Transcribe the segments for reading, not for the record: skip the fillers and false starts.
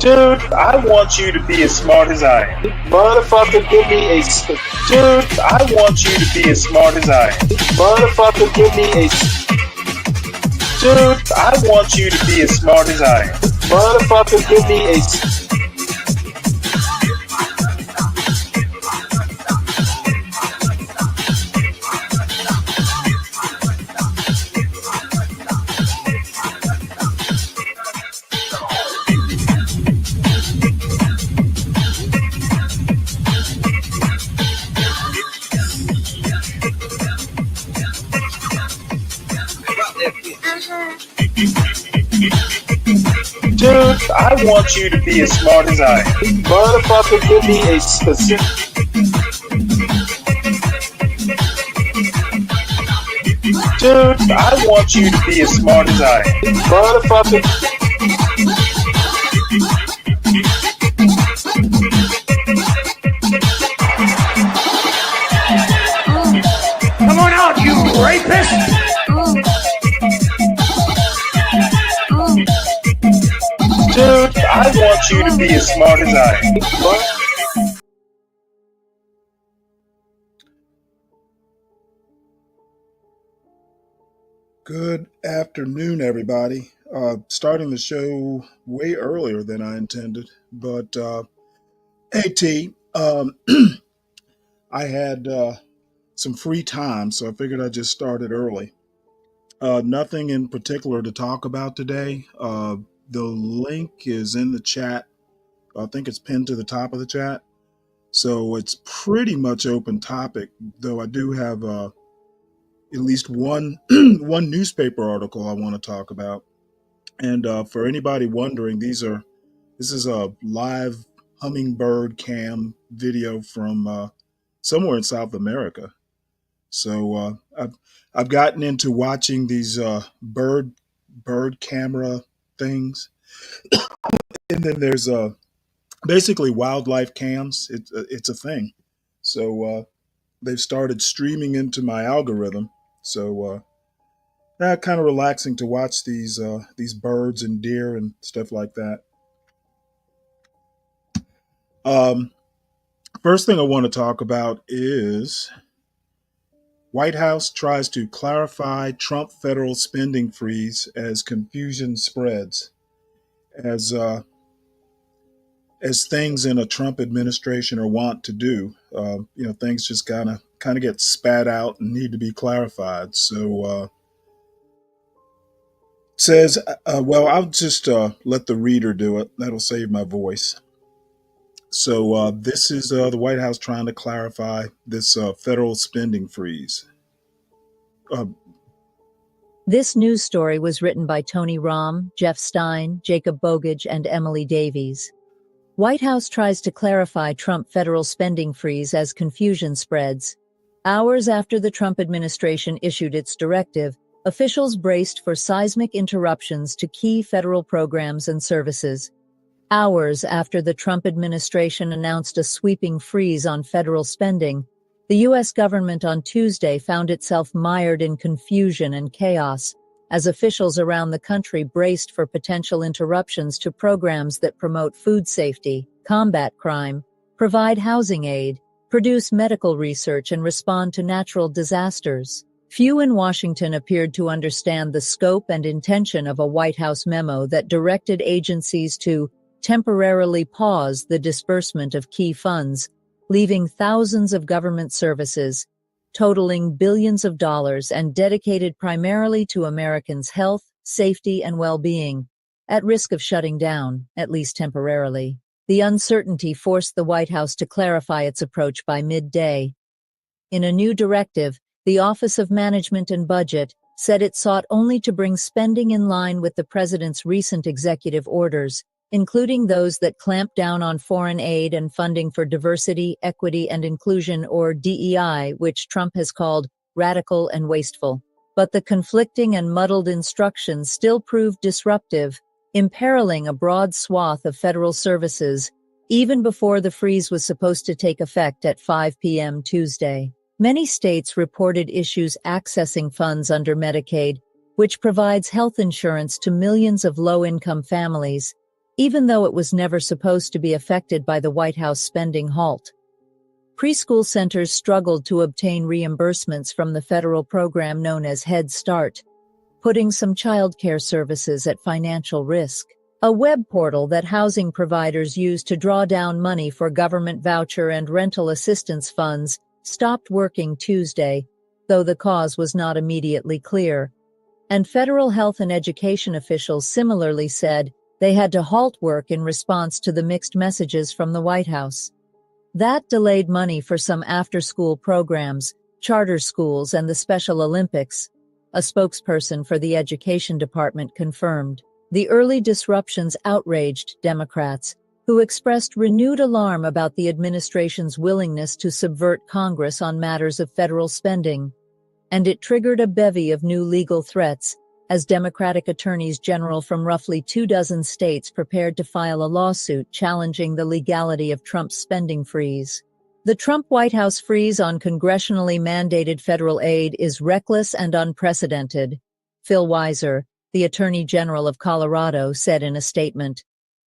Dude, I want you to be as smart as I am. Motherfucker, give me a... Dude, I want you to be as smart as I am. Motherfucker, give me a... Dude, I want you to be as smart as I am. Motherfucker, give me a... Dude, I want you to be as smart as I am. Motherfucker, give me a specific... Dude, I want you to be as smart as I am. Motherfucker... Come on out, you rapist! Dude, I want you to be as smart as I am. Good afternoon, everybody. Starting the show way earlier than I intended, but hey, T, I had some free time, so I figured I'd just start it early. Nothing in particular to talk about today. The link is in the chat. I think it's pinned to the top of the chat. So it's pretty much open topic, though I do have at least one one newspaper article I want to talk about. And for anybody wondering, this is a live hummingbird cam video from somewhere in South America. So I've gotten into watching these bird camera things, and then there's basically wildlife cams. It's a thing. So they've started streaming into my algorithm. So kind of relaxing to watch these birds and deer and stuff like that. First thing I want to talk about is White House tries to clarify Trump federal spending freeze as confusion spreads. As things in a Trump administration are wont to do, things just kind of get spat out and need to be clarified. So it says, well, I'll just let the reader do it. That'll save my voice. So this is the White House trying to clarify this federal spending freeze. This news story was written by Tony Rahm, Jeff Stein, Jacob Bogage, and Emily Davies. White House tries to clarify Trump federal spending freeze as confusion spreads. Hours after the Trump administration issued its directive, officials braced for seismic interruptions to key federal programs and services. Hours after the Trump administration announced a sweeping freeze on federal spending, the U.S. government on Tuesday found itself mired in confusion and chaos as officials around the country braced for potential interruptions to programs that promote food safety, combat crime, provide housing aid, produce medical research, and respond to natural disasters. Few in Washington appeared to understand the scope and intention of a White House memo that directed agencies to temporarily pause the disbursement of key funds, leaving thousands of government services, totaling billions of dollars and dedicated primarily to Americans' health, safety, and well-being, at risk of shutting down, at least temporarily. The uncertainty forced the White House to clarify its approach by midday. In a new directive, the Office of Management and Budget said it sought only to bring spending in line with the president's recent executive orders, including those that clamp down on foreign aid and funding for diversity, equity, and inclusion, or DEI, which Trump has called radical and wasteful. But the conflicting and muddled instructions still proved disruptive, imperiling a broad swath of federal services, even before the freeze was supposed to take effect at 5 p.m. Tuesday. Many states reported issues accessing funds under Medicaid, which provides health insurance to millions of low-income families, even though it was never supposed to be affected by the White House spending halt. Preschool centers struggled to obtain reimbursements from the federal program known as Head Start, putting some childcare services at financial risk. A web portal that housing providers use to draw down money for government voucher and rental assistance funds stopped working Tuesday, though the cause was not immediately clear. And federal health and education officials similarly said they had to halt work in response to the mixed messages from the White House. That delayed money for some after-school programs, charter schools, and the Special Olympics, a spokesperson for the Education Department confirmed. The early disruptions outraged Democrats, who expressed renewed alarm about the administration's willingness to subvert Congress on matters of federal spending. And it triggered a bevy of new legal threats, as Democratic attorneys general from roughly 24 states prepared to file a lawsuit challenging the legality of Trump's spending freeze. The Trump White House freeze on congressionally mandated federal aid is reckless and unprecedented, Phil Weiser, the Attorney General of Colorado, said in a statement.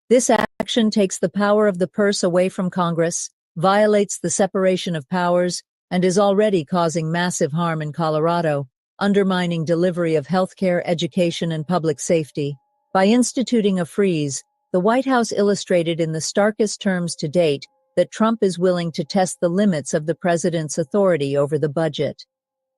This action takes the power of the purse away from Congress, violates the separation of powers, and is already causing massive harm in Colorado, undermining delivery of healthcare, education, and public safety. By instituting a freeze, the White House illustrated in the starkest terms to date that Trump is willing to test the limits of the president's authority over the budget.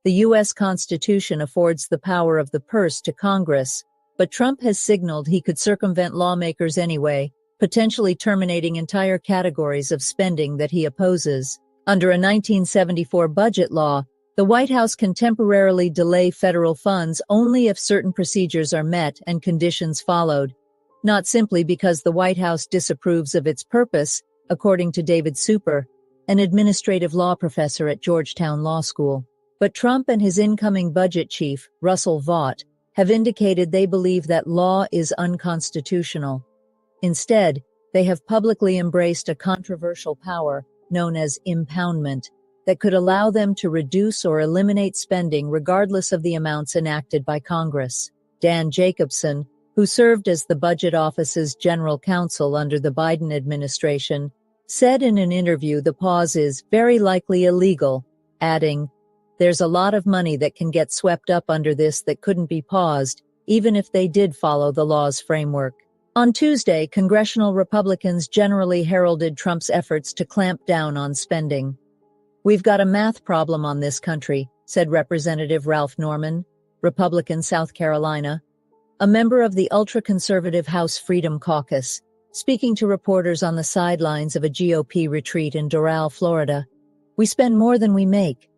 The U.S. Constitution affords the power of the purse to Congress, but Trump has signaled he could circumvent lawmakers anyway, potentially terminating entire categories of spending that he opposes. Under a 1974 budget law, the White House can temporarily delay federal funds only if certain procedures are met and conditions followed, not simply because the White House disapproves of its purpose, according to David Super, an administrative law professor at Georgetown Law School. But Trump and his incoming budget chief, Russell Vought, have indicated they believe that law is unconstitutional. Instead, they have publicly embraced a controversial power known as impoundment that could allow them to reduce or eliminate spending regardless of the amounts enacted by Congress. Dan Jacobson, who served as the Budget Office's general counsel under the Biden administration, said in an interview the pause is very likely illegal, adding, "There's a lot of money that can get swept up under this that couldn't be paused, even if they did follow the law's framework." On Tuesday, congressional Republicans generally heralded Trump's efforts to clamp down on spending. "We've got a math problem on this country," said Representative Ralph Norman, Republican, South Carolina, a member of the ultra-conservative House Freedom Caucus, speaking to reporters on the sidelines of a GOP retreat in Doral, Florida. "We spend more than we make."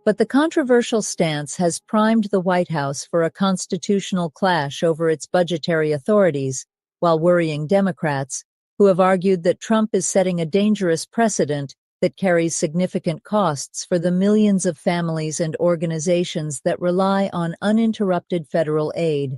But the controversial stance has primed the White House for a constitutional clash over its budgetary authorities, while worrying Democrats, who have argued that Trump is setting a dangerous precedent that carries significant costs for the millions of families and organizations that rely on uninterrupted federal aid.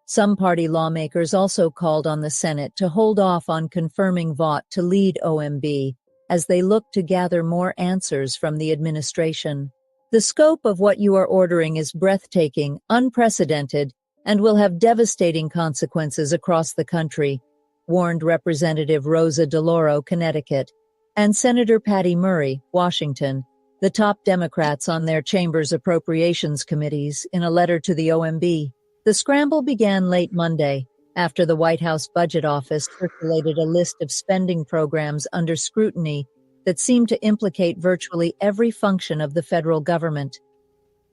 Some party lawmakers also called on the Senate to hold off on confirming Vought to lead OMB as they look to gather more answers from the administration. "The scope of what you are ordering is breathtaking, unprecedented, and will have devastating consequences across the country," warned Representative Rosa DeLauro, Connecticut, and Senator Patty Murray, Washington, the top Democrats on their chamber's appropriations committees, in a letter to the OMB. The scramble began late Monday, after the White House Budget Office circulated a list of spending programs under scrutiny that seemed to implicate virtually every function of the federal government.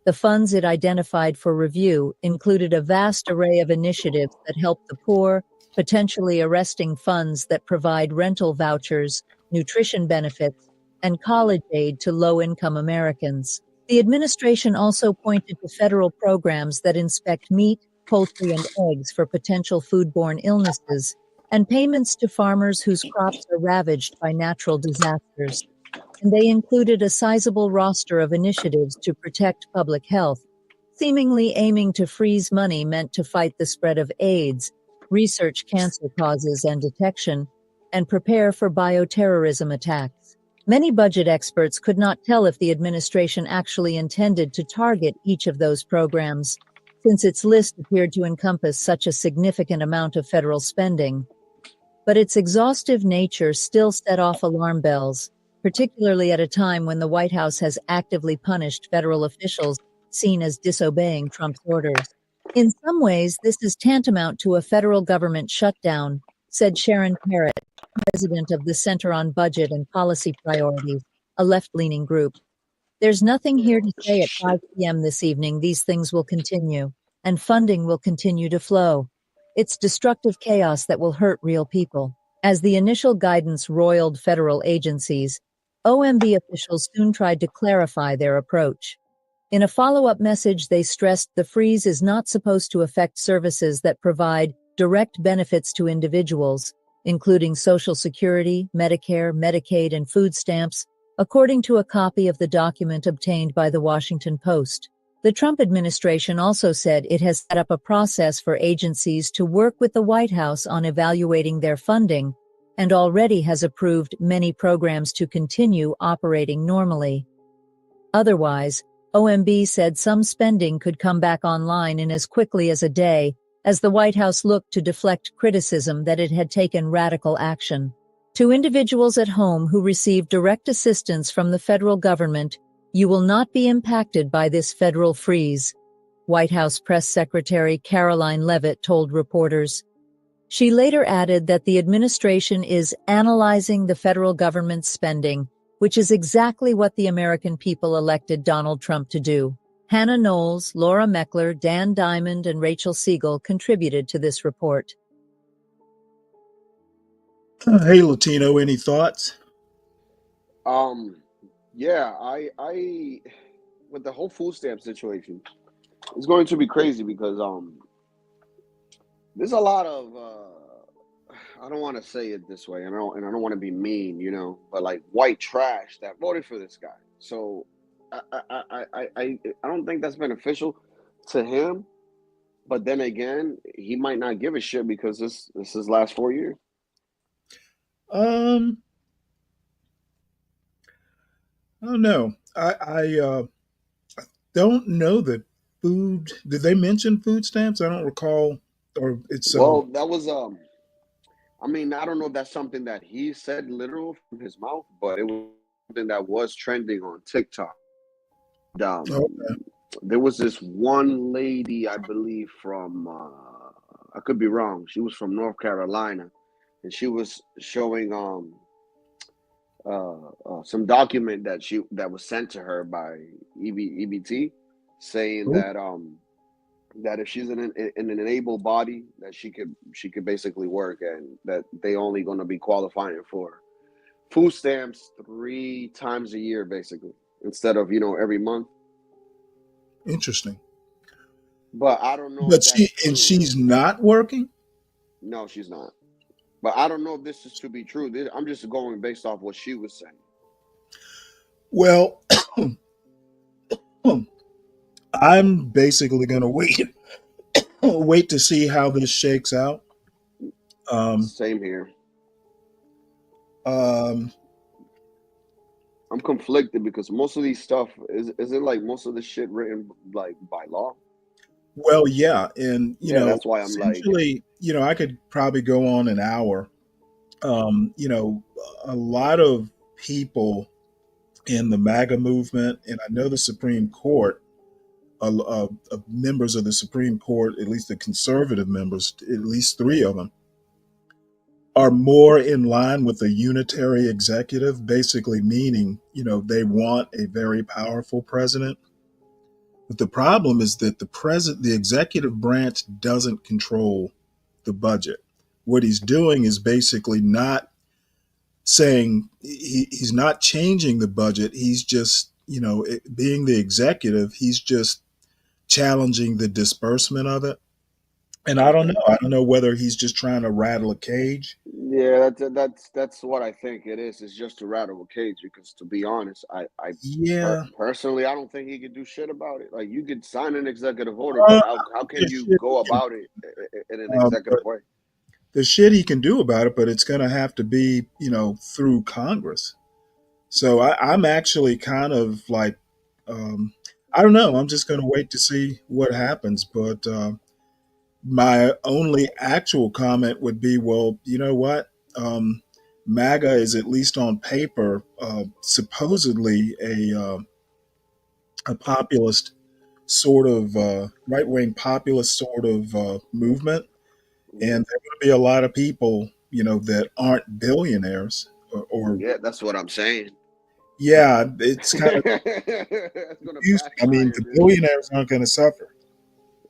The funds it identified for review included a vast array of initiatives that help the poor, potentially arresting funds that provide rental vouchers, nutrition benefits, and college aid to low-income Americans. The administration also pointed to federal programs that inspect meat, poultry, and eggs for potential foodborne illnesses, and payments to farmers whose crops are ravaged by natural disasters. And they included a sizable roster of initiatives to protect public health, seemingly aiming to freeze money meant to fight the spread of AIDS, research cancer causes and detection, and prepare for bioterrorism attacks. Many budget experts could not tell if the administration actually intended to target each of those programs, since its list appeared to encompass such a significant amount of federal spending. But its exhaustive nature still set off alarm bells, particularly at a time when the White House has actively punished federal officials seen as disobeying Trump's orders. In some ways, this is tantamount to a federal government shutdown, said Sharon Parrott, president of the Center on Budget and Policy Priorities, a left-leaning group. There's nothing here to say at 5 p.m. this evening these things will continue, and funding will continue to flow. It's destructive chaos that will hurt real people. As the initial guidance roiled federal agencies, OMB officials soon tried to clarify their approach. In a follow-up message, they stressed the freeze is not supposed to affect services that provide direct benefits to individuals, including Social Security, Medicare, Medicaid, and food stamps, according to a copy of the document obtained by the Washington Post. The Trump administration also said it has set up a process for agencies to work with the White House on evaluating their funding, and already has approved many programs to continue operating normally. Otherwise, OMB said some spending could come back online in as quickly as a day, as the White House looked to deflect criticism that it had taken radical action. To individuals at home who receive direct assistance from the federal government, you will not be impacted by this federal freeze, White House Press Secretary Caroline Leavitt told reporters. She later added that the administration is analyzing the federal government's spending, which is exactly what the American people elected Donald Trump to do. Hannah Knowles, Laura Meckler, Dan Diamond, and Rachel Siegel contributed to this report. Hey, Latino, any thoughts? Yeah, I, with the whole food stamp situation, it's going to be crazy because there's a lot of I don't want to say it this way, and I don't want to be mean, but like white trash that voted for this guy. So I don't think that's beneficial to him. But then again, he might not give a shit because this is his last 4 years. I don't know. I don't know that food. Did they mention food stamps? I don't recall. Or it's Well, that was I mean, I don't know if that's something that he said literal from his mouth, but it was something that was trending on TikTok. okay. There was this one lady, I believe, from I could be wrong. She was from North Carolina, and she was showing some document that was sent to her by EBT, saying Cool. that if she's in an able body, that she could basically work, and that they only going to be qualifying for food stamps 3 times a year, basically, instead of every month. Interesting. But I don't know But if that's true. she's not working? No, she's not. But I don't know if this is to be true. I'm just going based off what she was saying. Well, I'm basically going to wait to see how this shakes out. Same here. Um, I'm conflicted because most of these stuff isn't like most of the shit written like by law. well, yeah, and That's why I'm like, essentially, I could probably go on an hour. A lot of people in the MAGA movement, and I know the Supreme Court, members of the Supreme Court, at least the conservative members, at least 3 of them, are more in line with a unitary executive, basically meaning, they want a very powerful president. But the problem is that the executive branch doesn't control the budget. What he's doing is basically not saying he's not changing the budget. He's just, being the executive, he's just challenging the disbursement of it. And I don't know. I don't know whether he's just trying to rattle a cage. yeah, that's what I think it is. It's just to rattle a cage because, to be honest, Yeah. personally, I don't think he could do shit about it. Like, you could sign an executive order, but how can There's you shit go he can, about it in an executive way? there's shit he can do about it, but it's going to have to be, through Congress. So I'm actually kind of like, I don't know. I'm just going to wait to see what happens. But my only actual comment would be, well, you know what? MAGA is, at least on paper, supposedly a populist sort of right wing populist sort of movement, and there Mhm. are going to be a lot of people, that aren't billionaires, or Yeah, that's what I'm saying. yeah, it's kind of That's gonna confusing. I mean, backfire, the dude. billionaires aren't going to suffer.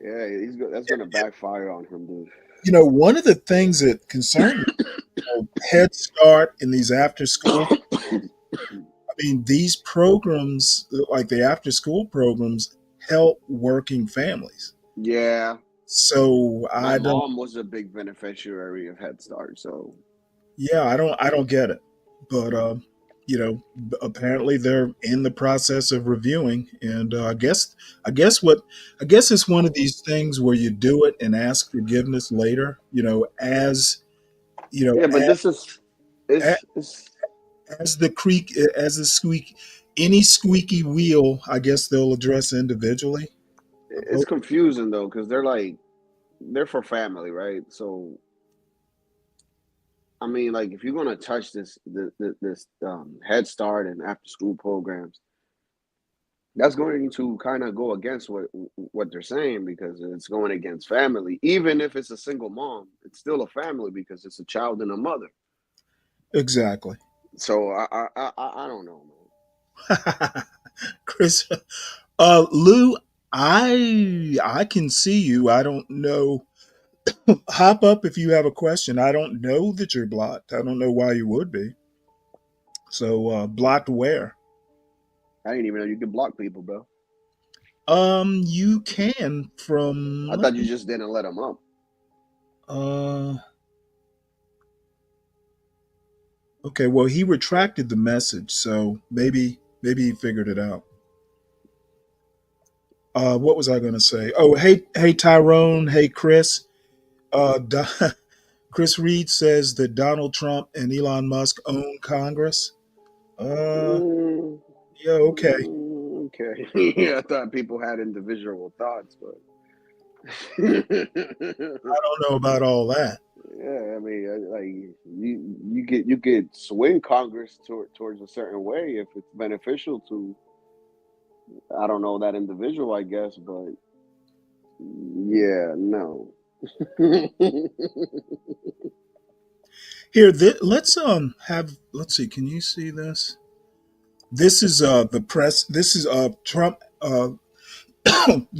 Yeah, that's gonna backfire on him, dude. One of the things that concerned me, Head Start and these after school. I mean, these programs, like the after school programs, help working families. Yeah, So my I don't. mom was a big beneficiary of Head Start, so Yeah, I don't get it. But apparently they're in the process of reviewing, and I guess it's one of these things where you do it and ask forgiveness later. As you know, yeah. But this is as, it's as the creak, as the squeak, any squeaky wheel, I guess they'll address individually. I'm it's hoping. confusing though, because they're for family, right? So I mean, like if you're gonna touch this Head Start and after school programs, that's going to kind of go against what they're saying because it's going against family. Even if it's a single mom, it's still a family because it's a child and a mother. Exactly. So I don't know, Chris, Lou, I can see you. I don't know. Hop up if you have a question. I don't know that you're blocked. I don't know why you would be. So blocked where? man. I didn't even know you could block people, bro. You can from. I thought you just didn't let them up. Uh, okay. Well, he retracted the message, so maybe he figured it out. What was I going to say? Oh, hey Tyrone. Hey Chris. Do- Chris Reed says that Donald Trump and Elon Musk own Congress. Uh, Mm, yeah, okay. okay. Yeah, I thought people had individual thoughts, but I don't know about all that. yeah, I mean, like you could swing Congress towards a certain way if it's beneficial to I don't know that individual, I guess, but yeah, no. Here, let's see. Can you see this? This is the press. This is Trump. The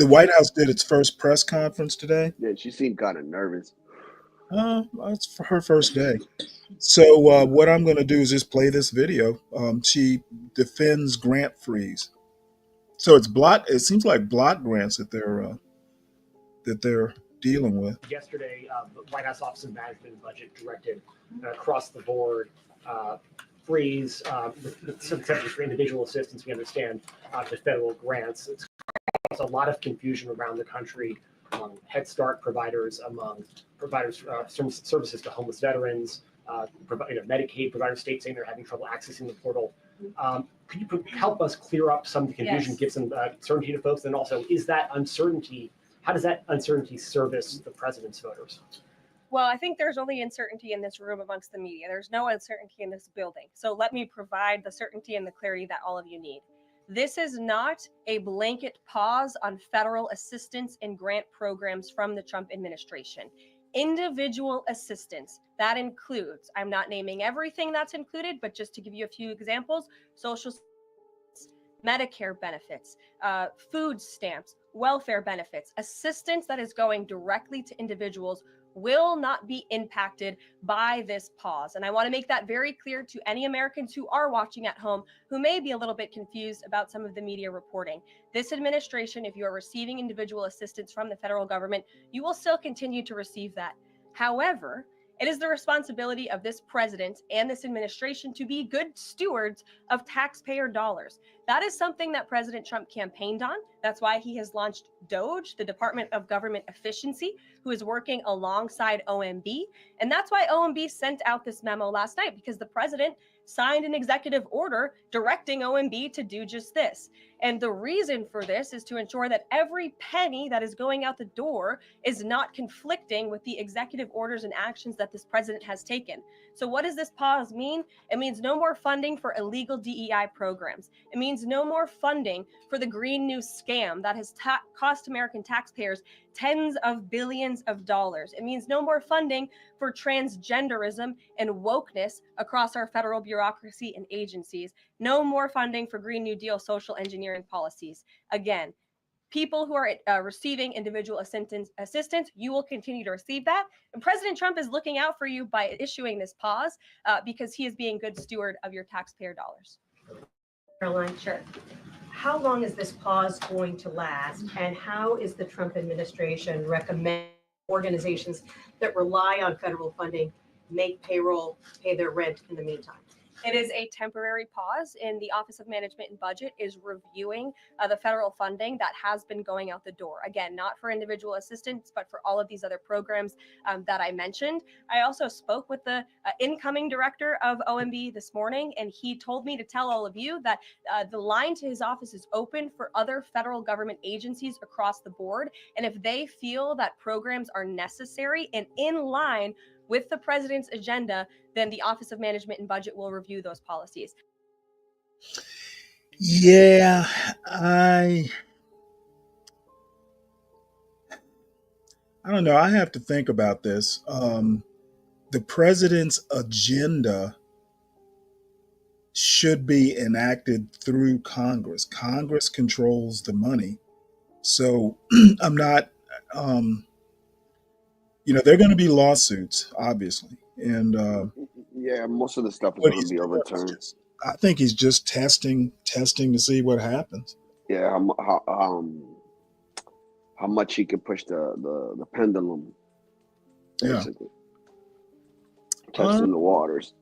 White House did its first press conference today. Yeah, she seemed kind of nervous. It's for her first day. So what I'm going to do is just play this video. She defends grant freeze. So it's block. It seems like block grants that they're dealing with. Yesterday, the White House Office of Management and Budget directed across the board freeze with some exceptions for individual assistance. We understand to federal grants. It's caused a lot of confusion around the country among Head Start providers, among providers services to homeless veterans, Medicaid providers, states saying they're having trouble accessing the portal. Could you help us clear up some of the confusion, Yes. give some certainty to folks? And also, is that uncertainty? How does that uncertainty service the president's voters? Well, I think there's only uncertainty in this room amongst the media. There's no uncertainty in this building. So let me provide the certainty and the clarity that all of you need. This is not a blanket pause on federal assistance and grant programs from the Trump administration. Individual assistance, that includes, I'm not naming everything that's included, but just to give you a few examples, social Medicare benefits, food stamps, welfare benefits, assistance that is going directly to individuals will not be impacted by this pause. And I want to make that very clear to any Americans who are watching at home who may be a little bit confused about some of the media reporting. This administration, if you are receiving individual assistance from the federal government, you will still continue to receive that. However, it is the responsibility of this president and this administration to be good stewards of taxpayer dollars. That is something that President Trump campaigned on. That's why he has launched DOGE, the Department of Government Efficiency, who is working alongside OMB. And that's why OMB sent out this memo last night, because the president signed an executive order directing OMB to do just this. And the reason for this is to ensure that every penny that is going out the door is not conflicting with the executive orders and actions that this president has taken. So what does this pause mean? It means no more funding for illegal DEI programs. It means no more funding for the Green New scam that has cost American taxpayers tens of billions of dollars. It means no more funding for transgenderism and wokeness across our federal bureaucracy and agencies. No more funding for Green New Deal social engineering policies. Again, people who are receiving individual assistance, you will continue to receive that. And President Trump is looking out for you by issuing this pause because he is being good steward of your taxpayer dollars. Caroline, sure. How long is this pause going to last, and how is the Trump administration recommending organizations that rely on federal funding make payroll, pay their rent in the meantime? It is a temporary pause, and the Office of Management and Budget is reviewing the federal funding that has been going out the door. Again, not for individual assistance, but for all of these other programs that I mentioned. I also spoke with the incoming director of OMB this morning, and he told me to tell all of you that the line to his office is open for other federal government agencies across the board. And if they feel that programs are necessary and in line with the president's agenda, then the Office of Management and Budget will review those policies. Yeah, I don't know. I have to think about this. The president's agenda should be enacted through Congress. Congress controls the money. So I'm not, there are going to be lawsuits, obviously. And Yeah, most of the stuff is what going to he's be doing is overturned. I think he's just testing to see what happens. Yeah, how much he could push the pendulum, Yeah. basically. Testing the waters.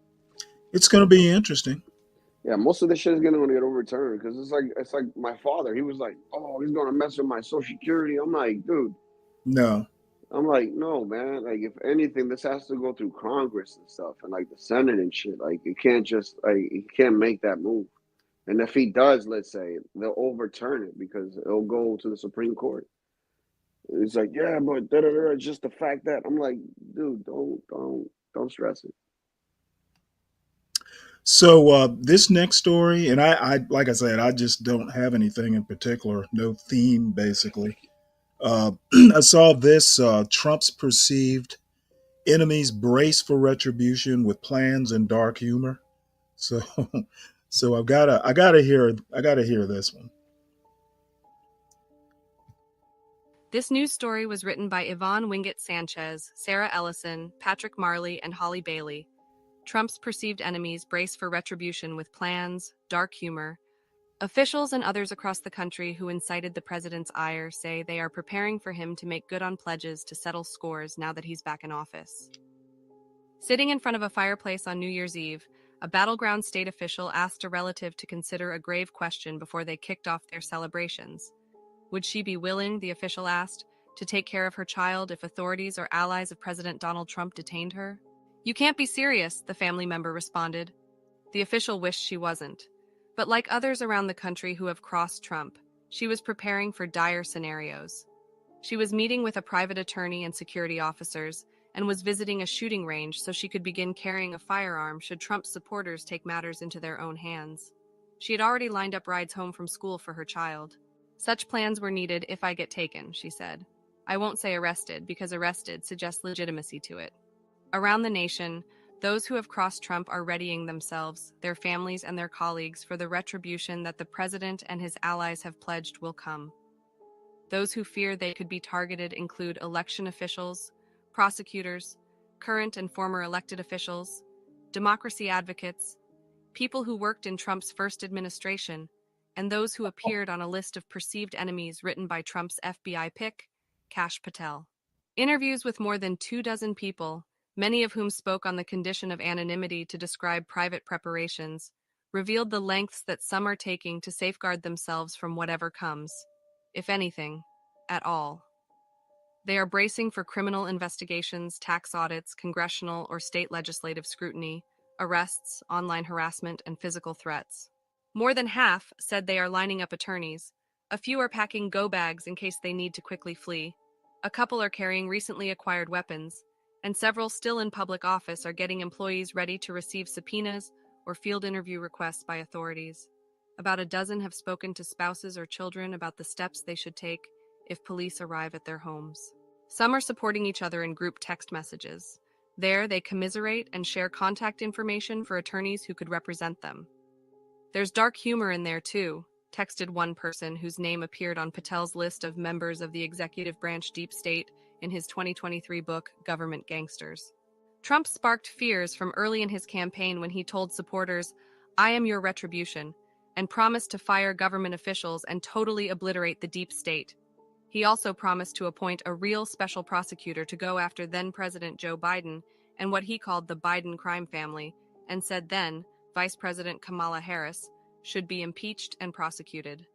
It's going to be interesting. Yeah, most of the shit is going to get overturned because it's like my father. He was like, "Oh, he's going to mess with my Social Security." I'm like, dude. No. I'm like, no, man. Like, if anything, this has to go through Congress and stuff, and like the Senate and shit. Like, it can't just he can't make that move. And if he does, let's say, they'll overturn it because it'll go to the Supreme Court. It's like, yeah, but it's just the fact that I'm like, dude, don't stress it. So this next story, and I like I said, I just don't have anything in particular, no theme basically. I saw this: Trump's perceived enemies brace for retribution with plans and dark humor. So, so I gotta hear this one. This news story was written by Yvonne Wingett Sanchez, Sarah Ellison, Patrick Marley, and Holly Bailey. Trump's perceived enemies brace for retribution with plans, dark humor. Officials and others across the country who incited the president's ire say they are preparing for him to make good on pledges to settle scores now that he's back in office. Sitting in front of a fireplace on New Year's Eve, a battleground state official asked a relative to consider a grave question before they kicked off their celebrations. Would she be willing, the official asked, to take care of her child if authorities or allies of President Donald Trump detained her? You can't be serious, the family member responded. The official wished she wasn't. But like others around the country who have crossed Trump, she was preparing for dire scenarios. She was meeting with a private attorney and security officers and was visiting a shooting range so she could begin carrying a firearm should Trump's supporters take matters into their own hands. She had already lined up rides home from school for her child. Such plans were needed if I get taken, she said. I won't say arrested because arrested suggests legitimacy to it. Around the nation, those who have crossed Trump are readying themselves, their families, and their colleagues for the retribution that the president and his allies have pledged will come. Those who fear they could be targeted include election officials, prosecutors, current and former elected officials, democracy advocates, people who worked in Trump's first administration, and those who appeared on a list of perceived enemies written by Trump's FBI pick, Kash Patel. Interviews with more than 24 people, many of whom spoke on the condition of anonymity to describe private preparations, revealed the lengths that some are taking to safeguard themselves from whatever comes, if anything, at all. They are bracing for criminal investigations, tax audits, congressional or state legislative scrutiny, arrests, online harassment, and physical threats. More than half said they are lining up attorneys. A few are packing go bags in case they need to quickly flee. A couple are carrying recently acquired weapons, and several still in public office are getting employees ready to receive subpoenas or field interview requests by authorities. About a dozen have spoken to spouses or children about the steps they should take if police arrive at their homes. Some are supporting each other in group text messages. There, they commiserate and share contact information for attorneys who could represent them. There's dark humor in there, too, texted one person whose name appeared on Patel's list of members of the executive branch deep state in his 2023 book, Government Gangsters. Trump sparked fears from early in his campaign when he told supporters, "I am your retribution," and promised to fire government officials and totally obliterate the deep state. He also promised to appoint a real special prosecutor to go after then-President Joe Biden and what he called the Biden crime family, and said then Vice President Kamala Harris should be impeached and prosecuted.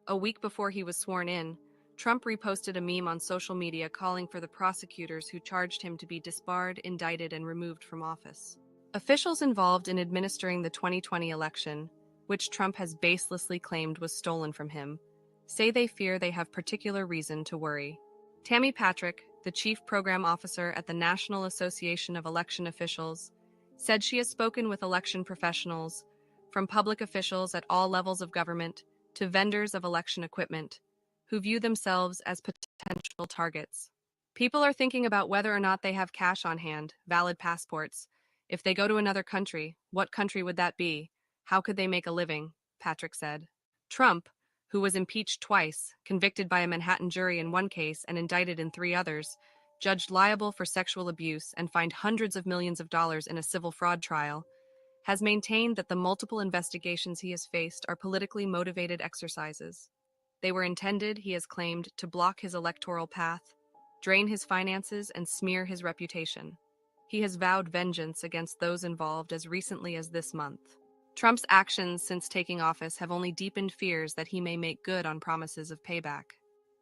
A week before he was sworn in, Trump reposted a meme on social media calling for the prosecutors who charged him to be disbarred, indicted, and removed from office. Officials involved in administering the 2020 election, which Trump has baselessly claimed was stolen from him, say they fear they have particular reason to worry. Tammy Patrick, the chief program officer at the National Association of Election Officials, said she has spoken with election professionals, from public officials at all levels of government to vendors of election equipment, who view themselves as potential targets. People are thinking about whether or not they have cash on hand, valid passports. If they go to another country, what country would that be? How could they make a living? Patrick said. Trump, who was impeached twice, convicted by a Manhattan jury in one case and indicted in 3 others, judged liable for sexual abuse and fined hundreds of millions of dollars in a civil fraud trial, has maintained that the multiple investigations he has faced are politically motivated exercises. They were intended, he has claimed, to block his electoral path, drain his finances, and smear his reputation. He has vowed vengeance against those involved as recently as this month. Trump's actions since taking office have only deepened fears that he may make good on promises of payback.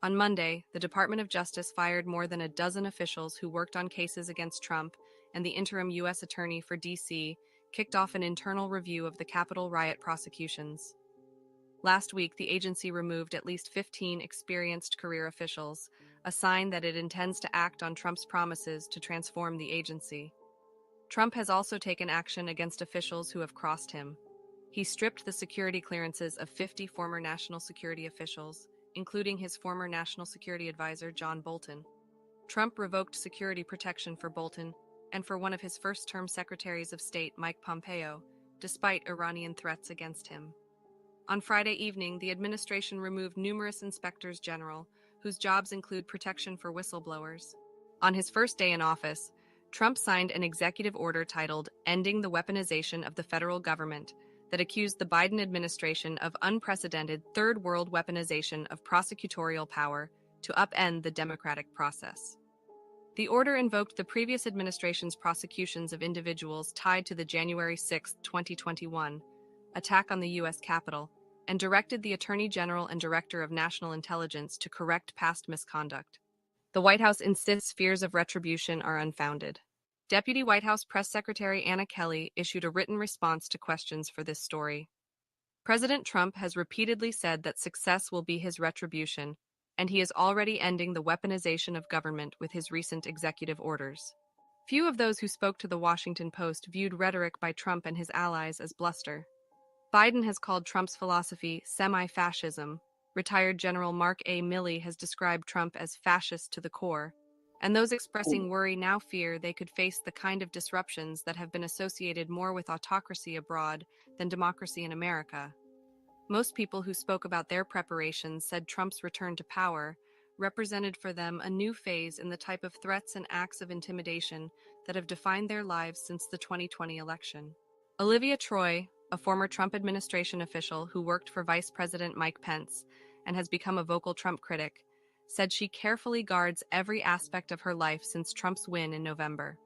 On Monday, the Department of Justice fired more than a dozen officials who worked on cases against Trump, and the interim U.S. Attorney for D.C. kicked off an internal review of the Capitol riot prosecutions. Last week, the agency removed at least 15 experienced career officials, a sign that it intends to act on Trump's promises to transform the agency. Trump has also taken action against officials who have crossed him. He stripped the security clearances of 50 former national security officials, including his former national security advisor, John Bolton. Trump revoked security protection for Bolton and for one of his first-term secretaries of state, Mike Pompeo, despite Iranian threats against him. On Friday evening, the administration removed numerous inspectors general, whose jobs include protection for whistleblowers. On his first day in office, Trump signed an executive order titled Ending the Weaponization of the Federal Government that accused the Biden administration of unprecedented third world weaponization of prosecutorial power to upend the democratic process. The order invoked the previous administration's prosecutions of individuals tied to the January 6, 2021, attack on the U.S. Capitol, and directed the Attorney General and Director of National Intelligence to correct past misconduct. The White House insists fears of retribution are unfounded. Deputy White House Press Secretary Anna Kelly issued a written response to questions for this story. President Trump has repeatedly said that success will be his retribution, and he is already ending the weaponization of government with his recent executive orders. Few of those who spoke to the Washington Post viewed rhetoric by Trump and his allies as bluster. Biden has called Trump's philosophy semi-fascism. Retired General Mark A. Milley has described Trump as fascist to the core, and those expressing worry now fear they could face the kind of disruptions that have been associated more with autocracy abroad than democracy in America. Most people who spoke about their preparations said Trump's return to power represented for them a new phase in the type of threats and acts of intimidation that have defined their lives since the 2020 election. Olivia Troy, a former Trump administration official who worked for Vice President Mike Pence and has become a vocal Trump critic, said she carefully guards every aspect of her life since Trump's win in November,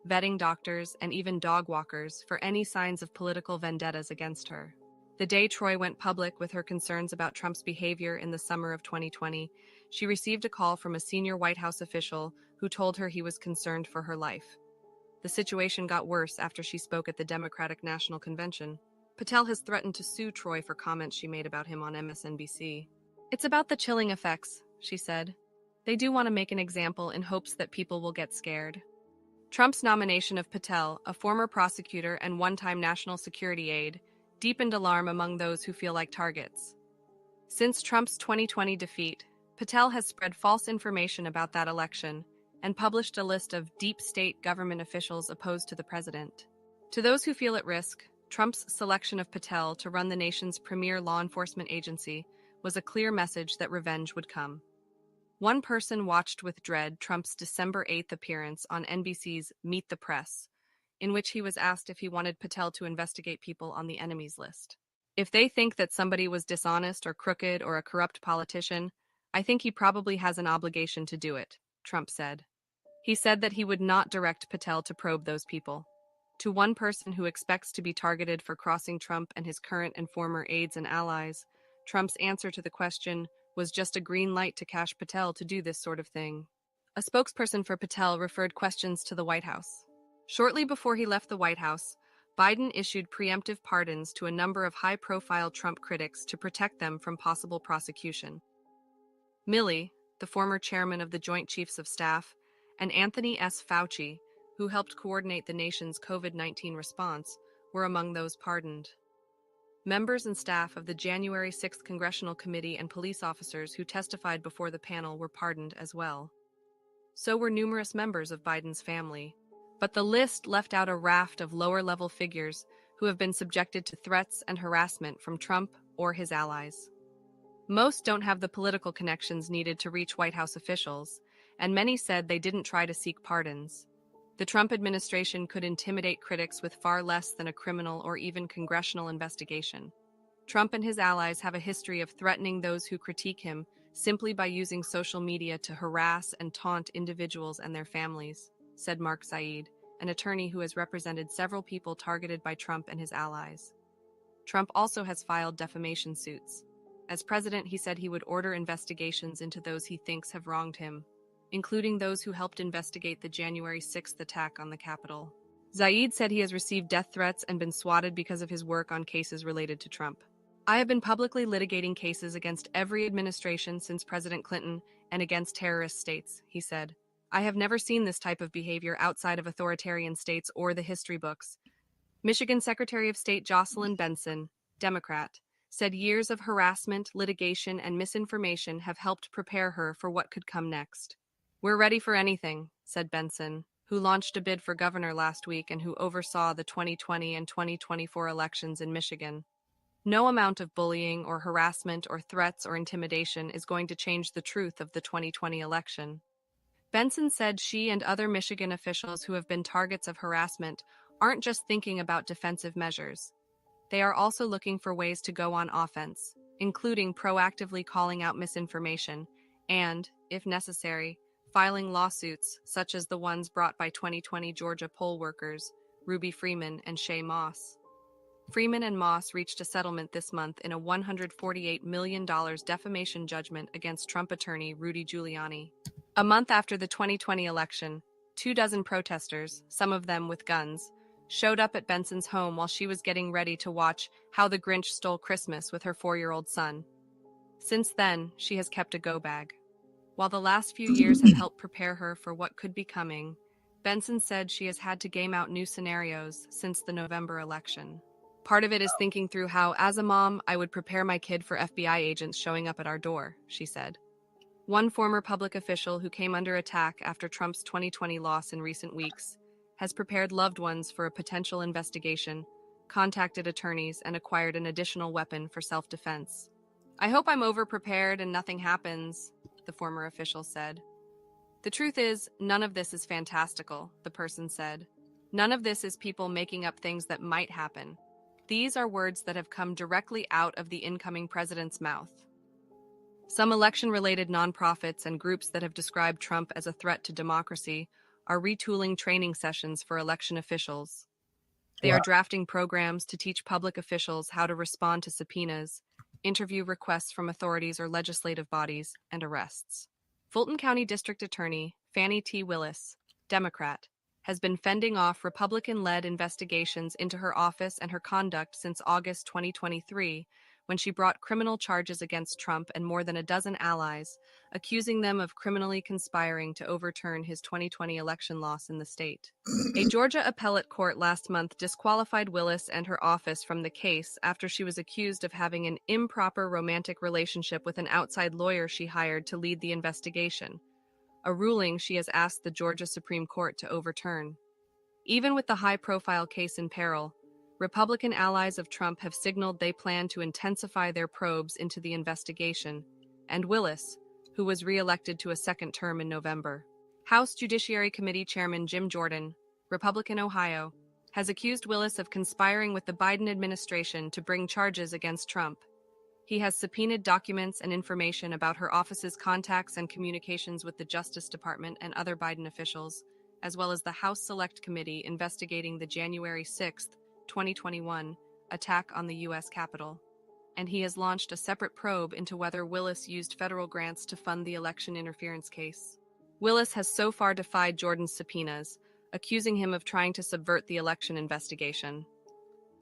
vetting doctors and even dog walkers for any signs of political vendettas against her. The day Troy went public with her concerns about Trump's behavior in the summer of 2020, she received a call from a senior White House official who told her he was concerned for her life. The situation got worse after she spoke at the Democratic National Convention. Patel has threatened to sue Troy for comments she made about him on MSNBC. It's about the chilling effects, she said. They do want to make an example in hopes that people will get scared. Trump's nomination of Patel, a former prosecutor and one-time national security aide, deepened alarm among those who feel like targets. Since Trump's 2020 defeat, Patel has spread false information about that election and published a list of deep state government officials opposed to the president. To those who feel at risk, Trump's selection of Patel to run the nation's premier law enforcement agency was a clear message that revenge would come. One person watched with dread Trump's December 8th appearance on NBC's Meet the Press, in which he was asked if he wanted Patel to investigate people on the enemies list. If they think that somebody was dishonest or crooked or a corrupt politician, I think he probably has an obligation to do it, Trump said. He said that he would not direct Patel to probe those people. To one person who expects to be targeted for crossing Trump and his current and former aides and allies, Trump's answer to the question was just a green light to Kash Patel to do this sort of thing. A spokesperson for Patel referred questions to the White House. Shortly before he left the White House, Biden issued preemptive pardons to a number of high-profile Trump critics to protect them from possible prosecution. Milley, the former chairman of the Joint Chiefs of Staff, and Anthony S. Fauci, who helped coordinate the nation's COVID-19 response, were among those pardoned. Members and staff of the January 6th Congressional Committee and police officers who testified before the panel were pardoned as well. So were numerous members of Biden's family. But the list left out a raft of lower-level figures who have been subjected to threats and harassment from Trump or his allies. Most don't have the political connections needed to reach White House officials, and many said they didn't try to seek pardons. The Trump administration could intimidate critics with far less than a criminal or even congressional investigation. Trump and his allies have a history of threatening those who critique him simply by using social media to harass and taunt individuals and their families, said Mark Said, an attorney who has represented several people targeted by Trump and his allies. Trump also has filed defamation suits. As president, he said he would order investigations into those he thinks have wronged him, including those who helped investigate the January 6th attack on the Capitol. Zaid said he has received death threats and been swatted because of his work on cases related to Trump. I have been publicly litigating cases against every administration since President Clinton and against terrorist states, he said. I have never seen this type of behavior outside of authoritarian states or the history books. Michigan Secretary of State Jocelyn Benson, Democrat, said years of harassment, litigation, and misinformation have helped prepare her for what could come next. We're ready for anything, said Benson, who launched a bid for governor last week and who oversaw the 2020 and 2024 elections in Michigan. No amount of bullying or harassment or threats or intimidation is going to change the truth of the 2020 election. Benson said she and other Michigan officials who have been targets of harassment aren't just thinking about defensive measures. They are also looking for ways to go on offense, including proactively calling out misinformation and, if necessary, filing lawsuits such as the ones brought by 2020 Georgia poll workers, Ruby Freeman and Shay Moss. Freeman and Moss reached a settlement this month in a $148 million defamation judgment against Trump attorney Rudy Giuliani. A month after the 2020 election, 24 protesters, some of them with guns, showed up at Benson's home while she was getting ready to watch How the Grinch Stole Christmas with her 4-year-old son. Since then, she has kept a go bag. While the last few years have helped prepare her for what could be coming, Benson said she has had to game out new scenarios since the November election. Part of it is thinking through how, as a mom, I would prepare my kid for FBI agents showing up at our door, she said. One former public official who came under attack after Trump's 2020 loss in recent weeks has prepared loved ones for a potential investigation, contacted attorneys, and acquired an additional weapon for self-defense. I hope I'm over-prepared and nothing happens, the former official said. The truth is, none of this is fantastical, the person said. None of this is people making up things that might happen. These are words that have come directly out of the incoming president's mouth. Some election-related nonprofits and groups that have described Trump as a threat to democracy are retooling training sessions for election officials. They are drafting programs to teach public officials how to respond to subpoenas, interview requests from authorities or legislative bodies, and arrests. Fulton County District Attorney Fannie T. Willis, Democrat, has been fending off Republican-led investigations into her office and her conduct since August 2023, when she brought criminal charges against Trump and more than a dozen allies, accusing them of criminally conspiring to overturn his 2020 election loss in the state. A Georgia appellate court last month disqualified Willis and her office from the case after she was accused of having an improper romantic relationship with an outside lawyer she hired to lead the investigation, a ruling she has asked the Georgia Supreme Court to overturn. Even with the high-profile case in peril, Republican allies of Trump have signaled they plan to intensify their probes into the investigation, and Willis, who was re-elected to a second term in November. House Judiciary Committee Chairman Jim Jordan, Republican Ohio, has accused Willis of conspiring with the Biden administration to bring charges against Trump. He has subpoenaed documents and information about her office's contacts and communications with the Justice Department and other Biden officials, as well as the House Select Committee investigating the January 6, 2021, attack on the U.S. Capitol. And he has launched a separate probe into whether Willis used federal grants to fund the election interference case. Willis has so far defied Jordan's subpoenas, accusing him of trying to subvert the election investigation.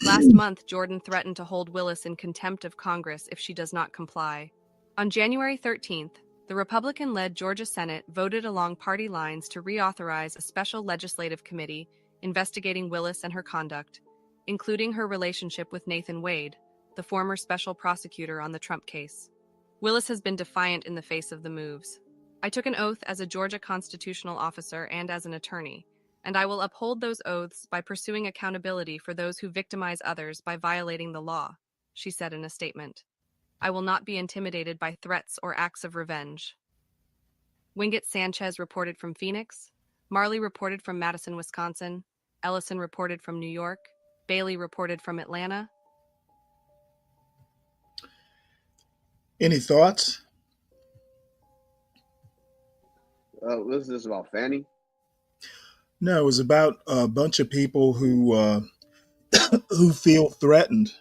Last month, Jordan threatened to hold Willis in contempt of Congress if she does not comply. On January 13th, the Republican-led Georgia Senate voted along party lines to reauthorize a special legislative committee investigating Willis and her conduct, including her relationship with Nathan Wade, the former special prosecutor on the Trump case. Willis has been defiant in the face of the moves. "I took an oath as a Georgia constitutional officer and as an attorney, and I will uphold those oaths by pursuing accountability for those who victimize others by violating the law," she said in a statement. "I will not be intimidated by threats or acts of revenge." Wingate Sanchez reported from Phoenix, Marley reported from Madison, Wisconsin, Ellison reported from New York, Bailey reported from Atlanta. Any thoughts? What's this about, Fanny? No, it was about a bunch of people who feel threatened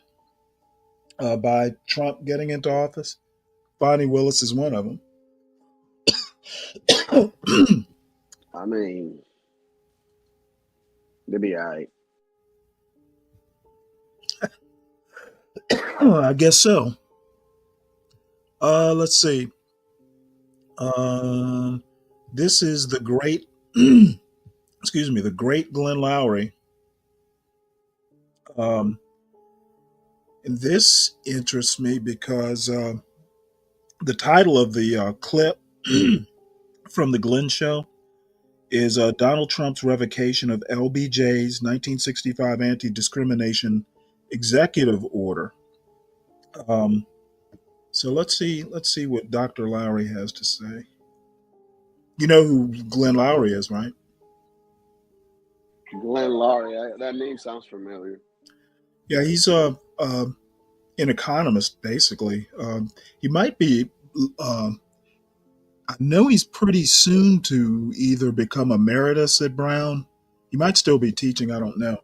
by Trump getting into office. Bonnie Willis is one of them. I mean, they'll be all right. I guess so. Let's see. This is the great, excuse me, the great Glenn Lowry. And this interests me because the title of the clip from the Glenn Show is Donald Trump's revocation of LBJ's 1965 anti-discrimination executive order. So let's see what Dr. Lowry has to say. You know who Glenn Lowry is, right? Glenn Lowry, that name sounds familiar. Yeah, he's an economist, basically. He might be, I know he's pretty soon to either become emeritus at Brown. He might still be teaching, I don't know.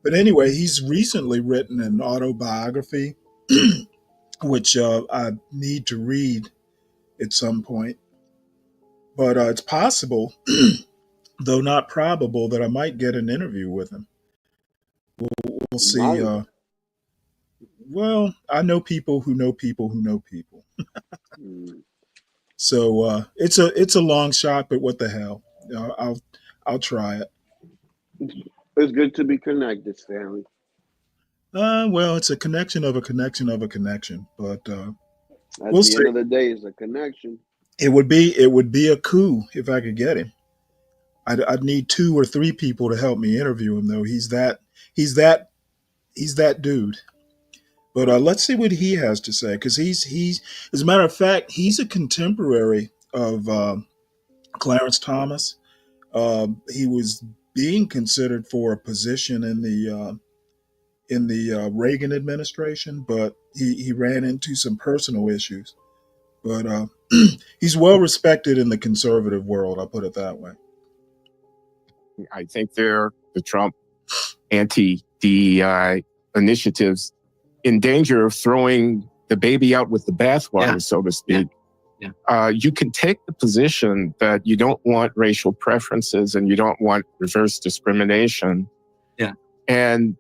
But anyway, he's recently written an autobiography, which I need to read at some point. But it's possible, though not probable, that I might get an interview with him. We'll see. Well, I know people who know people who know people. So it's a long shot, but what the hell? I'll try it. It's good to be connected, Stanley. Well, it's a connection of a connection of a connection, but At we'll the see. end of the day, it's a connection. It would be a coup if I could get him. I'd need 2 or 3 people to help me interview him, though. He's that dude. But let's see what he has to say, because he's as a matter of fact, he's a contemporary of Clarence Thomas. He was being considered for a position in the Reagan administration, but he ran into some personal issues. But he's well respected in the conservative world. I'll put it that way. I think the Trump anti-DEI initiatives in danger of throwing the baby out with the bathwater, so to speak. You can take the position that you don't want racial preferences and you don't want reverse discrimination. And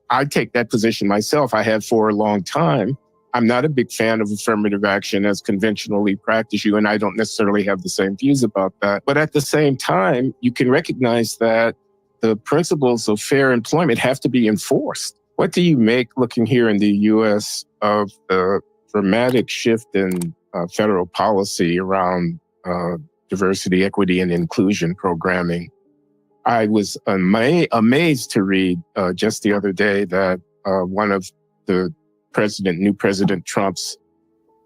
I take that position myself. I have for a long time. I'm not a big fan of affirmative action as conventionally practiced, and I don't necessarily have the same views about that. But at the same time, you can recognize that the principles of fair employment have to be enforced. What do you make, looking here in the U.S., of the dramatic shift in federal policy around diversity, equity, and inclusion programming? I was amazed to read just the other day that one of the new President Trump's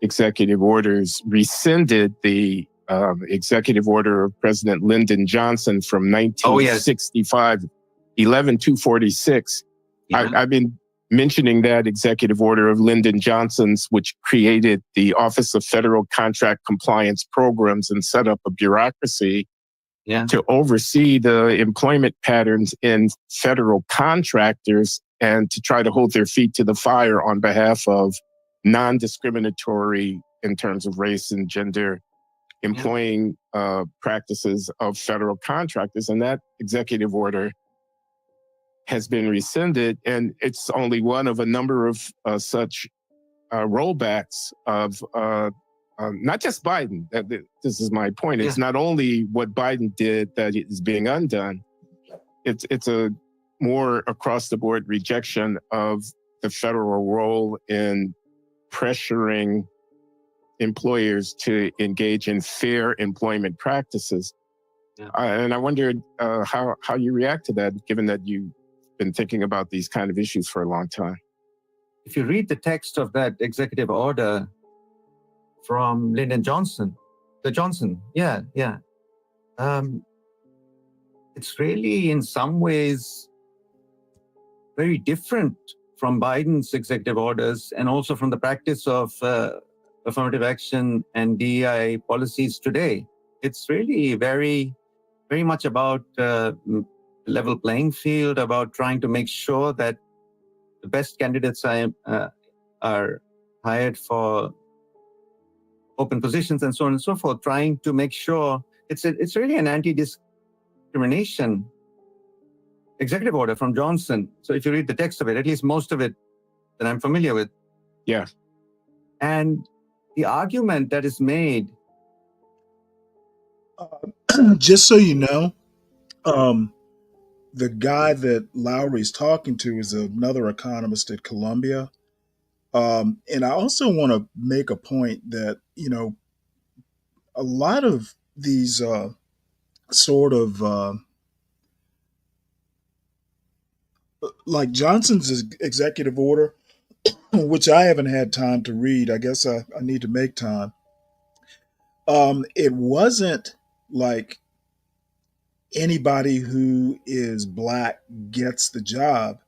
executive orders rescinded the executive order of President Lyndon Johnson from 1965, 11246. I've been mentioning that executive order of Lyndon Johnson's, which created the Office of Federal Contract Compliance Programs and set up a bureaucracy to oversee the employment patterns in federal contractors and to try to hold their feet to the fire on behalf of non-discriminatory, in terms of race and gender, employing practices of federal contractors. And that executive order has been rescinded, and it's only one of a number of such rollbacks of not just Biden. This is my point. It's not only what Biden did that is being undone. It's a more across the board rejection of the federal role in pressuring employers to engage in fair employment practices. And I wondered how you react to that, given that you've been thinking about these kind of issues for a long time. If you read the text of that executive order from Lyndon Johnson, it's really in some ways very different from Biden's executive orders and also from the practice of affirmative action and DEI policies today. It's really very, very much about level playing field, about trying to make sure that the best candidates are hired for open positions and so on and so forth, trying to make sure it's really an anti-discrimination executive order from Johnson. So if you read the text of it, at least most of it that I'm familiar with. Yeah. And the argument that is made. Just so you know, the guy that Lowry's talking to is another economist at Columbia. And I also want to make a point that, a lot of these sort of like Johnson's executive order, which I haven't had time to read. I guess I need to make time. It wasn't like anybody who is Black gets the job.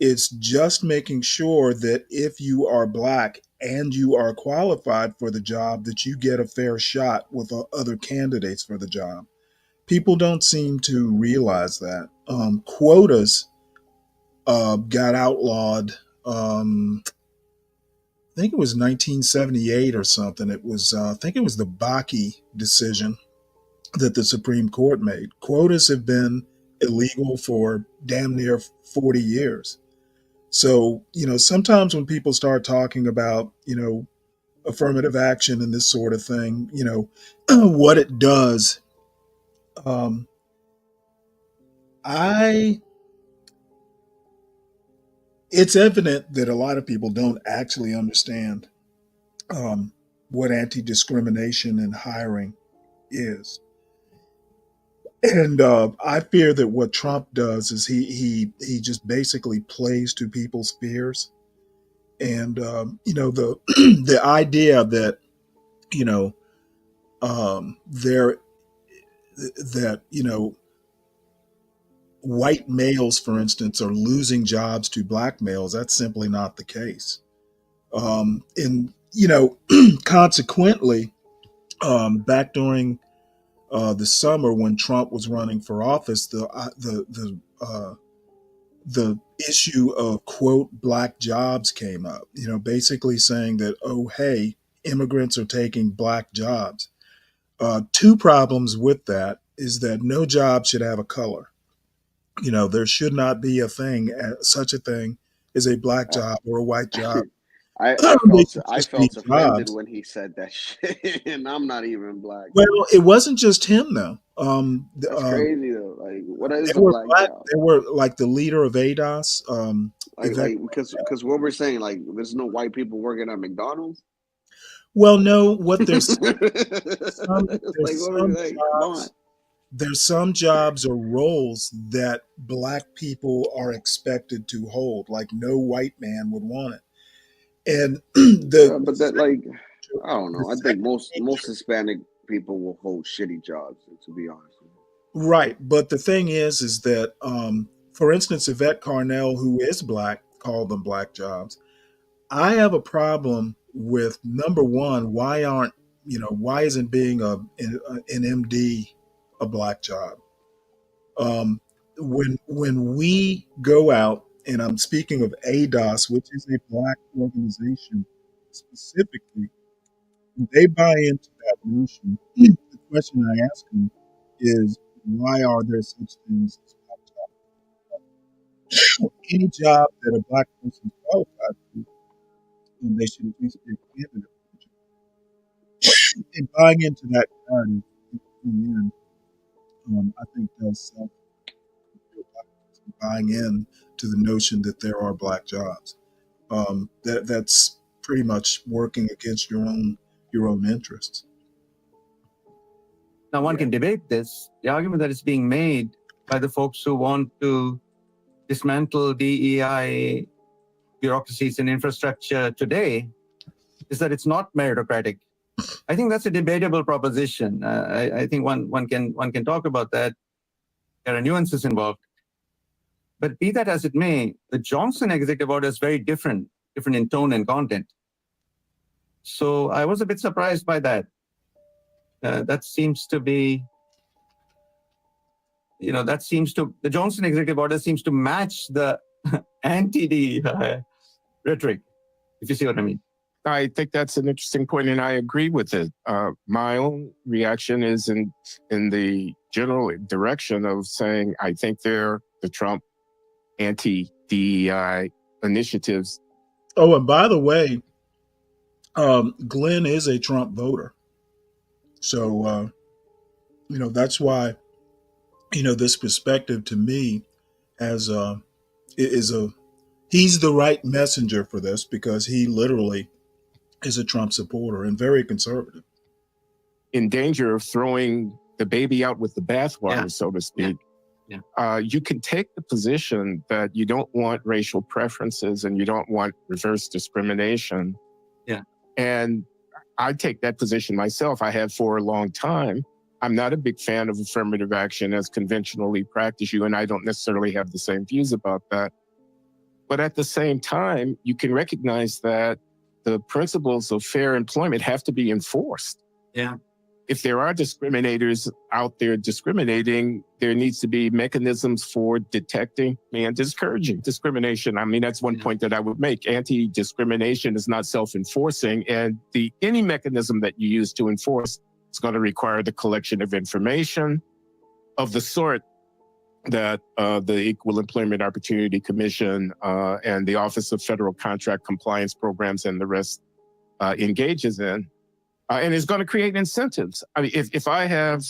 It's just making sure that if you are Black and you are qualified for the job, that you get a fair shot with other candidates for the job. People don't seem to realize that. Quotas got outlawed. I think it was 1978 or something. It was, I think it was the Bakke decision that the Supreme Court made. Quotas have been illegal for damn near 40 years. So, sometimes when people start talking about, affirmative action and this sort of thing, what it does, it's evident that a lot of people don't actually understand what anti-discrimination in hiring is. And I fear that what Trump does is he just basically plays to people's fears. And, the the idea that, there that, white males, for instance, are losing jobs to Black males, that's simply not the case. And, consequently, back during the summer when Trump was running for office, the issue of quote Black jobs came up. Basically saying that, oh hey, immigrants are taking black jobs. Two problems with that is that no job should have a color. There should not be such a thing as a black job or a white job. They should I just be felt offended jobs. when he said that shit, and I'm not even black. Well, it wasn't just him though. That's crazy though. Like, what is There a were black black. job? There were like the leader of ADOS. Yvette. Because what we're saying, like, there's no white people working at McDonald's. Well, no. What there's It's some like, there's what some we like? Come on. jobs. There's some jobs or roles that black people are expected to hold, like no white man would want it. And But that, like, I don't the know. I think second most Hispanic people will hold shitty jobs. To be honest with you. right, but the thing is that, for instance, Yvette Carnell, who is black, called them black jobs. I have a problem with number one. Why isn't being an MD a black job? When we go out, and I'm speaking of ADOS, which is a black organization specifically, they buy into that notion. The question I ask them is, why are there such things as black jobs? Any job that a black person is qualified for, then they should at least be a candidate for the job. And buying into that narrative, in the end, I think does self buying in to the notion that there are black jobs. That's pretty much working against your own interests. Now, one can debate this. The argument that is being made by the folks who want to dismantle DEI bureaucracies and infrastructure today is that it's not meritocratic. I think that's a debatable proposition. I think one can talk about that. There are nuances involved. But be that as it may, the Johnson executive order is very different in tone and content. So I was a bit surprised by that. That seems to be, the Johnson executive order seems to match the anti-DEI rhetoric, if you see what I mean. I think that's an interesting point, and I agree with it. My own reaction is in the general direction of saying I think the Trump anti-DEI initiatives. Oh, and by the way, Glenn is a Trump voter, so that's why this perspective to me he's the right messenger for this, because he literally is a Trump supporter and very conservative. In danger of throwing the baby out with the bathwater, so to speak. Yeah. You can take the position that you don't want racial preferences and you don't want reverse discrimination. Yeah. And I take that position myself. I have for a long time. I'm not a big fan of affirmative action as conventionally practiced, and I don't necessarily have the same views about that. But at the same time, you can recognize that the principles of fair employment have to be enforced. Yeah. If there are discriminators out there discriminating, there needs to be mechanisms for detecting and discouraging discrimination. I mean, that's one point that I would make. Anti-discrimination is not self-enforcing, and any mechanism that you use to enforce is going to require the collection of information of the sort that the Equal Employment Opportunity Commission and the Office of Federal Contract Compliance Programs and the rest engages in. And it's going to create incentives. I mean, if I have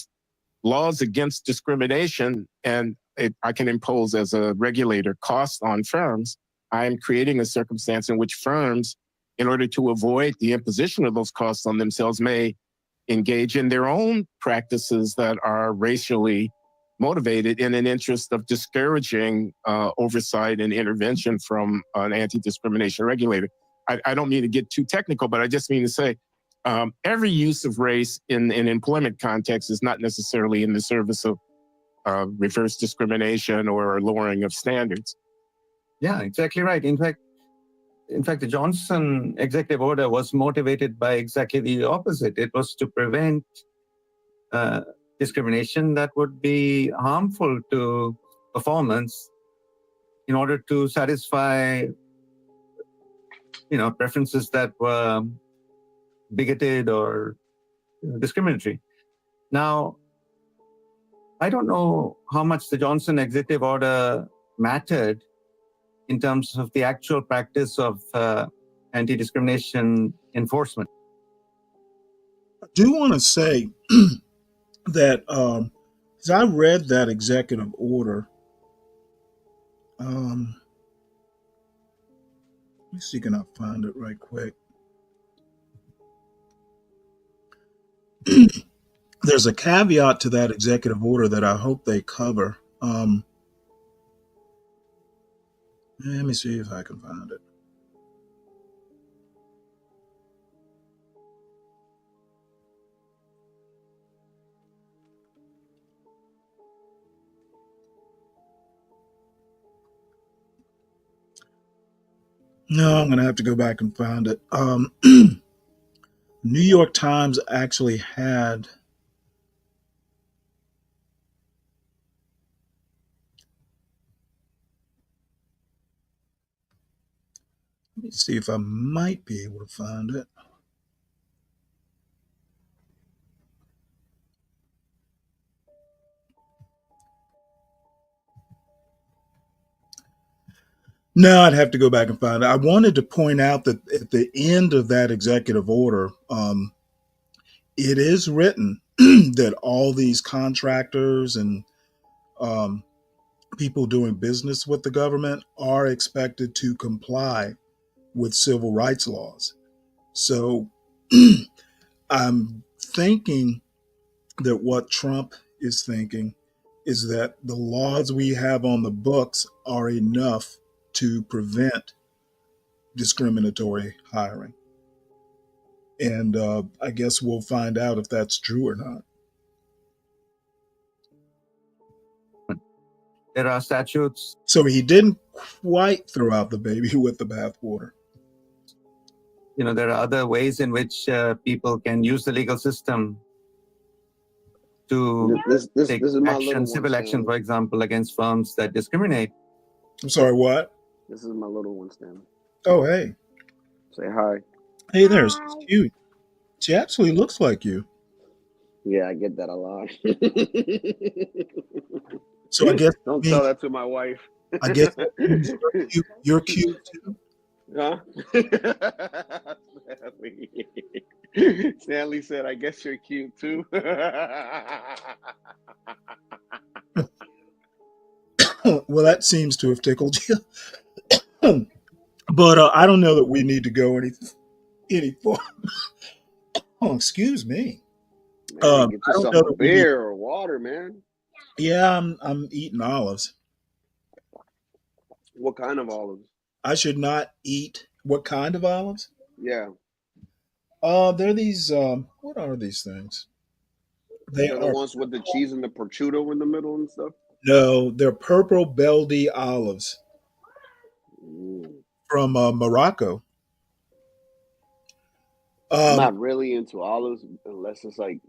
laws against discrimination and I can impose as a regulator costs on firms, I'm creating a circumstance in which firms, in order to avoid the imposition of those costs on themselves, may engage in their own practices that are racially motivated in an interest of discouraging oversight and intervention from an anti-discrimination regulator. I don't mean to get too technical, but I just mean to say, every use of race in employment context is not necessarily in the service of reverse discrimination or lowering of standards. Yeah, exactly right. In fact, the Johnson executive order was motivated by exactly the opposite. It was to prevent discrimination that would be harmful to performance in order to satisfy, preferences that were bigoted or discriminatory. Now, I don't know how much the Johnson executive order mattered in terms of the actual practice of anti-discrimination enforcement. I do want to say that as I read that executive order, let me see, can I find it right quick? There's a caveat to that executive order that I hope they cover. Let me see if I can find it. No, I'm going to have to go back and find it. New York Times actually had, let me see if I might be able to find it. No, I'd have to go back and find it. I wanted to point out that at the end of that executive order, it is written that all these contractors and um, people doing business with the government are expected to comply with civil rights laws. So I'm thinking that what Trump is thinking is that the laws we have on the books are enough to prevent discriminatory hiring. And I guess we'll find out if that's true or not. There are statutes. So he didn't quite throw out the baby with the bathwater. There are other ways in which people can use the legal system to take This is my action, little one, civil action, Stanley. for example, against firms that discriminate. I'm sorry, what? This is my little one, Stanley. Oh, hey. Say hi. Hey there. She's cute. She actually looks like you. Yeah, I get that a lot. So I guess Don't tell that to my wife. I guess that means you're cute too. Huh? Stanley said, I guess you're cute too. Well, that seems to have tickled you. But I don't know that we need to go any further. Oh, excuse me. Man, get I don't yourself know a that we need. beer or water, man. Yeah, I'm eating olives. What kind of olives? I should not eat. What kind of olives? Yeah. They're these. What are these things? They They're the are ones with the cheese and the prosciutto in the middle and stuff. no. They're purple belly olives from Morocco. I'm not really into olives unless it's like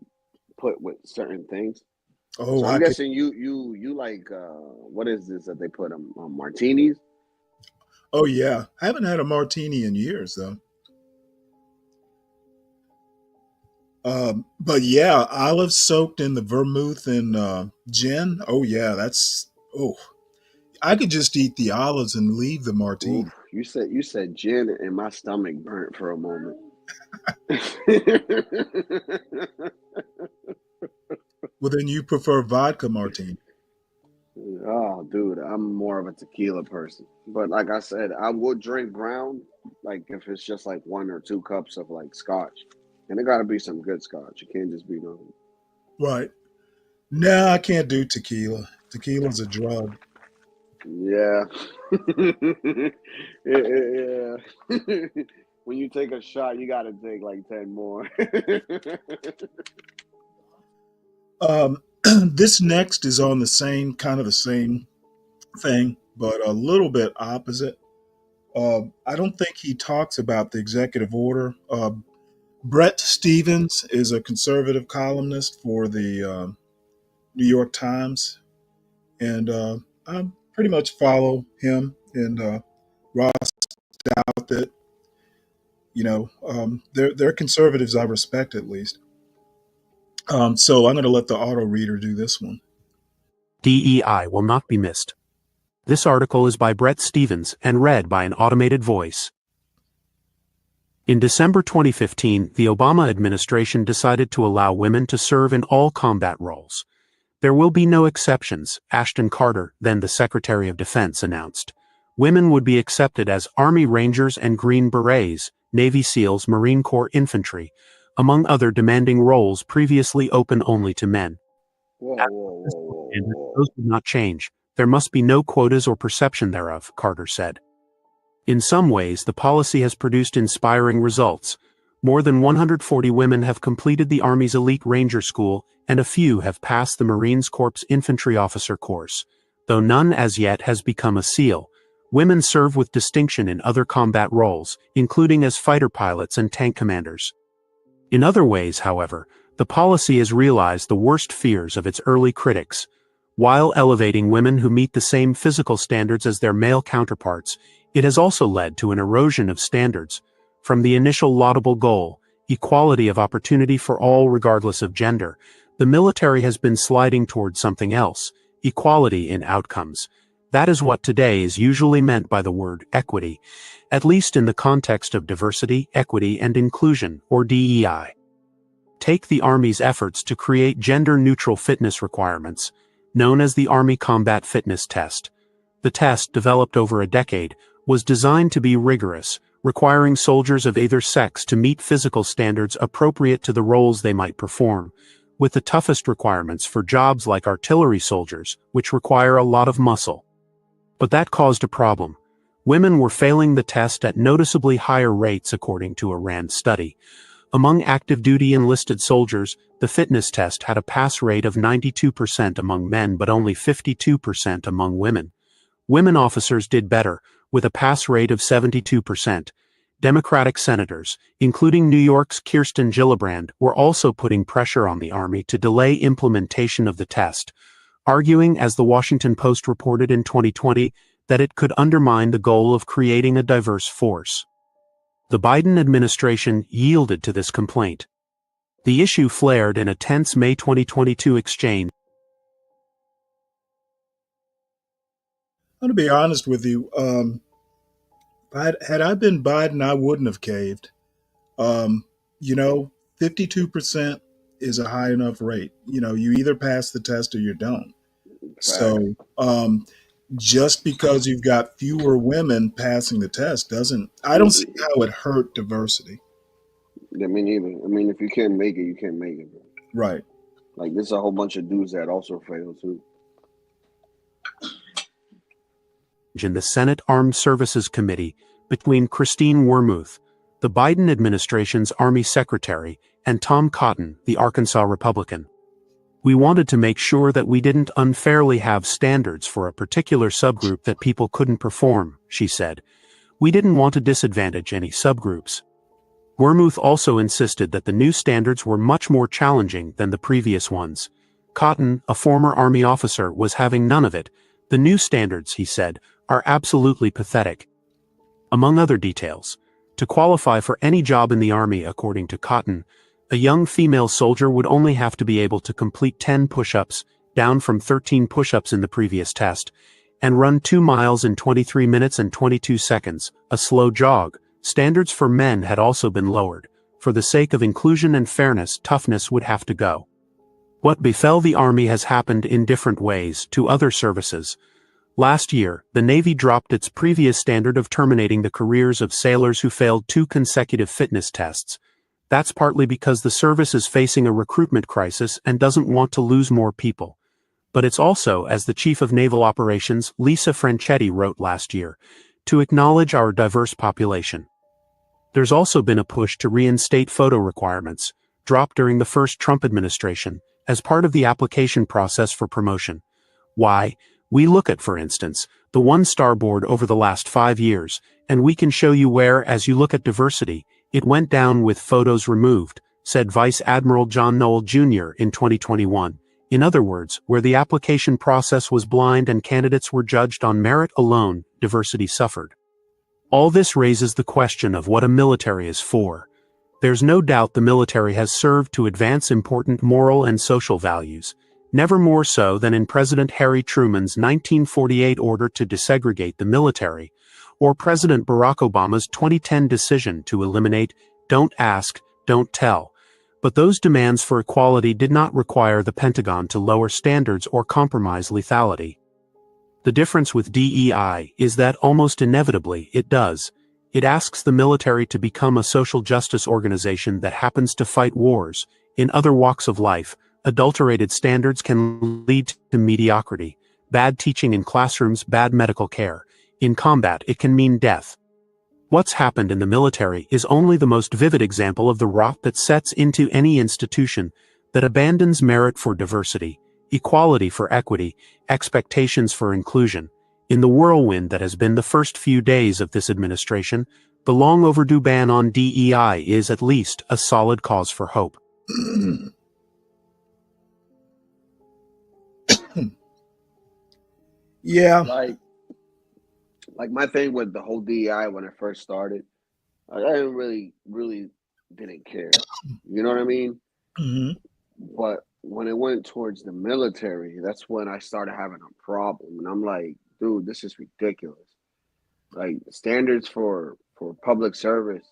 put with certain things. Oh, So I'm guessing you like what is this that they put on martinis? Oh yeah, I haven't had a martini in years though. But yeah, olives soaked in the vermouth and gin. Oh yeah, that's oh. I could just eat the olives and leave the martini. Oof, you said gin and my stomach burnt for a moment. Well, then you prefer vodka martini. Oh, dude, I'm more of a tequila person. But like I said, I would drink brown, like if it's just like 1 or 2 cups of like scotch. And it gotta be some good scotch. It can't just be no. Right. No, I can't do tequila. Tequila's a drug. Yeah. Yeah. When you take a shot, you gotta take like 10 more. This next is on the same thing, but a little bit opposite. I don't think he talks about the executive order. Brett Stevens is a conservative columnist for the New York Times, and I pretty much follow him and Ross Douthat. They're conservatives I respect at least. So I'm going to let the auto reader do this one. DEI will not be missed. This article is by Brett Stevens and read by an automated voice. In December 2015, the Obama administration decided to allow women to serve in all combat roles. There will be no exceptions, Ashton Carter, then the Secretary of Defense, announced. Women would be accepted as Army Rangers and Green Berets, Navy SEALs, Marine Corps infantry, among other demanding roles previously open only to men. Those would not change. There must be no quotas or perception thereof, Carter said. In some ways, the policy has produced inspiring results. More than 140 women have completed the Army's elite Ranger School, and a few have passed the Marines Corps Infantry Officer course. Though none as yet has become a SEAL, women serve with distinction in other combat roles, including as fighter pilots and tank commanders. In other ways, however, the policy has realized the worst fears of its early critics. While elevating women who meet the same physical standards as their male counterparts, it has also led to an erosion of standards. From the initial laudable goal, equality of opportunity for all regardless of gender, the military has been sliding toward something else, equality in outcomes. That is what today is usually meant by the word equity, at least in the context of diversity, equity, and inclusion, or DEI. Take the Army's efforts to create gender-neutral fitness requirements, known as the Army Combat Fitness Test. The test, developed over a decade, was designed to be rigorous, requiring soldiers of either sex to meet physical standards appropriate to the roles they might perform, with the toughest requirements for jobs like artillery soldiers, which require a lot of muscle. But that caused a problem. Women were failing the test at noticeably higher rates according to a RAND study. Among active-duty enlisted soldiers, the fitness test had a pass rate of 92% among men but only 52% among women. Women officers did better, with a pass rate of 72%. Democratic senators, including New York's Kirsten Gillibrand, were also putting pressure on the Army to delay implementation of the test, arguing, as the Washington Post reported in 2020, that it could undermine the goal of creating a diverse force. The Biden administration yielded to this complaint. The issue flared in a tense May 2022 exchange. I'm going to be honest with you. Had I been Biden, I wouldn't have caved. 52% is a high enough rate. You either pass the test or you don't. So just because you've got fewer women passing the test I don't see how it hurt diversity. Yeah, me neither. I mean, if you can't make it, you can't make it. Bro. Right. Like, there's a whole bunch of dudes that also fail, too. In the Senate Armed Services Committee between Christine Wormuth, the Biden administration's Army Secretary, and Tom Cotton, the Arkansas Republican. We wanted to make sure that we didn't unfairly have standards for a particular subgroup that people couldn't perform, she said. We didn't want to disadvantage any subgroups. Wormuth also insisted that the new standards were much more challenging than the previous ones. Cotton, a former Army officer, was having none of it. The new standards, he said, are absolutely pathetic. Among other details, to qualify for any job in the Army, according to Cotton, a young female soldier would only have to be able to complete 10 push-ups, down from 13 push-ups in the previous test, and run 2 miles in 23 minutes and 22 seconds, a slow jog. Standards for men had also been lowered. For the sake of inclusion and fairness, toughness would have to go. What befell the Army has happened in different ways to other services. Last year, the Navy dropped its previous standard of terminating the careers of sailors who failed 2 consecutive fitness tests. That's partly because the service is facing a recruitment crisis and doesn't want to lose more people. But it's also, as the Chief of Naval Operations, Lisa Franchetti, wrote last year, to acknowledge our diverse population. There's also been a push to reinstate photo requirements, dropped during the first Trump administration, as part of the application process for promotion. Why? We look at, for instance, the one-star board over the last 5 years, and we can show you where, as you look at diversity, it went down with photos removed, said Vice Admiral John Noel Jr. in 2021. In other words, where the application process was blind and candidates were judged on merit alone, diversity suffered. All this raises the question of what a military is for. There's no doubt the military has served to advance important moral and social values, never more so than in President Harry Truman's 1948 order to desegregate the military, or President Barack Obama's 2010 decision to eliminate "Don't Ask, Don't Tell." But those demands for equality did not require the Pentagon to lower standards or compromise lethality. The difference with DEI is that almost inevitably it does. It asks the military to become a social justice organization that happens to fight wars. In other walks of life, adulterated standards can lead to mediocrity, bad teaching in classrooms, bad medical care. In combat, it can mean death. What's happened in the military is only the most vivid example of the rot that sets into any institution that abandons merit for diversity, equality for equity, expectations for inclusion. In the whirlwind that has been the first few days of this administration, the long overdue ban on DEI is at least a solid cause for hope. Yeah. Like my thing with the whole DEI when it first started, I didn't really didn't care. You know what I mean? Mm-hmm. But when it went towards the military, that's when I started having a problem. And I'm like, dude, this is ridiculous. Like standards for public service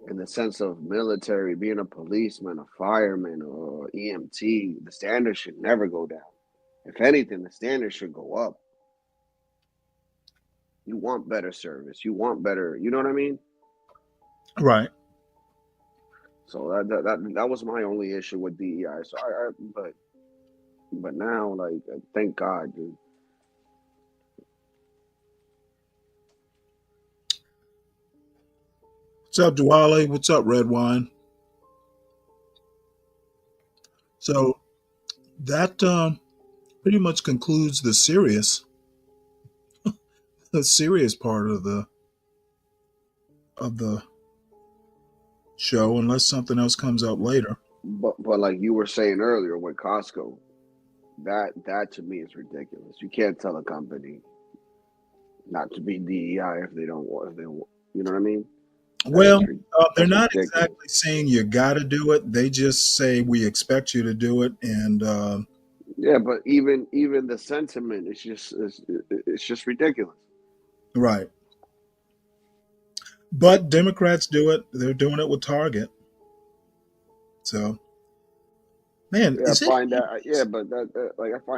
in the sense of military, being a policeman, a fireman, or EMT, the standards should never go down. If anything, the standards should go up. You want better service. You want better, you know what I mean? Right. So that was my only issue with DEI. So but now, like, thank God, dude. What's up, Dwale? What's up, Red Wine? So that pretty much concludes the serious part of the show, unless something else comes up later. But like you were saying earlier with Costco, that to me is ridiculous. You can't tell a company not to be DEI if they don't want. If they, you know what I mean? Well, they're not exactly saying you got to do it. They just say we expect you to do it, and yeah. But even the sentiment is just ridiculous. Right. But Democrats do it. They're doing it with Target. So, man, yeah, I find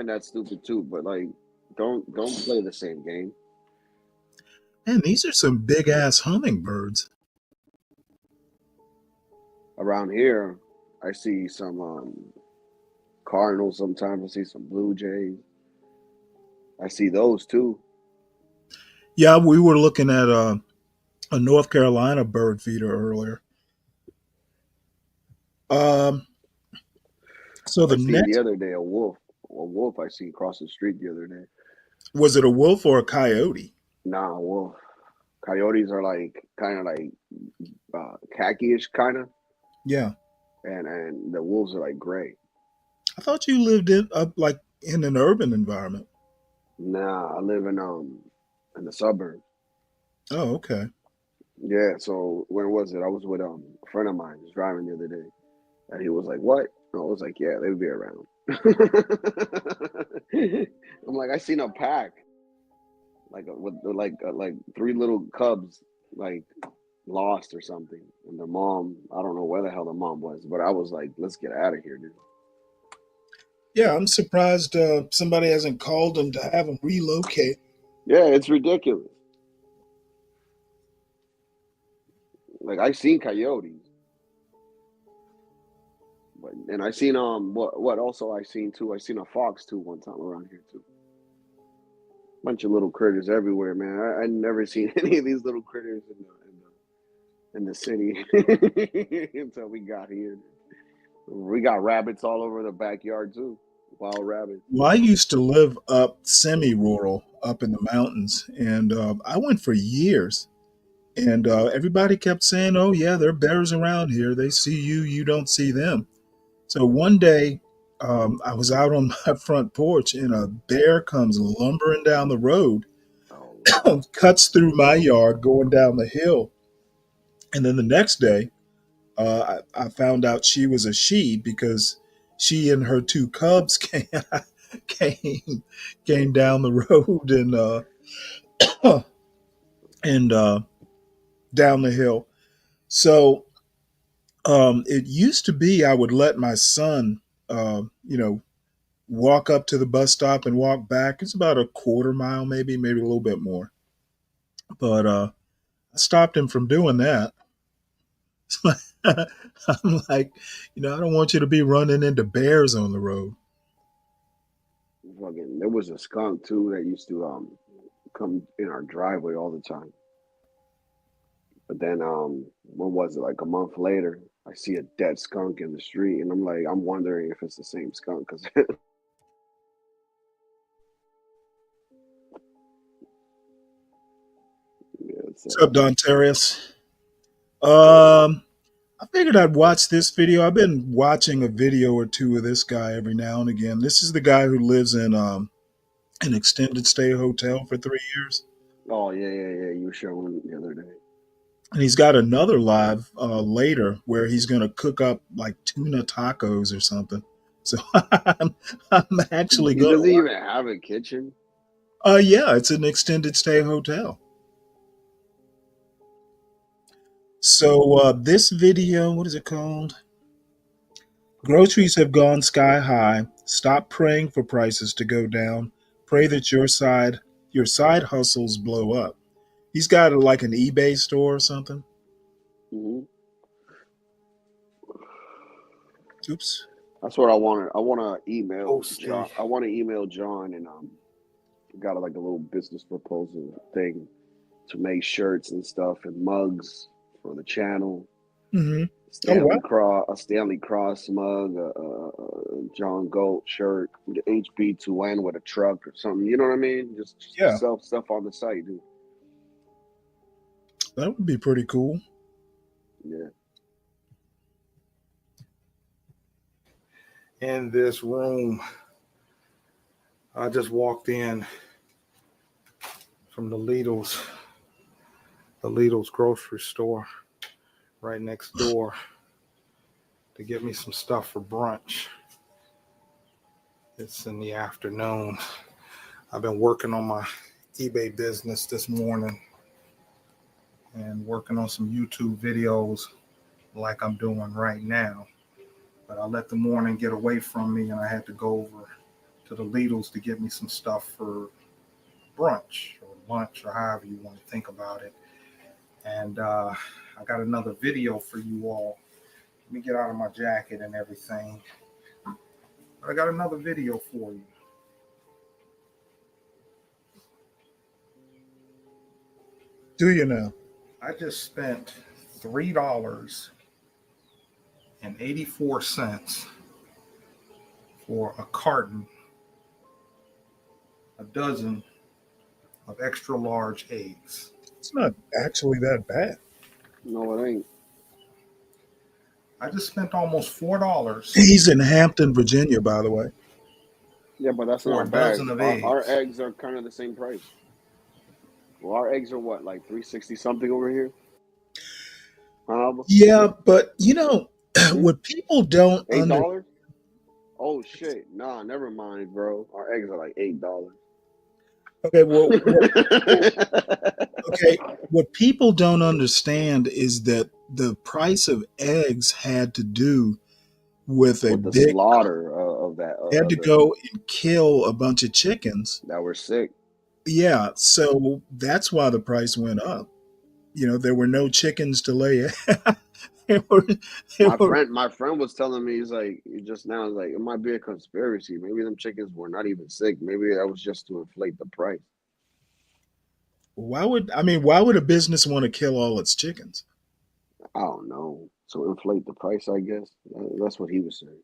that stupid too. But like, don't play the same game. Man, these are some big ass hummingbirds. Around here, I see some cardinals. Sometimes I see some blue jays. I see those too. Yeah, we were looking at a North Carolina bird feeder earlier. So the other day a wolf I see across the street the other day. Was it a wolf or a coyote? Nah, wolf. Coyotes are like kind of like khaki-ish kind of. Yeah. And the wolves are like gray. I thought you lived in an urban environment. Nah, I live in the suburbs. Oh, okay. Yeah, so where was it? I was with a friend of mine was driving the other day, and he was like, "What?" And I was like, "Yeah, they would be around." I'm like, I seen a pack, like with like 3 little cubs, like lost or something, and their mom, I don't know where the hell the mom was, but I was like, "Let's get out of here, dude." Yeah, I'm surprised somebody hasn't called them to have them relocate. Yeah, it's ridiculous. Like I seen coyotes, and I seen what also I seen too. I seen a fox too one time around here too. Bunch of little critters everywhere, man. I never seen any of these little critters in the city until we got here. We got rabbits all over the backyard too. Wild rabbits. Well, I used to live up semi-rural, up in the mountains, and I went for years. And everybody kept saying, "Oh yeah, there are bears around here. They see you, you don't see them." So one day, I was out on my front porch, and a bear comes lumbering down the road. Oh cuts through my yard going down the hill. And then the next day, I found out she was a she because she and her two cubs came, came down the road and down the hill. So it used to be I would let my son, walk up to the bus stop and walk back. It's about a quarter mile, maybe a little bit more. But I stopped him from doing that. I'm like, I don't want you to be running into bears on the road. Fucking, there was a skunk too that used to come in our driveway all the time. But then when was it? Like a month later, I see a dead skunk in the street, and I'm wondering if it's the same skunk because. What's up, Don Terrius? I figured I'd watch this video. I've been watching a video or two of this guy every now and again. This is the guy who lives in an extended stay hotel for 3 years. Oh yeah. You were showing it the other day. And he's got another live later where he's going to cook up like tuna tacos or something. So I'm actually going. Does he even have a kitchen? Yeah, it's an extended stay hotel. So this video, what is it called? Groceries have gone sky high. Stop praying for prices to go down. Pray that your side hustles blow up. He's got like an eBay store or something. Mm-hmm. Oops. That's what I wanted. I want to email John. I want to email John and got like a little business proposal thing to make shirts and stuff and mugs for the channel. Mm-hmm. A Stanley Cross mug, a John Galt shirt, the HB2N with a truck or something. You know what I mean? Just sell stuff on the site, dude. That would be pretty cool. Yeah. In this room, I just walked in from the Lidl's grocery store right next door to get me some stuff for brunch. It's in the afternoon. I've been working on my eBay business this morning and working on some YouTube videos like I'm doing right now. But I let the morning get away from me and I had to go over to the Lidl's to get me some stuff for brunch or lunch or however you want to think about it. And I got another video for you all. Let me get out of my jacket and everything. But I got another video for you. Do you know? I just spent $3.84 for a carton, a dozen of extra large eggs. It's not actually that bad. No, it ain't. I just spent almost $4. He's in Hampton, Virginia, by the way. Yeah, but that's for not bad. Our eggs. eggs are kind of the same price. Well, our eggs are what, like $3.60 something over here? Yeah, but what people don't $8? Oh shit! Nah, never mind, bro. Our eggs are like $8. Okay, what people don't understand is that the price of eggs had to do with a the big slaughter of that. They had to go and kill a bunch of chickens that were sick. Yeah, so that's why the price went up. There were no chickens to lay. My friend was telling me, he's like, just now, he's like, it might be a conspiracy. Maybe them chickens were not even sick. Maybe that was just to inflate the price. Why would a business want to kill all its chickens? I don't know. So inflate the price, I guess. That's what he was saying.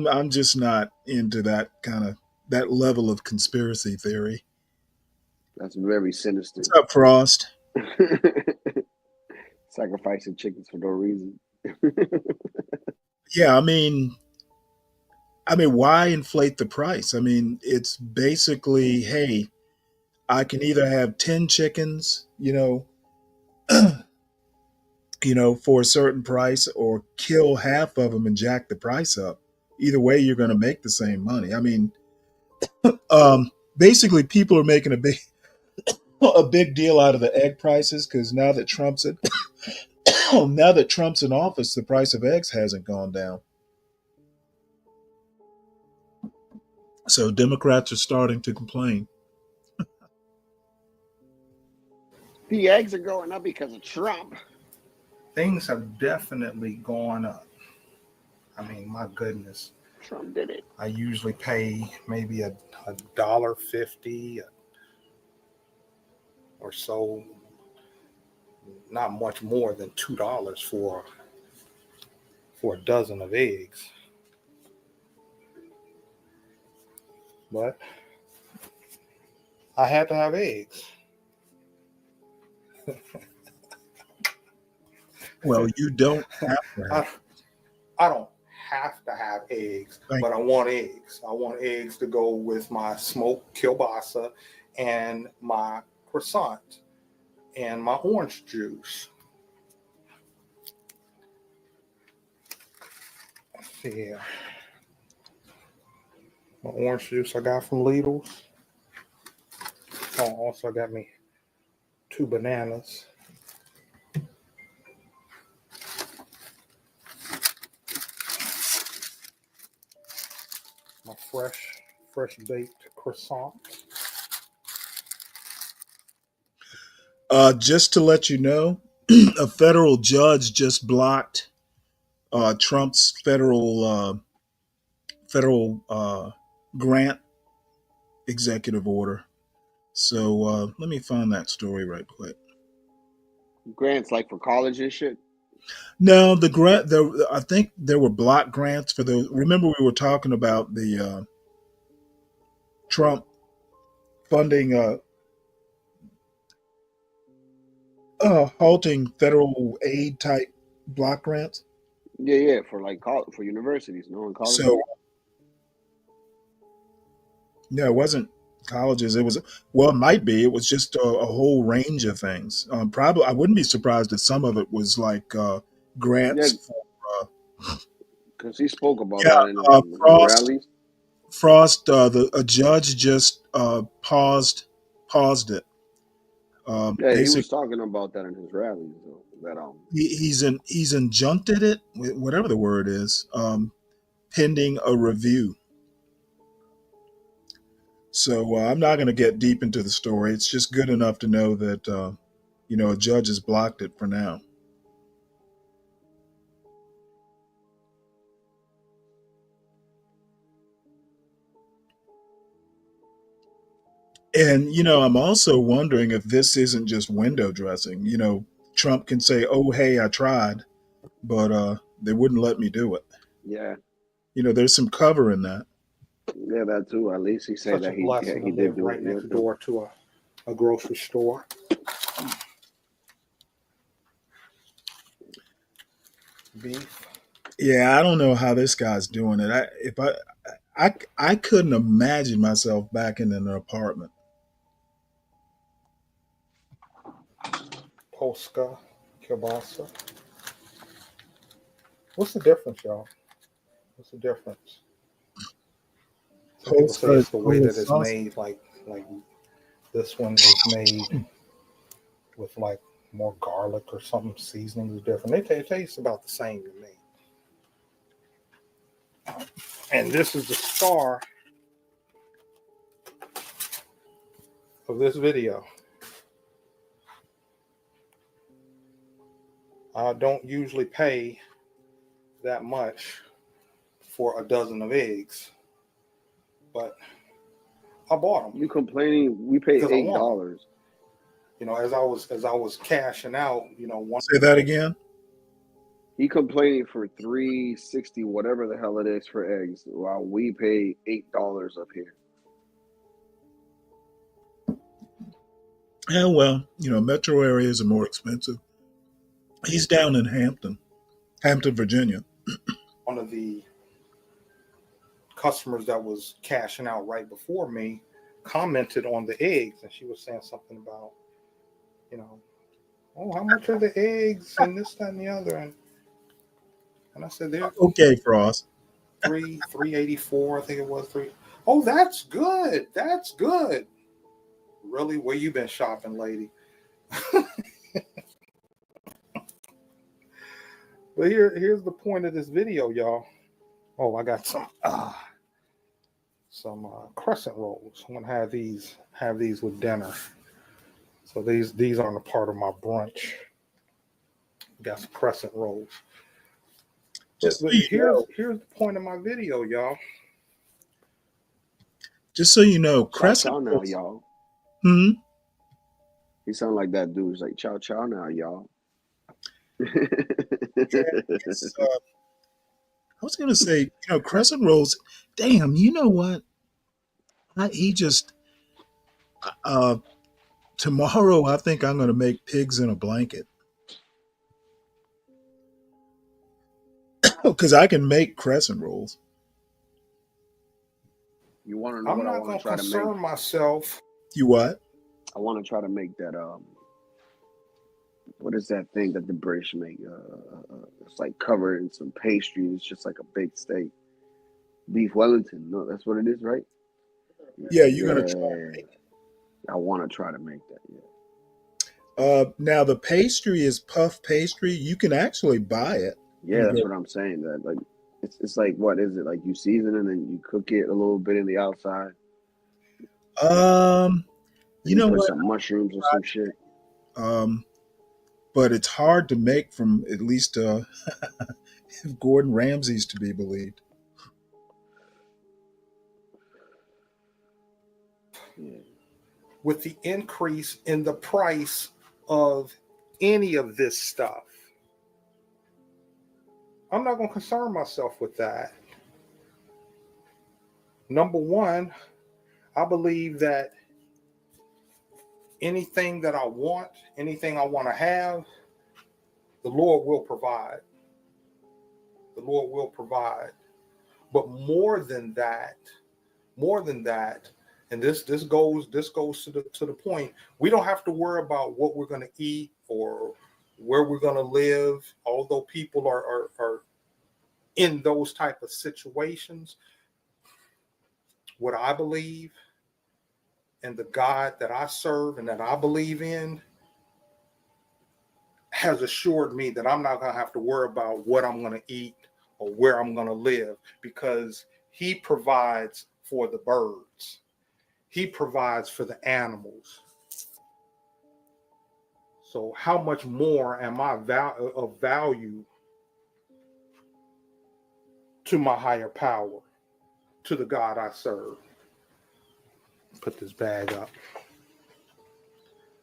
I'm just not into that level of conspiracy theory. That's very sinister. What's up, Frost? Sacrificing chickens for no reason. Yeah, I mean, why inflate the price? It's basically, hey, I can either have 10 chickens, for a certain price, or kill half of them and jack the price up. Either way, you're going to make the same money. I mean, basically, people are making a big deal out of the egg prices because now that Trump's in office, the price of eggs hasn't gone down. So Democrats are starting to complain. The eggs are going up because of Trump. Things have definitely gone up. I mean, my goodness. Trump did it. I usually pay maybe $1.50 or so, not much more than $2 for a dozen of eggs. But I had to have eggs. Well, you don't have to have. I don't have to have eggs, but I want eggs. I want eggs to go with my smoked kielbasa and my croissant and my orange juice. Let's see here. My orange juice I got from Lidl's. Oh, also got me 2 bananas. My fresh baked croissant. Just to let you know, a federal judge just blocked Trump's federal grant executive order. So let me find that story right quick. Grants like for college and shit. No, I think there were block grants for those. Remember, we were talking about the Trump funding, halting federal aid type block grants. Yeah, for like for universities, in college. So, no, it wasn't colleges. It might be. It was just a whole range of things. Probably, I wouldn't be surprised if some of it was like grants for. Because he spoke about that in his rallies. Frost, a judge just paused it. He was talking about that in his rallies. He's injuncted it, whatever the word is, pending a review. So I'm not going to get deep into the story. It's just good enough to know that a judge has blocked it for now. And, I'm also wondering if this isn't just window dressing. Trump can say, oh, hey, I tried, but they wouldn't let me do it. Yeah. There's some cover in that. Yeah, that too. At least he said that he did do right next door to a grocery store. Beef. Yeah, I don't know how this guy's doing it. I couldn't imagine myself back in an apartment. Polska, kielbasa. What's the difference, y'all? What's the difference? Some people say it's the way that it's made. Like this one is made with like more garlic or something. Seasoning is different. They taste about the same to me. And this is the star of this video. I don't usually pay that much for a dozen of eggs, but I bought them. You complaining? We paid $8. As I was cashing out, Say that again. He complaining for $3.60, whatever the hell it is for eggs, while we pay $8 up here. Yeah, well, metro areas are more expensive. He's down in Hampton, Virginia. One of the customers that was cashing out right before me commented on the eggs, and she was saying something about, oh, how much are the eggs and this, that, and the other, and I said they're Okay, Frost. 384, I think it was three. Oh, that's good. That's good. Really, where you been shopping, lady? But here's the point of this video, y'all. Oh, I got some crescent rolls. I'm gonna have these with dinner. So these aren't a part of my brunch. Got some crescent rolls. But here's the point of my video, y'all. Just so you know, Chow crescent chow now, rolls. y'all. Hmm. He sound like that dude. He's like, chow chow now, y'all. I was gonna say, crescent rolls. Damn, you know what? Tomorrow I think I'm gonna make pigs in a blanket because I can make crescent rolls. You want to know I'm what I not want gonna to try to concern make? myself. You what? I want to try to make that. What is that thing that the British make? It's like covered in some pastry. It's just like a big steak. Beef Wellington. No, that's what it is, right? Yeah, you're gonna try. I want to try to make that. Yeah. Now the pastry is puff pastry. You can actually buy it. Yeah, that's what I'm saying. That like it's like, what is it? Like you season it and then you cook it a little bit in the outside. You know put what? some mushrooms or some shit. But it's hard to make from, at least if Gordon Ramsay's to be believed. With the increase in the price of any of this stuff, I'm not going to concern myself with that. Number one, I believe that anything that I want, anything I want to have, the Lord will provide. The Lord will provide. But more than that, and this goes to the point, we don't have to worry about what we're going to eat or where we're going to live, although people are in those type of situations. What I believe and the God that I serve and that I believe in has assured me that I'm not going to have to worry about what I'm going to eat or where I'm going to live, because he provides for the birds. He provides for the animals. So how much more am I of value to my higher power, to the God I serve? Put this bag up.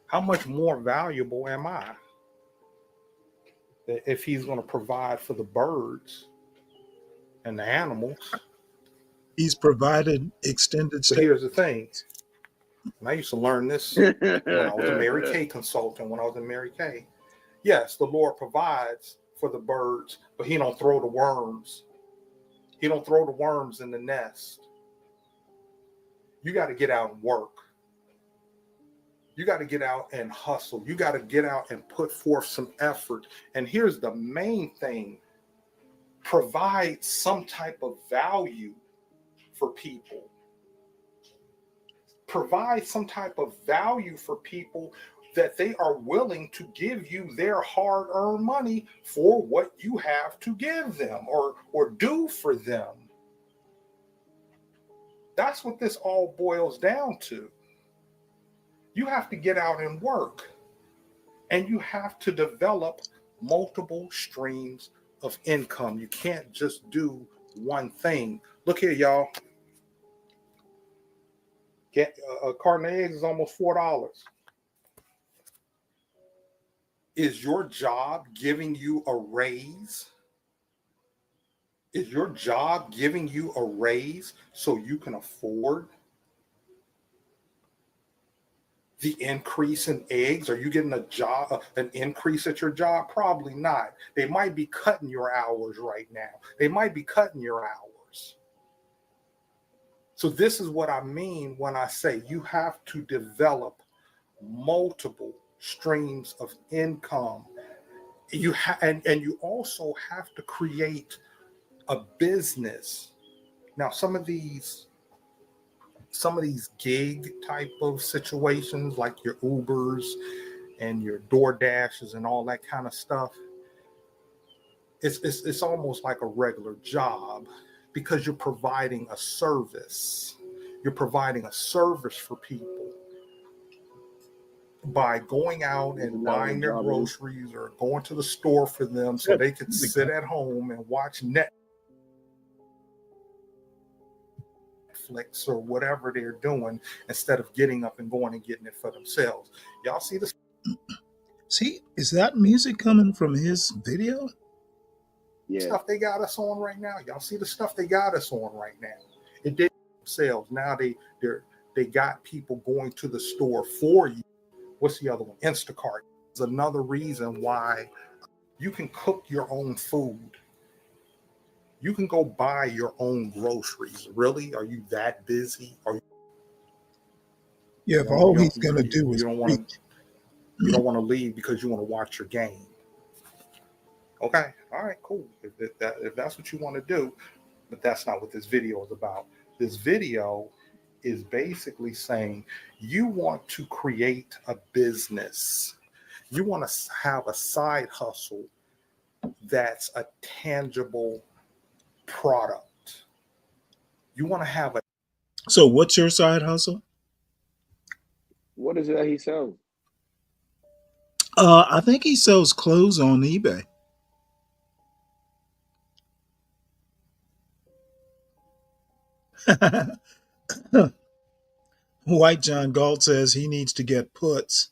How much more valuable am I if he's going to provide for the birds and the animals? He's provided extended stay. But here's the thing. And I used to learn this when I was a Mary Kay consultant, when I was in Mary Kay. Yes, the Lord provides for the birds, but he don't throw the worms. He don't throw the worms in the nest. You got to get out and work. You got to get out and hustle. You got to get out and put forth some effort. And here's the main thing. Provide some type of value for people. Provide some type of value for people that they are willing to give you their hard-earned money for what you have to give them or do for them. That's what this all boils down to. You have to get out and work, and you have to develop multiple streams of income. You can't just do one thing. Look here, y'all. Get a carton of eggs is almost $4. Is your job giving you a raise? Is your job giving you a raise so you can afford the increase in eggs? Are you getting an increase at your job? Probably not. They might be cutting your hours right now. They might be cutting your hours. So this is what I mean when I say you have to develop multiple streams of income. And you also have to create a business. Now, some of these gig type of situations, like your Ubers and your DoorDashes and all that kind of stuff, it's almost like a regular job because you're providing a service. You're providing a service for people by going out and buying their groceries or going to the store for them so they could sit at home and watch Netflix or whatever they're doing instead of getting up and going and getting it for themselves. Y'all see this? See, is that music coming from his video? Yeah. Stuff they got us on right now. Y'all see the stuff they got us on right now. It did themselves. Now they got people going to the store for you. What's the other one? Instacart. It's another reason why you can cook your own food. You can go buy your own groceries. Really? Are you that busy? Yeah, if all he's gonna do is you don't want to leave because you want to watch your game. Okay, all right, cool. If that's what you want to do, but that's not what this video is about. This video is basically saying you want to create a business. You want to have a side hustle that's a tangible product. You want to have a. So what's your side hustle? What is it that he sells? I think he sells clothes on eBay. White John Galt says he needs to get puts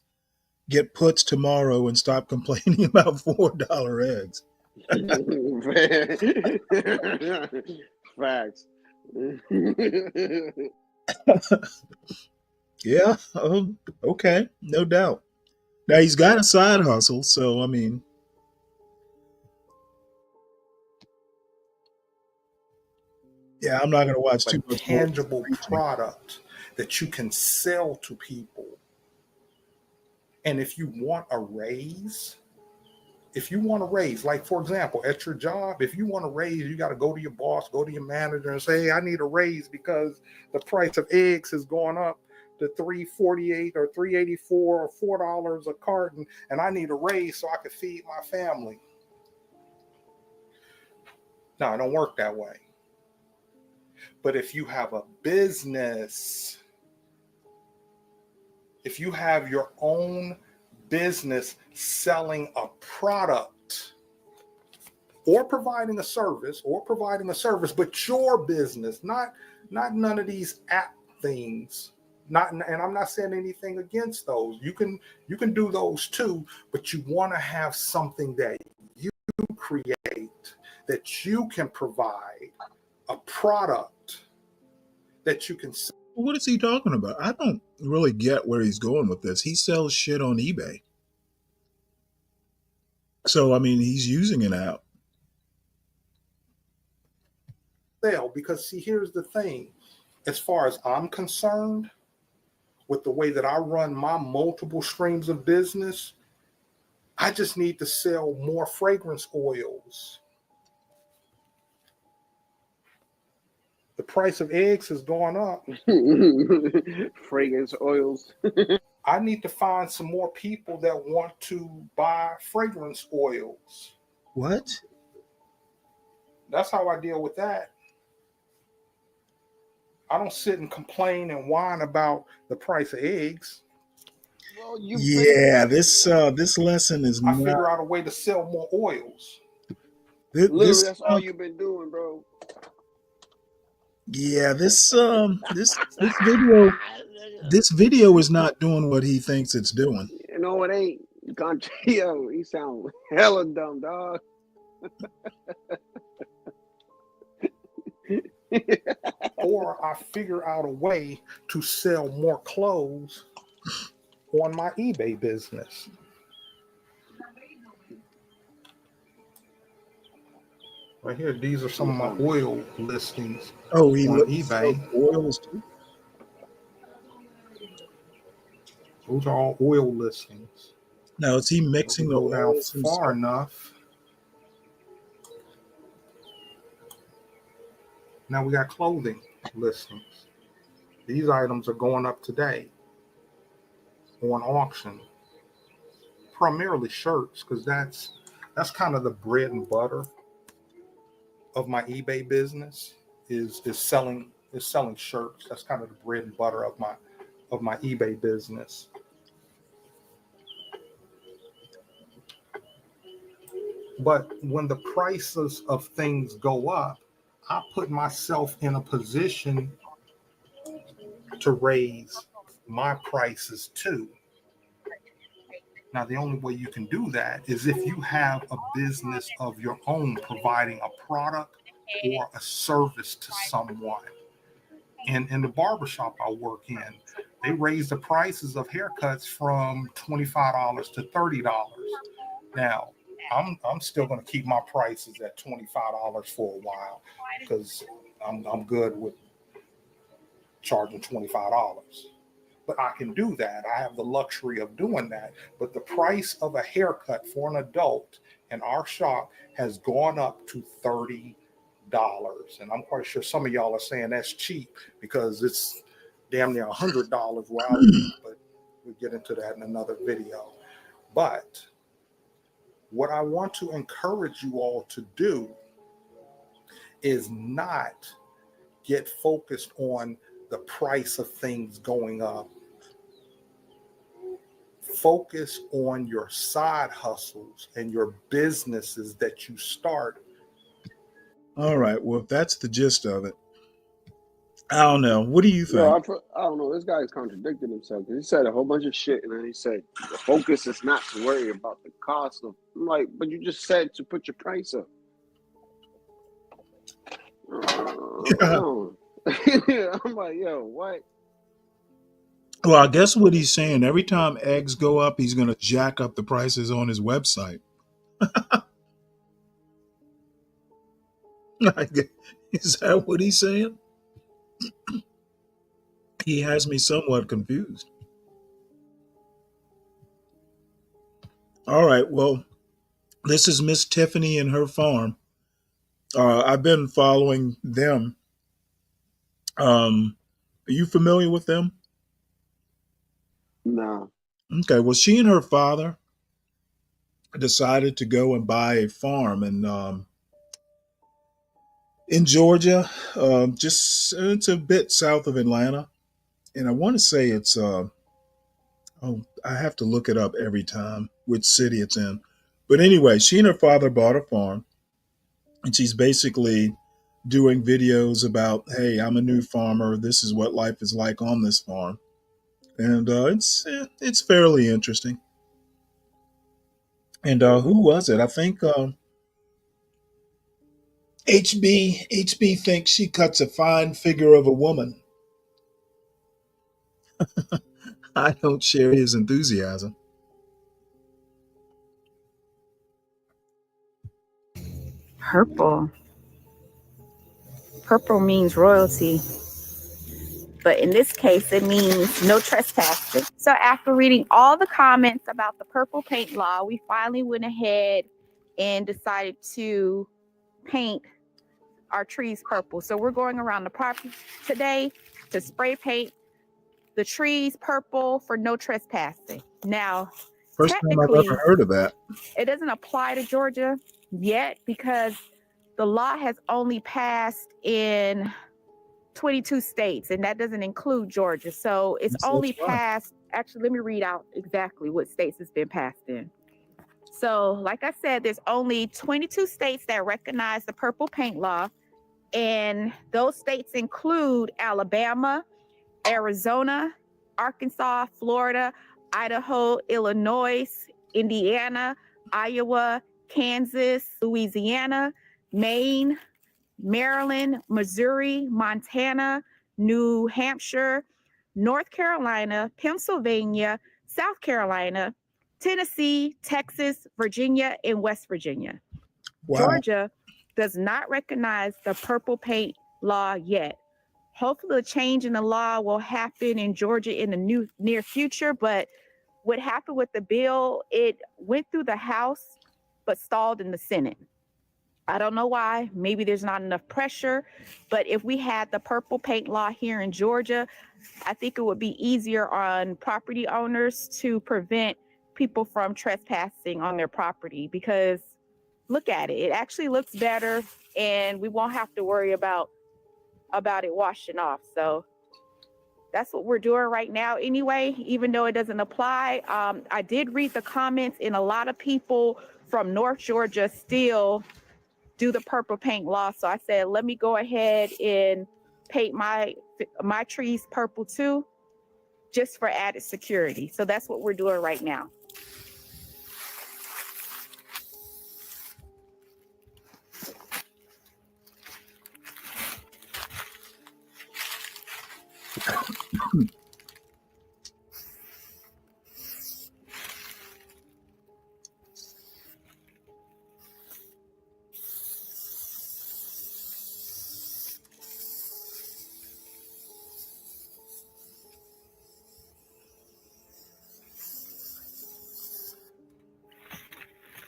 tomorrow and stop complaining about $4 eggs. Facts. Yeah, okay, no doubt. Now he's got a side hustle, so I mean, yeah, I'm not going to watch too much tangible product that you can sell to people. And if you want a raise, like for example, at your job, if you want a raise, you got to go to your boss, go to your manager and say, hey, I need a raise because the price of eggs has gone up to $3.48 or $3.84 or $4 a carton, and I need a raise so I can feed my family. No, it don't work that way. But if you have a business, if you have your own business selling a product or providing a service, but your business, not none of these app things. And I'm not saying anything against those. You can do those too, but you want to have something that you create, that you can provide, a product that you can sell. What is he talking about? I don't really get where he's going with this. He sells shit on eBay. So, I mean, he's using an app. Because, see, here's the thing. As far as I'm concerned, with the way that I run my multiple streams of business, I just need to sell more fragrance oils. The price of eggs has gone up. Fragrance oils. I need to find some more people that want to buy fragrance oils. What? That's how I deal with that. I don't sit and complain and whine about the price of eggs. Well, this lesson is. I figure out a way to sell more oils. Literally, that's all you've been doing, bro. Yeah, this video is not doing what he thinks it's doing. You know it ain't. Yo, he sound hella dumb, dog. Or I figure out a way to sell more clothes on my eBay business. Right here, these are some of my oil listings Oh, he on looks eBay. oils too. Those are all oil listings. Now, is he If mixing we the go down oils far himself? enough, now we got clothing listings. These items are going up today on auction. Primarily shirts, because that's kind of the bread and butter of my eBay business is selling shirts. That's kind of the bread and butter of my eBay business. But when the prices of things go up, I put myself in a position to raise my prices too. Now, the only way you can do that is if you have a business of your own providing a product or a service to someone. And in the barbershop I work in, they raise the prices of haircuts from $25 to $30. Now, I'm still going to keep my prices at $25 for a while because I'm good with charging $25. But I can do that. I have the luxury of doing that. But the price of a haircut for an adult in our shop has gone up to $30. And I'm quite sure some of y'all are saying that's cheap because it's damn near $100 where I live. But we'll get into that in another video. But what I want to encourage you all to do is not get focused on the price of things going up. Focus on your side hustles and your businesses that you start. All right. Well, if that's the gist of it, I don't know. What do you Yo, think? I don't know. This guy's contradicting himself. He said a whole bunch of shit, and then he said the focus is not to worry about the cost of. I'm like, but you just said to put your price up. I'm like, yo, what? Well, I guess what he's saying, every time eggs go up, he's going to jack up the prices on his website. Is that what he's saying? He has me somewhat confused. All right. Well, this is Miss Tiffany and her farm. I've been following them. Are you familiar with them? No. Okay. Well, she and her father decided to go and buy a farm in Georgia. Just it's a bit south of Atlanta, and I want to say it's oh, I have to look it up every time which city it's in. But anyway, she and her father bought a farm, and she's basically doing videos about, hey, I'm a new farmer. This is what life is like on this farm, and it's fairly interesting. And who was it? I think HB thinks she cuts a fine figure of a woman. I don't share his enthusiasm. Purple. Purple means royalty, but in this case, it means no trespassing. So after reading all the comments about the purple paint law, we finally went ahead and decided to paint our trees purple. So we're going around the property today to spray paint the trees purple for no trespassing. Now, First time I've technically, ever heard of that. it doesn't apply to Georgia yet because the law has only passed in 22 states, and that doesn't include Georgia. So it's That's only fine. passed, actually, let me read out exactly what states it's been passed in. So, like I said, there's only 22 states that recognize the purple paint law, and those states include Alabama, Arizona, Arkansas, Florida, Idaho, Illinois, Indiana, Iowa, Kansas, Louisiana, Maine, Maryland, Missouri, Montana, New Hampshire, North Carolina, Pennsylvania, South Carolina, Tennessee, Texas, Virginia, and West Virginia. Wow. Georgia does not recognize the purple paint law yet. Hopefully, the change in the law will happen in Georgia in the near future. But what happened with the bill, it went through the House, but stalled in the Senate. I don't know why. Maybe there's not enough pressure. But if we had the purple paint law here in Georgia, I think it would be easier on property owners to prevent people from trespassing on their property, because look at it. It actually looks better, and we won't have to worry about it washing off. So that's what we're doing right now anyway, even though it doesn't apply. I did read the comments, and a lot of people from North Georgia still do the purple paint law. So I said, let me go ahead and paint my trees purple too, just for added security. So that's what we're doing right now.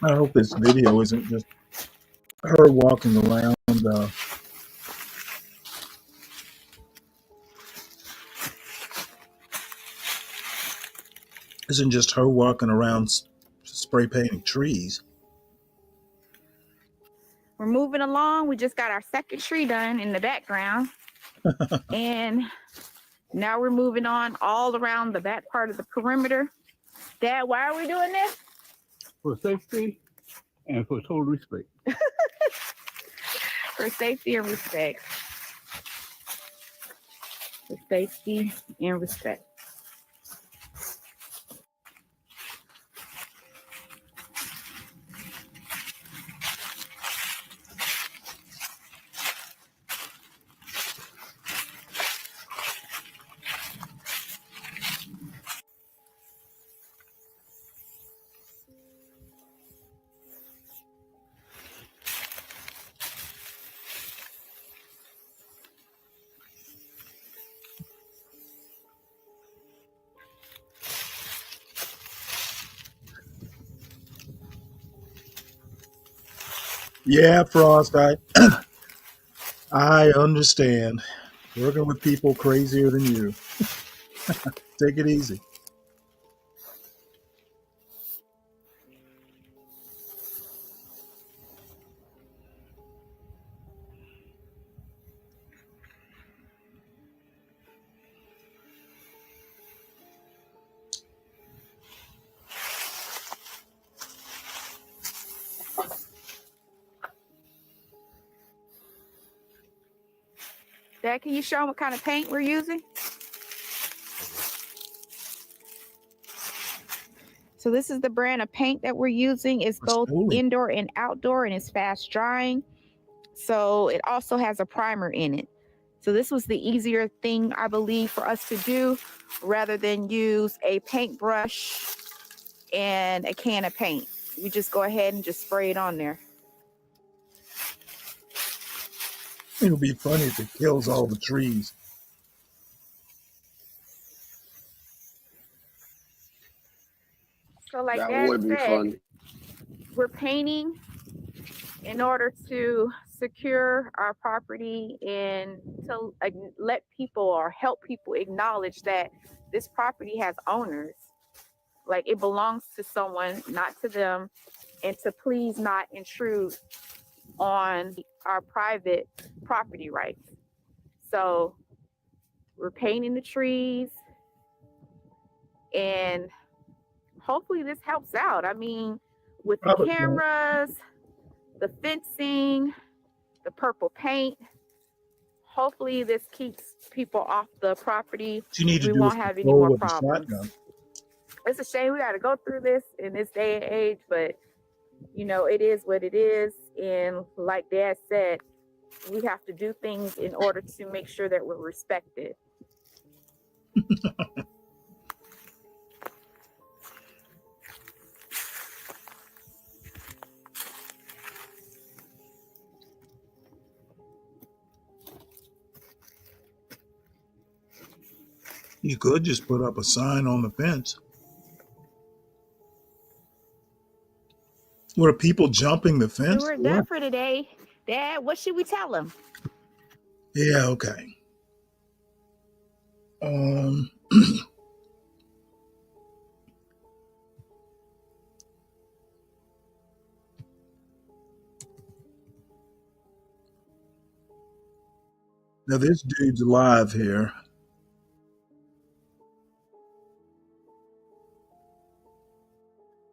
I hope this video isn't just her walking around. Isn't just her walking around spray painting trees. We're moving along. We just got our second tree done in the background. And now we're moving on all around the back part of the perimeter. Dad, why are we doing this? For safety and for total respect. For safety and respect. For safety and respect. Yeah, Frost, I understand. Working with people crazier than you. Take it easy. Dad, can you show them what kind of paint we're using? So this is the brand of paint that we're using. It's both indoor and outdoor, and it's fast drying. So it also has a primer in it. So this was the easier thing, I believe, for us to do rather than use a paintbrush and a can of paint. We just go ahead and just spray it on there. It'll be funny if it kills all the trees. So like That Dad would be said, fun. we're painting in order to secure our property and to let people or help people acknowledge that this property has owners. Like it belongs to someone, not to them, and to please not intrude on our private property rights. So we're painting the trees, and hopefully this helps out. I mean, with the cameras, the fencing, the purple paint, hopefully this keeps people off the property. What you need to We do won't is have any control more with the problems. shotgun. It's a shame we got to go through this in this day and age, but you know, it is what it is. And like Dad said, we have to do things in order to make sure that we're respected. You could just put up a sign on the fence. What are people jumping the So fence? we're done What? for today. Dad, what should we tell them? Yeah, okay. Um, now this dude's live here.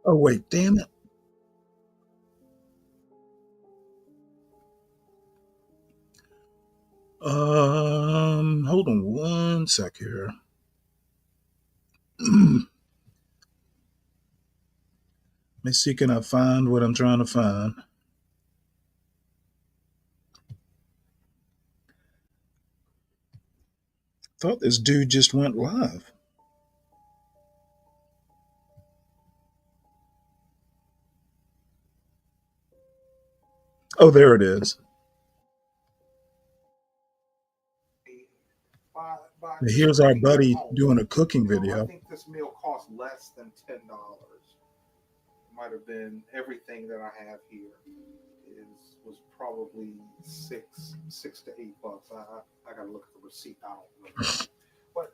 Oh wait, damn it. Hold on one sec here. Let me see, can I find what I'm trying to find? Thought this dude just went live. Oh, there it is. By Here's our cooking at buddy home. doing a cooking I video. think this meal cost less than $10. Might have been everything that I have here was probably $6 to $8. I gotta look at the receipt. I don't know, but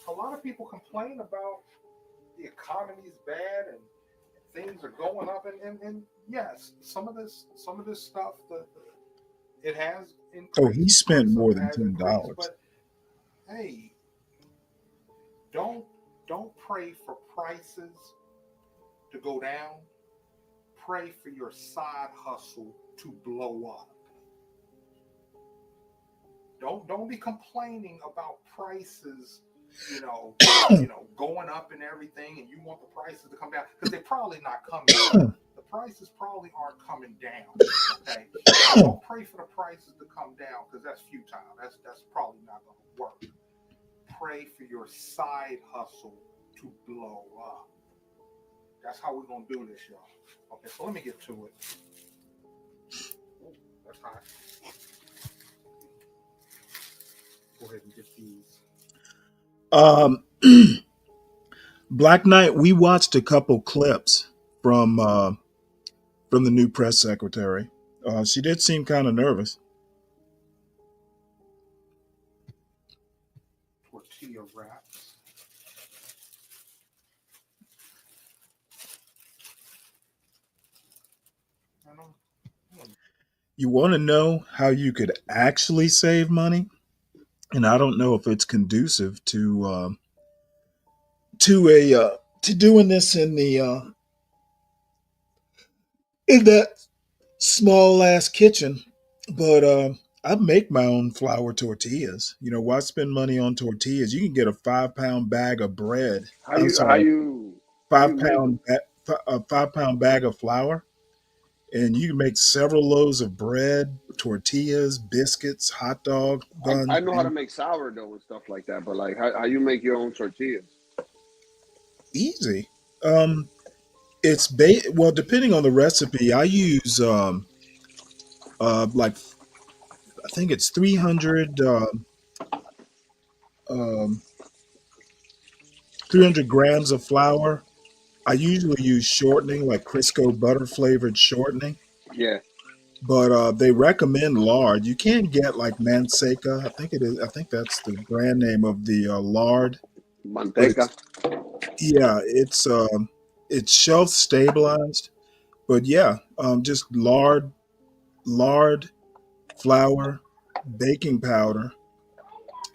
a lot of people complain about the economy is bad and things are going up, and yes, some of this stuff it has increased. Oh, he spent Some more than has increased, $10. but hey, don't pray for prices to go down. Pray for your side hustle to blow up. Don't be complaining about prices, going up and everything, and you want the prices to come down, because they're probably not coming down. The prices probably aren't coming down. Okay, don't pray for the prices to come down, because that's futile. That's probably not going to work. Pray for your side hustle to blow up. That's how we're gonna do this, y'all. Okay, so let me get to it. Ooh, that's hot. Go ahead and get these. Black Knight, we watched a couple clips from the new press secretary. She did seem kind of nervous. Tortilla wraps. You want to know how you could actually save money? And I don't know if it's conducive to doing this in that small ass kitchen. But I make my own flour tortillas. Why spend money on tortillas? You can get a 5 pound bag of bread. How I'm you how sorry, you how you five make them? pound a 5 pound bag of flour, and you can make several loaves of bread, tortillas, biscuits, hot dog I buns. know how to make sourdough and stuff like that, but like how you make your own tortillas? Easy. It's well, depending on the recipe. I use like I think it's um 300 grams of flour. I usually use shortening, like Crisco butter flavored shortening, Yeah, but they recommend lard. You can get like Manseca. I think it is. I think that's the brand name of the lard. But manteca. it's yeah, it's shelf stabilized. But yeah, just lard, flour, baking powder,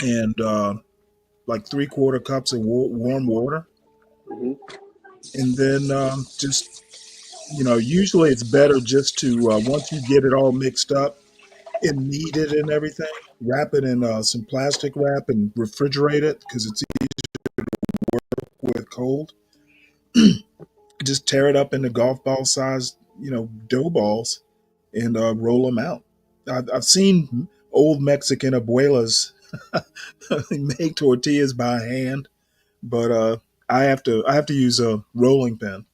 and like 3/4 cups of warm water, Hmm. and then just usually it's better just to once you get it all mixed up and knead it and everything, wrap it in some plastic wrap and refrigerate it because it's easy with cold. Just tear it up into golf ball sized dough balls and roll them out. I've seen old Mexican abuelas make tortillas by hand, but I have to use a rolling pin,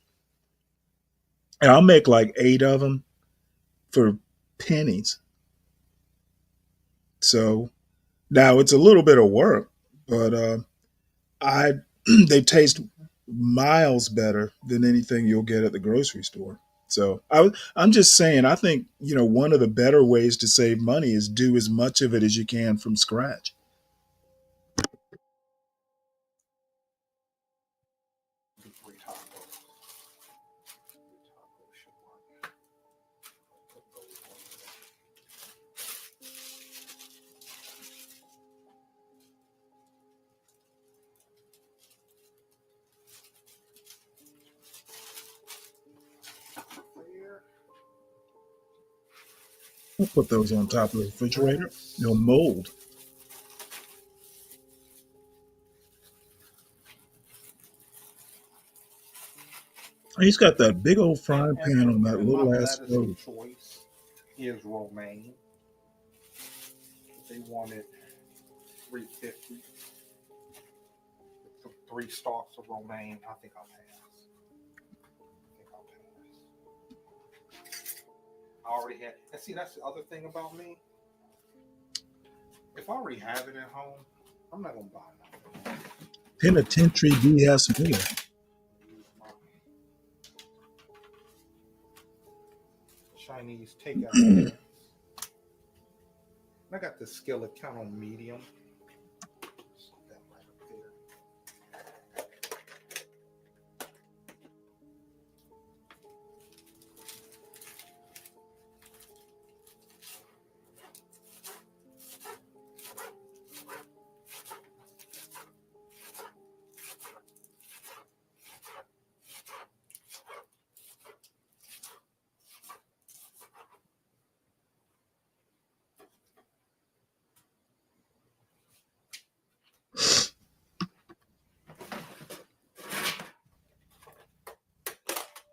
and I'll make like 8 of them for pennies. So now it's a little bit of work, but I they taste miles better than anything you'll get at the grocery store. So I'm just saying, I think, one of the better ways to save money is do as much of it as you can from scratch. Three tacos. Should work. Put those on there. We'll put those on top of the refrigerator. They'll mold. He's got that big old frying pan on that And my little ass lettuce of stove. choice is romaine. They wanted 350 for 3 stalks of romaine. I think I'll pass. I already had, and see, that's the other thing about me. If I already have it at home, I'm not gonna buy nothing. Penitentiary BS meal. Chinese takeout pans. I got the skillet count on medium. That right up there.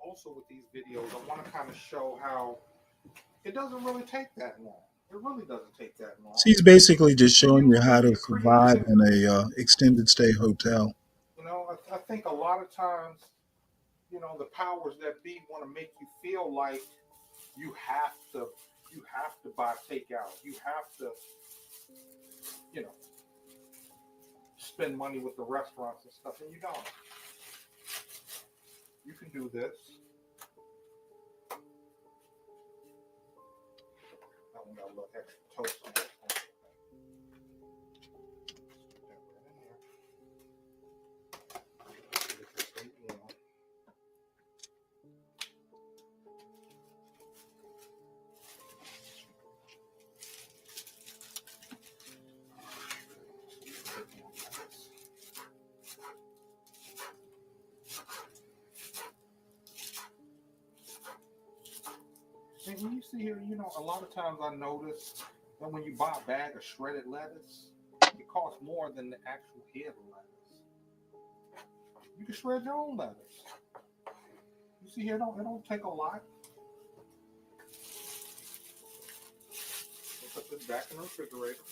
Also with these videos, I want to kind of show how it doesn't really take that long. It really doesn't take that long. So he's basically just showing you how to survive in a extended stay hotel. I think a lot of times, the powers that be want to make you feel like you have to buy takeout. You have to, spend money with the restaurants and stuff, and you don't. You can do this. That one got a little extra toast on it. And when you see here, a lot of times I notice that when you buy a bag of shredded lettuce, it costs more than the actual head of lettuce. You can shred your own lettuce. You see here, it don't take a lot. We'll put this back in the refrigerator.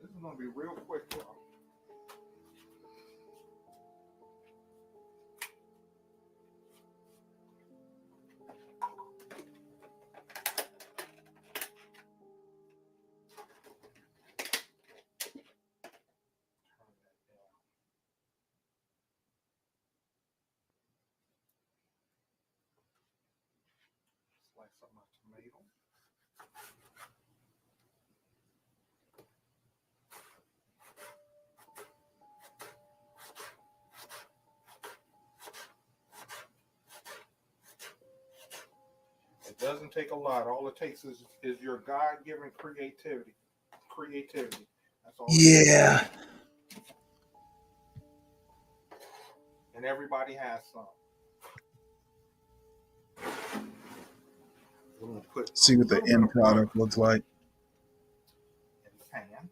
This is going to be real quick, y'all. Slice up my tomato. It doesn't take a lot. All it takes is your God-given creativity. That's all. Yeah. And everybody has some. We're gonna put See what the end product looks like. In the pan.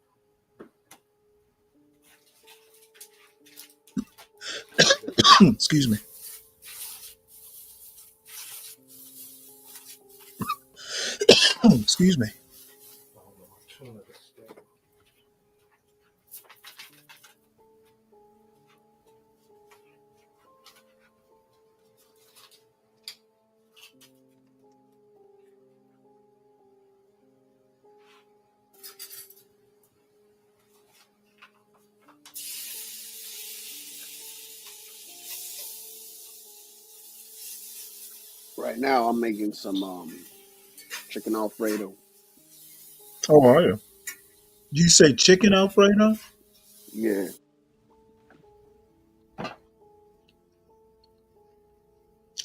Excuse me. Excuse me. Right now, I'm making some chicken Alfredo. How are you? Do you say chicken Alfredo? Yeah,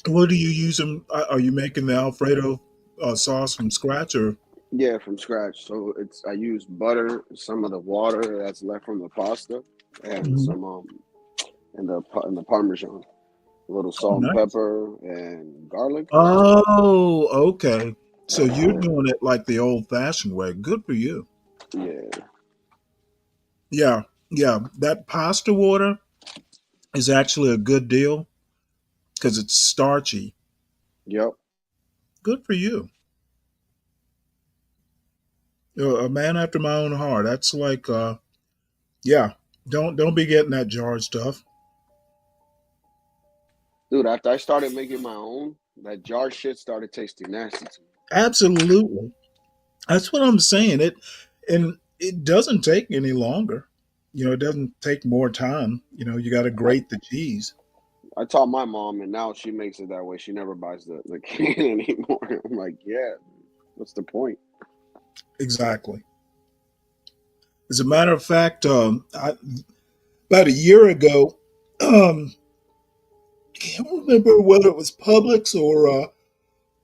What do you use them? Are you making the Alfredo sauce from scratch or? yeah, from scratch. So I use butter, some of the water that's left from the pasta, and Mhm. some and the Parmesan, a little Oh, salt and nice. pepper and garlic. Oh, okay. So you're Yeah, doing it like the old-fashioned way. Good for you. yeah, Yeah, yeah. That pasta water is actually a good deal because it's starchy. yep. Good for you. You're a man after my own heart. That's like, yeah. Don't be getting that jar stuff. Dude, after I started making my own, that jar shit started tasting nasty to me. Absolutely. That's what I'm saying. And it doesn't take any longer. It doesn't take more time. You got to I, grate the cheese. I taught my mom, and now she makes it that way. She never buys the can anymore. I'm like, yeah, what's the point? Exactly. As a matter of fact, about a year ago, can't remember whether it was Publix or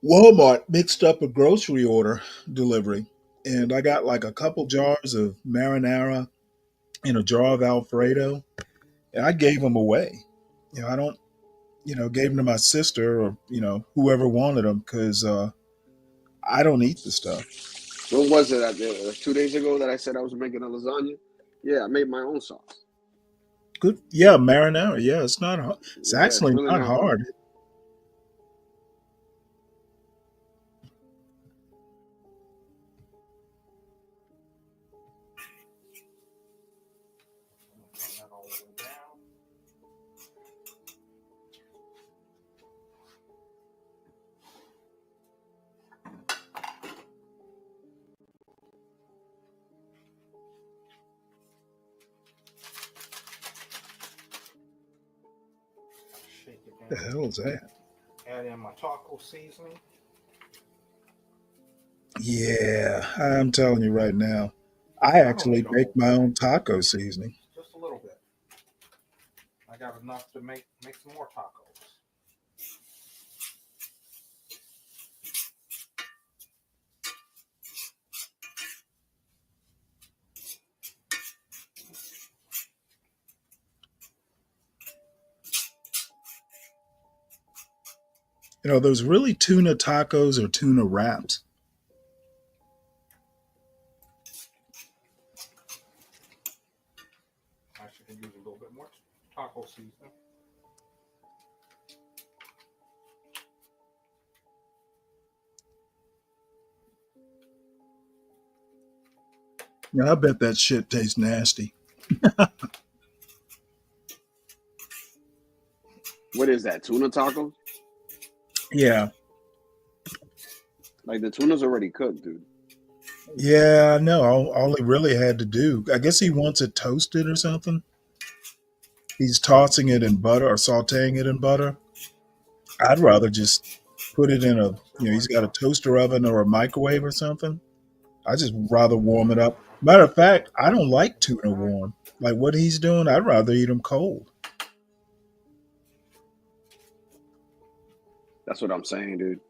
Walmart mixed up a grocery order delivery, and I got like a couple jars of marinara and a jar of Alfredo, and I gave them away. I don't, gave them to my sister or whoever wanted them because I don't eat the stuff. What was it? 2 days ago that I said I was making a lasagna. Yeah, I made my own sauce. Good, yeah, marinara. Yeah, it's not hard. It's Yeah, it's actually really not not hard. hard. Shake it The down. hell is that? Add in my taco seasoning. Yeah, I'm telling you right now, I I don't need actually a make whole my pack. own taco seasoning. Just a little bit. I got enough to make some more tacos. Those really tuna tacos or tuna wraps. Actually, can use a little bit more taco seasoning. I bet that shit tastes nasty. What is that? Tuna tacos? Yeah, Like the tuna's already cooked, dude. yeah, I know. All he really had to do, I guess he wants it toasted or something. He's tossing it in butter or sauteing it in butter. I'd rather just put it in he's got a toaster oven or a microwave or something. I just rather warm it up. Matter of fact, I don't like tuna warm. Like what he's doing, I'd rather eat them cold. That's what I'm saying, dude.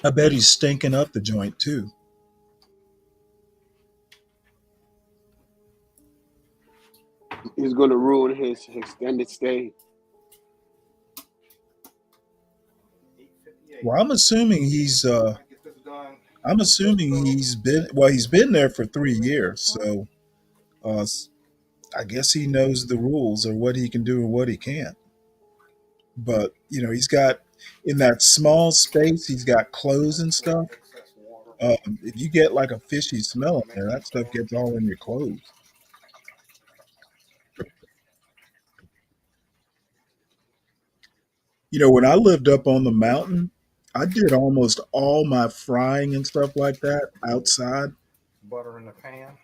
I bet he's stinking up the joint too. He's gonna ruin his extended stay. Well, I'm assuming Get this done. he's been there for 3 years, so uh, I guess he knows the rules or what he can do and what he can't. But he's got in that small space, he's got clothes and stuff. Excess water. If you get like a fishy smell in there, that stuff gets all in your clothes. When I lived up on the mountain, I did almost all my frying and stuff like that outside. Butter in the pan.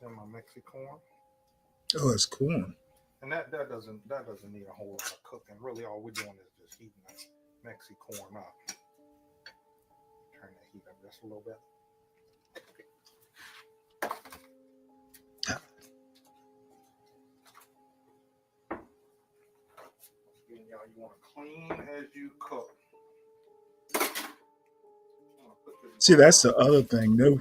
in my Mexicorn. Oh, it's corn. And that doesn't need a whole lot of cooking. Really, all we're doing is just heating that Mexicorn up. Turn the heat up just a little bit. Again, y'all, you want to clean as you cook. See, that's the other thing. No,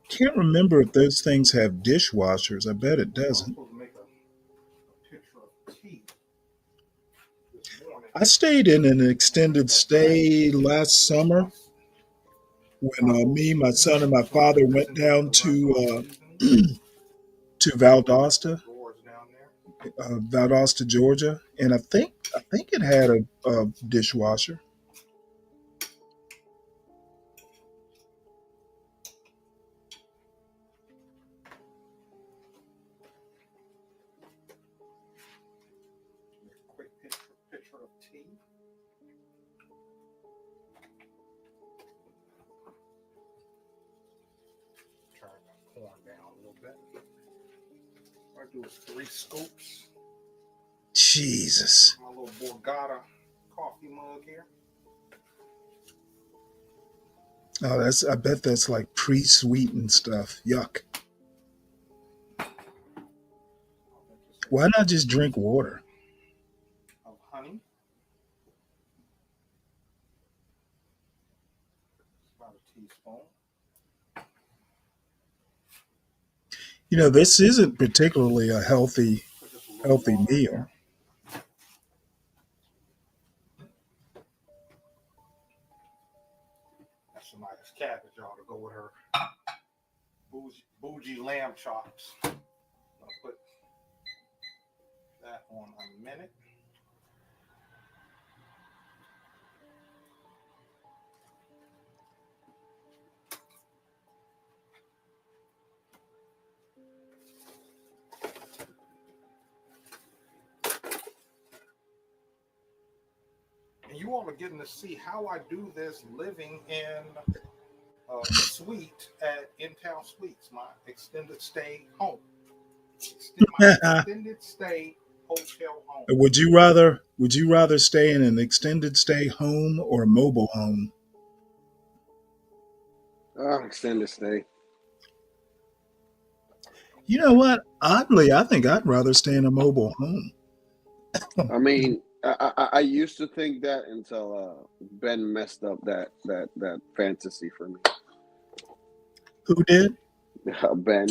can't remember if those things have dishwashers. I bet it doesn't. I stayed in an extended stay last summer when me, my son, and my father went down to Valdosta, Valdosta, Georgia, and I think it had a dishwasher. Quick picture of tea. Turn that corn down a little bit. What I do is 3 scoops. Jesus. My little Borgata coffee mug here. Oh, I bet that's like pre-sweetened stuff. Yuck. Why not just drink water? Of honey. About a teaspoon. You know, this isn't particularly a healthy meal. That's some nice cabbage, y'all, to go with her bougie lamb chops. I'll put that on a minute. And you all are getting to see how I do this living in a suite at In-Town Suites, my extended stay home. My extended stay hotel home. Would you rather stay in an extended stay home or a mobile home? Extended stay. You know what? Oddly, I think I'd rather stay in a mobile home. I mean, I used to think that until Ben messed up that fantasy for me. Who did? Ben.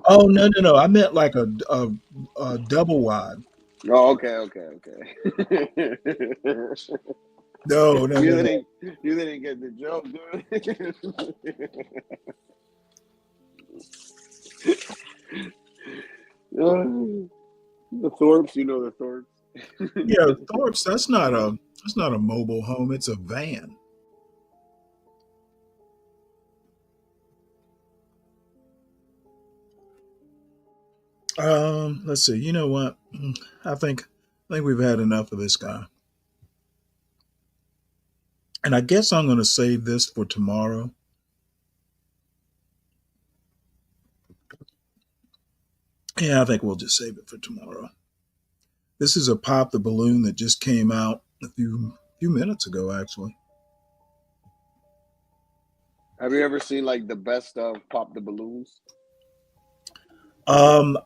Oh no! I meant like a double wide. Oh, okay. No. You didn't get the joke, dude. The Thorpes, you know the Thorpes. Yeah, Thorpes. That's not a mobile home. It's a van. Let's see. You know what? I think we've had enough of this guy. And I guess I'm going to save this for tomorrow. Yeah, I think we'll just save it for tomorrow. This is a Pop the Balloon that just came out a few minutes ago, actually. Have you ever seen like the best of Pop the Balloons?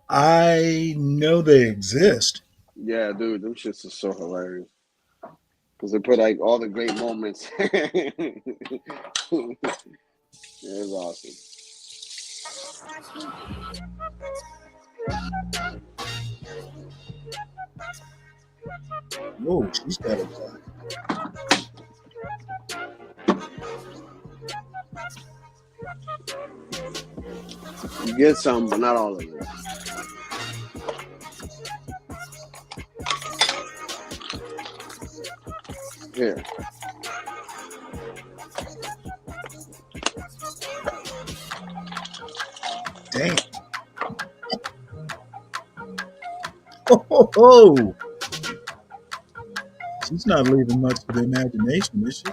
I know they exist. Yeah, dude, them shits are so hilarious. Because they put like all the great moments. It's awesome. Whoa, she's got a You get some, but not all of it. Here. Dang. Oh. She's not leaving much to the imagination, is she?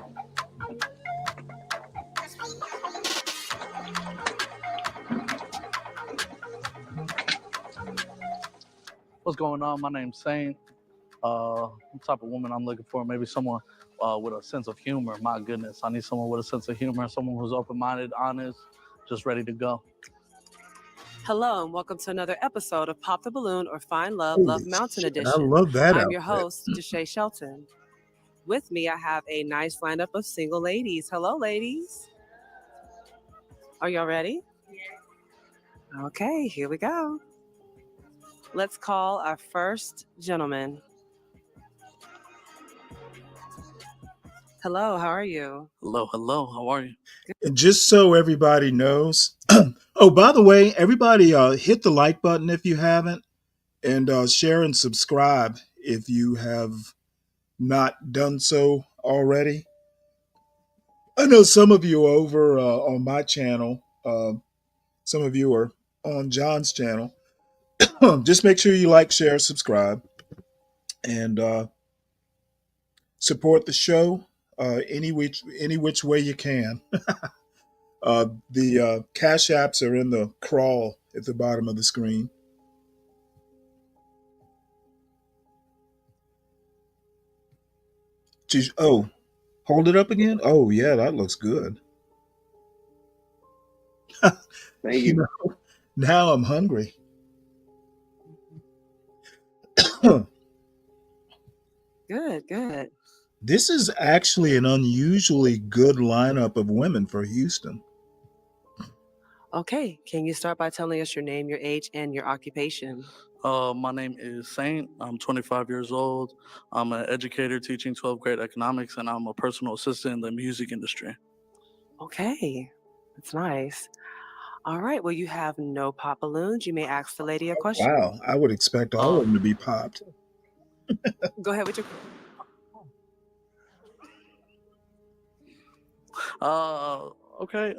What's going on? My name's Saint. What type of woman I'm looking for? Maybe someone with a sense of humor. My goodness, I need someone with a sense of humor, someone who's open-minded, honest, just ready to go. Hello, and welcome to another episode of Pop the Balloon or Find Love, Holy Love Mountain shit, Edition. I love that I'm your outfit. host, Deshae Shelton. With me, I have a nice lineup of single ladies. Hello, ladies. Are y'all ready? Okay, here we go. Let's call our first gentleman. Hello, how are you? Hello, how are you? And just so everybody knows, oh, by the way, everybody hit the like button if you haven't, and share and subscribe if you have not done so already. I know some of you over on my channel, some of you are on John's channel. Just make sure you like, share, subscribe, and support the show any which way you can. The cash apps are in the crawl at the bottom of the screen. Oh, hold it up again. Oh yeah, that looks good. Thank you. Now I'm hungry. Good. This is actually an unusually good lineup of women for Houston. Okay, can you start by telling us your name, your age, and your occupation? My name is Saint. I'm 25 years old. I'm an educator teaching 12th grade economics, and I'm a personal assistant in the music industry. Okay, that's nice. All right, well, you have no pop balloons. You may ask the lady a question. Wow, I would expect all of them to be popped. Go ahead with your. Okay.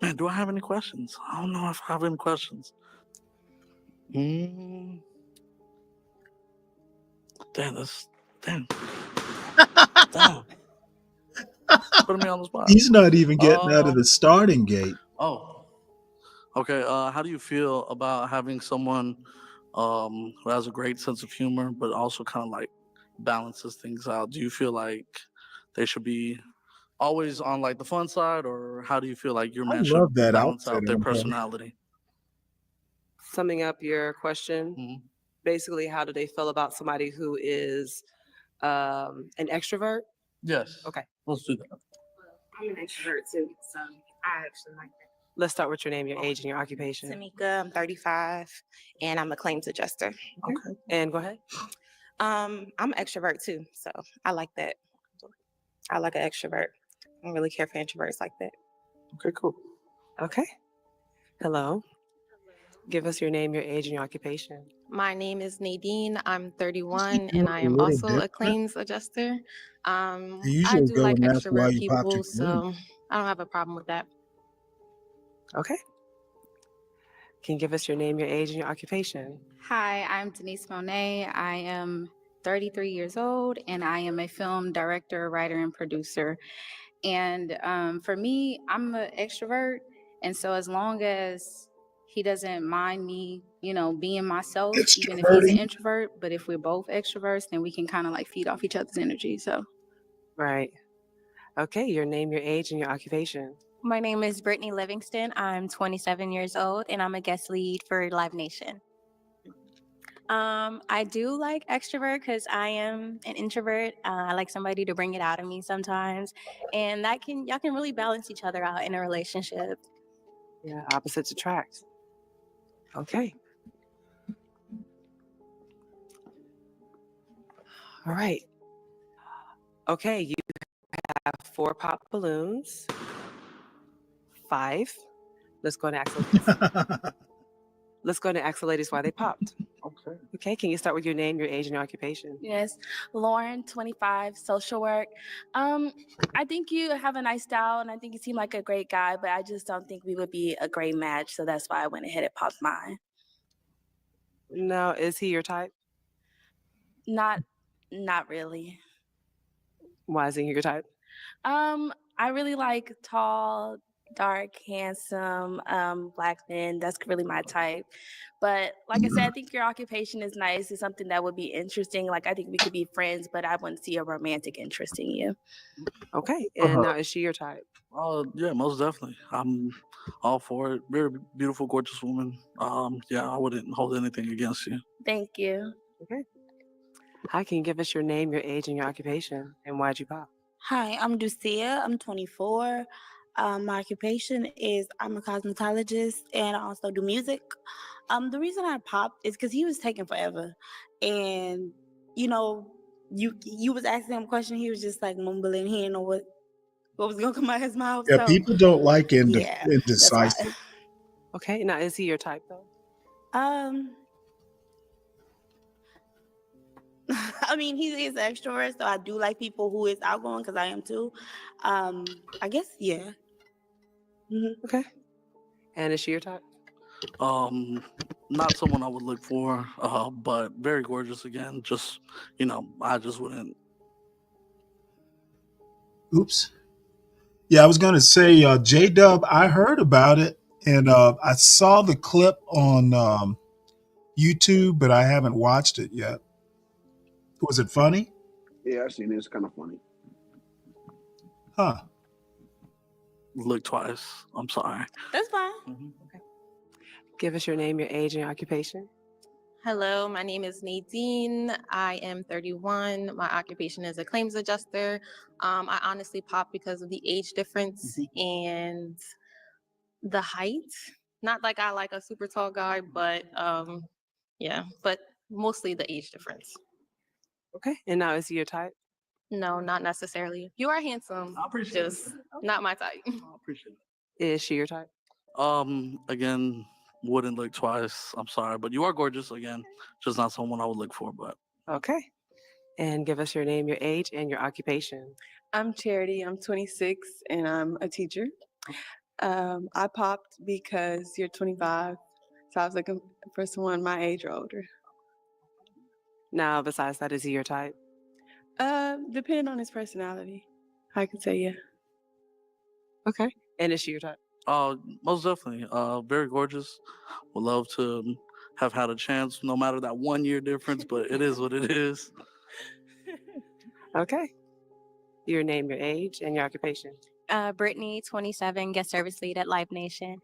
Man, do I have any questions? I don't know if I have any questions. Damn. Damn. Putting me on the spot. He's not even getting out of the starting gate. Oh. Okay. How do you feel about having someone who has a great sense of humor, but also kind of like balances things out? Do you feel like they should be always on like the fun side, or how do you feel like your I man should love that balance outfit out their on her. personality? Summing up your question, basically, how do they feel about somebody who is an extrovert? Yes. Okay. Let's do that. I'm an extrovert too, so I actually like that. Let's start with your name, your age, and your occupation. Tamika, I'm 35, and I'm a claims adjuster. Okay. And go ahead. I'm an extrovert too, so I like that. I like an extrovert. I don't really care for introverts like that. Okay, cool. Okay. Hello. Give us your name, your age, and your occupation. My name is Nadine. I'm 31, do and it I a am little also a different? claims adjuster. I I usually do go like and ask why extrovert you popped people, your balloon. so I don't have a problem with that. Okay. Can you give us your name, your age, and your occupation? Hi, I'm Denise Monet. I am 33 years old, and I am a film director, writer, and producer. And for me, I'm an extrovert, and so as long as he doesn't mind me, being myself, even if he's an introvert, but if we're both extroverts, then we can kind of like feed off each other's energy. So, Right. Okay, your name, your age, and your occupation. My name is Brittany Livingston. I'm 27 years old, and I'm a guest lead for Live Nation. I do like extrovert because I am an introvert. I like somebody to bring it out of me sometimes, and y'all can really balance each other out in a relationship. Yeah, opposites attract. Okay. All right. Okay, you have 4 pop balloons. 5. Let's go and ask the ladies why they popped. Okay. Okay, can you start with your name, your age, and your occupation? Yes, Lauren, 25, social work. I think you have a nice style, and I think you seem like a great guy, but I just don't think we would be a great match, so that's why I went ahead and popped mine. No, is he your type? Not really. Why isn't he your type? I really like tall, dark, handsome, black men. That's really my type. But like I said, I think your occupation is nice. It's something that would be interesting. Like I think we could be friends, but I wouldn't see a romantic interest in you. Okay. And now is she your type? Yeah, most definitely. I'm all for it. Very beautiful, gorgeous woman. Yeah, I wouldn't hold anything against you. Thank you. Okay. Hi, can you give us your name, your age, and your occupation, and why'd you pop? Hi, I'm Ducia. I'm 24. My occupation is I'm a cosmetologist and I also do music. The reason I popped is because he was taking forever, and you know, you was asking him a question, he was just like mumbling. He didn't know what was gonna come out of his mouth. Yeah, So people don't like yeah, that's why. indecisive. Okay. Now, is he your type, though? I mean, he is an extrovert, so I do like people who is outgoing because I am too. I guess yeah. Okay. And is she your type? Not someone I would look for, but very gorgeous again. Just, I just wouldn't. Oops. Yeah, I was going to say, J Dub, I heard about it and I saw the clip on YouTube, but I haven't watched it yet. Was it funny? Yeah, I've seen it. It's kind of funny. Huh. Look twice. I'm sorry. That's fine. Okay. Give us your name, your age, and your occupation. Hello, my name is Nadine. I am 31. My occupation is a claims adjuster. I honestly popped because of the age difference and the height. Not like I like a super tall guy, but yeah, but mostly the age difference. Okay. And now, is he your type? No, not necessarily. You are handsome. I appreciate just it. not my type. I appreciate it. Is she your type? Again, wouldn't look twice. I'm sorry, but you are gorgeous again. Just not someone I would look for, but. Okay. And give us your name, your age, and your occupation. I'm Charity. I'm 26 and I'm a teacher. I popped because you're 25, so I was looking for someone my age or older. Now, besides that, is he your type? Depending on his personality, I could say yeah. Okay. And is she your type? Most definitely. Very gorgeous. Would love to have had a chance, no matter that 1 year difference, but it is what it is. Okay. Your name, your age, and your occupation. Brittany, 27, guest service lead at Live Nation.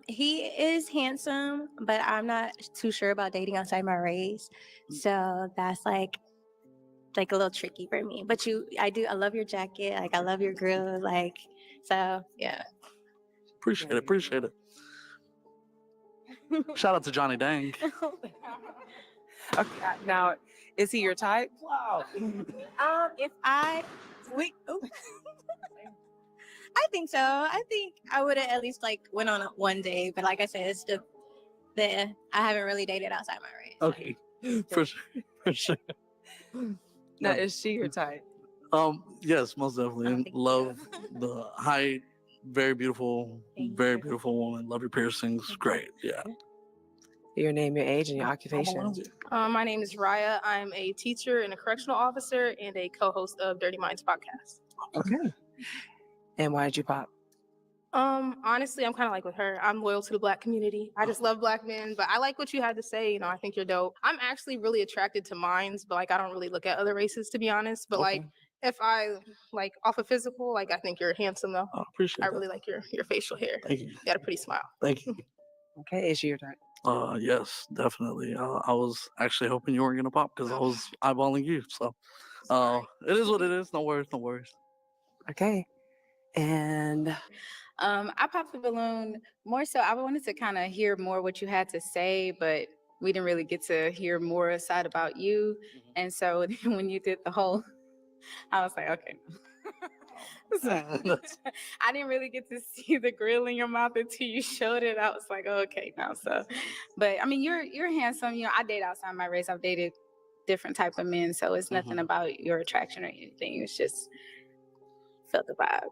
He is handsome, but I'm not too sure about dating outside my race. So that's like a little tricky for me. But I love your jacket. Like I love your grill. Like, so yeah. Appreciate it. Shout out to Johnny Dang. Okay. Now, is he your type? Wow. If I think so. I think I would have at least went on one day, but like I said, it's I haven't really dated outside my race. Okay. For sure. Now, is she your type? Yes, most definitely. And love the height. Very beautiful woman. Love your piercings. Great. Yeah. Your name, your age, and your occupation. My name is Raya. I'm a teacher and a correctional officer and a co-host of Dirty Minds podcast. Okay. And why did you pop? Honestly, I'm kind of like with her. I'm loyal to the Black community. I just love Black men, but I like what you had to say. I think you're dope. I'm actually really attracted to minds, but I don't really look at other races, to be honest. But if I off of physical, I think you're handsome though. I appreciate I really like your facial hair. Thank you. You got a pretty smile. Thank you. Okay, is she your type? Yes, definitely. I was actually hoping you weren't gonna pop because I was eyeballing you. So, it is what it is. No worries. Okay. And I popped the balloon more so. I wanted to kind of hear more what you had to say, but we didn't really get to hear more side about you. And so when you did the whole, I was like, okay. I didn't really get to see the grill in your mouth until you showed it. I was like, oh, okay, now so. But I mean, you're handsome. I date outside my race. I've dated different type of men, so it's nothing about your attraction or anything. It's just felt the vibe.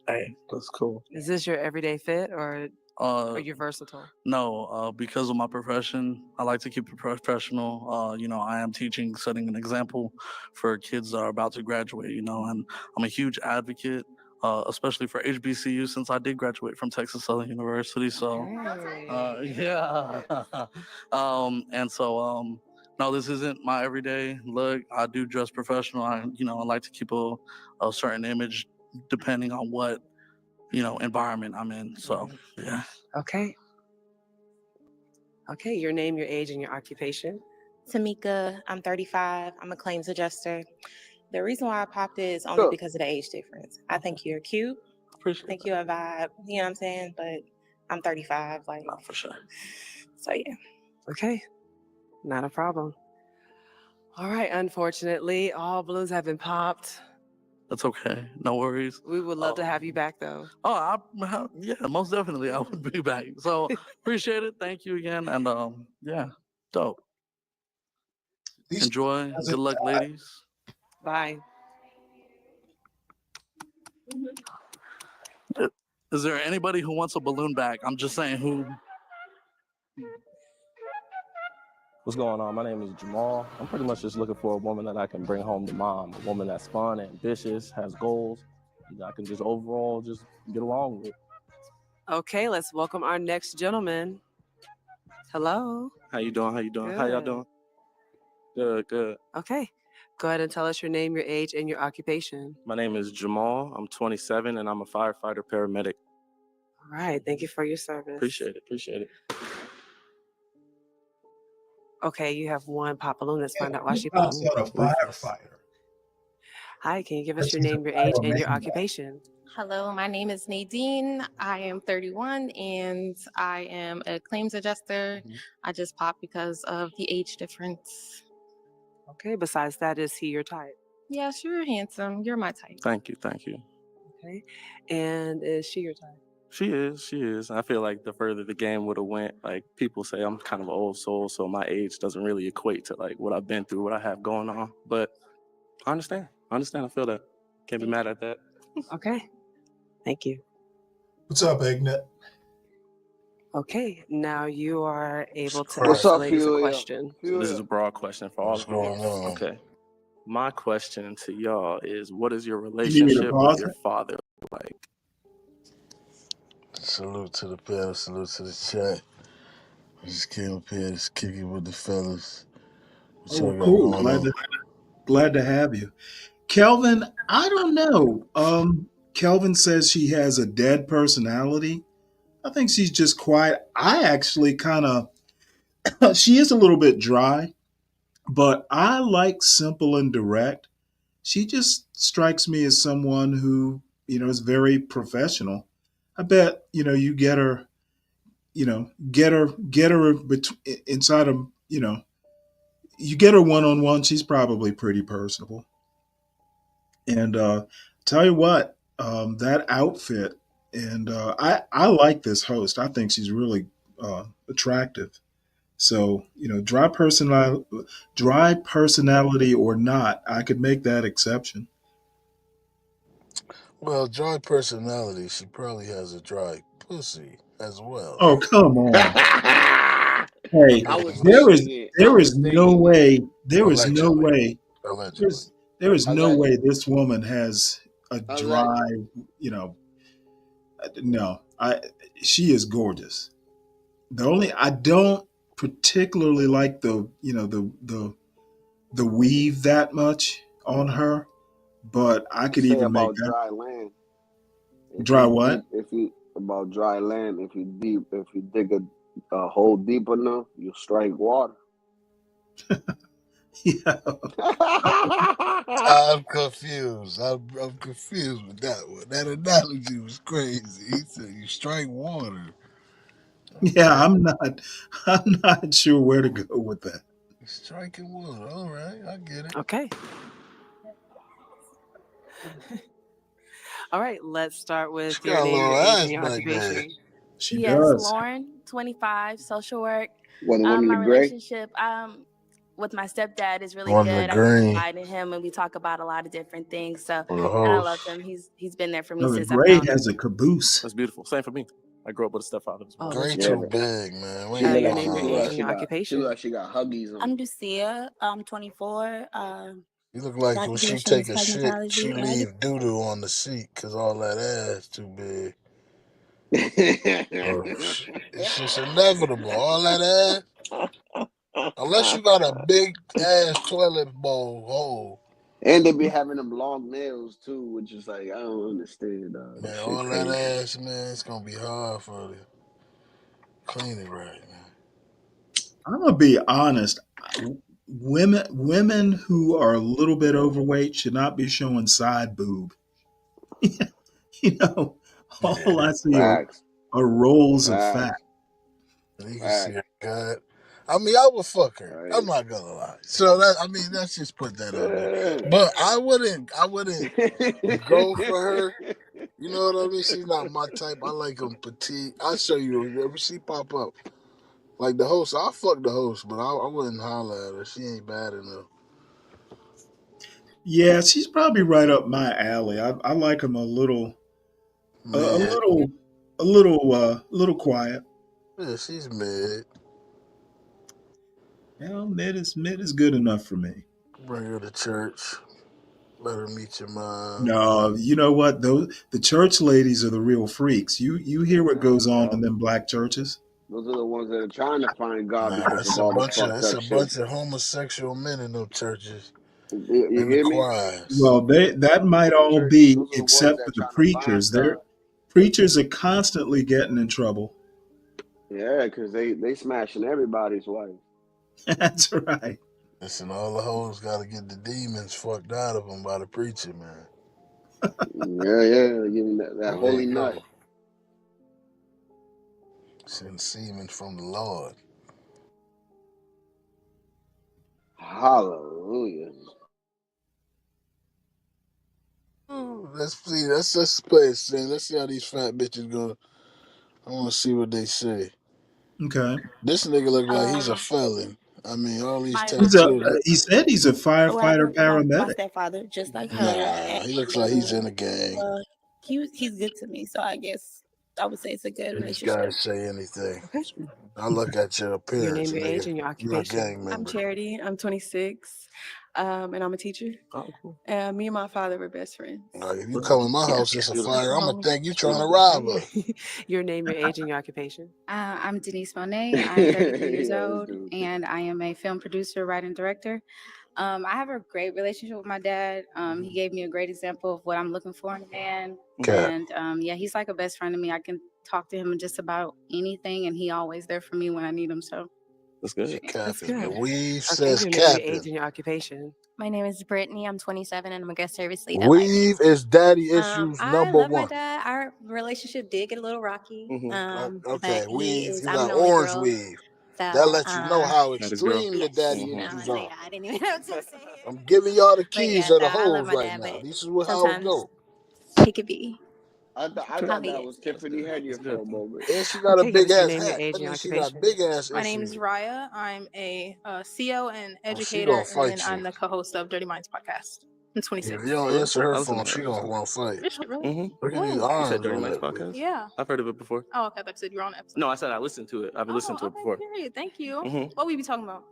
Hey, that's cool. Is this your everyday fit or are you versatile? No, because of my profession, I like to keep it professional. I am teaching, setting an example for kids that are about to graduate, and I'm a huge advocate especially for HBCU since I did graduate from Texas Southern University. So, yeah. And so, no, this isn't my everyday look. I do dress professional. I like to keep a certain image depending on what, environment I'm in. So, yeah. Okay. Okay, your name, your age, and your occupation. Tamika, I'm 35. I'm a claims adjuster. The reason why I popped it is only because of the age difference. I think you're cute. I think you're a vibe. You know what I'm saying? But I'm 35. Like, for sure. So yeah. Okay, not a problem. All right, unfortunately, all balloons have been popped. That's okay. No worries. We would love to have you back, though. Oh, yeah, most definitely. I would be back. So appreciate it. Thank you again. And yeah, dope. Enjoy. Good luck, ladies. Bye. Is there anybody who wants a balloon back? I'm just saying who. What's going on? My name is Jamal. I'm pretty much just looking for a woman that I can bring home to mom. A woman that's fun, ambitious, has goals. I can just overall just get along with. Okay, let's welcome our next gentleman. Hello. How you doing? How you doing? Good. How y'all doing? Good, good. Okay. Go ahead and tell us your name, your age, and your occupation. My name is Jamal. I'm 27 and I'm a firefighter paramedic. All right. Thank you for your service. Appreciate it. Appreciate it. Okay, you have one pop balloon. Let's find out why she I popped. said a firefighter. Hi, can you give us your name, your age, and your occupation? Hello, my name is Nadine. I am 31 and I am a claims adjuster. I just popped because of the age difference. Okay, besides that, is he your type? Yes, you're handsome. You're my type. Thank you. Thank you. Okay. And is she your type? She is. She is. I feel like the further the game would have went, like people say I'm kind of an old soul, so my age doesn't really equate to like what I've been through, what I have going on. But I understand. I feel that. Can't be mad at that. Okay. Thank you. What's up, Ignat? Okay, now you are able to What's ask the up, ladies a Fulia? question. So this is a broad question for all What's of you. going on? Okay. My question to y'all is, what is your You need me to relationship with pause your it? father like? Salute to the panel, salute to the chat. I just came up here just kicking with the fellas. What Oh, y'all got cool. going Glad to have you. Kelvin, I don't know. Kelvin says she has a dead personality. I think she's just quiet. I actually kind of, she is a little bit dry, but I like simple and direct. She just strikes me as someone who, is very professional. I bet, you get her, get her inside of, you get her one-on-one. She's probably pretty personable. And tell you what, that outfit, and I like this host. I think she's really attractive. So dry personality or not, I could make that exception. Well, dry personality, she probably has a dry pussy as well. Oh, come on. Hey, I was there is thinking it. there is no way Allegedly. there is no way Allegedly. this woman has a dry, Allegedly. no. She is gorgeous. The only I don't particularly like the weave that much on her, but I could Say even make about that dry land. dry what? If you about dry land, if you dig a hole deep enough, you'll strike water. Yeah. I'm confused. I'm confused with that one. That analogy was crazy. He said you strike water. Yeah, I'm not sure where to go with that. Striking water. All right, I get it. Okay. All right, let's start with She your got a name, little your age, ass and your back occupation. there. She Yes, does. Lauren, 25, social work. What, the one in My the gray? relationship with my stepdad is really One in the good. I green. confide in him and we talk about a lot of different things. So, Or the and I love host. him. He's been there for me No, the since I gray found him. has a caboose. That's beautiful. Same for me. I grew up with a stepfather as well. Oh, Gray that's too good. big, man. We She ain't look your doing name, your all age, that. and your occupation. She look like she got huggies on. I'm Lucia. I'm 24. You look like when she Occupation take is a shit, cosmetology, she and leave doo doo on the seat because all that ass too big. It's just inevitable. All that ass, unless you got a big ass toilet bowl hole. And they be having them long nails too, which is like I don't understand. That Man, shit all that crazy. ass, man, it's gonna be hard for you. Clean it right, man. I'm gonna be honest. Women who are a little bit overweight should not be showing side boob. You know, all I see Facts. are rolls of fat. Facts. You can see Facts. her gut. I mean, I would fuck her. I'm Right. not gonna lie. So that I mean, let's just put that out there. Yeah. But I wouldn't go for her. You know what I mean? She's not my type. I like them petite. I'll show you if she pop up. Like the host, I'll fuck the host, but I wouldn't holler at her. She ain't bad enough. Yeah, she's probably right up my alley. I like them a little, a Mid. little quiet. Yeah, she's mid. Yeah, mid is good enough for me. Bring her to church. Let her meet your mom. No, you know what? The church ladies are the real freaks. You hear what goes on in them black churches? Those are the ones that are trying to find God Nah, because of all the fucked it's up a shit. bunch of homosexual men in those churches. You In the hear me? choirs. Well, that might Them all churches, be those are the ones except for that the trying to find preachers. God. Preachers are constantly getting in trouble. Yeah, because they smashing everybody's wife. That's right. Listen, all the hoes got to get the demons fucked out of them by the preacher, man. Yeah, giving that There holy you nut. go. Send semen from the Lord. Hallelujah. Let's see. Let's just play it, Sing. Let's see how these fat bitches go. I want to see what they say. Okay. This nigga look like he's a felon. I mean, all these tattoos. He said he's a Well, I firefighter work with my paramedic. stepfather, just like her. Nah, he looks like he's in a gang. He's good to me, so I guess I would say it's a good These relationship. guys say anything. I look at your Your appearance, name, your age, nigga. and your You're a occupation. gang I'm member. Charity. I'm 26, and I'm a teacher. Oh, cool. Me and my father were best friends. Like, if you come in my house, it's a fire. I'm gonna think you trying to rob us. Your name, your age, and your occupation. I'm Denise Monet. I'm 33 years Yeah, old, and I am a film producer, writer, and director. I have a great relationship with my dad. He gave me a great example of what I'm looking for in a man. Okay. And yeah, he's like a best friend to me. I can talk to him just about anything, and he always there for me when I need him. So That's good. That's Captain. The good. weave Okay, says your name, your age, captain. and your occupation. My name is Brittany. I'm 27 and I'm a guest service lead at Weave is daddy issues I number love my one. dad. Our relationship did get a little rocky. Okay, But weave. I'm You an got only orange girl. weave. So That lets you know how Daddy's girl. extreme the daddy no, issues see, are. I didn't even know what to say. I'm giving y'all the But keys yeah, of so the I love hoes my right dad, now. but This is how it sometimes go. he could be. I thought that was Tiffany Headey for a moment. And she got a Okay, give big us your ass name, your hat. age, That and your means she got occupation. big ass My name issues. is Raya. I'm a CEO and Oh, she educator, gonna and fight then you. I'm the co-host of Dirty Minds podcast. I'm If 26. you don't answer her I listen phone, to she that gonna episode. want to fight. Really? Look at these You said arms Dirty on Mike's that bitch. podcast? Yeah. I've heard of it before. Oh, okay. I thought you said you're on an episode. No, I said I listened to it. I've listened to it before. Period. Thank you. Mhm. What we be talking about?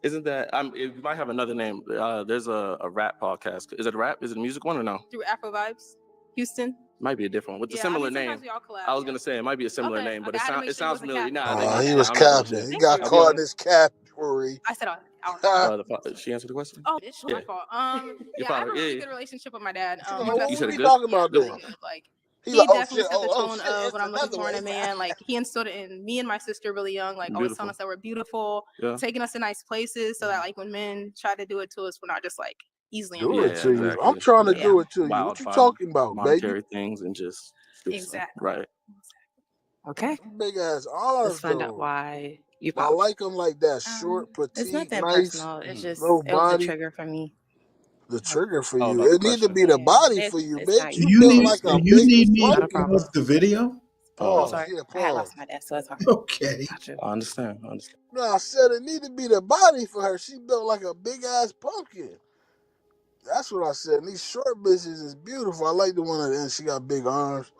Isn't that? It might have another name. There's a rap podcast. Is it a rap? Is it a music one or no? Through Afro Vibes, Houston. Might be a different one with a Yeah, similar sometimes name. we all collab. I was gonna say it might be a similar Okay, name, but okay, I had to make it sure it sounds wasn't familiar. capping. Nah, they not He cap. was I'm not capping. bullshitting. He got I'll be caught in honest. his cappery. I said She answered the question. Oh, it's Yeah. my fault. Your Yeah, I have a father. really Yeah. good relationship with my dad. You My know, best You said what it we good. talking yeah, about really doing? good. Like He's he like, oh definitely shit, set the oh tone shit, of it's what I'm looking another for in a one. man. Like he instilled it in me and my sister really young. Like always telling Beautiful. us that we're beautiful, Yeah. taking us to nice places, so that like when men try to do it to us, we're not just like easily Do Yeah, it to impressed. you. I'm exactly. trying to Yeah. do it to you. What Wild you fun, talking about, baby? monetary things and just good stuff. Exactly. Right. Okay. Big ass Let's arms find out though. why you I popped. like them like that, short, It's petite, nothing nice, personal. It's just low it was a body. trigger for me. The trigger for Oh, you. about the It need to question. be the Yeah, body for you, it's not bitch. Do You you. you built need like do a you big need me Not to a pumpkin. problem. pause the video? Oh, Pause. sorry. Yeah, I had pause. lost my dad, so it's hard. Okay. Gotcha. I understand. I understand. No, I said it need to be the body for her. She built like a big ass pumpkin. That's what I said. And these short bitches is beautiful. I like the one that she got big arms.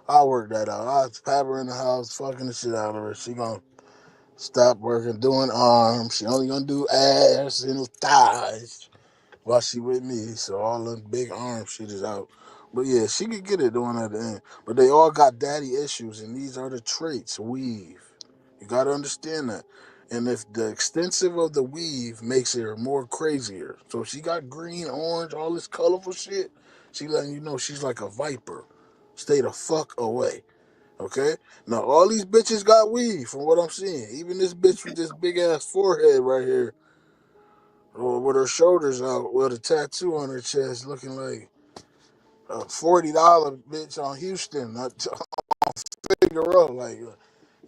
I'll work that out. I'll have her in the house, fucking the shit out of her. She gonna stop working, doing arms. She only gonna do ass and thighs. while she with me. So all the big arm shit is out. But yeah, she could get it doing at the end. But they all got daddy issues, and these are the traits. Weave. You gotta understand that. And if the extensive of the weave makes her more crazier. So if she got green, orange, all this colorful shit, she letting you know she's like a viper. Stay the fuck away. Okay? Now all these bitches got weave from what I'm seeing. Even this bitch with this big ass forehead right here, or with her shoulders out, with a tattoo on her chest, looking like a $40 bitch on Houston, not on Figaro. Like,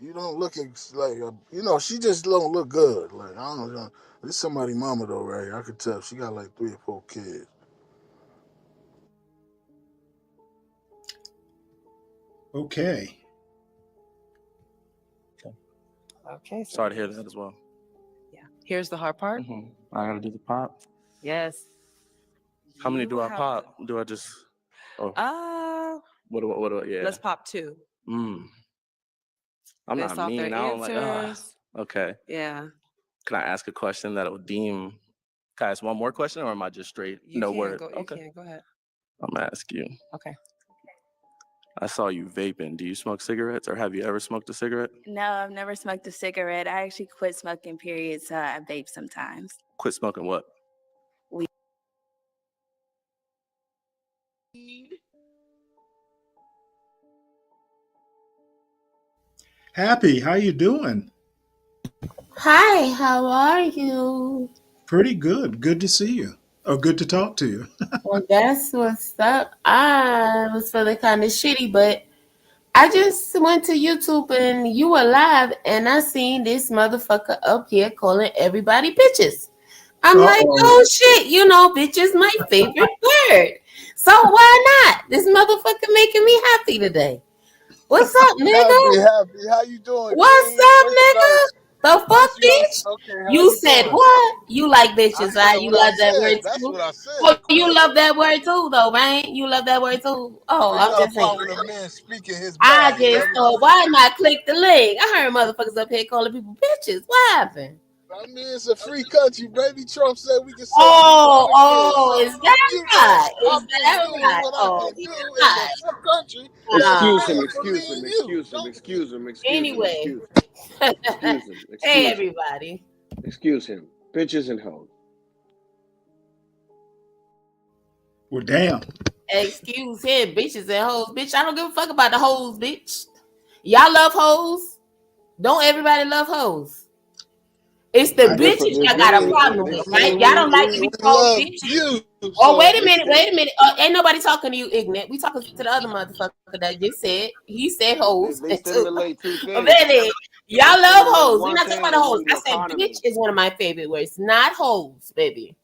you don't look like, she just don't look good. Like, I don't know. This somebody mama though, right here. I could tell she got like 3 or 4 kids. Okay. Okay. So Sorry to hear that as well. here's the hard part. I gotta do the pop. Yes. How many You do I have pop? Do I just? Oh, what do I? Yeah. Let's pop 2. I'm Based not off their mean. I don't like. answers. Okay. Yeah. Can I ask a question that would deem? Can I ask one more question, or am I just straight? You No can word. go. You Okay. can go ahead. I'm gonna ask you. Okay. I saw you vaping. Do you smoke cigarettes, or have you ever smoked a cigarette? No, I've never smoked a cigarette. I actually quit smoking, period, so I vape sometimes. Quit smoking what? Weed. Happy, how you doing? Hi, how are you? Pretty good. Good to see you. Oh, good to talk to you. Well, that's what's up. I was feeling kind of shitty, but I just went to YouTube and you were live, and I seen this motherfucker up here calling everybody bitches. I'm like, oh shit, bitch is my favorite word. So why not? This motherfucker making me happy today. What's up, nigga? Happy. How you doing, What's Queen? up, nigga? The fuck, bitch? Okay, how You you said doing? what? You like I bitches, said right? You what I love that word said. That's too? what I said. Oh, Of course. you love that word too, though, right? You love that word too? Oh, I I'm got a just saying. problem with a man speaking his I mind. just thought, why not click the link? I heard motherfuckers up here calling people bitches. What happened? I mean, it's a free country, baby. Trump said we can say Oh, is that right? I'm Is just that doing right? what I Oh, can do in right. the country Excuse that's him. made for me Excuse him. and you. Excuse him. Excuse him. Excuse him. Anyway. Excuse him. Excuse Hey, him. everybody. Excuse him. Bitches and hoes. Well, damn. Excuse him, bitches and hoes. Bitch, I don't give a fuck about the hoes, bitch. Y'all love hoes? Don't everybody love hoes? It's the bitches y'all got a problem with, right? Y'all don't like to be called bitches. You, oh, wait a minute. Ain't nobody talking to you, ignorant. We talking to the other motherfucker that just said. He said hoes. They stimulate 2 things. Really, y'all love hoes. We're one not talking thing about the and hoes. one's the I said economy. bitch is one of my favorite words, not hoes, baby.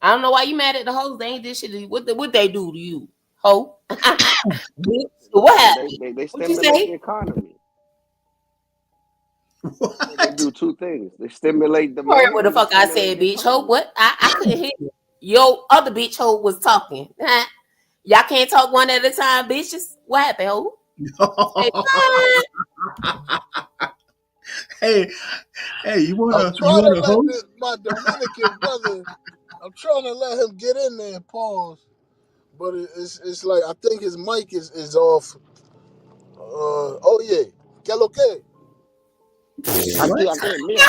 I don't know why you mad at the hoes. They ain't this shit. What they do to you, hoe? Bitch, what happened? They What you stimulate the say? economy. They do 2 things. They stimulate You heard demand. what the And they fuck I stimulate said, the bitch. Hoe, economy. what? I couldn't hear you. Yo, other bitch hoe was talking. Y'all can't talk one at a time, bitches. What happened, hoe? Say Hey, you I'm wanna trying to let host? my Dominican brother. I'm trying to let him get in there and pause, but it's like I think his mic is off. Oh yeah, que lo que? Aquí, mira.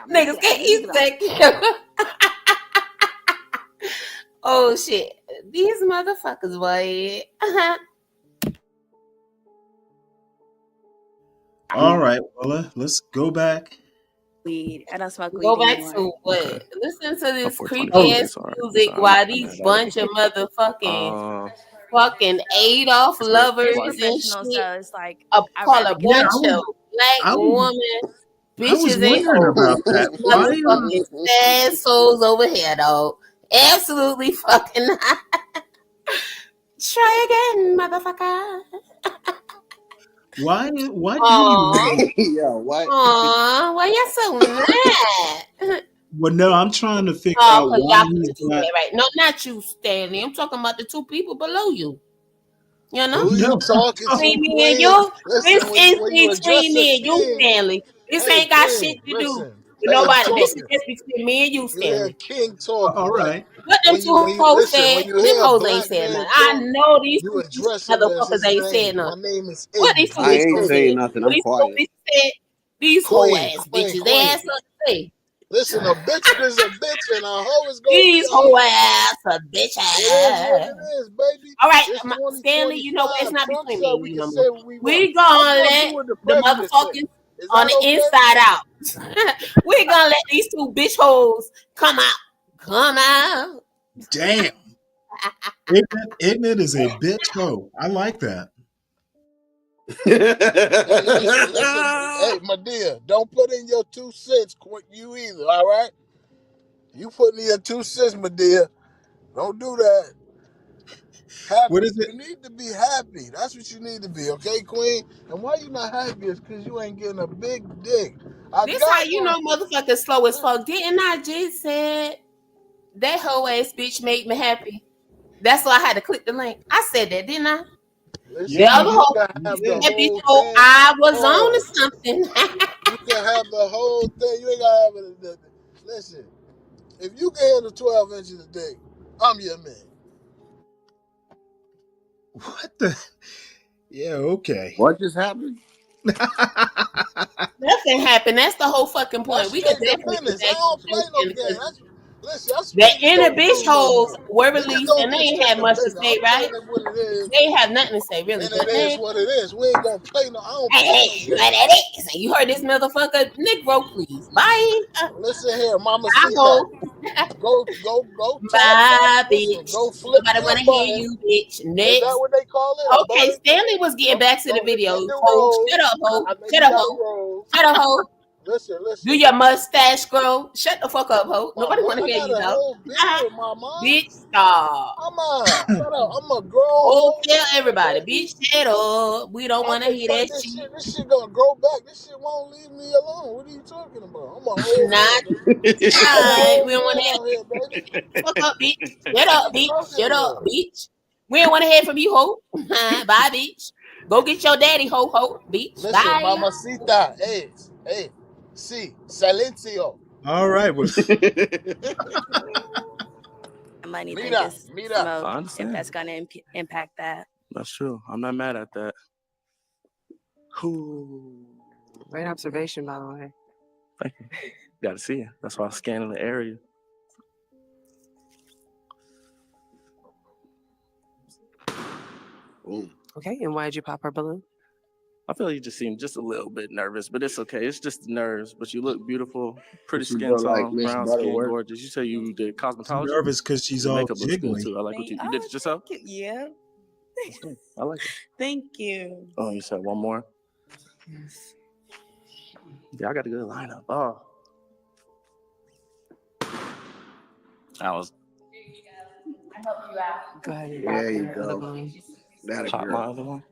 niggas can't eat that. Oh shit. These motherfuckers, boy. All right, well, let's go back. Weed. I don't smoke Go weed back anymore. to what? Listen to this creepy 425. ass Sorry. music I'm while not these mad at bunch it. of fucking Adolf It's great. lovers You're Like, and professional, shit. so it's like I'd Call a rather keep Yeah, it bunch of moving. black woman I was bitches and wondering about hoes. that. These motherfucking sad souls over here, dog. Absolutely fucking not. Try again, motherfucker. Why do Aww. you? Yo, what? Aww, why you so mad? Well, no, I'm trying to figure Oh, out because why y'all he's put two not. there, right? No, not you, Stanley. I'm talking about the 2 people below you. You know? Who you No. talking to, Between me and Queen? you. Listen, This is when you between address a me and you, king, Stanley. This hey ain't got Queen, shit to do. listen. Nobody. This is talking. just between me and you, You hear Stanley. King talking, All right? right. What them two When you hoes listen, said, when you them hear a hoes ain't black said man nothing. I talk, know these you two bitch address him as motherfuckers his ain't said name. nothing. My name is What these Iggy. two I bitch ain't hoes saying said? nothing. What I'm these two quiet. bitches said? These hoe ass bitches. They Queen. ass up to say. Listen, a bitch is a bitch, and a hoe is gonna be These a hoe hoe. ass a bitch It is what ass. it is, baby. All right, It's Stanley, you know what? It's 2025. not Trump between said me and we you can no more. say what we want. We gonna I'm gonna do let what the the president said. motherfuckers Is on that the okay? inside out. We gonna let these two bitch hoes come out. Come out. Damn. Ignorant is a bitch hoe. I like that. Hey, listen. Hey, my dear, don't put in your 2 cents, you either. All right? You put in your 2 cents, my dear. Don't do that. What Happy. is it? You need to be happy. That's what you need to be, okay, Queen? And why you not happy is because you ain't getting a big dick. I This how got you one. know motherfuckers slow as fuck. Didn't I just said that hoe ass bitch made me happy? That's why I had to click the link. I said that, didn't I? Listen, The other you hoe, can You have the did. that bitch whole hoe, thing. I was on to Oh, something. you can have the whole thing. You ain't gotta have it. Listen, if you can handle 12 inches a day, I'm your man. What the? Yeah, okay. What just happened? Nothing happened. That's the whole fucking point. That's We could straight the definitely business. I connect don't with play no you game. because Listen, that's the business inner don't bitch include no holes game. were Niggas released don't and they get ain't straight had to much to business. say, I'm right? telling it what it is, They ain't have nothing to say, really. and But it is man, what it is. We ain't gonna play no. I don't hey, play hey, no you know game. that is. And you heard this motherfucker, Negro, please. Bye. Listen here, Mama I Sita. hope. Go tap that. Bye, Listen, bitch. go flip Nobody your want to hear button. you, bitch. Is that Next. what they call it? A Okay, button? Stanley was getting back to the video. Hit the Ho, road. shut up, ho. I know Shut you up, got a ho. road. Shut up, ho. Listen. Do your mustache grow? Shut the fuck up, ho. Nobody Mama, want to I hear got you, a dog. whole beard, Mama. Bitch, stop. Mama, shut up. I'm a grown Oh, whole tell man, everybody, baby. bitch, shut up. We don't I want to can hear cut that this shit. shit. This shit gonna grow back. This shit won't leave me alone. What are you talking about? I'm a whole man, Not baby. I'm a right. whole We don't want to man hear out here, baby. fuck up, bitch. Shut What are up, you bitch. talking Shut up, about? bitch. We don't want to hear from you, ho. Bye, bitch. Go get your daddy, ho, bitch. Listen, Bye. Mamacita, hey, si, silencio. All right. Well, Money than Mira, just mira. smoke, I if understand. that's gonna impact that. That's true. I'm not mad at that. Ooh. Great observation, by the way. Thank you. Got to see it. That's why I'm scanning the area. Ooh. Okay, and why did you pop her balloon? I feel like you just seem just a little bit nervous, but it's okay. It's just nerves. But you look beautiful, pretty She skin look like tone, Miss brown skin, Butterworth. gorgeous. You say you did cosmetology? nervous because she's Your all makeup looks good jiggly. too. I like what you did it yourself? Yeah. That's good. I like it. Thank you. Oh, you said one more? Yes. Yeah, I got a good lineup. Oh. I was I help you out. Go ahead and There pop you your other go. balloon. That a pop my girl. other one.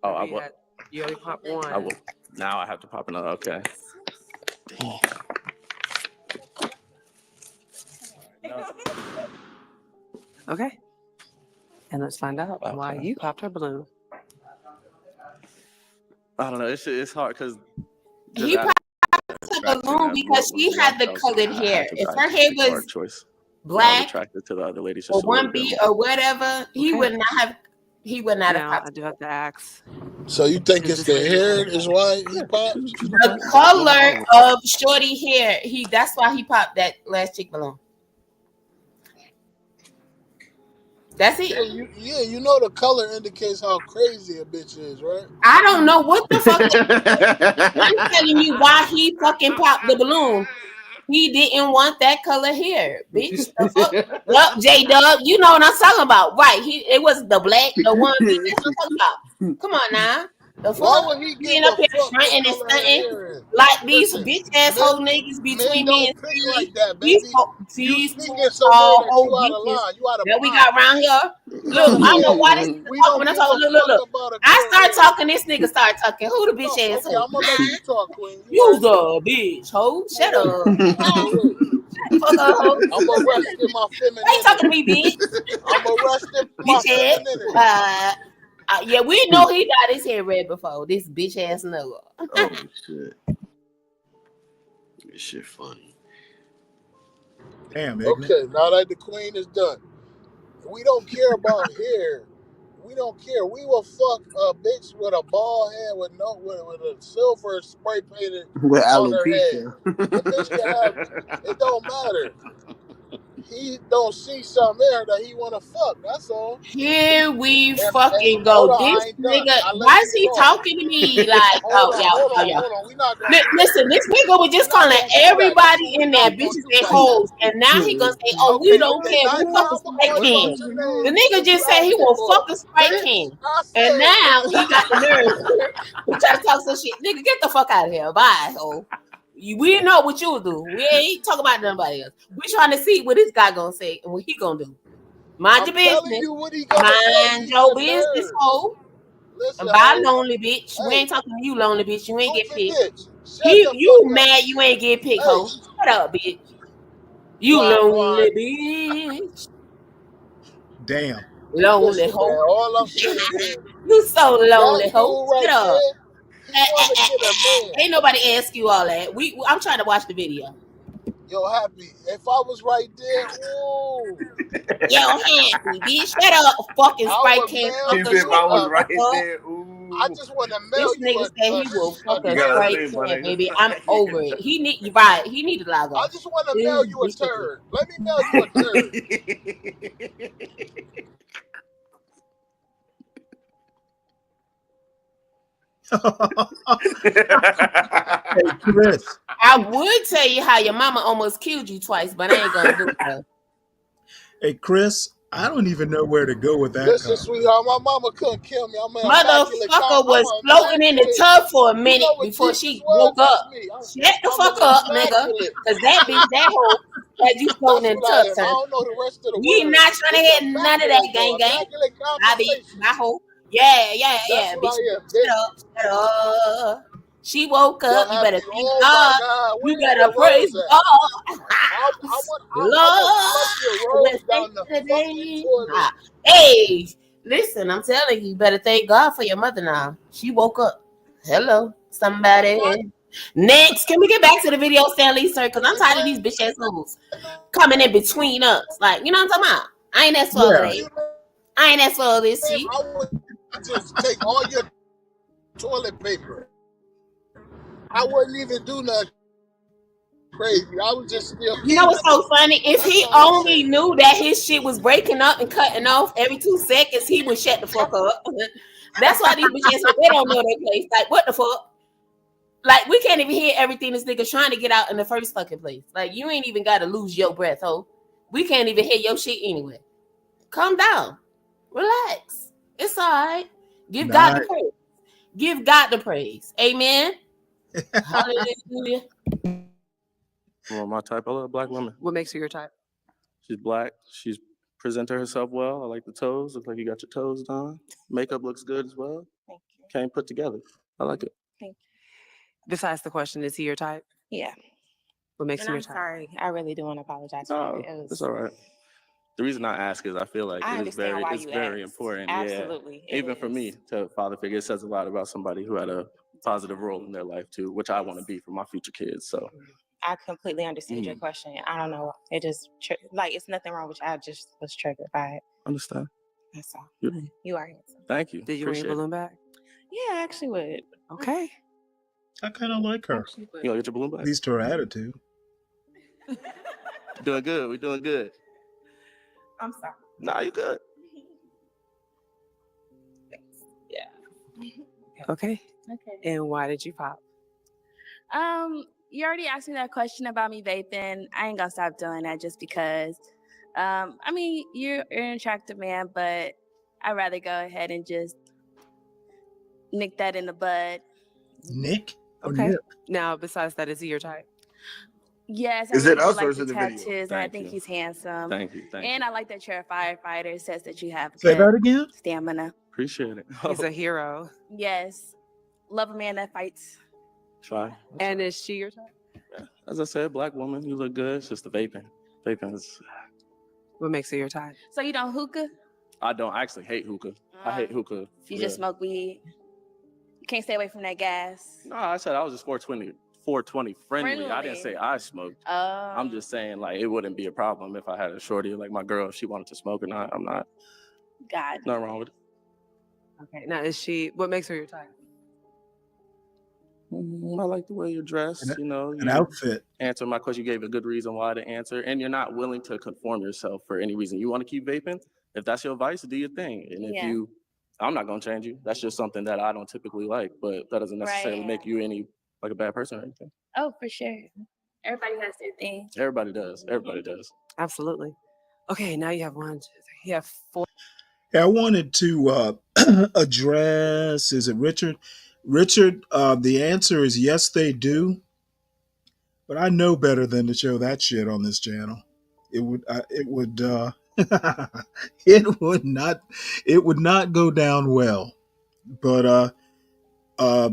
Oh, I will. You already popped one. I will. Now I have to pop another. Okay. Dang. Okay. And let's find out why Okay. you popped her balloon. I don't know. It's hard because just He out of popped her attraction balloon as what because was she had left, the I was like, colored I hair. had to. If I her just hair picked a hard was choice. I was black attracted to the other ladies or just a little bit 1B more. or whatever, he Okay. would not have. He would not have Now, I popped. do have to ask. So you think Is it's this the lady hair is why he Yeah, popped? she's my friend. The We'll have all color of it. of shorty hair. That's why he popped that last chick balloon. That's it. You know the color indicates how crazy a bitch is, right? I don't know what the fuck. I'm telling you why he fucking popped the balloon. He didn't want that color hair, bitch. The fuck? Yup, J Dub, you know what I'm talking about, right? It was the black, the one. That's what I'm talking about. Come on now, the Why fuck would he give being a up here fuck what fronting and color her stunting hair is? like these Listen, bitch asshole niggas men between me don't and pick Stanley. like that, These baby. You these two speaking some way tall that you whole out of bitches line. You out of that we got pocket. around here. Look, No, I don't know why this man. nigga We talking don't when I give talk. a Look. fuck about a I girl start hair. talking, this nigga start talking. Who the bitch No, okay, asshole? I'm gonna let you talk, Queen. You You's right. a bitch, ho. Shut Wait. up. Wait. Fuck up, ho. I'm gonna rest in my Why you talking to femininity. me, bitch? I'm gonna rest in my Bitch ass. femininity. Yeah, we know he got his hair red before. This bitch ass nigga. Oh shit. This shit funny. Damn, ignorant. Okay, now that the queen is done, we don't care about hair. We don't care. We will fuck a bitch with a bald head with a silver spray painted With on her head. alopecia. The bitch can have. It don't matter. He don't see something there that he want to fuck. That's all. Here we And fucking hold go. on, I This ain't done. nigga, I why let is you he talk. talking to me like, Hold on, y'all, hold on, y'all. hold on. We not gonna do that. Listen, this nigga was We just not calling gonna do that. everybody Listen, we in there not gonna bitches do and that. hoes, and now he gonna say, "Oh, we Okay, don't care. We now fuck a I'm Sprite gonna can." call your name The nigga because you just said he asking will for fuck it. a Sprite Bitch, can, I and said. now he got the nerve to try to talk some shit. Nigga, get the fuck out of here. Bye, ho. We know what you do. We ain't talking about nobody else. We trying to see what this guy gonna say and what he gonna do. Mind I'm your telling business. you what he gonna say. Mind He's your a business, nerd. ho. Listen, And bye, ho. lonely bitch. We Hey, ain't talking to you, lonely bitch. You ain't get goofy picked. bitch. Shut the You fuck up. mad you ain't get picked, Hey, ho. Shut up, bitch. You Wagwan. lonely bitch. Damn. Lonely Listen, man. hoe. All I'm saying is You so that lonely, hoe. dude right Shut up. there. He want to get a man. Ain't nobody ask you all that. I'm trying to watch the video. Yo, happy. If I was right there, ooh, Yo, happy, bitch. Shut up, fucking I Sprite would can mail He sucker. said, you if Shut I a. was the fuck right up. there, I ooh. just want to mail This you nigga said he will fuck You a gotta Sprite turd. say, can, buddy. baby. I'm over it. He need right. He need to log I off. just want to This mail you a bitch nigga. turd. Let me mail you a turd. Hey, Chris. I would tell you how your mama almost killed you twice, but I ain't gonna do it. Hey, Chris. I don't even know where to go with that Listen, comment. sweetheart, my mama couldn't kill me. I'm an immaculate Motherfucker I'm was an floating in the immaculate. tub for a You minute know what before Jesus she was? woke That's up. me. Shut the I'm an fuck up, nigga. immaculate. Cause that bitch, that hoe, had you floating That's in the what I tub, am. I son. don't know the rest of the We words. not trying It's to hear none of that immaculate gang though. gang. Immaculate Bye, bitch. conversation. Bye, hoe. Yeah, That's what bitch. I am, bitch. Shut up. She woke Yo, up. You better happy. thank Oh my God. God. You Where better your praise rose at? God. I want to Lord, flush your let's rose take down the it fucking today. toilet. Hey, listen, I'm telling you, you better thank God for your mother now. She woke up. Hello, somebody. Next, can we get back to the video, Stanley, sir? Because I'm tired of these bitch ass hoes coming in between us. Like, you know what I'm talking about? I ain't asked for all of Yeah. that. I ain't asked for all this shit. I would just take all your toilet paper. I wouldn't even do nothing crazy. I would just still You know keep what's it. so funny? If That's he all I'm only saying. knew that his shit was breaking up and cutting off every 2 seconds, he would shut the fuck up. That's why these bitches, they don't know their place. Like, what the fuck? Like, we can't even hear everything this nigga's trying to get out in the first fucking place. Like, you ain't even got to lose your breath, ho. We can't even hear your shit anyway. Calm down. Relax. It's all right. Give God the Nice. praise. Give God the praise. Amen. Hallelujah. Well, my type, I love black women. What makes you your type? She's black. She's presented herself well. I like the toes. Looks like you got your toes done. Makeup looks good as well. Thank you. Came put together. I like it. Thank you. Besides the question, is he your type? Yeah. What makes And him I'm your type? sorry. I really do want to apologize for Oh, that. It it's was. all right. The reason I ask is I feel like I it is understand why it's you very asked. important. Absolutely, Yeah. it Even for me is. to father figure, it says a lot about somebody who had a positive role in their life too, which I want to be for my future kids. So I completely understood your question. I don't know. It just like it's nothing wrong with you. I just was triggered by it. understand. That's all. You- You are handsome. Thank you. Did you bring your Appreciate balloon it. back? Yeah, I actually would. Okay. I kind of like her. Actually would. You gonna get your balloon At back? least her attitude. Doing good. We're doing good. I'm sorry. Nah, you good. Yeah. Okay. Okay. And why did you pop? You already asked me that question about me vaping. I ain't gonna stop doing that just because. I mean, you're an attractive man, but I'd rather go ahead and just nick that in the bud. Nick? Or Okay. Nip? Now, besides that, is he your type? Yes, I Is really it do us or like is the it the video? tattoos, and I Thank think you. he's handsome. Thank you. Thank And you. I like that you're a firefighter. It says that you have Say good that again? stamina. Appreciate it. He's a hero. Yes, love a man that fights. Try. And is she your type? Yeah. As I said, black woman, you look good. It's just the vaping. Vaping is. What makes her your type? So you don't hookah? I don't I actually hate hookah. I hate hookah. You just smoke weed. You can't stay away from that gas. No, I said I was just 420 friendly. I didn't say I smoked. I'm Um, just saying like it wouldn't be a problem if I had a shorty like my girl if she wanted to smoke or not. I'm not. God. Nothing wrong with it. Okay. Now, is she? What makes her your type? I like the way you're dressed. You know, An you outfit. answer my question. You gave a good reason why to answer, and you're not willing to conform yourself for any reason. You want to keep vaping. If that's your vice, do your thing. And if Yeah. you, I'm not gonna change you. That's just something that I don't typically like, but that doesn't necessarily Right. make you any like a bad person or anything. Oh, for sure. Everybody has their thing. Everybody does. Everybody does. Absolutely. Okay. Now you have 1, 2, 3. You have 4. Yeah, I wanted to address, is it Richard? Richard, the answer is yes, they do. But I know better than to show that shit on this channel. It would not go down well. But uh,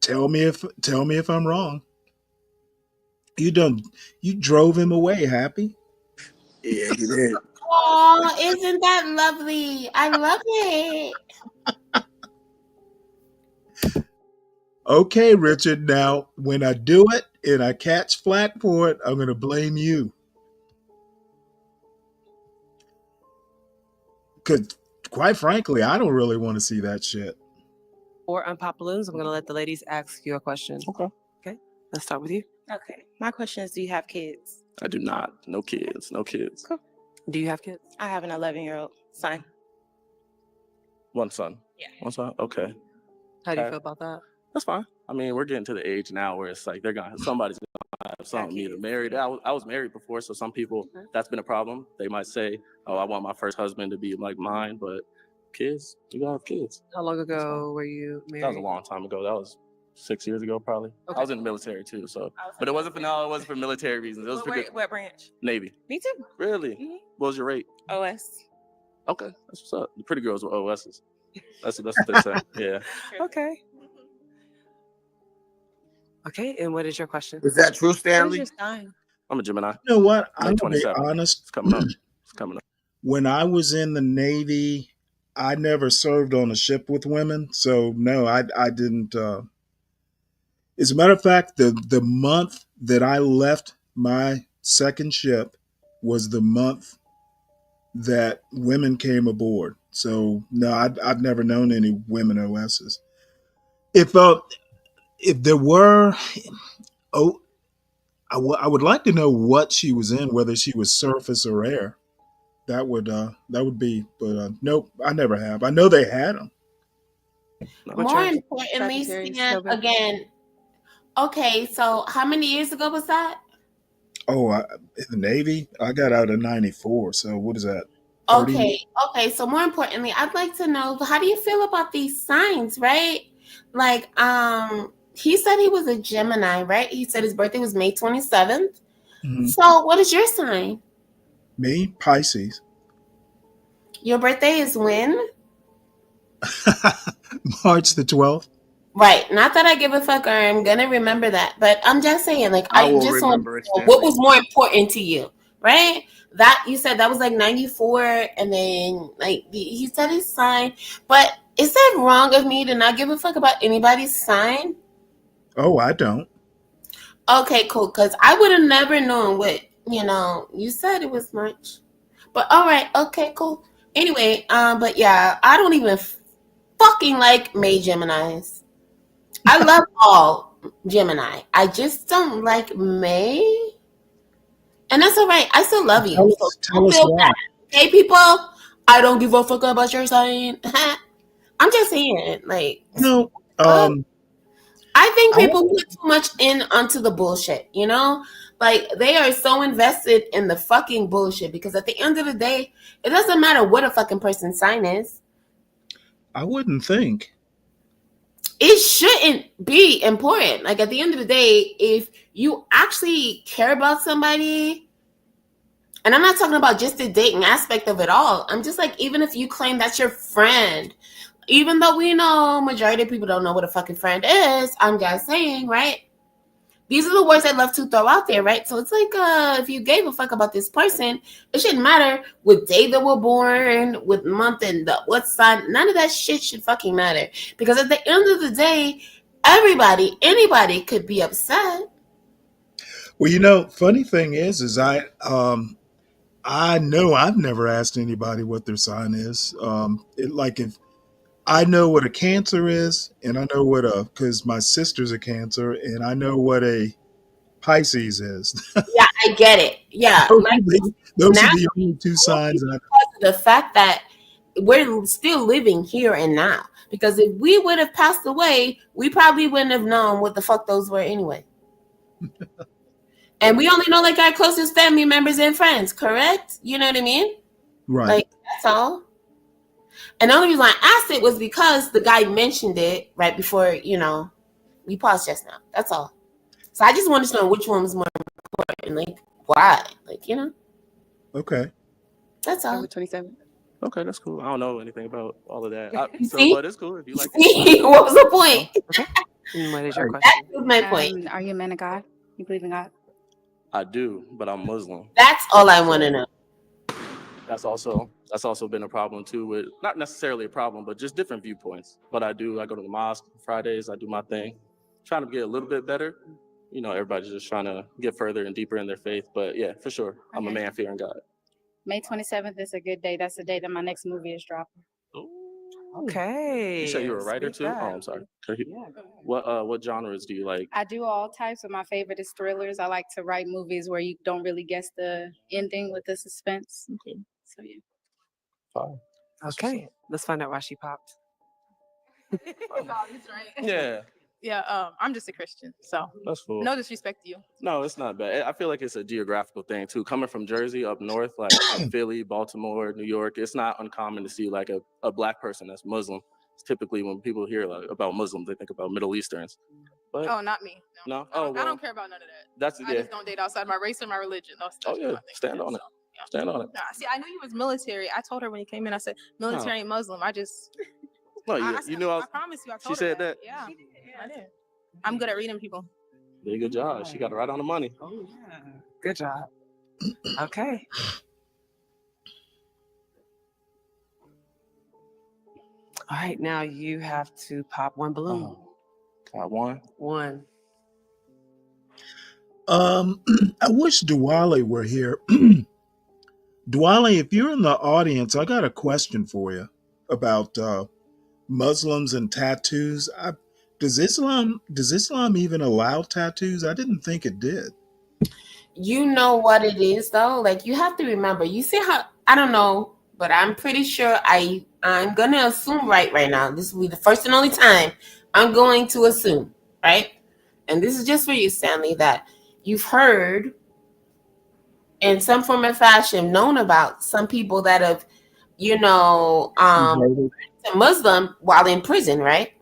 tell me if I'm wrong. You drove him away, Happy? Yeah, you did. Oh, isn't that lovely? I love it. Okay, Richard. Now, when I do it and I catch flack for it, I'm going to blame you. Because, quite frankly, I don't really want to see that shit. 4 unpopped balloons. I'm gonna let the ladies ask you a question. Okay. Okay. Let's start with you. Okay. My question is, do you have kids? I do not. No kids. No kids. Cool. Do you have kids? I have an 11-year-old son. One son. Yeah. One son. Okay. How do you Okay. feel about that? That's fine. I mean, we're getting to the age now where it's like somebody's gonna have something either married. I was married before, so some people that's been a problem. They might say, "Oh, I want my first husband to be like mine," but kids, you gotta have kids. How long ago were you married? That was a long time ago. That was 6 years ago, probably. Okay. I was in the military too, so but it wasn't for military reasons. It was for good. What branch? Navy. Me too. Really? Mhm. What was your rate? OS. Okay, that's what's up. The pretty girls were OSs. That's what they say. Yeah. Okay. Okay, and what is your question? Is that true, What is Stanley? your sign? I'm a Gemini. You know what? I'm I'm like going to be 27. honest. It's coming up. It's coming up. When I was in the Navy, I never served on a ship with women. So, no, I didn't. As a matter of fact, the month that I left my second ship was the month that women came aboard. So, no, I've never known any women OSs. If there were, oh, I would like to know what she was in, whether she was surface or air. That would be, but nope, I never have. I know they had them. More importantly, Stan, again, okay, so how many years ago was that? Oh, in the Navy, I got out in '94. So what is that? 30? Okay. So more importantly, I'd like to know, how do you feel about these signs, right? Like, he said he was a Gemini, right? He said his birthday was May 27th. Mhm. So what is your sign? Me, Pisces. Your birthday is when? March the 12th. Right. Not that I give a fuck or I'm gonna remember that, but I'm just saying, like, I I will just want to remember it, know what Stanley. was more important to you, right? That you said that was like 94, and then like he said his sign, but is that wrong of me to not give a fuck about anybody's sign? Oh, I don't. Okay, cool. Because I would have never known what you said it was March, but all right, okay, cool. Anyway, but yeah, I don't even fucking like May Geminis. I love all Gemini. I just don't like May. And that's all right. I still love you. So Tell don't us feel why. bad. Hey, people, I don't give a fuck about your sign. I'm just saying, like, No, I think I- people put too much in onto the bullshit, Like, they are so invested in the fucking bullshit because at the end of the day, it doesn't matter what a fucking person's sign is. I wouldn't think. It shouldn't be important. Like, at the end of the day, if you actually care about somebody, and I'm not talking about just the dating aspect of it all. I'm just like, even if you claim that's your friend, even though we know majority of people don't know what a fucking friend is, I'm just saying, right? These are the words I love to throw out there, right? So it's like, if you gave a fuck about this person, it shouldn't matter what day they were born, what month, and what sign. None of that shit should fucking matter. Because at the end of the day, Anybody could be upset. Well, funny thing is I know I've never asked anybody what their sign is. If I know what a Cancer is, and I know because my sister's a Cancer, and I know what a Pisces is. Yeah, I get it. Yeah, those, like those now are the only two signs. because of the fact that we're still living here and now. Because if we would have passed away, we probably wouldn't have known what the fuck those were anyway. And we only know like our closest family members and friends, correct? You know what I mean? Right. Like that's all. And the only reason I asked it was because the guy mentioned it right before, we paused just now. That's all. So I just wanted to know which one was more important. Like, why? Like, Okay. That's all. Number 27. Okay, that's cool. I don't know anything about all of that. See? But it's cool if you like it. What was the point? What is your That question? was my point. Are you a man of God? You believe in God? I do, but I'm Muslim. That's all I want to know. That's also been a problem too, with not necessarily a problem, but just different viewpoints. But I go to the mosque Fridays, I do my thing, trying to get a little bit better. Everybody's just trying to get further and deeper in their faith. But yeah, for sure, I'm a man fearing God. May 27th is a good day. That's the day that my next movie is dropping. Okay. You said you're a writer speak too? that. Oh, I'm sorry. Yeah. What genres do you like? I do all types, but my favorite is thrillers. I like to write movies where you don't really guess the ending with the suspense. Okay. So yeah. Fine. Okay. Let's find out why she popped. Yeah. Yeah, I'm just a Christian, so That's cool. no disrespect to you. No, it's not bad. I feel like it's a geographical thing too. Coming from Jersey up north, like Philly, Baltimore, New York, it's not uncommon to see like a black person that's Muslim. It's typically when people hear about Muslims, they think about Middle Easterns. But Oh, not me. no. I don't care about none of that. I Yeah. just don't date outside my race or my religion. That's Oh yeah. Stand on it. Stand on it. Nah, see, I knew he was military. I told her when he came in, I said, military ain't Muslim. I just. No, you knew I was. I promise you, I She told her said that. Yeah, I did. I'm good at reading people. Very good job. She got it right on the money. Oh yeah. Good job. Okay. All right, now you have to pop one balloon. Got one. One. I wish Diwali were here. Diwali, if you're in the audience, I got a question for you about Muslims and tattoos. Does Islam even allow tattoos? I didn't think it did. You know what it is though? Like you have to remember, you see how I don't know, but I'm pretty sure I'm gonna assume right now. This will be the first and only time I'm going to assume, right? And this is just for you, Stanley, that you've heard in some form or fashion known about some people that have, a Muslim while in prison, right?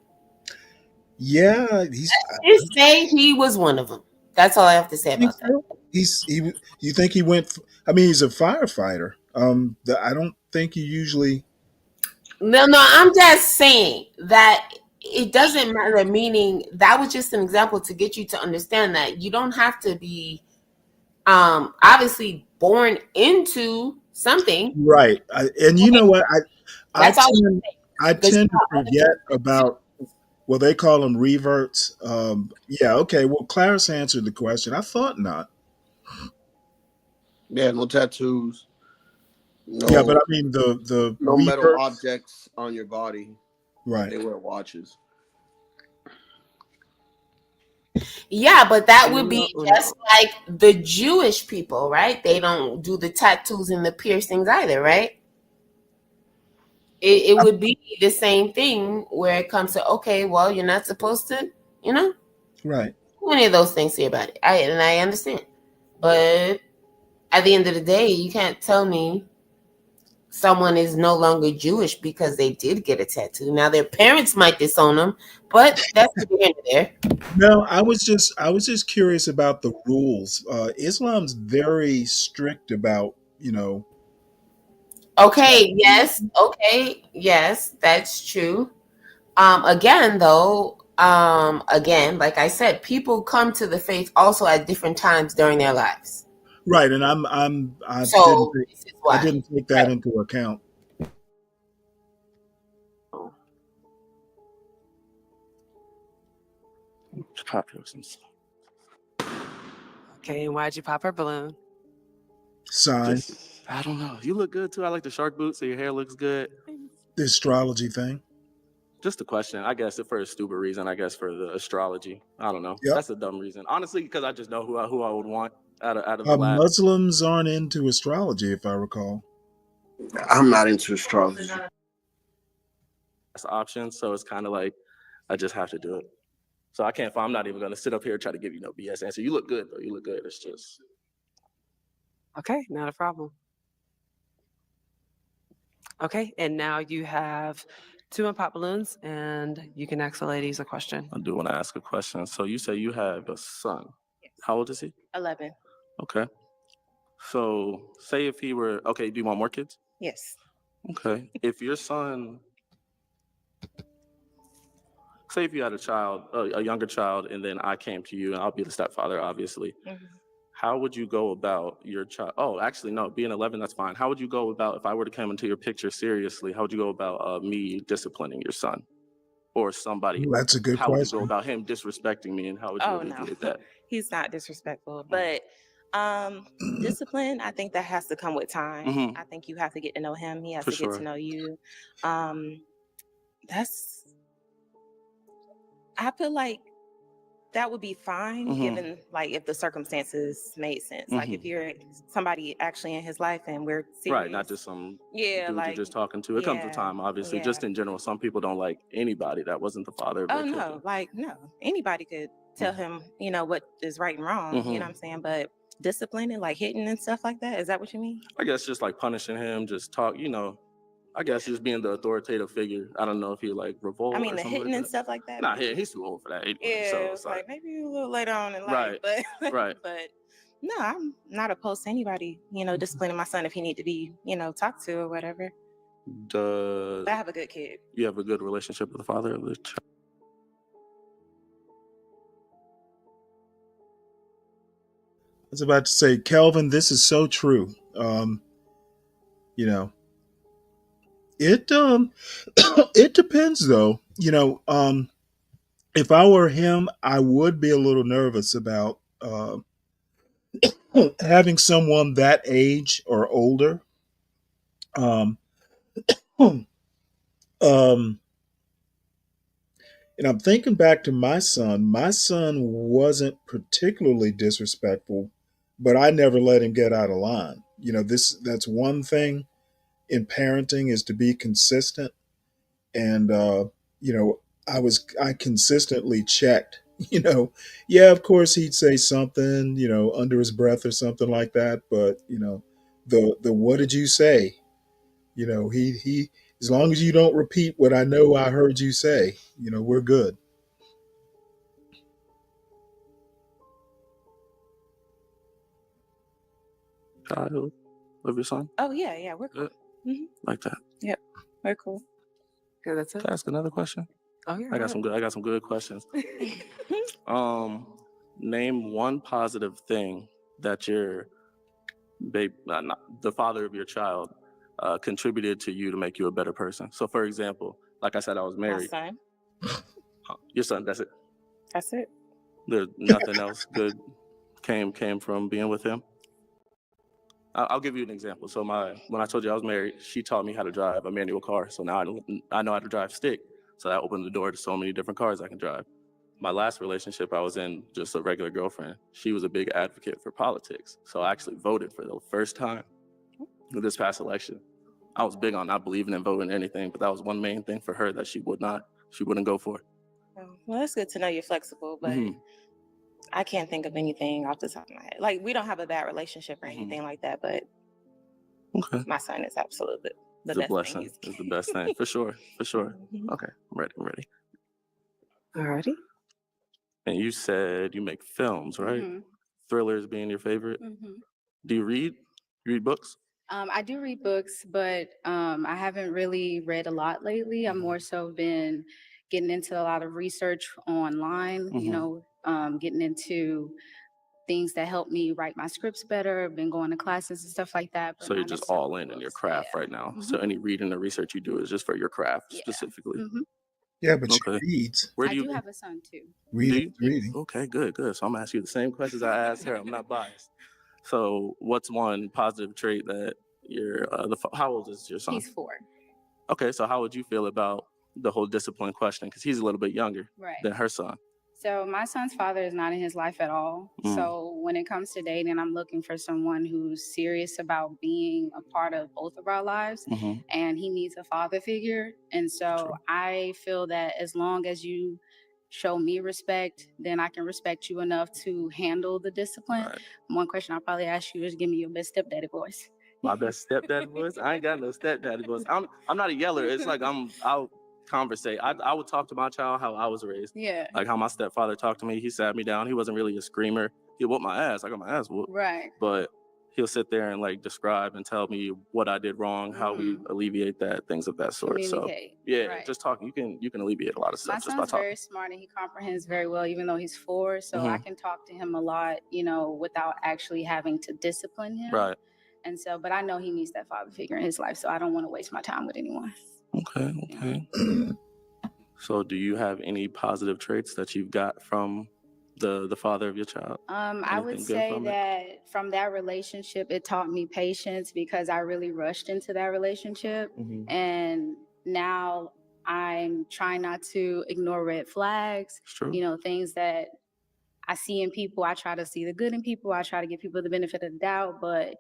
Yeah, Let's just say he was one of them. That's all I have to say about that. You think he went? I mean, he's a firefighter. I don't think he usually. No, I'm just saying that it doesn't matter. Meaning that was just an example to get you to understand that you don't have to be, obviously born into something. Right, and you know what? I That's all. I tend to forget about. Well, they call them reverts. Yeah, okay. Well, Clarence answered the question. I thought not. Yeah, no tattoos. No, yeah, but I mean the no reverts, metal objects on your body. Right. They wear watches. Yeah, but that would be just like the Jewish people, right? They don't do the tattoos and the piercings either, right? It would be the same thing where it comes to, okay, well, you're not supposed to, right. Any of those things here about it. I understand. But at the end of the day, you can't tell me someone is no longer Jewish because they did get a tattoo. Now their parents might disown them, but that's the end there. No, I was just curious about the rules. Islam's very strict about, Okay, yes. Okay, yes, that's true. Again, though, like I said, people come to the faith also at different times during their lives. Right, and I didn't take that into account. Pop her some. Okay, and why'd you pop her balloon? Sign. I don't know. You look good too. I like the shark boots, so your hair looks good. The astrology thing. Just a question. I guess for a stupid reason. I guess for the astrology. I don't know. Yep. That's a dumb reason. Honestly, because I just know who I would want out of the lab. Muslims aren't into astrology, if I recall. I'm not into astrology. That's the option. So it's kind of like I just have to do it. So I can't. I'm not even gonna sit up here and try to give you no BS answer. You look good though. You look good. It's just. Okay, not a problem. Okay, and now you have 2 unpopped balloons, and you can ask the ladies a question. I do want to ask a question. So you say you have a son. Yes. How old is he? 11. Okay. So say if he were okay, do you want more kids? Yes. Okay. If your son, say if you had a child, a younger child, and then I came to you, and I'll be the stepfather, obviously. Mm-hmm. How would you go about your child? Oh, actually, no, being 11, that's fine. How would you go about, if I were to come into your picture seriously, how would you go about me disciplining your son? Or somebody? Ooh, that's a good How would you go question. about him disrespecting me, and how would you Oh, no. alleviate that? He's not disrespectful. But discipline, I think that has to come with time. Mhm. I think you have to get to know him. He has For to get sure. to know you. I feel like that would be fine, Mhm. given like if the circumstances made sense. Like if Mhm. you're somebody actually in his life and we're serious. Right, not just some Yeah, dude like you're just talking to. It comes with yeah, time, obviously. yeah. Just in general, some people don't like anybody that wasn't the father of Oh their no, children. like no. Anybody could tell him, you know, what is right and wrong. You know Mhm. what I'm saying? But disciplining, like hitting and stuff like that, is that what you mean? I guess just like punishing him, just talk, I guess just being the authoritative figure. I don't know if he like revolt I mean, or the something hitting like and that. stuff like that. Nah, he's too old for that anyway. Yeah, So it's it's like, like maybe a little later on in life, right, but right. but no, I'm not opposed to anybody, you know, disciplining my son if he need to be, you know, talked to or whatever. I have a good kid. You have a good relationship with the father of the child? I was about to say, Kelvin, this is so true. You know, it it depends though. If I were him, I would be a little nervous about having someone that age or older. Um, um, and I'm thinking back to my son. My son wasn't particularly disrespectful, but I never let him get out of line. That's one thing in parenting is to be consistent. And I consistently checked. Yeah, of course he'd say something, under his breath or something like that. But the what did you say? He as long as you don't repeat what I know I heard you say, we're good. Child of your son? Oh yeah, we're cool. Mm-hmm. Like that. Yep, we're cool. Okay, that's it. Can I ask another question? Oh yeah. I got some good questions. Name one positive thing that your the father of your child contributed to you to make you a better person. So for example, like I said, I was My married. son. Your son, that's it. That's it. There's nothing else good came from being with him. I'll give you an example. So when I told you I was married, she taught me how to drive a manual car. So now I know how to drive stick. So that opened the door to so many different cars I can drive. My last relationship I was in, just a regular girlfriend, she was a big advocate for politics. So I actually voted for the first time with this past election. I was big on not believing in voting or anything, but that was one main thing for her that she wouldn't go for. Well, it's good to know you're flexible, but I can't think of anything off the top of my head. Like, we don't have a bad relationship or anything like that, but my son is absolutely the best blessing. thing. It's the best thing, for sure, for sure. Okay, I'm ready. Alrighty. And you said you make films, right? Mhm. Thrillers being your favorite. Mhm. Do you read? You read books? I do read books, but I haven't really read a lot lately. I've more so been getting into a lot of research online, getting into things that help me write my scripts better. I've been going to classes and stuff like that. But So you're not just necessarily all in books. your craft right now. So Mhm. any reading or research you do is just for your craft Yeah. specifically. Mhm. Yeah, but she Okay. reads. Where I do you do have a son too. Reading. Okay, good. So I'm gonna ask you the same questions I asked her. I'm not biased. So what's one positive trait that how old is your son? He's 4. Okay, so how would you feel about the whole discipline question? Because he's a little bit younger Right. than her son. So my son's father is not in his life at all. So when it comes to dating, I'm looking for someone who's serious about being a part of both of our lives, and he needs a father figure. And so I feel that as long as you show me respect, then I can respect you enough to handle the discipline. Right. One question I'll probably ask you is, give me your best stepdaddy voice. My best stepdaddy voice? I ain't got no stepdaddy voice. I'm not a yeller. It's like I'll conversate. I would talk to my child how I was raised. Yeah. Like how my stepfather talked to me. He sat me down. He wasn't really a screamer. He whooped my ass. I got my ass whooped. Right. But he'll sit there and like describe and tell me what I did wrong, how we alleviate that, things of that sort. So Communicate. yeah, Right. just talking. You can alleviate a lot of stuff My just by son's talking. very smart and he comprehends very well, even though he's 4. So I can talk to him a lot, without actually having to discipline him. Right. And so, but I know he needs that father figure in his life, so I don't want to waste my time with anyone. Okay. So do you have any positive traits that you've got from the father of your child? I would Anything good say from it? that from that relationship, it taught me patience because I really rushed into that relationship. And now I'm trying not to ignore red flags, It's true. Things that I see in people. I try to see the good in people. I try to give people the benefit of the doubt, but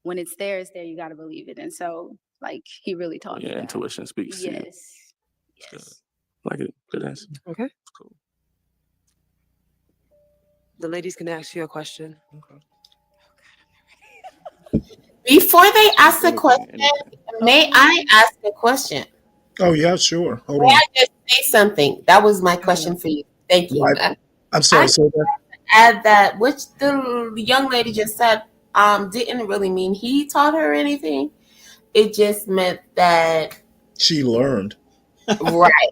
when it's there, you got to believe it. And so, he really taught me Yeah, that. intuition speaks to you. Yes. Like it. Good answer. Okay. Cool. The ladies can ask you a question. Before they ask the question, may I ask a question? Oh yeah, sure. Hold May on. I just say something? That was my question for you. Thank you. Right. I'm sorry. So Add that, which the young lady just said, didn't really mean he taught her anything. It just meant that she learned. Right.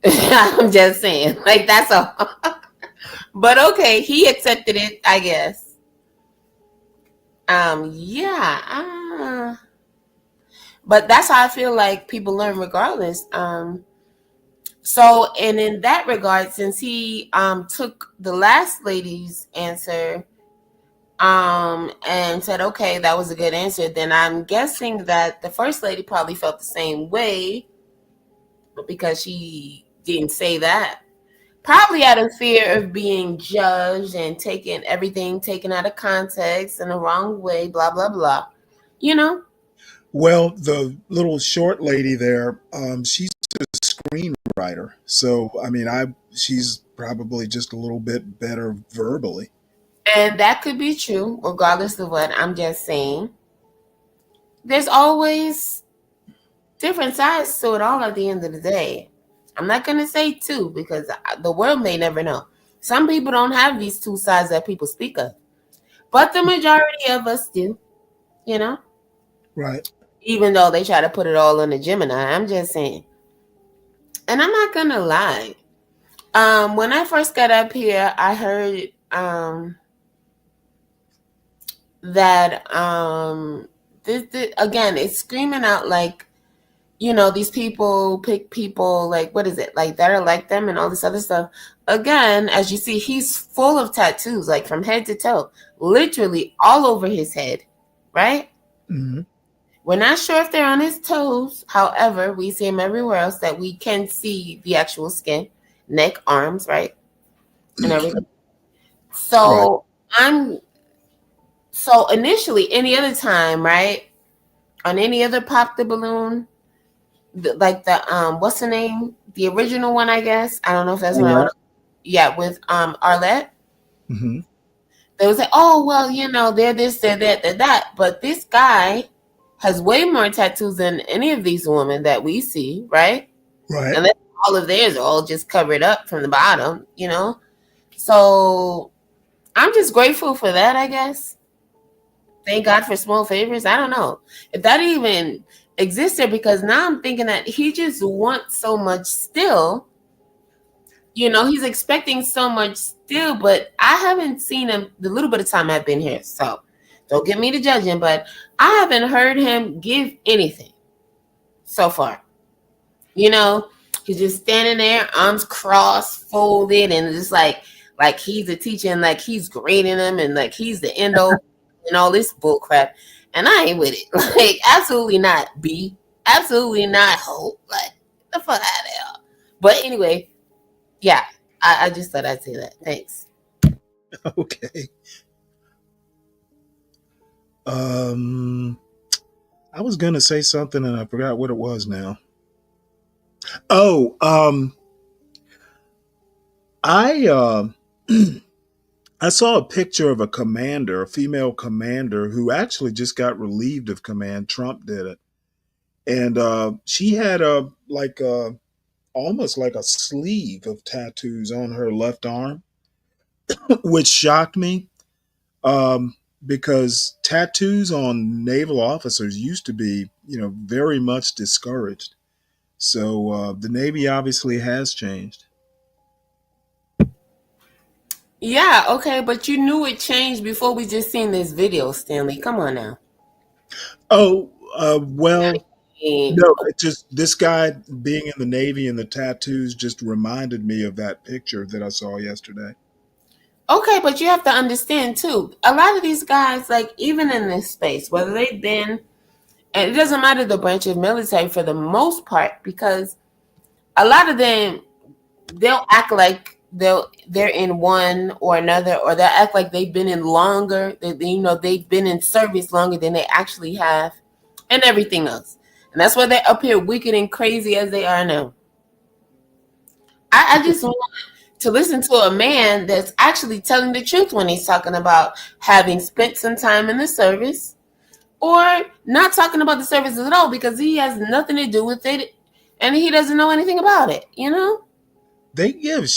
I'm just saying, that's all. But okay, he accepted it, I guess. Yeah. But that's how I feel like people learn regardless. So, and in that regard, since he took the last lady's answer and said, okay, that was a good answer, then I'm guessing that the first lady probably felt the same way because she didn't say that. Probably out of fear of being judged and everything taken out of context in the wrong way, blah, blah, blah. Well, the little short lady there, she's a screenwriter. So, I mean, she's probably just a little bit better verbally. And that could be true, regardless of what. I'm just saying. There's always different sides to it all at the end of the day. I'm not going to say 2 because the world may never know. Some people don't have these 2 sides that people speak of. But the majority of us do, Right. Even though they try to put it all on the Gemini. I'm just saying. And I'm not going to lie. When I first got up here, I heard that this again, it's screaming out like, these people pick people what is it, that are like them and all this other stuff. Again, as you see, he's full of tattoos, from head to toe, literally all over his head, right? Mm-hmm. We're not sure if they're on his toes. However, we see him everywhere else that we can see the actual skin, neck, arms, right? And everything. So so initially, any other time, right? On any other Pop the Balloon, what's the name? The original one, I guess. I don't know if that's what I want. Yeah, with Arlette. Mm-hmm. They would say, oh, well, they're this, they're that, they're that. But this guy has way more tattoos than any of these women that we see, right? Right. And then all of theirs are all just covered up from the bottom, So I'm just grateful for that, I guess. Thank God for small favors. I don't know if that even existed, because now I'm thinking that he just wants so much still. He's expecting so much still, but I haven't seen him the little bit of time I've been here. So don't get me to judging, but I haven't heard him give anything so far. He's just standing there, arms crossed, folded, and just like he's a teacher and like he's grading them and like he's the end all and all this bull crap. And I ain't with it. Like, absolutely not, B. Absolutely not, Hope. Like, get the fuck out of there. But anyway, yeah, I just thought I'd say that. Thanks. Okay. I was gonna say something and I forgot what it was now. Oh, I I saw a picture of a commander, a female commander who actually just got relieved of command. Trump did it. And she had almost like a sleeve of tattoos on her left arm, which shocked me. Because tattoos on naval officers used to be, very much discouraged. So the Navy obviously has changed. Yeah, okay, but you knew it changed before we just seen this video, Stanley. Come on now. Oh, well, no, it just this guy being in the Navy and the tattoos just reminded me of that picture that I saw yesterday. Okay, but you have to understand too, a lot of these guys, like even in this space, whether they've been, and it doesn't matter the branch of military for the most part, because a lot of them, they'll act like they're in one or another, or they'll act like they've been in longer, they've been in service longer than they actually have, and everything else. And that's why they're up here wicked and crazy as they are now. I just want to listen to a man that's actually telling the truth when he's talking about having spent some time in the service, or not talking about the service at all because he has nothing to do with it and he doesn't know anything about it, They give,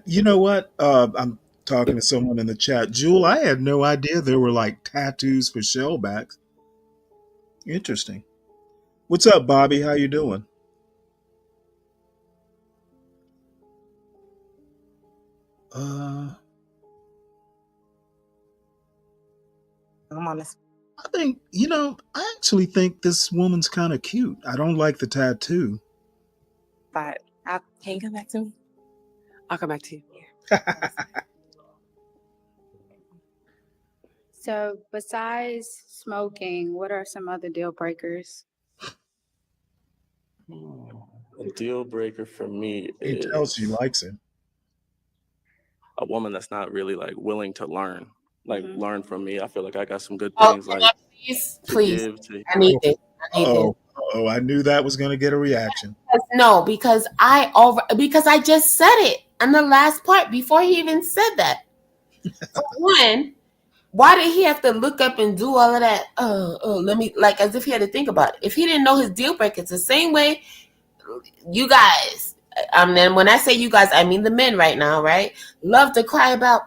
you know what? I'm talking to someone in the chat. Jewel, I had no idea there were like tattoos for shellbacks. Interesting. What's up, Bobby? How you doing? I'm on this. I think, I actually think this woman's kind of cute. I don't like the tattoo. But can you come back to me? I'll come back to you. So besides smoking, what are some other deal breakers? A deal breaker for me He tells she is likes him. a woman that's not really like willing to learn, learn from me. I feel like I got some good Oh, things like please. to give to. I need this. Oh, I knew that was going to get a reaction. No, because I just said it on the last part before he even said that. For one, why did he have to look up and do all of that? Let me, like, as if he had to think about it. If he didn't know his deal breaker, it's the same way you guys, then when I say you guys, I mean the men right now, right? Love to cry about,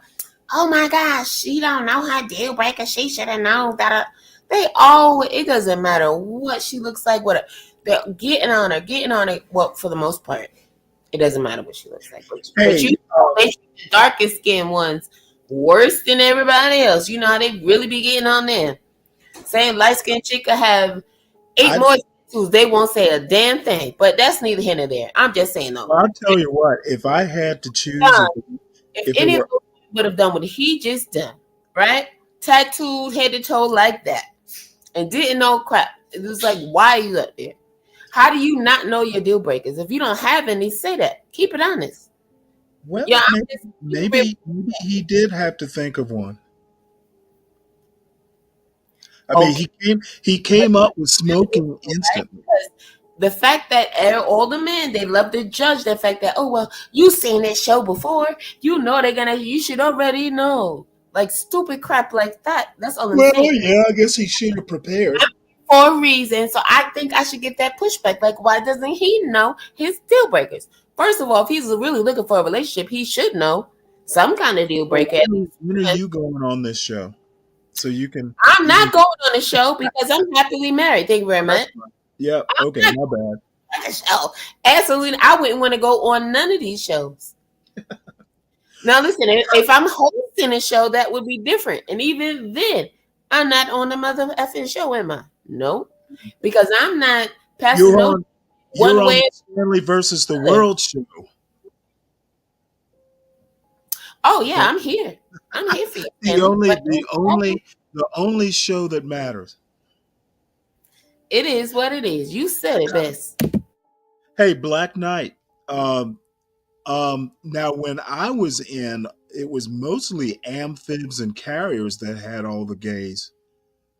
oh my gosh, she don't know her deal breaker. She should have known that. It doesn't matter what she looks like, they're getting on her. Well, for the most part, it doesn't matter what she looks like. But you know, they treat the darkest skinned ones worse than everybody else. You know how they really be getting on them. Same light skinned chick could have 8 more tattoos. They won't say a damn thing. But that's neither here nor there. I'm just saying though. Well, I'll tell you what, if I had to choose, if any of those would have done what he just done, right? Tattooed head to toe like that, and didn't know crap. It was like, why are you up there? How do you not know your deal breakers? If you don't have any, say that. Keep it honest. Well, yeah, maybe he did have to think of one. I mean, he came up with smoking instantly. Because the fact that all the men, they love to judge the fact that, oh, well, you seen this show before. You know you should already know. Like stupid crap like that. That's all I'm saying. Yeah, I guess he should have prepared. For a reason. So I think I should get that pushback. Like, why doesn't he know his deal breakers? First of all, if he's really looking for a relationship, he should know some kind of deal breaker. When are you going on this show? So you can. I'm not going on the show because I'm happily married. Thank you very much. Yeah. Okay. My bad. Show. Absolutely. I wouldn't want to go on none of these shows. Now, listen, if I'm hosting a show, that would be different. And even then, I'm not on the mother effing show, am I? No. Because I'm not passing You're One on way. the Stanley versus the Another. World show. Oh yeah, I'm here. I'm here for you, The Stanley. only, But the only, the only show that matters. it is what it is. You said it best. Hey, Black Knight. Now when I was in, it was mostly amphibs and carriers that had all the gays.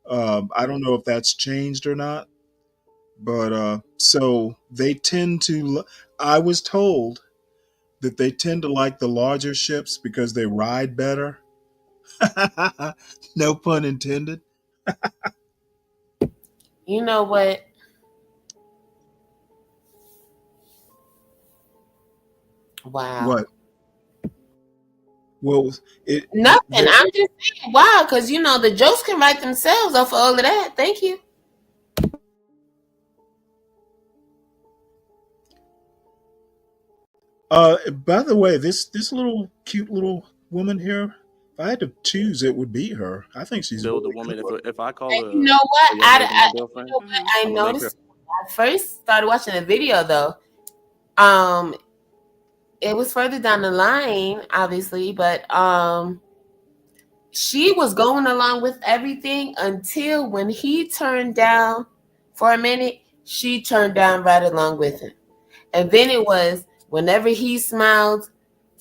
I don't know if that's changed or not, but so they tend to. I was told that they tend to like the larger ships because they ride better. No pun intended. You know what? Wow. What? Well, it. Nothing. I'm just saying, wow, because you know the jokes can write themselves off of all of that. Thank you. By the way, this little cute little woman here, if I had to choose, it would be her. I think she's Build a really woman. cool. If I call You know what? a young lady my girlfriend, I I'm gonna make her. noticed when I first started watching the video though. It was further down the line, obviously, but she was going along with everything until when he turned down for a minute, she turned down right along with him. And then it was whenever he smiled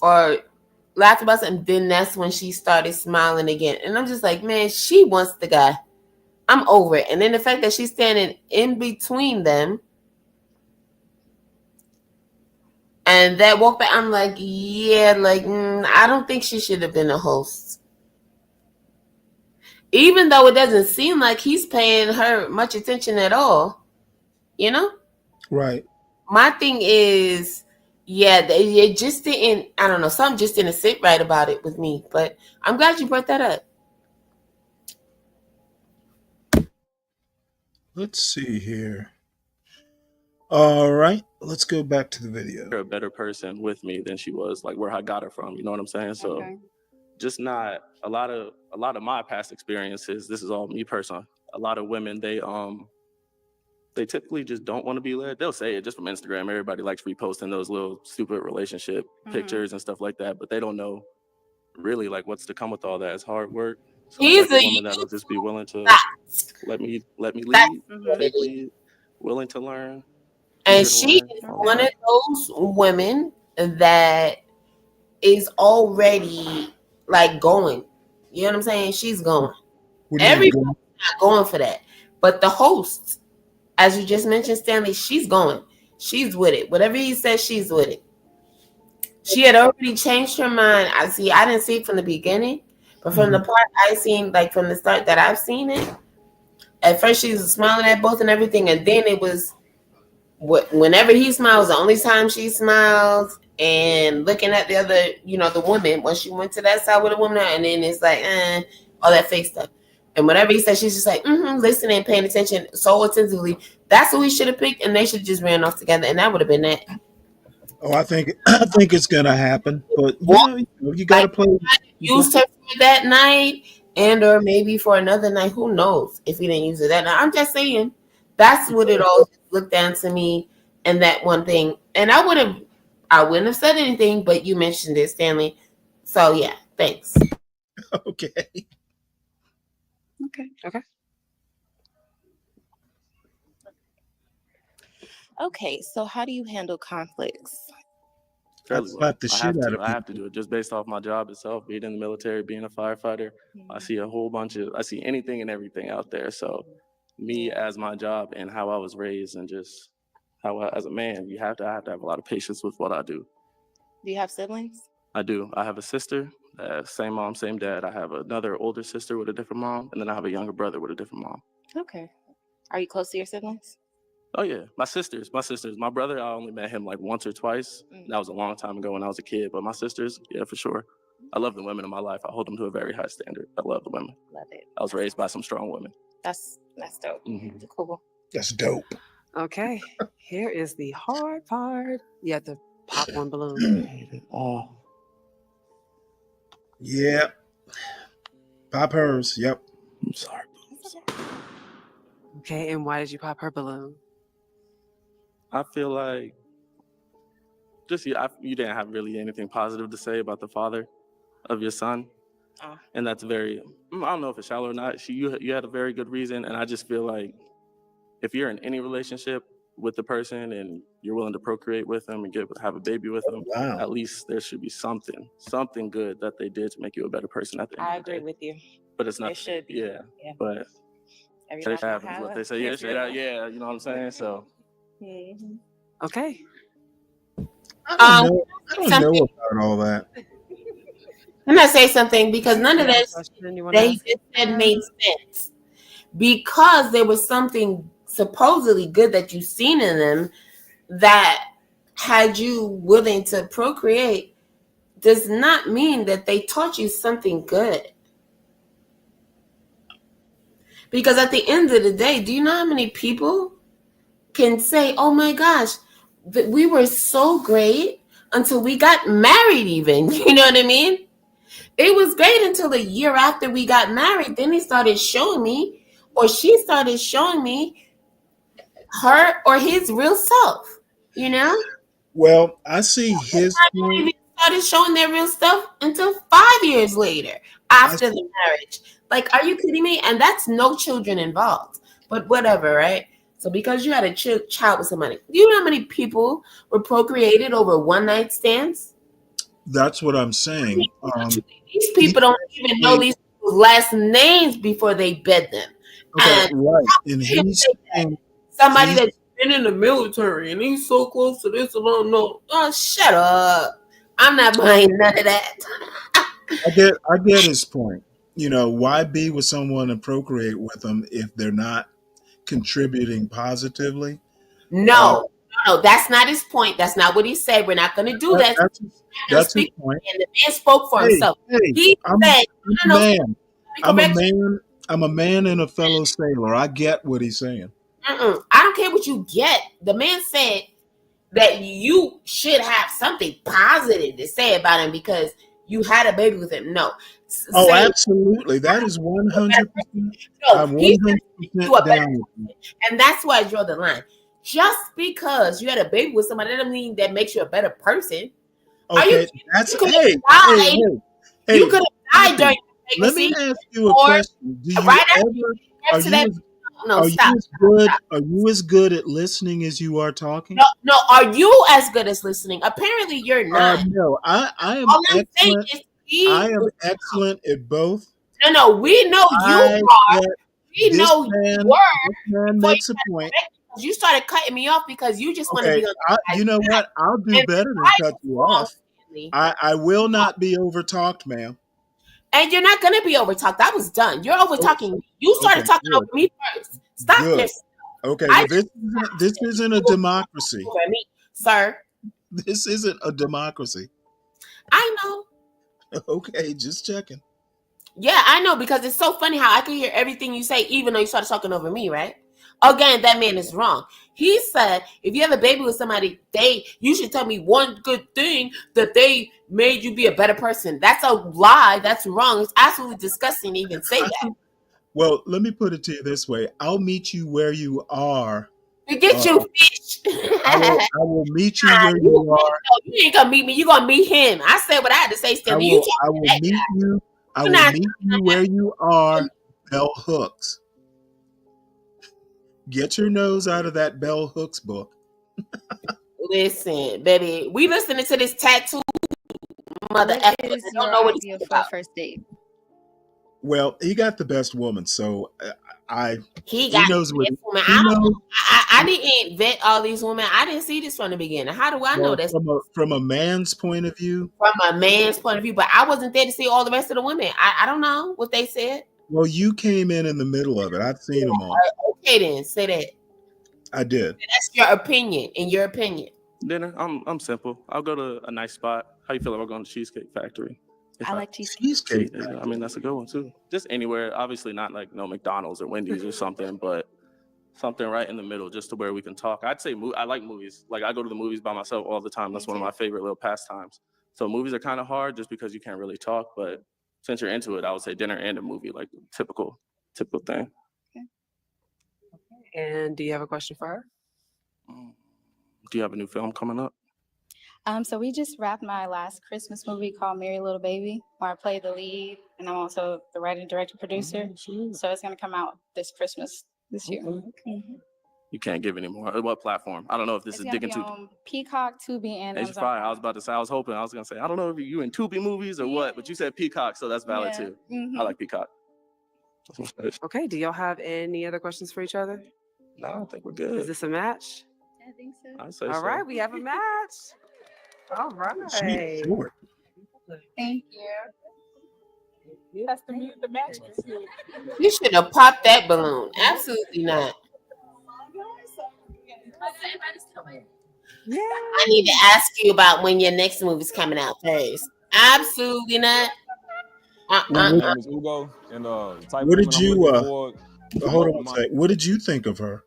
or laughed about something, then that's when she started smiling again. And I'm just like, man, she wants the guy. I'm over it. And then the fact that she's standing in between them and that walk back, I'm like, yeah, like, I don't think she should have been a host. Even though it doesn't seem like he's paying her much attention at all, you know? Right. My thing is, yeah, it just didn't, I don't know, something just didn't sit right about it with me. But I'm glad you brought that up. Let's see here. All right, let's go back to the video. A better person with me than she was, like where I got her from. You know what I'm saying? So, just not a lot of my past experiences. This is all me personally. A lot of women, they typically just don't want to be led. They'll say it just from Instagram. Everybody likes reposting those little stupid relationship pictures and stuff like that, but they don't know really like what's to come with all that. It's hard work. So I like a woman that'll just be willing to let me lead, take lead, willing to learn. And she is one of those women that is already like going. You know what I'm saying? She's going. Everybody's not going for that. But the host, as you just mentioned, Stanley, she's going. She's with it. Whatever he says, she's with it. She had already changed her mind. I didn't see it from the beginning, but from the part I seen, like from the start that I've seen it, at first she was smiling at both and everything, and then it was whenever he smiles, the only time she smiles, and looking at the other, the woman when she went to that side with the woman, and then it's like, all that fake stuff. And whatever he said, she's just like, listening, paying attention so attentively. That's what we should have picked, and they should just ran off together, and that would have been that. Oh, I think it's gonna happen, but you got to play. Used her for that night, and or maybe for another night. Who knows if he didn't use it that night? I'm just saying, that's what it all looked down to me, and that one thing. And I wouldn't have said anything, but you mentioned it, Stanley. So yeah, thanks. Okay. Okay. Okay, so how do you handle conflicts? Fairly well. I have to do it just based off my job itself, being in the military, being a firefighter. I see I see anything and everything out there. So me as my job and how I was raised and just how as a man, I have to have a lot of patience with what I do. Do you have siblings? I do. I have a sister, same mom, same dad. I have another older sister with a different mom, and then I have a younger brother with a different mom. Okay. Are you close to your siblings? Oh yeah, my sisters. My brother, I only met him like once or twice. That was a long time ago when I was a kid. But my sisters, yeah, for sure. I love the women in my life. I hold them to a very high standard. I love the women. Love it. I was raised by some strong women. That's dope. Cool. That's dope. Okay, here is the hard part. You have to pop one balloon. Oh. Yeah. Pop hers. Yep. I'm sorry. Okay, and why did you pop her balloon? I feel like just you didn't have really anything positive to say about the father of your son. And that's very, I don't know if it's shallow or not. You had a very good reason. And I just feel like if you're in any relationship with the person and you're willing to procreate with them and have a baby with them, Wow. at least there should be something good that they did to make you a better person at the end I of the day. agree with you. But it's not. It should be. Yeah. Yeah. But Everybody shit happens. have What a- they say. Yeah, shit out. Yeah. You know what I'm saying? So. Okay. I don't know about all that. I'm gonna say something because none You of have a this question you wanna they ask? just said made sense. Because there was something supposedly good that you've seen in them that had you willing to procreate does not mean that they taught you something good. Because at the end of the day, do you know how many people can say, oh my gosh, we were so great until we got married even? You know what I mean? It was great until a year after we got married. Then he started showing me, or she started showing me her or his real self, you know? Well, I see his point. Even started showing their real stuff until 5 years later after the marriage. Like, are you kidding me? And that's no children involved. But whatever, right? So because you had a child with somebody, do you know how many people were procreated over one night stands? That's what I'm saying. These people don't even know these people's last names before they bed them. Okay, And right. And he's saying somebody that's been in the military and he's so close to this, I don't know. Oh, shut up. I'm not buying none of that. I get his point. You know, why be with someone and procreate with them if they're not contributing positively? No, that's not his point. That's not what he said. We're not going to do that. That's his point. And the man spoke for himself. Hey, He I'm said, a man. I'm a man and a fellow sailor. I get what he's saying. I don't care what you get. The man said that you should have something positive to say about him because you had a baby with him. No. Oh, absolutely. That is 100%. I'm 100% down with you. And that's why I draw the line. Just because you had a baby with somebody doesn't mean that makes you a better person. Okay, that's you could hey, you could have died during the pregnancy. Let me ask you a question. Do you are you as good at listening as you are talking? No, are you as good as listening? Apparently you're not. No, I am excellent. I am excellent at both. No, we know you are. We know you were. This man makes a point. You started cutting me off because you just want to be on. You know what? I'll do better than cut you off. I will not be overtalked, ma'am. And you're not gonna be overtalked. That was done. You're overtalking me. You started talking over me first. Stop this. Okay, well, this isn't a democracy. Over me, sir. This isn't a democracy. I know. Okay, just checking. Yeah, I know, because it's so funny how I can hear everything you say, even though you started talking over me, right? Again, that man is wrong. He said, if you have a baby with somebody, you should tell me one good thing that they made you be a better person. That's a lie. That's wrong. It's absolutely disgusting to even say that. Well, let me put it to you this way. I'll meet you where you are. Get you, bitch. I will meet you where you are. No, you ain't gonna meet me. You're gonna meet him. I said what I had to say, Stanley. I will meet you. I will meet you where you are, bell hooks. Get your nose out of that bell hooks book. Listen, baby, we listening to this tattoo mother What effer. is I your don't know what he's idea for a about. first date? Well, he got the best woman, so he knows what he knows. I didn't vet all these women. I didn't see this from the beginning. How do I know this? From a man's point of view? From a man's point of view, but I wasn't there to see all the rest of the women. I don't know what they said. Well, you came in the middle of it. I've seen them all. Okay, then say that. I did. That's your opinion. In your opinion, Dinner. I'm simple. I'll go to a nice spot. How you feel about going to Cheesecake Factory? I like cheesecake. I mean, that's a good one too. Just anywhere. Obviously, not like McDonald's or Wendy's or something, but something right in the middle, just to where we can talk. I'd say I like movies. Like, I go to the movies by myself all the time. That's one of my favorite little pastimes. So movies are kind of hard just because you can't really talk. But since you're into it, I would say dinner and a movie, like typical thing. And do you have a question for her? Do you have a new film coming up? So we just wrapped my last Christmas movie called Merry Little Baby, where I play the lead, and I'm also the writer, director, producer. So it's gonna come out this Christmas this year. You can't give any more. What platform? I don't know if this It's is gonna digging be too. on Peacock, Tubi, and It's Amazon. fire. I was about to say. I was hoping. I was gonna say. I don't know if you in Tubi movies or what, but you said Peacock, so that's valid too. I like Peacock. Okay, do y'all have any other questions for each other? No, I think we're good. Is this a match? I think so. I say All so. right, we have a match. All right. She's short. Thank you. That's the match. You should have popped that balloon. Absolutely not. Yeah. I need to ask you about when your next movie's coming out first. Absolutely not. My name is Ugo, and the type What of did woman I'm you? looking for. Hold on a sec. What did you think of her?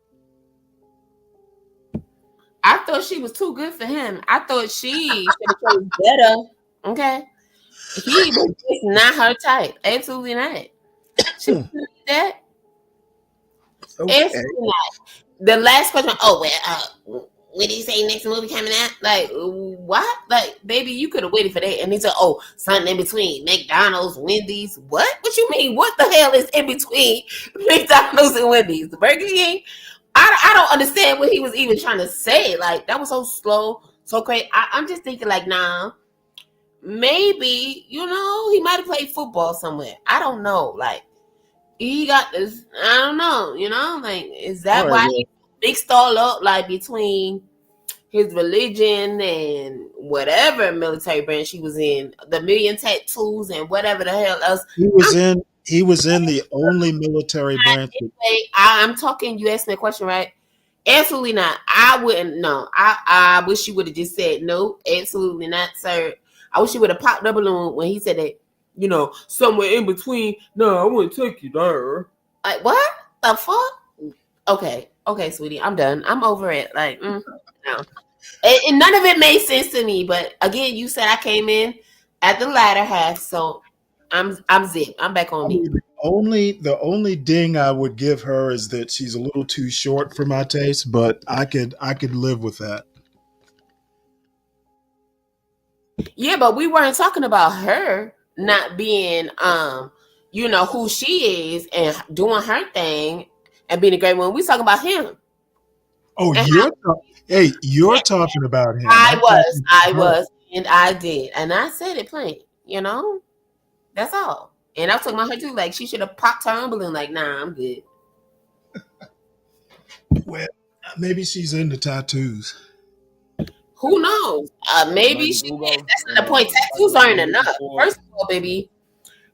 I thought she was too good for him. I thought she should have chose better. Okay. He was just not her type. Absolutely not. She didn't need that. Okay. Absolutely not. The last question, when did he say next movie coming out? Like, what? Like, baby, you could have waited for that. And he said, something in between McDonald's, Wendy's. What? What you mean? What the hell is in between McDonald's and Wendy's? The Burger King? I don't understand what he was even trying to say. Like, that was so slow, so crazy. I'm just thinking, like, nah, maybe, he might have played football somewhere. I don't know. Like, he got this, I don't know, like, is that why he mixed all up, like, between his religion and whatever military branch he was in, the million tattoos and whatever the hell else. He was in the only military branch. I'm talking, you asked me a question, right? Absolutely not. I wouldn't know. I wish you would have just said no, absolutely not, sir. I wish you would have popped the balloon when he said that, somewhere in between. No, I wouldn't take you there. Like, what the fuck? Okay, sweetie, I'm done. I'm over it. Like, no. And none of it made sense to me. But again, you said I came in at the latter half, so I'm zipped. I'm back on me. The only ding I would give her is that she's a little too short for my taste, but I could live with that. Yeah, but we weren't talking about her not being who she is and doing her thing and being a great one. We talking about him. Oh, you're talking about him. I was, and I did, and I said it plain. That's all. And I was talking about her too. Like, she should have popped her own balloon. Like, nah, I'm good. Well, maybe she's into tattoos. Who knows? Maybe she is. That's not the point. Tattoos aren't enough. First of all, baby,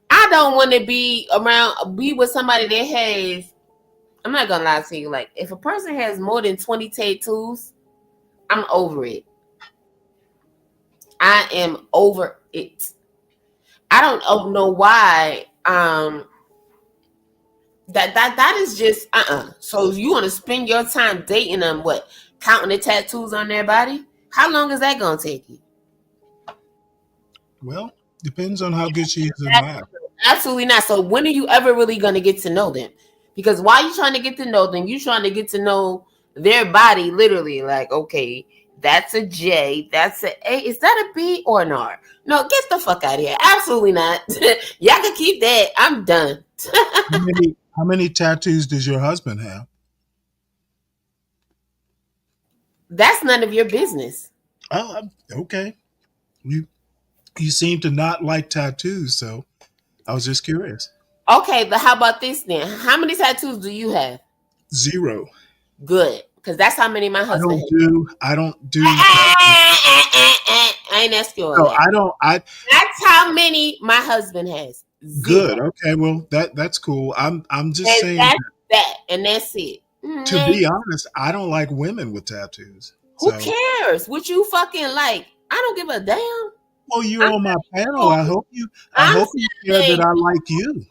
I don't want to be with somebody that has. I'm not gonna lie to you. Like, if a person has more than 20 tattoos, I'm over it. I am over it. I don't know why. That is just So you want to spend your time dating them? What? Counting the tattoos on their body? How long is that gonna take you? Well, depends on how good she is in math. Absolutely not. So when are you ever really gonna get to know them? Because while you trying to get to know them, you trying to get to know their body literally. Like, okay, that's a J, that's a A. Is that a B or an R? No, get the fuck out of here. Absolutely not. Y'all can keep that. I'm done. How many tattoos does your husband have? That's none of your business. Oh, okay. You seem to not like tattoos, so I was just curious. Okay, but how about this then? How many tattoos do you have? 0. Good, because that's how many my husband has. I don't do. I ain't asking you all that. I don't. That's how many my husband has. 0. Good. Okay. Well, that's cool. I'm just saying that, and that's it. To be honest, I don't like women with tattoos. Who cares? What you fucking like? I don't give a damn. Well, you're on my panel. I hope you care that I like you.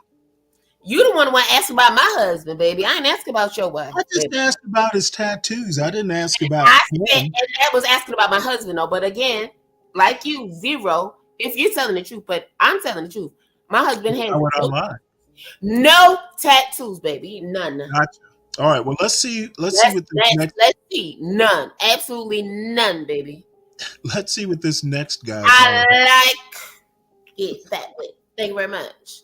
You the one who asked about my husband, baby. I ain't asking about your wife. I just asked about his tattoos. I didn't ask about him. And that was asking about my husband, though. But again, like you, 0. If you're telling the truth, but I'm telling the truth. My husband has I lie. No tattoos, baby. None. Gotcha. All right. Well, let's see. Let's see what this next. Let's see. None. Absolutely none, baby. Let's see what this next guy's all about. I like it that way. Thank you very much.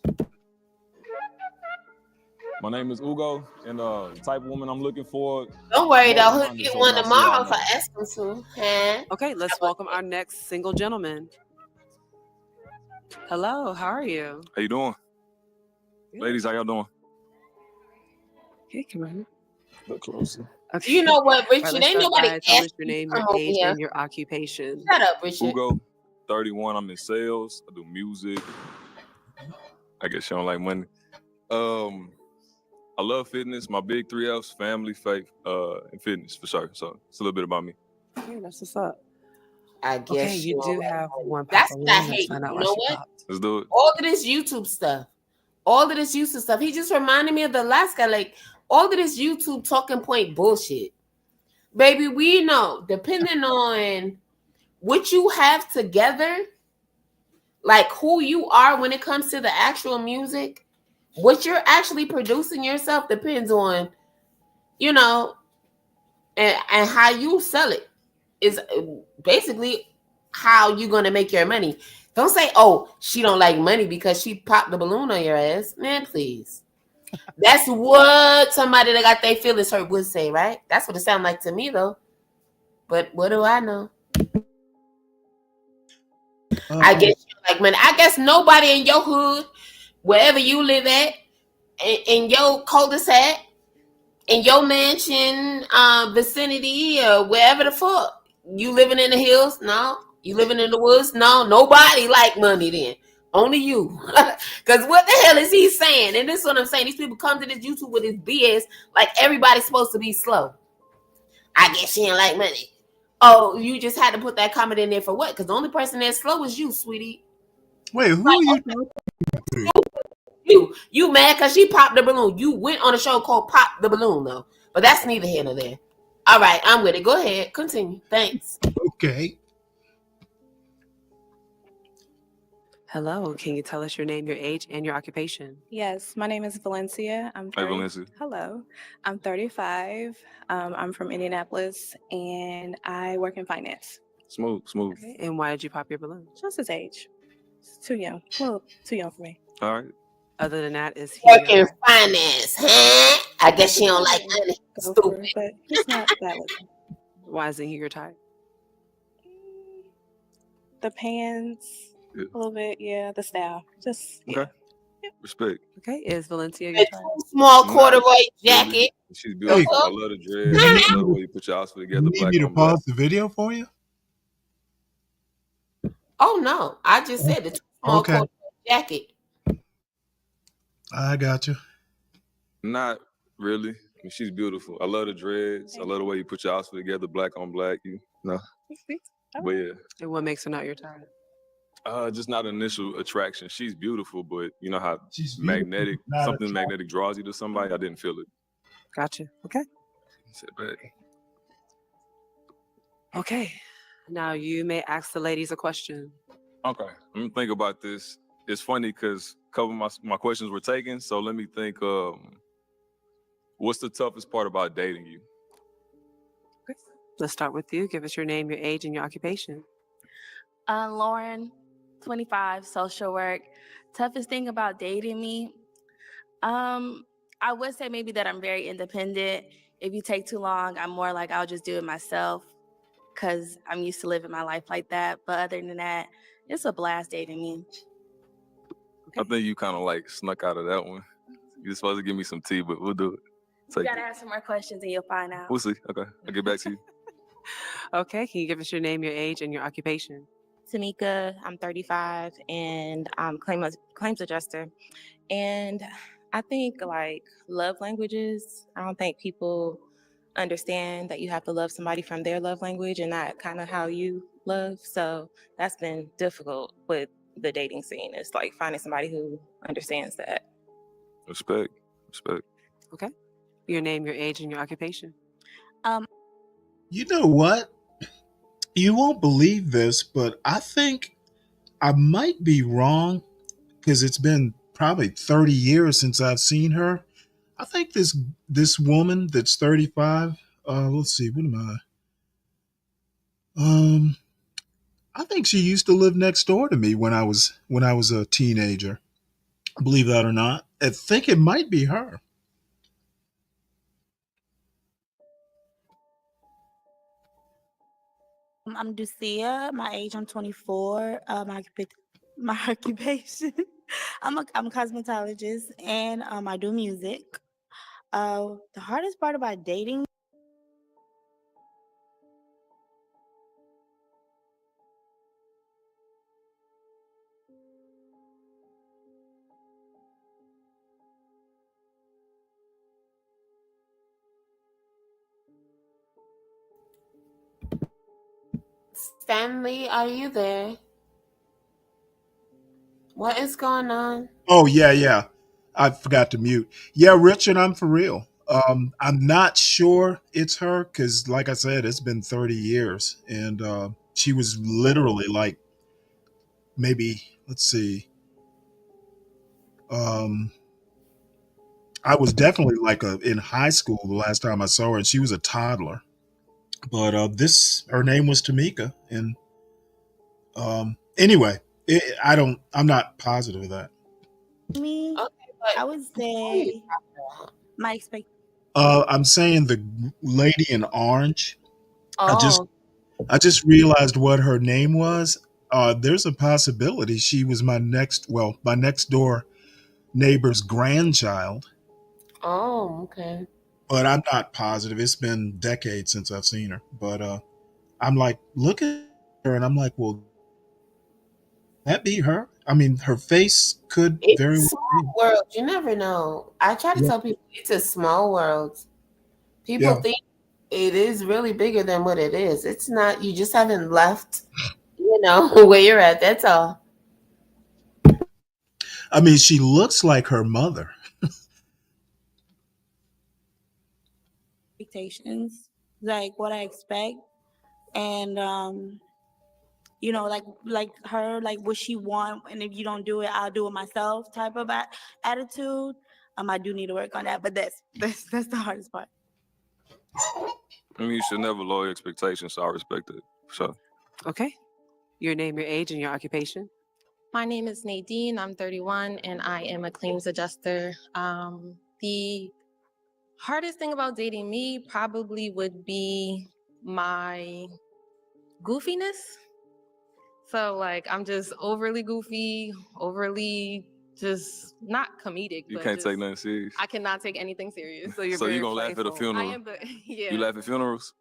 My name is Ugo, and the type of woman I'm looking for. Don't worry, though. Behind He'll this get so one when I see tomorrow y'all if I know. ask him to. Huh? Okay, let's welcome our next single gentleman. Hello, how are you? How you doing? Ladies, how y'all doing? Hey, come on. Look closer. Okay. You know what, Richard? All right, Ain't let's start nobody by telling us asked your you name, to your come over age, here. and your occupation. Shut up, Richard. Ugo, 31. I'm in sales. I do music. I guess you don't like money. I love fitness. My big 3 F's: family, faith, and fitness for sure. So it's a little bit about me. Okay, that's what's up. I guess Okay, you do have one That's pop what I balloon. Let's hate. find out You why know she what? popped. Let's do it. All of this YouTube stuff. All of this YouTube stuff. He just reminded me of the last guy. Like, all of this YouTube talking point bullshit. Baby, we know, depending on what you have together, like who you are when it comes to the actual music, what you're actually producing yourself depends on, you know, and how you sell it is basically how you're going to make your money. Don't say, oh, she don't like money because she popped the balloon on your ass. Man, please. That's what somebody that got their feelings hurt would say, right? That's what it sounds like to me, though. But what do I know? I guess you like money. I guess nobody in your hood, wherever you live at, in your cul-de-sac, in your mansion vicinity, or wherever the fuck you living in the hills. No, you living in the woods. No, nobody like money. Then only you. Because what the hell is he saying? And this is what I'm saying. These people come to this YouTube with this BS like everybody's supposed to be slow. I guess she ain't like money. Oh, you just had to put that comment in there for what? Because the only person that's slow is you, sweetie. Wait, who are you talking to? You mad because she popped the balloon. You went on a show called Pop the Balloon, though. But that's neither here nor there. All right, I'm with it. Go ahead. Continue. Thanks. Okay. Hello, can you tell us your name, your age, and your occupation? Yes, my name is Valencia. I'm 30. Hey, Valencia. Hello, I'm 35. I'm from Indianapolis, and I work in finance. Smooth. Okay, and why did you pop your balloon? Just his age. It's too young. Well, too young for me. All right. Other than that, is he Work in finance, huh? I guess she don't like money. Stupid. But he's not that looking. Why isn't he your type? The pants, a little bit, yeah. The style, just Okay. Respect. Okay, is Valencia your type? Small corduroy jacket. She's beautiful. I love the dreads. I love the way you put your outfit together. You need me to pause the video for you? Oh no, I just said the small corduroy jacket. I got you. Not really. I mean, she's beautiful. I love the dreads. I love the way you put your outfit together, black on black. You know. But yeah. And what makes her not your type? Just not initial attraction. She's beautiful, but you know how magnetic, something magnetic draws you to somebody. I didn't feel it. Gotcha. Okay. Sit back. Okay. Now you may ask the ladies a question. Okay. Let me think about this. It's funny because a couple of my questions were taken. So let me think. What's the toughest part about dating you? Okay. Let's start with you. Give us your name, your age, and your occupation. Lauren, 25, social work. Toughest thing about dating me, I would say maybe that I'm very independent. If you take too long, I'm more like I'll just do it myself because I'm used to living my life like that. But other than that, it's a blast dating me. I think you kind of like snuck out of that one. You're supposed to give me some tea, but we'll do it. You gotta ask some more questions and you'll find out. We'll see. Okay, I'll get back to you. Okay, can you give us your name, your age, and your occupation? Tamika, I'm 35 and I'm claims adjuster. And I think like love languages, I don't think people understand that you have to love somebody from their love language and not kind of how you love. So that's been difficult with the dating scene. It's like finding somebody who understands that. Respect. Okay. Your name, your age, and your occupation. You know what? You won't believe this, but I think I might be wrong because it's been probably 30 years since I've seen her. I think this woman that's 35. Let's see, what am I? I think she used to live next door to me when I was a teenager. Believe that or not, I think it might be her. I'm Ducia. My age, I'm 24. My occupation, I'm a cosmetologist, and I do music. The hardest part about dating. Stanley, are you there? What is going on? Oh yeah, yeah. I forgot to mute. Yeah, Richard, I'm for real. I'm not sure it's her because, like I said, it's been 30 years, and she was literally like maybe let's see. Um, I was definitely like in high school the last time I saw her, and she was a toddler. But this her name was Tamika, and anyway, I'm not positive of that. Me, Okay, but I would who are you say talking about? my expect. I'm saying the lady in orange. I just Oh, I just realized what her name was. There's a possibility she was my next door neighbor's grandchild, oh, okay. but I'm not positive. It's been decades since I've seen her. But I'm like, look at her, and I'm like, well, that be her? I mean, her face could It's very a well be. small world. You never know. I try to Yeah, tell people it's a small world. People yeah. think it is really bigger than what it is. It's not. You just haven't left, you know, where you're at. That's all. I mean, she looks like her mother. Expectations, like what I expect, and like her, like what she want, and if you don't do it, I'll do it myself type of attitude. I do need to work on that, but that's the hardest part. I mean, you should never lower your expectations, so I respect it. So, Okay. Your name, your age, and your occupation. My name is Nadine. I'm 31 and I am a claims adjuster. The hardest thing about dating me probably would be my goofiness. So, like, I'm just overly goofy, overly just not comedic, you but can't just take nothing serious. I cannot take anything serious. So you're So you very gonna laugh at a playful. I funeral? am, but You yeah. laugh at funerals?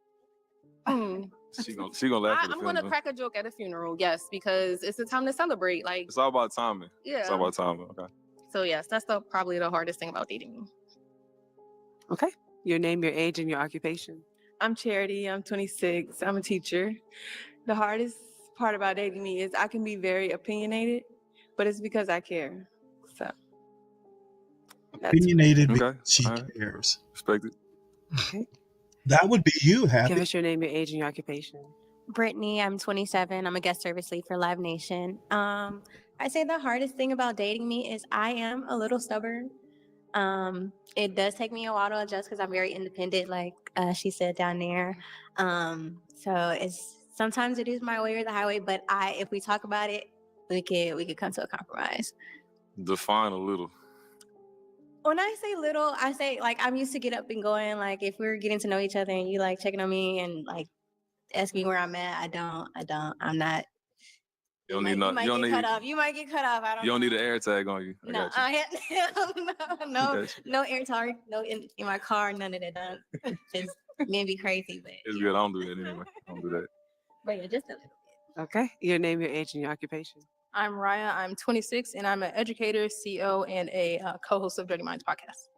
Hmm. She gonna laugh at a I'm gonna funeral. crack a joke at a funeral, yes, because it's a time to celebrate. Like, It's all about timing. It's all yeah. about timing. Okay. So yes, that's probably the hardest thing about dating me. Okay. Your name, your age, and your occupation. I'm Charity. I'm 26. I'm a teacher. The hardest part about dating me is I can be very opinionated, but it's because I care. So that's Opinionated because Okay. she All right. cares. Respect it. okay. That would be you, Give Happy. us your name, your age, and your occupation. Brittany, I'm 27. I'm a guest service lead for Live Nation. I say the hardest thing about dating me is I am a little stubborn. It does take me a while to adjust because I'm very independent, like she said down there. So it's sometimes it is my way or the highway, but if we talk about it, we could come to a compromise. Define a little. When I say little, I say like I'm used to get up and going. Like if we're getting to know each other and you like checking on me and like ask me where I'm at, I'm not. You don't You need no. might You don't get need. cut off. You might get cut off. I don't You don't know. need an air tag on you. I No, got you. no, Got you. no air tag, no in my car, none of that. Just maybe crazy, but It's good. I don't do that anyway. I don't do that. but yeah, just a little. Okay. Your name, your age, and your occupation. I'm Raya. I'm 26 and I'm an educator, CEO, and a co-host of Dirty Minds podcast.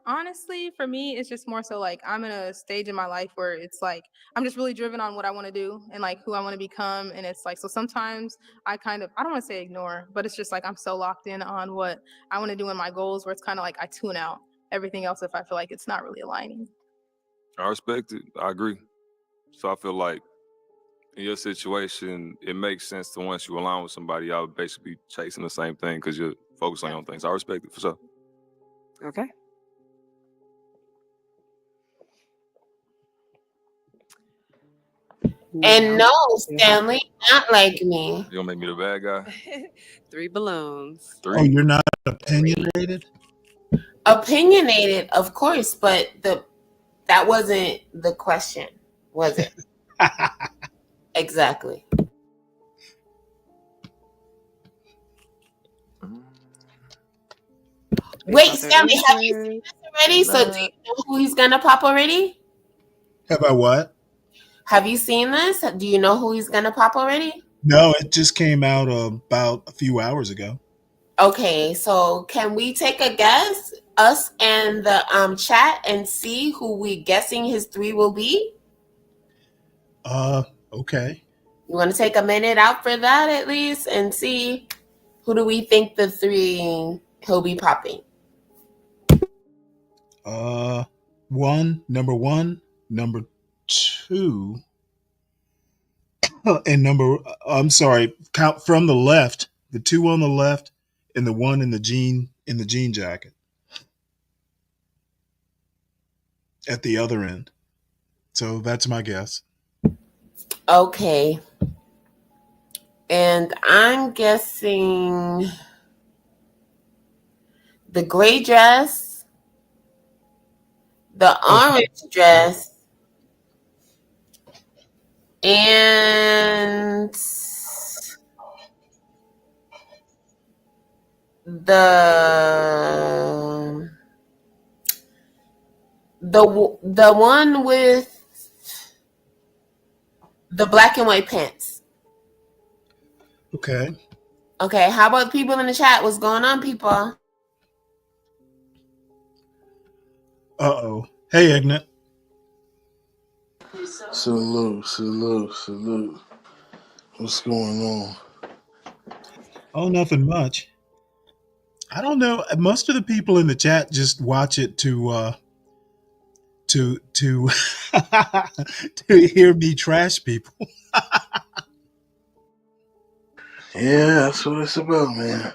Honestly, for me, it's just more so like I'm in a stage in my life where it's like I'm just really driven on what I want to do and like who I want to become. And it's like, so sometimes I don't want to say ignore, but it's just like I'm so locked in on what I want to do in my goals where it's kind of like I tune out everything else if I feel like it's not really aligning. I respect it. I agree. So I feel like in your situation, it makes sense to once you align with somebody, y'all basically chasing the same thing because you're focused on your own things. I respect it for sure. Okay. And Now, no, you have Stanley, not like me. You gonna make me the bad guy? 3 balloons. Oh, you're not opinionated? Opinionated, of course, but that wasn't the question, was it? Exactly. Wait, Stanley, have you seen this already? So do you know who he's gonna pop already? Have I what? Have you seen this? Do you know who he's gonna pop already? No, it just came out about a few hours ago. Okay, so can we take a guess, us and the chat, and see who we guessing his 3 will be? Okay. You want to take a minute out for that at least and see who do we think the 3 he'll be popping? Number one, number 2, and I'm sorry, count from the left, the 2 on the left, and the 1 in the jean jacket at the other end. So that's my guess. Okay. And I'm guessing the gray dress, the orange dress, and the one with the black and white pants. Okay. Okay, how about people in the chat? What's going on, people? Uh-oh. Hey, Ignat. Salute. What's going on? Oh, nothing much. I don't know. Most of the people in the chat just watch it to to hear me trash people. Yeah, that's what it's about, man.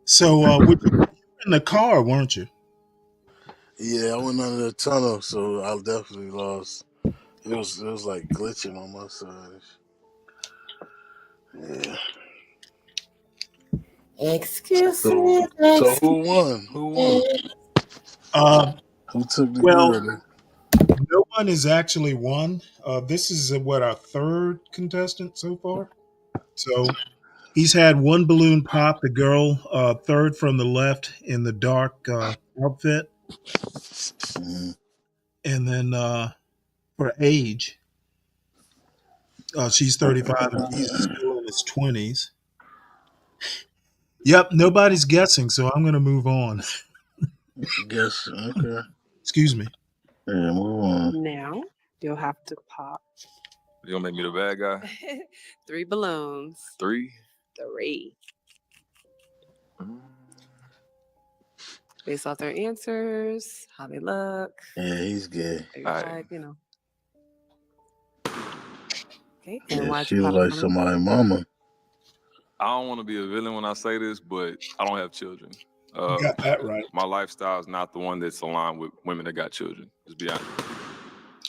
So you were in the car, weren't you? Yeah, I went under the tunnel, so I definitely lost. It was like glitching on my side. Yeah. Excuse So, me. so who won? Who took the Well, girl? no one has actually won. This is our 3rd contestant so far. So he's had 1 balloon pop. The girl, 3rd from the left in the dark outfit, and then for age, she's 35 and he's still in his 20s. Yep, nobody's guessing, so I'm going to move on. Guess, okay. Excuse me. Yeah, move on. Now, you'll have to pop You gonna make me the bad guy? 3 balloons. 3. 3. Based off their answers, how they look. Yeah, he's gay. Type, you know. Okay, and Yeah, why'd she you was pop like balloon? somebody's mama. I don't want to be a villain when I say this, but I don't have children. You got that right. My lifestyle is not the one that's aligned with women that got children. Just be honest.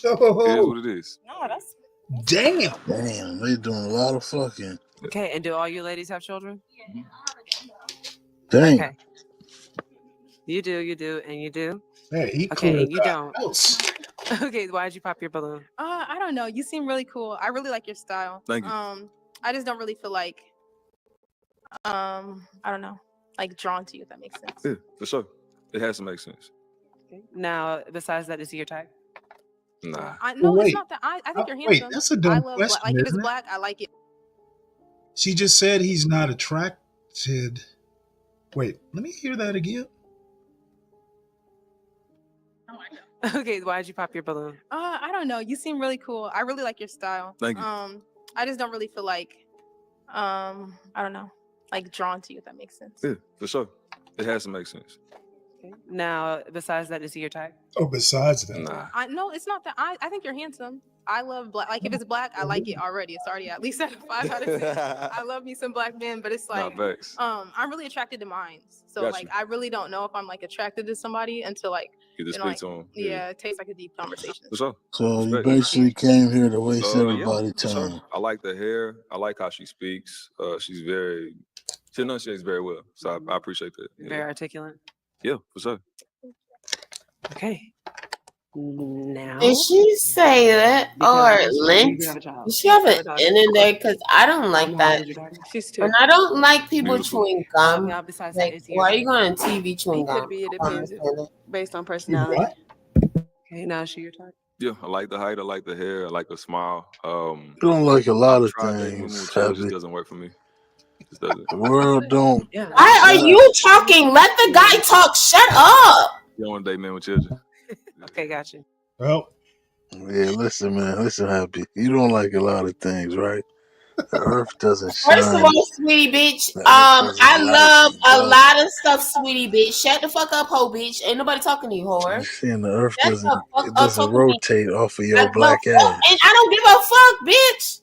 Oh, It is what it is. No, that's damn, they doing a lot of fucking. okay. And do all you ladies have children? Dang. Okay. You do, and you do. Hey, he okay, cleared and you the don't. house. Okay, why'd you pop your balloon? I don't know. You seem really cool. I really like your style. Thank you. I just don't really feel like I don't know, like drawn to you, if that makes sense. Yeah, for sure. It has to make sense. Okay. Now, besides that, is he your type? Nah. No, Well, it's wait. not that. I think you're Wait, handsome. that's a I dumb love question, like if it's isn't it? black, I like it. She just said he's not attracted. Wait, let me hear that again. Okay, why'd you pop your balloon? I don't know. You seem really cool. I really like your style. Thank you. I just don't really feel like I don't know, like drawn to you, if that makes sense. Yeah, for sure. It has to make sense. Now, besides that, is he your type? Oh, besides that. Nah. No, it's not that. I think you're handsome. I love black. Like if it's black, I like it already. It's already at least at a 5 out of 10. I love me some black men, but it's like facts. I'm really attracted to minds. So Got like you. I really don't know if I'm like attracted to somebody until like Get to you know, speak like to him. yeah, it takes like a deep conversation. For sure. So you Respect. basically came here to waste Yeah, everybody's for sure. time. I like the hair. I like how she speaks. She enunciates very well. So I appreciate that. Very articulate. Yeah, for sure. Okay. Now. Did she say that or lint? Does she have an N in there? Because I don't like that. She's 2. And I don't like people Beautiful. chewing gum. Now, besides Like, that, is he why your are you going on TV chewing It gum? could be. It I don't depends understand it. based on personality. What? Okay, now is she your type? Yeah, I like the height. I like the hair. I like the smile. You don't like a lot I've of tried dating women things, with children. It just Happy. doesn't work for me. It just doesn't. The world don't. Yeah. Why are you talking? Let the guy talk. Shut up. You don't want to date men with children. Okay, got you. Well, Yeah, listen, man. Listen, Happy. You don't like a lot of things, right? The earth doesn't First of shine. all, sweetie bitch, The earth doesn't I love light a and lot of stuff, sweetie bitch. Shut the fuck up, hoe bitch. Ain't nobody talking to you, glow. whore. You saying the earth Shut the fuck it up doesn't talking to me. rotate off of I your the black fuck, ass. and I don't give a fuck, bitch.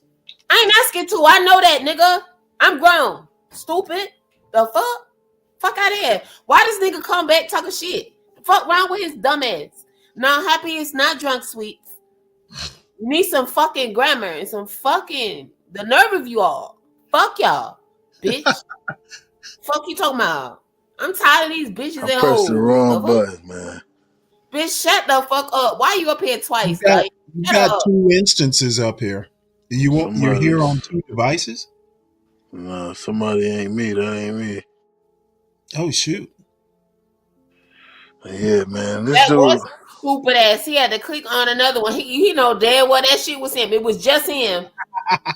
I ain't asking to. I know that, nigga. I'm grown. Stupid. The fuck? Fuck out of here. Why does nigga come back talking shit? Fuck wrong with his dumb ass? Now, Happy is not drunk, sweets. You need some fucking grammar and some fucking the nerve of you all. Fuck y'all, bitch. Fuck you talking about? I'm tired of these bitches I and pressed the hoes. wrong The fuck? button, man. Bitch, shut the fuck up. Why you up here you twice? got Like, you shut got up. 2 instances up here. You're here Somebody's on 2 devices? no, somebody ain't me. That ain't me. Oh shoot. Yeah, man. This That dude. was stupid ass. He had to click on another one. He know damn well that shit was him. It was just him.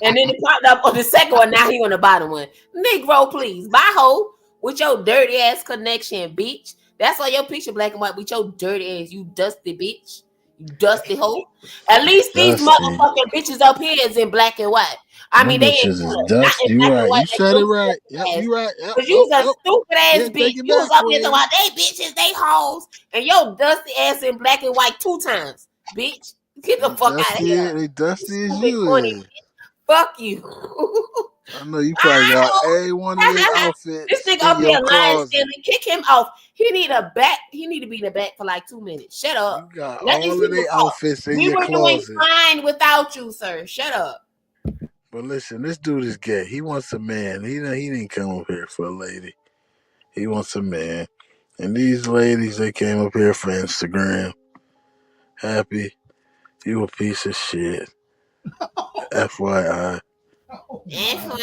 And then it popped up on the second one. Now he on the bottom one. Negro, please. Bye, hoe. With your dirty ass connection, bitch. That's why your picture black and white with your dirty ass. You dusty bitch. You dusty hoe. At least these Dusty. motherfucking bitches up here is in black and white. I Them mean, they in bitches is color, not dust. in You black and right. white You like said it your right. stupid Yep, ass. you right. Yep. Cause you Oh, was a oh. stupid ass Yeah, bitch. take it You was back, up here talking Queen. about they bitches, they hoes, and your dusty ass in black and white 2 times, bitch. Get the They fuck out of here. They You dusty as stupid you corny. is. Fuck you. I know you probably got every one of their This outfits nigga in up here your lying, closet. Stanley. Kick him off. He need a back. He need to be in the back for like 2 minutes. Shut up. You got Let these all of people their talk. outfits in We your were doing closet. fine without you, sir. Shut up. But listen, this dude is gay. He wants a man. He didn't come up here for a lady. He wants a man. And these ladies, they came up here for Instagram. Happy, you a piece of shit. FYI. FYI.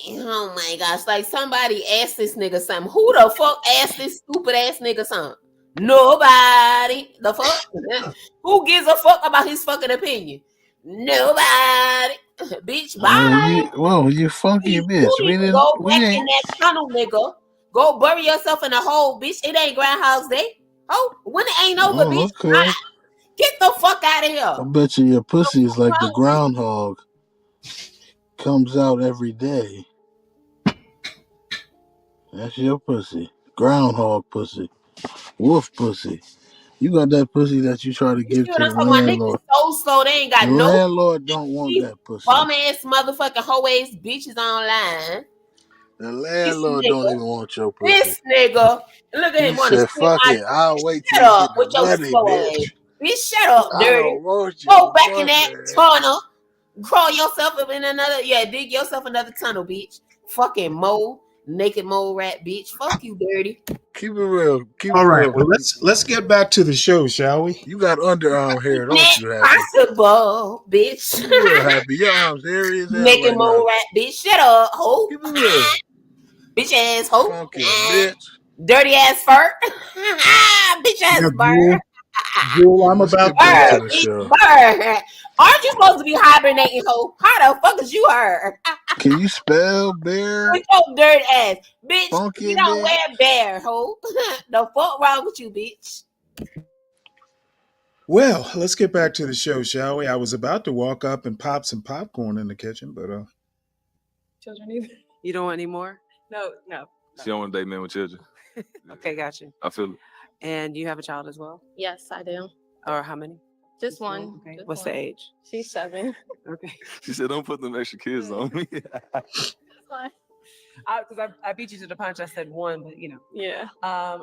Oh my gosh. Like somebody asked this nigga something. Who the fuck asked this stupid ass nigga something? Nobody. The fuck? Who gives a fuck about his fucking opinion? Nobody. Bitch, bye. You funky You bitch. need to go We back in ain't. that tunnel, nigga. Go bury yourself in a hole, bitch. It ain't Groundhog's Day. Oh, when it ain't over, Oh, bitch. okay. Bye. Get the fuck out of here. I bet you your pussy is like the groundhog. Comes out every day. That's your pussy. Groundhog pussy. Wolf pussy. You got that pussy that you try to You see give what to I'm the talking about? landlord. Niggas so slow, they ain't got The no landlord don't want these that pussy. bum ass motherfucking hoe ass bitches online. The This landlord don't nigga, even want your pussy. this nigga, look at He him want to said, spit fuck my it. I'll wait till shut you up get the with your money, slow ass. bitch. Bitch, shut up, I dirty. don't want Go your back in that pussy. tunnel. Crawl yourself up in another, dig yourself another tunnel, bitch. Fucking mole, naked mole rat, bitch. Fuck you, dirty. Keep it real. Keep All it right. real. Well, let's get back to the show, shall we? You got underarm hair, don't Not you, Happy? possible, bitch. Keep it real, Happy. Your arms hairy as hell Naked right mole now. rat, bitch. Shut up, hoe. Keep it real. Bitch ass hoe. Funky bitch. Dirty ass fur. Bitch Now, ass burr. Jewel, I'm Let's about get back to Burr, the bitch, show. burr. Aren't you supposed to be hibernating, hoe? How the fuck is you her? Can you spell bear? With your dirt ass. Bitch, Funky you don't bitch. wear bear, hoe. The fuck wrong with you, bitch? Well, let's get back to the show, shall we? I was about to walk up and pop some popcorn in the kitchen, but Children either? You don't want any more? No. She don't want to date men with children. Okay, got you. I feel it. And you have a child as well? Yes, I do. Or how many? Just one. Okay. Just What's one. the age? She's 7. Okay. She said, "Don't put them extra kids on me." Just one. Because I beat you to the punch. I said one, but Yeah.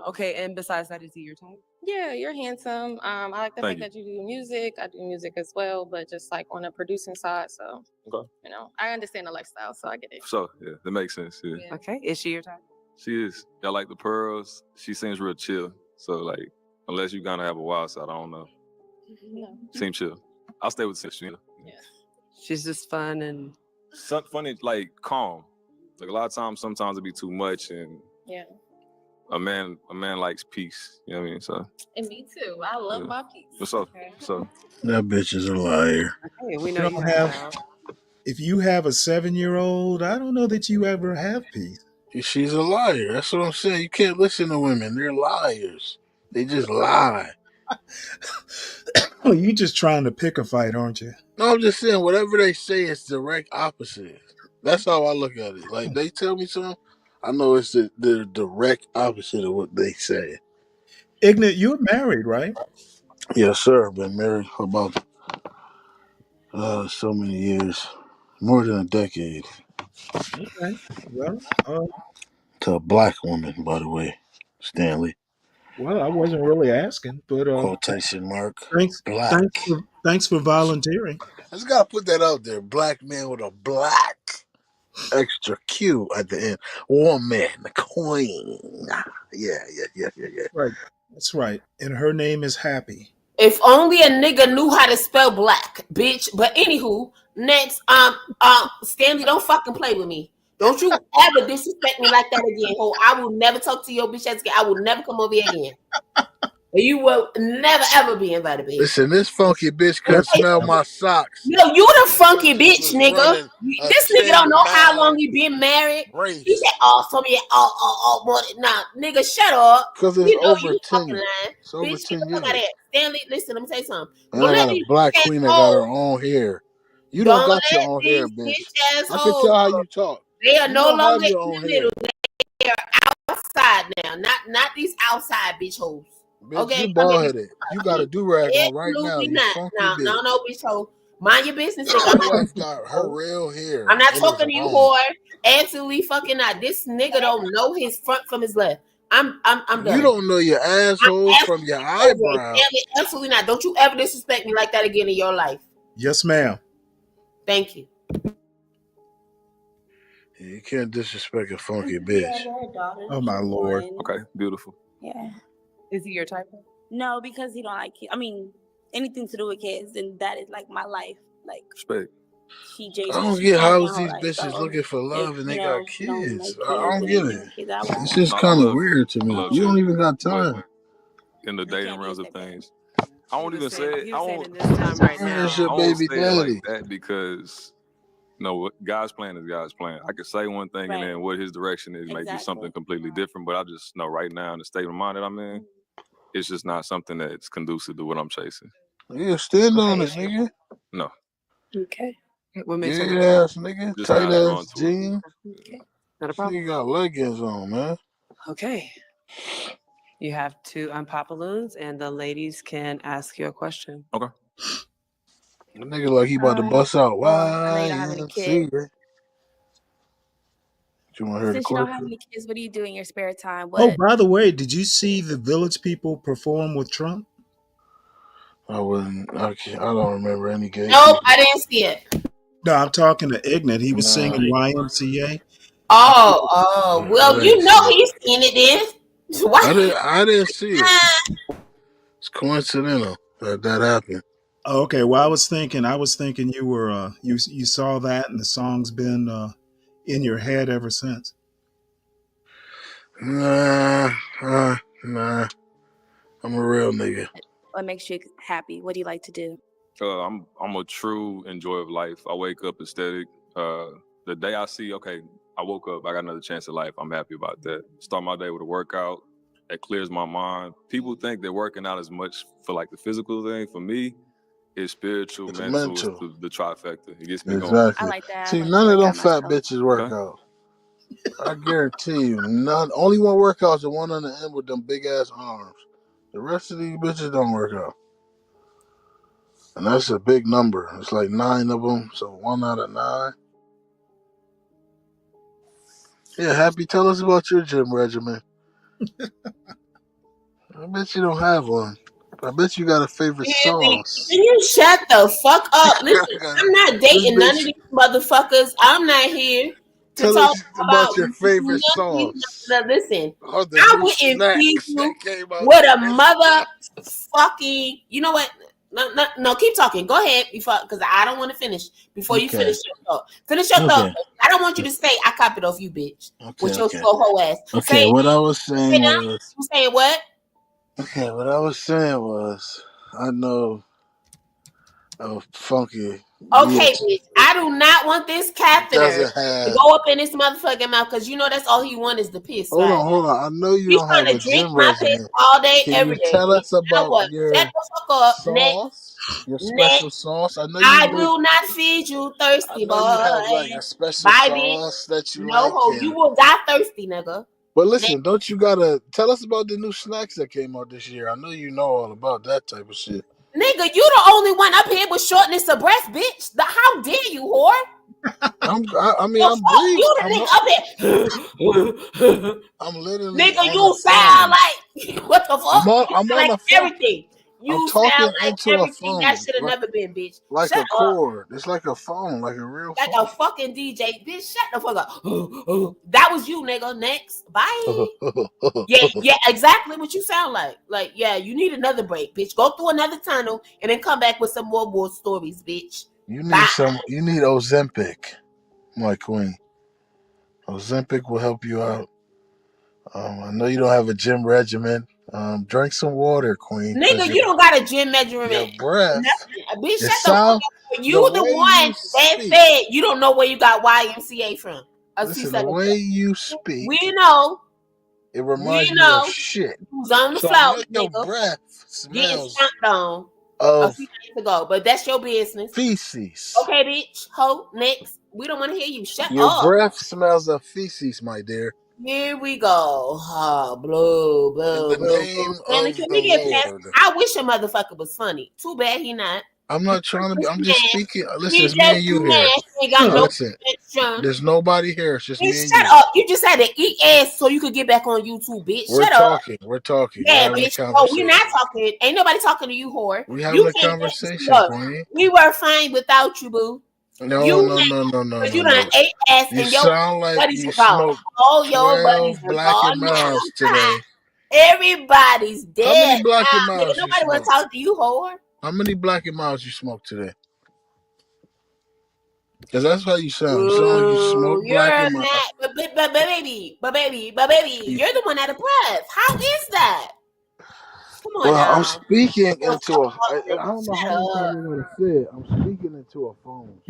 Okay, and besides that, is he your type? Yeah, you're handsome. I like the Thank fact you. that you do music. I do music as well, but just like on the producing side. So, Okay. I understand the lifestyle, so I get it. So yeah, that makes sense. Yeah. Okay, is she your type? She is. I like the pearls. She seems real chill. So like, unless you gonna have a wild side, I don't know. No. Seem chill. I'll stay with Sis. She's just fun and Funny, like calm. Like a lot of times, sometimes it be too much, and Yeah. a man likes peace. You know what I mean? So And me too. I love yeah. my peace. What's up? So That bitch is a liar. okay, we You know you don't have a have. child. If you have a 7-year-old, I don't know that you ever have peace. She's a liar. That's what I'm saying. You can't listen to women. They're liars. They just lie. Oh, you just trying to pick a fight, aren't you? No, I'm just saying, whatever they say, it's direct opposite. That's how I look at it. Like, they tell me something, I know it's the direct opposite of what they say. Ignat, you're married, right? Yes, sir. I've been married for about so many years. More than a decade. Okay. Well, To a black woman, by the way. Stanley. I wasn't really asking, but Quotation mark. thanks, Black. thanks for volunteering. I just gotta put that out there. Black man with a black extra Q at the end. Woman, queen. Yeah. Right. That's right. And her name is Happy. If only a nigga knew how to spell black, bitch. But anywho, next, Stanley, don't fucking play with me. Don't you ever disrespect me like that again, ho. I will never talk to your bitch ass again. I will never come over here again. You will never ever be invited, bitch. Listen, this funky bitch couldn't smell my socks. No, you the funky bitch, nigga. This nigga don't know how long you been married. Race. He said, "Oh, for me, nah, nigga, shut up." Because it's You know over you 10 fucking lying. It's over Bitch, 10 get the fuck years. out of here. Stanley, listen, let me tell you something. And Don't I let got a these black bitch queen that got her assholes. own hair. You don't got your own hair, These bitch. bitch I can assholes. tell how you talk. They are You no don't have longer your in own the hair. middle. They are outside now. Not these outside bitch hoes. Bitch, Okay, you bald headed. You got a do-rag on right now, absolutely you not. funky bitch. No, bitch hoe. Mind your business, nigga. My wife got her real hair. I'm not in talking his to you, own. whore. Absolutely fucking not. This nigga don't know his front from his left. I'm done. You don't know your asshole from your eyebrow. Absolutely not. Don't you ever disrespect me like that again in your life. Yes, ma'am. Thank you. You can't disrespect a funky bitch. Oh my Lord. Okay, beautiful. Yeah. Is he your type? No, because he don't like kids. I mean, anything to do with kids, and that is like my life. Like Respect. she I don't she get told me how my is whole these life. bitches So looking for love and they got you don't kids. like I don't kids get and it. kids, I won't. It's just I kind of love- weird to I me. love You don't children, even got but time. in the dating realms of things, I won't He even was say it. saying I in won't. this time right now. Where's your I won't baby say it like daddy? that because what God's plan is God's plan. I could say one thing and then what His direction is may be something completely different. But I just know right now in the state of mind that I'm in, it's just not something that's conducive to what I'm chasing. Yeah, stand on it, nigga. No, Okay. What makes Big you ass nigga, just tight not drawn ass to it. jeans. Okay. Not a This problem. nigga got leggings on, man. Okay. You have 2 unpopaloons, and the ladies can ask you a question. Okay. The nigga like he about to bust out. Well, I know you don't have any YMCA. kids. You want to hear the Since you don't have question? any kids, what do you do in your spare time? Oh, What? by the way, did you see the Village People perform with Trump? I wouldn't. I don't remember any game. Nope, I didn't see it. No, I'm talking to Ignat. He was Nah. singing YMCA. Well, you know he's seen it then. Why? I didn't see it. It's coincidental that happened. Oh, okay. Well, I was thinking you were you saw that and the song's been in your head ever since. Nah. I'm a real nigga. What makes you happy? What do you like to do? I'm a true enjoyer of life. I wake up ecstatic. The day I see, okay, I woke up, I got another chance at life. I'm happy about that. Start my day with a workout that clears my mind. People think that working out is much for like the physical thing. For me, it's spiritual, mental. It's the trifecta. It gets me going. I like that. See, I like none to of work them out fat myself. bitches work out. I guarantee you, none. Only one workout's the one on the end with them big ass arms. The rest of these bitches don't work out, and that's a big number. It's like 9 of them, so 1 out of 9. Yeah, Happy, tell us about your gym regimen. I bet you don't have one. I bet you got a favorite sauce. Can you shut the fuck up? Listen, I'm not This dating none of bitch, these motherfuckers. I'm not here to tell talk us about about your favorite sauce. listen, Or the I new wouldn't feed snacks you that came out with a today. motherfucking. You know what? No, keep talking. Go ahead before, because I don't want to finish before you Okay. finish your thought. Finish your thought. Okay. I don't want you to say I copied off you, bitch. With your Okay. slow hoe ass. Okay, what I was saying was. You saying what? Okay, what I was saying was, I know a funky. Okay, bitch. I do not want this catheter Doesn't to have. go up in this motherfucking mouth, because you know that's all he wants is the piss, Hold right? on. I know you He's don't trying have to a drink gym my piss regimen. all day, Can every you day. tell us You know about what? your Shut the fuck up. sauce? Your special sauce? I know I you make. will not feed you thirsty, I know you have like boy. a special Bye, bitch. sauce that you No like. ho. You will die thirsty, nigga. But listen, don't you gotta tell us about the new snacks that came out this year? I know you know all about that type of shit. Nigga, you the only one up here with shortness of breath, bitch. How dare you, whore? I mean, I'm You breathing. the nigga up here. I'm literally Nigga, on the you sound phone. like what the fuck? You I'm sound on like the phone. everything. I'm You talking sound like into a everything that phone, should have never been, bitch. like Shut a up. cord. It's like a phone, like a real Like phone. a fucking DJ. Bitch, shut the fuck up. That was you, nigga. Next. Bye. Yeah, exactly what you sound like. Like, yeah, you need another break, bitch. Go through another tunnel and then come back with some more war stories, bitch. You need You need Ozempic, my queen. Ozempic will help you out. I know you don't have a gym regimen. Drink some water, queen. Nigga, you don't got a gym measurement. Your breath. Nothing. Bitch, shut the fuck Sound up. You the way one you that speak. said you don't know where you got YMCA from. Listen, the way you speak. We know. It reminds me of shit. Who's on the So floor, I know your nigga. breath Getting smells stomped on of a few days ago, but that's your business. feces. Okay, bitch. Ho, next. We don't want to hear you. Shut Your up. breath smells of feces, my dear. Here we go. Blue. In the name Stanley, of can the we get past? Lord. I wish a motherfucker was funny. Too bad he not. I'm not trying to be. I'm just speaking. Listen, He it's me and just you here. mad. He ain't got no Listen, connection. there's nobody here. It's just me and Shut you. up. You just had to eat ass so you could get back on YouTube, bitch. We're Shut up. talking. We're talking. Yeah, We're having bitch. a Oh, we're not conversation. talking. Ain't nobody talking to you, whore. We're having a conversation, Queen. We were fine without you, boo. No. You done ate ass You and your sound like buddies you are gone. smoked All your 12 buddies are Black gone and now. Miles today. Everybody's dead. How many Black and now, Miles nigga. you Nobody want smoked? to talk to you, whore. How many Black and Miles you smoked today? Because that's how you sound. You sound like you smoked Black and Miles. But baby, you're the one out of breath. How is that? Come on now. I'm speaking into a. I don't know how many times you're gonna say it. I'm speaking into a phone.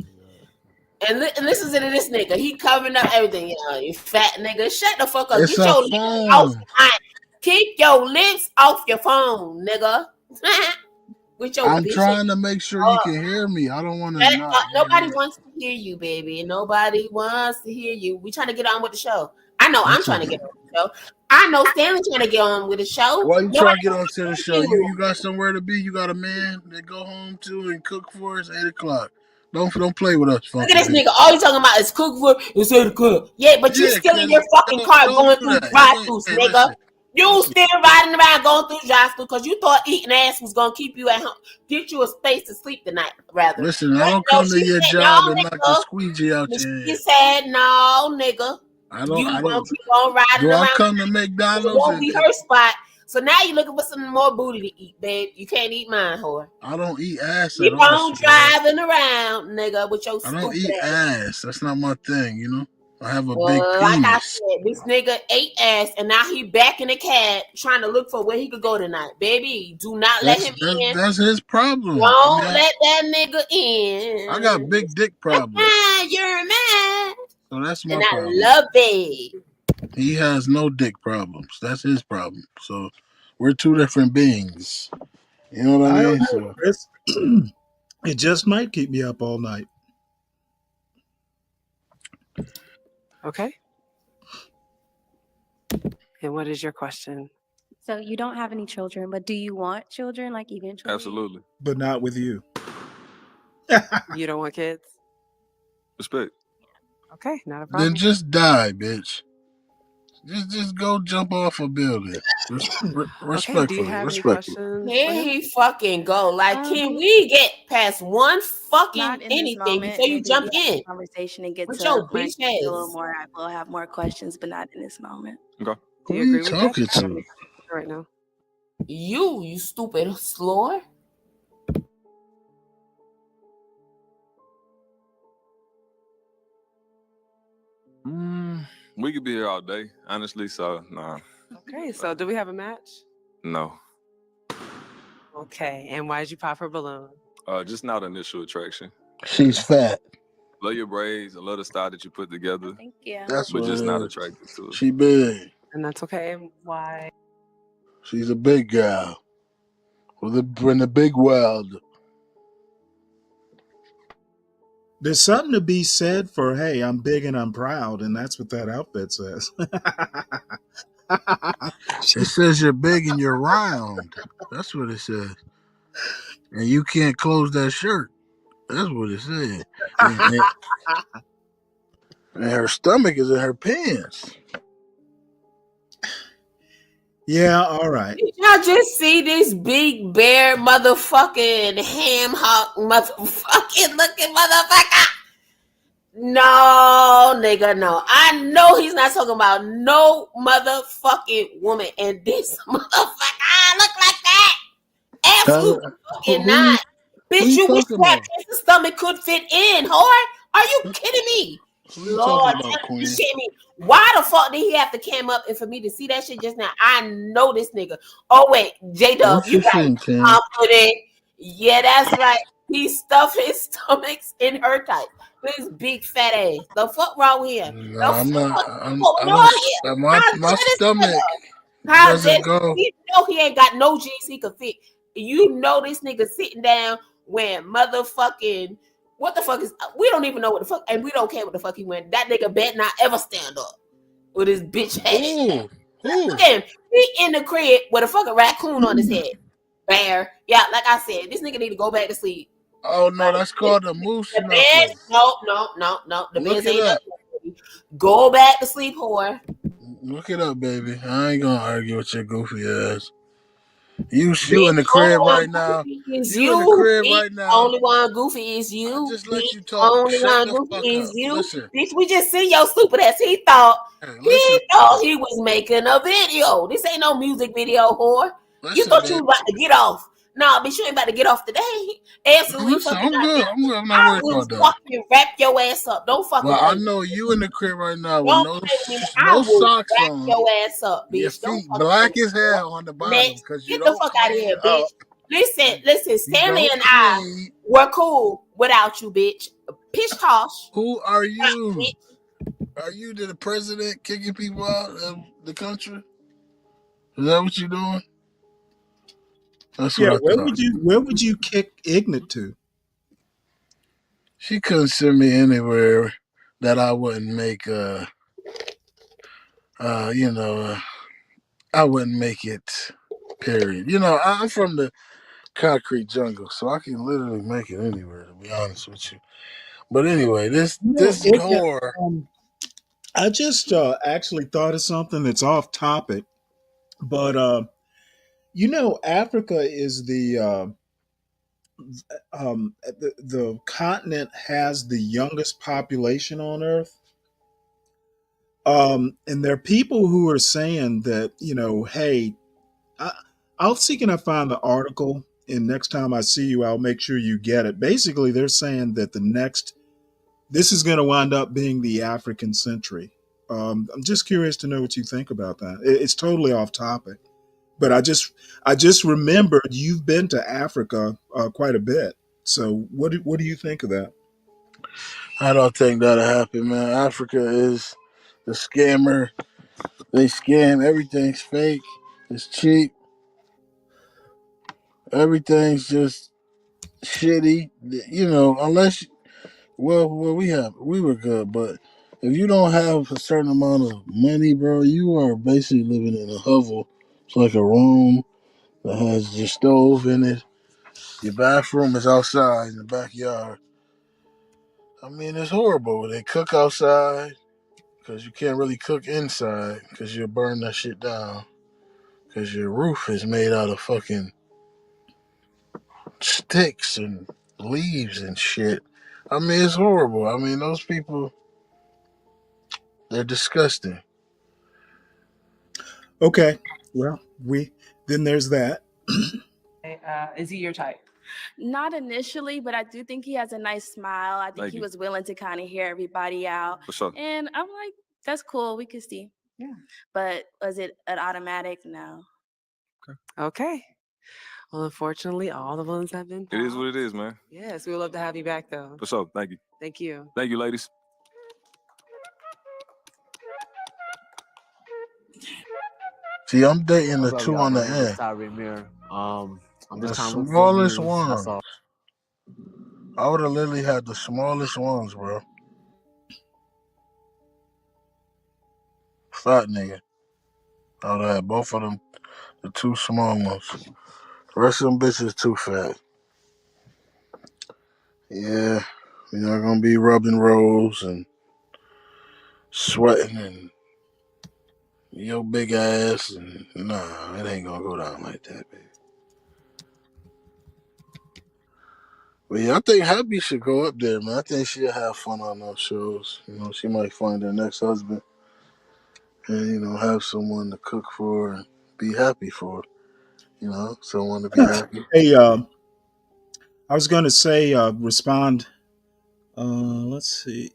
And listen to this nigga. He covering up everything. You fat nigga. Shut the fuck up. It's Get a your lips off phone. your mind. Keep your lips off your phone, nigga. With your I'm bitch trying to make sure you can hear me. I don't want to not. Nobody wants to hear you, baby. Nobody wants to hear you. We trying to get on with the show. I know I'm trying to get on with the show. I know Stanley trying to get on with the show. Why you trying to get on to the show? You got somewhere to be. You got a man that go home to and cook for us 8 o'clock. Don't play with us, Look funky at this bitch. nigga. All you talking about is cook for it's 8 o'clock. Yeah, but you still in your fucking car going through drive-thrus, nigga. Listen. You still riding around going through drive-thru because you thought eating ass was gonna keep you at home, get you a space to sleep tonight, rather. Listen, I don't come to your job and knock the squeegee out your She head. said, "No, nigga. I You don't. gonna keep on riding Do I around. come to It McDonald's? won't be her spot. So now you're looking for some more booty to eat, babe. You can't eat mine, whore. I don't eat ass Keep at all. on driving around, nigga, with your I don't stupid eat ass. That's not my thing, you know. I have a big like I penis. said, this nigga ate ass, and now he back in the cab trying to look for where he could go tonight. Baby, do not let him in. That's his problem. Don't let that nigga in. I got big dick problems. You're mad. So that's my and problem. I love it. He has no dick problems. That's his problem. So we're two different beings. You know what I mean? Don't know, Chris. It just might keep me up all night. Okay. And what is your question? So you don't have any children, but do you want children, like eventually? Absolutely. But not with you. You don't want kids? Respect. Okay, not a Then problem. just die, bitch. Just go jump off a building. Okay, do you Respectfully, have any respectfully. questions for Here him? he fucking go. Like, can Um, we get past one fucking Not in this anything moment. before you Maybe if jump we have in a conversation and get with to your learn bitch each other a little ass? more, I will have more questions, but not in this moment. Okay. Do you Who are you agree with that? talking Do you have any to? questions right now? You stupid slore. We could be here all day, honestly. So nah, Okay, so do we have a match? no. Okay, and why did you pop her balloon? Just not initial attraction. She's fat. Love your braids. I love the style that you put together, Thank you. That's but what just it not is. attracted to it. She big. And that's okay. And why? She's a big gal in the big world. There's something to be said for, hey, I'm big and I'm proud, and that's what that outfit says. It says you're big and you're round. That's what it says. And you can't close that shirt. That's what it said. And her stomach is in her pants. Yeah, all right. Did y'all just see this big bear motherfucking ham hock motherfucking looking motherfucker? No, nigga, no. I know he's not talking about no motherfucking woman. And this motherfucker look like that. Absolutely fucking Who you not. Bitch, you wish talking you had about? pants the stomach could fit in, whore. Are you kidding me? Who you Lord, talking about, you Queen? shit me. Why the fuck did he have to cam up and for me to see that shit just now? I know this nigga. Oh wait, J Dub, What you you right. saying, King? Confident. Yeah, that's right. He stuffed his stomachs in her tight. This big fat ass. The fuck wrong with him? No, The I'm not. fuck I'm, going I on don't. here? My How my dare this stomach nigga? How dare doesn't go. you know he ain't got no jeans he could fit. You know this nigga sitting down wearing motherfucking what the fuck is we don't even know what the fuck and we don't care what the fuck he went. That nigga bet not ever stand up with his bitch head. Who? Look at him. He in the crib with a fucking raccoon on his head. Bear. Yeah, like I said, this nigga need to go back to sleep. Oh no, that's called a moose The knuckle. beds, no. The Look beds it ain't up. nothing. Go back to sleep, whore. Look it up, baby. I ain't gonna argue with your goofy ass. You Bitch, in the only crib one right now. goofy is You in the you. crib Bitch, right now. only one goofy is I you. just let you Bitch, talk. only Shut one the goofy fuck is up. you. Listen. Bitch, we just see your stupid ass. He Hey, thought he was making a video. This ain't no music video, whore. You listen, thought you baby. was about to get off. Nah, bitch, you ain't about to get off today. Absolutely Listen, fucking I'm not. good. Bitch. I'm good. I'm not I worried will about that. fucking wrap your ass up. Don't fucking Well, I play with know me. you in the crib right now with Don't play with me. I no will socks wrap on. your ass up, Your bitch. Don't feet fucking play black with me. as hell on the bottom Next, because you get the don't fuck out of clean here, bitch. up. Listen, You Stanley don't and I clean. were cool without you, bitch. Pish tosh. Who are Right, you? bitch. Are you the president kicking people out of the country? Is that what you're doing? That's Yeah, what I thought. where would you kick Ignat to? She couldn't send me anywhere that I wouldn't make I wouldn't make it. Period. I'm from the concrete jungle, so I can literally make it anywhere. To be honest with you, but anyway, this Ignat, whore. I just actually thought of something that's off topic, but Africa is the continent has the youngest population on Earth. And there are people who are saying that, hey, I'll see can I find the article, and next time I see you, I'll make sure you get it. Basically, they're saying that this is going to wind up being the African century. I'm just curious to know what you think about that. It's totally off topic, but I just remembered you've been to Africa quite a bit. So what do you think of that? I don't think that'll happen, man. Africa is the scammer. They scam. Everything's fake. It's cheap. Everything's just shitty. Unless we were good, but if you don't have a certain amount of money, bro, you are basically living in a hovel. It's like a room that has your stove in it. Your bathroom is outside in the backyard. I mean, it's horrible. They cook outside because you can't really cook inside because you'll burn that shit down. Because your roof is made out of fucking sticks and leaves and shit. I mean, it's horrible. I mean, those people, they're disgusting. Okay. Well, then there's that. Is he your type? Not initially, but I do think he has a nice smile. I think Thank he you. was willing to kind of hear everybody out. For sure. And I'm like, that's cool. We could see. Yeah. But was it an automatic? No. Okay. Well, unfortunately, all the ones have been. It is what it is, man. Yes, we would love to have you back, though. For sure. Thank you. Thank you. Thank you, ladies. See, I'm dating the What's up, two y'all? on My the name is end. Tyree Mir. I'm The just trying to look for smallest views. That's one. all. I would have literally had the smallest ones, bro. Fat nigga. I would have had both of them, the two small ones. The rest of them bitches too fat. Yeah, you're not gonna be rubbing rolls and sweating and your big ass and nah, it ain't gonna go down like that, baby. But yeah, I think Happy should go up there, man. I think she'll have fun on those shows. You know, she might find her next husband and, you know, have someone to cook for her and be happy for her. You know, someone to be happy. Hey, I was going to say, respond. Let's see.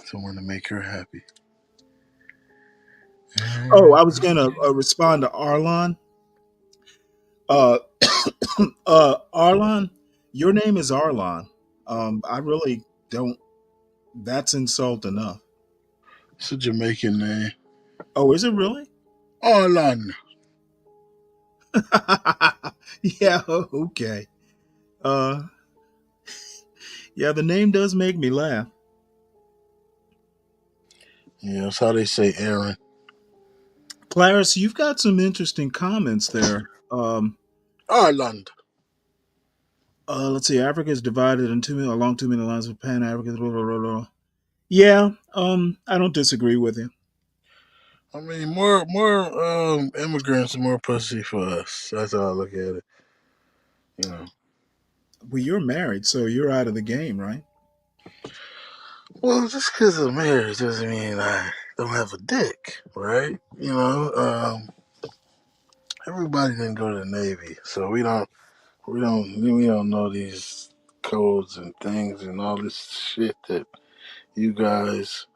Someone to make her happy. Oh, I was going to respond to Arlon. Arlon, your name is Arlon. I really don't. That's insult enough. It's a Jamaican name. Oh, is it really? Arlon. Yeah. Okay. Yeah, the name does make me laugh. Yeah, that's how they say Aaron. Clarice, you've got some interesting comments there. Ireland. Let's see. Africa is divided into along too many lines of Pan Africa. Yeah. I don't disagree with you. I mean, more immigrants, more pussy for us. That's how I look at it. You know. Well, you're married, so you're out of the game, right? Well, just because I'm married doesn't mean I don't have a dick, right? You know, everybody didn't go to the Navy, so we don't know these codes and things and all this shit that you guys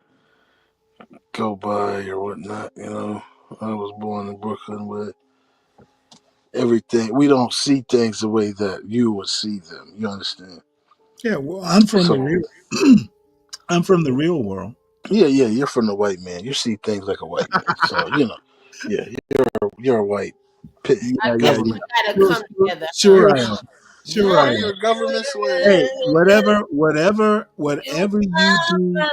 go by or whatnot. You know, I was born in Brooklyn, but everything we don't see things the way that you would see them. You understand? Yeah. Well, I'm from the So real. I'm from the real world. yeah, you're from the white man. You see things like a white man. So you know, yeah, you're a white pig, Yeah, yeah, yeah. government. Gotta Sure, come sure, together, huh? sure I am. Sure I Yeah, am. you're a government slave. Hey, whatever You you do,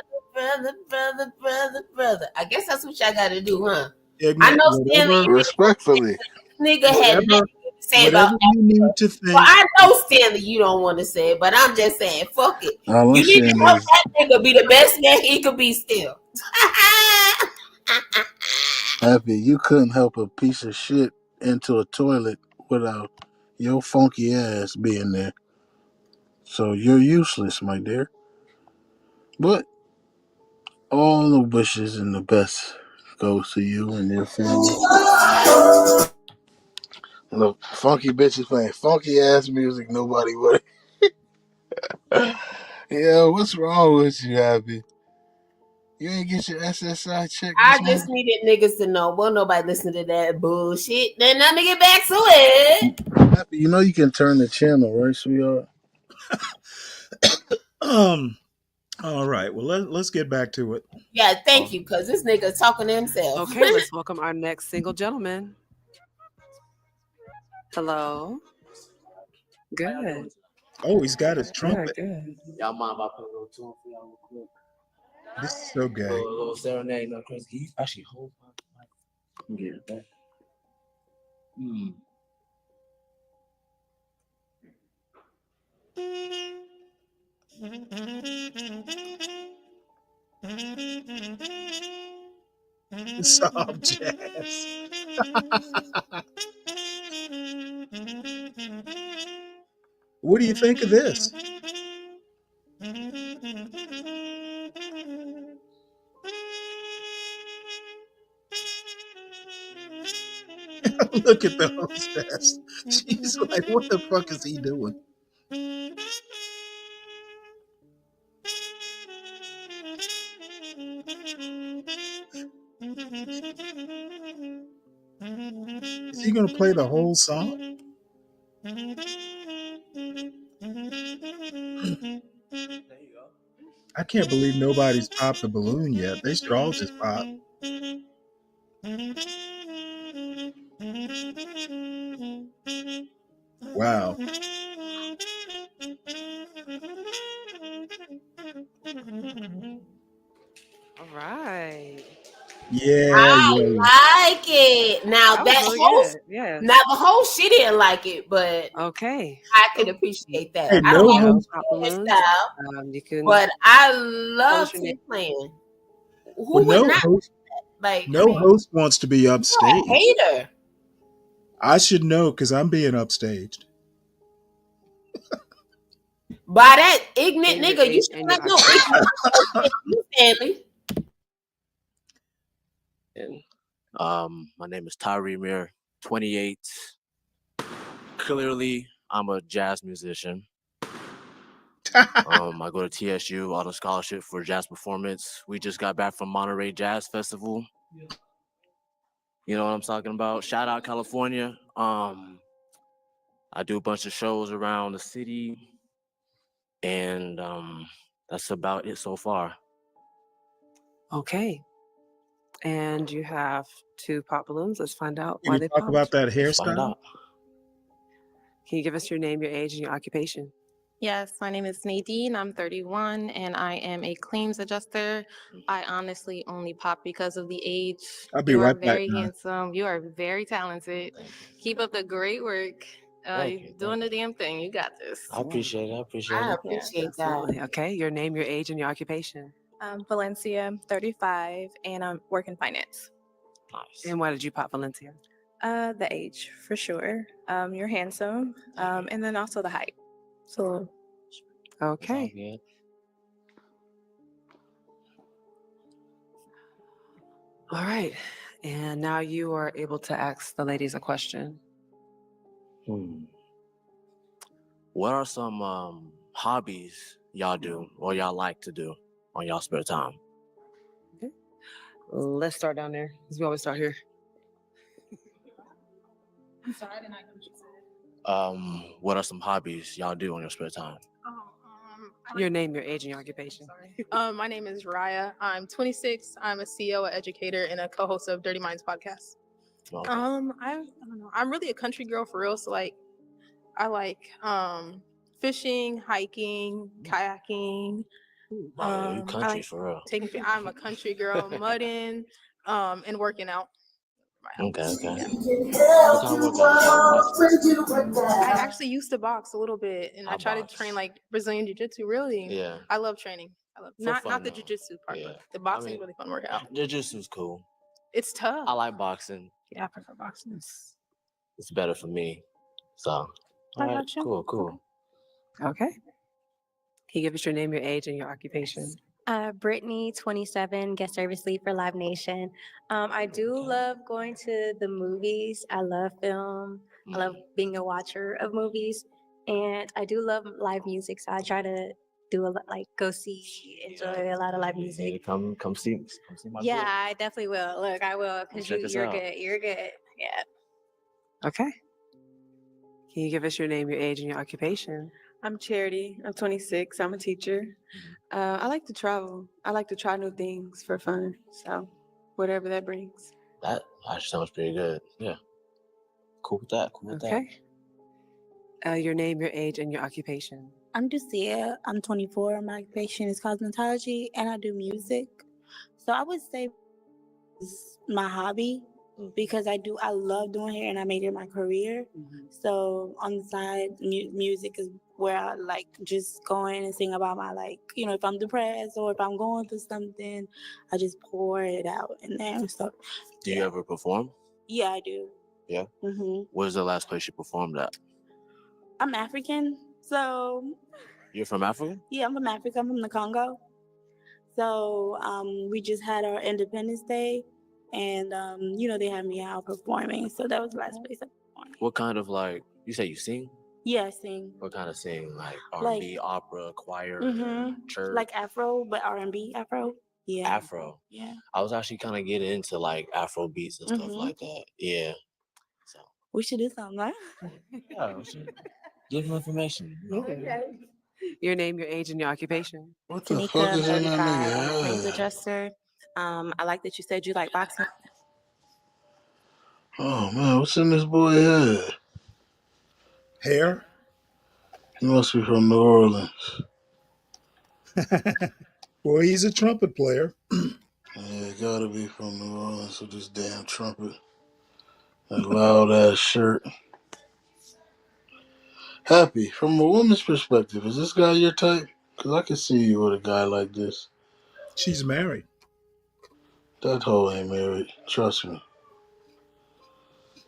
brother. I guess that's what y'all gotta do, huh? I Ignorant, know Stanley, Respectfully, nigga had nothing whatever, to say about whatever you need to Well, think. I know Stanley, you don't want to say it, but I'm just saying, fuck it. all I'm You need to saying help is that nigga be the best man he could be still. Happy. You couldn't help a piece of shit into a toilet without your funky ass being there. So you're useless, my dear. But all the wishes and the best goes to you and your family. Look, funky bitches playing funky ass music. Nobody would. Yeah, what's wrong with you, Happy? You ain't get your SSI check I this just morning? needed niggas to know. Well, nobody listen to that bullshit. Then let me get back to it. Happy, you know you can turn the channel, right, sweetheart? All right. Well, let's get back to it. Yeah, thank you, because this nigga talking to himself. Okay, let's welcome our next single gentleman. Hello. Good. Oh, he's got his Good, trumpet. good. Y'all mind if I put a little tune for y'all real quick? This is so A gay. little serenade, no Chris. Can you actually hold my mic? Get it back. Soft jazz. What do you think of this? Look at the hostess. She's like, what the fuck is he doing? Is he going to play the whole song? I can't believe nobody's popped the balloon yet. They should all just pop. Wow. All right. Yeah, yeah. I like it. Now That was that really host, good. Yeah. now the host, she didn't like it, but Okay. I can appreciate that. Hey, I don't no like Go, host, the Pop Balloons. hairstyle, You can but I tell us loved your name. him playing. well, Who would not? Like, I no mean, host wants to be you're a upstaged. hater. I should know because I'm being upstaged. By that ignorant Name your nigga, you age should and not your know ignorant. You, Stanley. My name is Tyree Mir, 28. Clearly, I'm a jazz musician. I go to TSU on a scholarship for jazz performance. We just got back from Monterey Jazz Festival. You know what I'm talking about? Shout out California. I do a bunch of shows around the city, and that's about it so far. Okay. And you have 2 pop balloons. Let's find out Can why we they talk popped. about that Let's find hairstyle? out. Can you give us your name, your age, and your occupation? Yes, my name is Nadine. I'm 31 and I am a claims adjuster. I honestly only pop because of the age. I'll be You are right back, very man. handsome. You are very talented. Keep up the great work. You're doing the damn thing. You got this. I appreciate it. I appreciate I it. appreciate that. Absolutely. Okay. Your name, your age, and your occupation. Valencia, I'm 35, and I'm working finance. Nice. And why did you pop Valencia? The age, for sure. You're handsome, and then also the height. So, Okay. All right. And now you are able to ask the ladies a question. What are some hobbies y'all do or y'all like to do on y'all spare time? Okay. Let's start down there because we always start here. I'm sorry, I didn't know what you said. What are some hobbies y'all do on your spare time? Your name, your age, and your occupation. My name is Raya. I'm 26. I'm a CEO, an educator, and a co-host of Dirty Minds podcast. Okay. I don't know. I'm really a country girl for real. So like, I like fishing, hiking, kayaking. You I country like for real. I'm a country girl, mudding, and working out. Okay. Yeah. What kind of workout? I actually used to box a little bit, and I try to box. train like Brazilian jiu-jitsu. Really, Yeah. I love training. I love For not fun, the though. jiu-jitsu part, Yeah. but the boxing is really fun workout. Jiu-jitsu's cool. It's tough. I like boxing. Yeah, I prefer boxing. It's better for me. So, all I right, got you. cool. Okay. Can you give us your name, your age, and your occupation? Brittany, 27, guest service lead for Live Nation. I do love going to the movies. I love film. I love being a watcher of movies. And I do love live music. So I try to do a lot, like go see, enjoy a lot of live music. Yeah, come see my Yeah, group. I definitely will. Look, I will, because Check us you're out. good. You're good. Yeah. Okay. Can you give us your name, your age, and your occupation? I'm Charity. I'm 26. I'm a teacher. I like to travel. I like to try new things for fun. So, whatever that brings. That actually sounds pretty good. Yeah. Cool with that. Okay. Your name, your age, and your occupation. I'm Ducia. I'm 24. My occupation is cosmetology, and I do music. So I would say it's my hobby because I love doing hair, and I made it my career. So on the side, music is where I like just go in and sing about my if I'm depressed or if I'm going through something, I just pour it out in there. So Do you ever perform? yeah, I do. Yeah. hmm Where's the last place you performed at? I'm African, so You're from Africa? yeah, I'm from Africa. I'm from the Congo. So we just had our Independence Day, and they had me out performing. So that was the last place I performed. What kind of you say you sing? Yeah, I sing. What kind of sing? Like R&B, opera, choir, church? Like Afro, but R&B Afro. Yeah. Afro. Yeah. I was actually kind of getting into Afro beats and stuff like that. Yeah. So we should do something, right? Yeah, we should give them information. Okay. Your name, your age, and your occupation. What the Tanika, fuck I'm is in that 35. I'm a nigga claims head? adjuster. I like that you said you like boxing. Oh man, what's in this boy head? Hair? He must be from New Orleans. Well, he's a trumpet player. Yeah, gotta be from New Orleans with this damn trumpet. That loud ass shirt. Happy, from a woman's perspective, is this guy your type? Because I can see you with a guy like this. She's married. That hoe ain't married. Trust me.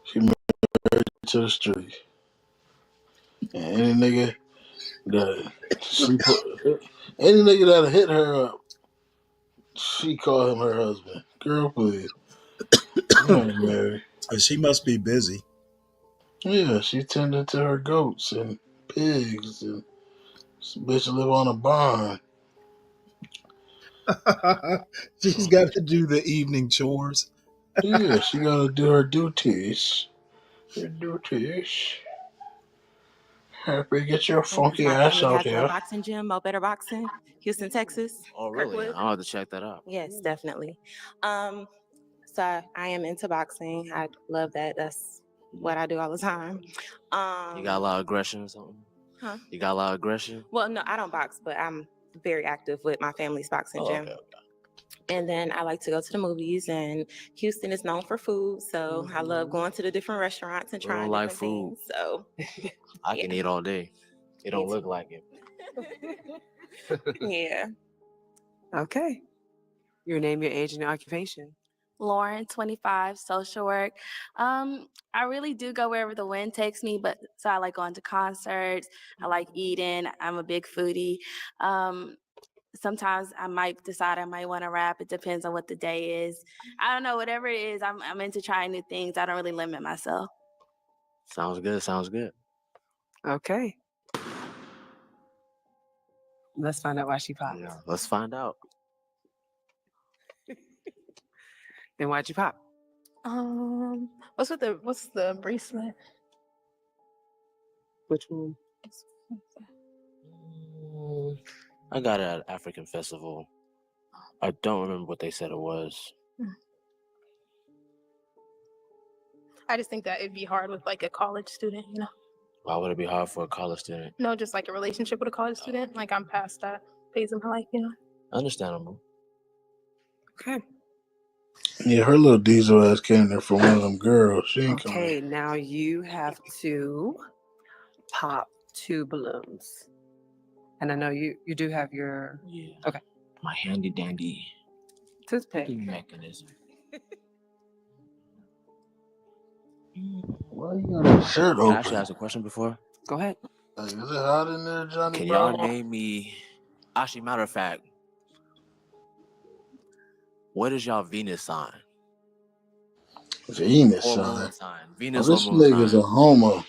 She married to the street. And any nigga that any nigga that'll hit her up, she call him her husband. Girl, please. You ain't married. She must be busy. Yeah, she tending to her goats and pigs, and this bitch live on a barn. She's got to do the evening chores. Yeah, she gotta do her duties. Her duties. Happy, get your funky My ass family out has a here. boxing gym, Mo Better Boxing, Houston, Texas. Oh, really? Kirkwood. I'll have to check that out. Yes, definitely. So I am into boxing. I love that. That's what I do all the time. You got a lot of aggression or something? Huh? You got a lot of aggression? Well, no, I don't box, but I'm very active with my family's boxing gym. Okay. And then I like to go to the movies, and Houston is known for food, so I love going to the different restaurants and We don't trying like different food. things. So I can eat all day. It don't look like it. yeah. Okay. Your name, your age, and your occupation. Lauren, 25, social work. I really do go wherever the wind takes me, but so I like going to concerts. I like eating. I'm a big foodie. Sometimes I might decide I might want to rap. It depends on what the day is. I don't know, whatever it is, I'm into trying new things. I don't really limit myself. Sounds good. Sounds good. Okay. Let's find out why she popped. Yeah, let's find out. Then why'd you pop? What's the bracelet? Which one? I got it at an African festival. I don't remember what they said it was. I just think that it'd be hard with like a college student, you know? Why would it be hard for a college student? No, just like a relationship with a college student. Like I'm past that phase of my life, you know? Understandable. Okay. Yeah, her little diesel ass came there for one of them girls. She ain't coming. Okay, now you have to pop 2 balloons. And I know you do have your okay. My handy dandy toothpick mechanism. Why you got that shirt Can I open? actually ask a question before? Go ahead. Like, is it hot in there, Johnny? Can Bravo? y'all name me? Actually, matter of fact, what is y'all Venus sign? Venus Or sign. moon sign? Oh, Venus or this moon nigga's sign? a homo.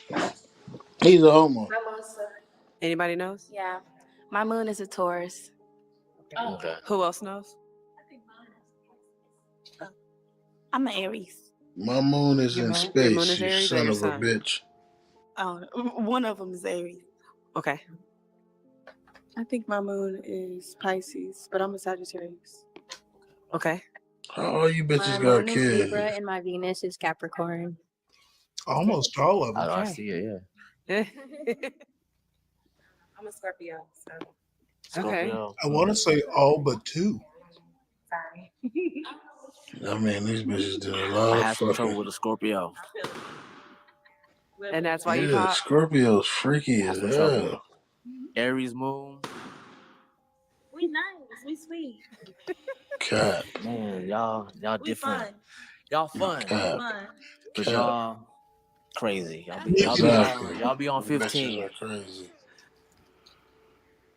He's a homo. Anybody knows? Yeah. My moon is a Taurus. Okay. Who else knows? I'm an Aries. My moon is in space, Your moon is you Aries or son your of a sun? bitch. One of them is Aries. Okay. I think my moon is Pisces, but I'm a Sagittarius. Okay. All you bitches My got moon is kids. Libra and my Venus is Capricorn. Almost all of them. I see it, yeah. I'm a Scorpio, so Okay. Scorpio. I want to say all but two. sorry. I mean, these bitches did a I lot of had some trouble fucking. with a Scorpio. And that's why you Yeah, pop. Scorpio's freaky I had as some trouble. hell. Aries moon. We nice. We sweet. Cap, Man, y'all We different. fun. Y'all fun. We cap, fun. But cap. y'all crazy. Exactly. Y'all be on You bitches 15. are crazy.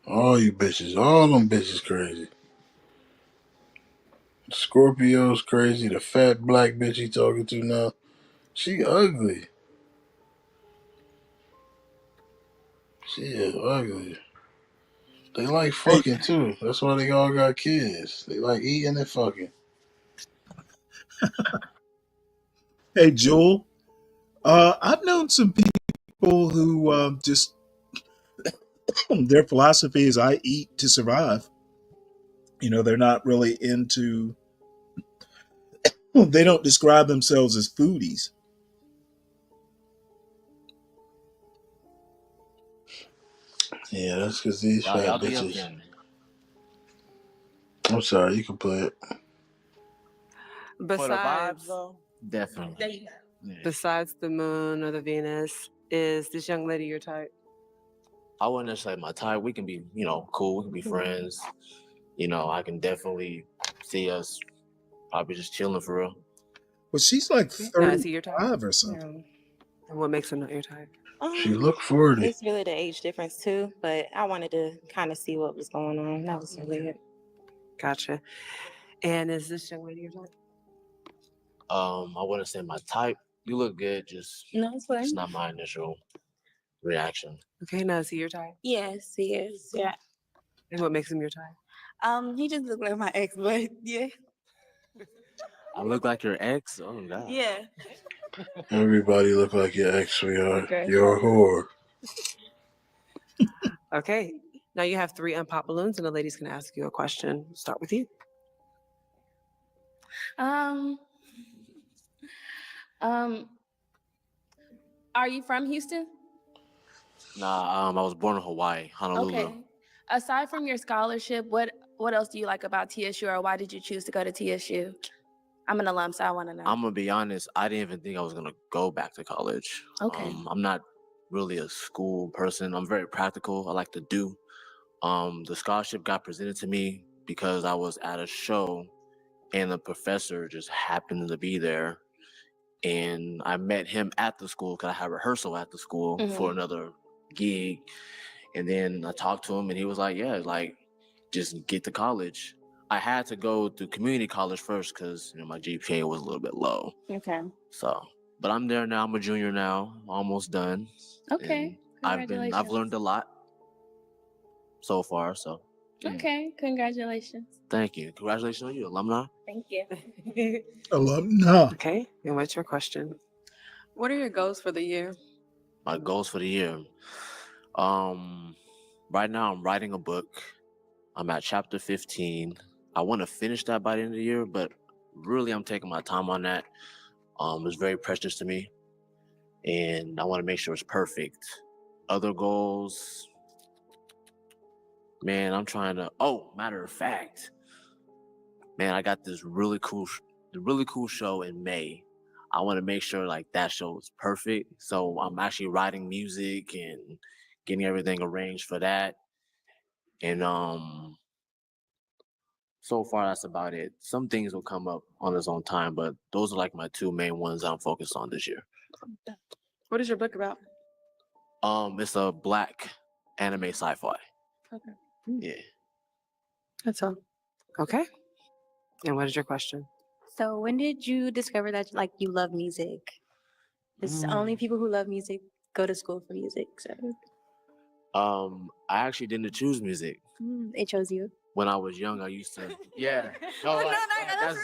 All you bitches, all them bitches crazy. Scorpio's crazy. The fat black bitch he talking to now, she ugly. She is ugly. They like Hey, fucking too. That's why they all got kids. They like eating and fucking. hey, Joel. I've known some people who just their philosophy is I eat to survive. They're not really into. They don't describe themselves as foodies. Yeah, that's because these Y'all fat be up bitches. then. I'm sorry, you can play it. For the vibes Besides, though, definitely. There you go. Yeah. besides the moon or the Venus, is this young lady your type? I wouldn't necessarily my type. We can be, cool. We can be friends. I can definitely see us probably just chilling for real. But she's like Now, is he your type? 35 or something. And what makes her not your type? She look 40. It's really the age difference too, but I wanted to kind of see what was going on. That was really it. Gotcha. And is this young lady your type? I wouldn't say my type. You look good, No, it's fine. it's not my initial reaction. Okay, now is he your type? Yes, he is. Yeah. And what makes him your type? He just looked like my ex, but yeah. I look like your ex? Oh god. Yeah. Everybody look like your ex, sweetheart. Okay. You're a whore. Okay. Now you have 3 unpop balloons, and the ladies can ask you a question. Start with you. Um, are you from Houston? Nah, I was born in Hawaii, Honolulu. Okay. Aside from your scholarship, what else do you like about TSU, or why did you choose to go to TSU? I'm an alum, so I want to know. I'm gonna be honest, I didn't even think I was gonna go back to college. Okay. I'm not really a school person. I'm very practical. I like to do. The scholarship got presented to me because I was at a show and the professor just happened to be there. And I met him at the school because I had rehearsal at the school for another gig. And then I talked to him and he was like, yeah, like just get to college. I had to go to community college first because my GPA was a little bit low. Okay. So, but I'm there now. I'm a junior now, almost done. Okay. And I've learned a lot so far. So, yeah. Okay. Congratulations. Thank you. Congratulations on you, alumni. Thank you. Alumni. Okay. And what's your question? What are your goals for the year? My goals for the year. Right now I'm writing a book. I'm at chapter 15. I want to finish that by the end of the year, but really I'm taking my time on that. It's very precious to me, and I want to make sure it's perfect. Other goals, man, I'm trying to. Oh, matter of fact, man, I got this really cool show in May. I want to make sure like that show is perfect. So I'm actually writing music and getting everything arranged for that. And so far that's about it. Some things will come up on its own time, but those are like my 2 main ones I'm focused on this year. What is your book about? It's a black anime sci-fi. Okay. Yeah. That's all. Okay. And what is your question? So when did you discover that like you love music? It's only people who love music go to school for music. So I actually didn't choose music. it chose you. When I was young, I used to. Yeah. No, like,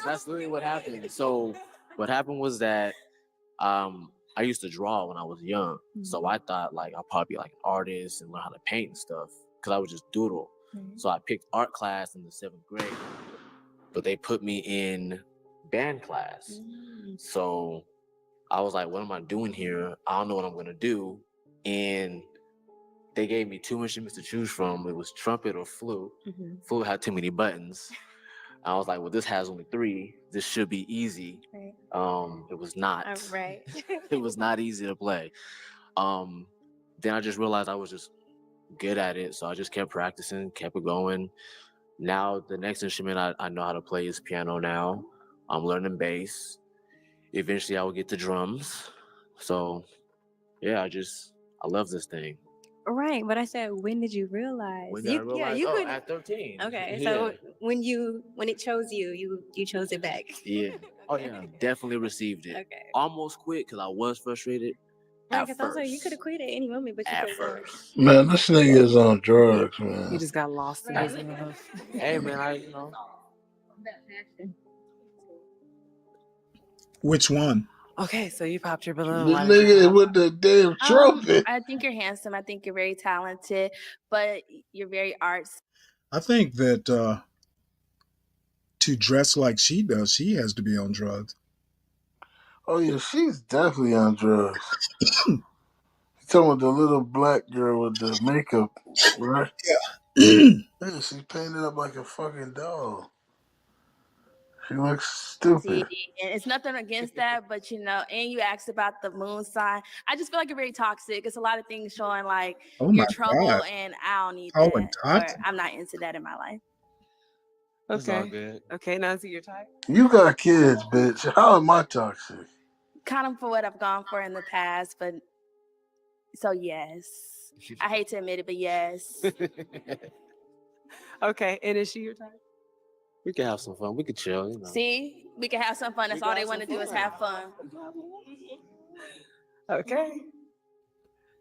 that's literally what happened. So what happened was that I used to draw when I was young. So I thought like I'll probably be like an artist and learn how to paint and stuff because I would just doodle. So I picked art class in the 7th grade, but they put me in band class. So I was like, what am I doing here? I don't know what I'm gonna do. and they gave me 2 instruments to choose from. It was trumpet or flute. Flute had too many buttons. I was like, well, this has only 3. This should be easy. Right. It was not. Right. It was not easy to play. Then I just realized I was just good at it, so I just kept practicing, kept it going. Now the next instrument I know how to play is piano now. I'm learning bass. Eventually I will get the drums. So yeah, I love this thing. Right, but I said, when did you realize? When did I realize? You could. At 13. Okay, Yeah. so when it chose you, you chose it back. Yeah. Oh yeah, definitely received it. Okay. Almost quit because I was frustrated. Right, At because also you first. could have quit at any moment, but you At could first. Man, this nigga is on drugs, man. He just got lost in his love. Hey man, you know. Which one? Okay, so you popped your balloon. The Why did you nigga pop? with the damn trumpet. I think you're handsome. I think you're very talented, but you're very artsy. I think that to dress like she does, she has to be on drugs. Oh yeah, she's definitely on drugs. You talking about the little black girl with the makeup, right? Yeah. Yeah, she's painted up like a fucking doll. She looks stupid. And it's nothing against that, but and you asked about the moon sign. I just feel like you're very toxic. It's a lot of things showing like Oh my you're trouble, God. and I don't need Oh, that. and toxic. Or I'm not into that in my life. Okay. all good. Okay, now is it your type? You got kids, bitch. How am I toxic? Kind of for what I've gone for in the past, but so yes. I hate to admit it, but yes. Okay, and is she your type? We can have some fun. We could chill, you know. See, we can have some fun. That's all they want to do is have fun. Okay.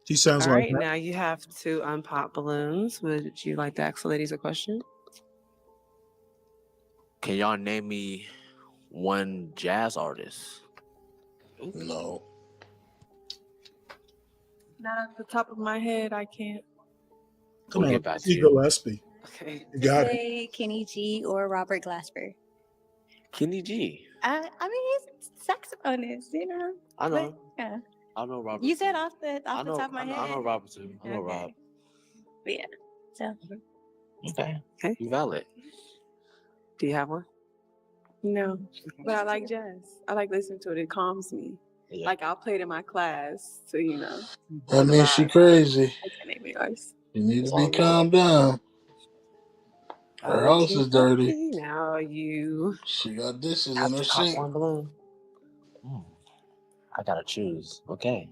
She sounds All like right, that. now you have to unpop balloons. Would you like to ask the ladies a question? Can y'all name me one jazz artist? No. Not at the top of my head, I can't. Come We'll on, get back to see you. Gillespie. Okay. You got it. Say Kenny G or Robert Glasper. Kenny G. I mean, he's saxophonist, you know. I know. But, yeah. I know Robert. You said off the top of my I head. know Robert too. I know Rob. But yeah. So. Okay. Okay. You valid. Do you have one? No, but I like jazz. I like listening to it. It calms me. Yeah. Like I'll play it in my class, so That means she crazy. I can't name yours. You need to be calmed down. Her house is dirty. Now you She got dishes Have in her to pop sink. one balloon. I gotta choose. Okay.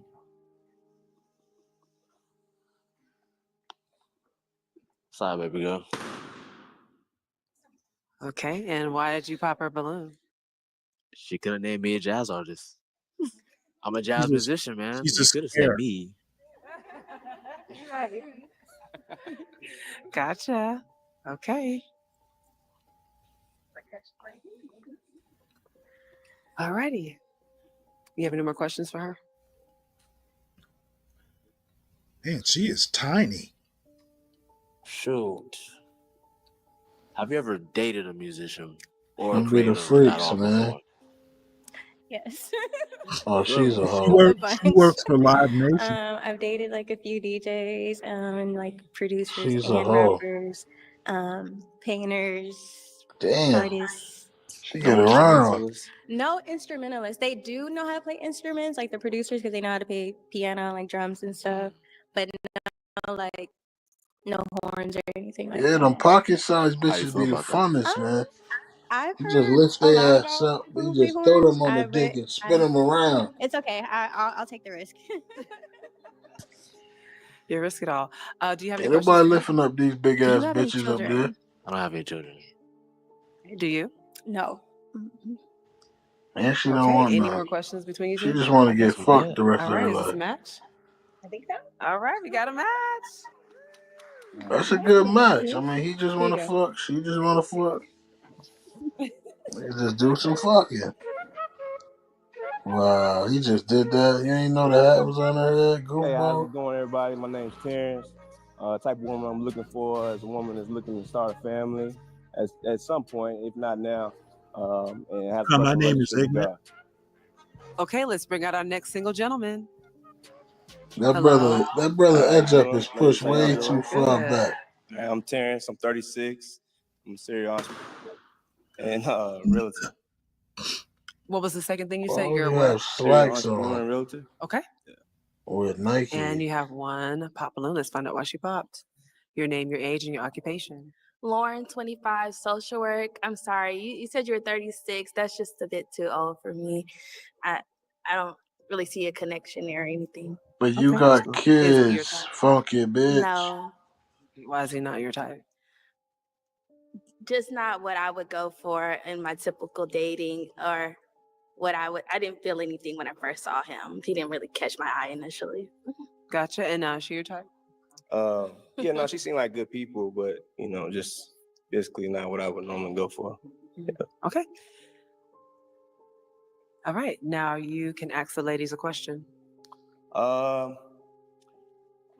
Sorry, baby girl. Okay, and why did you pop her balloon? She couldn't name me a jazz artist. I'm a jazz musician, man. She's You a could have said scare. me. Gotcha. Okay. Alrighty. You have any more questions for her? Man, she is tiny. Shoot. Have you ever dated a musician or Don't be creative the at freaks, all man. before? Yes. Oh, she's a A hoe. She works for Live Nation. I've dated like a few DJs, and like producers She's a and hoe. rappers, painters, Damn. artists. She No get around. instrumentalists? No instrumentalists. They do know how to play instruments, like the producers, because they know how to play piano, like drums and stuff. But no horns or anything like Yeah, them that. pocket-sized How you bitches feel be the about that? funnest, man. I've You just heard lift a lot their ass about up. You poopy just throw horns. them on the dick and spin them I around. it's okay. I'll take the risk. You risk it all. Do you have any Ain't questions? nobody for her? lifting up these big Do you ass have any bitches up there. children? I don't have any children. Do you? No. And she don't Okay. want Any none. more questions between you She two? just want I to guess get we fucked good. the rest All of right. her Is this a life. match? I think so. All right. We got a match. That's a good match. I Here mean, he just you want to go. fuck. She just want to fuck. They just do some fucking. Wow, he just did that. You ain't know the hat was on her head, Hey, how's goofball. it going, everybody? My name's Terrence. Type of woman I'm looking for is a woman that's looking to start a family at some point, if not now, and have a My personal name is relationship with Ignorant. God. Okay. Let's bring out our next single gentleman. That Hello. brother edge up chilling. is Ladies, pushed how y'all way doing? too far Good. back. Hey, I'm Terrence. I'm 36. I'm a serial entrepreneur and realtor. What was the second thing you said? Oh, You're you what? have Serial slacks entrepreneur on and realtor. Okay. with And Nike. you have one pop balloon. Let's find out why she popped. Your name, your age, and your occupation. Lauren, 25, social work. I'm sorry, you said you were 36. That's just a bit too old for me. I don't really see a connection there or anything. But you Okay. got So is he your kids, type? funky bitch. No, Why is he not your type? just not what I would go for in my typical dating or what I didn't feel anything when I first saw him. He didn't really catch my eye initially. Gotcha. And she your type? Yeah, no, she seemed like good people, but just basically not what I would normally go for. Okay. All right. Now you can ask the ladies a question.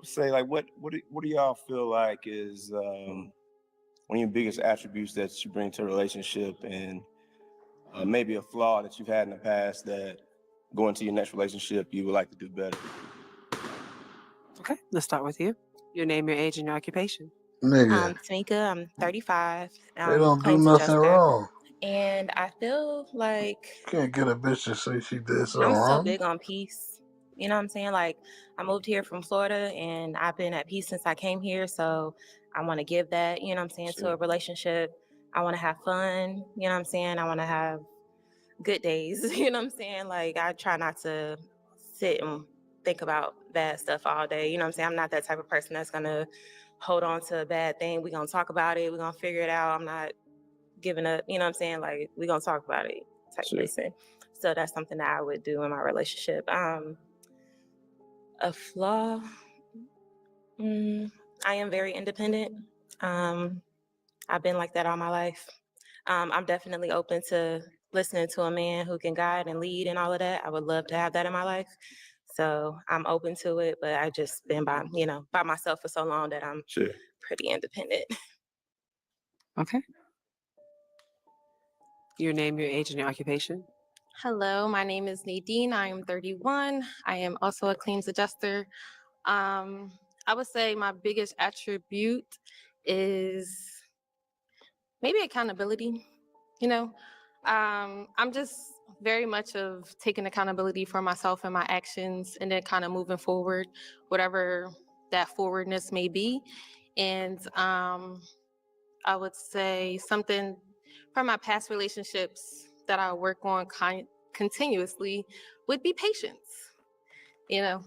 Say like what do y'all feel like is one of your biggest attributes that you bring to a relationship, and maybe a flaw that you've had in the past that going to your next relationship you would like to do better? Okay. Let's start with you. Your name, your age, and your occupation. Nigga, Tamika, I'm 35. they don't do Claims nothing adjuster. wrong. And I feel like Can't get a bitch to say she did something I'm so wrong. big on peace. You know what I'm saying? Like, I moved here from Florida and I've been at peace since I came here. So I want to give that, you know what I'm saying, to a relationship. I want to have fun. You know what I'm saying? I want to have good days. You know what I'm saying? Like, I try not to sit and think about bad stuff all day. You know what I'm saying? I'm not that type of person that's going to hold on to a bad thing. We're going to talk about it. We're going to figure it out. I'm not giving up. You know what I'm saying? Like, we're going to talk about it type person. So that's something that I would do in my relationship. A flaw, I am very independent. I've been like that all my life. I'm definitely open to listening to a man who can guide and lead and all of that. I would love to have that in my life. So I'm open to it, but I just been by myself for so long that I'm pretty independent. Okay. Your name, your age, and your occupation. Hello, my name is Nadine. I am 31. I am also a claims adjuster. I would say my biggest attribute is maybe accountability. I'm just very much of taking accountability for myself and my actions and then kind of moving forward, whatever that forwardness may be. And I would say something from my past relationships that I work on continuously would be patience. It's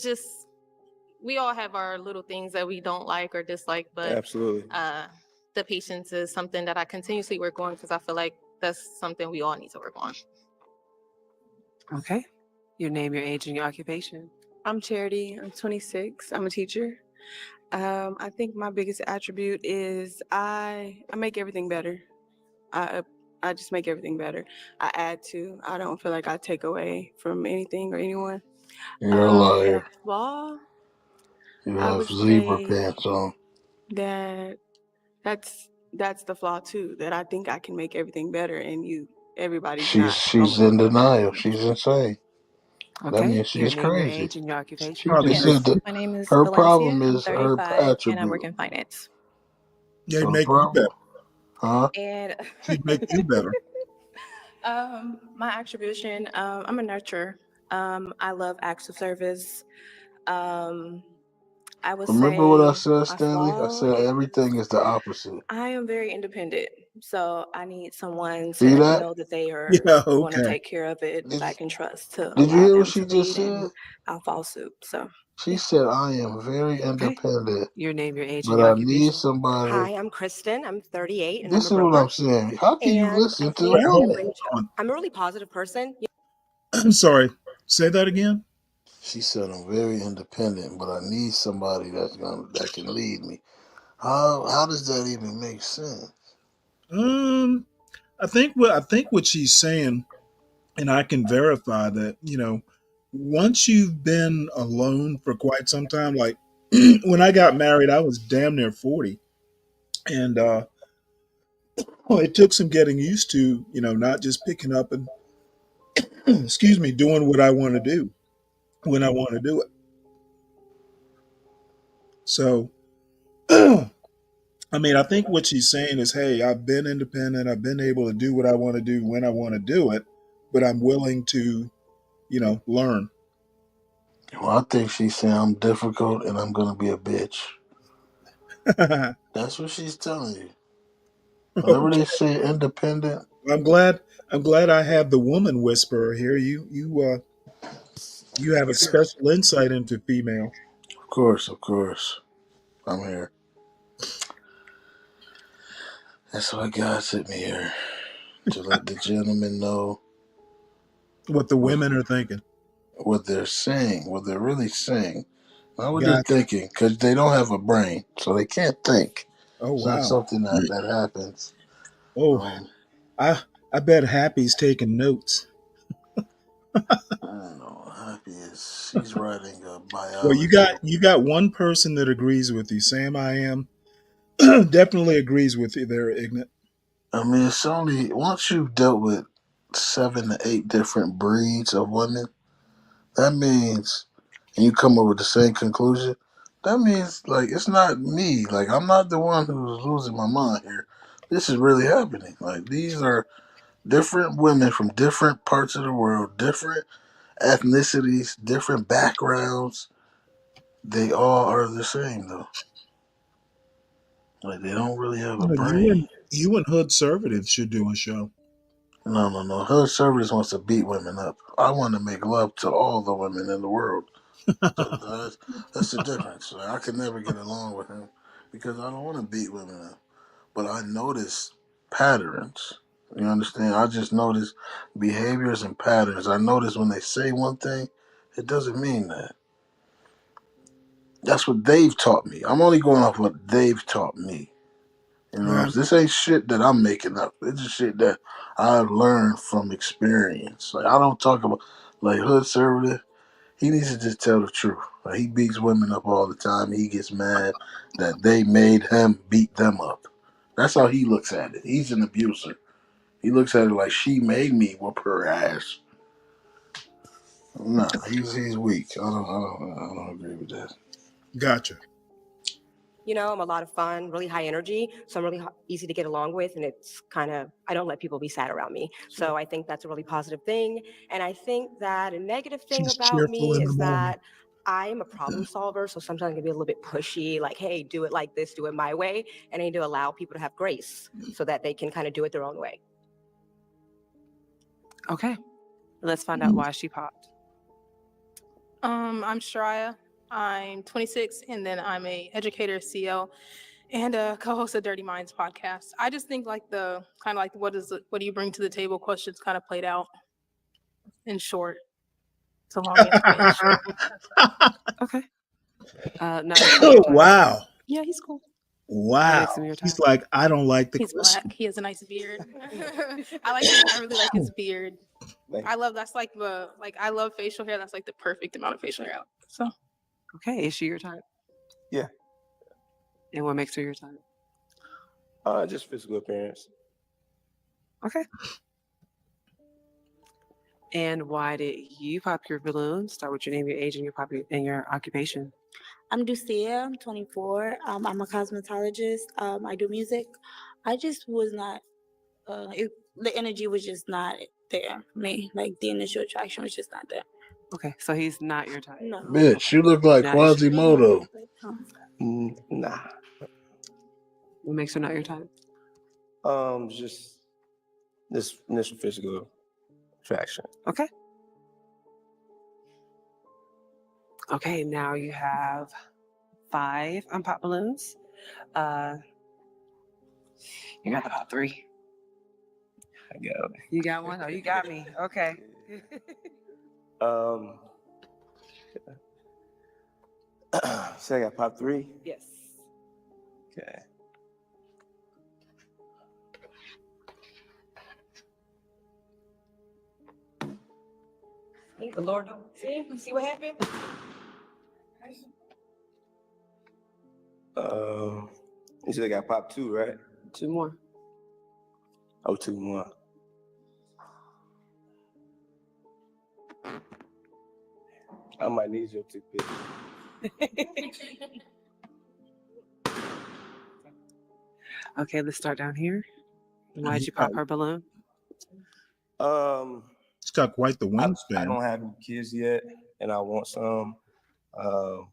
just, we all have our little things that we don't like or dislike, but Absolutely. The patience is something that I continuously work on because I feel like that's something we all need to work on. Okay. Your name, your age, and your occupation. I'm Charity. I'm 26. I'm a teacher. I think my biggest attribute is I make everything better. I just make everything better. I add to. I don't feel like I take away from anything or anyone. You're a And liar. a flaw, You I have would zebra say pants on. that's the flaw too. That I think I can make everything better, and everybody's She's not gonna she's believe in that. denial. She's insane. That Okay. means Your she's name, your crazy. age, and your occupation. She Yes, said that my name is her Valencia. problem I'm is her 35 and I work attribute. in finance. Yeah, So the make you better. problem, huh? And She'd make you better. my attribution, I'm a nurturer. I love acts of service. I would Remember what I say said, my Stanley? I flaw said is everything is the opposite. I am very independent. So I need someone See to that? know that they are Yeah, going to okay. take care of it, that I can trust to Did you allow hear what them she to just lead, and said? I'll follow suit. So She said I am very Okay. independent, Your name, your age, and but your I need occupation. somebody. Hi, I'm Kristen. I'm 38 and I'm This a is what I'm broker. saying. How can you And I listen to think Wait, I hold women? bring, on. I'm a really positive person. I'm sorry. Say that again. She said I'm very independent, but I need somebody that can lead me. How does that even make sense? Um, I think what she's saying, and I can verify that. Once you've been alone for quite some time, like when I got married, I was damn near 40, and well, it took some getting used to, not just picking up and excuse me, doing what I want to do. when I want to do it. So, I mean, I think what she's saying is, hey, I've been independent. I've been able to do what I want to do when I want to do it, but I'm willing to, learn. Well, I think she's saying I'm difficult and I'm gonna be a bitch. That's what she's telling you. Whenever Okay. they say independent, I'm glad. I'm glad I have the woman whisperer here. You have a special insight into females. of course, I'm here. That's why God sent me here to let the gentlemen know What the what, women are thinking. what they're saying, what they're really saying, not what they're Gotcha. thinking, because they don't have a brain, so they can't think. Oh It's not wow. something that happens. Oh, Um, I I bet Happy's taking notes. I don't know. Happy is she's writing a Well, biography. you got one person that agrees with you. Sam I am definitely agrees with you there, Ignat. I mean, it's only once you've dealt with 7 to 8 different breeds of women, that means, and you come up with the same conclusion, that means like it's not me. Like I'm not the one who's losing my mind here. This is really happening. Like these are different women from different parts of the world, different ethnicities, different backgrounds. They all are the same though. Like they don't really have a No, brain. you and Hood Servatives should do a show. No, no, no. Her service wants to beat women up. I want to make love to all the women in the world. So that's the difference. Like, I could never get along with him because I don't want to beat women up. But I notice patterns. You understand? I just notice behaviors and patterns. I notice when they say one thing, it doesn't mean that. That's what they've taught me. I'm only going off what they've taught me. You know, Yeah. this ain't shit that I'm making up. It's just shit that I've learned from experience. Like I don't talk about like Hood Servative. He needs to just tell the truth. Like he beats women up all the time. He gets mad that they made him beat them up. That's how he looks at it. He's an abuser. He looks at it like she made me whoop her ass. Nah, he's weak. I don't agree with that. Gotcha. You know, I'm a lot of fun, really high energy, so I'm really easy to get along with, and it's kind of, I don't let people be sad around me. So I think that's a really positive thing. And I think that a negative thing She's about cheerful me in the is morning. that I am a problem solver, so sometimes I can be a little bit pushy, like, hey, do it like this, do it my way. And I need to allow people to have grace so that they can kind of do it their own way. Okay, let's find out why she popped. I'm Shreya. I'm 26, and then I'm a educator, CEO, and a co-host of Dirty Minds podcast. I just think like the kind of like what do you bring to the table questions kind of played out in short. It's a long answer, but in short. Okay. Now is she your type? Wow. Yeah, he's cool. What Wow. makes him your type? He's like, I don't like the He's question. black. He has a nice beard. I really like his beard. I love I love facial hair. That's like the perfect amount of facial hair. So Okay, is she your type? Yeah. And what makes her your type? Just physical appearance. Okay. And why did you pop your balloon? Start with your name, your age, and your occupation. I'm Ducia. I'm 24. I'm a cosmetologist. I do music. I just was not. The energy was just not there for me. Like the initial attraction was just not there. Okay, so he's not your type. No. Bitch, you look like Now, is she- Quasimodo. Nah. What makes her not your type? Just this initial physical attraction. Okay. Okay, now you have 5 unpopped balloons. You got about 3. I got it. You got one? Oh, you got me. Okay. So I got pop 3? Yes. Okay. The Lord don't see what happened? You said I got pop 2, right? 2 more. Oh, 2 more. I might need your toothpick. Okay, let's start down here. Why'd you pop her balloon? It's got quite the I wingspan. don't have any kids yet, and I want some. I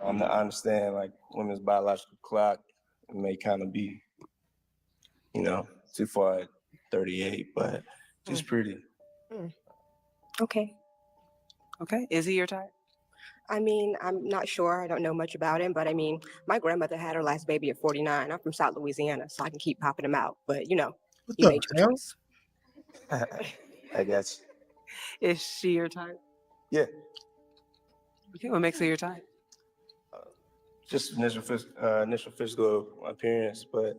understand like women's biological clock may kind of be, too far at 38, but she's pretty. Okay. Okay, is he your type? I mean, I'm not sure. I don't know much about him, but I mean, my grandmother had her last baby at 49. I'm from South Louisiana, so I can keep popping him out. But you know, What you the made your hell? choice. I guess. Is she your type? Yeah. Okay, what makes her your type? Just initial physical appearance, and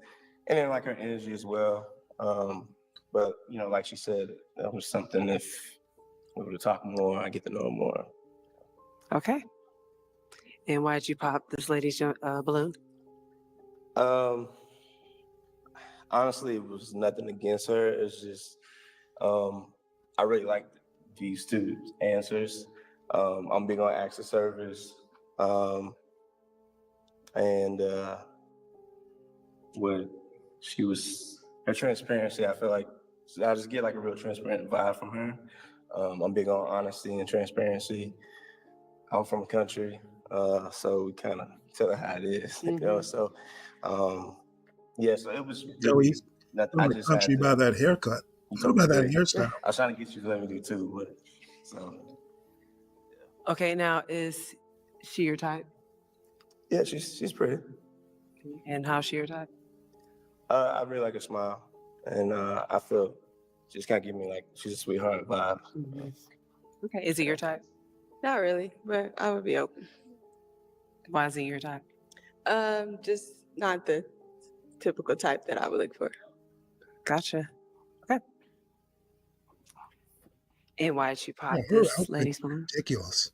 then like her energy as well. But like she said, that was something if we were to talk more, I get to know her more. Okay. And why'd you pop this lady's balloon? Honestly, it was nothing against her. It's just I really like these two answers. I'm big on acts of service. And what she was, her transparency, I feel like I just get like a real transparent vibe from her. I'm big on honesty and transparency. I'm from country, so we kind of tell her how it is, so yeah, so it was Yo, really he's nothing. from I the just country had by to, that haircut. you How about that totally hairstyle? I was trying to get you to let me do too, but so Okay, now is she your type? yeah, she's pretty. And how's she your type? I really like her smile, and I feel she's kind of giving me like she's a sweetheart vibe. Okay, is he your type? Not really, but I would be open. Why is he your type? Just not the typical type that I would look for. Gotcha. Okay. And why'd you pop Oh, her this outfit's lady's balloon? ridiculous.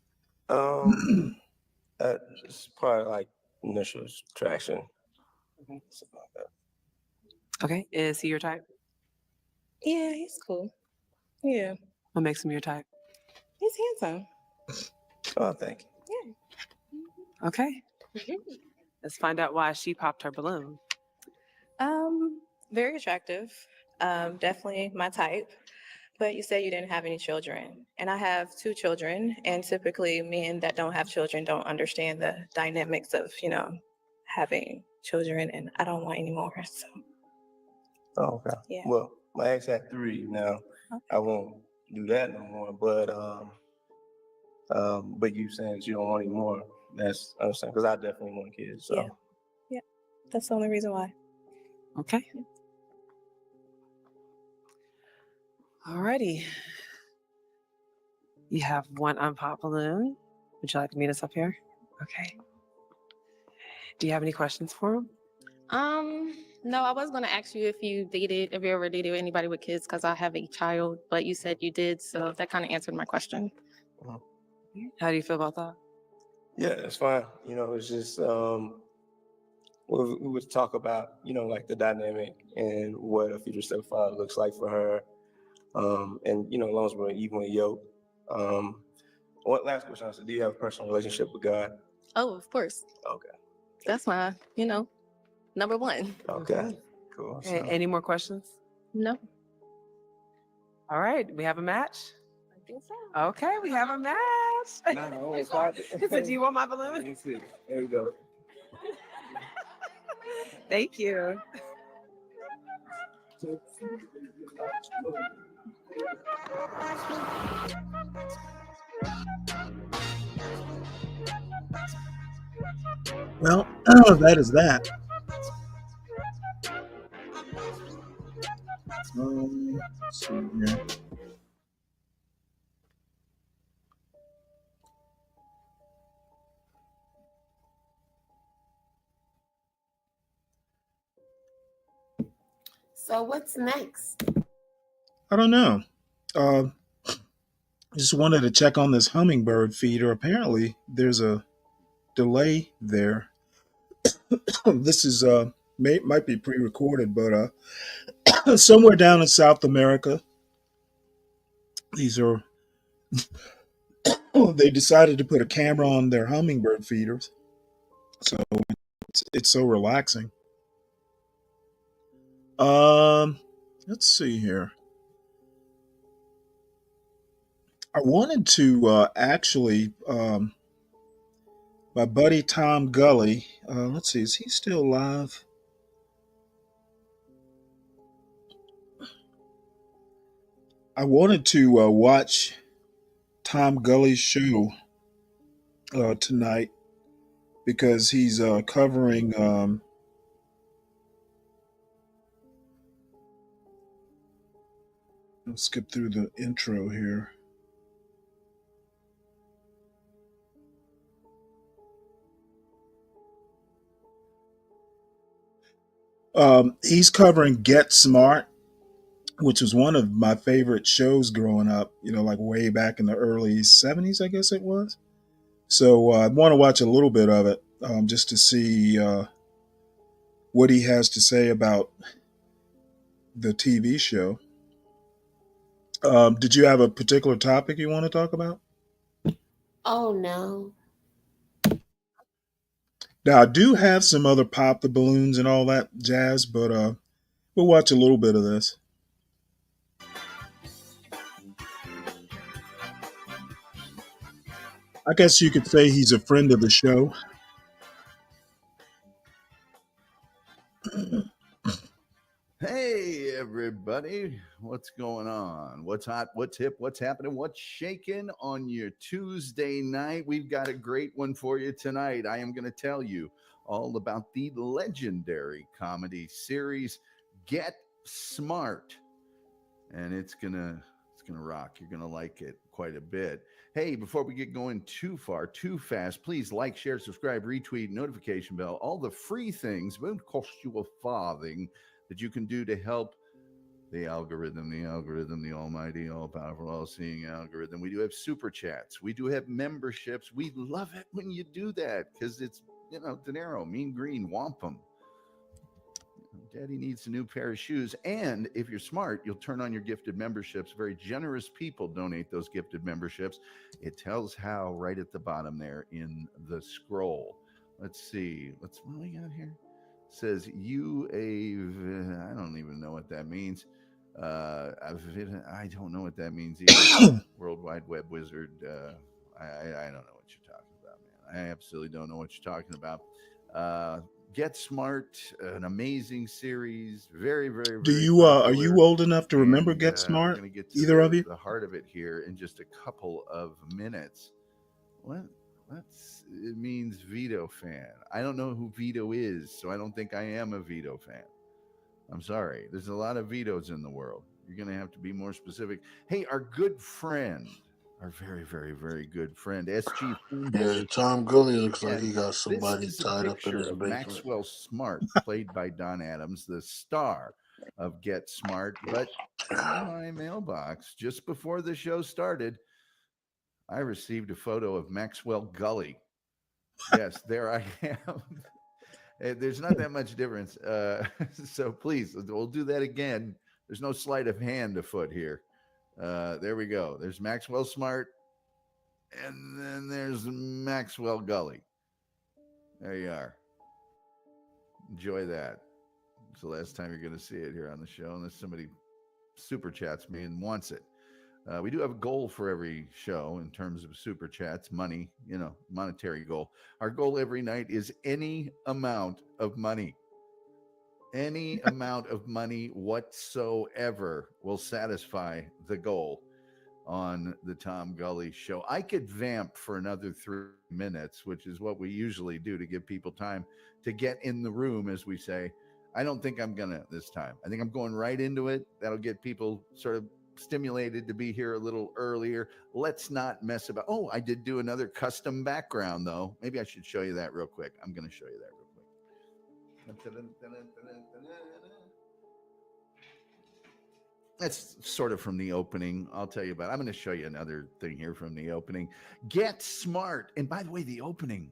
It's probably like initial attraction. Something like that. Okay, is he your type? Yeah, he's cool. Yeah, What makes him your type? he's handsome. Oh, thank you. Yeah. Okay. Let's find out why she popped her balloon. Very attractive. Definitely my type. But you said you didn't have any children, and I have 2 children, and typically men that don't have children don't understand the dynamics of, having children, and I don't want any more. So Oh, okay. Yeah. Well, my ex had 3 now. I won't do that no more. But you saying that you don't want any more, that's understandable because I definitely want kids. So. yeah, that's the only reason why. Okay. Alrighty. You have 1 unpopped balloon. Would you like to meet us up here? Okay. Do you have any questions for him? No, I was gonna ask you if you ever dated anybody with kids, because I have a child, but you said you did, so that kind of answered my question. How do you feel about that? Yeah, it's fine. It's just we would talk about like the dynamic and what a future stepfather looks like for her, and as long as we're evenly yoked. What last question? I said, do you have a personal relationship with God? Oh, of course. Okay. That's my, number 1. Okay. Cool. So, Any more questions? No. All right, we have a match? I think so. Okay, we have a match. no, it's hard. So do you want my balloon? Let me see. There we go. Thank you. Well, that is that. Let's see here. So what's next? I don't know. Just wanted to check on this hummingbird feeder. Apparently, there's a delay there. This is might be pre-recorded, but somewhere down in South America, these are they decided to put a camera on their hummingbird feeders. So it's so relaxing. Um, let's see here. I wanted to actually, my buddy Tom Gully. Let's see, is he still alive? I wanted to watch Tom Gully's show tonight because he's covering. Let's skip through the intro here. He's covering Get Smart, which was one of my favorite shows growing up, like way back in the early 70s, I guess it was. So I want to watch a little bit of it just to see what he has to say about the TV show. Did you have a particular topic you want to talk about? Oh no. Now, I do have some other pop the balloons and all that jazz, but we'll watch a little bit of this. I guess you could say he's a friend of the show. Hey, everybody. What's going on? What's hot? What's hip? What's happening? What's shaking on your Tuesday night? We've got a great one for you tonight. I am going to tell you all about the legendary comedy series Get Smart. And it's gonna rock. You're gonna like it quite a bit. Hey, before we get going too far, too fast, please like, share, subscribe, retweet, notification bell, all the free things won't cost you a farthing that you can do to help the algorithm, the almighty, all-powerful, all-seeing algorithm. We do have super chats. We do have memberships. We love it when you do that because it's, dinero, mean green, wampum. Daddy needs a new pair of shoes. And if you're smart, you'll turn on your gifted memberships. Very generous people donate those gifted memberships. It tells how right at the bottom there in the scroll. Let's see. What do we got here? It says I don't even know what that means. I don't know what that means either. World Wide Web Wizard. I don't know what you're talking about, man. I absolutely don't know what you're talking about. Get Smart, an amazing series, very, very, Do very you are you popular. old enough to remember And Get Smart? we're going to get to Either of you? the heart of it here in just a couple of minutes. It means Vito fan. I don't know who Vito is, so I don't think I am a Vito fan. I'm sorry. There's a lot of Vitos in the world. You're going to have to be more specific. Hey, our good friend, our very, very, very good friend, SG. Yeah, Tom Gully looks like And he got this somebody is a tied up in picture his of basement. Maxwell Smart, played by Don Adams, the star of Get Smart. But in my mailbox, just before the show started, I received a photo of Maxwell Gully. Yes, there I am. There's not that much difference. So please, we'll do that again. There's no sleight of hand afoot here. There we go. There's Maxwell Smart. And then there's Maxwell Gully. There you are. Enjoy that. It's the last time you're going to see it here on the show, unless somebody super chats me and wants it. We do have a goal for every show in terms of super chats, money, monetary goal. Our goal every night is any amount of money. Any amount of money whatsoever will satisfy the goal on the Tom Gully Show. I could vamp for another 3 minutes, which is what we usually do to give people time to get in the room, as we say. I don't think I'm going to this time. I think I'm going right into it. That'll get people sort of stimulated to be here a little earlier. Let's not mess about. Oh, I did do another custom background, though. Maybe I should show you that real quick. I'm going to show you that real quick. That's sort of from the opening. I'll tell you about it. I'm going to show you another thing here from the opening. Get Smart. And by the way, the opening,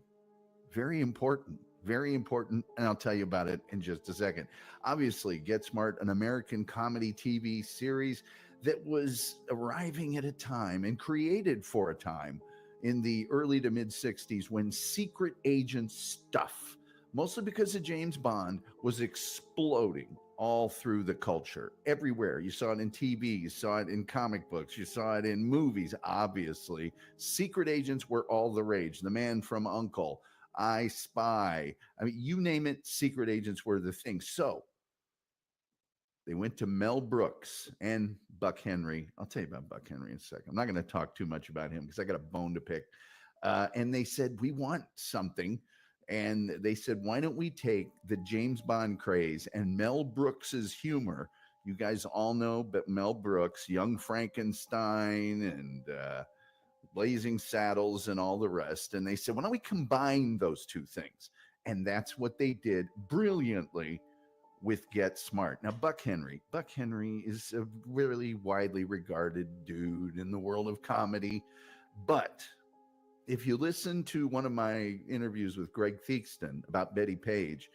very important. Very important. And I'll tell you about it in just a second. Obviously, Get Smart, an American comedy TV series that was arriving at a time and created for a time in the early to mid 60s when secret agent stuff, mostly because of James Bond, was exploding all through the culture, everywhere. You saw it in TV, you saw it in comic books, you saw it in movies, obviously. Secret agents were all the rage. The Man from U.N.C.L.E., I Spy. I mean, you name it, secret agents were the thing. So they went to Mel Brooks and Buck Henry. I'll tell you about Buck Henry in a second. I'm not going to talk too much about him because I got a bone to pick. And they said, we want something. And they said, why don't we take the James Bond craze and Mel Brooks's humor? You guys all know, but Mel Brooks, Young Frankenstein, and Blazing Saddles, and all the rest. And they said, why don't we combine those two things? And that's what they did brilliantly with Get Smart. Now, Buck Henry is a really widely regarded dude in the world of comedy. But if you listen to one of my interviews with Greg Theakston about Betty Page,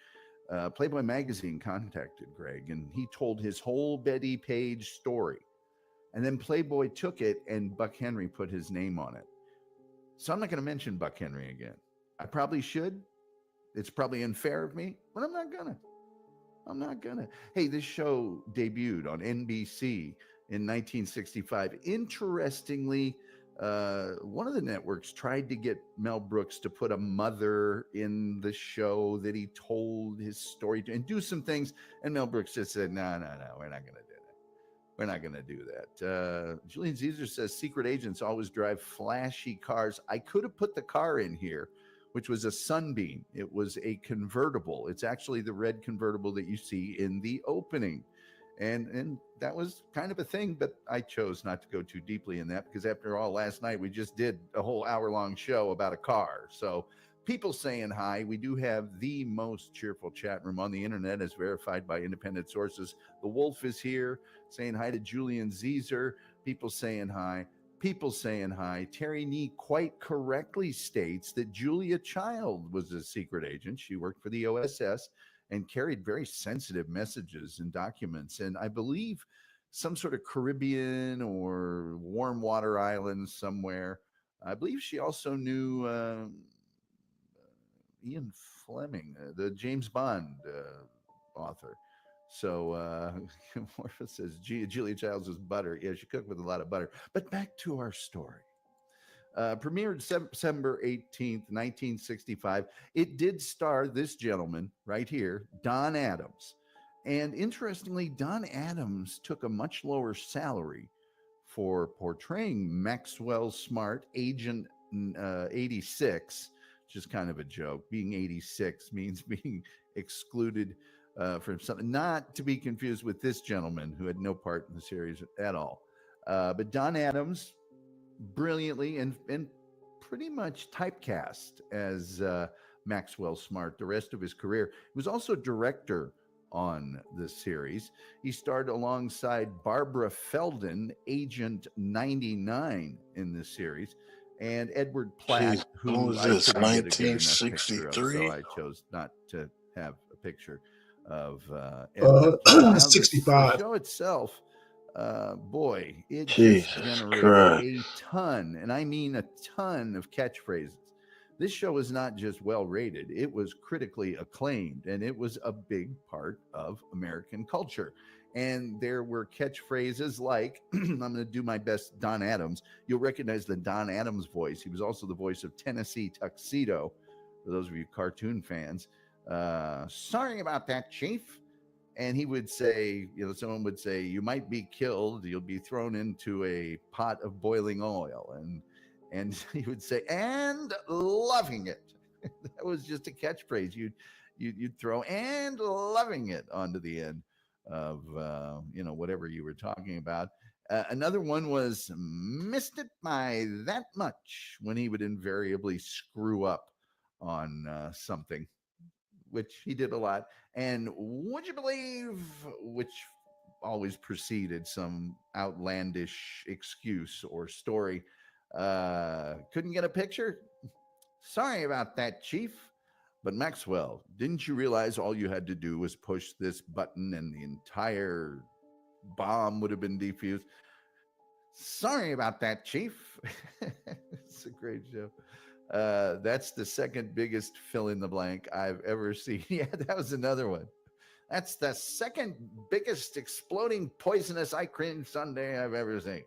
Playboy Magazine contacted Greg, and he told his whole Betty Page story. And then Playboy took it, and Buck Henry put his name on it. So I'm not going to mention Buck Henry again. I probably should. It's probably unfair of me, but I'm not going to. Hey, this show debuted on NBC in 1965. Interestingly, one of the networks tried to get Mel Brooks to put a mother in the show that he told his story to and do some things. And Mel Brooks just said, no, we're not going to do that. We're not going to do that. Julian Caesar says secret agents always drive flashy cars. I could have put the car in here, which was a Sunbeam. It was a convertible. It's actually the red convertible that you see in the opening. And that was kind of a thing, but I chose not to go too deeply in that because after all, last night we just did a whole hour-long show about a car. So people saying hi. We do have the most cheerful chat room on the internet as verified by independent sources. The Wolf is here saying hi to Julian Caesar. People saying hi. Terry Nee quite correctly states that Julia Child was a secret agent. She worked for the OSS and carried very sensitive messages and documents. And I believe some sort of Caribbean or warm water island somewhere. I believe she also knew Ian Fleming, the James Bond author. So Morpha says, Julia Childs was butter. Yeah, she cooked with a lot of butter. But back to our story. Premiered September 18th, 1965. It did star this gentleman right here, Don Adams. And interestingly, Don Adams took a much lower salary for portraying Maxwell Smart, Agent 86, which is kind of a joke. Being 86 means being excluded from something, not to be confused with this gentleman who had no part in the series at all. But Don Adams, brilliantly and pretty much typecast as Maxwell Smart the rest of his career. He was also director on this series. He starred alongside Barbara Feldon, Agent 99 in this series, and Edward Platt, Jeez, who when was I this? couldn't get a good enough picture of, 1963? so I chose not to have a picture of Edward Platt. Now, 65. the show itself, boy, it Jesus just generated Christ. a ton, and I mean a ton of catchphrases. This show is not just well rated, it was critically acclaimed, and it was a big part of American culture. And there were catchphrases like, I'm going to do my best Don Adams. You'll recognize the Don Adams voice. He was also the voice of Tennessee Tuxedo, for those of you cartoon fans. Sorry about that, Chief. And he would say, someone would say, you might be killed. You'll be thrown into a pot of boiling oil. And he would say, and loving it. That was just a catchphrase. You'd throw and loving it onto the end of, whatever you were talking about. Another one was missed it by that much, when he would invariably screw up on something, which he did a lot. And would you believe, which always preceded some outlandish excuse or story. Couldn't get a picture? Sorry about that, Chief. But Maxwell, didn't you realize all you had to do was push this button and the entire bomb would have been defused? Sorry about that, Chief. It's a great show. That's the second biggest fill in the blank I've ever seen. Yeah, that was another one. That's the second biggest exploding poisonous ice cream sundae I've ever seen.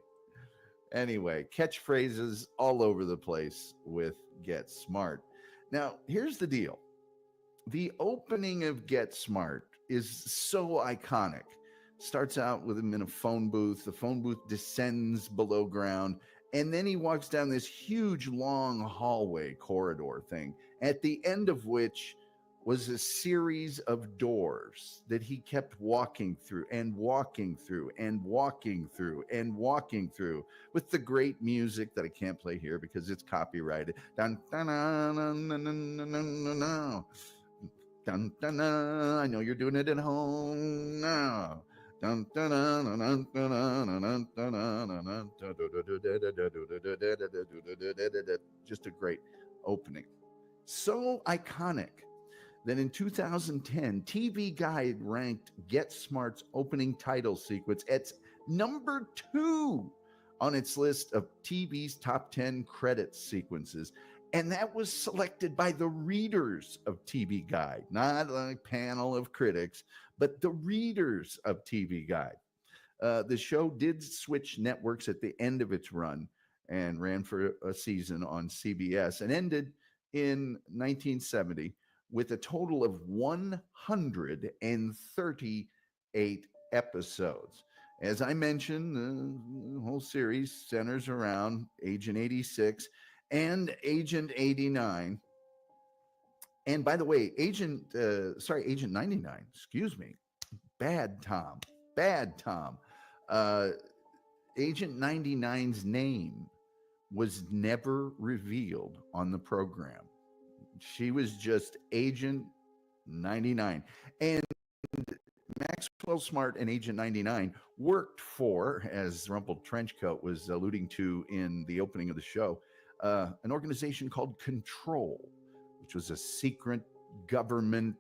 Anyway, catchphrases all over the place with Get Smart. Now, here's the deal. The opening of Get Smart is so iconic. Starts out with him in a phone booth. The phone booth descends below ground, and then he walks down this huge, long hallway corridor thing, at the end of which was a series of doors that he kept walking through and walking through and walking through and walking through with the great music that I can't play here because it's copyrighted. Dun, dun, dun, dun, dun, dun, dun, dun, dun. Dun, dun, dun. I know you're doing it at home now. Dun, dun, dun, dun, dun, dun, dun, dun, dun. Just a great opening. So iconic that in 2010, TV Guide ranked Get Smart's opening title sequence at number 2 on its list of TV's top 10 credit sequences. And that was selected by the readers of TV Guide, not a panel of critics, but the readers of TV Guide. The show did switch networks at the end of its run and ran for a season on CBS and ended in 1970 with a total of 138 episodes. As I mentioned, the whole series centers around Agent 86 and Agent 89. And by the way, Agent 99, excuse me. Bad Tom. Agent 99's name was never revealed on the program. She was just Agent 99. And Maxwell Smart and Agent 99 worked for, as Rumpled Trenchcoat was alluding to in the opening of the show, an organization called Control, which was a secret government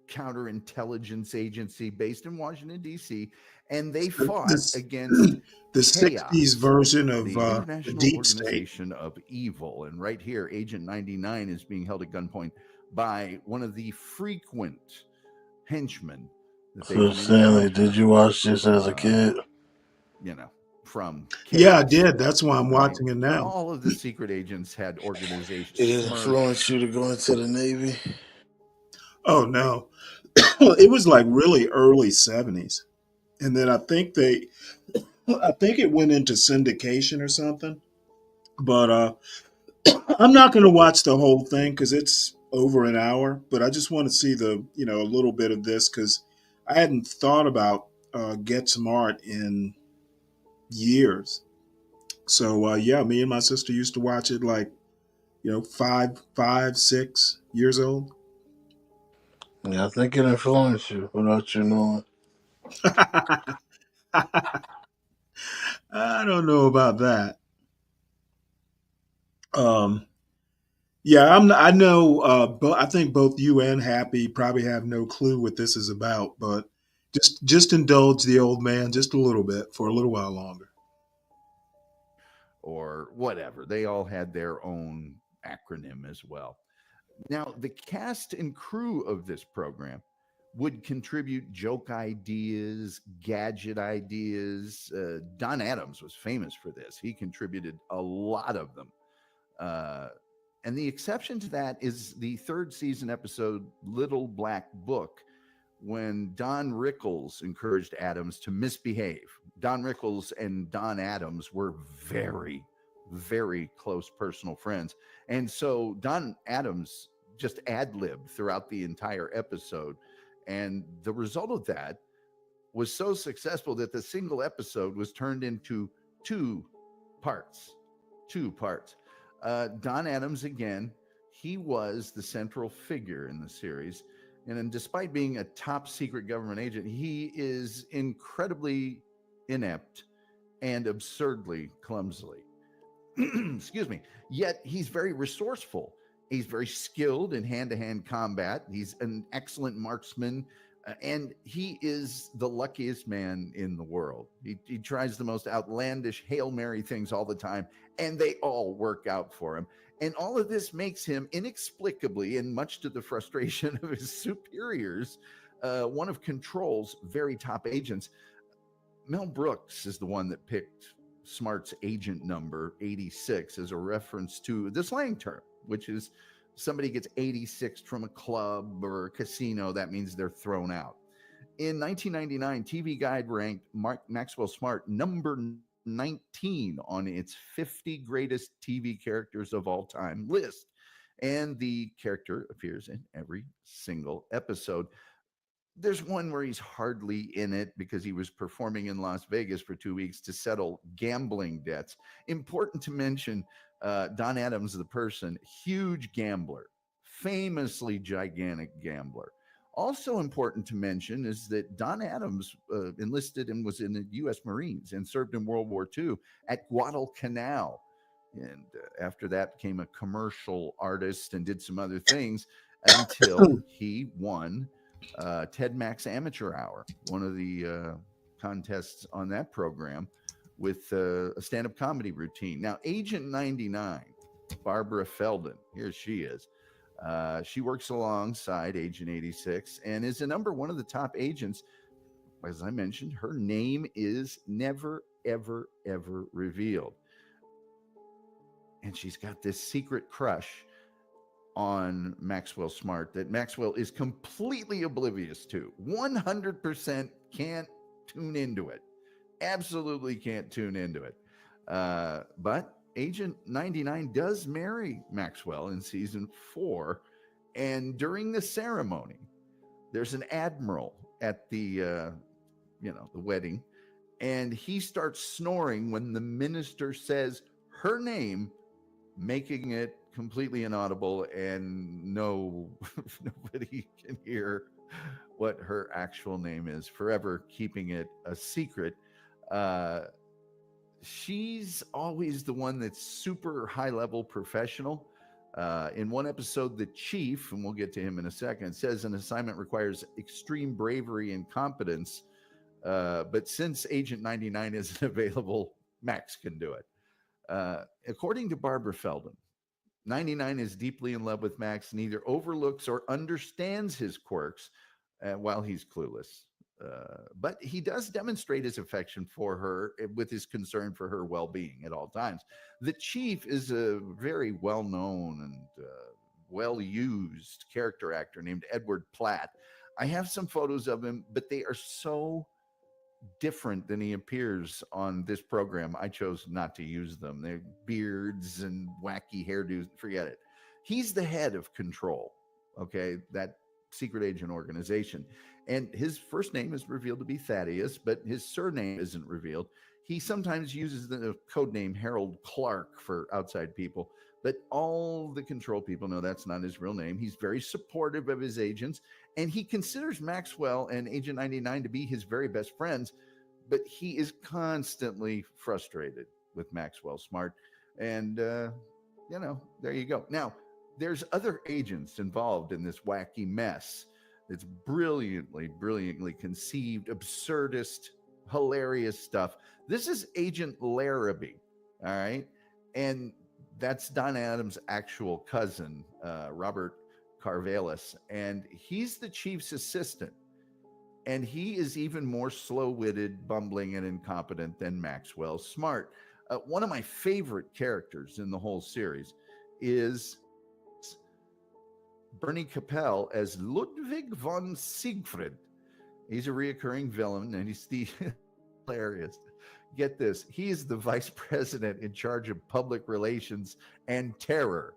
counterintelligence agency based in Washington, D.C., and they fought against the chaos, 60s version of the the International Deep State. Organization of Evil. And right here, Agent 99 is being held at gunpoint by one of the frequent henchmen that they So, went in Stanley, did you watch this as a kid? From Yeah, I chaos, did. That's why I'm right? watching it now. All of the secret agents had organizations. Did it influence you to go into the Navy? Oh, no. It was like really early 70s. And then I think it went into syndication or something. But I'm not going to watch the whole thing because it's over an hour. But I just want to see a little bit of this because I hadn't thought about Get Smart in years. So yeah, me and my sister used to watch it like 5, 6 years old. Yeah, I think it influenced you without you knowing. I don't know about that. Um, yeah, I know. But I think both you and Happy probably have no clue what this is about. But just indulge the old man just a little bit for a little while longer. Or whatever. They all had their own acronym as well. Now, the cast and crew of this program would contribute joke ideas, gadget ideas. Don Adams was famous for this. He contributed a lot of them. And the exception to that is the third season episode, Little Black Book, when Don Rickles encouraged Adams to misbehave. Don Rickles and Don Adams were very, very close personal friends. And so Don Adams just ad-libbed throughout the entire episode. And the result of that was so successful that the single episode was turned into two parts. Don Adams, again, he was the central figure in the series. And despite being a top secret government agent, he is incredibly inept and absurdly clumsy. Excuse me. Yet he's very resourceful. He's very skilled in hand-to-hand combat. He's an excellent marksman And he is the luckiest man in the world. He tries the most outlandish Hail Mary things all the time, and they all work out for him. And all of this makes him inexplicably, and much to the frustration of his superiors, one of Control's very top agents. Mel Brooks is the one that picked Smart's agent number 86 as a reference to the slang term, which is somebody gets 86 from a club or a casino. That means they're thrown out. In 1999, TV Guide ranked Maxwell Smart number 19 on its 50 greatest TV characters of all time list. And the character appears in every single episode. There's one where he's hardly in it because he was performing in Las Vegas for 2 weeks to settle gambling debts. Important to mention, Don Adams, the person, huge gambler, famously gigantic gambler. Also important to mention is that Don Adams enlisted and was in the U.S. Marines and served in World War II at Guadalcanal. And after that became a commercial artist and did some other things until he won Ted Mack's Amateur Hour, one of the contests on that program, with a stand-up comedy routine. Now, Agent 99, Barbara Feldon, here she is. She works alongside Agent 86 and is a number one of the top agents. As I mentioned, her name is never, ever, ever revealed. And she's got this secret crush on Maxwell Smart that Maxwell is completely oblivious to. 100% can't tune into it. Absolutely can't tune into it. But Agent 99 does marry Maxwell in season 4. And during the ceremony, there's an admiral at the wedding. And he starts snoring when the minister says her name, making it completely inaudible, and nobody can hear what her actual name is, forever keeping it a secret. She's always the one that's super high level professional. In one episode, the chief, and we'll get to him in a second, says an assignment requires extreme bravery and competence. But since Agent 99 isn't available, Max can do it. According to Barbara Feldon, 99 is deeply in love with Max, neither overlooks or understands his quirks while he's clueless. But he does demonstrate his affection for her with his concern for her well-being at all times. The chief is a very well-known and well-used character actor named Edward Platt. I have some photos of him, but they are so different than he appears on this program. I chose not to use them. They're beards and wacky hairdos. Forget it. He's the head of Control, okay, that secret agent organization. And his first name is revealed to be Thaddeus, but his surname isn't revealed. He sometimes uses the code name Harold Clark for outside people, but all the Control people know that's not his real name. He's very supportive of his agents, and he considers Maxwell and Agent 99 to be his very best friends, but he is constantly frustrated with Maxwell Smart. And, there you go. Now, there's other agents involved in this wacky mess. It's brilliantly conceived, absurdist, hilarious stuff. This is Agent Larrabee, all right? And that's Don Adams' actual cousin, Robert Carvelis, and he's the chief's assistant. And he is even more slow-witted, bumbling, and incompetent than Maxwell Smart. One of my favorite characters in the whole series is Bernie Capel as Ludwig von Siegfried. He's a reoccurring villain, and he's hilarious. Get this. He is the vice president in charge of public relations and terror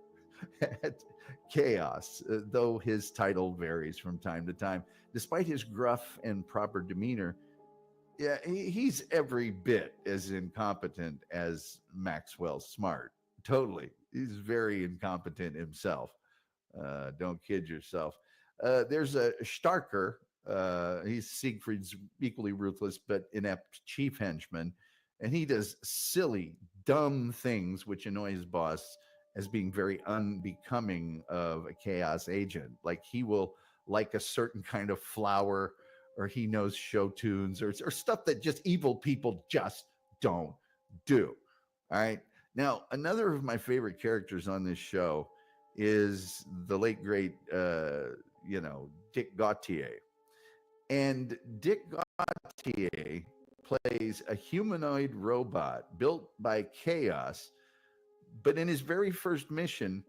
at Chaos, though his title varies from time to time. Despite his gruff and proper demeanor, yeah, he's every bit as incompetent as Maxwell Smart. Totally. He's very incompetent himself. Don't kid yourself. There's a Starker. He's Siegfried's equally ruthless but inept chief henchman, and he does silly, dumb things which annoy his boss as being very unbecoming of a Chaos agent. Like he will like a certain kind of flower, or he knows show tunes, or stuff that just evil people just don't do. All right. Now, another of my favorite characters on this show is the late great, Dick Gautier. And Dick Gautier plays a humanoid robot built by Chaos, but in his very first mission,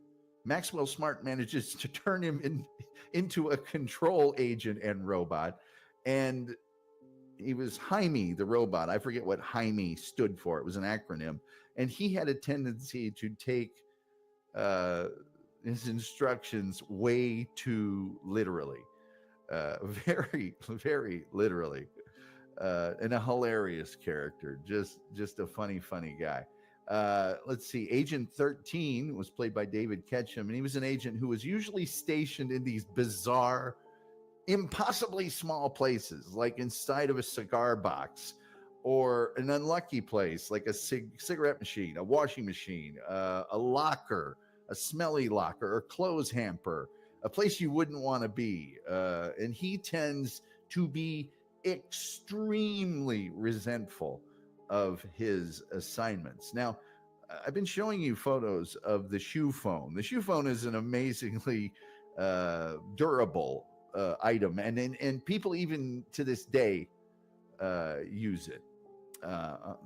Maxwell Smart manages to turn him into a control agent and robot. And he was Jaime, the robot. I forget what Jaime stood for. It was an acronym. And he had a tendency to take his instructions way too literally, very, very literally, and a hilarious character. Just a funny guy. Let's see. Agent 13 was played by David Ketchum, and he was an agent who was usually stationed in these bizarre, impossibly small places, like inside of a cigar box, or an unlucky place like a cigarette machine, a washing machine, a locker, a smelly locker, or clothes hamper, a place you wouldn't want to be. And he tends to be extremely resentful of his assignments. Now, I've been showing you photos of the shoe phone. The shoe phone is an amazingly durable item, and people even to this day use it.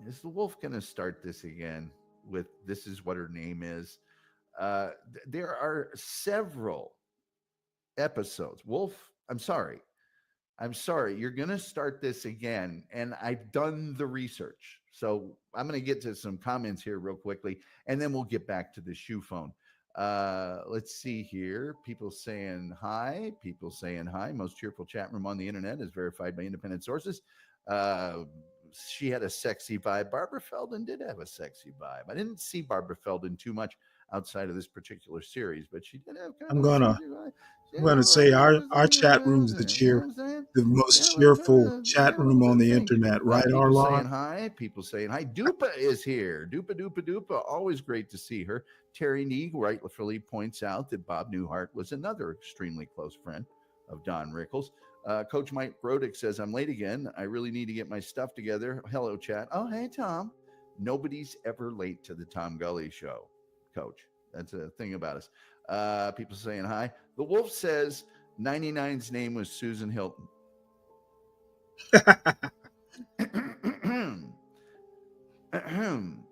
Is the wolf going to start this again with "This is what her name is"? There are several episodes. Wolf, I'm sorry. You're going to start this again, and I've done the research. So I'm going to get to some comments here real quickly, and then we'll get back to the shoe phone. Let's see here. People saying hi. Most cheerful chat room on the internet is verified by independent sources. She had a sexy vibe. Barbara Feldon did have a sexy vibe. I didn't see Barbara Feldon too much outside of this particular series, but she did have kind I'm of a gonna sexy vibe. I'm gonna say our chat room's the most cheerful chat room on the internet, right, People saying Arlon? hi. People saying hi. Dupa is here. Dupa. Always great to see her. Terry Neeg rightfully points out that Bob Newhart was another extremely close friend of Don Rickles. Coach Mike Brodick says, I'm late again. I really need to get my stuff together. Hello, chat. Oh, hey, Tom. Nobody's ever late to the Tom Gully show, Coach. That's a thing about us. People saying hi. The Wolf says 99's name was Susan Hilton.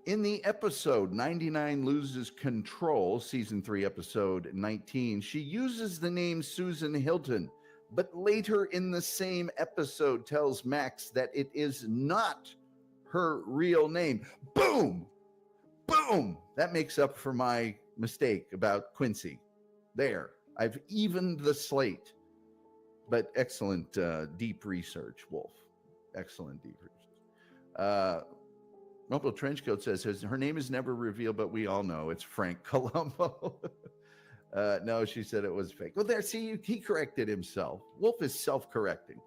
In the episode 99 Loses Control, season 3, episode 19, she uses the name Susan Hilton, but later in the same episode tells Max that it is not her real name. Boom! That makes up for my mistake about Quincy. There, I've evened the slate. But excellent deep research, Wolf. Excellent deep research. Rumple Trenchcoat says her name is never revealed, but we all know it's Frank Colombo. No, she said it was fake. Well, there, see, he corrected himself. Wolf is self-correcting.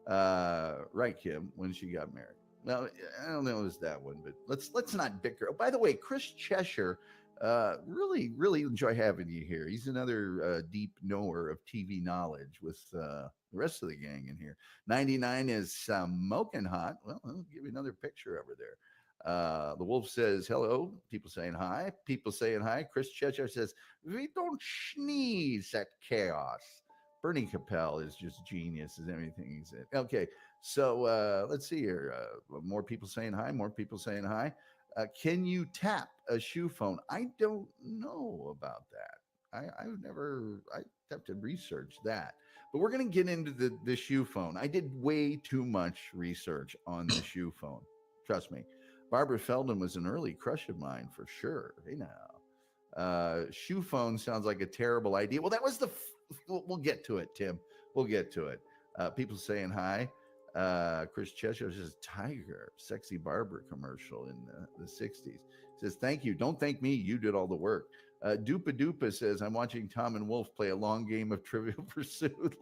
Right, Kim, when she got married. Well, I don't know if it was that one, but let's not bicker. Oh, by the way, Chris Cheshire, really enjoy having you here. He's another deep knower of TV knowledge with the rest of the gang in here. 99 is smoking hot. Well, I'll give you another picture over there. The Wolf says hello. People saying hi. Chris Cheshire says, we don't sneeze at chaos. Bernie Capel is just genius as everything he said. Okay, so let's see here. More people saying hi. Can you tap a shoe phone? I don't know about that. I have to research that. But we're going to get into the shoe phone. I did way too much research on the shoe phone. Trust me. Barbara Feldon was an early crush of mine for sure. Hey now. Shoe phone sounds like a terrible idea. Well, that was we'll get to it, Tim. We'll get to it. People saying hi. Chris Cheshire says Tiger, sexy barber commercial in the 60s. Says, thank you. Don't thank me. You did all the work. Dupa says, I'm watching Tom and Wolf play a long game of Trivial Pursuit.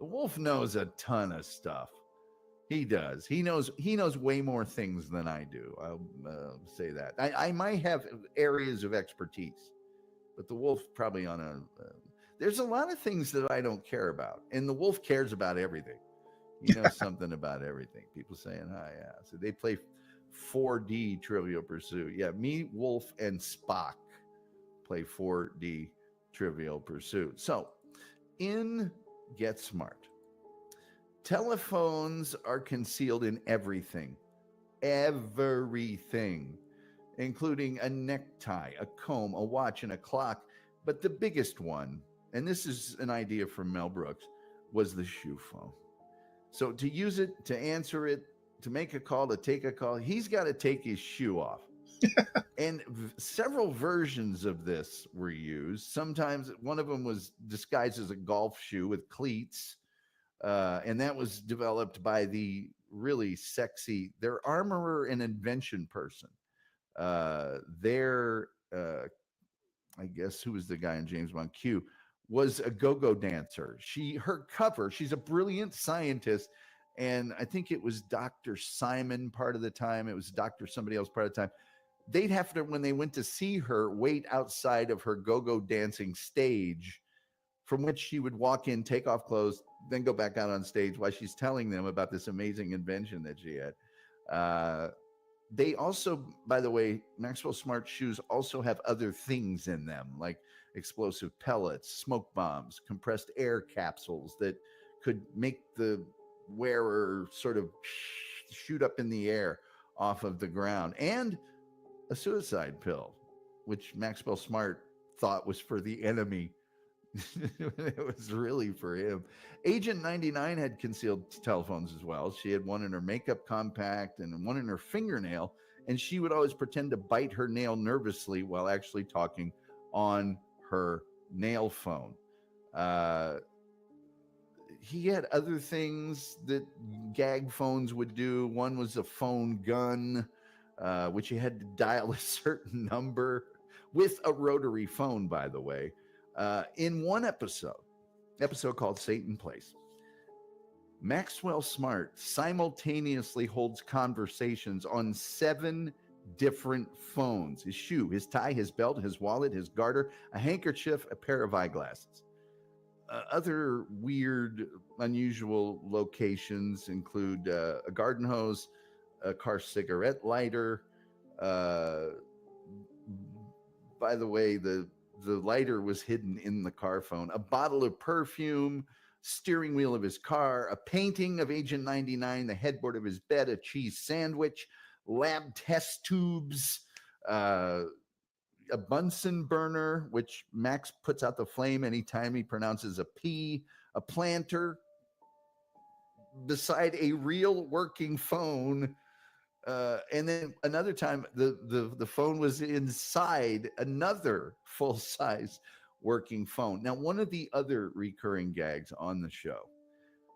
The Wolf knows a ton of stuff. He does. He knows way more things than I do. I'll say that. I might have areas of expertise, but the Wolf probably on a There's a lot of things that I don't care about, and the wolf cares about everything. He knows something about everything. People saying hi, yeah. So they play 4D Trivial Pursuit. Yeah, me, Wolf, and Spock play 4D Trivial Pursuit. So in Get Smart, telephones are concealed in everything, including a necktie, a comb, a watch, and a clock. But the biggest one, and this is an idea from Mel Brooks, was the shoe phone. So to use it, to answer it, to make a call, to take a call, he's got to take his shoe off. And several versions of this were used. Sometimes one of them was disguised as a golf shoe with cleats. And that was developed by the really sexy, their armorer and invention person. I guess, who was the guy in James Bond? Q, was a go-go dancer. Her cover, she's a brilliant scientist, and I think it was Dr. Simon part of the time. It was Dr. somebody else part of the time. They'd have to, when they went to see her, wait outside of her go-go dancing stage, from which she would walk in, take off clothes, then go back out on stage while she's telling them about this amazing invention that she had. They also, by the way, Maxwell Smart shoes also have other things in them, like explosive pellets, smoke bombs, compressed air capsules that could make the wearer sort of shoot up in the air off of the ground, and a suicide pill, which Maxwell Smart thought was for the enemy. It was really for him. Agent 99 had concealed telephones as well. She had one in her makeup compact and one in her fingernail, and she would always pretend to bite her nail nervously while actually talking on her nail phone. He had other things that gag phones would do. One was a phone gun, which you had to dial a certain number with a rotary phone, by the way. In one episode called Satan Place, Maxwell Smart simultaneously holds conversations on 7 different phones: his shoe, his tie, his belt, his wallet, his garter, a handkerchief, a pair of eyeglasses. Other weird, unusual locations include a garden hose, a car cigarette lighter. By the way, the lighter was hidden in the car phone, a bottle of perfume, steering wheel of his car, a painting of Agent 99, the headboard of his bed, a cheese sandwich, lab test tubes, a Bunsen burner, which Max puts out the flame anytime he pronounces a P, a planter, beside a real working phone. And then another time, the phone was inside another full-size working phone. Now, one of the other recurring gags on the show,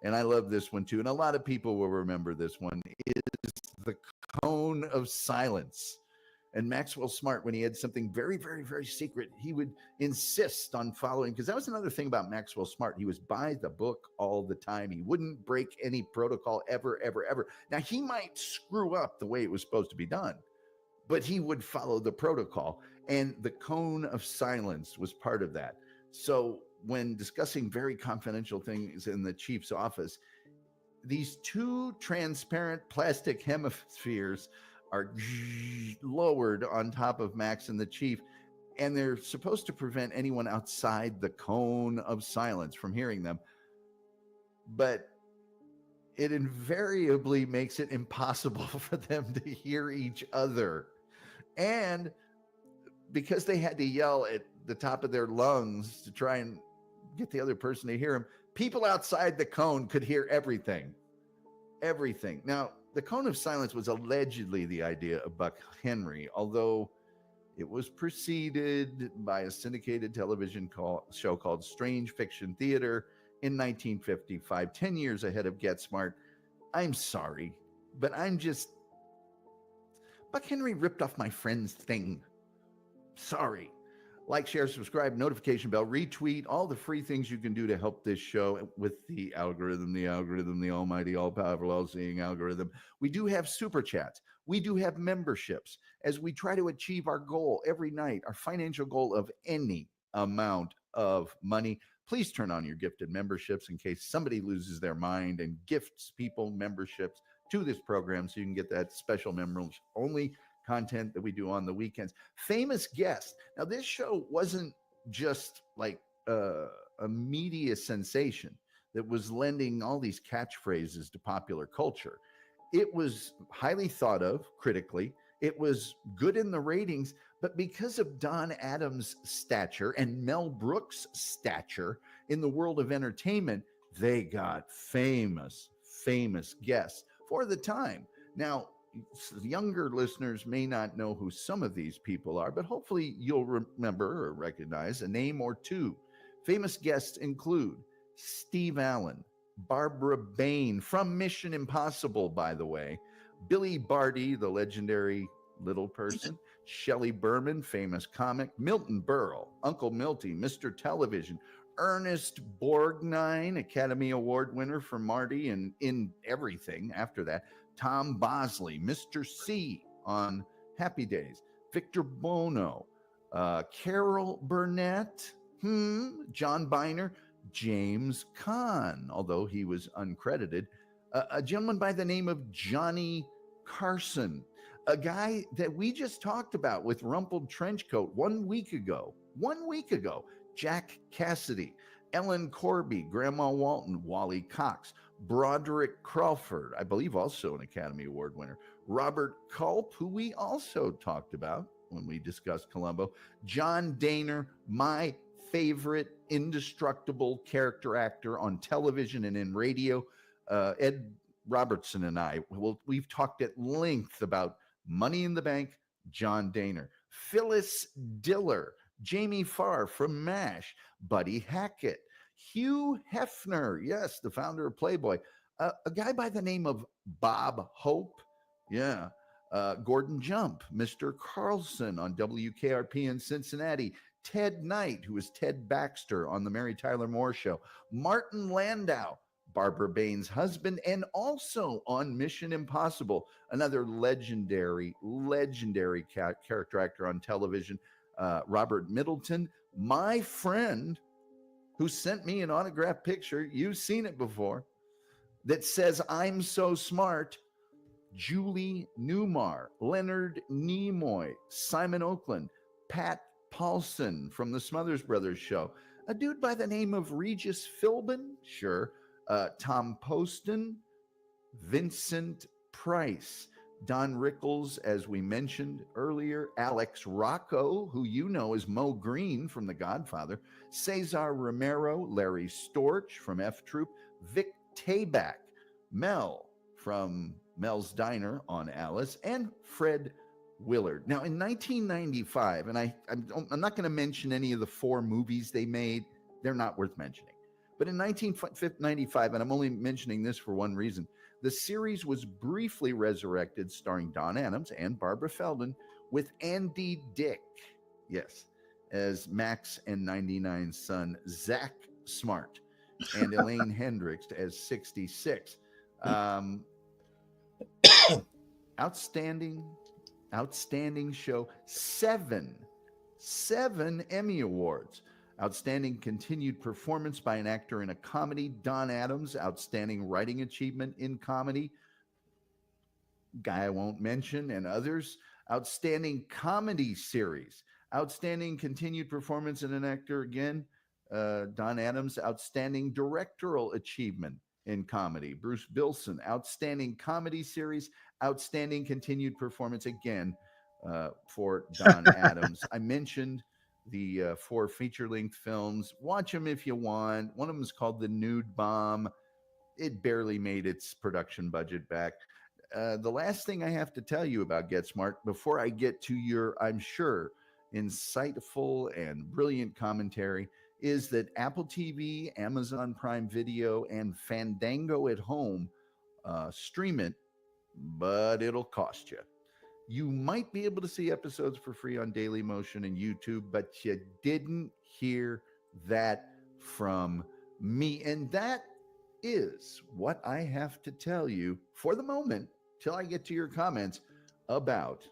and I love this one too, and a lot of people will remember this one, is the cone of silence. And Maxwell Smart, when he had something very, very, very secret, he would insist on following, because that was another thing about Maxwell Smart. He was by the book all the time. He wouldn't break any protocol ever, ever, ever. Now, he might screw up the way it was supposed to be done, but he would follow the protocol. And the cone of silence was part of that. So when discussing very confidential things in the chief's office, these 2 transparent plastic hemispheres are lowered on top of Max and the chief, and they're supposed to prevent anyone outside the cone of silence from hearing them. But it invariably makes it impossible for them to hear each other. And because they had to yell at the top of their lungs to try and get the other person to hear them, people outside the cone could hear everything. Everything. Now, the cone of silence was allegedly the idea of Buck Henry, although it was preceded by a syndicated television show called Strange Fiction Theater in 1955, 10 years ahead of Get Smart. I'm sorry, but Buck Henry ripped off my friend's thing. Sorry. Like, share, subscribe, notification bell, retweet, all the free things you can do to help this show with the algorithm, the almighty, all-powerful, all-seeing algorithm. We do have super chats. We do have memberships as we try to achieve our goal every night, our financial goal of any amount of money. please turn on your gifted memberships in case somebody loses their mind, and gifts people memberships to this program so you can get that special members only content that we do on the weekends. Famous guests. Now, this show wasn't just like a media sensation that was lending all these catchphrases to popular culture. It was highly thought of critically. It was good in the ratings, but because of Don Adams' stature and Mel Brooks' stature in the world of entertainment, they got famous guests for the time. Now, younger listeners may not know who some of these people are, but hopefully you'll remember or recognize a name or two. Famous guests include Steve Allen, Barbara Bain from Mission Impossible, by the way, Billy Barty, the legendary little person, Shelley Berman, famous comic, Milton Berle, Uncle Milty, Mr. Television, Ernest Borgnine, Academy Award winner for Marty and in everything after that, Tom Bosley, Mr. C on Happy Days, Victor Bono, Carol Burnett, John Biner, James Caan, although he was uncredited, a gentleman by the name of Johnny Carson, a guy that we just talked about with rumpled trench coat 1 week ago, Jack Cassidy, Ellen Corby, Grandma Walton, Wally Cox, Broderick Crawford, I believe also an Academy Award winner, Robert Culp, who we also talked about when we discussed Columbo, John Dehner, my favorite indestructible character actor on television and in radio, Ed Robertson and I, we've talked at length about Money in the Bank, John Dehner, Phyllis Diller, Jamie Farr from MASH, Buddy Hackett, Hugh Hefner, yes, the founder of Playboy, a guy by the name of Bob Hope, Gordon Jump, Mr. Carlson on WKRP in Cincinnati, Ted Knight, who was Ted Baxter on the Mary Tyler Moore Show, Martin Landau, Barbara Bain's husband, and also on Mission Impossible, another legendary character actor on television, Robert Middleton, my friend who sent me an autographed picture, you've seen it before, that says, "I'm so smart," Julie Newmar, Leonard Nimoy, Simon Oakland, Pat Paulson from the Smothers Brothers show, a dude by the name of Regis Philbin, Tom Poston, Vincent Price, Don Rickles, as we mentioned earlier, Alex Rocco, who you know as Mo Green from The Godfather, Cesar Romero, Larry Storch from F Troop, Vic Tayback, Mel from Mel's Diner on Alice, and Fred Willard. Now, in 1995, and I'm not going to mention any of the 4 movies they made. They're not worth mentioning. But in 1995, and I'm only mentioning this for one reason, the series was briefly resurrected, starring Don Adams and Barbara Feldon, with Andy Dick, yes, as Max and 99's son, Zach Smart, and Elaine Hendricks as 66. Outstanding show. 7 Emmy Awards. Outstanding continued performance by an actor in a comedy, Don Adams. Outstanding writing achievement in comedy, guy I won't mention, and others. Outstanding comedy series. Outstanding continued performance in an actor, again, Don Adams. Outstanding directorial achievement in comedy, Bruce Bilson. Outstanding comedy series. Outstanding continued performance, again, for Don Adams. I mentioned the 4 feature-length films. Watch them if you want. One of them is called The Nude Bomb. It barely made its production budget back. The last thing I have to tell you about Get Smart before I get to your, I'm sure, insightful and brilliant commentary is that Apple TV, Amazon Prime Video, and Fandango at Home stream it, but it'll cost you. You might be able to see episodes for free on Daily Motion and YouTube, but you didn't hear that from me. And that is what I have to tell you for the moment, till I get to your comments about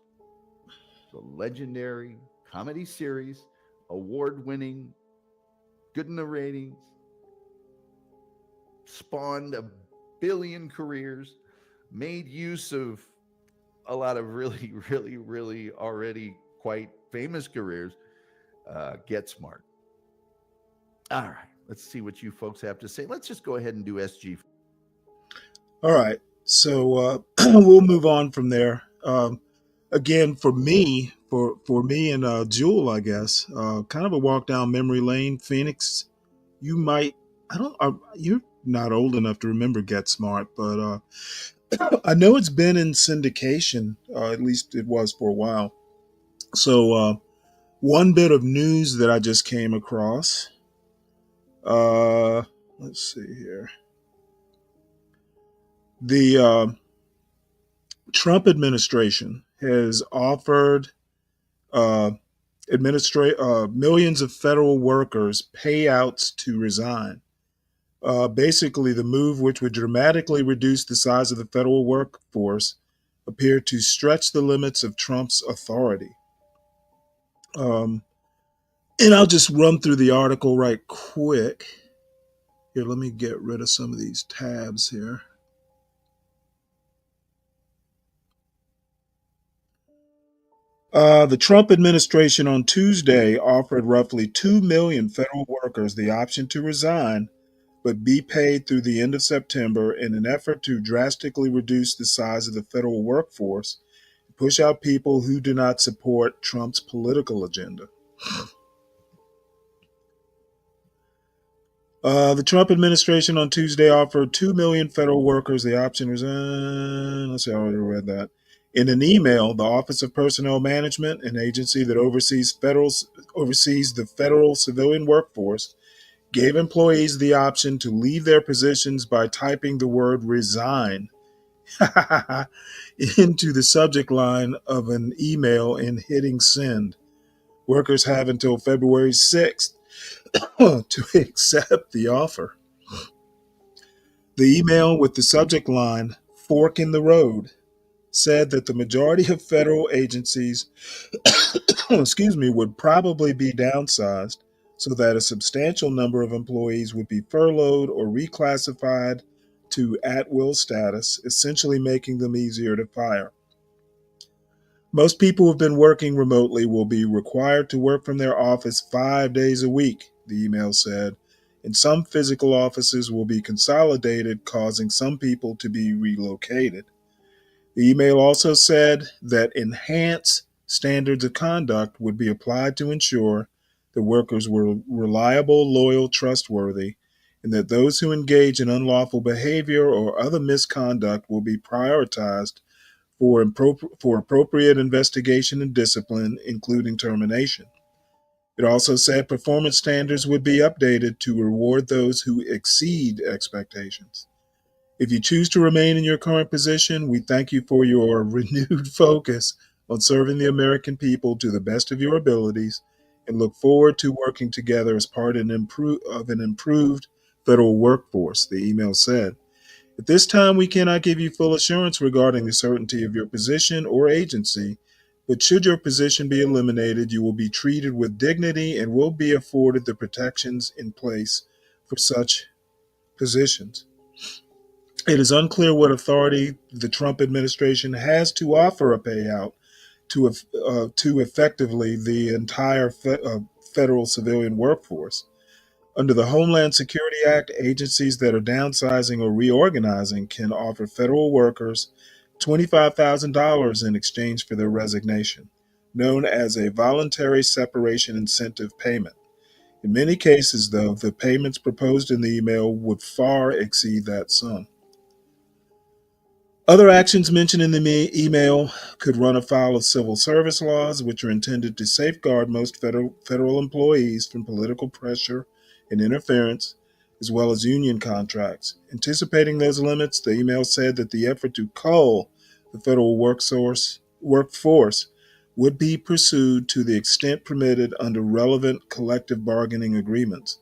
the legendary comedy series, award-winning, good in the ratings, spawned a billion careers, made use of a lot of really, really, really already quite famous careers. Get smart. All right, let's see what you folks have to say. Let's just go ahead and do SG. All right. So we'll move on from there. Again, for me and Jewel, I guess, kind of a walk down memory lane. Phoenix, you might, I don't, you're not old enough to remember Get Smart, but I know it's been in syndication. At least it was for a while. So one bit of news that I just came across. Let's see here. The Trump administration has offered uh, millions of federal workers payouts to resign. Basically, the move, which would dramatically reduce the size of the federal workforce, appeared to stretch the limits of Trump's authority. Um, and I'll just run through the article right quick. Here, let me get rid of some of these tabs here. The Trump administration on Tuesday offered roughly 2 million federal workers the option to resign but be paid through the end of September in an effort to drastically reduce the size of the federal workforce and push out people who do not support Trump's political agenda. The Trump administration on Tuesday offered 2 million federal workers the option to resign. Let's see, I already read that. In an email, the Office of Personnel Management, an agency that oversees the federal civilian workforce, gave employees the option to leave their positions by typing the word resign into the subject line of an email and hitting send. Workers have until February 6th to accept the offer. The email with the subject line, Fork in the Road, said that the majority of federal agencies would probably be downsized so that a substantial number of employees would be furloughed or reclassified to at-will status, essentially making them easier to fire. Most people who have been working remotely will be required to work from their office 5 days a week, the email said, and some physical offices will be consolidated, causing some people to be relocated. The email also said that enhanced standards of conduct would be applied to ensure that workers were reliable, loyal, trustworthy, and that those who engage in unlawful behavior or other misconduct will be prioritized for appropriate investigation and discipline, including termination. It also said performance standards would be updated to reward those who exceed expectations. If you choose to remain in your current position, we thank you for your renewed focus on serving the American people to the best of your abilities and look forward to working together as part of an improved federal workforce, the email said. At this time, we cannot give you full assurance regarding the certainty of your position or agency, but should your position be eliminated, you will be treated with dignity and will be afforded the protections in place for such positions. It is unclear what authority the Trump administration has to offer a payout to effectively the entire federal civilian workforce. Under the Homeland Security Act, agencies that are downsizing or reorganizing can offer federal workers $25,000 in exchange for their resignation, known as a voluntary separation incentive payment. In many cases, though, the payments proposed in the email would far exceed that sum. Other actions mentioned in the email could run afoul of civil service laws, which are intended to safeguard most federal employees from political pressure and interference, as well as union contracts. Anticipating those limits, the email said that the effort to cull the federal workforce would be pursued to the extent permitted under relevant collective bargaining agreements.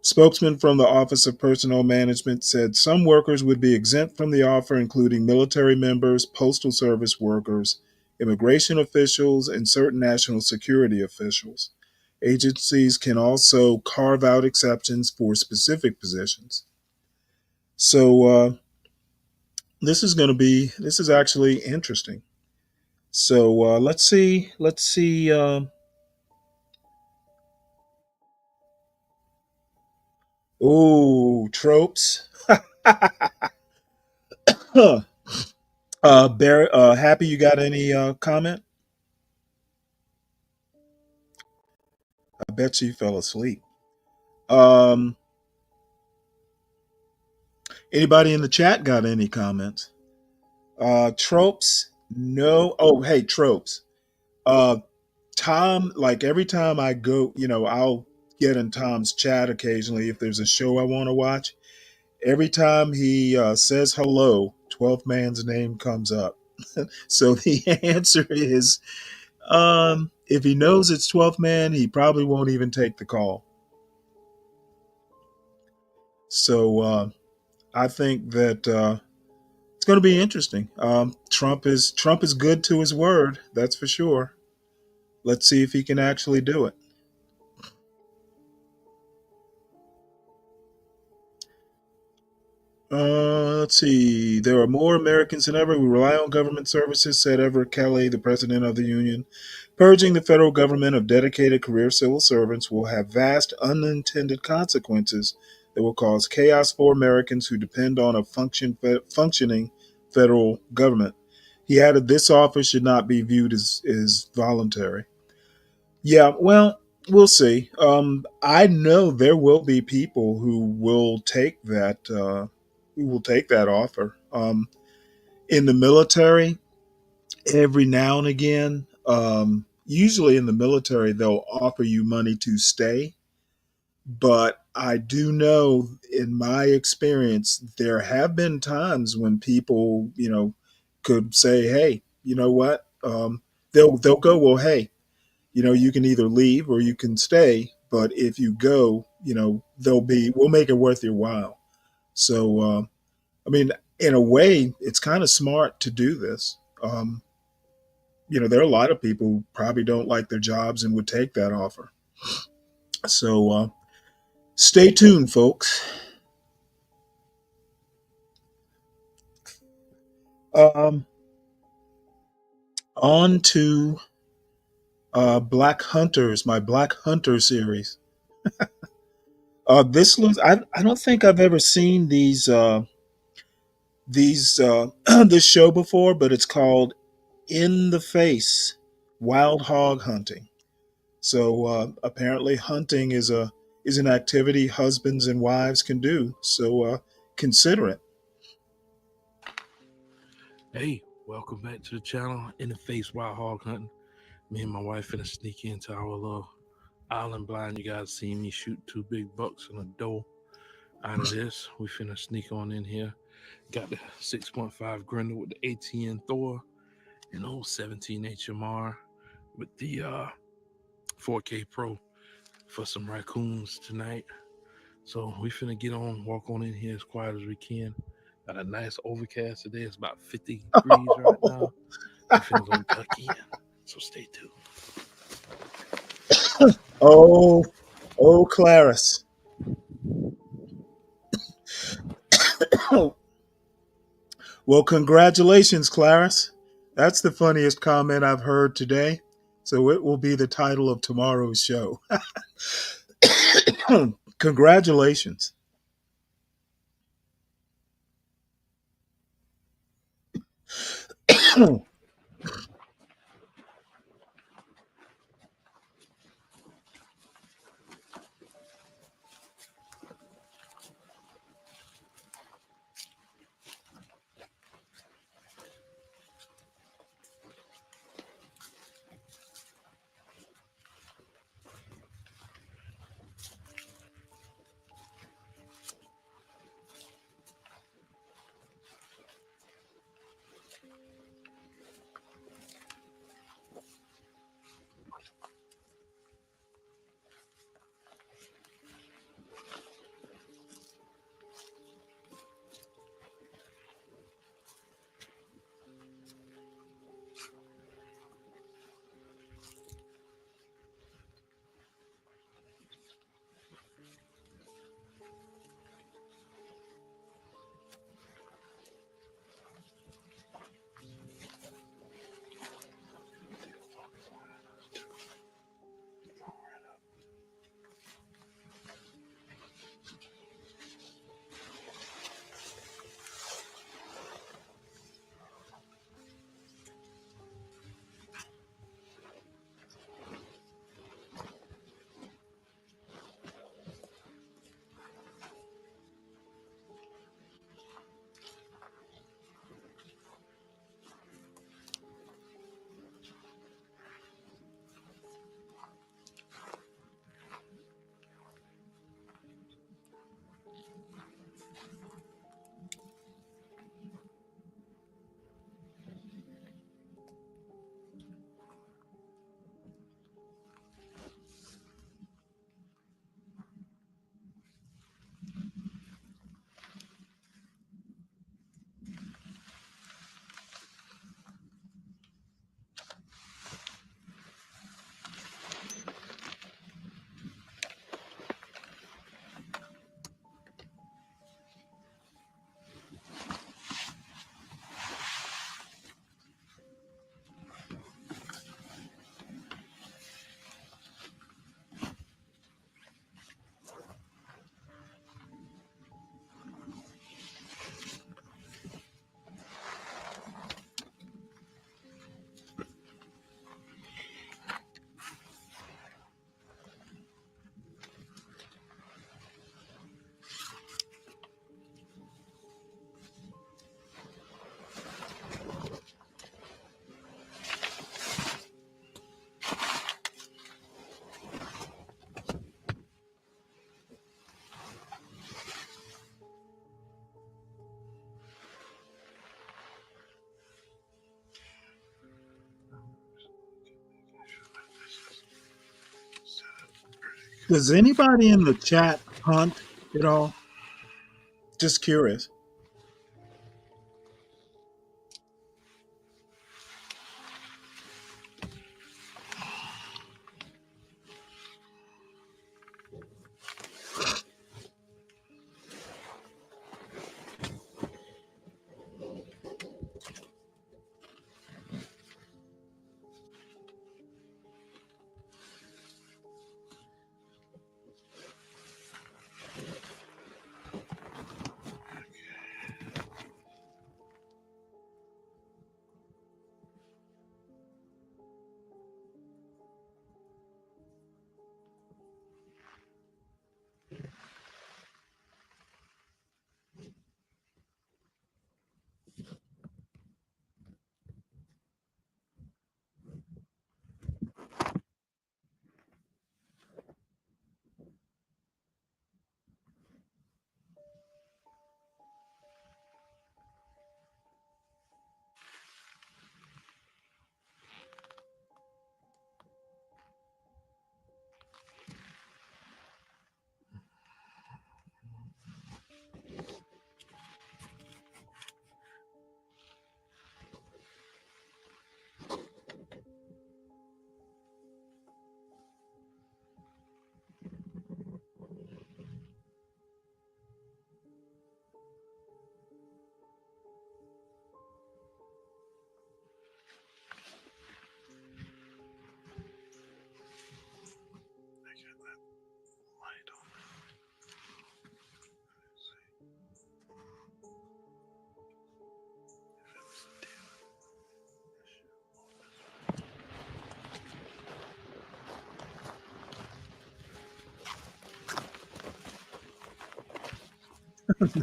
Spokesman from the Office of Personnel Management said some workers would be exempt from the offer, including military members, postal service workers, immigration officials, and certain national security officials. Agencies can also carve out exceptions for specific positions. So this is actually interesting. So let's see. Let's see. Oh, tropes. Huh. Barry, Happy, you got any comment? I bet you fell asleep. Um, Anybody in the chat got any comments? Tropes? No. Oh, hey, tropes. Uh, Tom, like every time I go, I'll get in Tom's chat occasionally if there's a show I want to watch. Every time he says hello, 12th man's name comes up. So the answer is if he knows it's 12th man, he probably won't even take the call. So I think that it's going to be interesting. Trump is good to his word, that's for sure. Let's see if he can actually do it. Let's see. There are more Americans than ever who rely on government services, said Everett Kelly, the president of the union. Purging the federal government of dedicated career civil servants will have vast unintended consequences that will cause chaos for Americans who depend on a functioning federal government. He added this offer should not be viewed as voluntary. Yeah, well, we'll see. I know there will be people who will take that offer. In the military, every now and again, usually in the military, they'll offer you money to stay. But I do know, in my experience, there have been times when people, could say, "Hey, you know what?" They'll go, "Well, hey, you can either leave or you can stay, but if you go, we'll make it worth your while." So I mean, in a way, it's kind of smart to do this. There are a lot of people who probably don't like their jobs and would take that offer. So stay tuned, folks. um, on to Black Hunters, my Black Hunter series. This looks, I don't think I've ever seen these this show before, but it's called In the Face Wild Hog Hunting. So apparently, hunting is an activity husbands and wives can do. So consider it. Hey, welcome back to the channel. In the Face Wild Hog Hunting. Me and my wife finna sneak into our little island blind. You guys seen me shoot 2 big bucks in a doe out of this. We finna sneak on in here. Got the 6.5 Grindle with the ATN Thor and old 17 HMR with the 4K Pro for some raccoons tonight. So we finna get on, walk on in here as quiet as we can. Got a nice overcast today. It's about 50 degrees right now. We finna go duck in. So stay tuned. Oh, Clarice. Well, congratulations, Clarice. That's the funniest comment I've heard today. So it will be the title of tomorrow's show. Congratulations. Does anybody in the chat hunt at all? Just curious.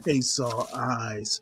They saw eyes.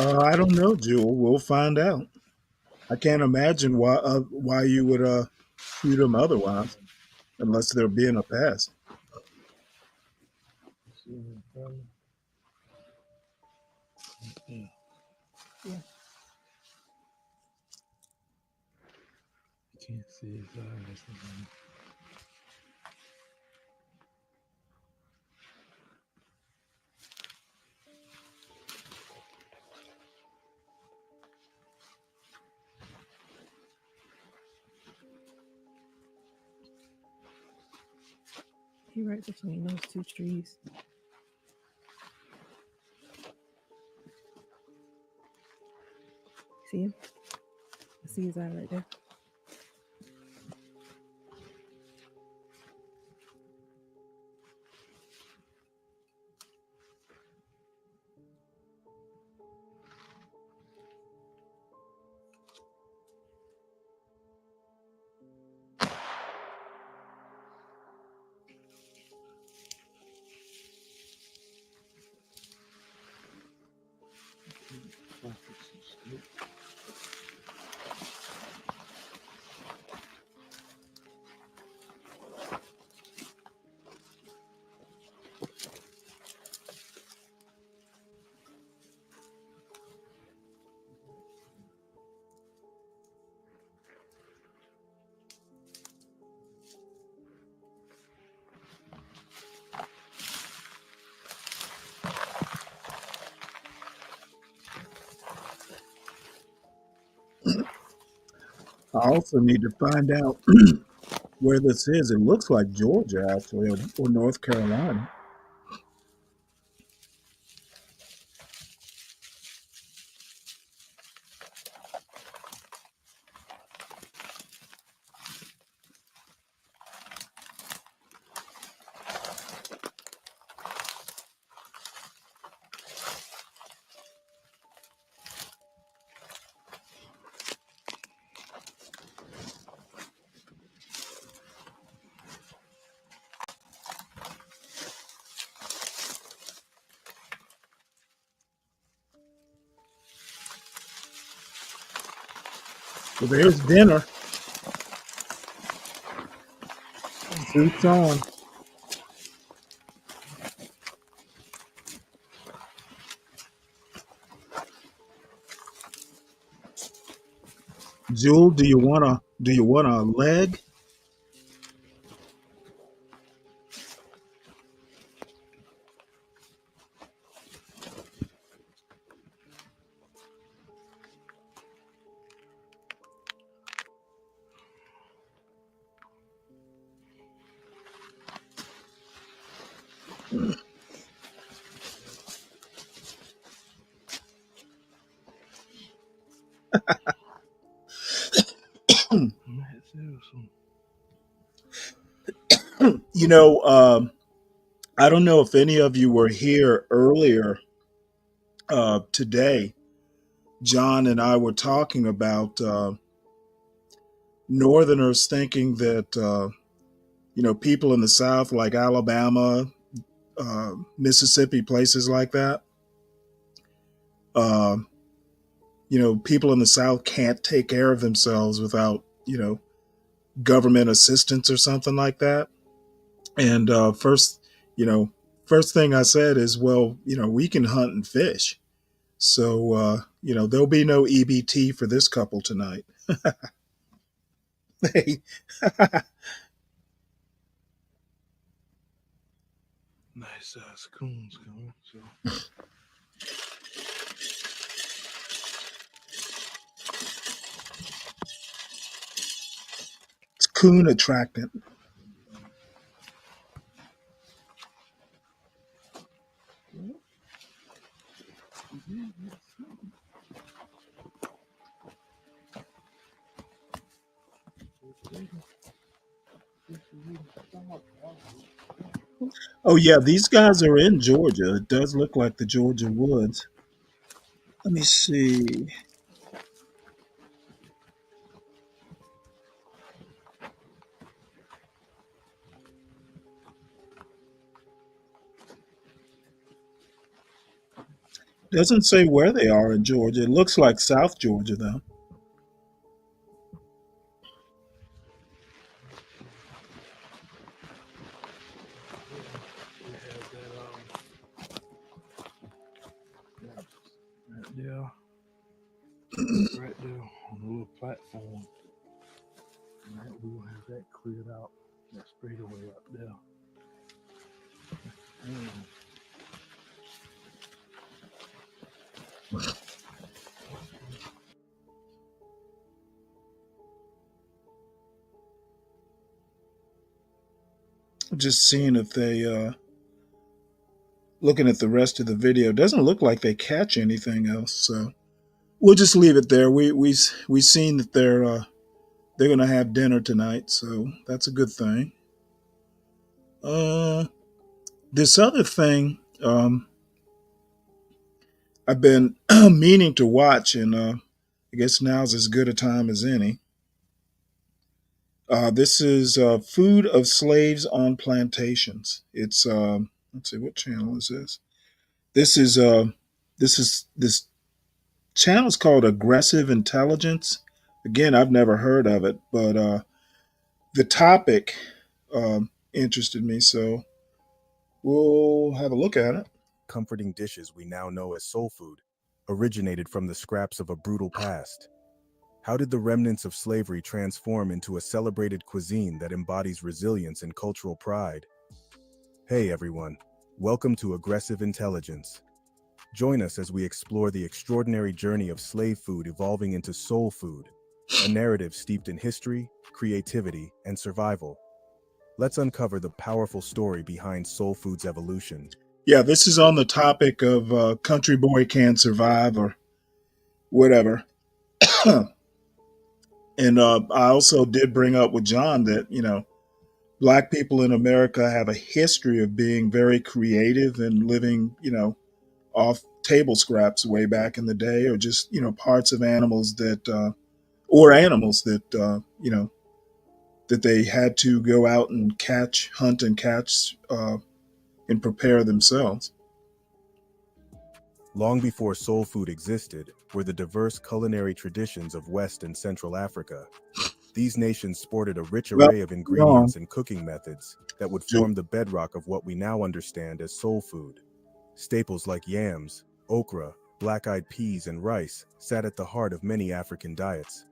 I don't know, Jewel. We'll find out. I can't imagine why you would shoot them otherwise, unless they're being a pest. Yeah. Can't see his eyes. He right between those two trees. See him? I see his eye right there. I also need to find out where this is. It looks like Georgia, actually, or North Carolina. Well, there's dinner. Soup's on. Jewel, do you want a leg? You know, I don't know if any of you were here earlier today. John and I were talking about Northerners thinking that people in the South, like Alabama, Mississippi, places like that, uh, people in the South can't take care of themselves without government assistance or something like that. And you know, first thing I said is, well, we can hunt and fish. So, there'll be no EBT for this couple tonight. Hey, Nice coons coming. So. it's coon attractant. Oh yeah, these guys are in Georgia. It does look like the Georgia woods. Let me see. Doesn't say where they are in Georgia. It looks like South Georgia though. Right there. Right there on the little platform. And that, we will have that cleared out. That straightaway up there. Just seeing if they looking at the rest of the video. Doesn't look like they catch anything else, so we'll just leave it there. We seen that they're gonna have dinner tonight, so that's a good thing. This other thing, I've been meaning to watch, and I guess now's as good a time as any. This is Food of Slaves on Plantations. It's let's see, what channel is this? This channel is called Aggressive Intelligence. Again, I've never heard of it, but the topic interested me, so we'll have a look at it. Comforting dishes we now know as soul food originated from the scraps of a brutal past. How did the remnants of slavery transform into a celebrated cuisine that embodies resilience and cultural pride? Hey everyone, welcome to Aggressive Intelligence. Join us as we explore the extraordinary journey of slave food evolving into soul food, a narrative steeped in history, creativity, and survival. Let's uncover the powerful story behind soul food's evolution. Yeah, this is on the topic of Country Boy Can't Survive or whatever. And I also did bring up with John that, Black people in America have a history of being very creative and living, off table scraps way back in the day, or just, parts of animals or animals that they had to go out and hunt and catch, and prepare themselves. Long before soul food existed were the diverse culinary traditions of West and Central Africa. These nations sported a rich Well, array of ingredients and cooking methods that would Ju- form the bedrock of what we now understand as soul food. Staples like yams, okra, black-eyed peas, and rice sat at the heart of many African diets.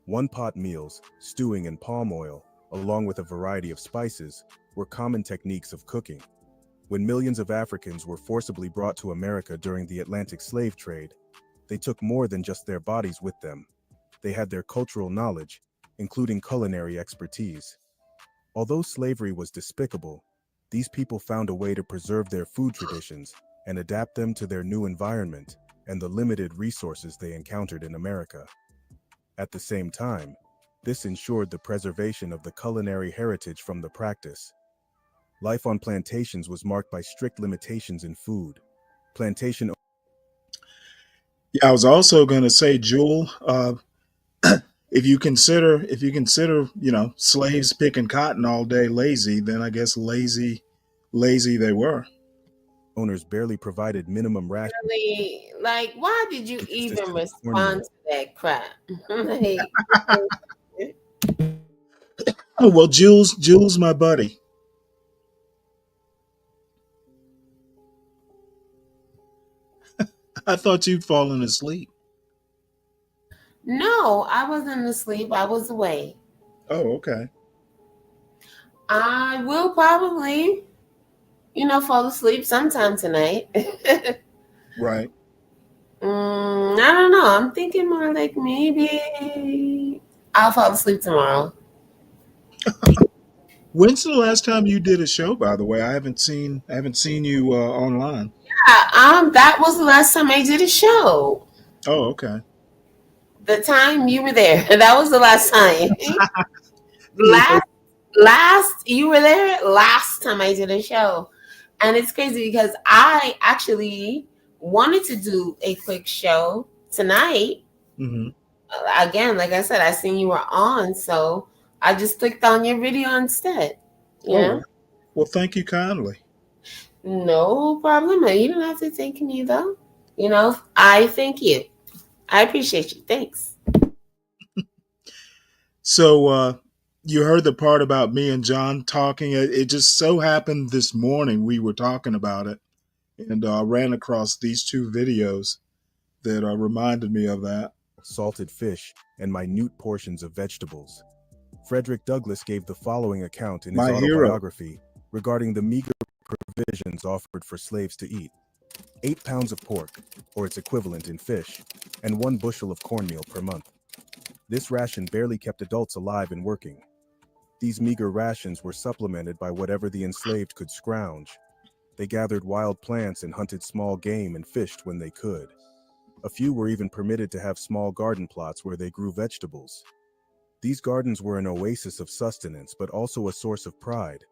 One-pot meals, stewing in palm oil, along with a variety of spices, were common techniques of cooking. When millions of Africans were forcibly brought to America during the Atlantic slave trade, they took more than just their bodies with them. They had their cultural knowledge, including culinary expertise. Although slavery was despicable, these people found a way to preserve their food traditions and adapt them to their new environment and the limited resources they encountered in America. At the same time, this ensured the preservation of the culinary heritage from the practice. Life on plantations was marked by strict limitations in food. Plantation Yeah, I was also going to say, Jewel, if you consider, slaves picking cotton all day lazy, then I guess lazy they were. owners barely provided minimum rations. Really, like, why did you even Consisted of respond cornmeal. to that crap? Like, Oh well, Jules, my buddy. I thought you'd fallen asleep. no, I wasn't asleep. I was awake. Oh, okay. I will probably, fall asleep sometime tonight. Right. I don't know. I'm thinking more like maybe I'll fall asleep tomorrow. When's the last time you did a show? By the way, I haven't seen you online. That was the last time I did a show. Oh, okay. The time you were there. That was the last time. Yeah. last you were there last time I did a show. And it's crazy because I actually wanted to do a quick show tonight. Mm-hmm. Again, like I said, I seen you were on, so I just clicked on your video instead. Oh, well, thank you kindly. No problem. You don't have to thank me though. I thank you. I appreciate you. Thanks. So, you heard the part about me and John talking. It just so happened this morning we were talking about it, and ran across these two videos that reminded me of that. Salted fish, and minute portions of vegetables. Frederick Douglass gave the following account in his My hero. autobiography regarding the meager provisions offered for slaves to eat: 8 pounds of pork, or its equivalent in fish, and 1 bushel of cornmeal per month. This ration barely kept adults alive and working. These meager rations were supplemented by whatever the enslaved could scrounge. They gathered wild plants and hunted small game and fished when they could. A few were even permitted to have small garden plots where they grew vegetables. These gardens were an oasis of sustenance, but also a source of pride,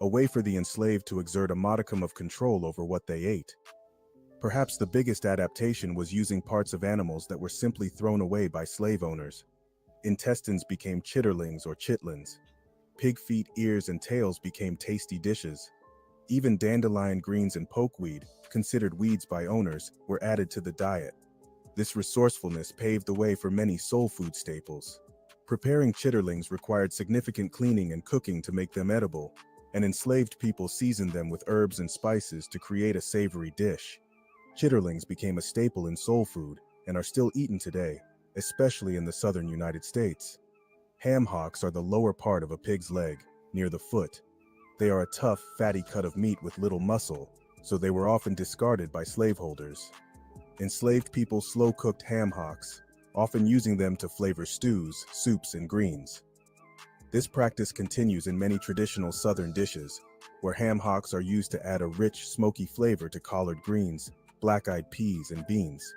a way for the enslaved to exert a modicum of control over what they ate. Perhaps the biggest adaptation was using parts of animals that were simply thrown away by slave owners. Intestines became chitterlings or chitlins. Pig feet, ears, and tails became tasty dishes. Even dandelion greens and pokeweed, considered weeds by owners, were added to the diet. This resourcefulness paved the way for many soul food staples. Preparing chitterlings required significant cleaning and cooking to make them edible, and enslaved people seasoned them with herbs and spices to create a savory dish. Chitterlings became a staple in soul food and are still eaten today, especially in the southern United States. Ham hocks are the lower part of a pig's leg, near the foot. They are a tough, fatty cut of meat with little muscle, so they were often discarded by slaveholders. Enslaved people slow-cooked ham hocks, often using them to flavor stews, soups, and greens. This practice continues in many traditional southern dishes, where ham hocks are used to add a rich, smoky flavor to collard greens, black-eyed peas, and beans.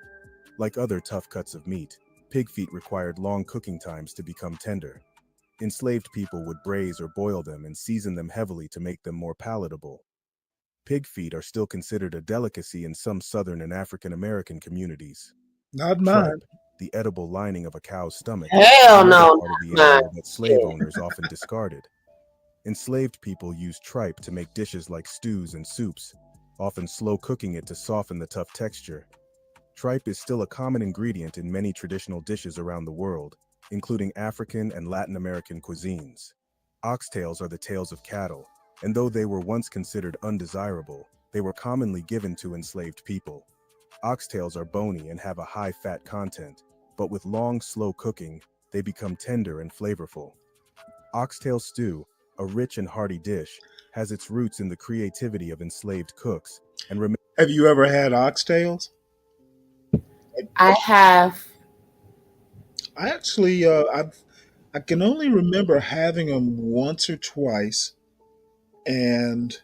Like other tough cuts of meat, pig feet required long cooking times to become tender. Enslaved people would braise or boil them and season them heavily to make them more palatable. Pig feet are still considered a delicacy in some Southern and African American communities. Not Tripe, mine. the edible lining of a cow's stomach, Hell another no, part of the not animal that slave mine. owners often discarded. Enslaved people used tripe to make dishes like stews and soups, often slow cooking it to soften the tough texture. Tripe is still a common ingredient in many traditional dishes around the world, including African and Latin American cuisines. Oxtails are the tails of cattle, and though they were once considered undesirable, they were commonly given to enslaved people. Oxtails are bony and have a high fat content, but with long, slow cooking, they become tender and flavorful. Oxtail stew, a rich and hearty dish, has its roots in the creativity of enslaved cooks and remains. Have you ever had oxtails? I have. I actually, I can only remember having them once or twice, and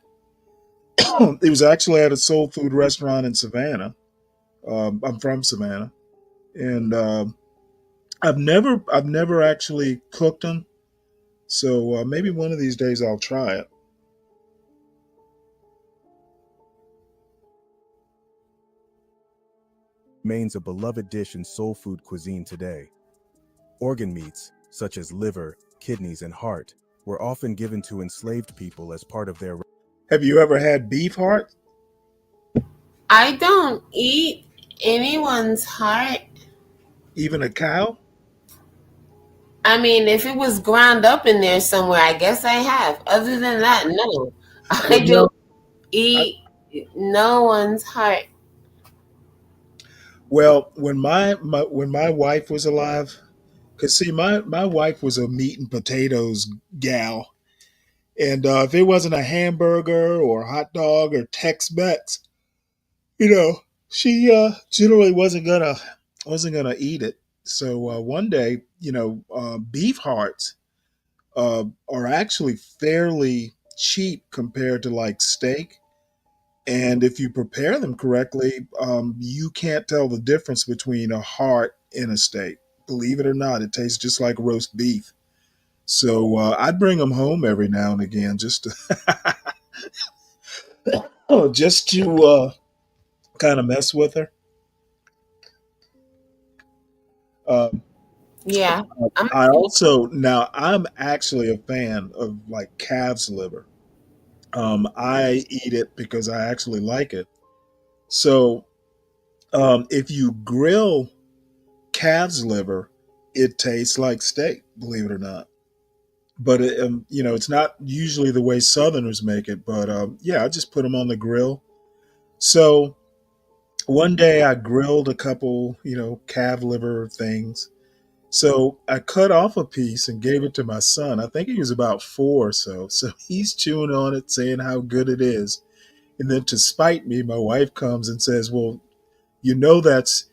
it was actually at a soul food restaurant in Savannah. I'm from Savannah, and I've never actually cooked them. So maybe one of these days I'll try it. Remains a beloved dish in soul food cuisine today. Organ meats, such as liver, kidneys, and heart, were often given to enslaved people as part of their. Have you ever had beef heart? I don't eat anyone's heart. Even a cow? I mean, if it was ground up in there somewhere, I guess I have. Other than that, no. I don't eat no one's heart. Well, when my wife was alive, because see, my wife was a meat and potatoes gal, and if it wasn't a hamburger or a hot dog or Tex-Mex, she generally wasn't gonna eat it. So one day, beef hearts are actually fairly cheap compared to like steak. And if you prepare them correctly, you can't tell the difference between a heart and a steak. Believe it or not, it tastes just like roast beef. So I'd bring them home every now and again just to, just to kind of mess with her. Yeah. I also now I'm actually a fan of like calf's liver. I eat it because I actually like it. So if you grill calf's liver, it tastes like steak, believe it or not. But it's not usually the way Southerners make it. But yeah, I just put them on the grill. So one day I grilled a couple, calf liver things. So I cut off a piece and gave it to my son. I think he was about 4 or so. So he's chewing on it, saying how good it is. And then to spite me, my wife comes and says, "Well, you know that's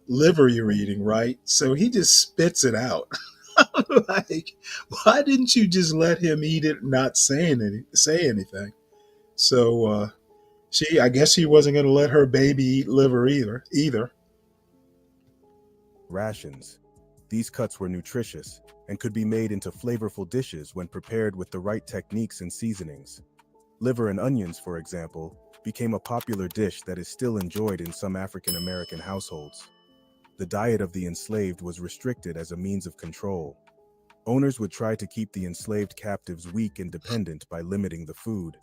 liver you're eating, right?" So he just spits it out. Like, why didn't you just let him eat it, and not say anything? So I guess she wasn't going to let her baby eat liver either. Rations. These cuts were nutritious and could be made into flavorful dishes when prepared with the right techniques and seasonings. Liver and onions, for example, became a popular dish that is still enjoyed in some African American households. The diet of the enslaved was restricted as a means of control. Owners would try to keep the enslaved captives weak and dependent by limiting the food.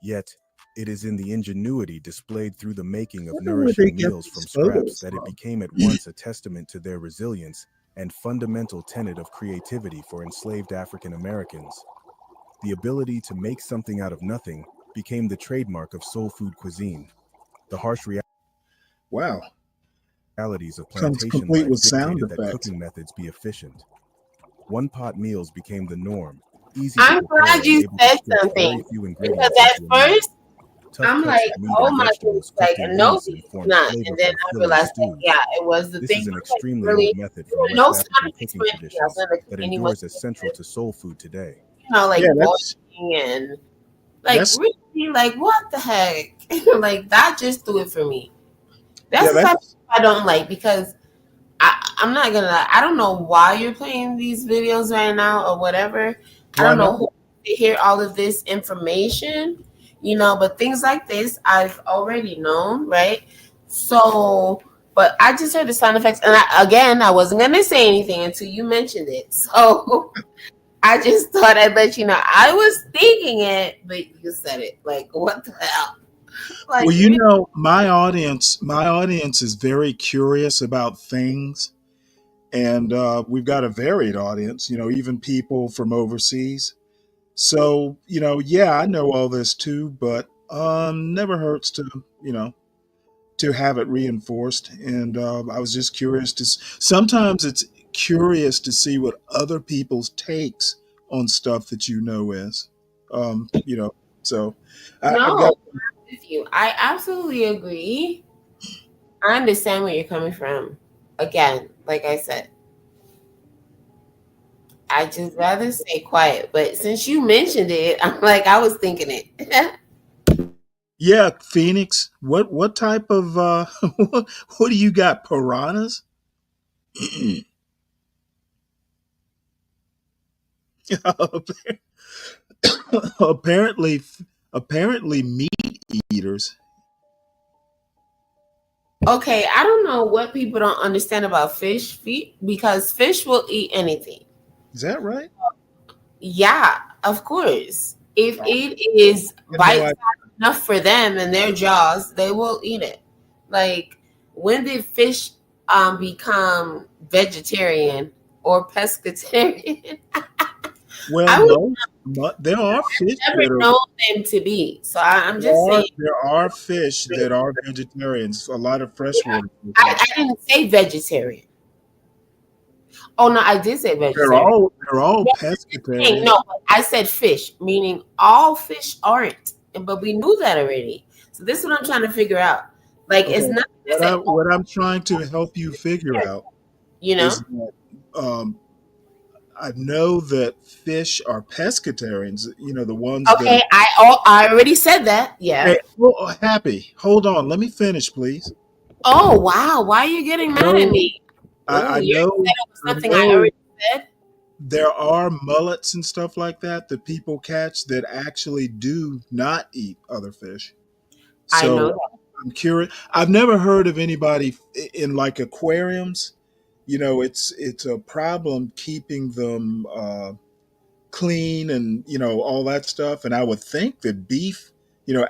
Yet, it is in the ingenuity displayed through the making of nourishing meals from scraps that it became at once a testament to their resilience and fundamental tenet of creativity for enslaved African Americans. The ability to make something out of nothing became the trademark of soul food cuisine. The harsh realities of Comes plantation complete life with sound dictated that effects. cooking methods be efficient. One-pot meals became the norm, easy I'm to prepare glad and you able to said fit very something. few Because ingredients at into a meal. first, Tough I'm cuts like, of meat oh and my vegetables goodness, cooked in no, unison it's formed not. And then flavorful, I filling realized that, stews. yeah, it was the This thing. is an I was like, extremely really, old method there from were no West sound African effects cooking for anything else. traditions And the that cooking was, endures as central to soul food today. like Yeah, boiling and like that's really, like what the heck? Like that just do it for me. That's yeah, the type of that's stuff I don't like because I'm not gonna lie. I don't know why you're playing these videos right now or whatever. I why don't know not? who to hear all of this information, but things like this I've already known, right? So, but I just heard the sound effects, and I wasn't gonna say anything until you mentioned it. So I just thought I'd let you know. I was thinking it, but you said it. Like, what the hell? Like, Well, you know, my audience is very curious about things, and we've got a varied audience. You know, even people from overseas. So, you know, yeah, I know all this too, but never hurts to, you know, to have it reinforced. And I was just curious sometimes it's curious to see what other people's takes on stuff that you know is. You know, so I've no, got. I'm with you. I absolutely agree. I understand where you're coming from. Again, like I said, I just rather stay quiet. But since you mentioned it, I'm like, I was thinking it. Yeah, Phoenix. What type of what do you got? Piranhas? apparently, apparently meat eaters. Okay, I don't know what people don't understand about fish feet because fish will eat anything. Is that right? Yeah, of course. If it is I had no bite idea. enough for them and their jaws, they will eat it. Like, when did fish become vegetarian or pescatarian? Well, I would no, but there are fish never that are known them to be. So I'm just saying. there are fish that are vegetarians. A lot of freshwater fish are. I didn't say vegetarian. Oh no, I did say They're vegetarian. all they're all Hey, pescatarian. no, I said fish, meaning all fish aren't. But we knew that already. So this is what I'm trying to figure out. Like, it's Okay. not to say, oh, What I'm trying to help you figure out you know. is that I know that fish are pescatarians. You know, the ones that. Okay, I already said that. Yeah. Hey, oh, happy. Hold on. Let me finish, please. Oh wow, why are you getting mad at No, me? Oh, I you said know. it was I something I know already said. there are mullets and stuff like that that people catch that actually do not eat other fish. I know So that. I'm curious. I've never heard of anybody in like aquariums. You know, it's a problem keeping them clean and you know all that stuff. And I would think that beef, you know,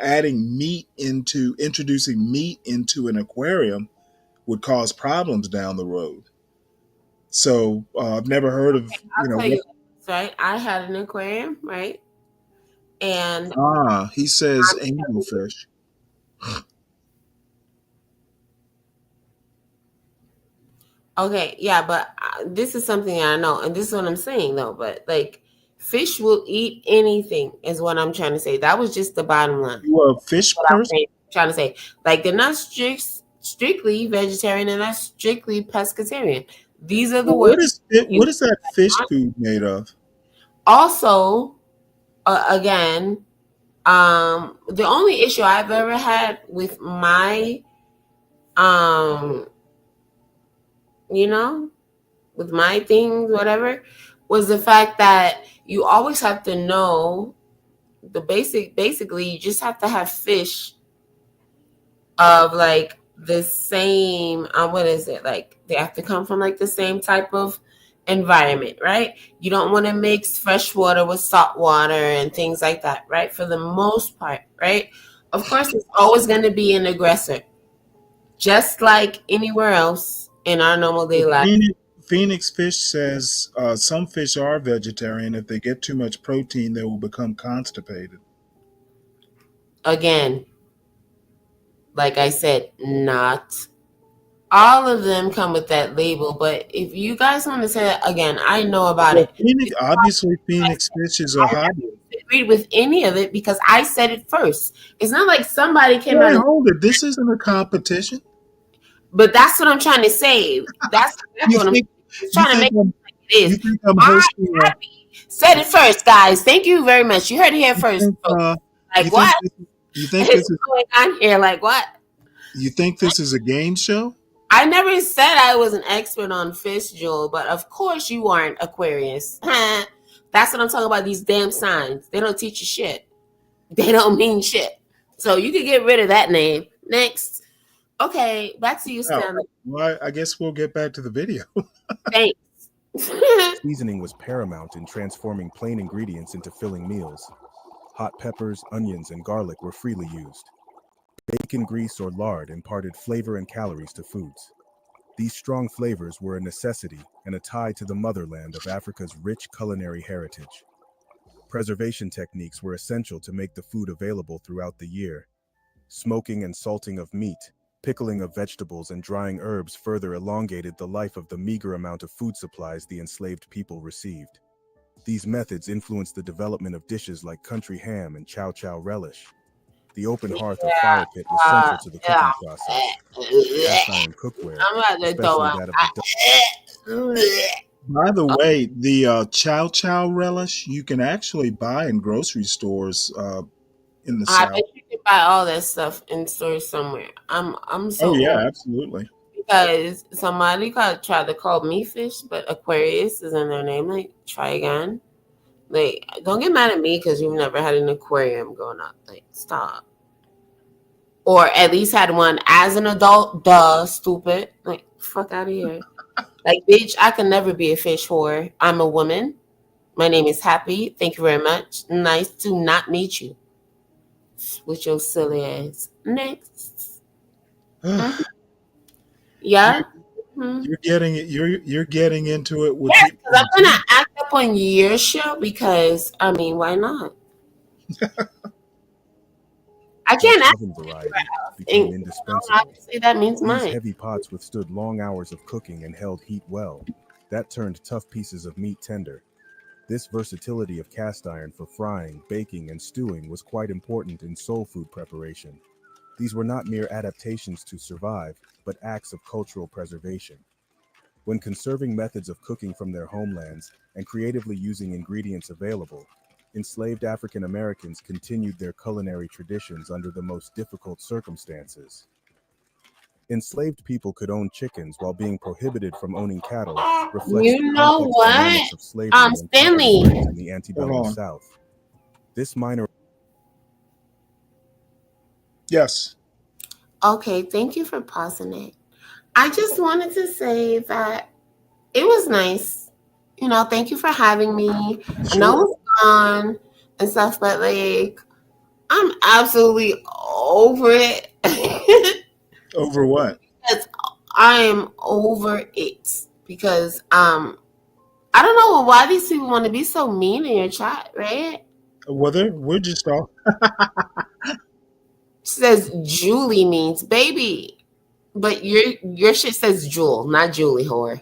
introducing meat into an aquarium would cause problems down the road. So I've never heard of you I'll know tell what. you this, right? I had an aquarium, right? And He says I'm angelfish. okay, yeah, but this is something I know, and this is what I'm saying though. But like, fish will eat anything, is what I'm trying to say. That was just the bottom line. You are a fish What I'm person? trying to say, like, they're not strictly vegetarian, and not strictly pescatarian. These are the Well, words you what is that fish food made of? also. Again, the only issue I've ever had with my, um, you know, with my things, whatever, was the fact that you always have to know basically, you just have to have fish of like the same, what is it? Like, they have to come from like the same type of environment, right? You don't want to mix fresh water with salt water and things like that, right? For the most part, right? Of course, it's always going to be an aggressor, just like anywhere else in our normal day life. Phoenix Fish says some fish are vegetarian. If they get too much protein, they will become constipated. Again, like I said, not all of them come with that label, but if you guys want to say that again, I know about Well, it. Phoenix Fish is a I hobby. never agreed with any of it because I said it first. It's not like somebody came out Wait, and, hold it. This isn't a competition. but that's what I'm trying to say. That's You what I'm think you trying to think make it like it you is. think I'm I hosting a said it first, guys. Thank you very much. You heard it here you first, think folks. you Like, think what you think is this is going on here? Like, what? you think this is a game show? I never said I was an expert on fish, Joel, but of course you aren't, Aquarius. That's what I'm talking about. These damn signs. They don't teach you shit. They don't mean shit. So you can get rid of that name. Next. Okay, back to you, Oh, Stanley. well, I guess we'll get back to the video. Thanks. Seasoning was paramount in transforming plain ingredients into filling meals. Hot peppers, onions, and garlic were freely used. Bacon grease or lard imparted flavor and calories to foods. These strong flavors were a necessity and a tie to the motherland of Africa's rich culinary heritage. Preservation techniques were essential to make the food available throughout the year. Smoking and salting of meat, pickling of vegetables, and drying herbs further elongated the life of the meager amount of food supplies the enslaved people received. These methods influenced the development of dishes like country ham and chow chow relish. The open hearth or fire pit was central to the cooking process. Cast iron cookware, I'm about to throw especially up. that of the By the way, the chow chow relish you can actually buy in grocery stores in the I South. bet you can buy all that stuff in stores somewhere. I'm Oh so yeah, old absolutely. because somebody tried to call me fish, but Aquarius is in their name. Like, try again. Like, don't get mad at me because you've never had an aquarium growing up. Like, stop. Or at least had one as an adult. Duh, stupid. Like, fuck out of here. Like, bitch, I can never be a fish whore. I'm a woman. My name is Happy. Thank you very much. Nice to not meet you. With your silly ass. Next. Yeah. You're getting it. You're getting into it with Yes, people. because I'm gonna act up on your show because I mean, why not? I can't ask oven variety and became indispensable. obviously that means These mine. heavy pots withstood long hours of cooking and held heat well. That turned tough pieces of meat tender. This versatility of cast iron for frying, baking, and stewing was quite important in soul food preparation. These were not mere adaptations to survive, but acts of cultural preservation. When conserving methods of cooking from their homelands and creatively using ingredients available, enslaved African Americans continued their culinary traditions under the most difficult circumstances. Enslaved people could own chickens while being prohibited from owning cattle, reflects the You know complex what? dynamics of slavery and Stanley. property rights in the antebellum Hold on. South. This minor. Yes. Okay, thank you for pausing it. I just wanted to say that it was nice. You know, thank you for having me. I know Sure. it's gone and stuff, but like I'm absolutely over it. Over what? Because I am over it. Because I don't know why these people want to be so mean in your chat, right? Whether we're just all. She says Julie means baby. But your shit says Jewel, not Julie whore.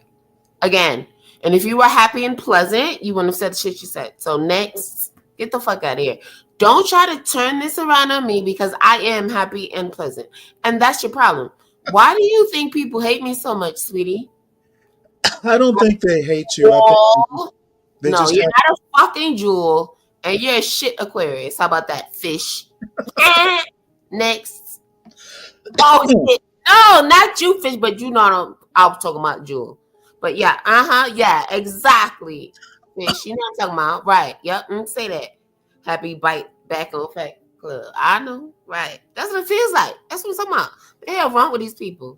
Again. And if you were happy and pleasant, you wouldn't have said the shit you said. So next, get the fuck out of here. Don't try to turn this around on me because I am happy and pleasant. And that's your problem. Why do you think people hate me so much, sweetie? I don't think they hate you. I think they No, just you're have. not a fucking jewel and you're a shit Aquarius. How about that, fish? Next. Oh, shit. No, not you, fish, but you know I was talking about jewel. But yeah, yeah, exactly. Fish, you know what I'm talking about. Right, yep, say that. Happy bite back on Fact Club. I know, right. That's what it feels like. That's what I'm talking about. What the hell wrong with these people?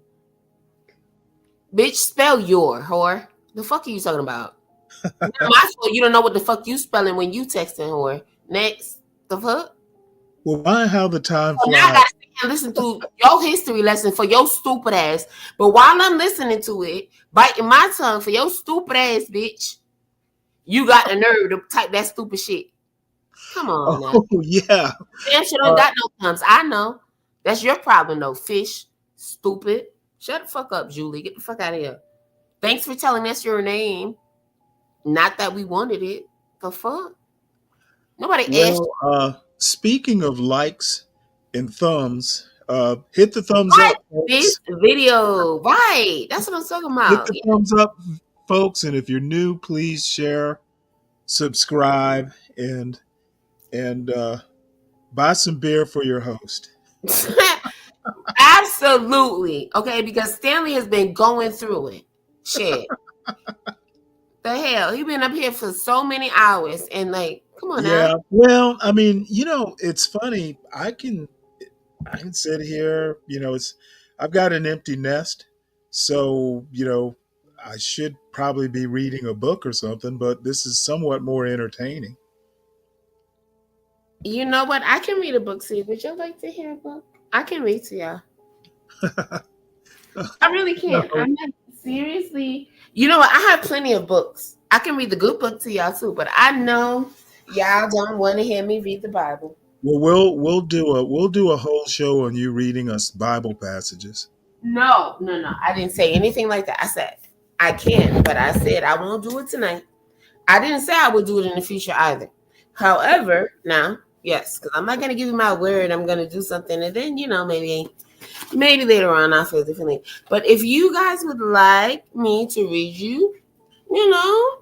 Bitch, spell your whore. The fuck are you talking about? Not my fault. You don't know what the fuck you spelling when you texting whore. Next, the fuck. Well, why how the time So now I flies? gotta sit and listen to your history lesson for your stupid ass. But while I'm listening to it, biting my tongue for your stupid ass, bitch, you got the nerve to type that stupid shit. Come on now. Oh yeah. Damn shit don't got no tongues. I know. That's your problem though, fish. Stupid. Shut the fuck up, Julie. Get the fuck out of here. Thanks for telling us your name. Not that we wanted it. The fuck? Nobody asked you. Well, speaking of likes and thumbs, hit the thumbs Like up, folks. this video. Right. That's what I'm talking Hit about. the thumbs up, folks, and if you're new, please share, subscribe, and buy some beer for your host. Absolutely. Okay, because Stanley has been going through it. Shit. The hell? He been up here for so many hours and like, come on Yeah. now. Well, I mean, it's funny. I can sit here. I've got an empty nest, so I should probably be reading a book or something. But this is somewhat more entertaining. You know what? I can read a book, see. Would you like to hear a book? I can read to y'all. I really can. I'm not seriously. You know what? I have plenty of books. I can read the good book to y'all too, but I know y'all don't want to hear me read the Bible. Well, we'll do a whole show on you reading us Bible passages. No. I didn't say anything like that. I said I can, but I said I won't do it tonight. I didn't say I would do it in the future either. However, now, yes, because I'm not going to give you my word. I'm going to do something, and then maybe later on I'll feel differently. But if you guys would like me to read you,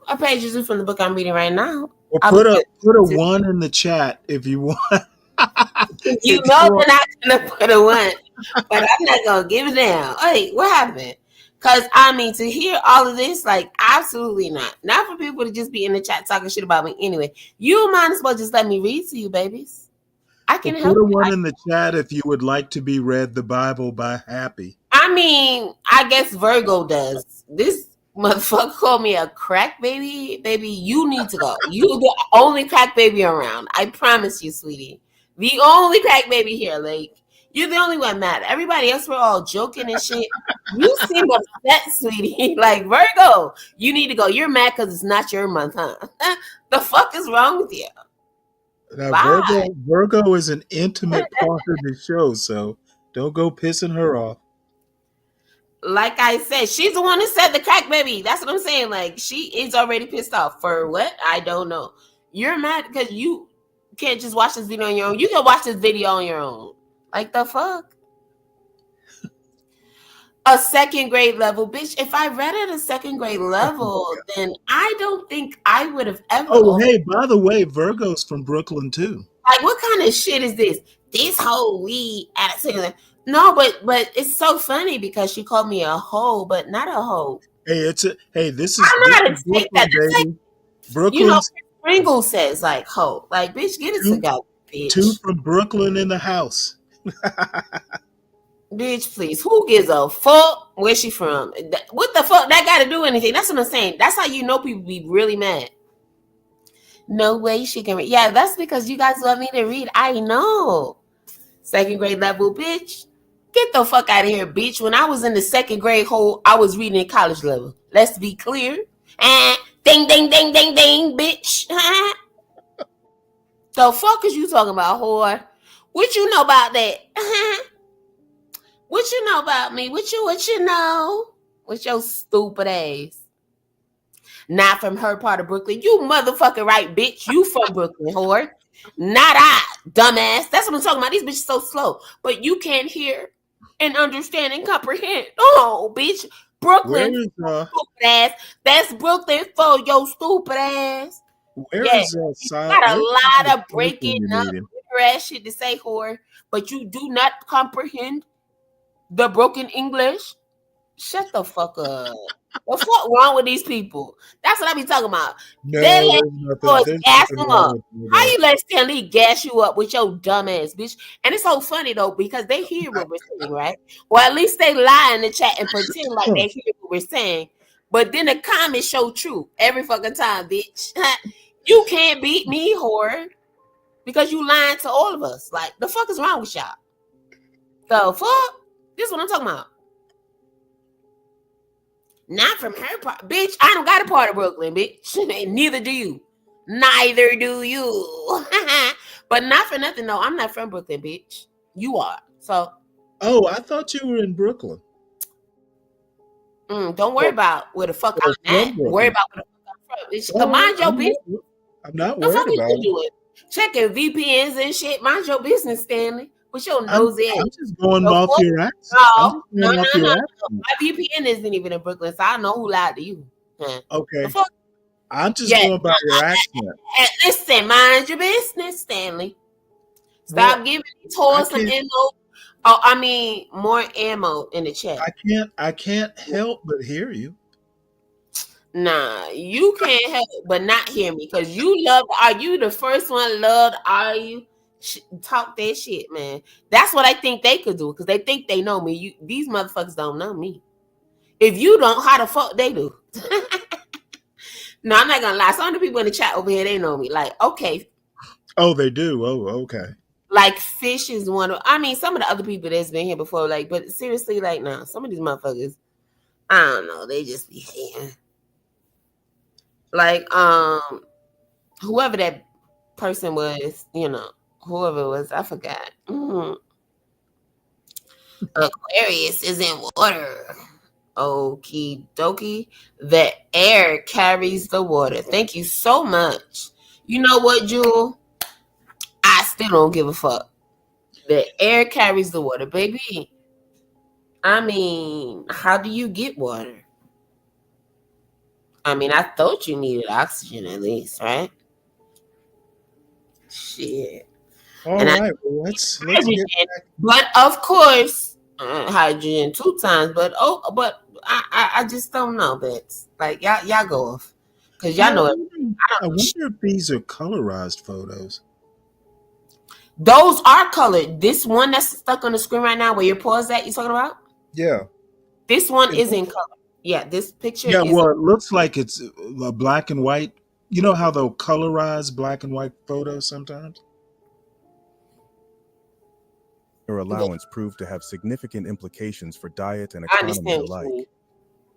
a page or two from the book I'm reading right now, Or I'll put be a 1 in the chat if you want. You know they're not gonna put a 1, but I'm not gonna give it down. Hey, what happened? Because to hear all of this, like, absolutely not. Not for people to just be in the chat talking shit about me. Anyway, you might as well just let me read to you, babies. I can help Put a you. 1 in the chat if you would like to be read the Bible by Happy. I guess Virgo does. This motherfucker called me a crack baby. Baby, you need to go. You the only crack baby around. I promise you, sweetie. The only crack baby here. Like, you're the only one mad. Everybody else were all joking and shit. You seem upset, sweetie. Like, Virgo, you need to go. You're mad because it's not your month, huh? The fuck is wrong with you? Now, Virgo is an intimate part of the show, so don't go pissing her off. Like I said, she's the one who said the crack baby. That's what I'm saying. Like, she is already pissed off. For what? I don't know. You're mad because you can't just watch this video on your own. You can watch this video on your own. Like, the fuck? A second grade level. Bitch, if I read at a second grade level, then I don't think I would have ever. Oh, hey, by the way, Virgo's from Brooklyn, too. Like, what kind of shit is this? This whole weed at a second grade. No, but it's so funny because she called me a hoe, but not a hoe. Hey, this is I'm not gonna take that. baby. Brooklyn. Pringle says like hoe. Like, bitch, get it together, bitch. 2 from Brooklyn in the house. Bitch, please. Who gives a fuck where she from? What the fuck that got to do anything? That's what I'm saying. That's how you know people be really mad. No way she can read. Yeah, that's because you guys love me to read. I know. Second grade level, bitch. Get the fuck out of here, bitch. When I was in the second grade hole, I was reading at college level. Let's be clear. Ding, ding, ding, ding, ding, bitch. The fuck is you talking about, whore? What you know about that? What you know about me? What you know? With your stupid ass. Not from her part of Brooklyn. You motherfucking right, bitch. You from Brooklyn, whore. Not I, dumbass. That's what I'm talking about. These bitches so slow. But you can't hear and understand and comprehend. Oh, bitch. Brooklyn, stupid ass. That's Brooklyn for your stupid ass. Where is got a lot of breaking up ass shit to say, whore, but you do not comprehend the broken English. Shut the fuck up. What the fuck wrong with these people? That's what I be talking about. No, they let gas nothing them up. How you let Stanley gas you up with your dumb ass, bitch? And it's so funny though, because they hear what we're saying, right? Well, at least they lie in the chat and pretend like they hear what we're saying. But then the comments show true every fucking time, bitch. You can't beat me, whore, because you lying to all of us. Like, the fuck is wrong with y'all? The fuck? This is what I'm talking about. Not from her part. Bitch, I don't got a part of Brooklyn, bitch. Neither do you. Neither do you. But not for nothing, though. I'm not from Brooklyn, bitch. You are. So. Oh, I thought you were in Brooklyn. Don't worry about where the fuck I'm at. Worry about where the fuck I'm from. Bitch, mind your business. I'm not worried about it. Doing? Checking VPNs and shit. Mind your business, Stanley. With your nosy ass. I'm just going off your accent. No. My VPN isn't even in Brooklyn, so I know who lied to you. Okay. I'm just going by your accent. Listen, mind your business, Stanley. Stop giving me toys some ammo. More ammo in the chat. I can't help but hear you. Nah, you can't help but not hear me because you love. Are you the first one loved? Are you? Talk that shit, man. That's what I think they could do because they think they know me. These motherfuckers don't know me. If you don't, how the fuck they do? No, I'm not gonna lie. Some of the people in the chat over here, they know me. Like, okay. Oh, they do. Oh, okay. like Fish is one of. I mean, some of the other people that's been here before, like, but seriously, like, nah, some of these motherfuckers, I don't know, they just be hating. Like, whoever that person was, whoever it was, I forgot. Aquarius is in water. Okie dokie. The air carries the water. Thank you so much. You know what, Jewel? I still don't give a fuck. The air carries the water, baby. I mean, how do you get water? I mean, I thought you needed oxygen at least, right? Shit. All right, well, let's get back. But of course, hydrogen 2 times. But I just don't know, Bets. Like y'all go off because y'all know it. I wonder if these are colorized photos. Those are colored. This one that's stuck on the screen right now, where your paws at, you talking about? Yeah. This one is in color. Yeah, this picture. Yeah, well, it looks like it's a black and white. You know how they'll colorize black and white photos sometimes? Their allowance proved to have significant implications for diet and economy alike.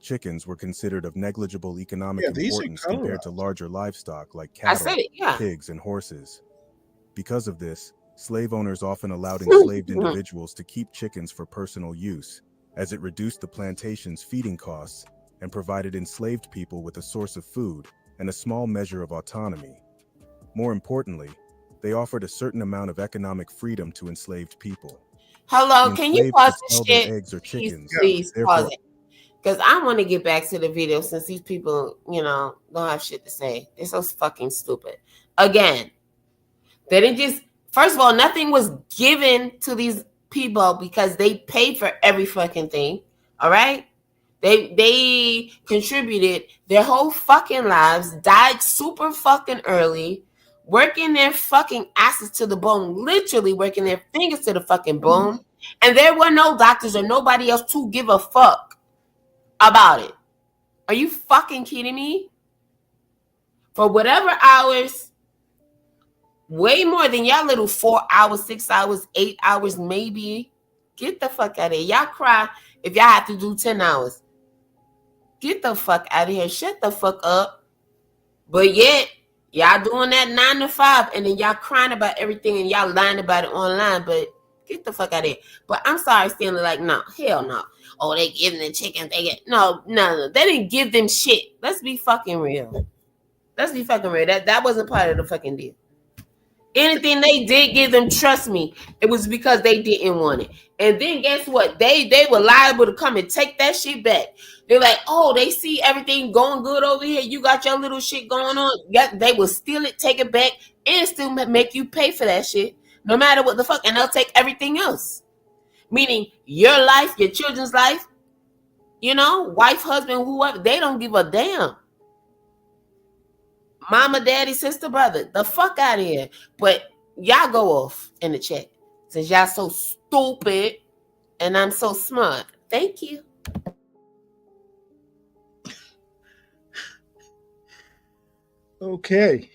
Chickens were considered of negligible economic importance compared to larger livestock like cattle, pigs, and horses. Because of this, slave owners often allowed enslaved individuals to keep chickens for personal use, as it reduced the plantation's feeding costs and provided enslaved people with a source of food and a small measure of autonomy. More importantly, they offered a certain amount of economic freedom to enslaved people. Hello, can you pause this shit? Eggs or chickens, please pause it. Because I want to get back to the video since these people, don't have shit to say. They're so fucking stupid. Again, they didn't just, first of all, nothing was given to these people because they paid for every fucking thing. All right? They contributed their whole fucking lives, died super fucking early, working their fucking asses to the bone, literally working their fingers to the fucking bone. And there were no doctors or nobody else to give a fuck about it. Are you fucking kidding me? For whatever hours, way more than y'all little 4 hours, 6 hours, 8 hours, maybe. Get the fuck out of here. Y'all cry if y'all have to do 10 hours. Get the fuck out of here. Shut the fuck up. But yet, y'all doing that 9 to 5, and then y'all crying about everything, and y'all lying about it online. But get the fuck out of here. But I'm sorry, Stanley. Like, no, hell no. Oh, they giving the chickens. No. They didn't give them shit. Let's be fucking real. That wasn't part of the fucking deal. Anything they did give them, trust me, it was because they didn't want it. And then guess what? They were liable to come and take that shit back. They're like, oh, they see everything going good over here. You got your little shit going on. They will steal it, take it back, and still make you pay for that shit, no matter what the fuck. And they'll take everything else. Meaning your life, your children's life, wife, husband, whoever, they don't give a damn. Mama, daddy, sister, brother, the fuck out of here. But y'all go off in the chat since y'all so stupid and I'm so smart. Thank you. Okay.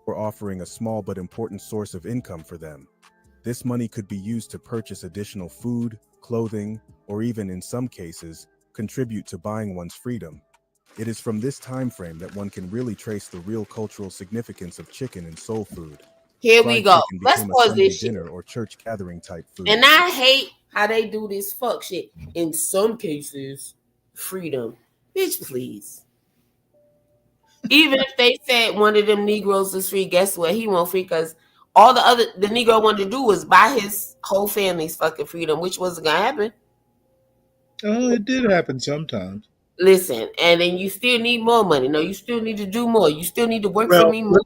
We're offering a small but important source of income for them. This money could be used to purchase additional food, clothing, or even in some cases, contribute to buying one's freedom. It is from this time frame that one can really trace the real cultural significance of chicken and soul food. Here we go. Let's pause this shit. Dinner or church gathering type food. And I hate how they do this fuck shit. In some cases, freedom. Bitch, please. Even if they said one of them Negroes is free, guess what? He won't free because all the Negro wanted to do was buy his whole family's fucking freedom, which wasn't gonna happen. Oh, it did happen sometimes. Listen, and then you still need more money. No, you still need to do more. You still need to work for me more.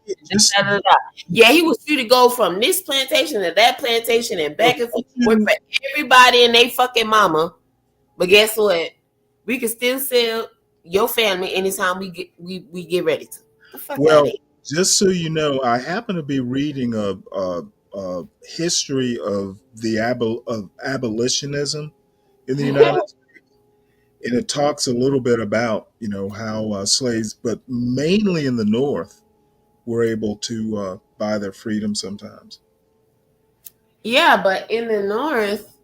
Yeah, he was free to go from this plantation to that plantation and back and forth, work for everybody and they fucking mama. But guess what? We can still sell your family anytime we get ready to. Well, just so you know, I happen to be reading a history of the abolitionism in the United States. and it talks a little bit about how slaves, but mainly in the North, were able to buy their freedom sometimes. Yeah, but in the North,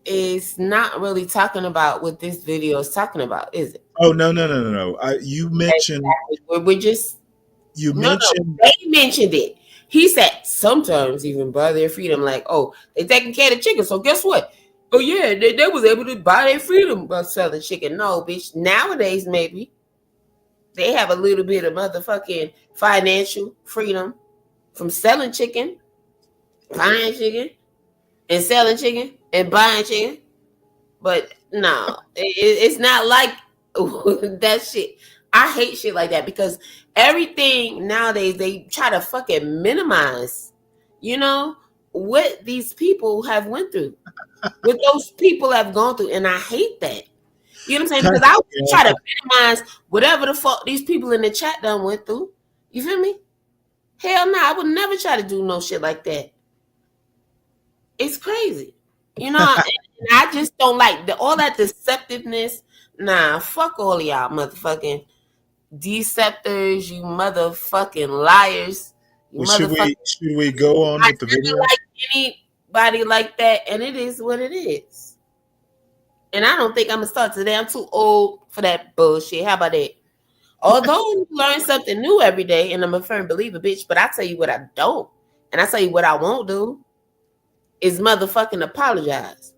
it's not really talking about what this video is talking about, is it? Oh no. You mentioned Exactly. We're just you no. mentioned They mentioned it. He said sometimes even buy their freedom. Like, oh, they taking care of the chicken. So guess what? Oh yeah, they was able to buy their freedom by selling chicken. No, bitch. Nowadays, maybe they have a little bit of motherfucking financial freedom from selling chicken, buying chicken, and selling chicken and buying chicken. But no, it's not like that shit. I hate shit like that because everything nowadays they try to fucking minimize, what these people have went through, what those people have gone through, and I hate that. You know what I'm saying? Because I would try to minimize whatever the fuck these people in the chat done went through. You feel me? Hell no, I would never try to do no shit like that. It's crazy. And I just don't like all that deceptiveness. Nah, fuck all of y'all motherfucking deceptors, you motherfucking liars. You well, motherfucking should we go on I with the never video? like anybody like that, and it is what it is. And I don't think I'm gonna start today. I'm too old for that bullshit. How about that? Although you learn something new every day, and I'm a firm believer, bitch, but I tell you what I don't. And I tell you what I won't do is motherfucking apologize.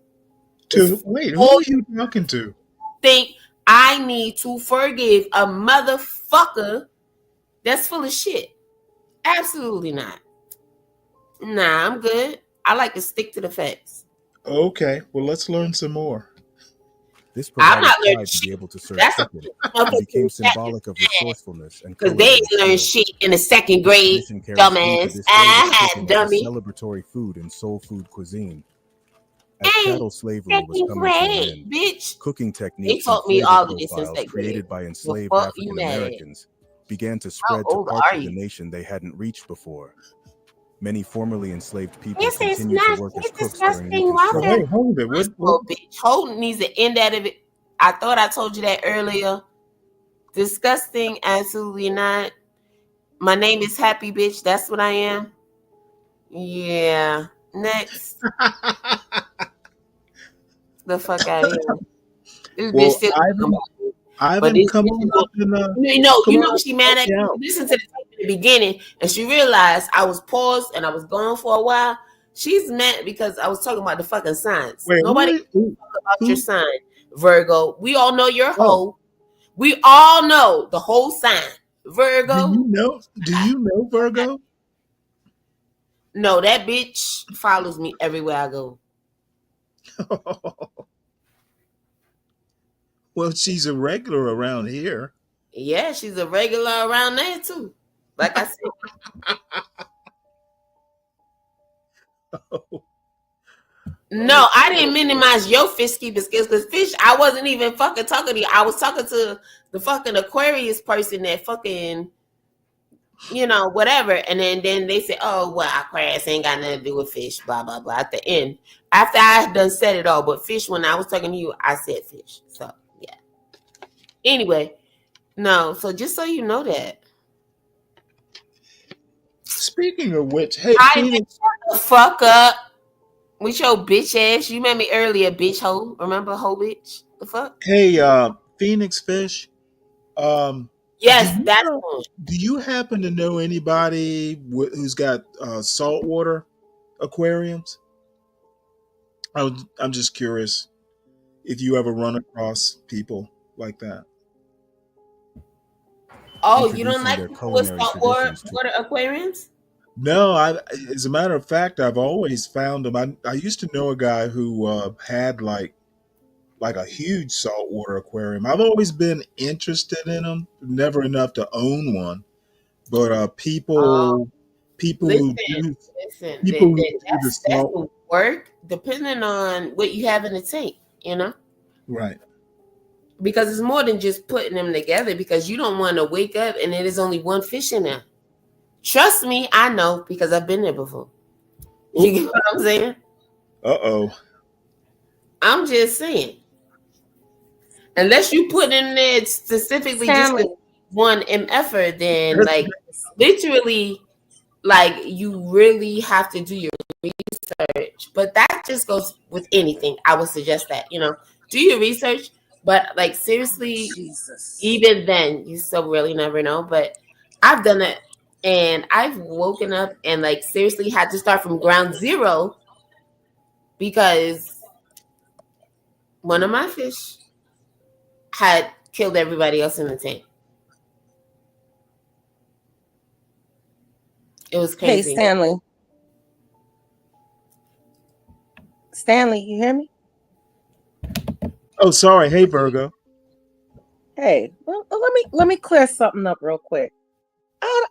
Wait, who are you talking to? Think I need to forgive a motherfucker that's full of shit. Absolutely not. Nah, I'm good. I like to stick to the facts. Okay, well, let's learn some more. This I'm provided not learning pride to be shit. able to serve That's chicken a and became symbolic of resourcefulness and because they culinary ain't learn skill. shit in the second This grade, tradition carries through to dumbass. this day with I cooking had as a dummy. celebratory food in soul food cuisine. As chattel slavery was Second coming to an grade, end, bitch. cooking They techniques and taught me flavor all of this in profiles second grade. created by The enslaved fuck you African mad at? Americans began to How spread to old parts are of the you? nation they hadn't reached before. Many formerly enslaved people This is continued to not. work as It's cooks during disgusting. Why would Reconstruction. Wait, hold it. First of all, bitch, Holt needs to end out of it. I thought I told you that earlier. Disgusting, absolutely not. My name is Happy Bitch. That's what I am. Yeah. Next. The fuck out of here. This bitch Well, still talking about me. But Ivan, this come bitch is on up and come you know on, she mad help at me you. out. Listen to the tape in the beginning, and she realized I was paused and I was gone for a while. She's mad because I was talking about the fucking signs. Wait, Nobody who? talk about your sign, Virgo. We all know your Oh, hoe. We all know the whole sign, do Virgo. you know? Do you know Virgo? No, that bitch follows me everywhere I go. Well, she's a regular around here. Yeah, she's a regular around there too. Like I said. No, I didn't minimize your fish keeping skills because fish, I wasn't even fucking talking to you. I was talking to the fucking Aquarius person that fucking, whatever. And then they said, oh, well, Aquarius ain't got nothing to do with fish, blah, blah, blah. At the end, after I had done said it all, but fish, when I was talking to you, I said fish. So, yeah. Anyway, no, so just so you know that. Speaking of which, hey, I Phoenix. shut the fuck up. With your bitch ass. You met me earlier, bitch hoe. Remember hoe bitch? The fuck? Hey, Phoenix Fish. Do Yes, you that's know? one. Do you happen to know anybody who's got saltwater aquariums? I'm just curious if you ever run across people like that. Oh, you don't Introducing like their people with culinary saltwater traditions to water aquariums? No, as a matter of fact, I've always found them. I used to know a guy who had like a huge saltwater aquarium. I've always been interested in them, never enough to own one. But people Listen, who do listen. people who do the That's salt, the work depending on what you have in the tank, right? Because it's more than just putting them together because you don't want to wake up and there is only one fish in there. Trust me, I know because I've been there before. You get what I'm saying? Uh-oh. I'm just saying. Unless you put in there specifically Stanley. just one MFer, then like literally, like you really have to do your research. But that just goes with anything. I would suggest that, do your research. But like seriously, even then, you still really never know. But I've done it, and I've woken up and like seriously had to start from ground zero because one of my fish had killed everybody else in the tank. It was crazy. Hey, Stanley. Stanley, you hear me? Oh, sorry. Hey, Virgo. Hey, well, let me clear something up real quick.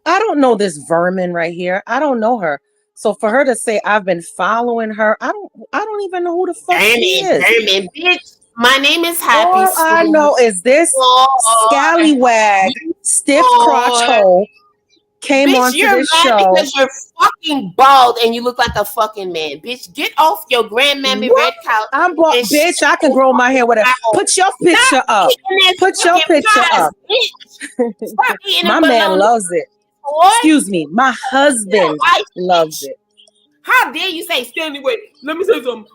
I don't know this vermin right here. I don't know her. So for her to say I've been following her, I don't even know who the fuck she is. Vermin, bitch. My name is Happy. All I know is this scallywag, stiff crotch hole came bitch, onto you're this mad show. because you're fucking bald and you look like a fucking man. Bitch, get off your grandmammy red couch. I'm bald, bitch. I can grow my hair whatever. Put your picture up. Put your picture up. My man loves it. Excuse me, my husband loves it. How dare you say, Stanley, wait, let me say something.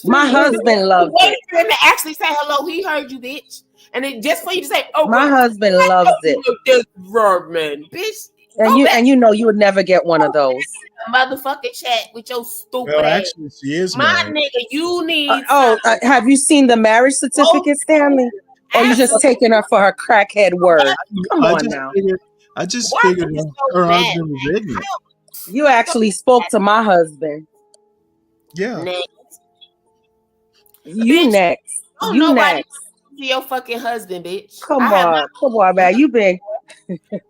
My husband loves Wait it. for him to actually say hello. He heard you, bitch. And then just for you to say, My husband loves it. This vermin, bitch. And you know you would never get one of those. Motherfucking chat with your stupid Well, ass. actually, she is My married. nigga, you need. Have you seen the marriage certificate, Stanley? Or you just taking her for her crackhead word? Come on now. I just figured her husband was ignorant. You actually spoke to my husband. Yeah. You Bitch, next. don't You nobody next. to your fucking husband, bitch. Come on, man. You been.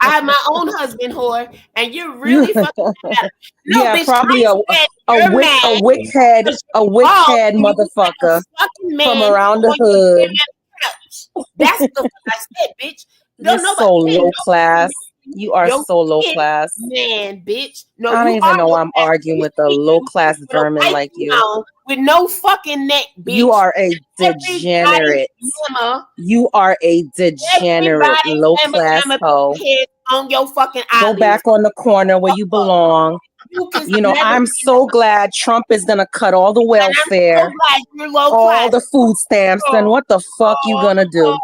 I have my own husband, whore, and you're really fucking mad. No, Yeah, bitch, probably a wickhead motherfucker from around the hood. That's the fuck I said, bitch. You're so low class. You are so low class. Man, bitch. No, I don't you even are know I'm arguing with a low class vermin like you. With no fucking neck, bitch. You are a degenerate. You are a degenerate low class hoe. On your fucking Go back on the corner where you belong. You know, I'm so glad Trump is gonna cut all the welfare, all the food stamps. Then what the fuck you gonna do?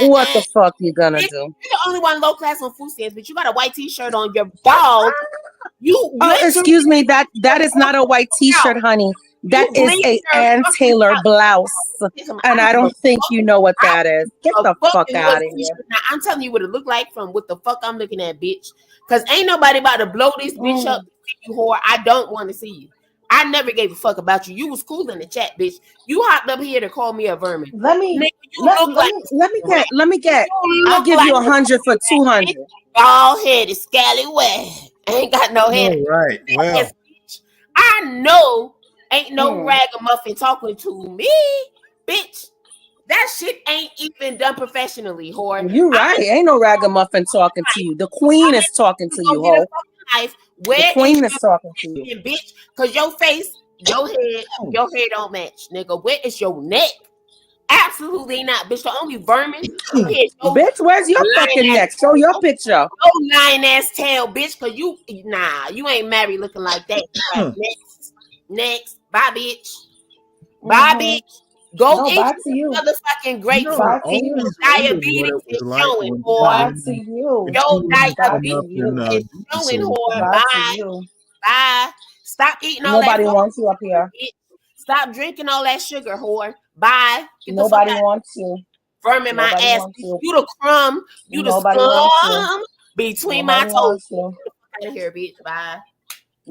What the fuck you gonna do? You're the only one low class on food stamps, but you got a white t-shirt on. You're bald. Excuse me. That is not a white t-shirt, honey. That is a Ann Taylor blouse, and I don't think you know what that is. Get the fuck out of here. Now, I'm telling you what it looked like from what the fuck I'm looking at, bitch. Because ain't nobody about to blow this bitch up. You whore. I don't want to see you. I never gave a fuck about you. You was cool in the chat, bitch. You hopped up here to call me a vermin. Let me get. I'll give you 100 for 200. Bald headed scallywag. I ain't got no head. All right. Well, I know ain't no ragamuffin talking to me, bitch. That shit ain't even done professionally, whore. You right. Ain't no ragamuffin talking to you. The queen is talking to you, ho. The queen is talking to you, bitch. Cause your face, your head don't match, nigga. Where is your neck? Absolutely not, bitch. The only vermin. Bitch, where's your fucking neck? Show your picture. No lying ass tail, bitch. Cause you ain't married looking like that. Next, bye, bitch. Bye, bitch. Go eat some motherfucking grapefruit. Diabetes is showing, whore. Your diabetes is showing, whore. Bye. Bye. Stop eating all that. Nobody wants you up here. Stop drinking all that sugar, whore. Bye. Nobody wants you. Vermin my ass. You the crumb. You the scum between my toes. Get the fuck out of here, bitch. Bye.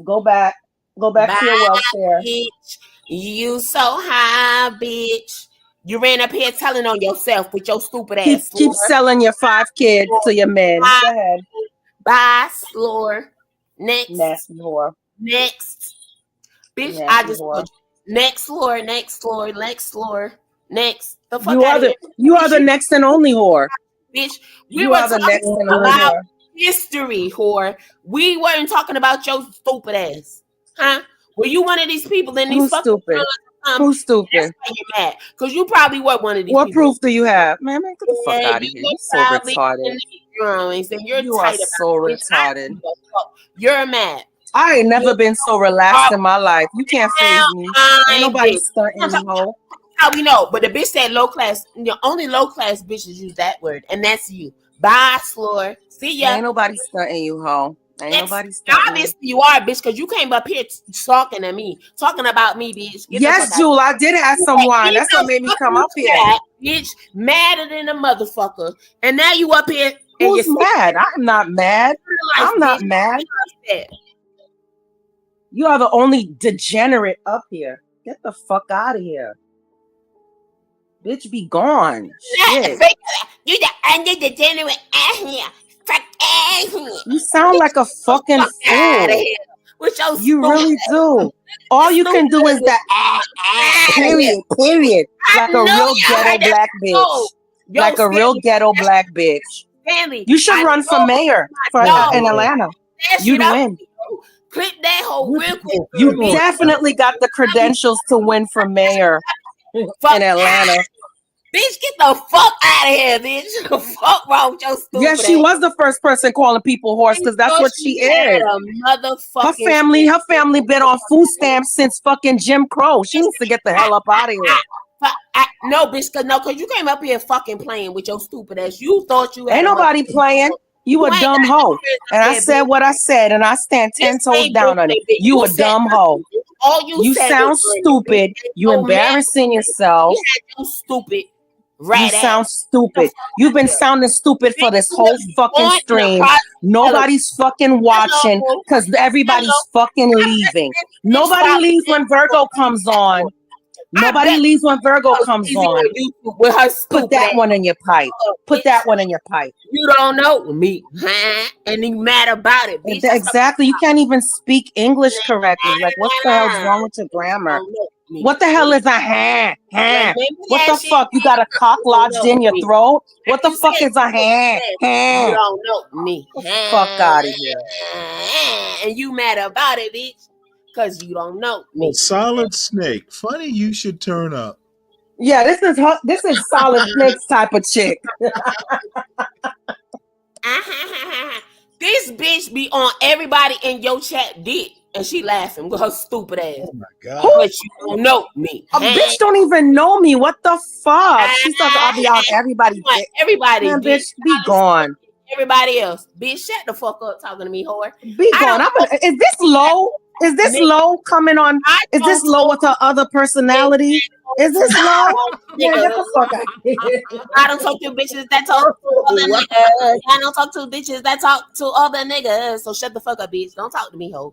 Go back. Go back to your welfare. Bitch. You so high, bitch. You ran up here telling on yourself with your stupid ass. Keep selling your 5 kids to your men. Bye. Go ahead. Bye, slore. Next. Nasty whore. Next. Bitch, Nasty I just whore. Next floor. Next. The fuck you are the next and only whore. Bitch, you are the next and only whore. History, whore. We weren't talking about your stupid ass. Huh? Were you one of these people in these fucking Who's stupid? That's why you're mad. Because you probably were one of these What people. proof do you have? Man, get the fuck out of here. You You're so probably retarded. in the drawings and you're You are tight about so it. retarded. You're mad. I ain't never been so relaxed in my life. You can't phase me. Ain't nobody stunting you, hoe. How we know? But the bitch said low class. Only low class bitches use that word, and that's you. Bye, slur. See ya. Ain't nobody stunting you, hoe. Ain't nobody stunting you. Obviously, you are, bitch, because you came up here talking to me, talking about me, bitch. Get yes, Jewel, I did have some wine. That's what made me come up here. Bitch, madder than a motherfucker. And now you up here. Who's mad? I'm not mad. I'm not mad. You are the only degenerate up here. Get the fuck out of here. Bitch, be gone. Shit. You the only degenerate out here. Fuck out here. You sound like a fucking fool. You really do. All you can do is that period. Like a real ghetto black bitch. Like a real ghetto black bitch. Stanley, you should run for mayor in Atlanta. You'd win. Clip that whole real quick. You definitely got the credentials to win for mayor in Atlanta. Bitch, get the fuck out of here, bitch. The fuck wrong with your stupid Yeah, she was the first person calling people horse because that's what she is. Her family been on food stamps since fucking Jim Crow. She needs to get the hell up out of here. No, bitch, because you came up here fucking playing with your stupid ass. You thought you had ain't nobody playing. You a dumb hoe. And I said what I said, and I stand 10 toes down on it. You a dumb hoe. You sound stupid. You embarrassing yourself. You stupid. You sound stupid. You've been sounding stupid for this whole fucking stream. Nobody's fucking watching because everybody's fucking leaving. Nobody leaves when Virgo comes on. Nobody leaves when Virgo comes on. Put that one in your pipe. Put that one in your pipe. You don't know me, huh? And you mad about it, bitch. Exactly. You can't even speak English correctly. Like, what the hell's wrong with your grammar? What the hell is a hand? What the fuck? You got a cock lodged in your throat? What the fuck is a hand? You don't know me. Fuck out of here. And you mad about it, bitch. Because you don't know me. Well, Solid Snake. Funny you should turn up. Yeah, this is Solid Snake's type of chick. This bitch be on everybody in your chat dick. And she laughing with her stupid ass. Oh my God. But you don't know me. A bitch don't even know me. What the fuck? She's talking I'll be on everybody's dick. Everybody, man, bitch, be gone. Everybody else. Bitch, shut the fuck up talking to me, whore. Be gone. Is this low? Is this low coming on? Is this low with her other personality? Is this low? Yeah, get the fuck out. I don't talk to bitches that talk to other niggas. I don't talk to bitches that talk to other niggas. So shut the fuck up, bitch. Don't talk to me, ho.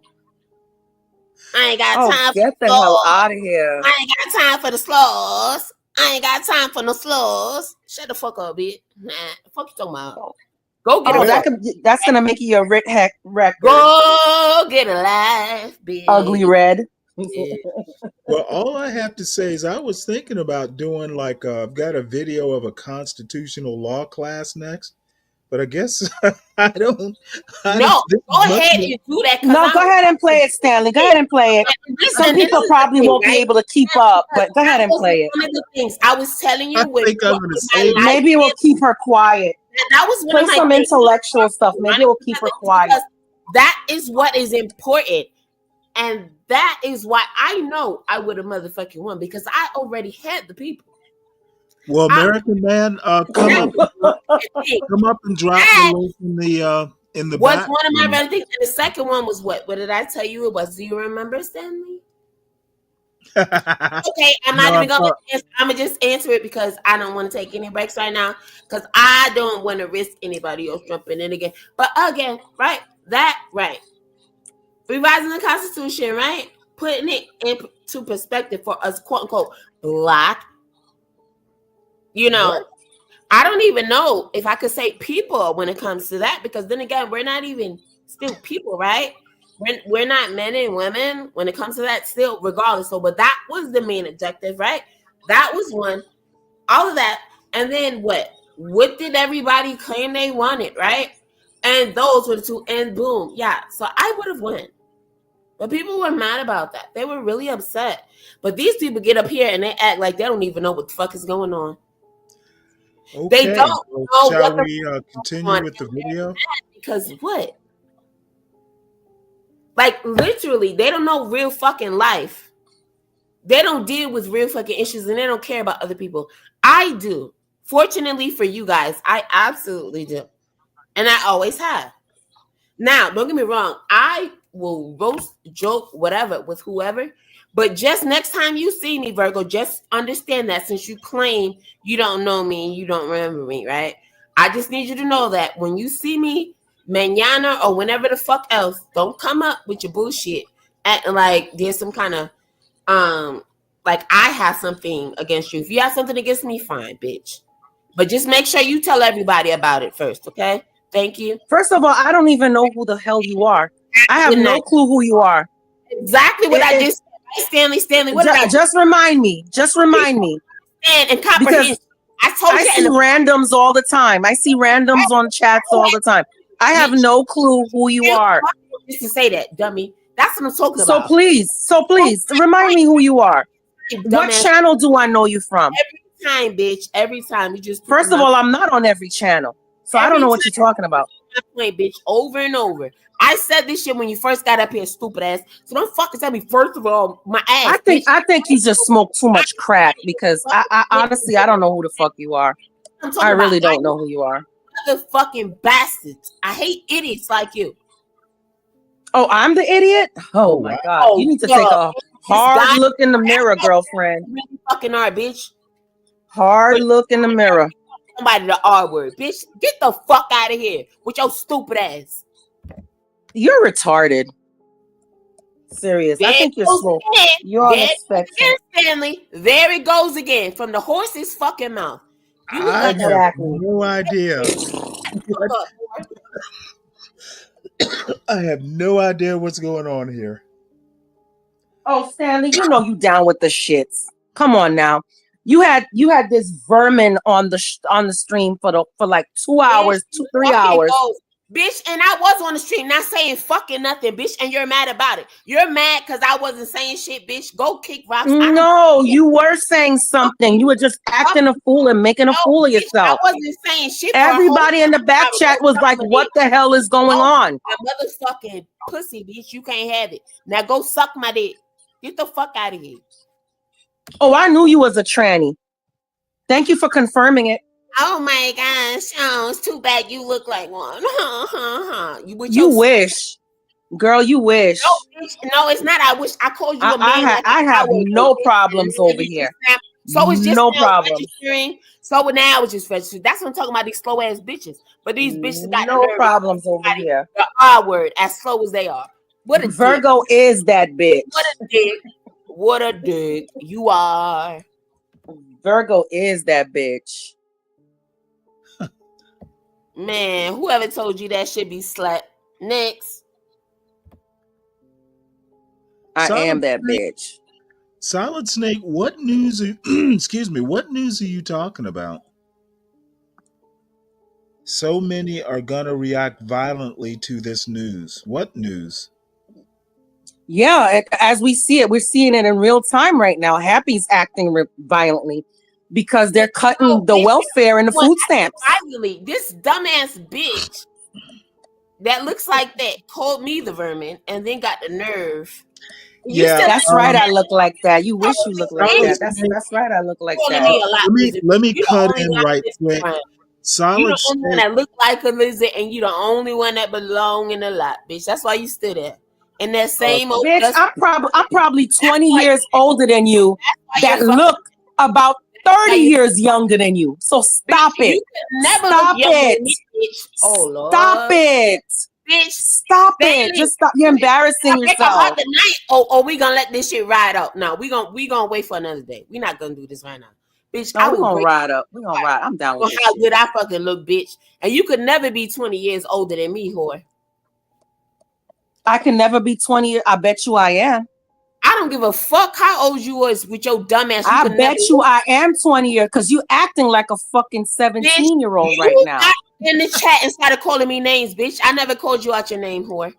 I ain't got time. Get the hell out of here. I ain't got time for the slugs. I ain't got time for no slugs. Shut the fuck up, bitch. Nah, the fuck you talking about? Go get a life. That's gonna make you a red heck record. Go get a life, bitch. Ugly red. Well, all I have to say is I was thinking about doing like I've got a video of a constitutional law class next, but I guess I don't. Go ahead and do that. No, go ahead and play it, Stanley. Go ahead and play it. Some people probably won't be able to keep up, but go ahead and play it. One of the things I was telling you. Maybe it will keep her quiet. That was one play of my some things. intellectual stuff. Maybe it will keep her quiet. That is what is important. And that is why I know I would have motherfucking won because I already had the people. Well, American Man, come up and drop the link in the What's back. one of my better things? And the second one was what? What did I tell you it was? Do you remember, Stanley? Okay, I'm not even gonna answer. I'm gonna just answer it because I don't want to take any breaks right now because I don't want to risk anybody else jumping in again. But again, right? Revising the Constitution, right? Putting it into perspective for us, quote unquote, black. You know, I don't even know if I could say people when it comes to that because then again, we're not even still people, right? We're not men and women when it comes to that still, regardless. So, but that was the main objective, right? That was one. All of that. And then what? What did everybody claim they wanted, right? And those were the two. And boom. Yeah. So I would have won. But people were mad about that. They were really upset. But these people get up here and they act like they don't even know what the fuck is going on. Okay. They don't Well, know shall what the we fuck is continue going on. with the video? Because what? Like, literally, they don't know real fucking life. They don't deal with real fucking issues and they don't care about other people. I do. Fortunately for you guys, I absolutely do. And I always have. Now, don't get me wrong. I will roast, joke, whatever with whoever. But just next time you see me, Virgo, just understand that since you claim you don't know me and you don't remember me, right? I just need you to know that when you see me, mañana or whenever the fuck else, don't come up with your bullshit acting like there's some kind of like I have something against you. If you have something against me, fine, bitch. But just make sure you tell everybody about it first, okay? Thank you. First of all, I don't even know who the hell you are. I have no clue who you are. Exactly what I just said. Stanley, what did I just remind me. Just remind me. And comprehend. I see randoms all the time. I see randoms on chats all the time. I have no clue who you are. Just to say that, dummy. That's what I'm talking So about. So please, remind me who you are. What channel do I know you from? Every time, bitch. Every time. You just First of all, I'm not on every channel. So I don't know what you're talking about. Point, bitch, over and over. I said this shit when you first got up here, stupid ass. So don't fucking tell me, first of all, my ass. I think you just smoked too much crack because I honestly I don't know who the fuck you are. I really don't know who you are. Motherfucking bastards. I hate idiots like you. Oh, I'm the idiot? Oh my God. You need to take a hard look in the mirror, girlfriend. You really fucking are, bitch. Hard look in the mirror. Somebody the R word, bitch. Get the fuck out of here with your stupid ass. You're retarded. Serious. I think you're slow. You're on the spectrum. Stanley. There it goes again from the horse's fucking mouth. You look I like have no idea. I have no idea what's going on here. Oh, Stanley, you know you down with the shits. Come on now. You had this vermin on the stream for like 2 hours, 3 hours. Bitch, and I was on the stream not saying fucking nothing, bitch, and you're mad about it. You're mad because I wasn't saying shit, bitch. Go kick rocks. No, you were saying something. You were just acting a fool and making a fool of yourself. I wasn't saying shit. Everybody in the back chat was like, what the hell is going on? My motherfucking pussy, bitch. You can't have it. Now go suck my dick. Get the fuck out of here. Oh, I knew you was a tranny. Thank you for confirming it. Oh my gosh. Oh, it's too bad you look like one. You wish. Girl, you wish. No, bitch, no, it's not. I wish. I called you a man. I have no problems over here. So it's just no problem. So now it's just registering. That's what I'm talking about. These slow ass bitches. But these bitches got no problems over here. The R word, as slow as they are. What a Virgo dick. is that bitch. What a dick. What a dick you are. Virgo is that bitch. Man, whoever told you that should be slapped. Next. I am that bitch. Solid Snake, what news are excuse me, what news are you talking about? So many are gonna react violently to this news. What news? Yeah, as we see it, we're seeing it in real time right now. Happy's acting violently because they're cutting the welfare and the food stamps. Violently, this dumbass bitch that looks like that called me the vermin and then got the nerve. Yeah, that's right. I look like that. You wish you look like that. That's right. I look like that. Let me cut in right quick. You the only one that look like a lizard, and you the only one that belong in a lot, bitch. That's why you stood there. And that same old bitch, I'm probably 20 years older than you that look about 30 years younger than you. So stop it. Stop it. Oh, Lord. Stop it. Bitch, stop it. Just stop. You're embarrassing yourself. Or we gonna let this shit ride out. No, we gonna wait for another day. We're not gonna do this right now. Bitch, no, we're gonna ride up. We're gonna ride. I'm down with this. How good I fucking look, bitch. And you could never be 20 years older than me, whore. I can never be 20. I bet you I am. I don't give a fuck how old you was with your dumb ass. I bet you I am 20 years because you acting like a fucking 17-year-old right now. In the chat and started calling me names, bitch. I never called you out your name, whore.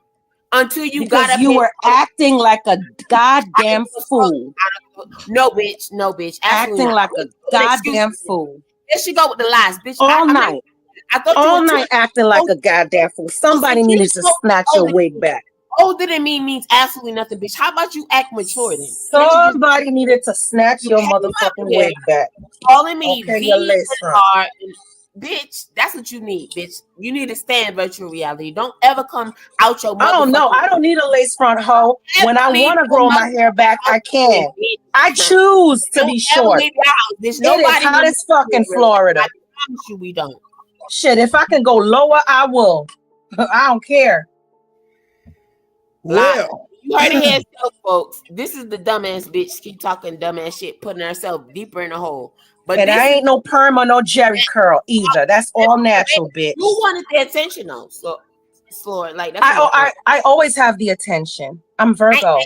until you because got up you here. were acting like a goddamn fool. No, bitch. No, bitch. Absolutely Acting not. like a goddamn fool. There she go with the lies, bitch. All night. I thought all you were night acting like a goddamn fool. Somebody needed to snatch your wig back. Older than me means absolutely nothing, bitch. How about you act mature then? Somebody needed to snatch your motherfucking wig back. Calling me Okay, your lace front. bitch. That's what you need, bitch. You need to stay in virtual reality. Don't ever come out your motherfucking. I don't know. I don't need a lace front, hoe. When I want to grow my hair back, I can. I choose to be short. It is hot as fuck in Florida. I promise you, we don't. Shit, if I can go lower, I will. I don't care. Well, you heard it here, folks. This is the dumbass bitch keep talking dumbass shit, putting herself deeper in the hole. But and I ain't no perm or no jerry curl either. That's all natural, bitch. You wanted the attention though, so Lord, like that's I always have the attention. I'm Virgo.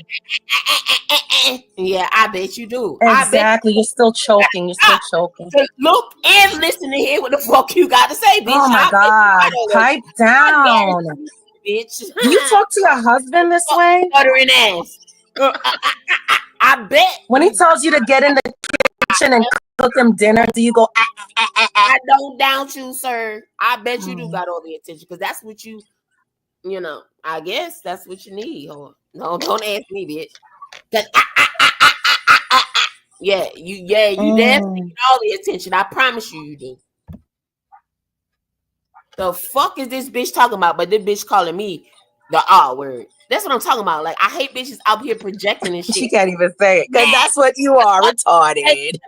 Yeah, I bet you do. Exactly. You're still choking. You're still choking. Look and listen to hear what the fuck you got to say, bitch. Oh my God. Pipe down. Bitch. Do you talk to your husband this way? Buttering ass. I bet. When he tells you to get in the kitchen and cook him dinner, do you go, I don't doubt you, sir. I bet you do got all the attention because that's what you know, I guess that's what you need. No, don't ask me, bitch. You definitely get all the attention. I promise you do. The fuck is this bitch talking about? But this bitch calling me the R word. That's what I'm talking about. Like, I hate bitches out here projecting and shit. She can't even say it because that's what you are, retarded.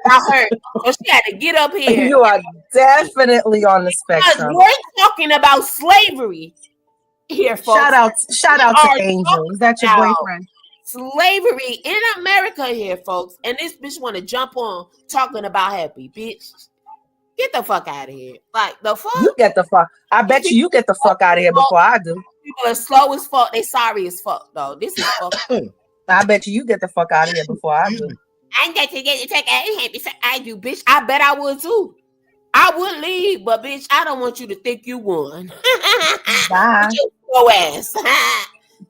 I heard. So she had to get up here. You are definitely on the spectrum. We're talking about slavery here, folks. Shout out to Angel. Is that your boyfriend? Slavery in America here, folks. And this bitch want to jump on talking about happy, bitch. Get the fuck out of here. Like, the fuck? You get the fuck. I bet you get the fuck out of here before I do. People are slow as fuck. They sorry as fuck, though. This is fuck. I bet you get the fuck out of here before I do. I ain't got to get it. I do, bitch. I bet I would, too. I would leave, but, bitch, I don't want you to think you won. Bye. With your slow ass.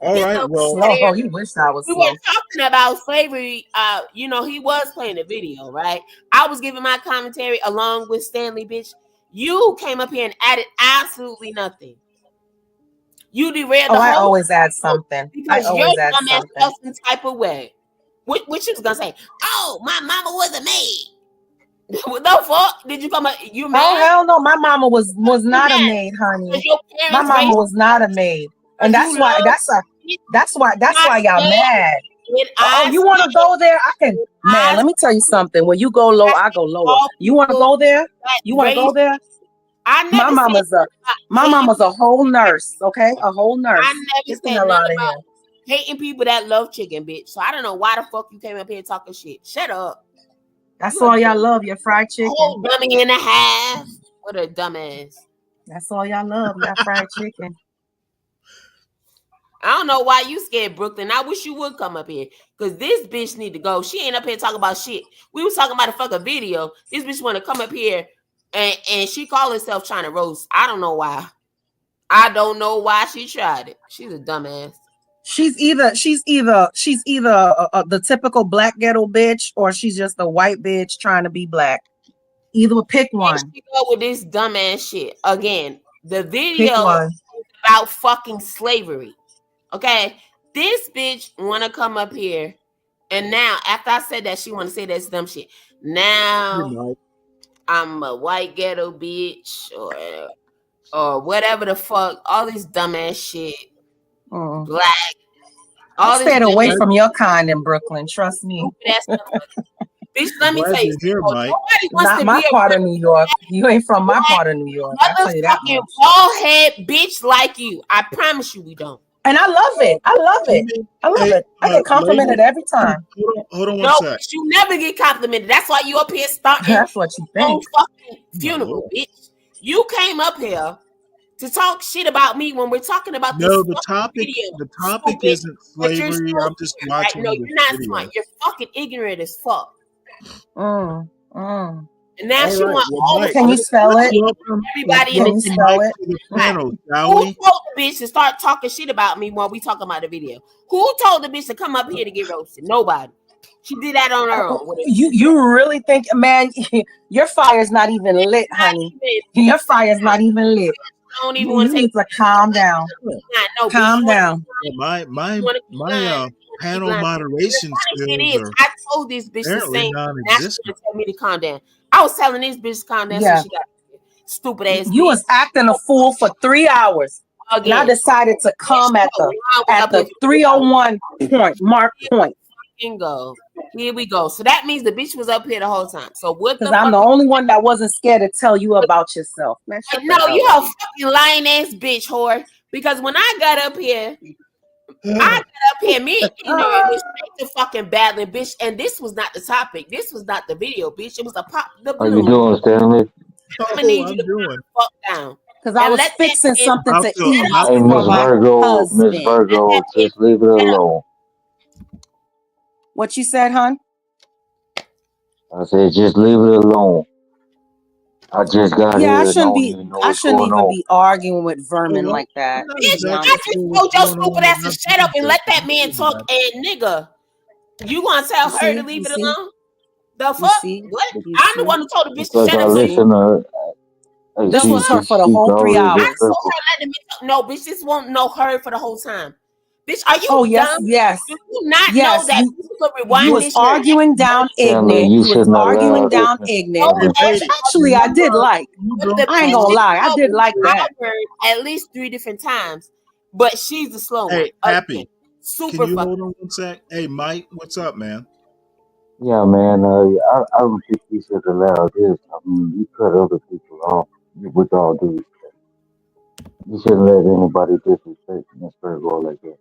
All right, well. Slow. You wish I was we slow. were talking about slavery. He was playing a video, right? I was giving my commentary along with Stanley, bitch. You came up here and added absolutely nothing. You derailed the whole. I always add something. Because I always add dumbass something. felt some type of way. What you was gonna say? Oh, my mama was a maid. What the fuck? Did you come up? You mad? Oh hell no, my mama was not a maid, honey. My mama was not a maid. And that's why y'all mad. Oh, you want to go there? I can. Man, let me tell you something. When you go low, I go lower. You want to go there? You want to go there? My mama's a whole nurse. Okay, a whole nurse. I never said nothing about hating people that love chicken, bitch. So I don't know why the fuck you came up here talking shit. Shut up. That's all y'all love, your fried chicken. Whole dummy and a half. What a dumbass. That's all y'all love, y'all fried chicken. I don't know why you scared, Brooklyn. I wish you would come up here. Because this bitch need to go. She ain't up here talking about shit. We was talking about a fucking video. This bitch want to come up here and she call herself trying to roast. I don't know why. I don't know why she tried it. She's a dumbass. She's either the typical black ghetto bitch or she's just a white bitch trying to be black. Either pick one. She go with this dumbass shit. Again, the video is about fucking slavery. Okay, this bitch want to come up here, and now after I said that, she want to say that's dumb shit. Now I'm a white ghetto bitch, or whatever the fuck. All this dumbass shit. Black. I stayed away from your kind in Brooklyn. Trust me. Bitch, let me tell you. Not my part of New York. You ain't from my part of New York. I tell you that much. Bald head bitch like you. I promise you, we don't. And I love it. I love it. I get complimented every time. Hold on one sec. You never get complimented. That's why you up here starting. That's what you think. Fucking funeral, bitch. You came up here to talk shit about me when we're talking about this. No, the topic isn't slavery. I'm just watching. No, you're not smart. You're fucking ignorant as fuck. And And now All she right. wants Well, all the Mike, Can you spell let's it? everybody in Can the you chat. spell it? to the panel, shall Who we? told the bitch to start talking shit about me while we talking about the video? Who told the bitch to come up here to get roasted? Nobody. She did that on her own. You really think, man, your fire's not even lit, honey. Your fire's not even lit. I don't even You want to say need to calm down. no, Calm bitch. down. My panel moderation skills are I told this bitch the apparently same. Now she non-existent. gonna tell me to calm down. I was telling this bitch to calm down, so Yeah. she got stupid ass. You was acting a fool for 3 hours. And I Again. decided to come at the 301 point. Go. Here we go. So that means the bitch was up here the whole time. So what the Because I'm fuck? the only one that wasn't scared to tell you about yourself. Man, shut the No, hell you up. a fucking lying ass bitch whore. Because when I got up here, me ignorant bitch, straight to fucking battling, bitch. And this was not the topic. This was not the video, bitch. It was a pop the How you balloon. doing, Stanley? I'm gonna need you to calm the fuck down. Because I was fixing something to eat Hey, for Miss my Virgo, Miss husband. Virgo, just leave it alone. What you said, hon? I said, just leave it alone. I just got Yeah, here and don't even know what's going on. be arguing with vermin like that. Bitch, I just told your stupid ass to shut up and let that man talk. And nigga, you gonna tell her to leave it alone? The fuck? What? I'm the one who told the bitch to Because shut I up. listen to her. Hey, This was her for the she's whole 3 already hours. I told disrespectful. her let me talk. No, bitch, this won't know her for the whole time. Bitch, are you Oh, yes, dumb? yes. Do you not Yes, know that you- you could You rewind was this? arguing down Stanley, ignorant. you You was shouldn't arguing allow down this. ignorant. Lady, Actually, I did like. The I ain't bitch gonna just lie. I told did me like that. I heard at least 3 different times, but she's the slow one. Hey, Happy, Super can you fucking. hold on one sec? Hey, Mike, what's up, man? Yeah, man. I don't think you should allow this. I mean, you cut other people off with all due respect. You shouldn't let anybody disrespect Miss Virgo like that.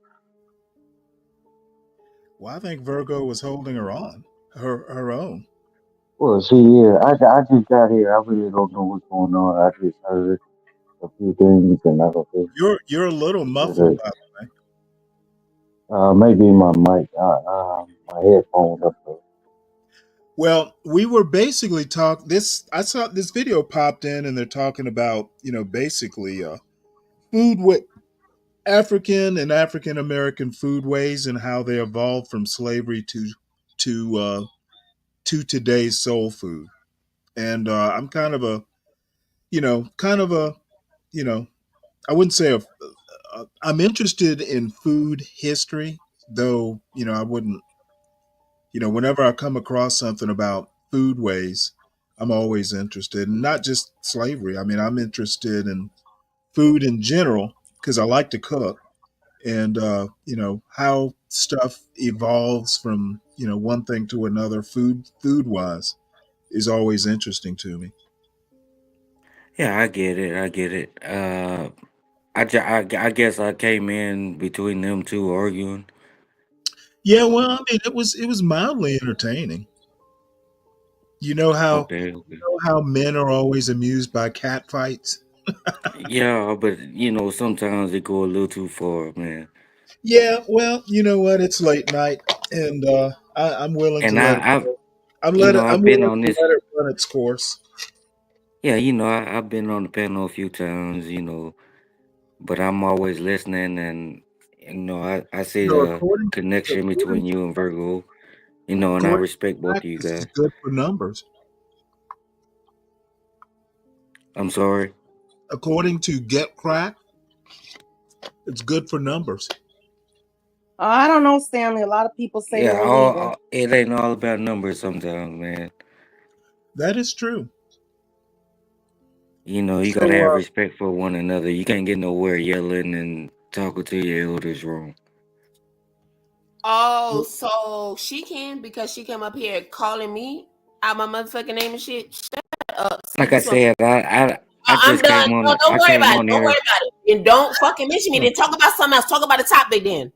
Well, I think Virgo was holding her own. Well, she is. I just got here. I really don't know what's going on. I just heard a few things, and I don't think You're a little muffled, by the way. maybe my mic, my headphones up there. Well, we were basically I saw this video popped in, and they're talking about basically food with African American foodways and how they evolved from slavery to today's soul food. And I'm kind of a I wouldn't say I'm interested in food history, though I wouldn't whenever I come across something about foodways, I'm always interested, and not just slavery. I mean, I'm interested in food in general because I like to cook, and how stuff evolves from one thing to another, food wise, is always interesting to me. Yeah, I get it. I get it. I guess I came in between them two arguing. Yeah, well, I mean, it was mildly entertaining. You know how Okay. men are always amused by cat fights. Yeah, but sometimes they go a little too far, man. Yeah, well, you know what? It's late night, and I'm willing to And let it I've go. I'm been willing on to this. let it run its course. Yeah, I've been on the panel a few times, but I'm always listening, and I see the connection According between you and Virgo, and I according respect to both of you practice, guys. is good for numbers. I'm sorry. According to Get Crack, it's good for numbers. I don't know, Stanley. A lot of people say Yeah, they're leaving. it ain't all about numbers sometimes, man. That is true. You So, gotta have respect for one another. You can't get nowhere yelling and talking to your elders wrong. Oh, so she can because she came up here calling me out my motherfucking name and shit. Shut up. See, Like I this one. said, I I'm just done. came No, on. don't I worry came about it. on Don't worry here. about it. And don't fucking mention me. Then talk about something else. Talk about the topic then.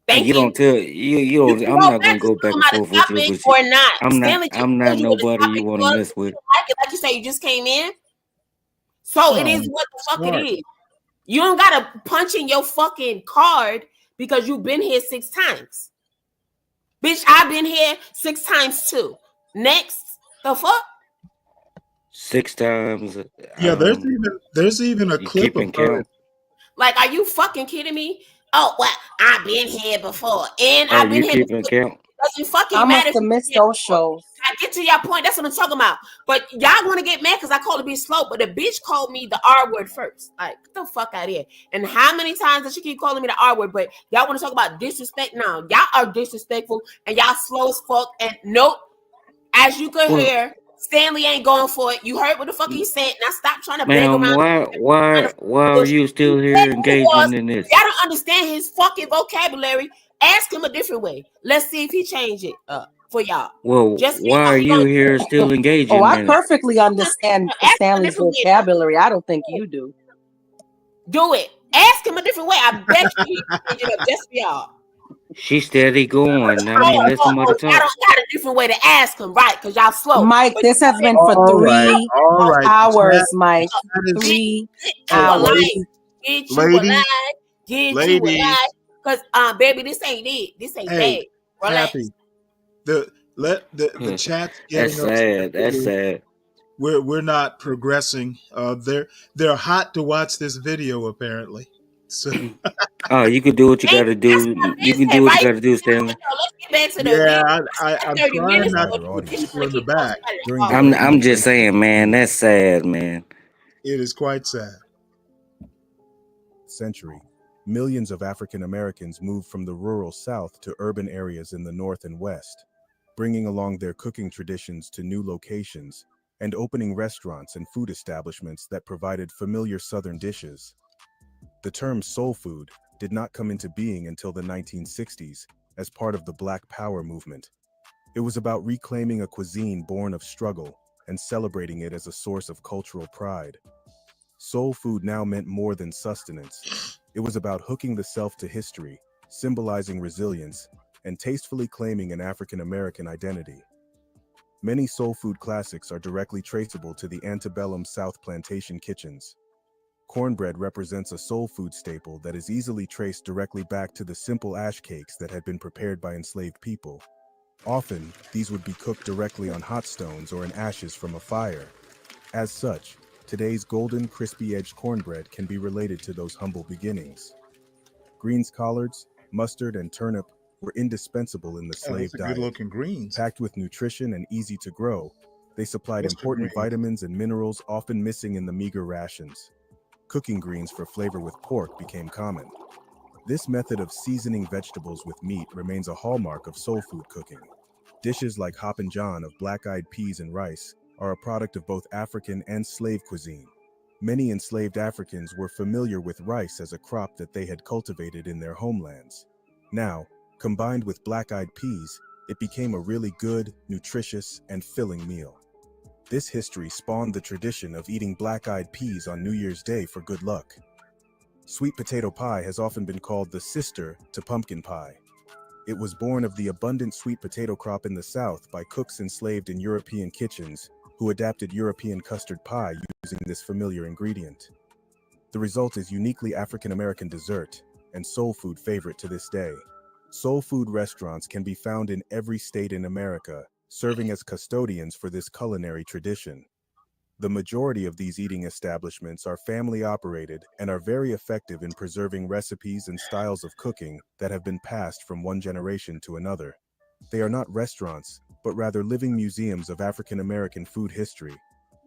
Thank You you. don't tell you. You don't. can I'm go not back gonna to go back talking and about the forth with you. topic But or not. I'm not. Stanley just I'm not told you what the nobody you topic want to was. mess with. Like you say, you just came in. So it oh, is what the fuck it smart. is. You don't gotta punch in your fucking card because you've been here 6 times. Bitch, I've been here 6 times too. Next, the fuck? 6 times. Yeah, there's even a You clip of keeping her. count? Like, are you fucking kidding me? Oh, well, I've been here before, and Are I've been you here keeping before. count? Doesn't fucking I matter must if have you've been missed here those before. shows. I get to your point. That's what I'm talking about. But y'all want to get mad because I called the bitch slow, but the bitch called me the R word first. Like, get the fuck out of here. And how many times does she keep calling me the R word? But y'all want to talk about disrespect? No, y'all are disrespectful and y'all slow as fuck. And nope, as you could Well, hear, Stanley ain't going for it. You heard what the fuck he said. Now stop trying to beg ma'am, around. why are you still here engaging in this? Y'all don't understand his fucking vocabulary. Ask him a different way. Let's see if he change it up for y'all. Well, Just why are you here still Oh, engaging I in it? perfectly understand ask him a Stanley's different way. vocabulary. I don't think you do. Do it. Ask him a different way. I bet you he can change it up just for y'all. She steady going. I mean, let somebody Y'all talk. don't got a different way to ask him, right? Because y'all slow. Mike, But this has been for All right, 3 all right. hours, Mike. That is, 3 get you a hours. life. Get you a ladies, life. Get you a ladies. life. Because baby, this ain't it. This ain't Hey, that. Relax. Happy. The chat's That's getting upset sad. with That's you. sad. We're not progressing. They're hot to watch this video apparently. So Oh, you could do what you And gotta that's do. what You Vince can said, do what you right? gotta do, Stanley. So let's get back to the yeah, video. I'm 30 trying minutes not or to we put just people want in to the keep going. back. Somebody to talk. I'm just saying, man. That's sad, man. It is quite sad. Century, millions of African Americans moved from the rural South to urban areas in the North and West, bringing along their cooking traditions to new locations and opening restaurants and food establishments that provided familiar Southern dishes. The term soul food did not come into being until the 1960s as part of the Black Power movement. It was about reclaiming a cuisine born of struggle and celebrating it as a source of cultural pride. Soul food now meant more than sustenance. It was about hooking the self to history, symbolizing resilience, and tastefully claiming an African American identity. Many soul food classics are directly traceable to the antebellum South plantation kitchens. Cornbread represents a soul food staple that is easily traced directly back to the simple ash cakes that had been prepared by enslaved people. Often, these would be cooked directly on hot stones or in ashes from a fire. As such, today's golden, crispy-edged cornbread can be related to those humble beginnings. Greens, collards, mustard, and turnip were indispensable in the Oh, slave that's a diet. good looking greens. Packed with nutrition and easy to grow, they supplied Mustard important greens. vitamins and minerals often missing in the meager rations. Cooking greens for flavor with pork became common. This method of seasoning vegetables with meat remains a hallmark of soul food cooking. Dishes like Hop and John of black-eyed peas and rice are a product of both African and slave cuisine. Many enslaved Africans were familiar with rice as a crop that they had cultivated in their homelands. Now, combined with black-eyed peas, it became a really good, nutritious, and filling meal. This history spawned the tradition of eating black-eyed peas on New Year's Day for good luck. Sweet potato pie has often been called the sister to pumpkin pie. It was born of the abundant sweet potato crop in the South by cooks enslaved in European kitchens who adapted European custard pie using this familiar ingredient. The result is uniquely African American dessert and soul food favorite to this day. Soul food restaurants can be found in every state in America, serving as custodians for this culinary tradition. The majority of these eating establishments are family operated and are very effective in preserving recipes and styles of cooking that have been passed from one generation to another. They are not restaurants, but rather living museums of African American food history.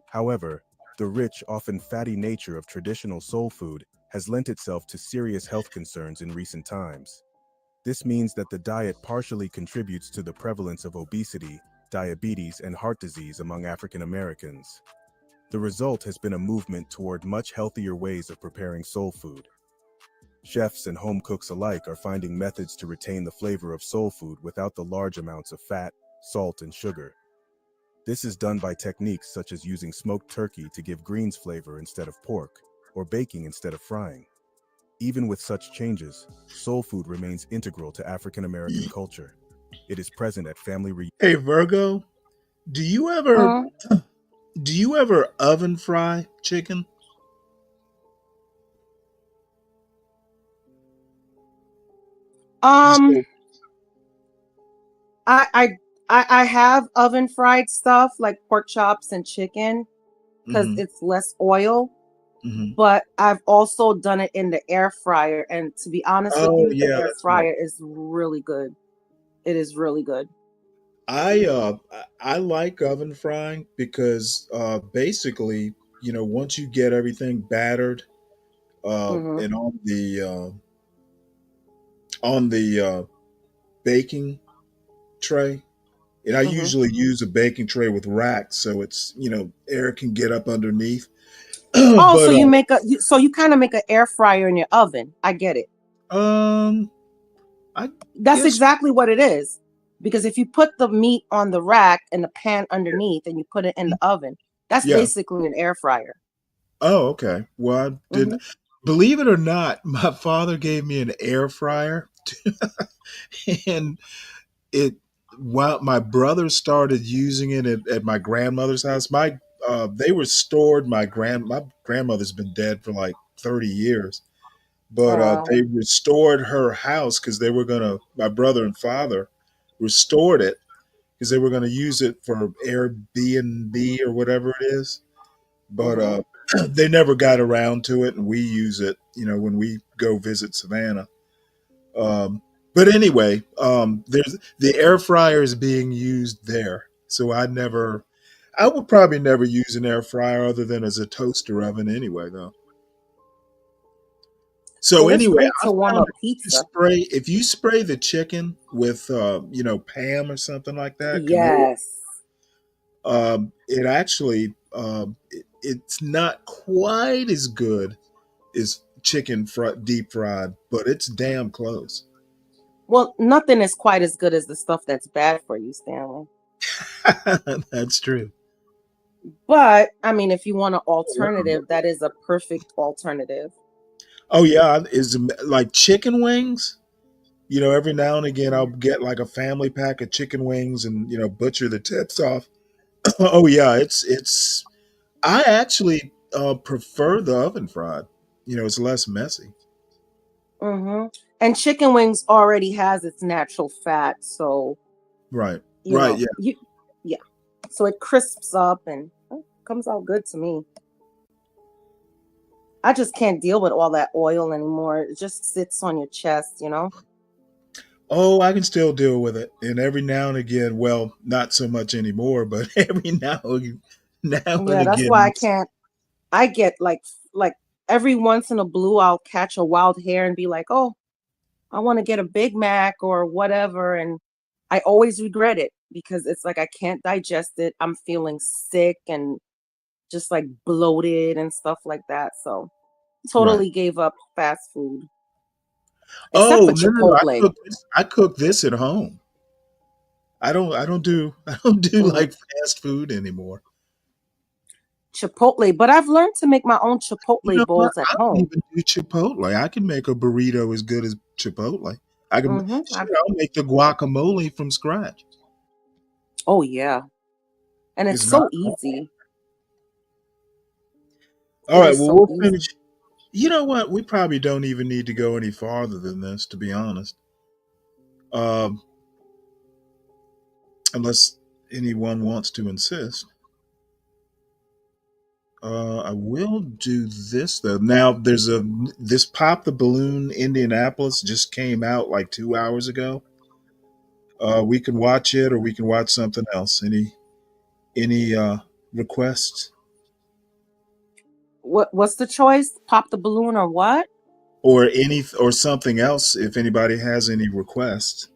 However, the rich, often fatty nature of traditional soul food has lent itself to serious health concerns in recent times. This means that the diet partially contributes to the prevalence of obesity, diabetes, and heart disease among African Americans. The result has been a movement toward much healthier ways of preparing soul food. Chefs and home cooks alike are finding methods to retain the flavor of soul food without the large amounts of fat, salt, and sugar. This is done by techniques such as using smoked turkey to give greens flavor instead of pork, or baking instead of frying. Even with such changes, soul food remains integral to African American culture. It is present at family reunions. Hey Virgo, do you ever oven fry chicken? Um, I I I have oven fried stuff like pork chops and chicken. because it's less oil. But I've also done it in the air fryer, and to be honest with you, the air fryer is really good. It is really good. I like oven frying because basically, you know, once you get everything battered and on the baking tray, and I usually use a baking tray with racks, so it's, you know, air can get up underneath. Oh, But so you make so you kind of make an air fryer in your oven. I get it. That's exactly what it is. Because if you put the meat on the rack and the pan underneath and you put it in the oven, that's basically an air fryer. Oh, okay. Well, I didn't believe it or not, my father gave me an air fryer and it while my brother started using it at my grandmother's house, they restored my grandmother's been dead for like 30 years. But they restored her house because they were gonna. My brother and father restored it because they were gonna use it for Airbnb or whatever it is. But they never got around to it, and we use it, you know, when we go visit Savannah. But anyway, there's the air fryer is being used there, so I would probably never use an air fryer other than as a toaster oven anyway, though. So well, it's anyway, great I to warm found up pizza. if you spray the chicken with you know, Pam or something like that, canola, Yes. it actually it's not quite as good as deep fried, but it's damn close. Well, nothing is quite as good as the stuff that's bad for you, Stanley. That's true. But I mean, if you want an alternative, that is a perfect alternative. Oh yeah, is like chicken wings. You know, every now and again I'll get like a family pack of chicken wings and, you know, butcher the tips off. Oh yeah, it's. I actually prefer the oven fried. You know, it's less messy. And chicken wings already has its natural fat, so Right. you Right. know, Yeah. yeah. So it crisps up and comes out good to me. I just can't deal with all that oil anymore. It just sits on your chest, you know? Oh, I can still deal with it. And every now and again, well, not so much anymore, but every now and Yeah, that's why I again. can't. I get like every once in a blue, I'll catch a wild hair and be like, oh, I want to get a Big Mac or whatever. And I always regret it because it's like I can't digest it. I'm feeling sick and just like bloated and stuff like that. So Right. totally gave up fast food. Except for Oh, no. Chipotle. I cook this at home. I don't do like fast food anymore. Chipotle, but I've learned to make my own You Chipotle know what? bowls at I don't home. even do Chipotle. I can make a burrito as good as Chipotle. I can shit, I'll make the guacamole from scratch. Oh yeah. And it's It's not so hard. easy. All It right, is well so we'll easy. finish. You know what? We probably don't even need to go any farther than this, to be honest. Um, unless anyone wants to insist. I will do this though. Now there's this Pop the Balloon Indianapolis just came out like 2 hours ago. We can watch it or we can watch something else. Any requests? What's the choice? Pop the balloon or what? Or something else if anybody has any requests.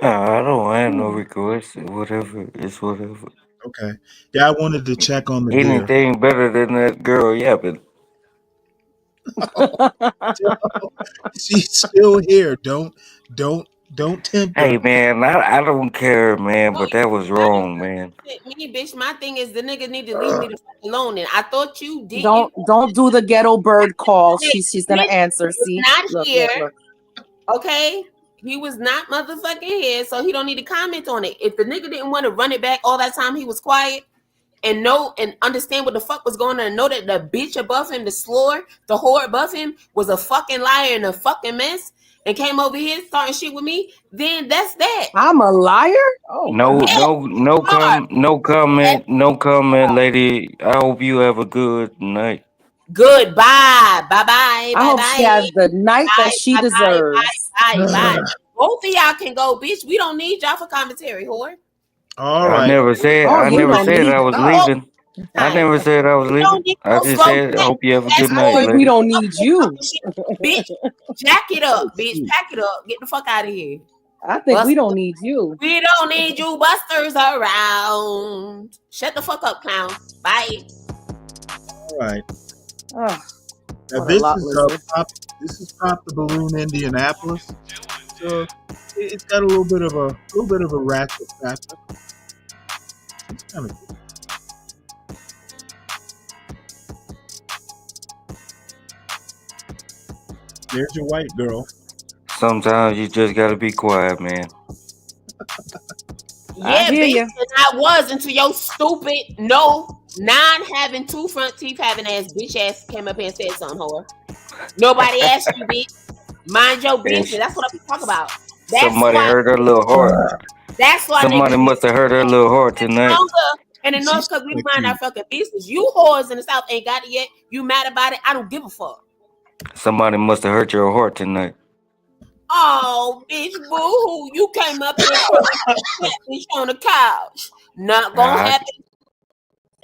I have no requests. Whatever, it's whatever. Okay. Yeah, I wanted to check on the deer. Anything better than that girl yapping. She's still here. Don't tempt Hey her. man, I don't care, man, but that was wrong, man. Me, bitch. My thing is the nigga need to leave me the fuck alone. And I thought you didn't. Don't do the ghetto bird call. She's gonna answer. He was See? not Look, here. look. Okay. He was not motherfucking here, so he don't need to comment on it. If the nigga didn't want to run it back all that time he was quiet and know and understand what the fuck was going on and know that the bitch above him, the slore, the whore above him was a fucking liar and a fucking mess, and came over here starting shit with me, then that's that. I'm a liar? Oh, No comment, lady. I hope you have a good night. Goodbye. Bye-bye. I hope she Bye-bye. has the night that she deserves. Bye. Both of y'all can go, bitch. We don't need y'all for commentary, whore. All I right. never said Oh, you don't I need was us. leaving. I never said I was We don't leaving. need I no just smoke. said I hope you have a good That's night, I more think we lady. don't need you. bitch. Jack it up, bitch. Pack it up. Get the fuck out of here. I think we don't need you. We don't need you busters around. Shut the fuck up, clown. Bye. All right. Oh, Now what a lot lizard. this is Pop the Balloon, Indianapolis. So it's got a little bit of a ratchet factor. It's kind of cool. There's your white girl. Sometimes you just gotta be quiet, man. Yeah, hear bitch. ya. And I was until your stupid non-having 2 front teeth having ass bitch ass came up here and said something, whore. Nobody asked you, bitch. Mind your business. That's what I'm talking about. That's Somebody why. hurt her little heart. That's why Somebody niggas be must have hurt her little heart tonight. longer in the north because we mind our fucking business. You whores in the south ain't got it yet. You mad about it? I don't give a fuck. Somebody must have hurt your heart tonight. Oh, bitch, boo-hoo. You came up here crying bitch on the couch. Not gonna happen.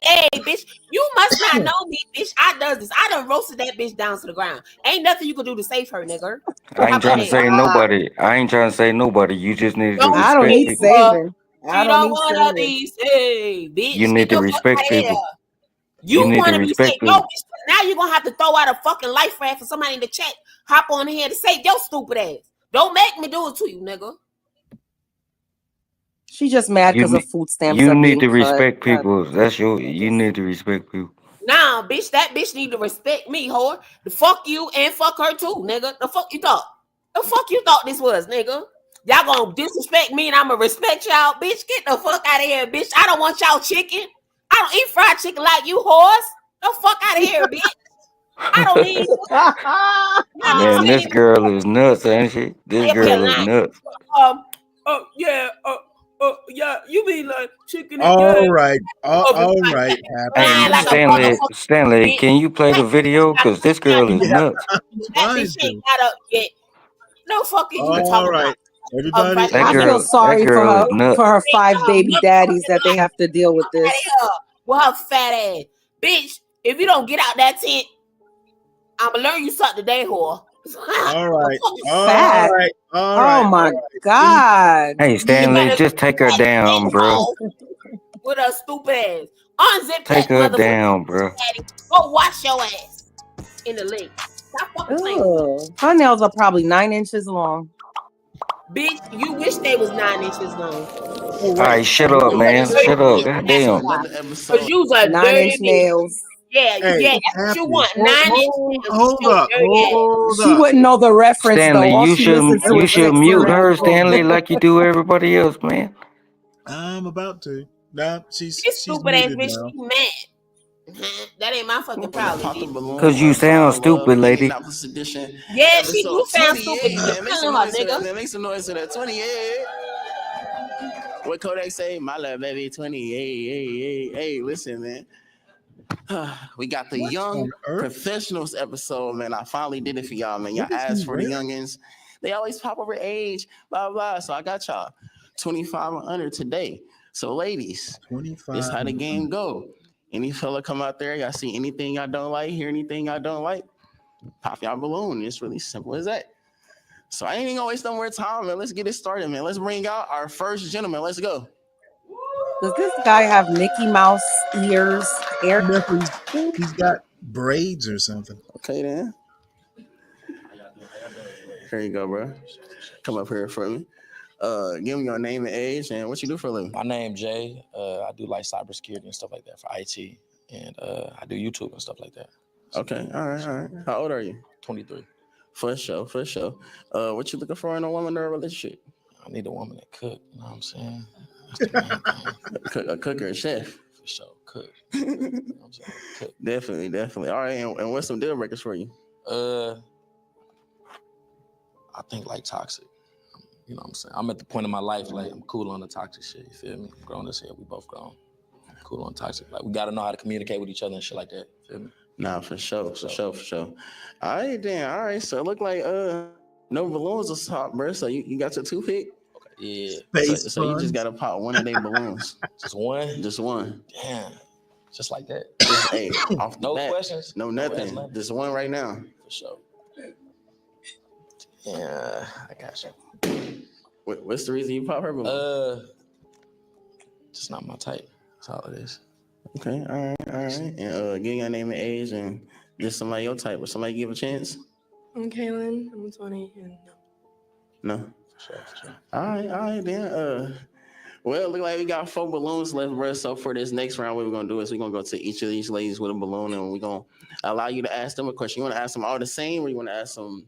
Hey, bitch, you must not know me, bitch. I does this. I done roasted that bitch down to the ground. Ain't nothing you can do to save her, nigga. I ain't trying to say nobody. I ain't trying to say nobody. You just need to I don't respect need people. saving. I She don't don't need wanna saving. be saved, bitch. You need Get to the fuck out respect of here. people. You need to want to be respect saved. No, people. bitch, now you're going to have to throw out a fucking life raft for somebody in the chat. Hop on here to save your stupid ass. Don't make me do it to you, nigga. She just mad because her food stamps are need being to cut. respect people. That's your. You need to respect people. Nah, bitch, that bitch need to respect me, whore. The fuck you and fuck her too, nigga. The fuck you thought? The fuck you thought this was, nigga? Y'all gonna disrespect me and I'ma respect y'all, bitch. Get the fuck out of here, bitch. I don't want y'all chicken. I don't eat fried chicken like you, whores. The fuck out of here, bitch. I don't need you. Man, this girl is nuts, ain't she? This girl is nuts. Yeah, you mean like chicken and All right, Happy. Hey, Stanley, can you play the video? Cause this girl is nuts. That bitch ain't got up yet. No fucking you All talking right, about. everybody. I feel sorry for girl her is nuts. for her 5 baby daddies that they have to deal with this. With her fat ass. Bitch, if you don't get out that tent, I'ma learn you something today, whore. All right, Fat. Oh my God. Hey, Stanley, just take her down, bro. With her stupid ass. Unzip Take that her motherfucker. down, bro. Go wash your ass in the lake. Stop fucking playing. Ugh. Her nails are probably 9 inches long. Bitch, you wish they was 9 inches long. All right, shut up, man. Shut up. Goddamn. Cause you's a 9 dirty inch bitch. nails. Yeah, that's what you want. 9 inches. Hold up. She wouldn't know the reference Stanley, though. All you she listens to should is 6 mute her, 9. Stanley, like you do everybody else, man. I'm about to. Nah, she's Stupid ass muted bitch, now. she mad. That ain't my fucking problem. Cause you sound stupid, lady. Yeah, she do sound stupid. Man, make some Telling her, noise for that, nigga. man. Make some noise for that. 28. What Kodak say? My love, baby, 28. Hey, listen, man. We got the young professionals episode, man. I finally did it for y'all, man. Y'all asked for the youngins. They always pop over age, blah, blah. So I got y'all 25 and under today. So, ladies, this is how the game go. Any fella come out there, y'all see anything y'all don't like, hear anything y'all don't like, pop y'all balloon. It's really simple as that. So I ain't even gonna waste no more time, man. Let's get it started, man. Let's bring out our first gentleman. Let's go. Does this guy have Mickey Mouse ears, hair? He's got braids or something. Okay, then. Here you go, bro. Come up here for me. Give me your name and age and what you do for a living. My name Jay. I do like cybersecurity and stuff like that for IT, and I do YouTube and stuff like that. So, okay, all right. How old are you? 23. For sure. What you looking for in a woman or a relationship? I need a woman that cook. You know what I'm saying? A cook or a chef? For sure, cook. You know what I'm saying? Cook. Definitely. All right, and what's some deal breakers for you? I think like toxic. You know what I'm saying? I'm at the point in my life like I'm cool on the toxic shit. You feel me? I'm grown as hell. We both grown. I'm cool on toxic. Like we gotta know how to communicate with each other and shit like that. Feel me? Nah, for sure. All right, then. All right. So it look like no balloons was top, bro. So you got your toothpick? Okay. Yeah. So you just gotta pop one of their balloons. Just one? Just one. Damn. Just like that. Just off the no bat. questions. No nothing. Just one right now. For sure. Yeah, I got you. What's the reason you pop her balloon? Just not my type. That's all it is. Okay, all right. And give your name and age and just somebody your type. Would somebody give a chance? I'm Kaylin. I'm 20 and no. No. For sure. All right, then. Well, it look like we got 4 balloons left, bro. So for this next round, what we're gonna do is we're gonna go to each of these ladies with a balloon, and we're gonna allow you to ask them a question. You want to ask them all the same, or you want to ask them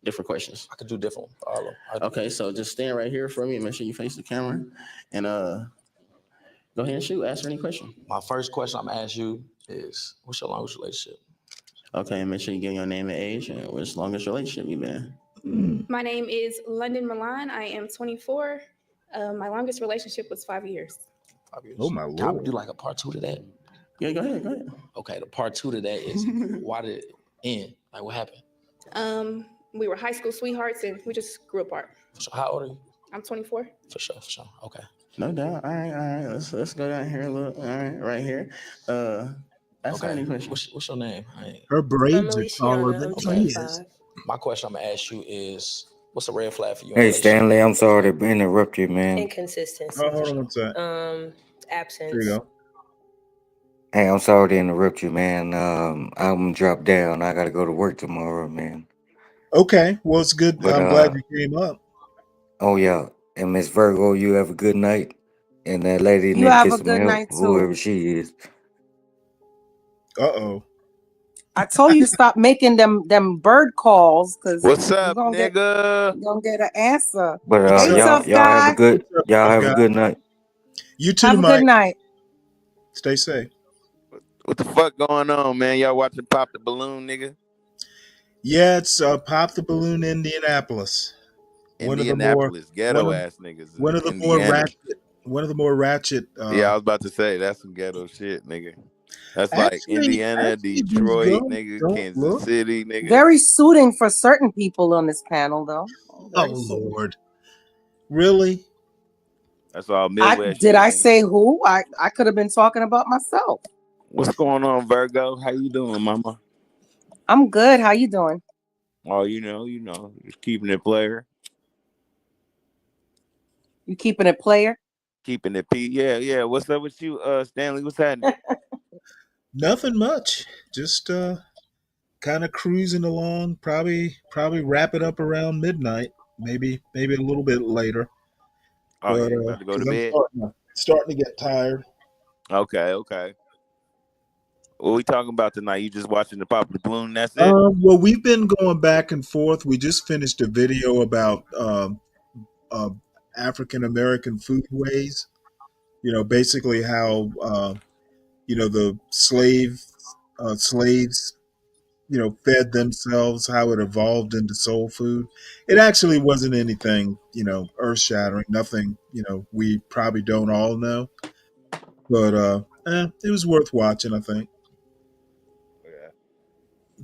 different questions? I could do different for all of them. Okay, so just stand right here for me and make sure you face the camera, and go ahead and shoot. Ask her any question. My first question I'm gonna ask you is, what's your longest relationship? Okay, and make sure you give your name and age and which longest relationship you've been. My name is London Milan. I am 24. My longest relationship was 5 years. 5 years. Oh my Lord. Can I do like a part 2 to that? Yeah, go ahead. Okay, the part 2 to that is why did it end? Like what happened? We were high school sweethearts and we just grew apart. So how old are you? I'm 24. For sure. Okay. No doubt. All right. Let's go down here a little. All right, right here. Ask her any question. What's your name? Her braids are taller than Jesus. My question I'm gonna ask you is, what's a red flag for you? Hey Stanley, I'm sorry to interrupt you, man. Inconsistency. Oh, hold on one sec. Absence. There you go. Hey, I'm sorry to interrupt you, man. I'm dropped down. I gotta go to work tomorrow, man. Okay, well it's good. But, I'm glad you came up. Oh yeah, and Miss Virgo, you have a good night. And that lady You need to have get a some good help, night, too. whoever she is. Uh-oh. I told you stop making them bird calls because What's up, you're nigga? gonna get an answer. But Hey, tough y'all have guy. a good night. You too, Have a Mike. good night. Stay safe. What the fuck going on, man? Y'all watching Pop the Balloon, nigga? Yeah, it's Pop the Balloon, Indianapolis. Indianapolis, ghetto ass niggas. One of the more ratchet. Yeah, I was about to say that's some ghetto shit, nigga. That's like Actually, Indiana, these Detroit, girls nigga, don't Kansas look. City, nigga. Very suiting for certain people on this panel, though. Oh Lord, really? That's all Midwest. Did shit, I nigga. say who? I could have been talking about myself. What's going on, Virgo? How you doing, mama? I'm good. How you doing? Oh, you know, just keeping it player. You keeping it player? Keeping it P. Yeah. What's up with you, Stanley? What's happening? Nothing much. Just kind of cruising along. Probably wrap it up around midnight. Maybe a little bit later. Oh, yeah, you about to go to bed? I'm starting to get tired. Okay. What we talking about tonight? You just watching the Pop the Balloon? That's it. Well, we've been going back and forth. We just finished a video about African American foodways. Basically how the slaves fed themselves, how it evolved into soul food. It actually wasn't anything earth shattering. Nothing we probably don't all know, but it was worth watching, I think.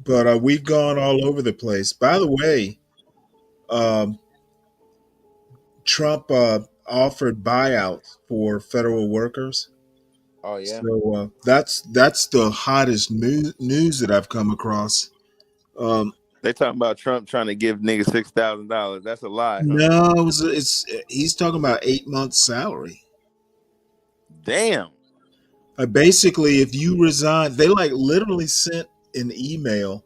But we've gone all over the place. By the way, Trump offered buyouts for federal workers. Oh yeah. So that's the hottest news that I've come across. They talking about Trump trying to give niggas $6,000. That's a lie, huh? No, he's talking about 8 months' salary. Damn. Basically, if you resign, they literally sent an email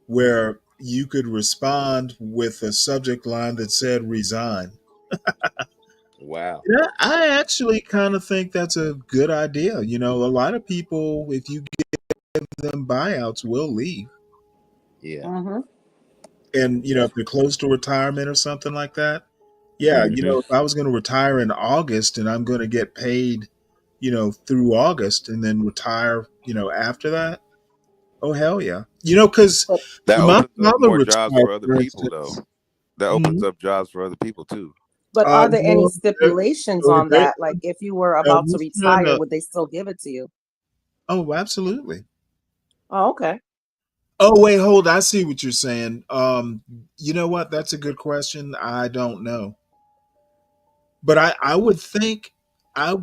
where you could respond with a subject line that said resign. Wow. Yeah, I actually kind of think that's a good idea. A lot of people, if you give them buyouts, will leave. Yeah. Mm-hmm. And, if they're close to retirement or something like that. Yeah, if I was going to retire in August and I'm going to get paid, through August and then retire, after that. Oh, hell yeah. Because that my opens up father more jobs retired, for other for people, instance. though. that opens up jobs for other people too. But are there any Well, stipulations on that? Like, if you were about to retire, would they still give it to you? Oh, absolutely. Oh, okay. Oh, wait, hold. I see what you're saying. You know what? That's a good question. I don't know, but I would think I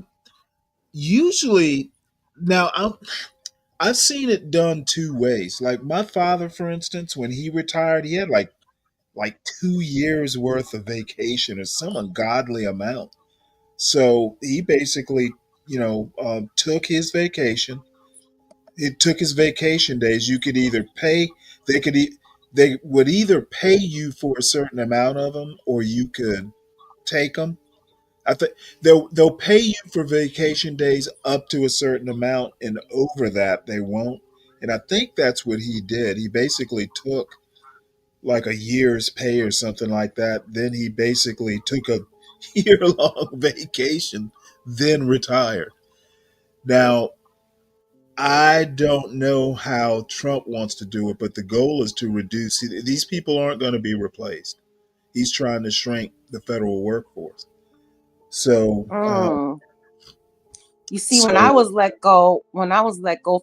usually now I've seen it done two ways. Like my father, for instance, when he retired, he had like 2 years worth of vacation or some ungodly amount. So he basically, took his vacation. It took his vacation days. You could either pay. They could. They would either pay you for a certain amount of them, or you could take them. I think they'll pay you for vacation days up to a certain amount, and over that they won't. And I think that's what he did. He basically took like a year's pay or something like that. Then he basically took a year long vacation, then retired. Now, I don't know how Trump wants to do it, but the goal is to reduce. These people aren't going to be replaced. He's trying to shrink the federal workforce. So, you see, when I was let go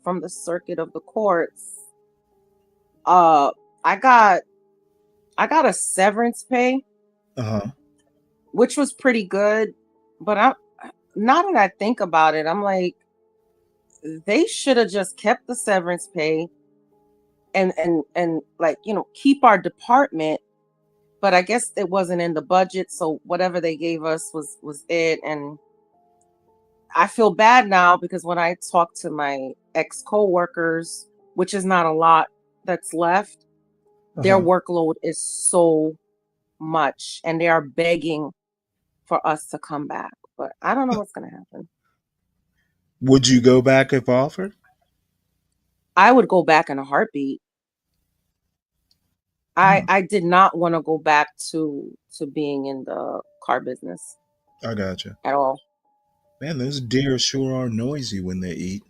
from the circuit of the courts, I got a severance pay, which was pretty good. But now that I think about it, I'm like, they should have just kept the severance pay and like, keep our department. But I guess it wasn't in the budget, so whatever they gave us was it. And I feel bad now because when I talk to my ex co-workers, which is not a lot that's left, their workload is so much, and they are begging for us to come back. But I don't know what's going to happen. Would you go back if offered? I would go back in a heartbeat. I did not want to go back to being in the car business. I gotcha. At all. Man, those deer sure are noisy when they eat.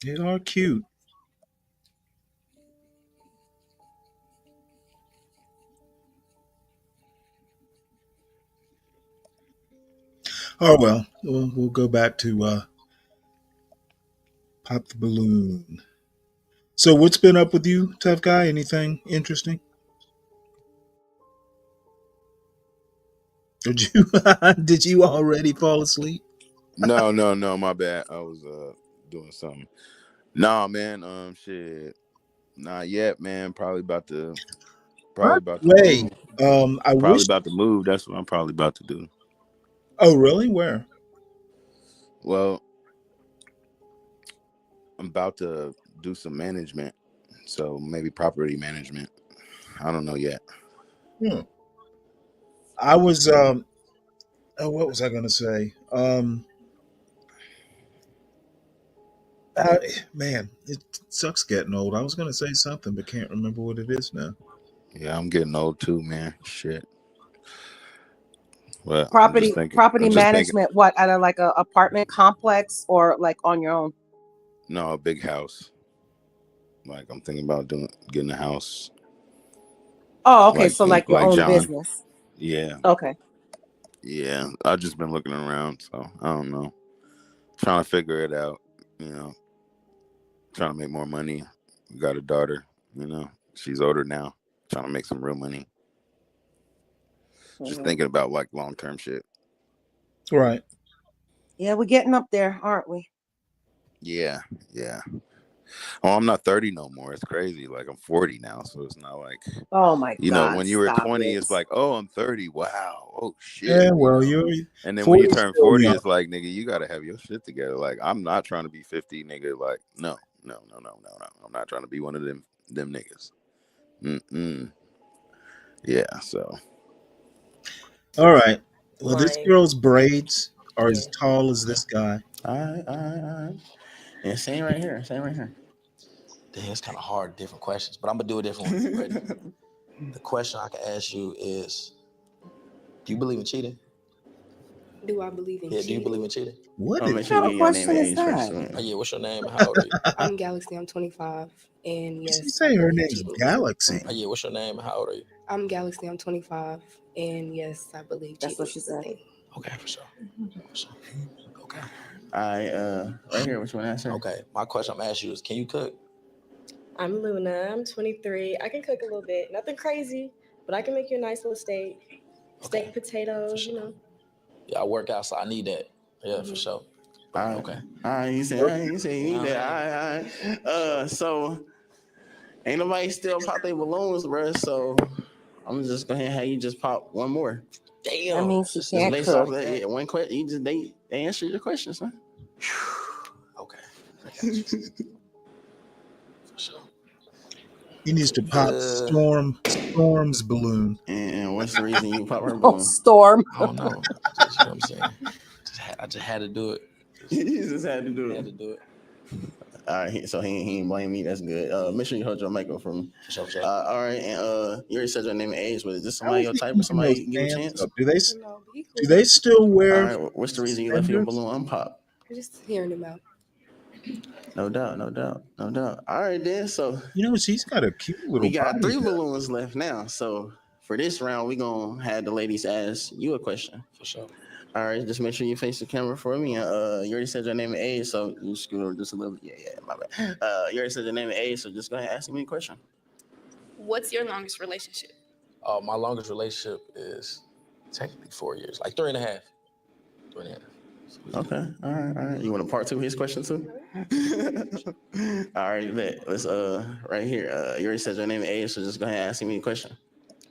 They are cute. Oh well, we'll go back to pop the balloon. So what's been up with you, tough guy? Anything interesting? Did you already fall asleep? No, my bad. I was doing something. Nah, man, shit. Not yet, man. Probably about to Wait, move. I Probably wish. about to move. That's what I'm probably about to do. Oh, really? Where? Well, I'm about to do some management. So maybe property management. I don't know yet. I was what was I gonna say? Man, it sucks getting old. I was gonna say something, but can't remember what it is now. Yeah, I'm getting old too, man. Shit. Well, Property management, what, at like a apartment complex or like on your own? No, a big house. Like I'm thinking about getting a house. Oh, okay. So like your own John. business. Yeah. Okay. Yeah. I've just been looking around, so I don't know. Trying to figure it out, Trying to make more money. Got a daughter, She's older now. Trying to make some real money. Just thinking about like long-term shit. Right. Yeah, we're getting up there, aren't we? Yeah. Oh, I'm not 30 no more. It's crazy. Like I'm 40 now, so it's not like. Oh my God! When you were 20, it's like, oh, I'm 30. Wow. Oh shit. Yeah, well, you're. And then when you turn 40, it's like, nigga, you gotta have your shit together. Like I'm not trying to be 50, nigga. Like no. I'm not trying to be one of them niggas. Yeah. So. All right. Well, this girl's braids are as tall as this guy. Yeah, same right here. Dang, it's kind of hard, different questions, but I'm gonna do a different one. You ready? The question I can ask you is, do you believe in cheating? Do I believe in cheating? Do you believe in cheating? What make sure you get your name and age first. Oh, yeah, what's your name and how old are you? I'm Galaxy. I'm 25, and Did she yes, say her name's Galaxy? Oh, yeah, what's your name and how old are you? I'm Galaxy. I'm 25, and yes, I believe That's what she cheating is a said. thing. Okay, for sure. Okay. All right, right here. Which one answer? Okay, my question I'm asking you is, can you cook? I'm Luna. I'm 23. I can cook a little bit. Nothing crazy, but I can make you a nice little steak. Steak, potatoes, sure. you know. Yeah, I work out, so I need that. Yeah, for sure. All right. Okay. All right, you say you need that. All right. So ain't nobody still pop their balloons, bro. So I'm just gonna have you just pop one more. Damn. That means she Just can't based cook. off that, yeah, one question. You just they answer your questions, huh? Okay. I got you. For sure. He needs to pop Storm's balloon. And what's the reason you pop her Oh, balloon? Storm. I don't know. Just, you know what I'm saying? I just had to do it. You just had to do it. Had to do it. All right, so he ain't blame me. That's good. Make sure you hold your mic up for me. For sure. All right, and you already said your name and age, but is this somebody your type or somebody give a chance? Do they still wear? All right, what's the reason you left your balloon unpopped? I'm just hearing him out. No doubt. All right, then. So she's got a cute little. we got body 3 there. balloons left now. So for this round, we gonna have the ladies ask you a question. For sure. All right, just make sure you face the camera for me. And you already said your name and age, so you screwed over just a little bit. Yeah, my bad. You already said your name and age, so just go ahead and ask me a question. What's your longest relationship? My longest relationship is technically 4 years, like 3.5. 3.5. Okay. All right. You want a part 2 of his question too? All right, bet. Let's right here. You already said your name and age, so just go ahead and ask me a question.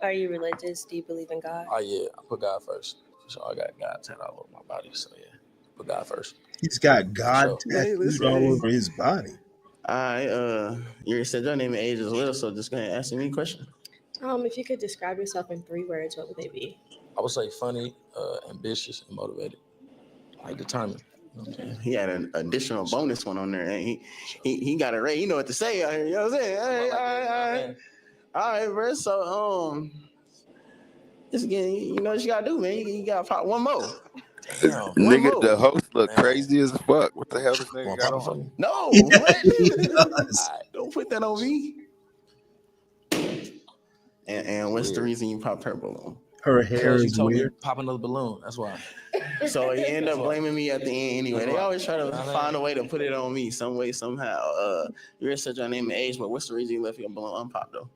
Are you religious? Do you believe in God? Oh yeah, I put God first. So I got God tattooed all over my body. So yeah, put God first. He's got God tattooed all over his body. All right. You already said your name and age as well, so just go ahead and ask me a question. If you could describe yourself in 3 words, what would they be? I would say funny, ambitious, and motivated. Like determined. He had an additional bonus one on there, and he got it right. You know what to say out here. You know what I'm saying? All right, bro. So just again, you know what you gotta do, man. You gotta pop one more. Damn. Nigga, the host look crazy as fuck. What the hell this nigga got on? No, Yeah, what? he does. Don't put that on me. And what's the reason you popped her balloon? Her hair You is told me weird. pop another balloon. That's why. So you end up blaming me at the end anyway. They always try to Nah, find a way to put it on me some way, somehow. You already said your name and age, but what's the reason you left your balloon unpopped though?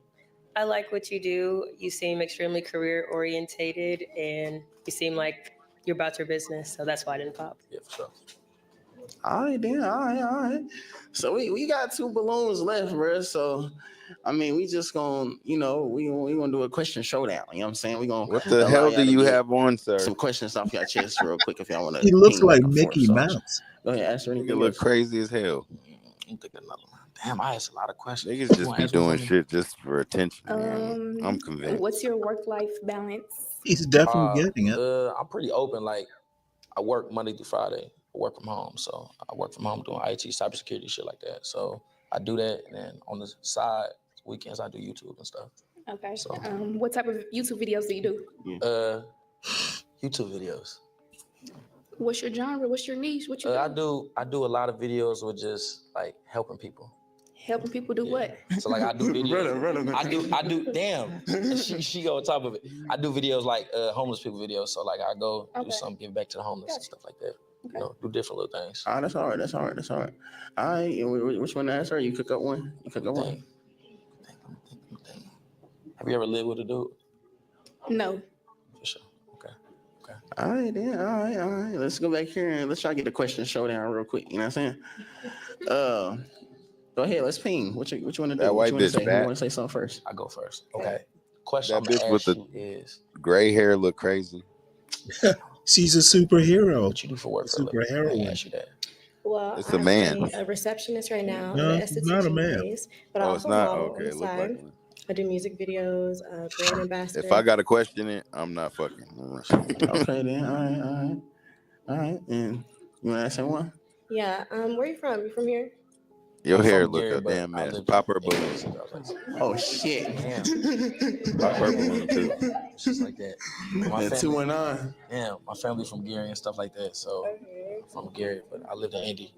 I like what you do. You seem extremely career orientated, and you seem like you're about your business. So that's why I didn't pop. Yeah, for sure. All right, then. All right. So we got 2 balloons left, bro. So I mean, we just gonna, we gonna do a question showdown. You know what I'm saying? We gonna What the hell do you have on, sir? some questions off your chest real quick if y'all want to. He looks like Mickey Mouse. Go ahead, answer anything. You look crazy as hell. I'm thinking another one. Damn, I asked a lot of questions. Niggas just be doing shit just for attention, man. I'm convinced. What's your work-life balance? He's definitely getting it. I'm pretty open. Like, I work Monday through Friday. I work from home. So I work from home doing IT, cybersecurity, shit like that. So I do that. And then on the side, weekends, I do YouTube and stuff. Okay. So, What type of YouTube videos do you do? YouTube videos. What's your genre? What's your niche? What you do? I do a lot of videos with just like helping people. Helping people do what? So like I do videos. I do. Damn. She go on top of it. I do videos like homeless people videos. So like I go do something, give back to the homeless and stuff like that. You know, do different little things. That's all right. All right. Which one to answer? You cook up one. Think. Have you ever lived with a dude? No. For sure. Okay. All right, then. All right. Let's go back here and let's try to get the question showdown real quick. You know what I'm saying? Go ahead. Let's ping. What you want to do? That white bitch You want to say something first? I go first. Okay. Question That I'm gonna bitch with ask the you is, gray hair look crazy. She's a superhero. what you do for work? Superheroine. Ask you that. Well, It's a man. I'm a receptionist right now No, in the it's not a esthetician man. place, but I Oh, also it's not? model Okay, on it the look like side. one. I do music videos, brand ambassador. If I got a question in, I'm not fucking. Okay, then. All right. And you want to ask him one? Yeah. Where are you from? You from here? Your I'm hair from look Gary, a but damn I mess. lived Pop her in balloon. England since I was like, Oh shit. damn. Pop her balloon too. It's just like that. My That family, 219. yeah, my family from Gary and stuff like that. So I'm from Gary, but I lived in Indy.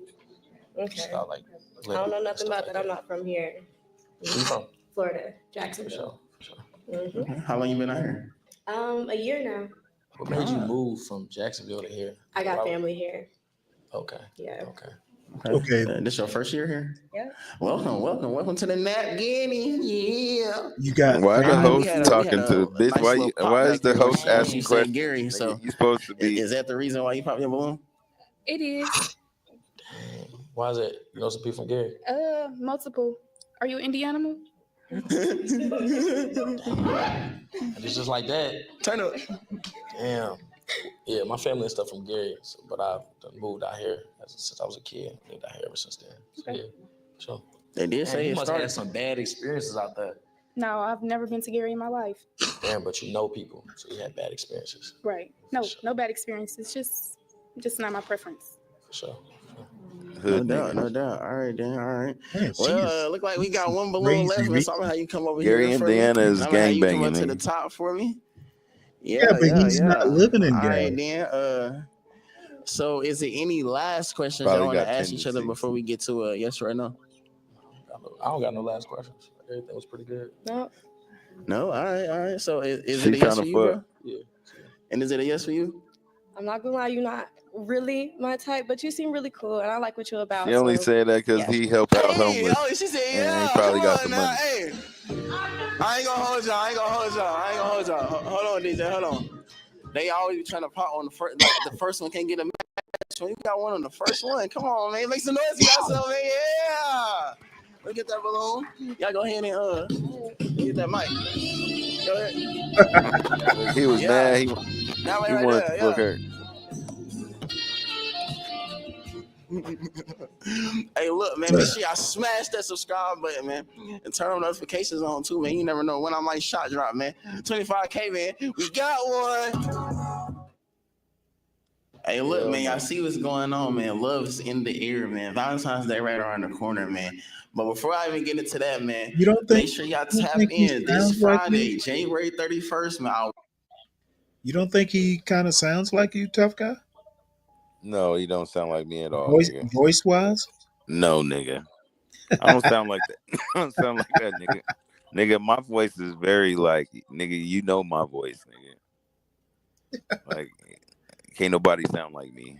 Okay. So I like I don't know and nothing stuff about like that. I'm not from here. Where you from? Florida, For Jacksonville. sure. Mhm. How long you been out here? A year now. What made you move from Jacksonville to here? I got Why- family here. Okay. Yeah. Okay. This your first year here? Yeah. Welcome to the Nap Guinea. Yeah. You got Why the We host had talking a to bitch? nice little pop Why is back the there when host she asking said questions? Gary. Nigga, So you supposed to be. is that the reason why you popped your balloon? It is. Why is it? You know some people from Gary? Multiple. Are you an indie animal? It's just like that. Turn up. Damn. Yeah, my family and stuff from Gary, but I've moved out here since I was a kid. Lived out here ever since then. So yeah, sure. They did say you it must started. have some bad experiences out there. No, I've never been to Gary in my life. Damn, but you know people, so you had bad experiences. Right. No bad experiences. Just not my preference. For sure. Hood No doubt. All right, then. All right. Man, Well, look like we got one balloon crazy left. Miss reach. Autumn, how you come over Gary, here for Indiana me? is I'm gonna have you come up gangbanging, to the nigga. top for me. Yeah, but he's not living in All right, Gary. then. So is there any last questions Probably y'all want to got ask each other tendencies. before we get to a yes or no? I don't got no last questions. Everything was pretty good. No. All right. So is She it a yes tryna for you, fuck. bro? Yeah. And is it a yes for you? I'm not gonna lie, you're not really my type, but you seem really cool, and I like what you're about. She only so, said that because yeah. he helped out homeless. She said, And he yeah. probably Come got on some now. money. Hey. I ain't gonna hold y'all. Hold on, DJ. Hold on. They always be trying to pop on the first, like the first one can't get a match. When you got one on the first one, come on, man. Make some noise for yourself, man. Yeah. Look at that balloon. Y'all go ahead and get that mic. Go ahead. Look, he was mad. He Right wanted to there, fuck her. Hey, look, man, make sure y'all smash that subscribe button, man, and turn on notifications on too, man. You never know when I might shot drop, man. 25K, man. We got one. Hey, look, man, y'all see what's going on, man. Love is in the air, man. Valentine's Day right around the corner, man. But before I even get into that, man, You don't think? make sure y'all You don't tap think he in this sounds like Friday, you? January 31st, man. You don't think he kind of sounds like you, tough guy? No, he don't sound like me at all, nigga. Voice wise? No, nigga. I don't sound like that. I don't sound like that, nigga. Nigga, my voice is very like, nigga, you know my voice, nigga. Like, can't nobody sound like me.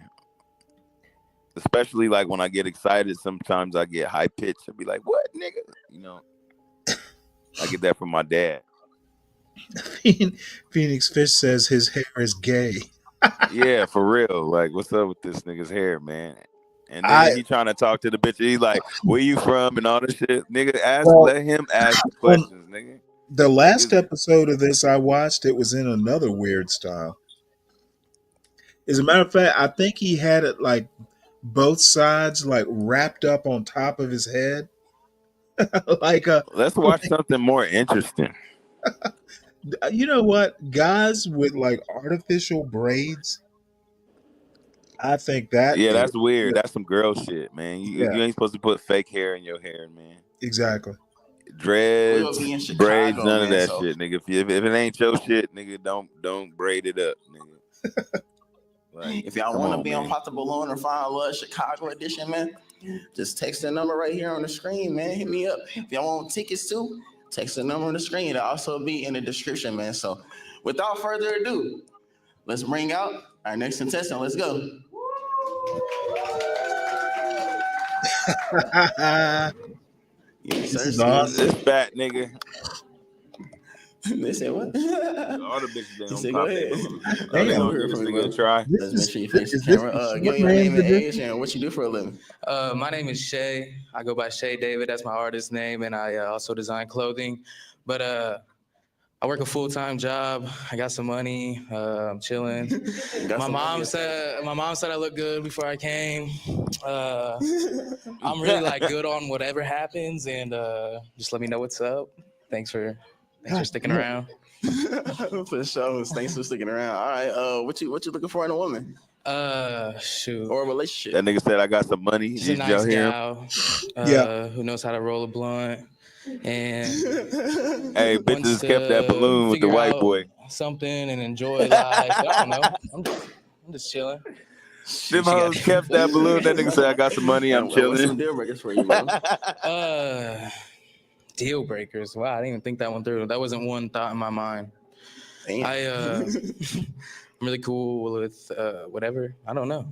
Especially like when I get excited, sometimes I get high pitched and be like, what, nigga? You know, I get that from my dad. Phoenix Fish says his hair is gay. Yeah, for real. Like, what's up with this nigga's hair, man? And then he trying to talk to the bitch. He's like, where you from and all this shit. Nigga, let him ask the questions, nigga. The last episode of this I watched, it was in another weird style. As a matter of fact, I think he had it like both sides like wrapped up on top of his head. Let's watch something more interesting. You know what? Guys with like artificial braids, I think that Yeah, is, that's weird. That's some girl shit, man. You ain't supposed to put fake hair in your hair, man. Exactly. Dreads, We'll be in Chicago, braids, none of man, that so- shit, nigga. If it ain't your shit, nigga, don't braid it up, nigga. Like, If y'all want to be on Pop the Balloon or Find Love Chicago edition, man, just text the number right here on the screen, man. Hit me up. If y'all want tickets too, text the number on the screen. It'll also be in the description, man. So without further ado, let's bring out our next contestant. Let's go. This is awesome. This fat nigga. They said what? All the bitches they He don't said, pop go their ahead. balloons. Are they gonna give this nigga a try? Let's make sure you face the camera. Give me your name and age and what you do for a living. My name is Shay. I go by Shay David. That's my artist name, and I also design clothing. But I work a full-time job. I got some money. I'm chilling. My mom said I look good before I came. I'm really like good on whatever happens, and just let me know what's up. Thanks for sticking around. For sure. Thanks for sticking around. All right. What you looking for in a woman? Shoot. Or a relationship. That nigga said I got some money. She's a Did y'all nice hear him? gal, who knows how to roll a blunt and Hey, wants bitches kept that to balloon with the figure white out boy. something and enjoy life. I don't know. I'm just chilling. Them hoes kept that balloon. That nigga said I got some money. I'm What's chilling. some deal breakers for you, bro? Deal breakers. Wow, I didn't even think that one through. That wasn't one thought in my mind. Damn. I'm really cool with whatever. I don't know.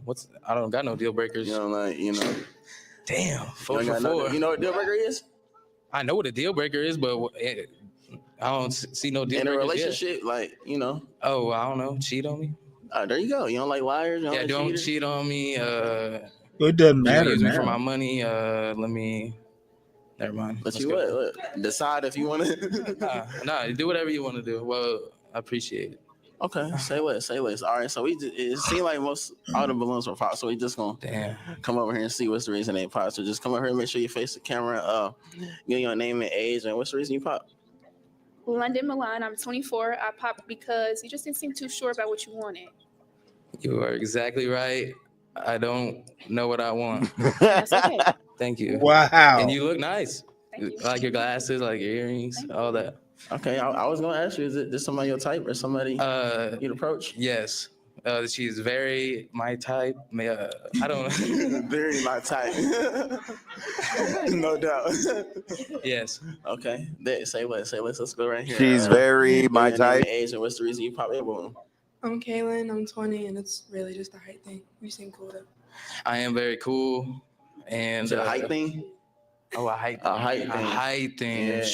I don't got no deal breakers. You know, like, you know. Damn, 4 for 4. You know what a deal breaker is? I know what a deal breaker is, but I don't see no deal breakers. In a relationship, like, you know. Oh, I don't know. Cheat on me. There you go. You don't like liars? You don't like don't cheaters? cheat on me. It doesn't matter use me now. for my money. Never mind. But you what? Decide if you want to. Nah, do whatever you want to do. Well, I appreciate it. Okay, say less. All right, so it seemed like all the balloons were popped, so we just gonna come over here and see what's the reason they popped. So just come over here and make sure you face the camera. Give your name and age, and what's the reason you popped? London Milan, I'm 24. I popped because you just didn't seem too sure about what you wanted. You are exactly right. I don't know what I want. That's okay. Thank you. Wow. And you look nice. I like your glasses, like your earrings, all that. Okay, I was gonna ask you, is this somebody your type or somebody you'd approach? Yes. She's very my type. I don't know. Very my type. No doubt. Yes. Okay. Say less. Let's go right here. She's very my type. Age and what's the reason you pop in balloon? I'm Kaylin. I'm 20, and it's really just a height thing. You seem cool though. I am very cool. And is it a height thing? Oh, a height thing. A height thing.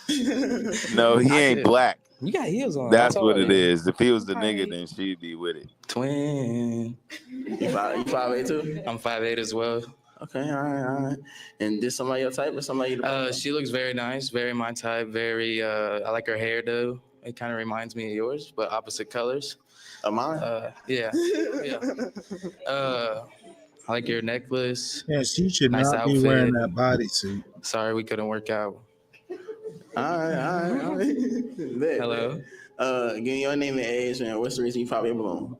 Yeah. No, he ain't black. You got heels on. That's what it is. If he was the nigga, then she'd be with it. Twin. You 5'8" too? I'm 5'8" as well. Okay, all right. And this somebody your type or somebody you she looks very nice, very my type, very I like her hair though. It kind of reminds me of yours, but opposite colors. Of mine? Yeah. I like your necklace. Yeah, she should nice not outfit. be wearing that bodysuit. Sorry we couldn't work out. All right. Hello. Give me your name and age, and what's the reason you pop your balloon?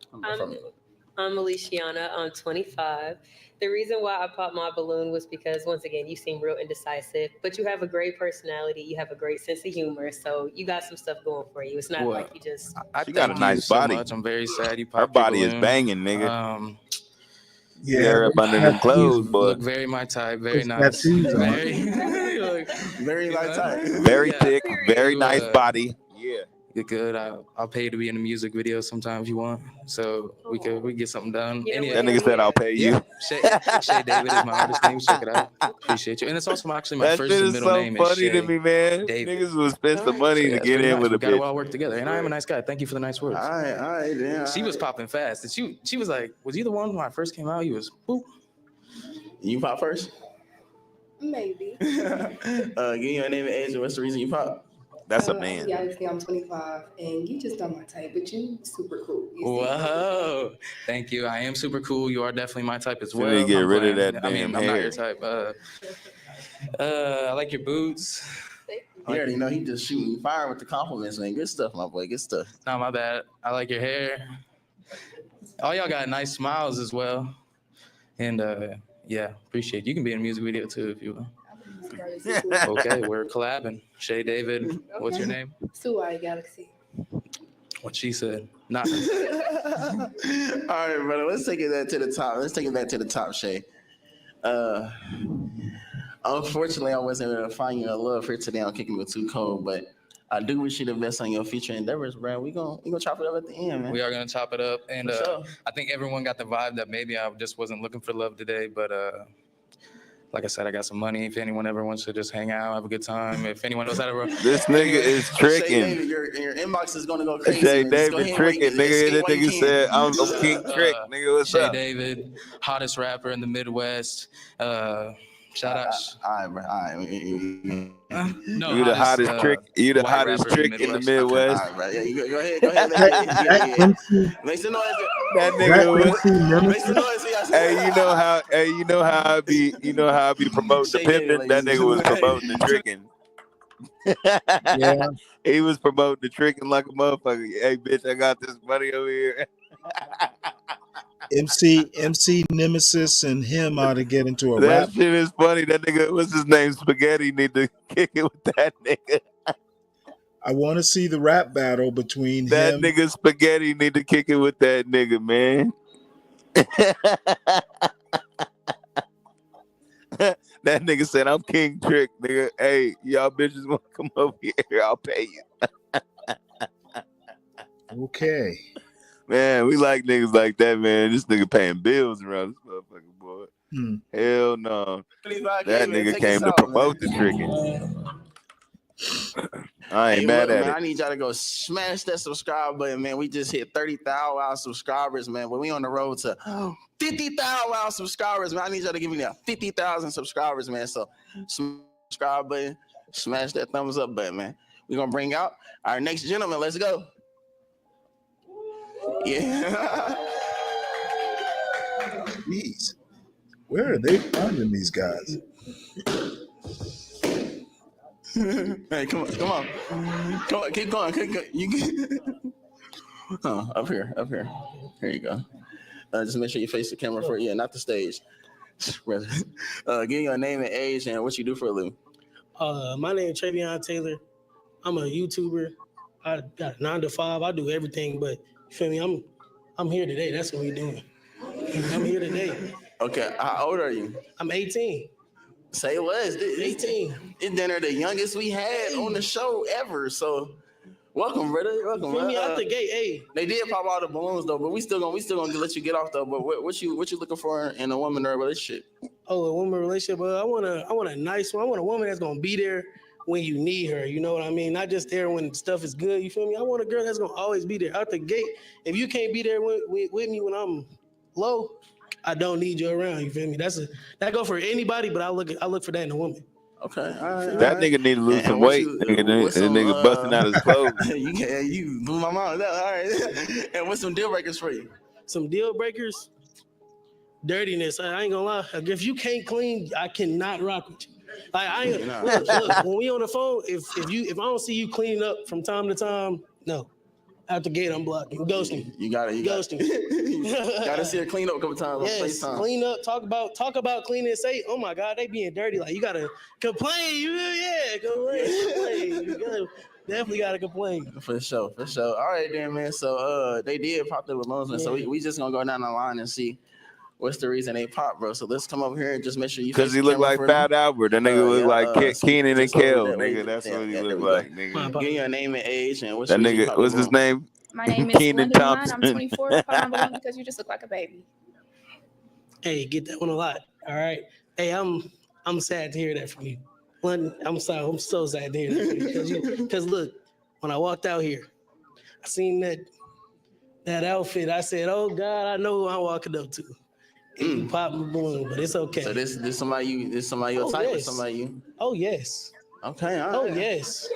I'm Aliciana. I'm 25. The reason why I popped my balloon was because, once again, you seem real indecisive, but you have a great personality. You have a great sense of humor, so you got some stuff going for you. It's not like you just. She got a nice body. So I'm very sad you popped Her body your is balloon. banging, nigga. Yeah, Tear up under them clothes, boy. Look very my type, very nice. Very my type. Very thick, very nice body. Yeah. You're good. I'll pay you to be in a music video sometime if you want. So we get something done. That nigga said I'll pay you. Yeah. Shay David is my artist name. Check it out. Appreciate you. And it's also actually my first and middle name. That shit is so funny is to me, man. David. Niggas will spend some money to get in with a We got to bitch. all work together. And I am a nice guy. Thank you for the nice words. All right, damn. She was popping fast. And she was like, was you the one when I first came out? You was boop. You pop first? Maybe. Give me your name and age, and what's the reason you pop? That's a man. Yeah, I'm 25, and you just not my type, but you super cool. Whoa. Thank you. I am super cool. You are definitely my type as You well. need to get I'm rid of playing. that I mean, damn I'm not hair. your type. I like your boots. You already know he just shooting fire with the compliments, man. Good stuff, my boy. Good stuff. Not my bad. I like your hair. All y'all got nice smiles as well. And yeah, appreciate it. You can be in a music video too if you want. Okay, we're collabing. Shay David, what's your name? Suai Galaxy. What she said. Not. All right, brother. Let's take it back to the top, Shay. Unfortunately, I wasn't able to find you a love for today on Kicking With Too Cold, but I do wish you the best on your future endeavors, bro. We gonna chop it up at the end, man. We are gonna chop it up, and sure. I think everyone got the vibe that maybe I just wasn't looking for love today, but like I said, I got some money. If anyone ever wants to just hang out, have a good time. If anyone knows how to run, This nigga is tricking. Shay David, your inbox is gonna go crazy. Shay man. Just go David ahead and tricking, wait. nigga. Escape That while you nigga can. said, I'm King Trick, nigga. What's Shay up? David, hottest rapper in the Midwest. Shout out. All right, bro. All right. No, You the hottest trick. You the white hottest rapper trick in the Midwest. All right, bro. Yeah, you go ahead. Yeah. Make some noise. That nigga was. Make some noise. Hey, you know how I be. You know how I be promoting the Shay pimping. David, That ladies nigga was and gentlemen. promoting the tricking. Yeah. He was promoting the tricking like a motherfucker. Hey, bitch, I got this money over here. MC Nemesis and him ought to get into a That rap. shit is funny. That nigga, what's his name? Spaghetti need to kick it with that nigga. I want to see the rap battle between That him. nigga Spaghetti need to kick it with that nigga, man. That nigga said, I'm King Trick, nigga. Hey, y'all bitches want to come over here? I'll pay you. Okay. Man, we like niggas like that, man. This nigga paying bills around this motherfucker, boy. Hell no. That nigga came to promote the tricking. I ain't mad at man, it. I need y'all to go smash that subscribe button, man. We just hit 30,000 subscribers, man. But we on the road to 50,000 subscribers, man. I need y'all to give me that 50,000 subscribers, man. So subscribe button, smash that thumbs up button, man. We're gonna bring out our next gentleman. Let's go. Yeah. Jeez. Where are they finding these guys? Hey, come on, keep going. You can. Up here. Here you go. Just make sure you face the camera for not the stage. Give your name and age and what you do for a living. My name is Travion Taylor. I'm a YouTuber. I got 9 to 5. I do everything, but you feel me? I'm here today. That's what we doing. I'm here today. Okay, how old are you? I'm 18. Say less. 18. It's dinner the youngest we had on the show ever. So welcome, brother. Welcome. Feel me out the gate, hey. They did pop all the balloons though, but we still gonna let you get off though. But what you looking for in a woman or a relationship? Oh, a woman relationship. I want a nice one. I want a woman that's gonna be there when you need her. You know what I mean? Not just there when stuff is good. You feel me? I want a girl that's gonna always be there out the gate. If you can't be there with me when I'm low, I don't need you around. You feel me? That go for anybody, but I look for that in a woman. Okay, all right. That nigga need to lose some weight. Nigga busting out his clothes. You blew my mind. All right. And what's some deal breakers for you? Some deal breakers? Dirtiness. I ain't gonna lie. If you can't clean, I cannot rock with you. Like I ain't look, when we on the phone, if I don't see you cleaning up from time to time, no. Out the gate, I'm blocking. Ghosting. You got it. Ghosting. Gotta see her clean up a couple times. Yes, on FaceTime. clean up. Talk about cleaning. Say, oh my God, they being dirty. Like you gotta complain. Complain. You definitely gotta complain. For sure. All right, then, man. So they did pop the balloons, man. So we just gonna go down the line and see what's the reason they pop, bro. So let's come over here and just make sure you. Because he look like Fat Albert. That nigga look like Keenan and Kel, nigga. That's what he look like, nigga. Give your name and age and what's that nigga. What's his name? My name is Keenan London Thompson. I'm 24. Pop my balloon because you just look like a baby. Hey, get that one a lot. All right. Hey, I'm sad to hear that from you. London, I'm sorry. I'm so sad to hear that from you. Because look, when I walked out here, I seen that outfit. I said, oh God, I know who I'm walking up to. And you pop my balloon, but it's okay. So this somebody your type or somebody you? Oh yes. Okay. All right. Yes.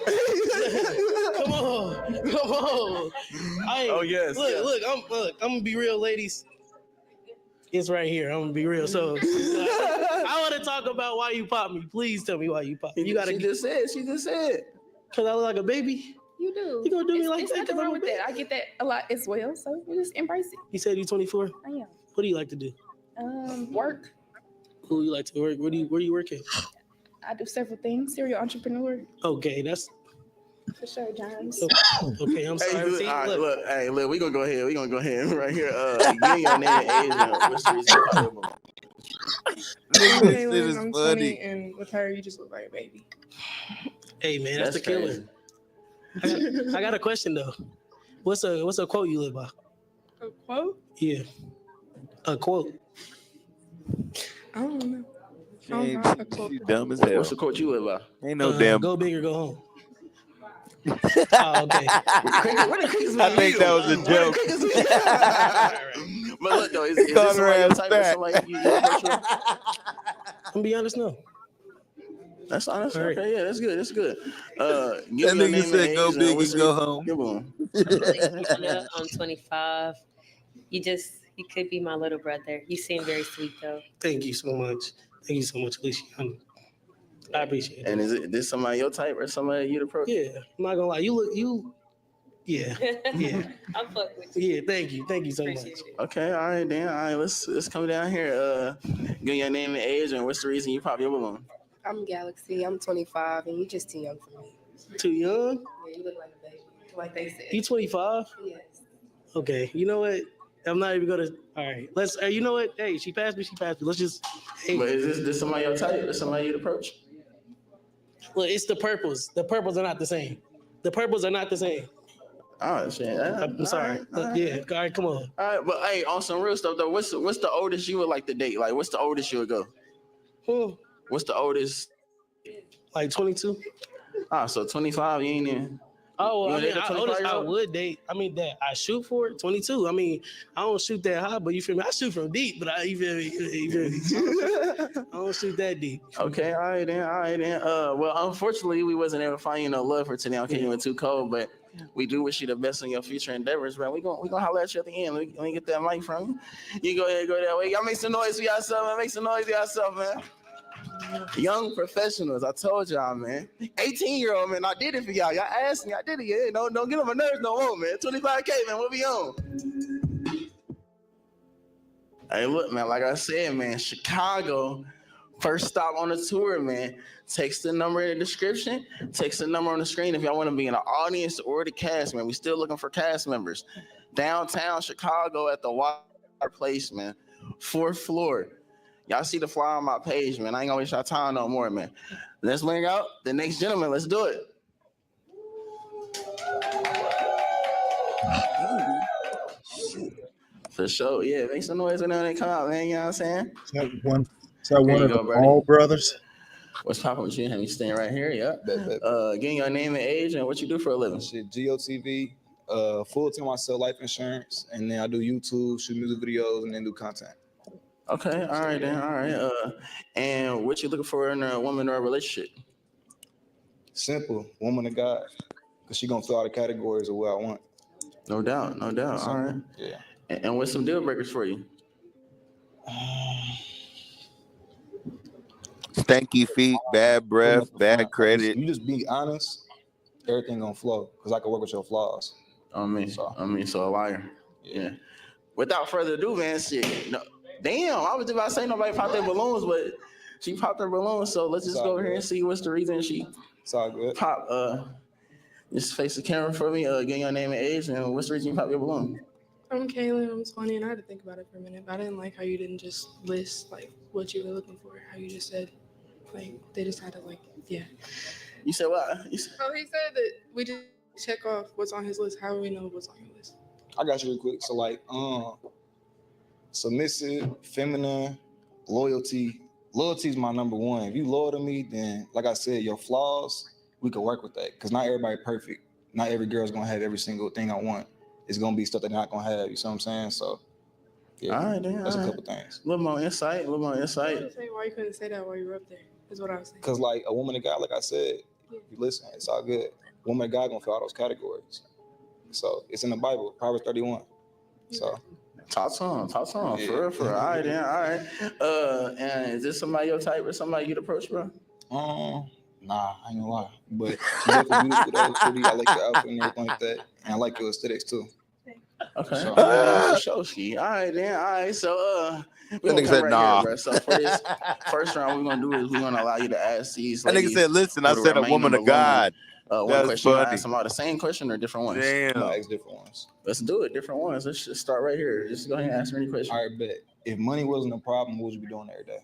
Come on. Yes. Look. I'm gonna be real, ladies. It's right here. I'm gonna be real. So I want to talk about why you pop me. Please tell me why you pop me. You gotta. She just said. Cause I look like a baby. You do. You gonna do me like it's that? nothing wrong with that. I get that a lot as well. So you just embrace it. You said you're 24. I am. What do you like to do? Work. Who you like to work? Where do you work at? I do several things. Serial entrepreneur. Okay, that's for sure, James. Okay, I'm sorry. Hey, look, we gonna go ahead. Right here. Give your name and age and what's the reason for Kaylin, I'm 20, and with her, you just look like a baby. Hey man, that's the killer. I got a question though. What's a quote you live by? A quote? Yeah, a quote. I don't know. She dumb as hell. What's the quote you live by? Ain't no damn. Go big or go home. Oh, okay. I think that was a joke. But look though, is this somebody your type of somebody you approach with? I'm be honest, no. That's honest. Right. Okay, yeah, that's good. That nigga said go big and go home. Come on. I'm 25. You could be my little brother. You seem very sweet though. Thank you so much. Thank you so much, Alicia. I appreciate it. And is this somebody your type or somebody you'd approach? Yeah, I'm not gonna lie. You Yeah. I'm fucking with you. Yeah, thank you so much. Okay, all right, then. All right, let's come down here. Give your name and age, and what's the reason you pop your balloon? I'm Galaxy. I'm 25, and you just too young for me. Too young? Yeah, you look like a baby, like they said. You 25? Yes. Okay, you know what? I'm not even gonna. All right, let's. You know what? Hey, she passed me. Let's just. Hey. But is this somebody your type? Is somebody you'd approach? Well, it's the purples. The purples are not the same. The purples are not the same. Oh shit! I'm sorry. Yeah, all right, come on. All right, but hey, on some real stuff though, what's the oldest you would like to date? Like, what's the oldest you would go? What's the oldest? Like 22. So 25. You ain't in. Oh, you I mean, oldest I would date. I mean, that I shoot for it. 22. I mean, I don't shoot that high, but you feel me? I shoot from deep, but you feel me? I don't shoot that deep. Okay, all right then. Well, unfortunately, we wasn't able to find you no love for today. Okay, you went too cold, but we do wish you the best in your future endeavors, man. We gonna holler at you at the end. Let me get that mic from you. You go ahead, go that way. Y'all make some noise for yourself, man. Make some noise for yourself, man. Young professionals, I told y'all, man. 18-year-old, man, I did it for y'all. Y'all asked me, I did it. Yeah, don't get on my nerves no more, man. 25K, man, what we on? Hey, look, man, like I said, man, Chicago, first stop on the tour, man. Text the number in the description. Text the number on the screen if y'all want to be in the audience or the cast, man. We still looking for cast members. Downtown Chicago at the Water Place, man. 4th floor. Y'all see the flyer on my page, man. I ain't gonna waste y'all time no more, man. Let's bring out the next gentleman. Let's do it. For sure, yeah. Make some noise when they come out, man. You know what I'm saying? Is that one of the Paul brothers? What's poppin' with you? Have you staying right here? Yeah. Getting your name and age and what you do for a living. Shit, GOTV. Full-time I sell life insurance, and then I do YouTube, shoot music videos, and then do content. Okay, all right then, all right. And what you looking for in a woman or a relationship? Simple, woman of God, because she gonna fill all the categories of what I want. No doubt. All right. Yeah. And what's some deal breakers for you? Stanky feet, bad breath, bad credit. You just be honest, everything gonna flow, because I can work with your flaws. So a liar. Yeah. Without further ado, man, shit. No. Damn, I was about to say nobody popped their balloons, but she popped her balloons. So let's just go over here and see what's the reason she pop. Just face the camera for me. Get your name and age, and what's the reason you pop your balloon? I'm Kaylin. I'm 20, and I had to think about it for a minute. But I didn't like how you didn't just list like what you were looking for. How you just said like they just had to yeah. You said what? He said that we just check off what's on his list. How do we know what's on your list? I got you real quick. So submissive, feminine, loyalty. Loyalty is my number one. If you loyal to me, then like I said, your flaws, we can work with that. Because not everybody perfect. Not every girl's gonna have every single thing I want. It's gonna be stuff they're not gonna have. You see what I'm saying? So yeah, all right, then, that's a couple things. A little more insight. Why you couldn't say that while you were up there? Is what I was saying. Because like a woman of God, like I said, if you listen, it's all good. Woman of God gonna fill all those categories. So it's in the Bible, Proverbs 31. So talk to him. Yeah. For real. All right, then. All right. And is this somebody your type or somebody you'd approach, bro? Nah, I ain't gonna lie. But you definitely beautiful though, pretty. I like your outfit and everything like that. And I like your aesthetics too. Okay. So, For sure, ski. All right, then. All right. So we That nigga said nah. Here, bro. So for this first round, we're gonna do is we're gonna allow you to ask these. That nigga said, listen, I said a woman of God. One That's question. You funny. ask them all the same question or different ones? Damn. I'm gonna ask different ones. Let's do it. Different ones. Let's just start right here. Just go ahead and ask me any question. All right, bet. If money wasn't a problem, what would you be doing every day?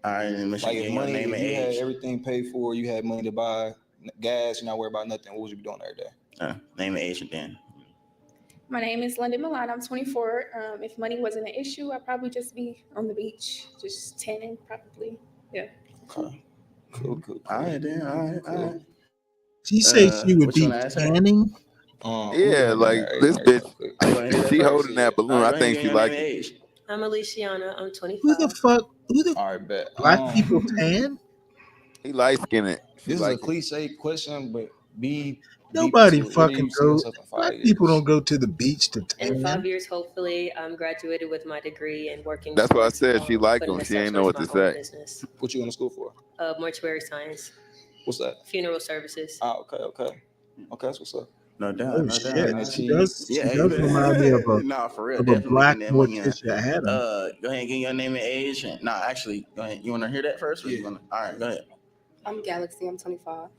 All right, and like if money, if you had everything paid for, you had money to buy gas, you're not worried about nothing, what would you be doing every day? Name and age again. My name is London Milan. I'm 24. If money wasn't an issue, I'd probably just be on the beach, just tanning, probably. Yeah. Okay. Cool. All right, then. All right. She said she would be tanning. Yeah, like this bitch, she holding that balloon. I think she like it. I'm Aliciana. I'm 25. Who the fuck? All right, bet. Black people tan? He light skinned. This is a cliche question, but nobody fucking goes. Black people don't go to the beach to tan. In 5 years, hopefully, I'm graduated with my degree and working. That's what I said. She liked him. She ain't know what to say. Business. What you going to school for? Mortuary science. What's that? Funeral services. Okay. That's what's up. No doubt, Oh no doubt. shit, Nah, she does. yeah, She hey, does remind me nah, for real, of a definitely black getting that money in. Morticia Adams. Go ahead and give your name and age. Nah, actually, go ahead. You want to hear that first, or you want to? All right, go ahead. I'm Galaxy. I'm 25. All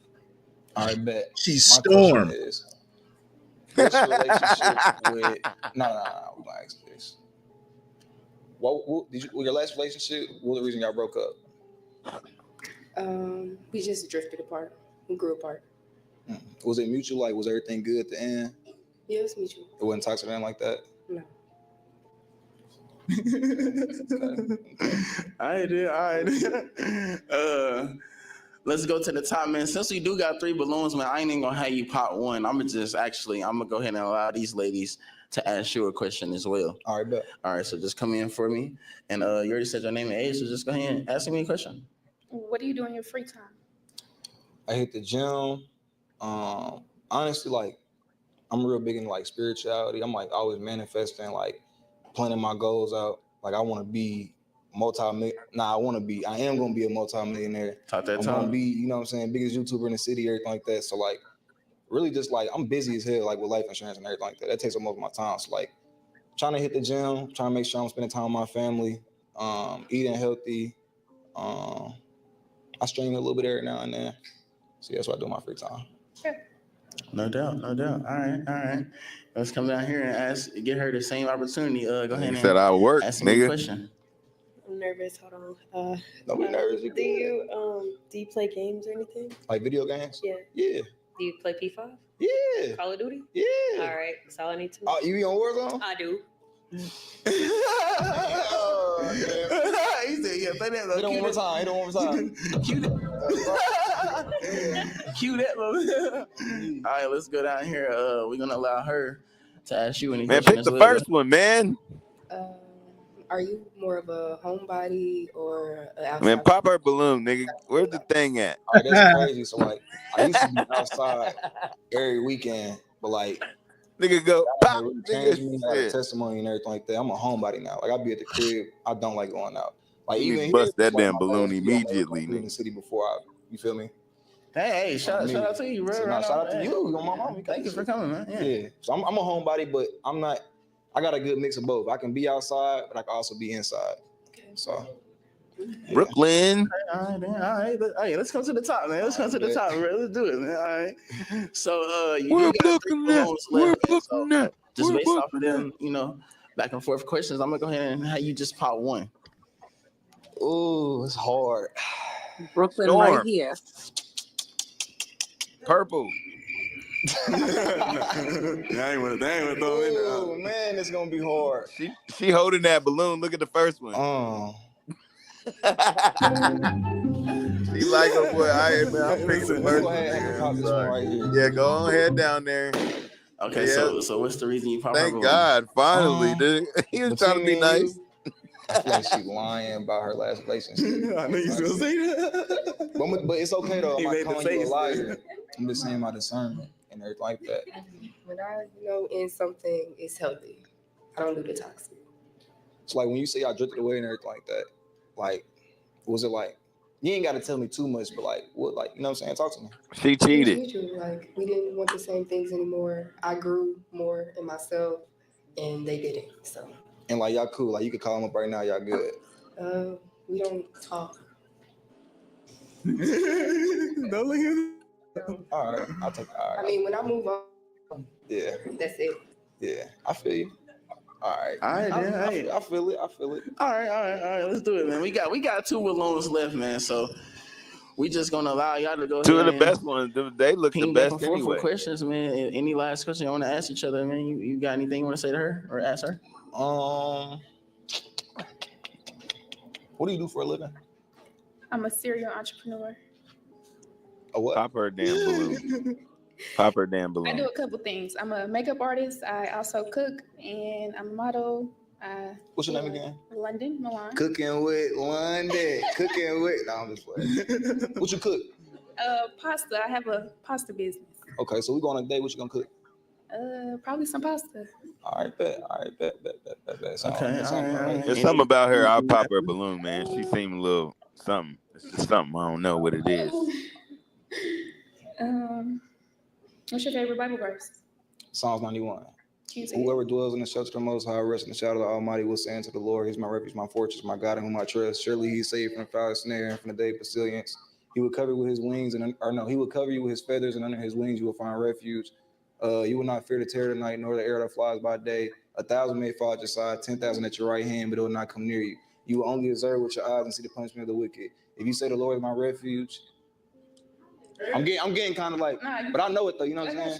right, bet. She's My question Storm. is, what's your relationship with? No. We gonna ask this. What did you? Your last relationship? What was the reason y'all broke up? We just drifted apart. We grew apart. Was it mutual? Like, was everything good at the end? Yeah, it was mutual. It wasn't toxic or anything like that. No. All right. Let's go to the top, man. Since we do got 3 balloons, man, I ain't even gonna have you pop one. I'm gonna go ahead and allow these ladies to ask you a question as well. All right, bet. All right, so just come in for me. And you already said your name and age, so just go ahead and ask me a question. What do you do in your free time? I hit the gym. Honestly, like, I'm real big in like spirituality. I'm like always manifesting, like planning my goals out. Like I want to be I am gonna be a multi-millionaire. Talk that I'm talk. gonna be, you know what I'm saying, biggest YouTuber in the city, everything like that. So like really just like I'm busy as hell, like with life insurance and everything like that. That takes up most of my time. So like trying to hit the gym, trying to make sure I'm spending time with my family, eating healthy. I stream a little bit every now and then. So that's what I do in my free time. No doubt. All right. Let's come down here and get her the same opportunity. Go ahead and said I work, ask me a nigga. question. I'm nervous. Hold on. Don't be nervous. Do you play games or anything? Like video games? Yeah. Yeah. Do you play P5? Yeah. Call of Duty? Yeah. All right. That's all I need to know. Oh, you be on Warzone? I do. He said, "Yeah, play that." Hit it one more time. Cue that, bro. All right, let's go down here. We're gonna allow her to ask you any Man, question pick as the well. first one, man. Are you more of a homebody or an outside? Man, pop her balloon, nigga. Where's the thing at? All right, that's crazy. So like, I used to be outside every weekend, but like, nigga go pop. Really changed me. I got a testimony and everything like that. I'm a homebody now. Like I be at the crib. I don't like going out. Like You need even to here, bust that like, damn my balloon last year, I'm immediately, in the nigga. city before you feel me? Hey, shout out to you, bro. So, shout out to you. My mom. Thank you for coming, man. Yeah. So I'm a homebody, but I'm not. I got a good mix of both. I can be outside, but I can also be inside. So. Yeah. Brooklyn. All right. Let's come to the top, man. Let's come to the top, bro. Let's do it, man. All right. So you got 3 balloons left, man. So just based off of them, back and forth questions, I'm gonna go ahead and have you just pop one. Ooh, it's hard. Brooklyn Storm. right here. Purple. I ain't want to throw in there. Oh man, it's gonna be hard. She holding that balloon. Look at the first one. She like her boy. All right, man. I'm picking the first one. Yeah, go on head down there. Okay, Yeah. so what's the reason you pop? Thank God, finally, dude. He was trying to be nice. I feel like she's lying about her last relationship. I know you was gonna say that. But it's okay though. He I'm made not the calling you a face. liar. I'm just saying my discernment and everything like that. When I know in something is healthy, I don't do the toxic. So like when you say y'all drifted away and everything like that, like was it like you ain't gotta tell me too much, but like what, like, you know what I'm saying? Talk to me. She cheated. Like we didn't want the same things anymore. I grew more in myself and they didn't. So and like y'all cool, like you could call them up right now, y'all good. We don't talk. Don't look at me. All right, I'll take it. All right. I mean, when I move on, Yeah. that's it. Yeah, I feel you. All right. I feel it. All right. Let's do it, man. We got 2 balloons left, man. So we just gonna allow y'all to go. 2 ahead of the best ones. They look the ping back best and forth anyway. with questions, man. Any last question you want to ask each other, man? You got anything you want to say to her or ask her? What do you do for a living? I'm a serial entrepreneur. A what? Pop her damn balloon. Pop her damn balloon. I do a couple things. I'm a makeup artist. I also cook, and I'm a model. What's your name again? London, Milan. Cooking with London. Cooking with. No, I'm just playing. What you cook? Pasta. I have a pasta business. Okay, so we going on a date. What you gonna cook? Probably some pasta. All right, bet. Okay, all right. There's something about her. I'll pop her balloon, man. She seemed a little something. It's just something. I don't know what it is. What's your favorite Bible verse? Psalms 91. Can you say Whoever dwells in the shelter of the Most High, rests in the shadow of the Almighty, will say unto the Lord, He's my refuge, my fortress, my God, in whom I trust. Surely He is saved from the foul snare and from the day of pestilence. He will cover you with His wings, He will cover you with His feathers, and under His wings you will find refuge. You will not fear the terror of the night, nor the arrow that flies by day. 1,000 may fall at your side, 10,000 at your right hand, but it will not come near you. You will only observe with your eyes and see the punishment of the wicked. If you say the Lord is my refuge, I'm getting kind of like, but I know it though. You know what I'm saying?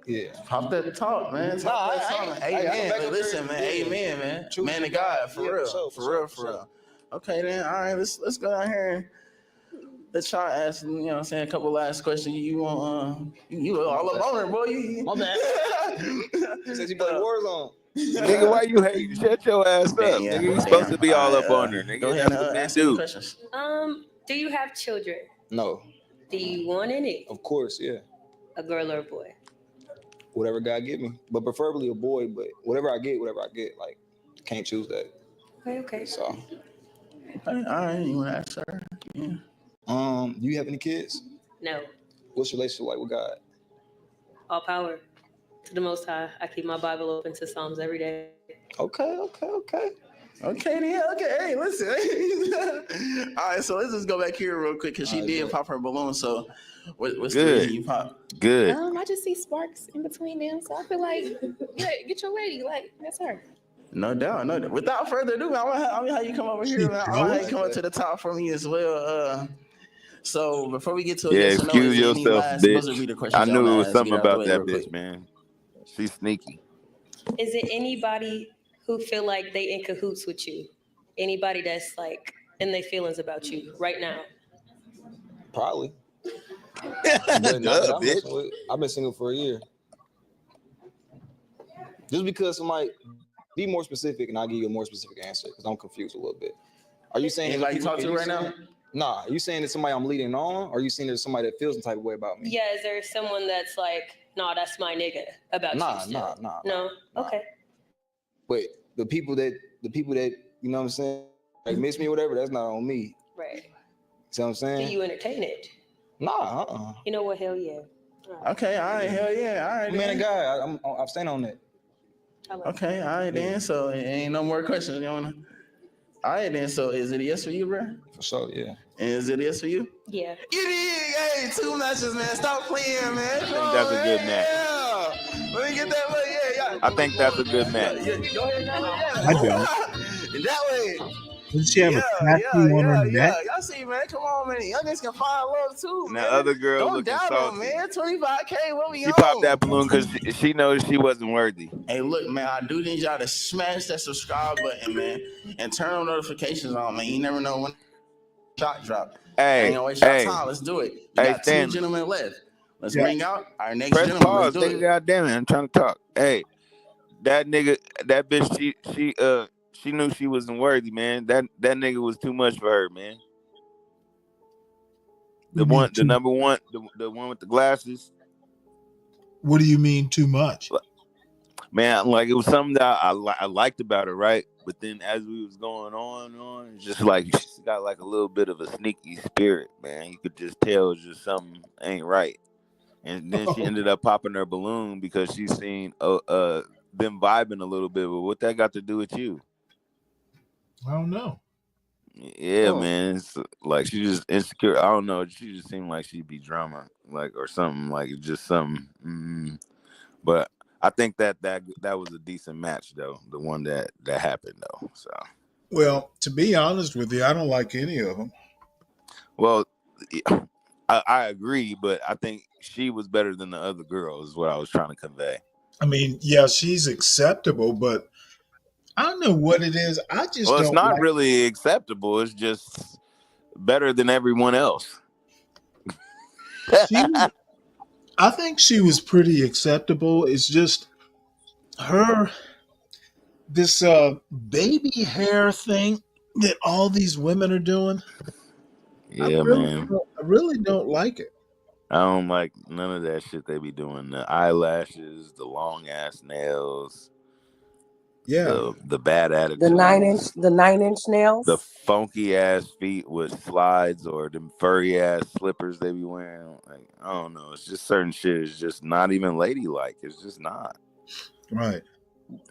Yeah. Pop that talk, man. Talk that song. Amen. Listen, man. Amen, man. Man of God, for real. For real. Okay, then. All right, let's go down here and let y'all ask, you know what I'm saying, a couple last questions. You want you all up on her, boy. My bad. Since you play Warzone. Nigga, why you hate? Shut your ass up. Nigga, you supposed to be all up on her, nigga. Go ahead That's and what men ask any do. questions. Do you have children? No. Do you want any? Of course, yeah. A girl or a boy? Whatever God give me, but preferably a boy. But whatever I get. Like, can't choose that. Okay. So. All right, you want to ask her? Yeah. Do you have any kids? No. What's your relationship like with God? All power to the Most High. I keep my Bible open to Psalms every day. Okay. Okay, hey, listen. All right, so let's just go back here real quick because she did pop her balloon. So, what's the reason you pop? Good. I just see sparks in between them, so I feel like get your lady, like that's her. No doubt. Without further ado, man, I want how you come over here, man. I want how you come up to the top for me as well. So before we get to a yes or no, Excuse is there any yourself, last buzzer bitch. beater questions I y'all knew it want was to ask? something Get out the about way that real bitch, quick. man. She's sneaky. Is it anybody who feel like they in cahoots with you? Anybody that's like in their feelings about you right now? Probably. But not that I'm bitch. messing with. I've been single for a year. Just because somebody be more specific, and I'll give you a more specific answer because I'm confused a little bit. Are you saying anybody you talk to right now? Nah. Are you saying it's somebody I'm leading on, or are you saying there's somebody that feels some type of way about me? Yeah, is there someone that's like, no, that's my nigga about you still? No? Okay. But the people that you know what I'm saying, like miss me or whatever, that's not on me. Right. See what I'm saying? Do you entertain it? Nah. You know what? Hell yeah. Okay, all right, hell yeah, all right. Man and guy, I'm staying on that. Okay, all right then. So ain't no more questions. You wanna? All right then. So is it a yes for you, bro? For sure, yeah. And is it a yes for you? Yeah. It is. Hey, 2 matches, man. Stop playing, man. I think that's a good match. Yeah. Let me get that way. Yeah. I think that's a good match. Go ahead, I don't. That way. Does she have a tattoo on her neck? Y'all see, man. Come on, man. Young niggas can find love too, And man. that other girl Don't looking doubt salty. him, man. 25K, what we She on? popped that balloon because she knows she wasn't worthy. Hey, look, man, I do need y'all to smash that subscribe button, man, and turn on notifications on, man. You never know when shot drop. Hey, ain't gonna waste your time. Let's do it. We got Stanley. 2 gentlemen left. Let's Yeah. bring out our next Press gentleman. pause, Let's do nigga. it. Goddamn it, I'm trying to talk. Hey, that nigga, that bitch, she knew she wasn't worthy, man. That nigga was too much for her, man. The number one, the one with the glasses. What do you mean too much? Man, like it was something that I liked about her, right? But then as we was going on, it's just like she's got like a little bit of a sneaky spirit, man. You could just tell it's just something ain't right. And then she ended up popping her balloon because she seen them vibing a little bit. But what that got to do with you? I don't know. Yeah, man. It's like she just insecure. I don't know. She just seemed like she'd be drama, like or something, like just something. But I think that was a decent match, though. The one that happened, though. So. Well, to be honest with you, I don't like any of them. Well, I agree, but I think she was better than the other girl. Is what I was trying to convey. I mean, yeah, she's acceptable, but I don't know what it is. I just Well, it's don't not like really acceptable. It's just better than everyone else. I think she was pretty acceptable. It's just this baby hair thing that all these women are doing. Yeah, man. I really don't like it. I don't like none of that shit they be doing. The eyelashes, the long ass nails. Yeah. the bad The attitude, 9-inch nails. the funky ass feet with slides or them furry ass slippers they be wearing. Like, I don't know. It's just certain shit is just not even ladylike. It's just not. Right.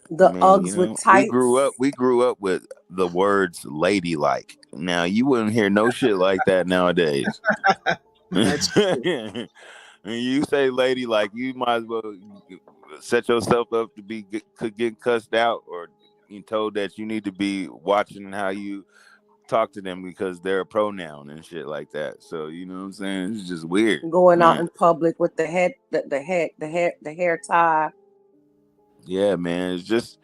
The I mean, Uggs with tights. we grew up with the words ladylike. Now you wouldn't hear no shit like that nowadays. That's true. When you say ladylike, you might as well set yourself up to be getting cussed out or you told that you need to be watching how you talk to them because they're a pronoun and shit like that. So you know what I'm saying? It's just weird. Going out in public with the hair tie. Yeah, man. It's just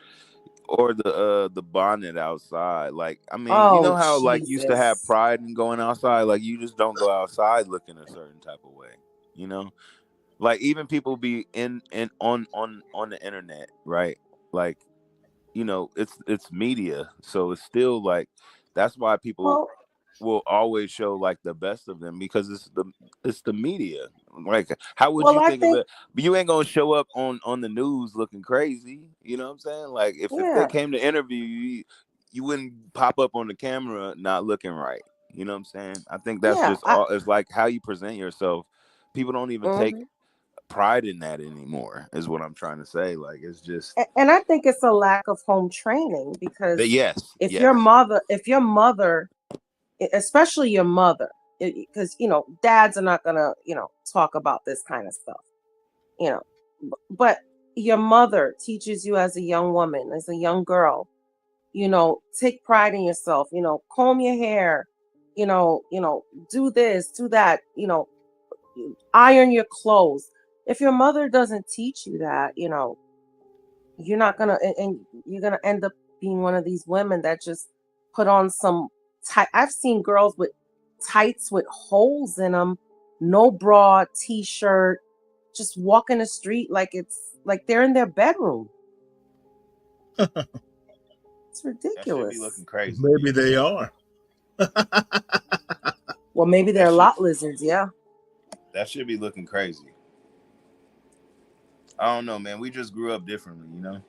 or the bonnet outside. Like, I mean, you know how like you used to have pride in going outside? Like you just don't go outside looking a certain type of way, you know? Like even people be in on the internet, right? Like, you know, it's media. So it's still like that's why people will always show like the best of them because it's the media. Like how would you think of it? But you ain't gonna show up on the news looking crazy. You know what I'm saying? Like if they came to interview you, you wouldn't pop up on the camera not looking right. You know what I'm saying? I think that's just all. It's like how you present yourself. People don't even take pride in that anymore. Is what I'm trying to say. Like it's just. And I think it's a lack of home training because if your mother, especially your mother, because dads are not gonna talk about this kind of stuff, but your mother teaches you as a young woman, as a young girl, take pride in yourself, comb your hair, do this, do that, iron your clothes. If your mother doesn't teach you that, you're not gonna, and you're gonna end up being one of these women that just put on some tight. I've seen girls with tights with holes in them, no bra, t-shirt, just walking the street like it's like they're in their bedroom. It's ridiculous. That should be looking crazy. Maybe they are. Well, maybe they're lot lizards. Yeah. That should be looking crazy. I don't know, man. We just grew up differently, you know?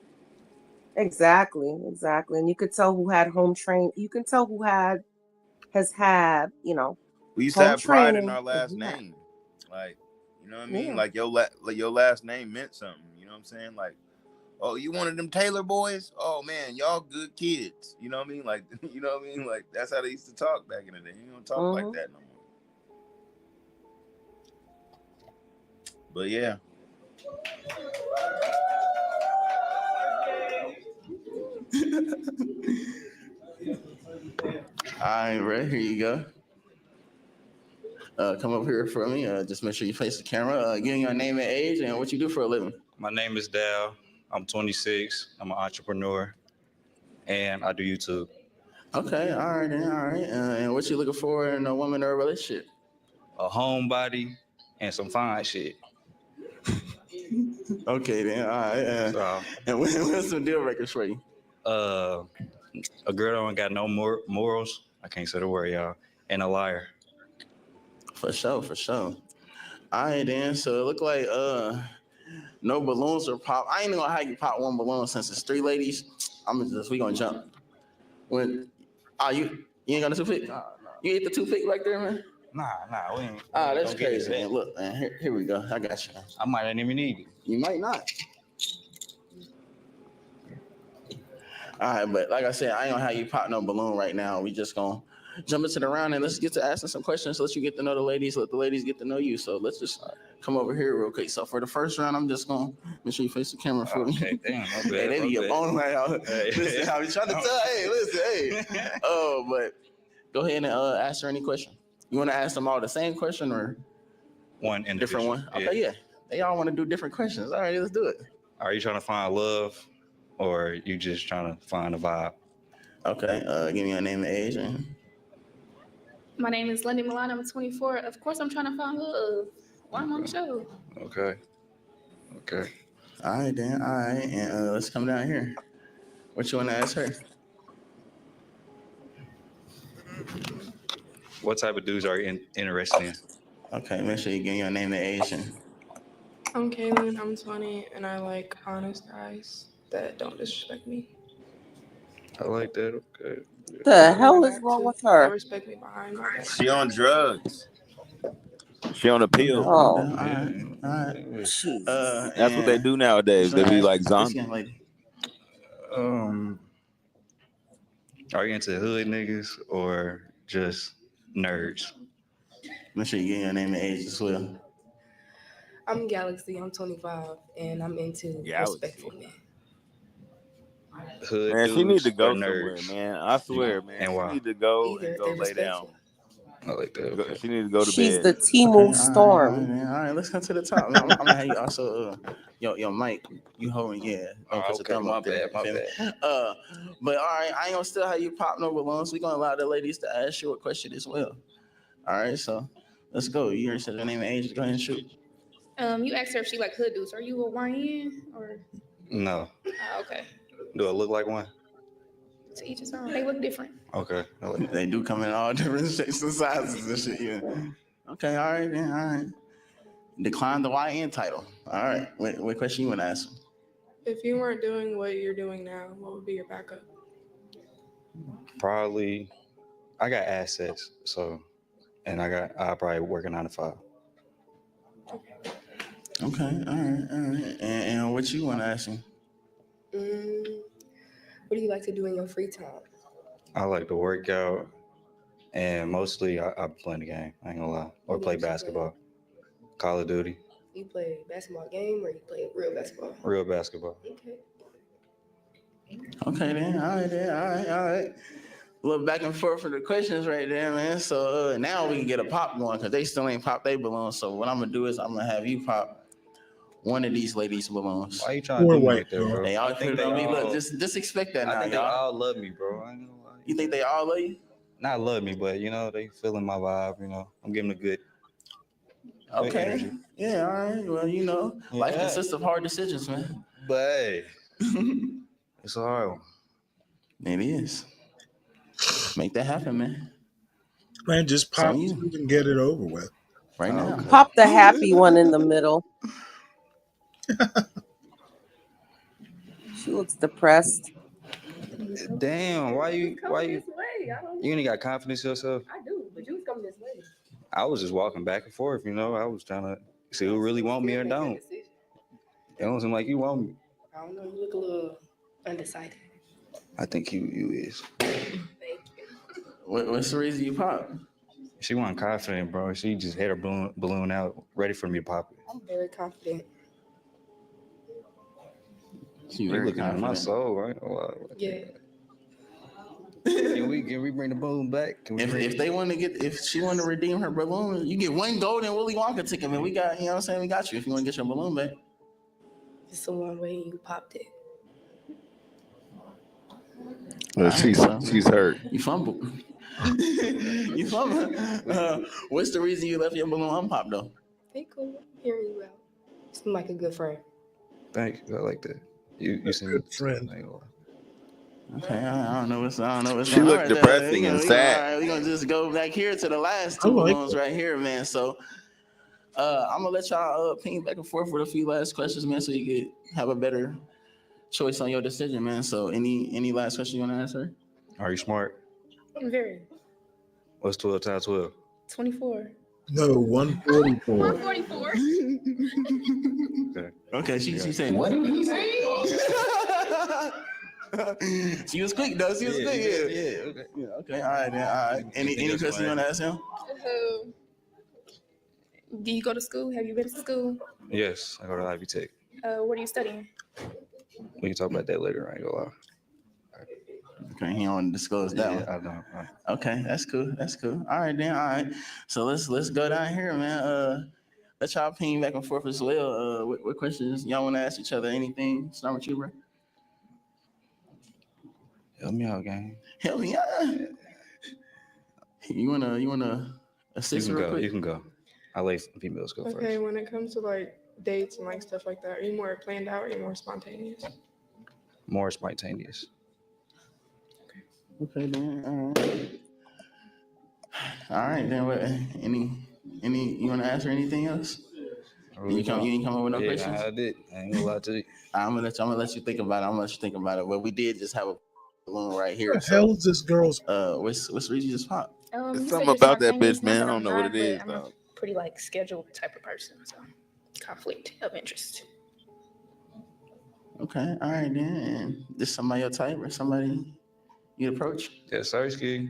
Exactly. And you could tell who had home trained. You can tell who has had, we used to have pride in our last name. Like, you know what I mean? Yeah. Like your last name meant something. You know what I'm saying? Like, oh, you one of them Taylor boys? Oh man, y'all good kids. You know what I mean? Like, you know what I mean? Like that's how they used to talk back in the day. You don't talk like that no more. But yeah. All right, Ray, here you go. Come up here for me. Just make sure you face the camera. Give me your name and age and what you do for a living. My name is Dal. I'm 26. I'm an entrepreneur, and I do YouTube. Okay, all right. And what you looking for in a woman or a relationship? A homebody and some fine shit. Okay, then. All right. And what's some deal breakers for you? A girl don't got no morals. I can't say the word, y'all. And a liar. For sure. All right, then. So it look like no balloons are pop. I ain't even gonna have you pop one balloon since it's three ladies. We gonna jump. You ain't got a toothpick? Nah. You ate the toothpick right there, man? Nah, we ain't. That's crazy, man. Look, man, here we go. I got you. I might not even need it. You might not. All right, but like I said, I ain't gonna have you pop no balloon right now. We just gonna jump into the round and let's get to asking some questions. Let you get to know the ladies, let the ladies get to know you. So let's just come over here real quick. So for the first round, I'm just gonna make sure you face the camera for me. Okay, damn. Hey, they be your bone right out. Listen, I was trying to tell. Hey. But go ahead and ask her any question. You want to ask them all the same question or one different one? Okay, yeah. They all want to do different questions. All right, let's do it. Are you trying to find love, or you just trying to find a vibe? Okay, give me your name and age. My name is Stanley. I'm 24. Of course, I'm trying to find love. Why am I on the show? Okay. All right, then. All right, and let's come down here. What you want to ask her? What type of dudes are you interested in? Okay, make sure you give your name and age. I'm Kaylin. I'm 20, and I like honest guys that don't disrespect me. I like that. Okay. The My hell is back wrong too. with They'll her? respect me behind my back. She on drugs. She on a Okay, pill. okay, Oh, all right, all right. Jesus. That's what they And do who's nowadays. They gonna be ask like this zombies. young lady? Um, are you into hood niggas or just nerds? Make sure you get your name and age as well. I'm Galaxy. I'm 25, and I'm into Galaxy. respectful men. Hood Man, she need dudes to or go somewhere, nerds? man. I swear, man. And She why? need to go Either and if go they're lay down. respectful. I like that. Okay. She need to go to She's bed. the Okay, Timu all right, all right, Storm. man. All right, let's come to the top. I'm gonna have you also your mic. You holding, yeah. Don't put your Okay. thumb My up there. bad. You My feel me? bad. But all right, I ain't gonna still have you pop no balloons. We gonna allow the ladies to ask you a question as well. All right, so let's go. You already said your name and age. Go ahead and shoot. You asked her if she like hood dudes. Are you a YN or? No. Okay. Do I look like one? To each his own. They look different. Okay. I like that. They do come in all different shapes and sizes and shit. Yeah. Okay, all right, then. All right. Decline the YN title. All right. What question you want to ask? If you weren't doing what you're doing now, what would be your backup? Probably. I got assets, so, and I probably work a 9 to 5. Okay, all right. And what you want to ask him? What do you like to do in your free time? I like to work out, and mostly I play the game. I ain't gonna lie, or What play games you play? basketball, Call of Duty, You play basketball game or you play real basketball? real basketball. Okay. Okay, then. All right, then. All right. Look back and forth for the questions right there, man. So now we can get a pop going because they still ain't popped their balloons. So what I'm gonna do is I'm gonna have you pop one of these ladies' balloons. Why you trying to do me like that, bro? They all I put think it they on me. Look, all. just expect that now, I think they y'all. all love me, bro. I ain't gonna lie. You think they all love you? Not love me, but they feeling my vibe. I'm giving a good Okay. energy. Yeah, all right. Well, life Yeah. consists of hard decisions, man. But hey, it's a hard one. It is. Make that happen, man. Man, just It's on pop you. two and get it over with. Right now. Okay. Pop the happy one in the middle. She looks depressed. Damn, why you you ain't got confidence in yourself? I do, but you was coming this way. I was just walking back and forth, I was trying to see who really want me or don't. It don't seem like you want me. I don't know. You look a little undecided. I think you is. Thank you. What's the reason you pop? She wasn't confident, bro. She just had her balloon out, ready for me to pop it. I'm very confident. She You very looking at my confident. soul, right? Yeah. Can we bring the balloon back? Can we If she want to redeem her balloon, you get one golden Willy Wonka ticket, man. We got, you know what I'm saying? We got you if you want to get your balloon back. Just the one way you popped it. Well, Right, she's hurt. You fumbled. You fumbled. What's the reason you left your balloon unpopped though? Hey, cool. Hearing you out. You seem like a good friend. Thank you. I like that. You seem Good friend. Okay, I don't know what's She going on. looked depressing and sad. All right, we're gonna just go back here to the last two balloons right here, man. So I'm gonna let y'all ping back and forth with a few last questions, man, so you could have a better choice on your decision, man. So any last question you want to answer? Are you smart? I'm very. What's 12 times 12? 24. No, 144. 144. Okay, she said. What did he say? She was quick though. She was quick. Yeah. Okay. Yeah. Okay. All right. Then. All right. Any question you want to ask him? Do you go to school? Have you been to school? Yes, I go to Ivy Tech. What are you studying? We can talk about that later. I ain't gonna lie. Okay, he don't want to disclose that one. I don't. Okay, that's cool. That's cool. All right, then. All right. So let's go down here, man. Let y'all ping back and forth as well. What questions y'all want to ask each other? Anything? Start with you, bro. Help me out, gang. Help me out. You wanna assist real quick? You can go. I'll let females go Okay, first. when it comes to like dates and like stuff like that, are you more planned out or are you more spontaneous? More spontaneous. Okay, then. All right, then. What? Any? You want to answer anything else? You ain't come up with no questions. I did. I ain't gonna lie to you. I'm gonna let you think about it. But we did just have a balloon right here. What the hell is this girl's? What's Reedy just pop? There's You something said you're about that spontaneous, bitch, man. not I that don't know what it not, is, but I'm a dog. pretty like scheduled type of person, so conflict of interest. Okay, all right then. And this somebody your type or somebody you approach? Yes, sir, ski.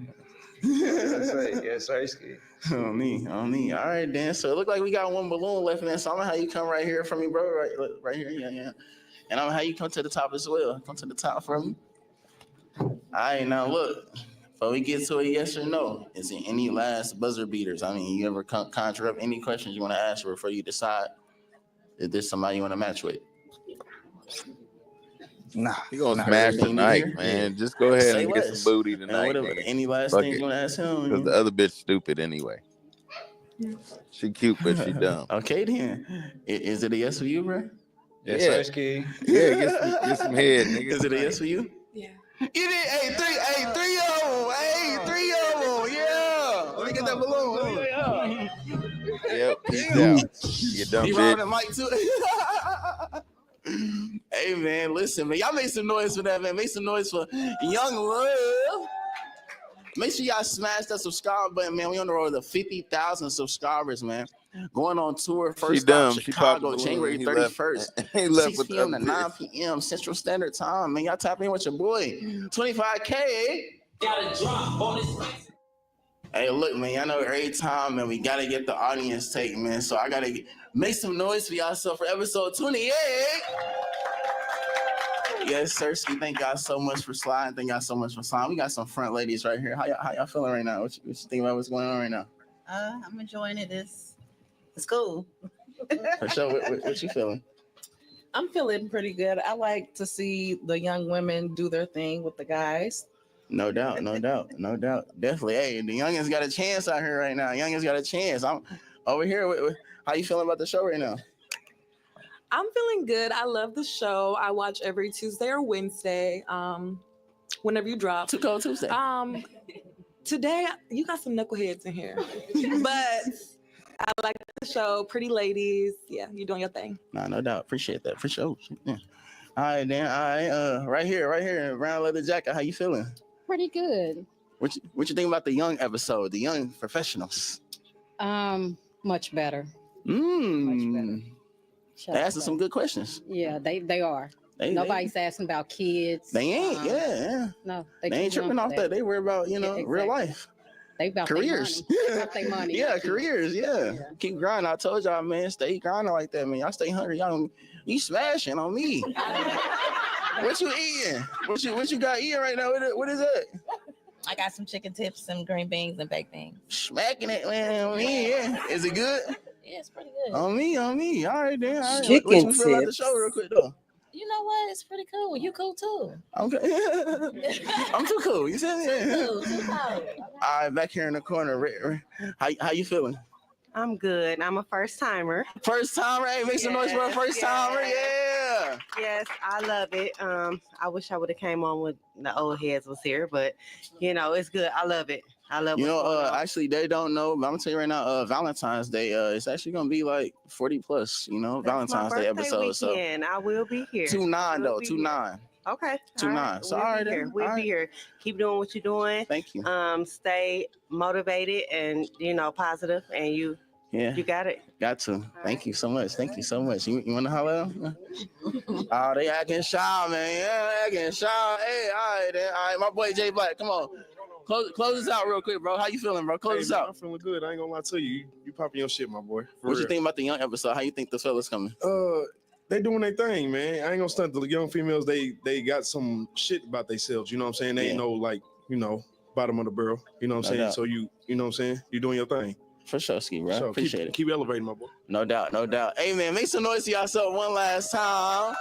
Yes, sir, ski. On me. All right then. So it look like we got one balloon left, man. So I'm gonna have you come right here for me, bro. Right here, yeah. And I'm gonna have you come to the top as well. Come to the top for me. All right, now look. Before we get to a yes or no, is there any last buzzer beaters? I mean, you ever conjure up any questions you want to ask before you decide if there's somebody you want to match with? Nah, you gonna smash tonight, man. Just go ahead and get some booty tonight, nigga. Any last Fuck things it. you want to ask him? Because the other bitch stupid anyway. She cute, but she dumb. Okay then. Is it a yes for you, bro? Yes, sir, ski. Yeah, get some head, nigga. Is it a yes for you? Yeah. You did. Hey, three of them. Hey, 3 of them. Yeah. Let me get that balloon. Yep, peace out. You dumb You bitch. robbing the mic too? Hey man, listen, man. Y'all make some noise for that, man. Make some noise for Young Love. Make sure y'all smash that subscribe button, man. We on the road to 50,000 subscribers, man. Going on tour, first stop Chicago, January 31st. He left 6 with the p.m. to other 9 bitch. p.m. Central Standard Time, man. Y'all tap in with your boy. 25K. Gotta drop on this. Hey, look, man, y'all know every time, man, we gotta get the audience take, man. So I gotta make some noise for y'all. So for episode 28. Yes, Sirski, thank y'all so much for sliding. Thank y'all so much for sliding. We got some front ladies right here. How y'all feeling right now? What you think about what's going on right now? I'm enjoying it. It's cool. For sure. What you feeling? I'm feeling pretty good. I like to see the young women do their thing with the guys. No doubt. Definitely. Hey, the youngins got a chance out here right now. Youngins got a chance. I'm over here. How you feeling about the show right now? I'm feeling good. I love the show. I watch every Tuesday or Wednesday. Whenever you drop. Too Cold Tuesday. Today you got some knuckleheads in here, but I like the show. Pretty ladies. Yeah, you're doing your thing. Nah, no doubt. Appreciate that for sure. Yeah. All right, then. All right. Right here, brown leather jacket. How you feeling? Pretty good. What you think about the young episode, the young professionals? Much better. Much better. They asking some good questions. Yeah, they are. Nobody's asking about kids. They ain't. Yeah. No, they ain't tripping off that. They worry about real life. They about careers. They about their money. Yeah, careers. Yeah. Keep grinding. I told y'all, man, stay grinding like that, man. Y'all stay hungry. You smashing on me. What you eating? What you got eating right now? What is that? I got some chicken tips, some green beans, and baked beans. Smacking it, man. On me, yeah. Is it good? Yeah, it's pretty good. On me. All right, then. All right. Chicken what you feel about the tips. show real quick, though? You know what? It's pretty cool. You cool too. Okay. I'm too cool. You said it. Too cool. All right, back here in the corner. How you feeling? I'm good. I'm a first timer. First timer, hey, make some noise for a first timer. Yeah. Yes, I love it. I wish I would have came on when the old heads was here, but it's good. I love it. I love it. Actually, they don't know, but I'm gonna tell you right now, Valentine's Day, it's actually gonna be like 40 plus, Valentine's Day episode. So I will be here. 2/9 though, 2/9. Okay. 2/9. So all right, then. We'll be here. Keep doing what you're doing. Thank you. Stay motivated and positive, and you got it. Got to. Thank you so much. You want to holler? Oh, they acting shy, man. Yeah, they acting shy. Hey, all right, my boy Jay Black, come on. Close this out real quick, bro. How you feeling, bro? Close this out. I'm feeling good. I ain't gonna lie to you. You popping your shit, my boy. What you think about the young episode? How you think the fella's coming? They doing their thing, man. I ain't gonna stunt. The young females, they got some shit about themselves. You know what I'm saying? They ain't no bottom of the barrel. You know what I'm saying? doubt. So you know what I'm saying? You doing your thing. For sure, Ski, bro. So Appreciate it. Keep elevating, my boy. No doubt. Hey, man, make some noise to yourself one last time.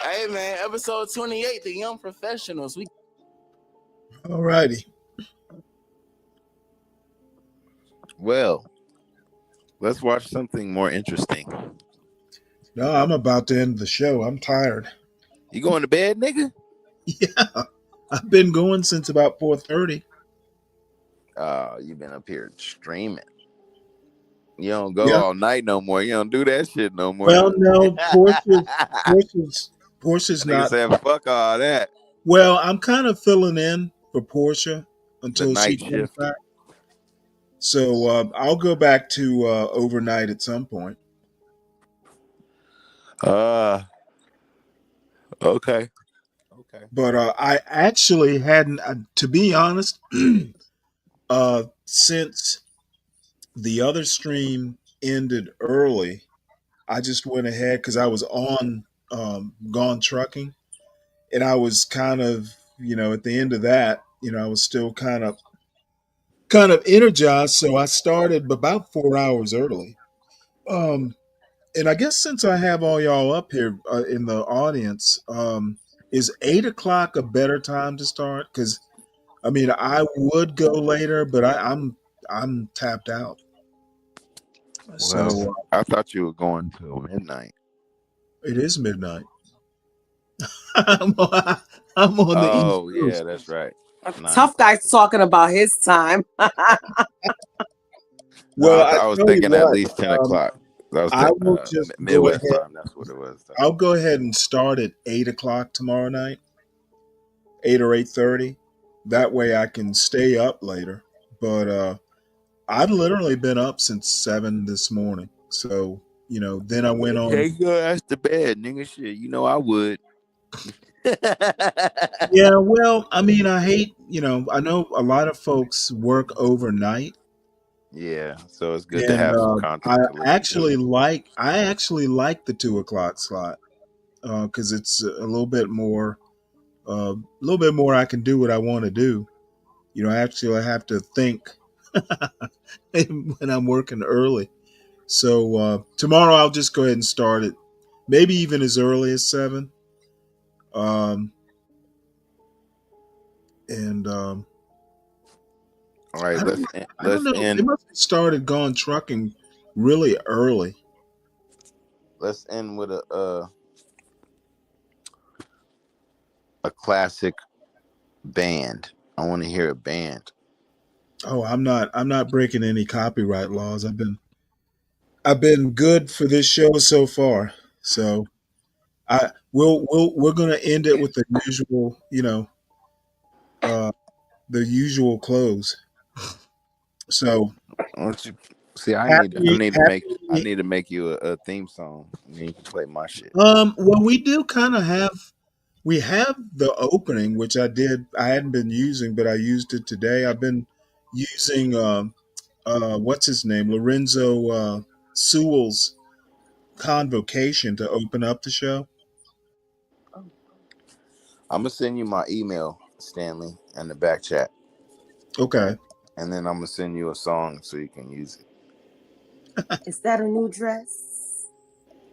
Hey, man, episode 28, the young professionals. All righty. Well, let's watch something more interesting. No, I'm about to end the show. I'm tired. You going to bed, nigga? Yeah. I've been going since about 4:30. You've been up here streaming. You don't go all night no more. You don't do that shit no more. Well, no, Portia's Nigga not. said, fuck all that. Well, I'm kind of filling in for Portia The until she night comes shift. back. So I'll go back to overnight at some point. Uh, okay. Okay. But I actually hadn't, to be honest, since the other stream ended early, I just went ahead because I was on Gone Trucking, and I was kind of, at the end of that, I was still kind of energized. So I started about 4 hours early. Um, and I guess since I have all y'all up here in the audience, is 8 o'clock a better time to start? Because I mean, I would go later, but I'm tapped out. So Well, I thought you were going till midnight. it is midnight. I'm on the East Oh Coast. yeah, that's right. Tough guy's talking about his time. No, Well, I I was tell you thinking at what, least 10 o'clock. I was I thinking will just go Midwest ahead. time. That's what it was. Though. I'll go ahead and start at 8 o'clock tomorrow night, 8 or 8:30. That way I can stay up later. But I've literally been up since 7 this morning. So then I went on. Yeah, you go ask the bed, nigga. Shit, you know I would. Yeah, well, I mean, I hate, I know a lot of folks work overnight, Yeah, so it's good to and have some I content to listen to. actually like the 2 o'clock slot because it's a little bit more. I can do what I want to do. I actually have to think when I'm working early. So tomorrow I'll just go ahead and start it, maybe even as early as 7. Um, and All right, I don't, I don't let's know. They end must have started going trucking really early. let's end with a classic band. I want to hear a band. Oh, I'm not breaking any copyright laws. I've been good for this show so far. So we're gonna end it with uh the usual close. So Don't you see? I need to happy I happy need to make you a theme song, and then you can play my shit. well, we do kind of have the opening, which I hadn't been using, but I used it today. I've been using what's his name? Lorenzo Sewell's Convocation to open up the show. I'm gonna send you my email, Stanley, in the back chat, Okay. and then I'm gonna send you a song so you can use it. Is that a new dress?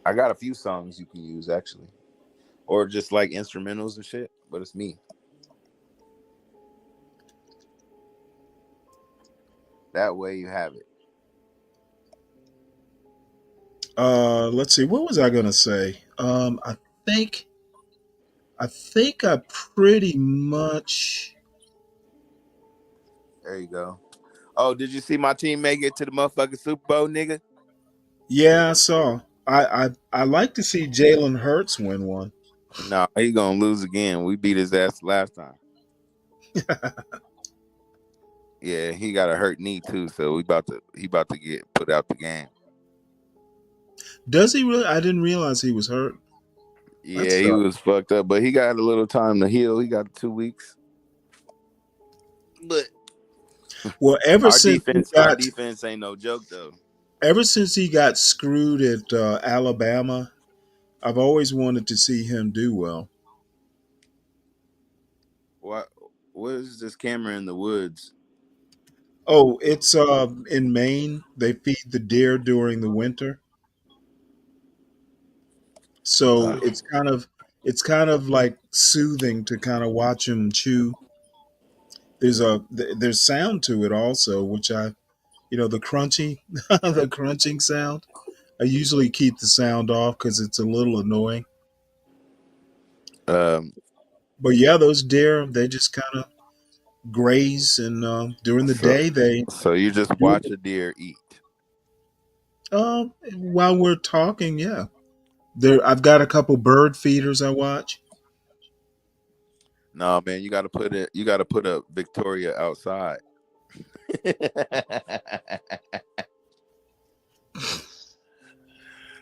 I got a few songs you can use actually, or just like instrumentals and shit. But it's me. That way you have it. Let's see. What was I gonna say? Think I think I pretty much. There you go. Oh, did you see my team make it to the motherfucking Super Bowl, nigga? Yeah, I saw. I like to see Jalen Hurts win one. No, he gonna lose again. We beat his ass last time. Yeah, he got a hurt knee too, so he about to get put out the game. Does he really? I didn't realize he was hurt. Yeah, he was fucked up, but he got a little time to heal. He got 2 weeks. But Well, our defense ain't no joke though. ever since he got screwed at Alabama, I've always wanted to see him do well. What is this camera in the woods? Oh, it's in Maine. They feed the deer during the winter. So it's kind of like soothing to kind of watch him chew. There's sound to it also, which the crunchy the crunching sound. I usually keep the sound off because it's a little annoying. Um, But yeah, those deer, they just kind of graze, and during the day they so you just do watch a deer eat. while we're talking, yeah. I've got a couple bird feeders I watch. No, man, you gotta put it. You gotta put a Victoria outside.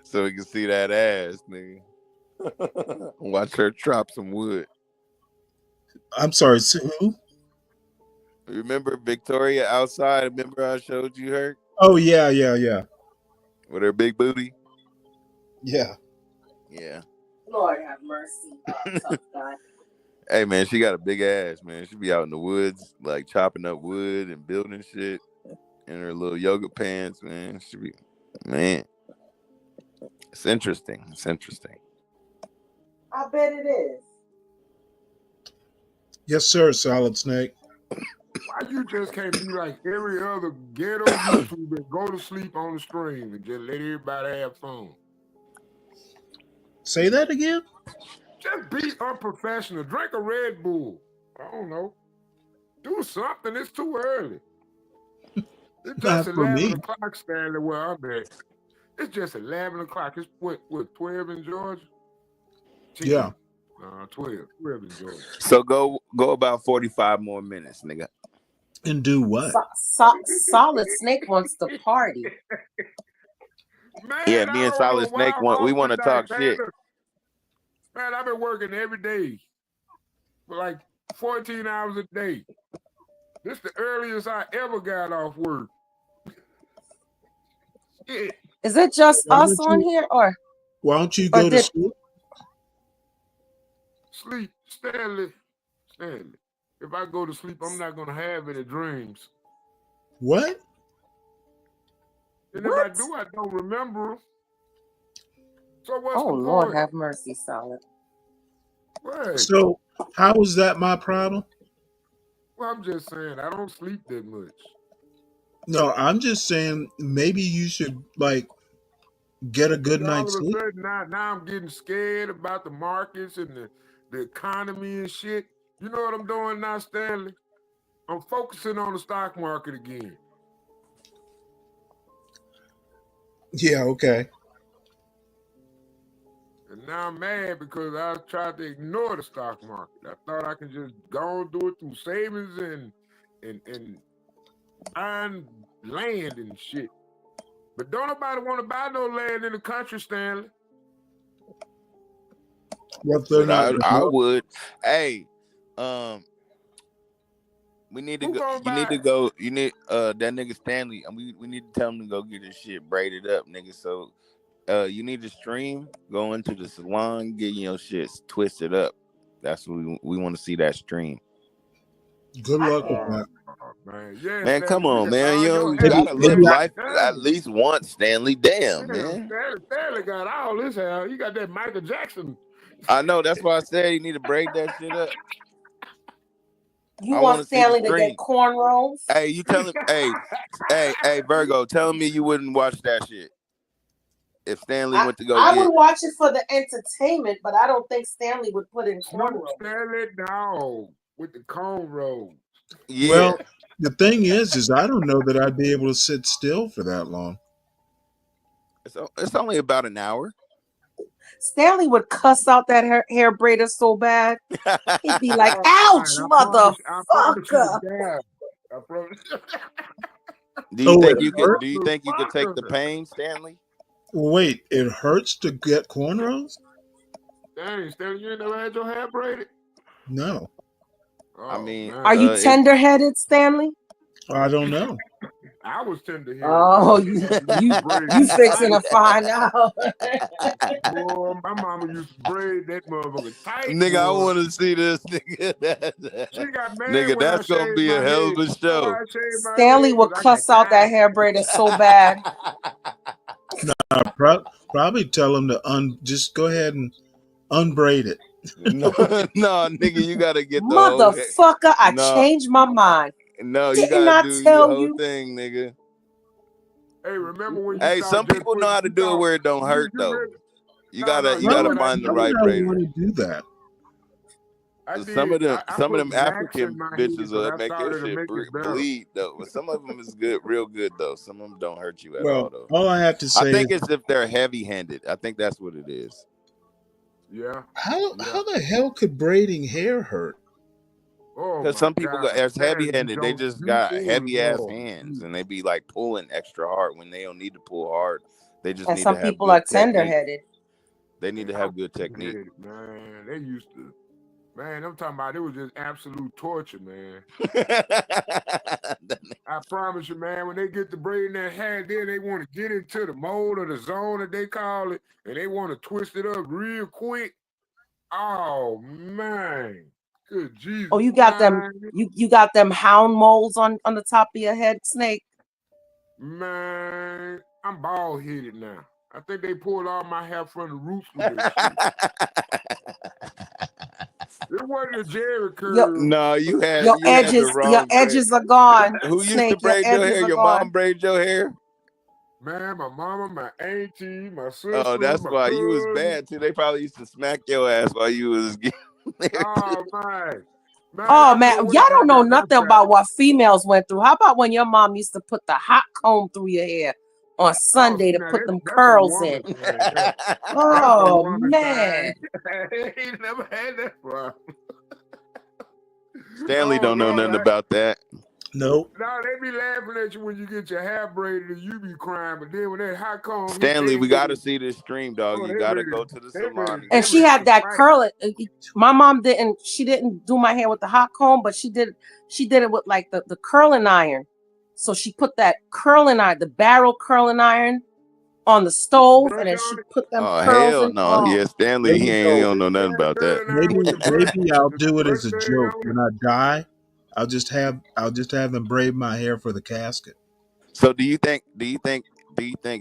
So we can see that ass, nigga. Watch her chop some wood. I'm sorry, who? Remember Victoria outside? Remember I showed you her Oh yeah. with her big booty? Yeah. Yeah. Lord have mercy. Tough guy. Hey man, she got a big ass, man. She be out in the woods, like chopping up wood and building shit in her little yoga pants, man. She be, man. It's interesting. It's interesting. I bet it is. Yes, sir, Solid Snake. Why you just can't be like every other ghetto YouTuber and go to sleep on the stream and just let everybody have fun? Say that again? Just be unprofessional. Drink a Red Bull. I don't know. Do something. It's too early. It's just Not for 11 me. o'clock, Stanley, where I'm at. It's just 11 o'clock. It's what 12 in Georgia? 10. Yeah. 12 in Georgia. So go about 45 more minutes, nigga. And do what? Solid Snake wants to party. Man, Yeah, me and Solid Snake we want to talk shit. Man, I've been working every day for like 14 hours a day. This is the earliest I ever got off work. Shit. Is it just us on here, or why don't you go to sleep? Sleep, Stanley. If I go to sleep, I'm not gonna have any dreams. What? And if I do, I don't remember. So what's oh the Lord point? have mercy, Solid. Right. So how is that my problem? Well, I'm just saying I don't sleep that much. No, I'm just saying maybe you should like get a good And all night's of a sleep. sudden now I'm getting scared about the markets and the economy and shit. You know what I'm doing now, Stanley? I'm focusing on the stock market again. Yeah, okay. And now I'm mad because I tried to ignore the stock market. I thought I could just go and do it through savings and buying land and shit. But don't nobody want to buy no land in the country, Stanley. What they're not. I would. Hey, we need to go. You need to go. You need that nigga Stanley, and we need to tell him to go get his shit braided up, nigga. So you need to stream, go into the salon, get your shit twisted up. That's what we want to see, that stream. Good luck with that. Man, yeah, Man, come on, man. You maybe, gotta live life at least once, Stanley. Damn, man. Stanley got all this hair. He got that Michael Jackson. I know. That's why I said you need to braid that shit up. You want Stanley to get cornrows? Hey, you tell him. hey, Virgo, tell me you wouldn't watch that shit if Stanley went to go. I would watch it for the entertainment, but I don't think Stanley would put in cornrows. Stanley, no, with the cornrows. Yeah. Well, the thing is I don't know that I'd be able to sit still for that long. It's only about an hour. Stanley would cuss out that hair braider so bad. He'd be like, ouch, motherfucker. Do you think you could? Do you think you could take the pain, Stanley? Wait, it hurts to get cornrows? Dang, Stanley, you ain't never had your hair braided? No. Oh, I mean, are you tender-headed, Stanley? I don't know. I was tender-headed. Oh, you fixing to find out. Boy, my mama used to braid that motherfucker tight. Nigga, I boy. want to see this, nigga. She got mad Nigga, when that's I gonna be shaved a my hell of head. a show. I shaved my Stanley head would 'cause I cuss got out that hair braider so bad. Probably tell him to just go ahead and unbraid it. No, nigga, you gotta get the motherfucker. I changed my mind. No, you Didn't gotta I do tell your whole you? thing, nigga. Hey, remember when you Hey, thought some just people know how to do it where it don't hurt though. You gotta find the right I braider. want to do that. Some of them Wax African in my bitches head, will but I make your started to shit make it better. bleed though. But some of them is good, real good though. Some of them don't hurt you at Well, all though. all I have to say I think is, it's if they're heavy-handed. I think that's what it is. Yeah. How the hell could braiding hair hurt? Oh Because my some people God, as heavy Stanley, handed, they just you got fooling heavy ass Lord. hands and they be like pulling extra hard when they don't need to pull hard. They just And need to some have people are good tender technique. headed. They need to I'm have good technique. headed, man. They used to, man. I'm talking about it was just absolute torture, man. I promise you, man. When they get the braid in their hand, then they want to get into the mold or the zone that they call it, and they want to twist it up real quick. Oh man, good Jesus, Oh, you got them. man. You got them hound moles on the top of your head, Snake. Man, I'm bald headed now. I think they pulled all my hair from the roots with this shit. It wasn't a Jerry curl. No, you had Your the edges, your wrong braid. edges are gone. Who used to Snake, your braid your edges hair? are Your gone. mom braid your hair? Man, my mama, my auntie, my sister, Oh, that's my why you was cousin. bad too. They probably used to smack your ass while you was getting there. Oh man. Man, Oh I man, couldn't wait y'all till I don't know got my nothing about what females went through. How about when your mom used to put the hot comb through your hair on Sunday to now put them that's a curls woman in? thing. That's a Oh woman man. thing. I ain't never had that problem. Stanley Oh don't know Lord, nothing about that. Nope. no, they be laughing at you when you get your hair braided and you be crying, but then when that hot comb hit, Stanley, they we ready. got to see this stream, dog. Oh, You they got to ready. go to the They salon. ready. And she had that curl. My mom didn't. She didn't do my hair with the hot comb, but she did. She did it with like the curling iron. So she put that curling iron, the barrel curling iron, on the stove, and then she put them Oh curls hell in. no! Oh. Yeah, Stanley, Let he me ain't he go. don't know nothing about that. Maybe I'll do it as a birthday joke on it. when I die. I'll just have them braid my hair for the casket. So do you think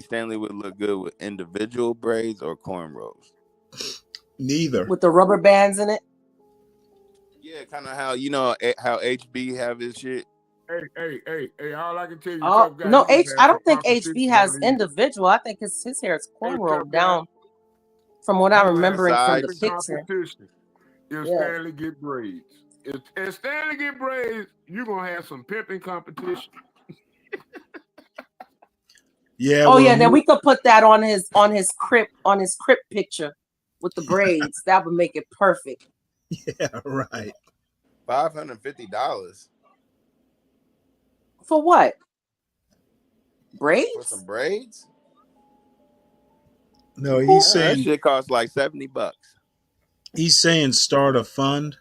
Stanley would look good with individual braids or cornrows? Neither. With the rubber bands in it. Yeah, kind of how how HB have his shit. Hey! All I can tell you, Oh tough guy, no, you gonna I have some don't think competition HB one has of these. individual. I think his hair is Hey, tough cornrowed guy, down, from what you I'm gonna have remembering some from the pimping picture. competition if Yeah. Stanley get braids. If Stanley get braids, you gonna have some pimping competition. Yeah. Oh Well, yeah, then we could put that on his crypt picture with the braids. That would make it perfect. Yeah. Right. $550 For what? for Braids? some braids? No, Yeah, he's that saying shit costs like $70. start a fund,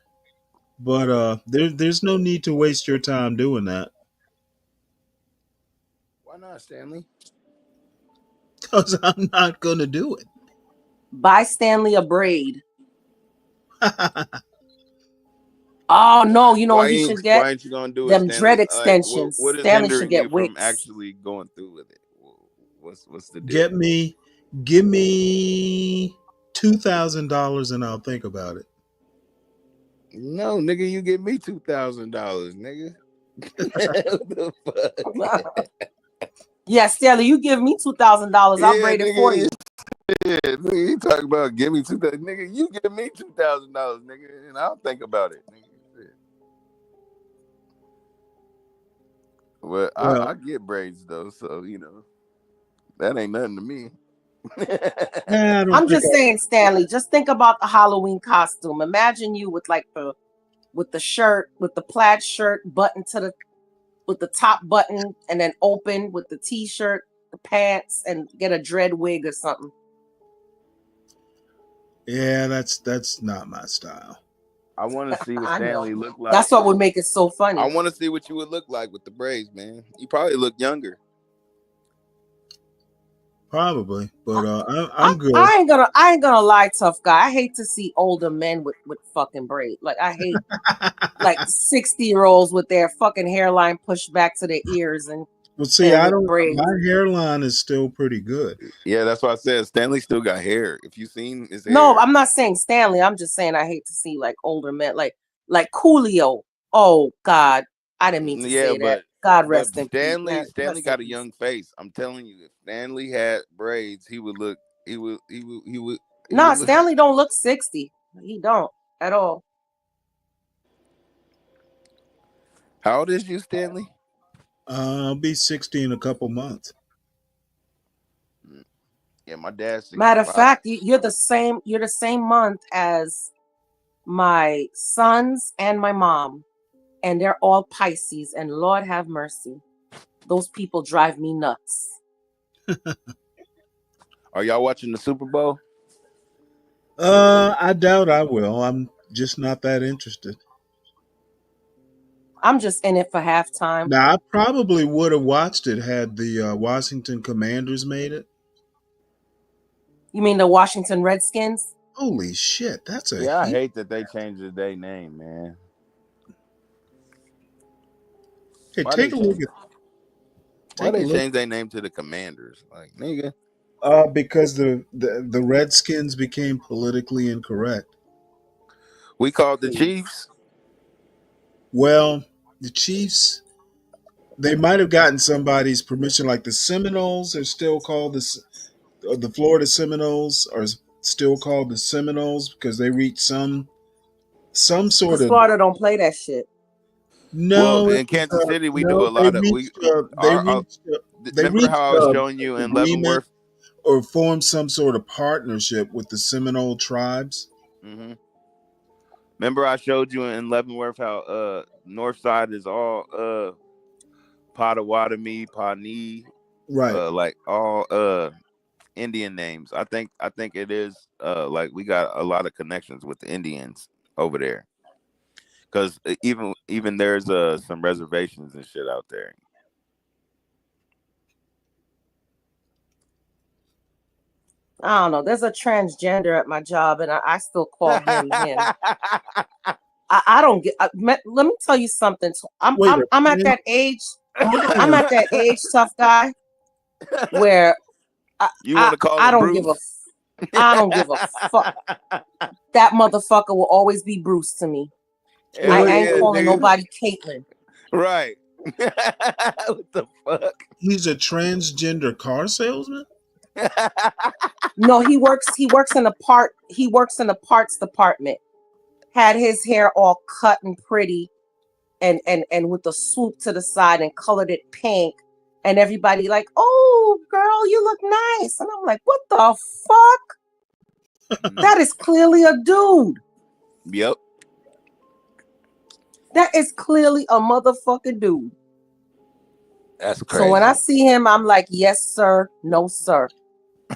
but there's no need to waste your time doing that Why not, Stanley? because I'm not gonna do it. Buy Stanley a braid. Oh no, you know what he should get? Why ain't you gonna do it, Them Stanley? dread Like, extensions. what is Stanley should hindering you get from wigs. actually going through with it? What's the deal? Give me $2,000 and I'll think about it. No, nigga, you give me $2,000, nigga. What the fuck? Yeah, Stanley, you give me $2,000. I'll Yeah, braid it for you. Yeah, nigga, you talking about give me $2,000, nigga? You give me $2,000, nigga, and I'll think about it, nigga. Shit. Well, I get braids though, so that ain't nothing to me. I don't I'm think just saying, Stanley, just think about the Halloween costume. Imagine you with like the shirt, with the plaid shirt button with the top button and then open with the t-shirt, the pants, and get a dread wig or something. Yeah, that's not my style. I want to see what I know. Stanley look like. That's what would make it so funny. I want to see what you would look like with the braids, man. You probably look younger. Probably, but I'm good. I ain't gonna lie, tough guy. I hate to see older men with fucking braids. Like I hate like 60-year-olds with their fucking hairline pushed back to their ears and Well, see, I with don't. braids. My hairline is still pretty good. Yeah, that's why I said Stanley still got hair. If you seen his hair, No, I'm not saying Stanley. I'm just saying I hate to see like older men, like Coolio. Oh God, I didn't mean to say that. God rest in peace. Stanley got a young face. I'm telling you, if Stanley had braids, he would look. He would. Nah, look. Stanley don't look 60. He don't at all. How old is you, Stanley? I'll be 60 in a couple months. Yeah, my dad's 65. Matter of fact, you're the same. You're the same month as my sons and my mom. and they're all Pisces, and Lord have mercy. Those people drive me nuts. Are y'all watching the Super Bowl? I doubt I will. I'm just not that interested. I'm just in it for halftime. Now, I probably would have watched it had the Washington Commanders made it. You mean the Washington Redskins? Holy shit, that's a Yeah, I heat. hate that they changed their name, man. Hey, Why take they a look change? at. Why Take a they look. change their name to the Commanders? Like, nigga. Because the Redskins became politically incorrect. We called the Chiefs. Well, the Chiefs, they might have gotten somebody's permission. Like the Seminoles are still called the Florida Seminoles are still called the Seminoles because they reached some sort Because of. Florida don't play that shit. Well, No, it in was, Kansas City, we do no. a lot of our. They Remember reached how I was showing you in agreement Leavenworth? or formed some sort of partnership with the Seminole tribes. Mm-hmm. Remember I showed you in Leavenworth how North Side is all Potawatomi, Pawnee, Right. like all Indian names. I think it is like we got a lot of connections with the Indians over there. Because even there's some reservations and shit out there. I don't know. There's a transgender at my job, and I still call him him. I don't get. Let me tell you something. I'm at that age. I'm at that age, tough guy, where You want to call him I don't Bruce? give a. I don't give a fuck. That motherfucker will always be Bruce to me. I ain't calling nobody Caitlin. Right. What the fuck? He's a transgender car salesman? No, he works in the parts department. Had his hair all cut and pretty and with the swoop to the side and colored it pink. And everybody like, oh girl, you look nice. And I'm like, what the fuck? That is clearly a dude. Yep. That is clearly a motherfucking dude. That's crazy. So when I see him, I'm like, yes, sir, no, sir.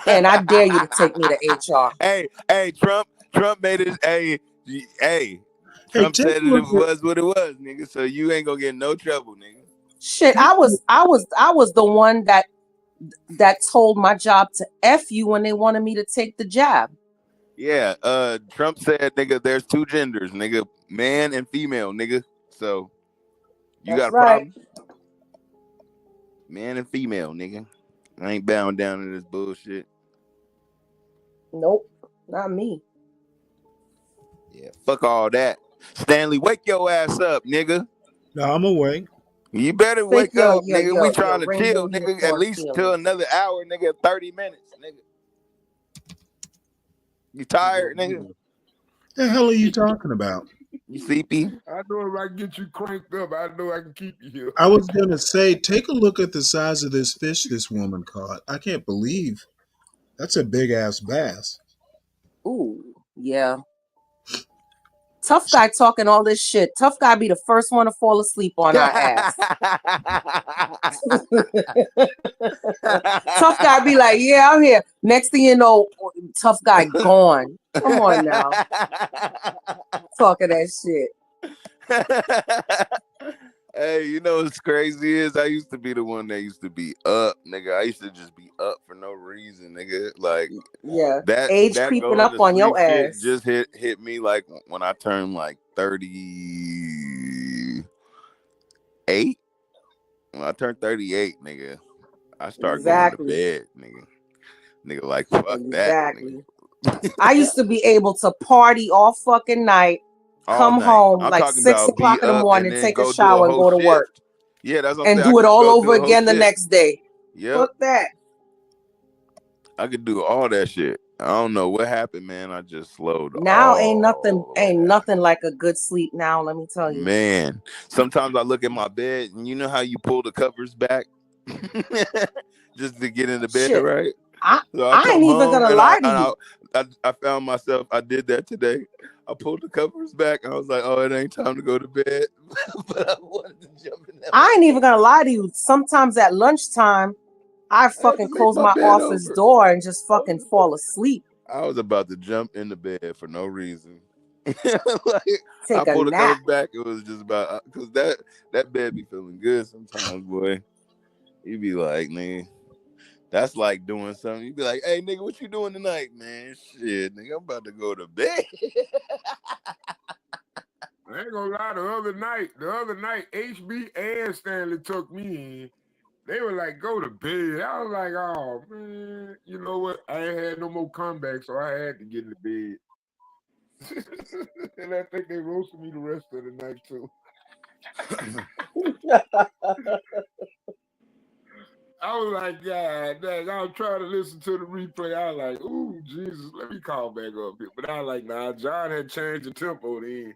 And I dare you to take me to HR. Hey, Trump made it. Trump said it was what it was, nigga. So you ain't gonna get no trouble, nigga. Shit, I was the one that told my job to F you when they wanted me to take the job. Yeah, Trump said, nigga, there's two genders, nigga, man and female, nigga. So you got a problem? Man and female, nigga. I ain't bound down to this bullshit. Nope, not me. Yeah, fuck all that. Stanley, wake your ass up, nigga. No, I'm awake. You better wake up, nigga. We trying to chill, nigga. At least till another hour, nigga. 30 minutes, nigga. You tired, nigga? The hell are you talking about? You sleepy? I know if I get you cranked up, I know I can keep you here. I was gonna say, take a look at the size of this fish this woman caught. I can't believe that's a big ass bass. Ooh, yeah. Tough guy talking all this shit. Tough guy be the first one to fall asleep on our ass. Tough guy be like, yeah, I'm here. Next thing you know, tough guy gone. Come on now. Talking that shit. Hey, you know what's crazy is I used to be the one that used to be up, nigga. I used to just be up for no reason, nigga. Like, yeah, that age creeping up on your ass. Just hit me like when I turned like 38. When I turned 38, nigga, I started going to bed, nigga. Nigga, like fuck that. Nigga. I used to be able to party all fucking night. Come home like 6 o'clock in the morning, take a shower, and go to work. Yeah, that's what and do it all over again the next day. Yeah, fuck that. I could do all that shit. I don't know what happened, man. I just slowed. Now ain't nothing like a good sleep. Now let me tell you, man. Sometimes I look at my bed, and you know how you pull the covers back just to get in the bed, right? So I I come ain't even home gonna and lie to you. I found myself. I did that today. I pulled the covers back. And I was like, "Oh, it ain't time to go to bed." But I wanted to jump in that. I ain't even gonna lie to you. Sometimes at lunchtime, I fucking make close my my bed office over. door and just fucking fall asleep. I was about to jump in the bed for no reason. Like, I Take a pulled the nap. covers back. It was just about because that bed be feeling good sometimes, boy. You be like, nigga, that's like doing something. You be like, hey, nigga, what you doing tonight, man? Shit, nigga, I'm about to go to bed. I ain't gonna lie. The other night, HB and Stanley took me in. They were like, "Go to bed." I was like, "Oh man, you know what? I ain't had no more comeback, so I had to get in the bed." And I think they roasted me the rest of the night too. I was like, God dang, I was trying to listen to the replay. I was like, ooh, Jesus, let me call back up here. But I was like, nah, John had changed the tempo then.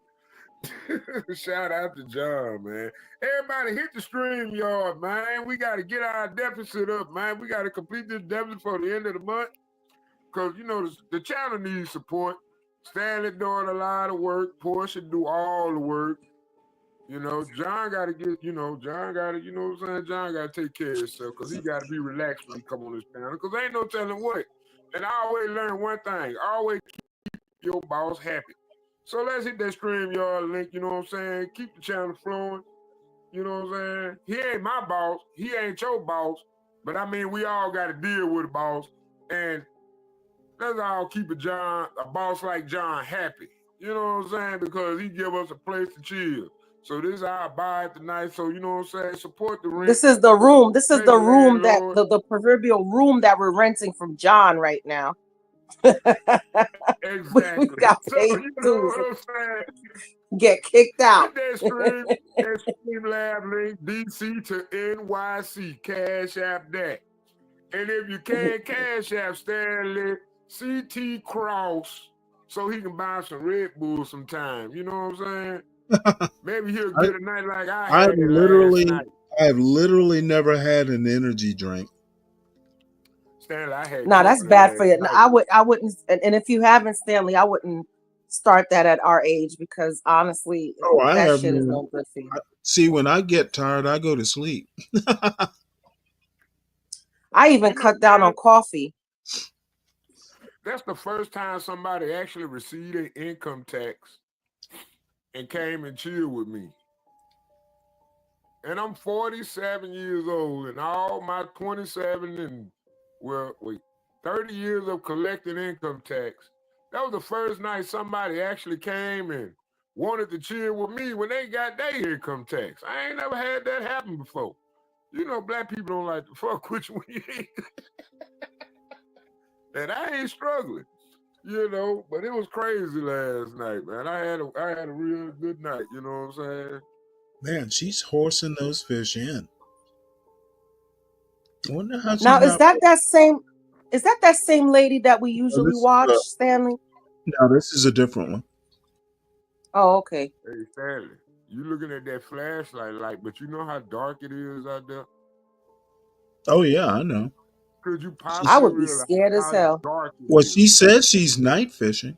Shout out to John, man. Everybody hit the stream yard, man. We got to get our deficit up, man. We got to complete this deficit for the end of the month. Because, you know, the channel needs support. Stanley doing a lot of work. Portia do all the work. You know, John got to get, John got to, you know what I'm saying? John got to take care of himself because he got to be relaxed when he come on this channel because ain't no telling what. And I always learn one thing. Always keep your boss happy. So let's hit that StreamYard link, you know what I'm saying? Keep the channel flowing, you know what I'm saying? He ain't my boss. He ain't your boss. But I mean, we all got to deal with a boss. And let's all keep a boss like John happy. You know what I'm saying? Because he give us a place to chill. So this is our buy tonight. So you know what I'm saying? Support the rent. This is the room. This is Pay the the room that landlord. the proverbial room that we're renting from John right now. Exactly. We got So paid you know dues. what I'm saying? Get kicked out. Hit that stream lab link, DC to NYC, Cash App that. And if you can't Cash App Stanley, CTCross, so he can buy some Red Bull sometime. You know what I'm saying? Maybe he'll get a night like I had last night. I've literally never had an energy drink. Stanley, I had No, that's company bad for last you. night. I wouldn't. And if you haven't, Stanley, I wouldn't start that at our age because honestly, I that have shit is no. no good for you. See, when I get tired, I go to sleep. I even cut down on coffee. That's the first time somebody actually received an income tax and came and chilled with me. And I'm 47 years old, and all my 27 and 30 years of collecting income tax. That was the first night somebody actually came and wanted to chill with me when they got their income tax. I ain't never had that happen before. You know, black people don't like to fuck with you when you ain't. And I ain't struggling, you know, but it was crazy last night, man. I had a real good night, you know what I'm saying? Man, she's horsing those fish in. I wonder how she's Now, is not. that same? Is that same lady that we usually watch, Stanley? No, this is a different one. Oh, okay. Hey, Stanley, you looking at that flashlight light, but you know how dark it is out there? Oh yeah, I know. Could you I possibly would be realize scared as how hell. dark it Well, is? she says she's night fishing.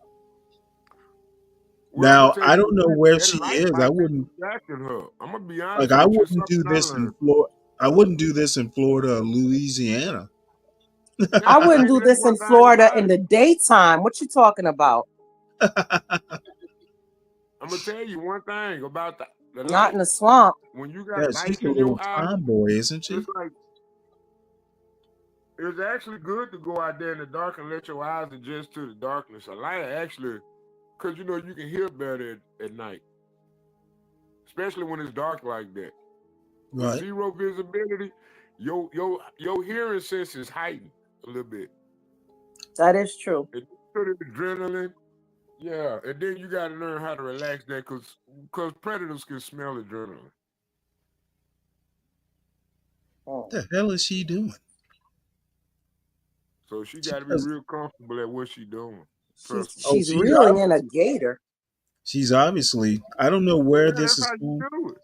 Well, I'm gonna Now tell I you don't know this, where that she light is. I might be wouldn't distracting her. I'm gonna be like. honest I with you, wouldn't do something I this in learned. Florida. I wouldn't do this in Florida or Louisiana. I wouldn't Hey, do this this one in thing Florida about in it. the daytime. What you talking about? I'm gonna tell you one thing about the Not light. in the swamp. When you Yeah, got she's light a in little your eye, tomboy, isn't she? it's like it's actually good to go out there in the dark and let your eyes adjust to the darkness. A light actually, because you know you can hear better at night, especially when it's dark like that. With Right. zero visibility, your hearing sense is heightened a little bit. That is true. And put the adrenaline, yeah, and then you got to learn how to relax that because predators can smell adrenaline. What the hell is she doing? So she She got to be does. real comfortable at what she's doing. Trust me. She's reeling in a gator. She's obviously. I don't know where Yeah, this that's is how you going. do it.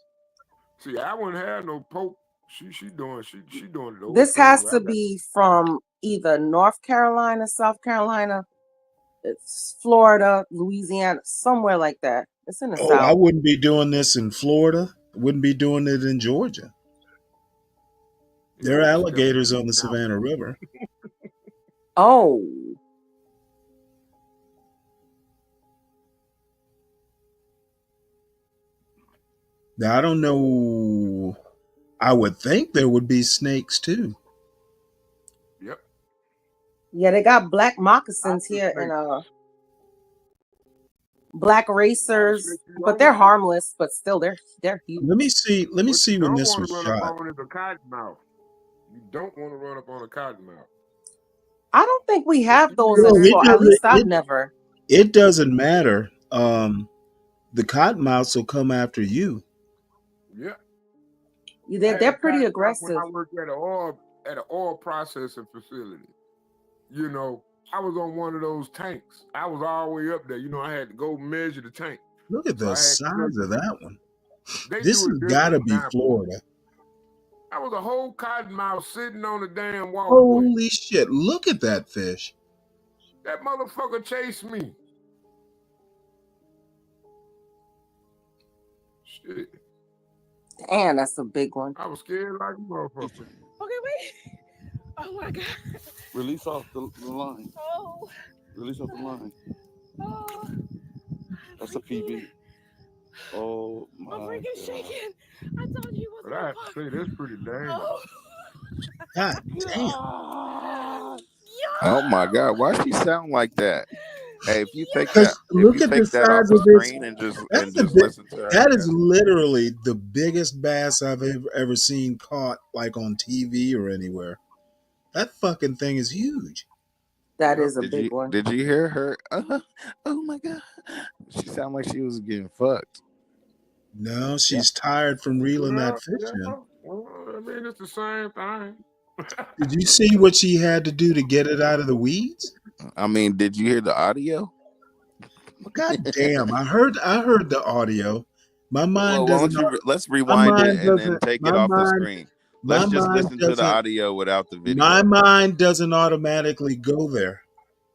See, I wouldn't have no poke. She doing it the old This thing. has But to I got be from either North Carolina, South Carolina, it's Florida, Louisiana, somewhere like that. It's in the Oh, I South. wouldn't be doing this in Florida. Wouldn't be doing it in Georgia. There are alligators on the Savannah River. Oh. Now, I don't know. I would think there would be snakes too. Yep. Yeah, they got black moccasins here and black racers, but they're harmless, but still they're huge. Let me see when this was Run shot. up on is a cottonmouth. You don't want to run up on a cottonmouth. I don't think we have those No, in Florida. At least I've never. It doesn't matter. The cottonmouths will come after you. Yeah. They're pretty aggressive. When I worked at an oil processing facility, you know, I was on one of those tanks. I was all the way up there. You know, I had to go measure the tank. Look at the size of that one. They This do has it got to different be now. Florida. I was a whole cottonmouth sitting on the damn walkway. Holy shit! Look at that fish. That motherfucker chased me. Shit. Damn, that's a big one. I was scared like a motherfucker. Okay, wait. Oh my God. Release off the line. Oh. Release off the line. Oh. That's a PB. Oh my I'm freaking God. shaking. I told you it But I say that's pretty dangerous. Oh. God damn. Oh my God, why she sound like that? Hey, if you take Because that, look at the off size the of this. screen and That's just big. listen to her. That is literally the biggest bass I've ever seen caught, like on TV or anywhere. That fucking thing is huge. That is a big one. Did you hear her? Oh my God, she sounded like she was getting fucked. No, she's tired from reeling that fish in. Well, I mean, it's the same thing. Did you see what she had to do to get it out of the weeds? I mean, did you hear the audio? Well, God damn, I heard the audio. My mind Well, doesn't. let's rewind it and then take it off the mind, screen. my Let's just mind listen to the doesn't. audio without the video. My mind doesn't automatically go there.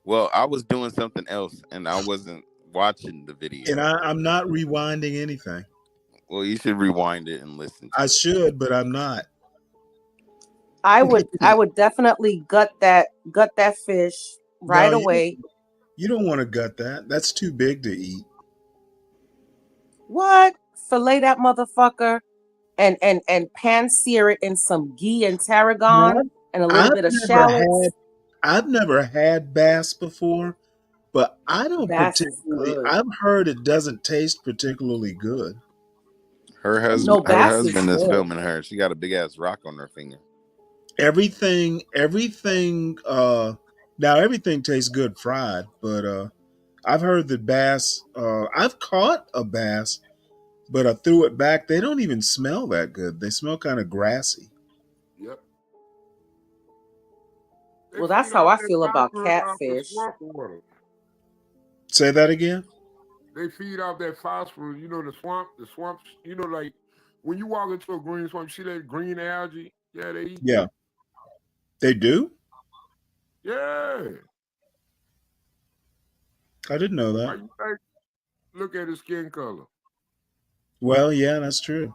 Well, I was doing something else and I wasn't watching the video. And I'm not rewinding anything. Well, you should rewind it and listen to I should, but I'm not. I would definitely gut that fish right No, away. You don't want to gut that. That's too big to eat. What? Fillet that motherfucker and pan sear it in some ghee and tarragon and a little bit of shallots. I've never had bass before, but I don't Bass is particularly. good. I've heard it doesn't taste particularly good. Her husband, is filming her. She got a big ass rock on her finger. Everything. Now everything tastes good fried, but I've heard that bass. I've caught a bass, but I threw it back. They don't even smell that good. They smell kind of grassy. Yep. Well, that's how I feel about catfish. Say that again. They feed off that phosphorus. You know, the swamps. You know, like when you walk into a green swamp, you see that green algae. Yeah, they eat. Yeah, they do. Yeah. I didn't know Why that. you think? Look at his skin color. Well, yeah, that's true.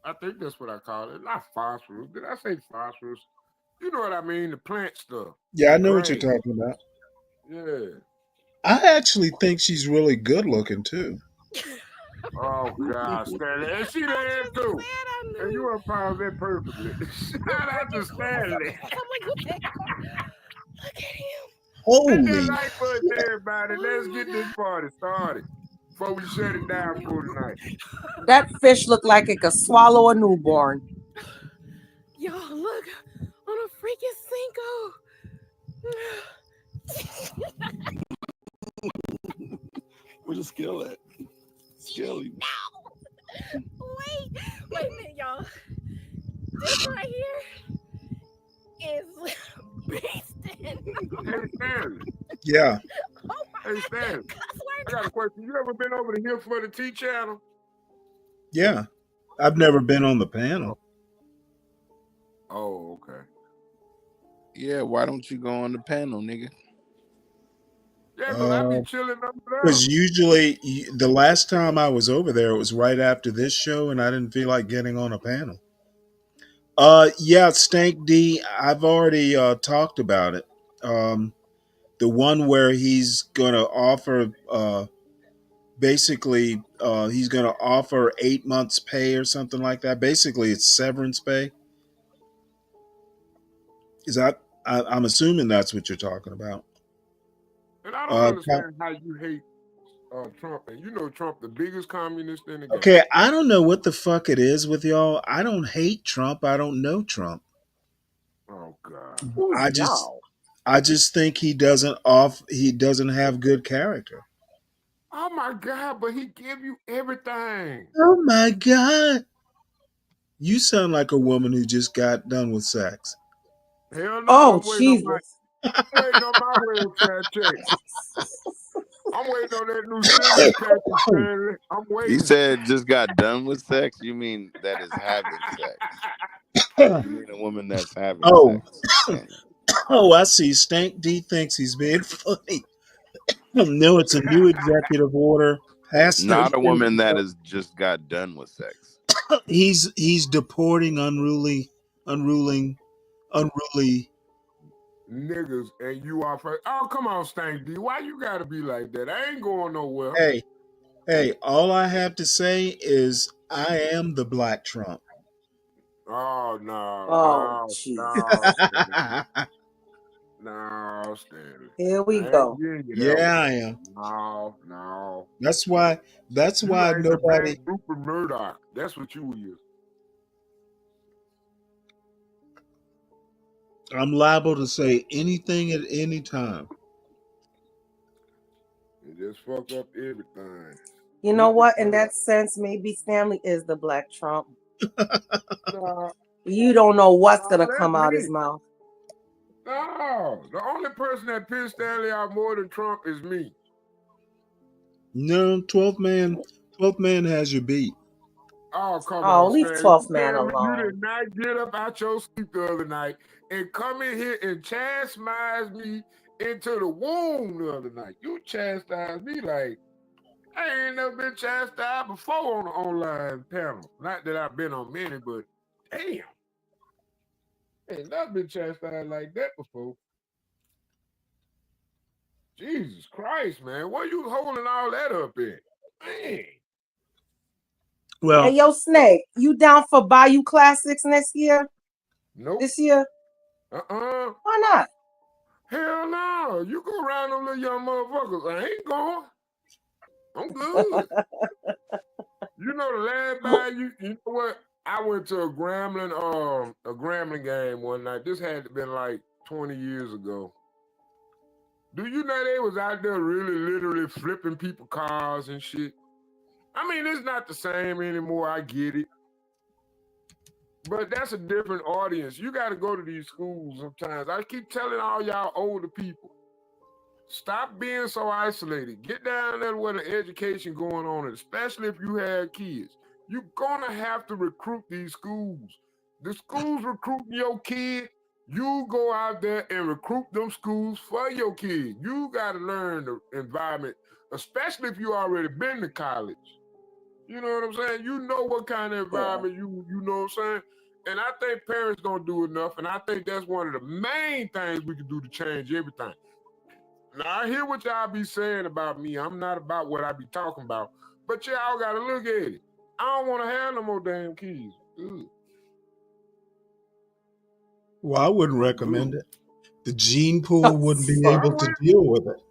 I think that's what I call it. Not phosphorus. Did I say phosphorus? You know what I mean? The plant stuff. Yeah, I know what you're talking about. Yeah. I actually think she's really good looking too. Oh God, Stanley. And she there too. And you unpaused that perfectly. Shout out to Stanley. I'm like, what the hell? Look at him. Holy Hit that like button, everybody. Let's get this party started before we shut it down for tonight. That fish looked like it could swallow a newborn. Y'all, look on a freaking Cinco. Where's the scale at? Scale you. Wait a minute, y'all. This right here is beastin'. Hey, Stanley. Yeah. Hey, Stanley. I got a question. You ever been over to Here for the T channel? Yeah. I've never been on the panel. Oh, okay. Yeah, why don't you go on the panel, nigga? Yeah, because I be chilling over there. Because usually, the last time I was over there, it was right after this show, and I didn't feel like getting on a panel. Yeah, Stank D. I've already talked about it. The one where he's gonna offer, basically, he's gonna offer 8 months' pay or something like that. Basically, it's severance pay. Is that? I'm assuming that's what you're talking about. And I don't understand how you hate Trump. And you know Trump, the biggest communist in the game. Okay, I don't know what the fuck it is with y'all. I don't hate Trump. I don't know Trump. Oh God. I just think he doesn't have good character. Oh my God, but he give you everything. Oh my God. You sound like a woman who just got done with sex. Hell no, Oh, I'm waiting on my welfare check. I'm waiting on that new stimulus package, Stanley. I'm waiting. You said just got done with sex. You mean that is having sex? You mean a woman that's having sex? Oh, I see. Stank D thinks he's being funny. No, it's a new executive order. Not a woman that has just got done with sex. He's deporting unruly niggas, and you are first. Oh, come on, Stank D. Why you gotta be like that? I ain't going nowhere. Hey, all I have to say is I am the Black Trump. Oh no, Oh, no, Stanley. No, Stanley. Here we I ain't go. giving you that Yeah, one. I am. No. That's why You like nobody. the bad Rupert Murdoch. That's what you is. I'm liable to say anything at any time. You just fuck up everything. You know what? In that sense, maybe Stanley is the Black Trump. No. You don't know what's gonna that's come out me. his mouth. No, the only person that pissed Stanley out more than Trump is me. No, 12th man has your beat. Oh, come Oh, on, leave Stanley. 12th man You alone. did not get up out your sleep the other night and come in here and chastise me into the womb the other night. You chastised me like I ain't never been chastised before on the online panel. Not that I've been on many, but damn. Ain't never been chastised like that before. Jesus Christ, man. What you holding all that up in? Man. Well, hey, yo, Snake, you down for Bayou Classics next year? Nope. This year? Why not? Hell no. You go around them little young motherfuckers. I ain't going. I'm good. You know the last Bayou, you know what? I went to a Grambling game one night. This had to been like 20 years ago. Do you know they was out there really literally flipping people cars and shit? I mean, it's not the same anymore. I get it. But that's a different audience. You got to go to these schools sometimes. I keep telling all y'all older people, stop being so isolated. Get down there where the education going on, especially if you have kids. You're going to have to recruit these schools. The schools recruiting your kid. You go out there and recruit them schools for your kid. You got to learn the environment, especially if you already been to college. You know what I'm saying? You know what kind of environment you know what I'm saying? And I think parents don't do enough, and I think that's one of the main things we can do to change everything. Now, I hear what y'all be saying about me. I'm not about what I be talking about. But y'all got to look at it. I don't want to have no more damn kids. Ugh. Well, I wouldn't recommend it. The gene pool wouldn't be able to deal with it.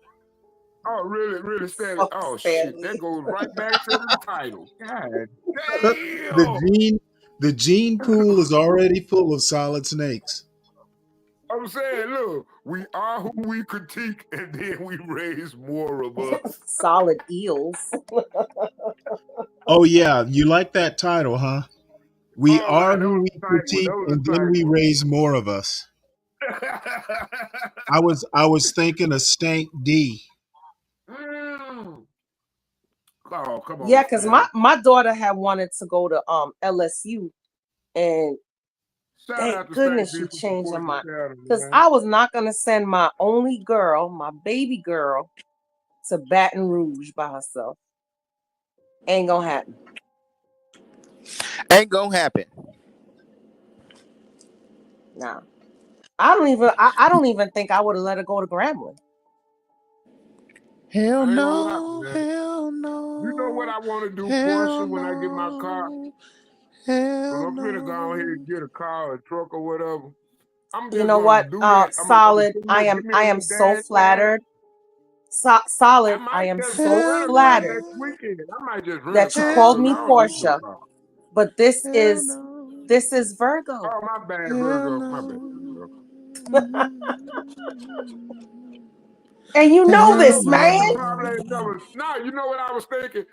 Oh, really, Stanley? Oh, shit. That goes right back to the title. God damn. The gene pool is already full of solid snakes. I'm saying, look, we are who we critique, and then we raise more of us. Solid eels. Oh, yeah. You like that title, huh? We are who we critique, and then we raise more of us. I was thinking of Stank D. Oh, come on. Yeah, because my daughter had wanted to go to LSU, and Shout Thank out to goodness Stanley you for changed your supporting the mind. channel, Because man. I was not going to send my only girl, my baby girl, to Baton Rouge by herself. Ain't going to happen. Ain't gonna happen. Nah. I don't even think I would have let her go to Grambling. Hell I ain't gonna lie, no, man. hell no. You know what I want to do, Hell Portia, when I get my car? no. Because Hell I'm finna go ahead no. and get a car, a truck, or whatever. I'm You just know gonna what? do that. I'm gonna Solid. give I me a am little so dash cam. flattered. I Solid. I might am just so rent a car flattered next weekend. I might just rent a that you car called because me I don't need no Portia. car. But this Hell is Virgo. Oh, my bad, Hell Virgo. My no. bad, Virgo. And you know Hell this, Virgo man. probably ain't no. never. No, you know what I was thinking?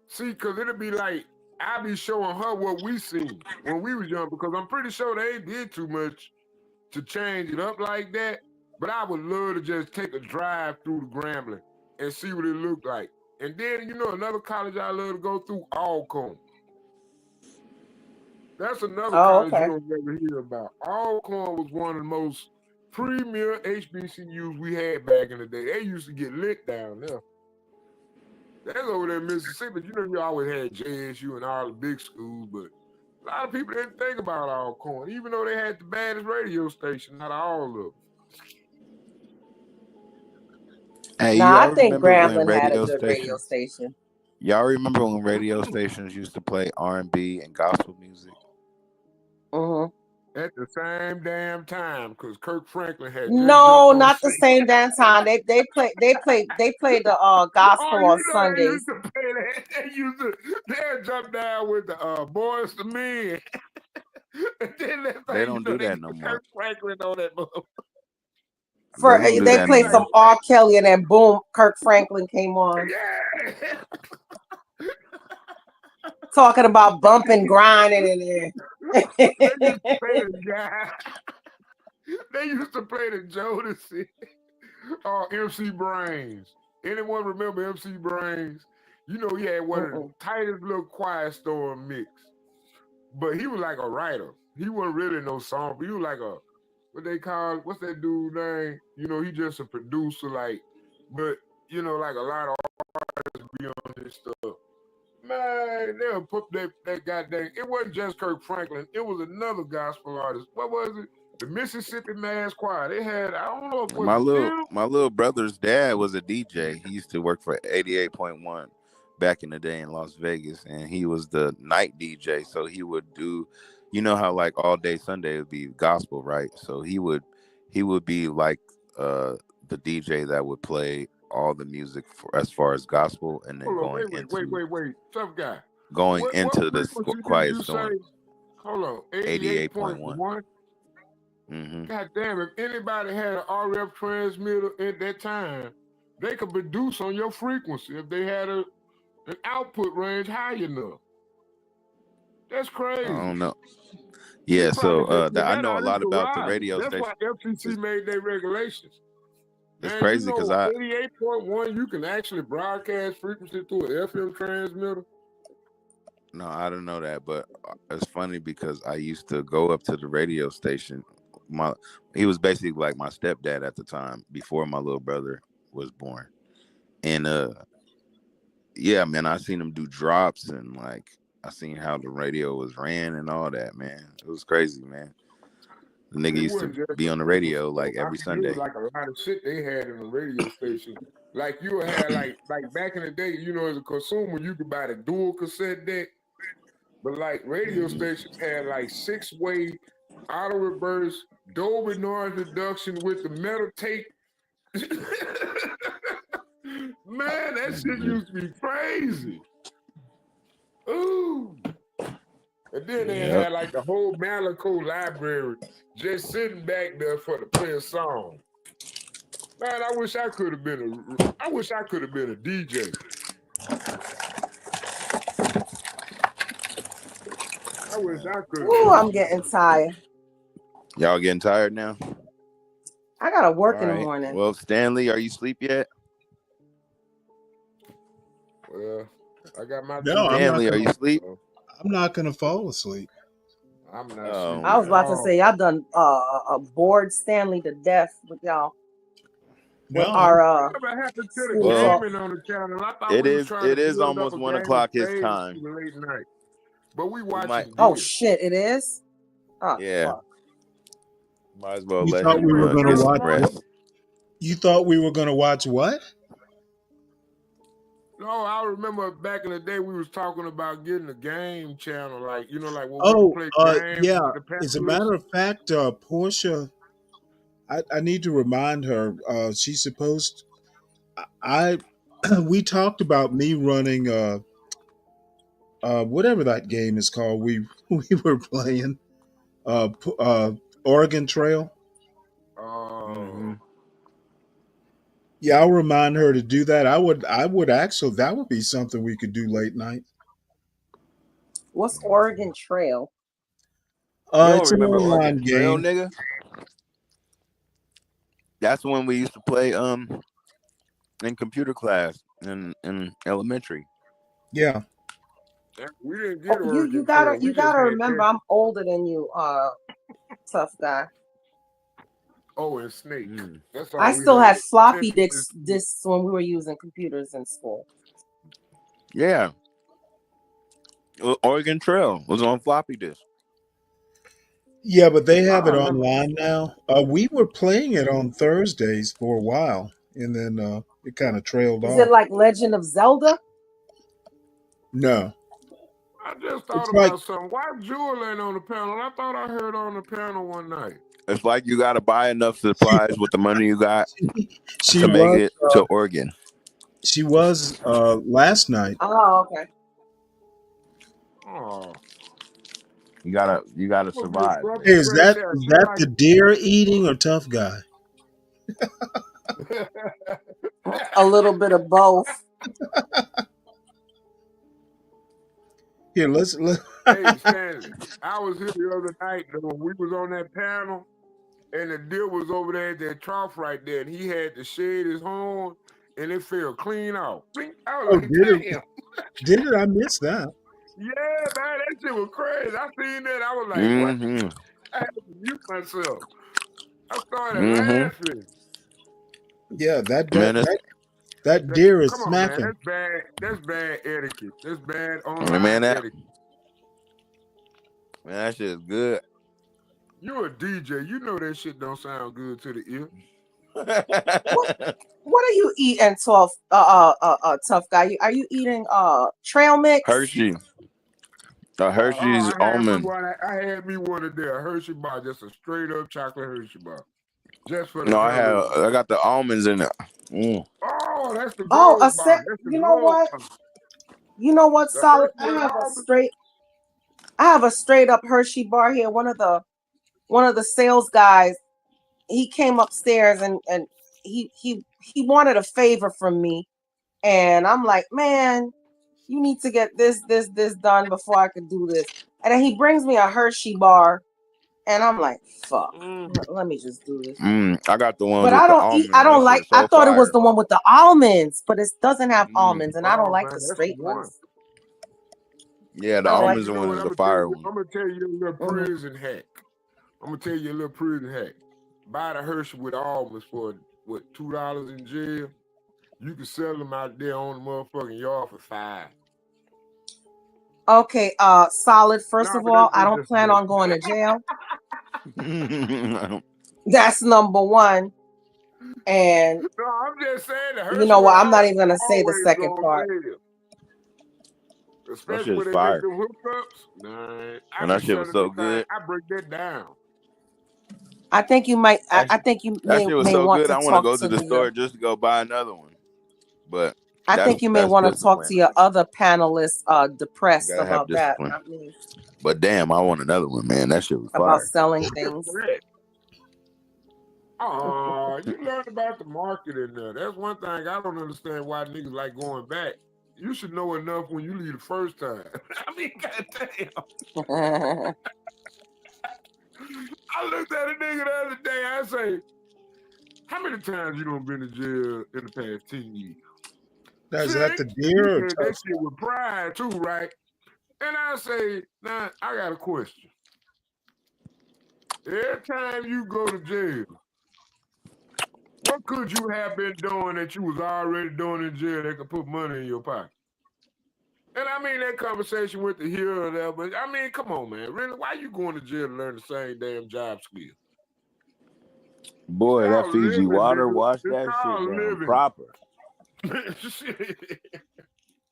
See, because it'll be like, I be showing her what we seen when we was young, because I'm pretty sure they ain't did too much to change it up like that. But I would love to just take a drive through the Grambling and see what it looked like. And then, you know, another college I love to go through, Alcorn. That's another Oh, college you okay. don't ever hear about. Alcorn was one of the most premier HBCUs we had back in the day. They used to get lit down there. That's over there in Mississippi. You know, you always had JSU and all the big schools, but a lot of people didn't think about Alcorn, even though they had the baddest radio station out of all of them. Hey, Nah, I y'all think remember when Grambling had a radio good radio stations? station. Y'all remember when radio stations used to play R&B and gospel music? Mm-hmm. At the same damn time, because Kirk Franklin had just No, jumped on the not the scene. same damn time. They played the Oh, gospel you on know they Sundays. used to play that. They'd jump down with the Boys to Men. And then that's how They you don't know do they that put no more. Kirk Franklin on that motherfucker. They don't do They that no played some more. R. Kelly and then boom, Kirk Franklin came on. Yeah. Talking about bumping, grinding in there. They used to play the guy. They used to play the Jodeci or MC Brains. Anyone remember MC Brains? You know, he had one of the tightest little Quiet Storm mix. But he was like a writer. He wasn't really no song, but he was like a, what's that dude name? You know, he just a producer, like, but, you know, like a lot of artists be on this stuff. Man, they'll put that goddamn, it wasn't just Kirk Franklin, it was another gospel artist. What was it? The Mississippi Mass Choir. They had, I don't know if it was them. My little brother's dad was a DJ. He used to work for 88.1 back in the day in Las Vegas, and he was the night DJ. So he would do, you know how like all day Sunday would be gospel, right? So he would be like the DJ that would play all the music for as far as gospel, and then Hold on, wait. Tough guy. going What into the frequency did quiet you say? storm. Hold on, 88.1. 88.1? Mm-hmm. God damn, if anybody had an RF transmitter at that time, they could produce on your frequency if they had an output range high enough. That's I crazy. don't know. You Yeah, probably so just put I that know a out in lot the about the garage. radio That's station. why FCC made their regulations. It's Man, you crazy because know 88.1, you can actually broadcast frequency through an FM transmitter. No, I don't know that, but it's funny because I used to go up to the radio station. He was basically like my stepdad at the time before my little brother was born, and yeah, man, I seen him do drops and like I seen how the radio was ran and all that. Man, it was crazy, man. The nigga It used to wasn't just be the on the frequency, radio though. like I every mean, it was Sunday. like a lot of shit they had in the radio station. Like you had like back in the day, you know, as a consumer, you could buy the dual cassette deck, but like radio stations had like 6-way auto reverse, Dolby noise reduction with the metal tape. Man, that shit used to be crazy. Ooh. And then they Yep. had like the whole Malico library just sitting back there for to play a song. Man, I wish I could have been a DJ. I wish I could have Ooh, been a I'm getting DJ. tired. Y'all getting tired now? I gotta work All in the right. morning. Well, Stanley, are you asleep yet? Well, I got my No, I'm not Stanley, are gonna. you asleep? I'm not gonna fall asleep. I'm not sleeping I was at about to all. say y'all done bored Stanley to death with y'all with No, our Whatever happened to the school Well, talk. gaming on the channel? I thought it we was is trying to it is build up almost a 1 o'clock game his stage time. to the late night. But we We might, watching Oh deer. shit, it is? Oh yeah, fuck. might as well you let thought him we were going to get some watch what? rest. You thought we were going to watch what? No, I remember back in the day we was talking about getting a game channel, like like where we can Oh, play games yeah. with the As a panelists. matter of fact, Portia, I need to remind her. She's supposed. I we talked about me running whatever that game is called. We were playing Oregon Trail. Mm-hmm. Oh, Yeah, I'll remind her to do that. I would actually that would be something we could do late night. What's Oregon Trail? You don't It's an remember Oregon online Trail, game. nigga? That's when we used to play in computer class in elementary. Yeah. we didn't Oh, get you Oregon Trail. We you just gotta had remember that. I'm older than you, tough guy. Oh, and Snake. That's I all we still had. had floppy Tetris. disks when we were using computers in school. Yeah, Oregon Trail was on floppy disk. Yeah, but they I have it remember. online now. We were playing it on Thursdays for a while, and then it kind of trailed Is it off. like Legend of Zelda? No, I just thought it's like about something. Why Jewel ain't on the panel? I thought I heard her on the panel one night. It's like you got to buy enough supplies with the money you got she to make was. it to Oregon. She was last night. Oh, okay. Oh, You gotta I'm gonna get survive, Grumpy Hey, nigga. is Fresh that out. is She that the deer eating or tough guy? like. A little bit of both. Here, let Hey, Stanley, I was here the other night when we was on that panel, and the deer was over there at that trough right there, and he had to shed his horn, and it fell clean off. Blink. I was Oh, like, did it? damn. Did it? I missed that. Yeah, man, that shit was crazy. I seen that. I was like, what? Mm-hmm. I had to mute myself. I started Mm-hmm. laughing. Yeah, that Man, that that, that deer is Come on, man. smacking. That's bad. That's bad etiquette. That's bad man, online etiquette. that shit is good. You're a DJ. You know that shit don't sound good to the ear. What are you eating, tough guy? Are you eating trail mix? Hershey. Hershey's I had me almond. one. I had me one of their Hershey bar, just a straight up chocolate Hershey bar, just for the No, fellas. I got the almonds in it. Mm. Oh, that's the Oh, gold bar. That's the you know gold what? bar. You know what, The Solid? Hershey with almonds. I have a straight up Hershey bar here. One of the sales guys, he came upstairs and he wanted a favor from me. And I'm like, man, you need to get this done before I could do this. And then he brings me a Hershey bar, and I'm like, fuck, let me just do this. I got the ones But with I the don't eat. almonds. I don't That like. shit's I so thought it was fire. the one with the almonds, but it doesn't have almonds, and I don't Oh like man, the that's the straight one. ones. Yeah, the I like. almonds You know one what? is the fire one. I'm gonna tell you a little prison hack. I'm gonna tell you a little prison hack. Buy the Hershey with almonds for what, $2 in jail. You can sell them out there on the motherfucking yard for $5. Okay, Solid. First No, of but all, I that's don't just plan me. on going to jail. That's number one. And No, I'm just saying the you Hershey know with what? I'm not even almonds gonna say the always go second on part. sale. That Especially shit is when they make fire. them hookups. Nah, I And be that shit was selling the so time. good. I break that down. I think you might. That, I think you that shit was may so want good. to I want to talk go to to the the. store just to go buy another one. But I think you may that's want to talk to discipline. your other panelists, You depressed gotta have about that. discipline. Not me. But damn, I want another one, man. That shit was About fire. selling things. Oh, you learned about the market in there. That's one thing I don't understand why niggas like going back. You should know enough when you leave the first time. I mean, goddamn. I looked at a nigga the other day. I say, how many times you done been to jail in the past 10 years? Now, is that 6. the And you deer or said that tough shit with pride too, right? And I say, now I got a question. Every time you go to jail, what could you have been doing that you was already doing in jail that could put money in your pocket? And I mean that conversation with the here or there, but I mean, come on, man. Really, why you going to jail to learn the same damn job skill? Boy, that Called Fiji living, water nigga. wash It's that shit called down living. proper.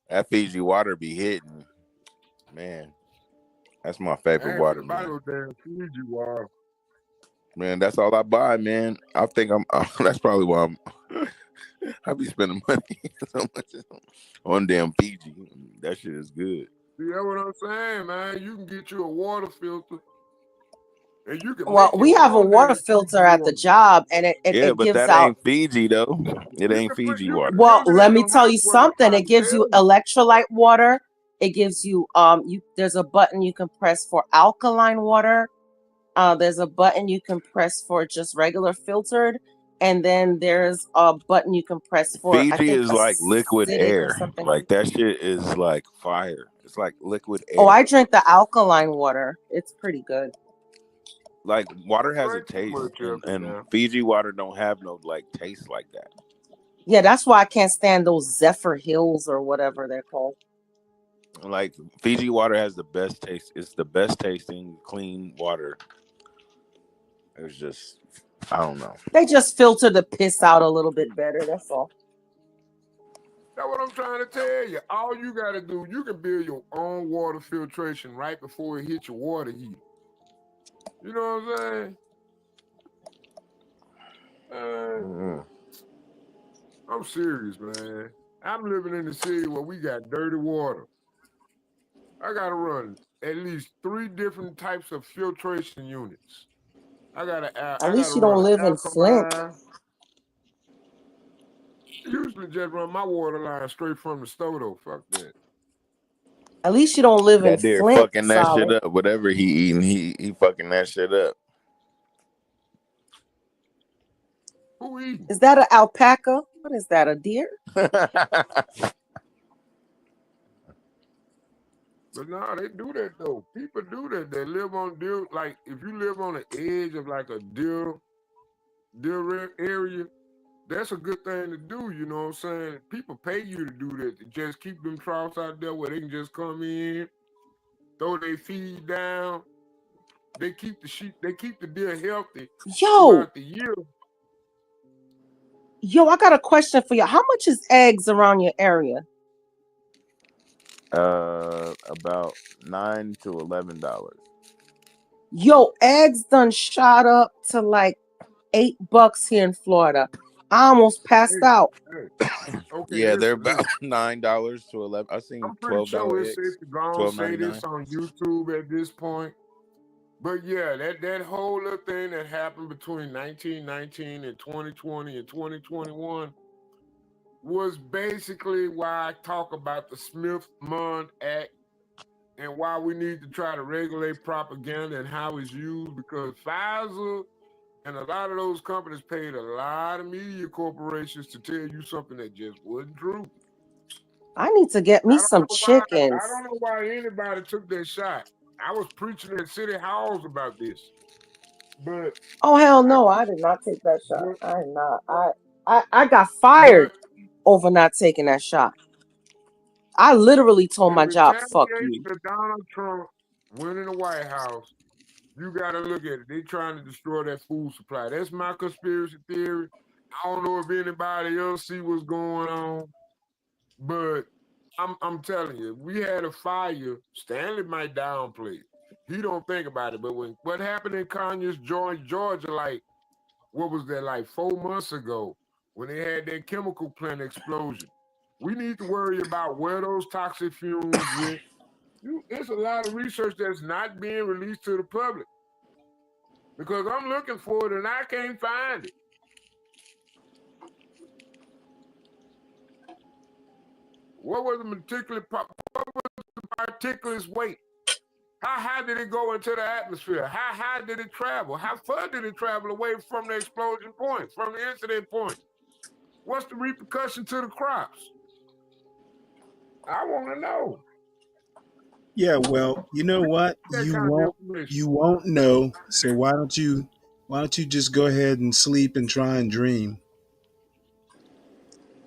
That Fiji water be hitting. Man, that's my I favorite ain't water, finna buy man. no damn Fiji water. Man, that's all I buy, man. I think that's probably why I be spending money so much on damn Fiji. That shit is good. See, that's what I'm saying, man. You can get you a water filter, and you can Well, make we your have a own water damn filter Fiji at the water. job, and Yeah, it but gives that out. ain't Fiji though. It ain't Fiji You can water. Well, build it let in me your tell house. you What I'm something. It trying to gives tell you you. electrolyte water. It gives you there's a button you can press for alkaline water. There's a button you can press for just regular filtered, and then there's a button you can press for, I Fiji think, is like liquid acidic or air. something. Like that shit is like fire. It's like liquid Oh, air. I drink the alkaline water. It's pretty good. Like water has a Drink too taste, much of it and now. Fiji water don't have no like taste like that. Yeah, that's why I can't stand those Zephyr Hills or whatever they're called. Like Fiji water has the best taste. It's the best tasting clean water. It's just I don't know. They just filter the piss out a little bit better. That's all. That's what I'm trying to tell you. All you got to do, you can build your own water filtration right before it hits your water heater. You know what I'm saying? I'm serious, man. I'm living in the city where we got dirty water. I got to run at least 3 different types of filtration units. I got At to least you run don't an live in Flint. alkaline. I usually just run my water line straight from the stove, though. Fuck that. At least you don't live in That dude Flint, fucking that shit Solid. up. Whatever he eating, he fucking that shit up. Who eating? Is that an alpaca? What is that? A deer? But no, they do that though. People do that. They live on deer. Like if you live on the edge of like a deer area, that's a good thing to do. You know what I'm saying? People pay you to do that. To just keep them troughs out there where they can just come in, throw their feed down. They keep the sheep. They keep the deer healthy throughout the year. Yo, I got a question for you. How much is eggs around your area? About $9 to $11. Yo, eggs done shot up to like $8 here in Florida. I almost passed out. Okay, Yeah, they're listen. about $9 to $11. I seen I'm pretty sure $12 it's safe eggs, to go and say this $12.99. on YouTube at this point. But yeah, that whole little thing that happened between 1919 and 2020 and 2021 was basically why I talk about the Smith-Mundt Act and why we need to try to regulate propaganda and how it's used, because Pfizer and a lot of those companies paid a lot of media corporations to tell you something that just wasn't true. I need to get me some I chickens. don't know why anybody took that shot. I was preaching at city halls about this. But Oh hell no, I did not take that shot. I did not. I got fired over not taking that shot. I literally told in my job, fuck retaliation you. to Donald Trump winning the White House, you got to look at it. They trying to destroy that food supply. That's my conspiracy theory. I don't know if anybody else see what's going on, but I'm telling you, we had a fire. Stanley might downplay it. He don't think about it. But when what happened in Conyers, Georgia, like what was that, like 4 months ago, when they had that chemical plant explosion? We need to worry about where those toxic fumes went. There's a lot of research that's not being released to the public because I'm looking for it and I can't find it. What was the particulates weight? How high did it go into the atmosphere? How high did it travel? How far did it travel away from the explosion point, from the incident point? What's the repercussion to the crops? I want to know. Yeah, well, you know what? That You kind of won't information. you won't know. So why don't you just go ahead and sleep and try and dream?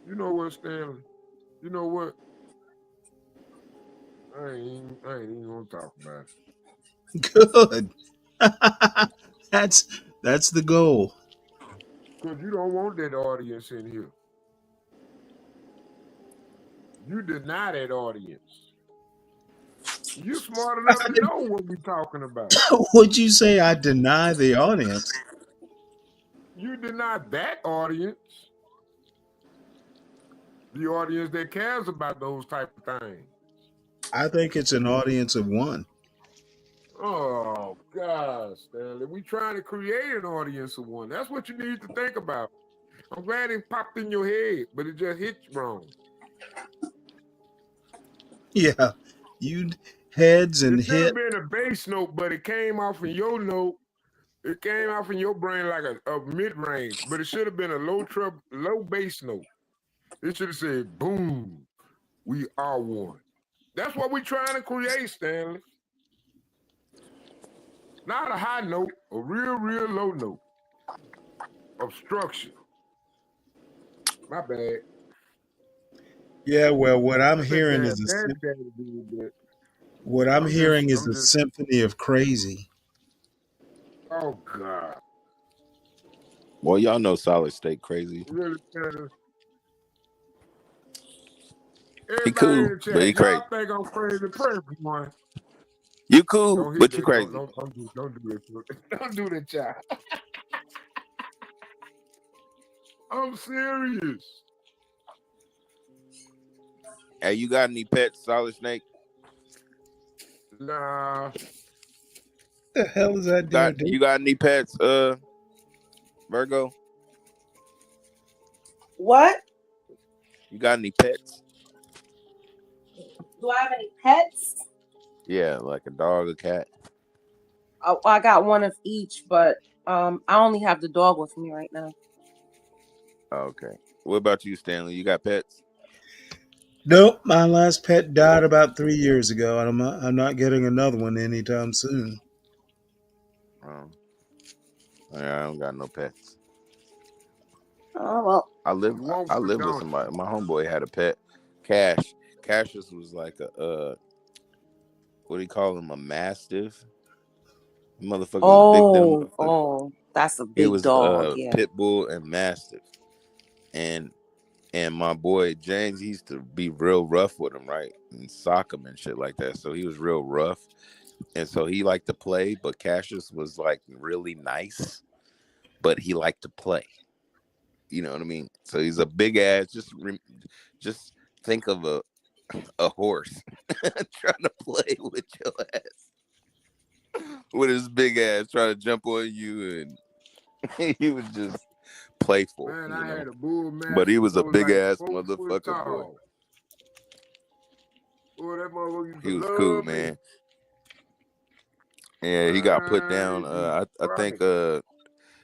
You know what, Stanley? You know what? I ain't even gonna talk about it. Good. That's the goal. Cause you don't want that audience in here. You deny that audience. You smart enough to know what we talking about. Would you say I deny the audience? You deny that audience, the audience that cares about those type of things. I think it's an audience of one. Oh God, Stanley, we trying to create an audience of one. That's what you need to think about. I'm glad it popped in your head, but it just hit you wrong. Yeah. You heads It and should have hit. been a bass note, but it came off in your note. It came off in your brain like a mid range, but it should have been a low bass note. It should have said, "Boom, we are one." That's what we're trying to create, Stanley. Not a high note, a real low note of structure. My bad. Yeah, well, what I'm I think hearing Dad is Daddy did that. what I'm hearing is I'm a just. symphony of crazy. Oh God, Well, y'all know Solid State crazy. really, Stanley. He Everybody in cool, the but chat, he y'all crazy. think I'm crazy? Pray for one. You cool, Don't hit but you that. crazy. Don't do that. Don't do that, child. I'm serious. Hey, you got any pets, Solid Snake? Nah. The hell is that dude? You got any pets, Virgo? What? You got any pets? Do I have any pets? Yeah, like a dog, a cat. Oh, I got one of each, but I only have the dog with me right now. Okay. What about you, Stanley? You got pets? Nope, my last pet died about 3 years ago, and I'm not getting another one anytime soon. Yeah, I don't got no pets. Oh well. I live with somebody. My homeboy had a pet. Cassius was like a what do you call him? A mastiff. Motherfucker was big dumb motherfucker. Oh, that's a He big was dog, yeah. pit bull and mastiff. And my boy James, he used to be real rough with him, right? And sock him and shit like that. So he was real rough. And so he liked to play, but Cassius was like really nice, but he liked to play. You know what I mean? So he's a big ass. Just think of a horse trying to play with your ass, with his big ass trying to jump on you, and he was just playful. Man, you I know? had a bull mastiff. But he was a big like ass 4 foot motherfucker, boy. tall. Boy, that motherfucker used He to was love cool, me. man. Yeah, he got put down. I think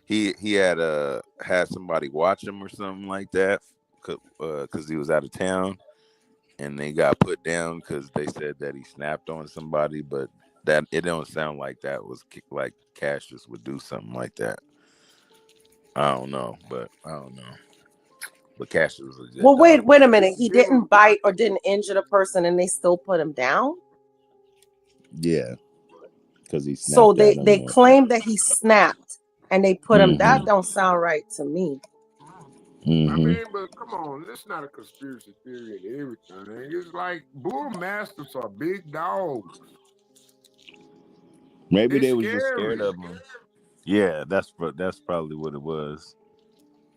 he had somebody watch him or something like that, because he was out of town, and they got put down because they said that he snapped on somebody, but that it don't sound like that was like Cassius would do something like that. I don't know. But Cassius was a good Well, dog. wait a minute. He didn't bite or didn't injure the person, and they still put him down. Yeah, because he snapped. So they claim that he snapped, and they put him. That Mhm. don't sound right to me. I Mm-hmm. mean, but come on, it's not a conspiracy theory and everything. It's like bull mastiffs are big dogs. Maybe They they was just scary. scared of him. Yeah, that's probably what it was.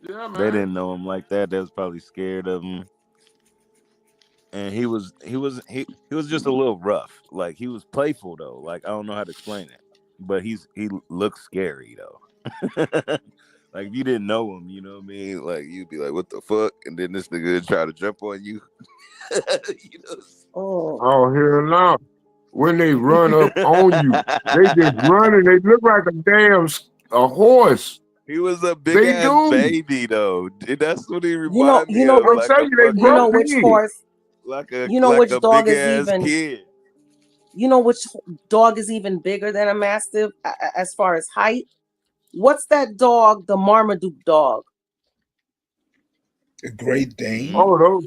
Yeah, man. They didn't know him like that. They was probably scared of him. And he was just a little rough. Like, he was playful though. Like, I don't know how to explain it, but he looks scary though. Like, if you didn't know him, you know what I mean? Like, you'd be like, what the fuck? And then this nigga would try to jump on you. You know? Oh, hell no. When they run up on you, they just run and they look like a horse. He was a big ass baby though. That's what he reminded me of. Like a you know which horse. like a You know which like a dog big is ass even. kid. You know which dog is even bigger than a Mastiff as far as height? What's that dog? The Marmaduke dog. A Great Dane. Oh, those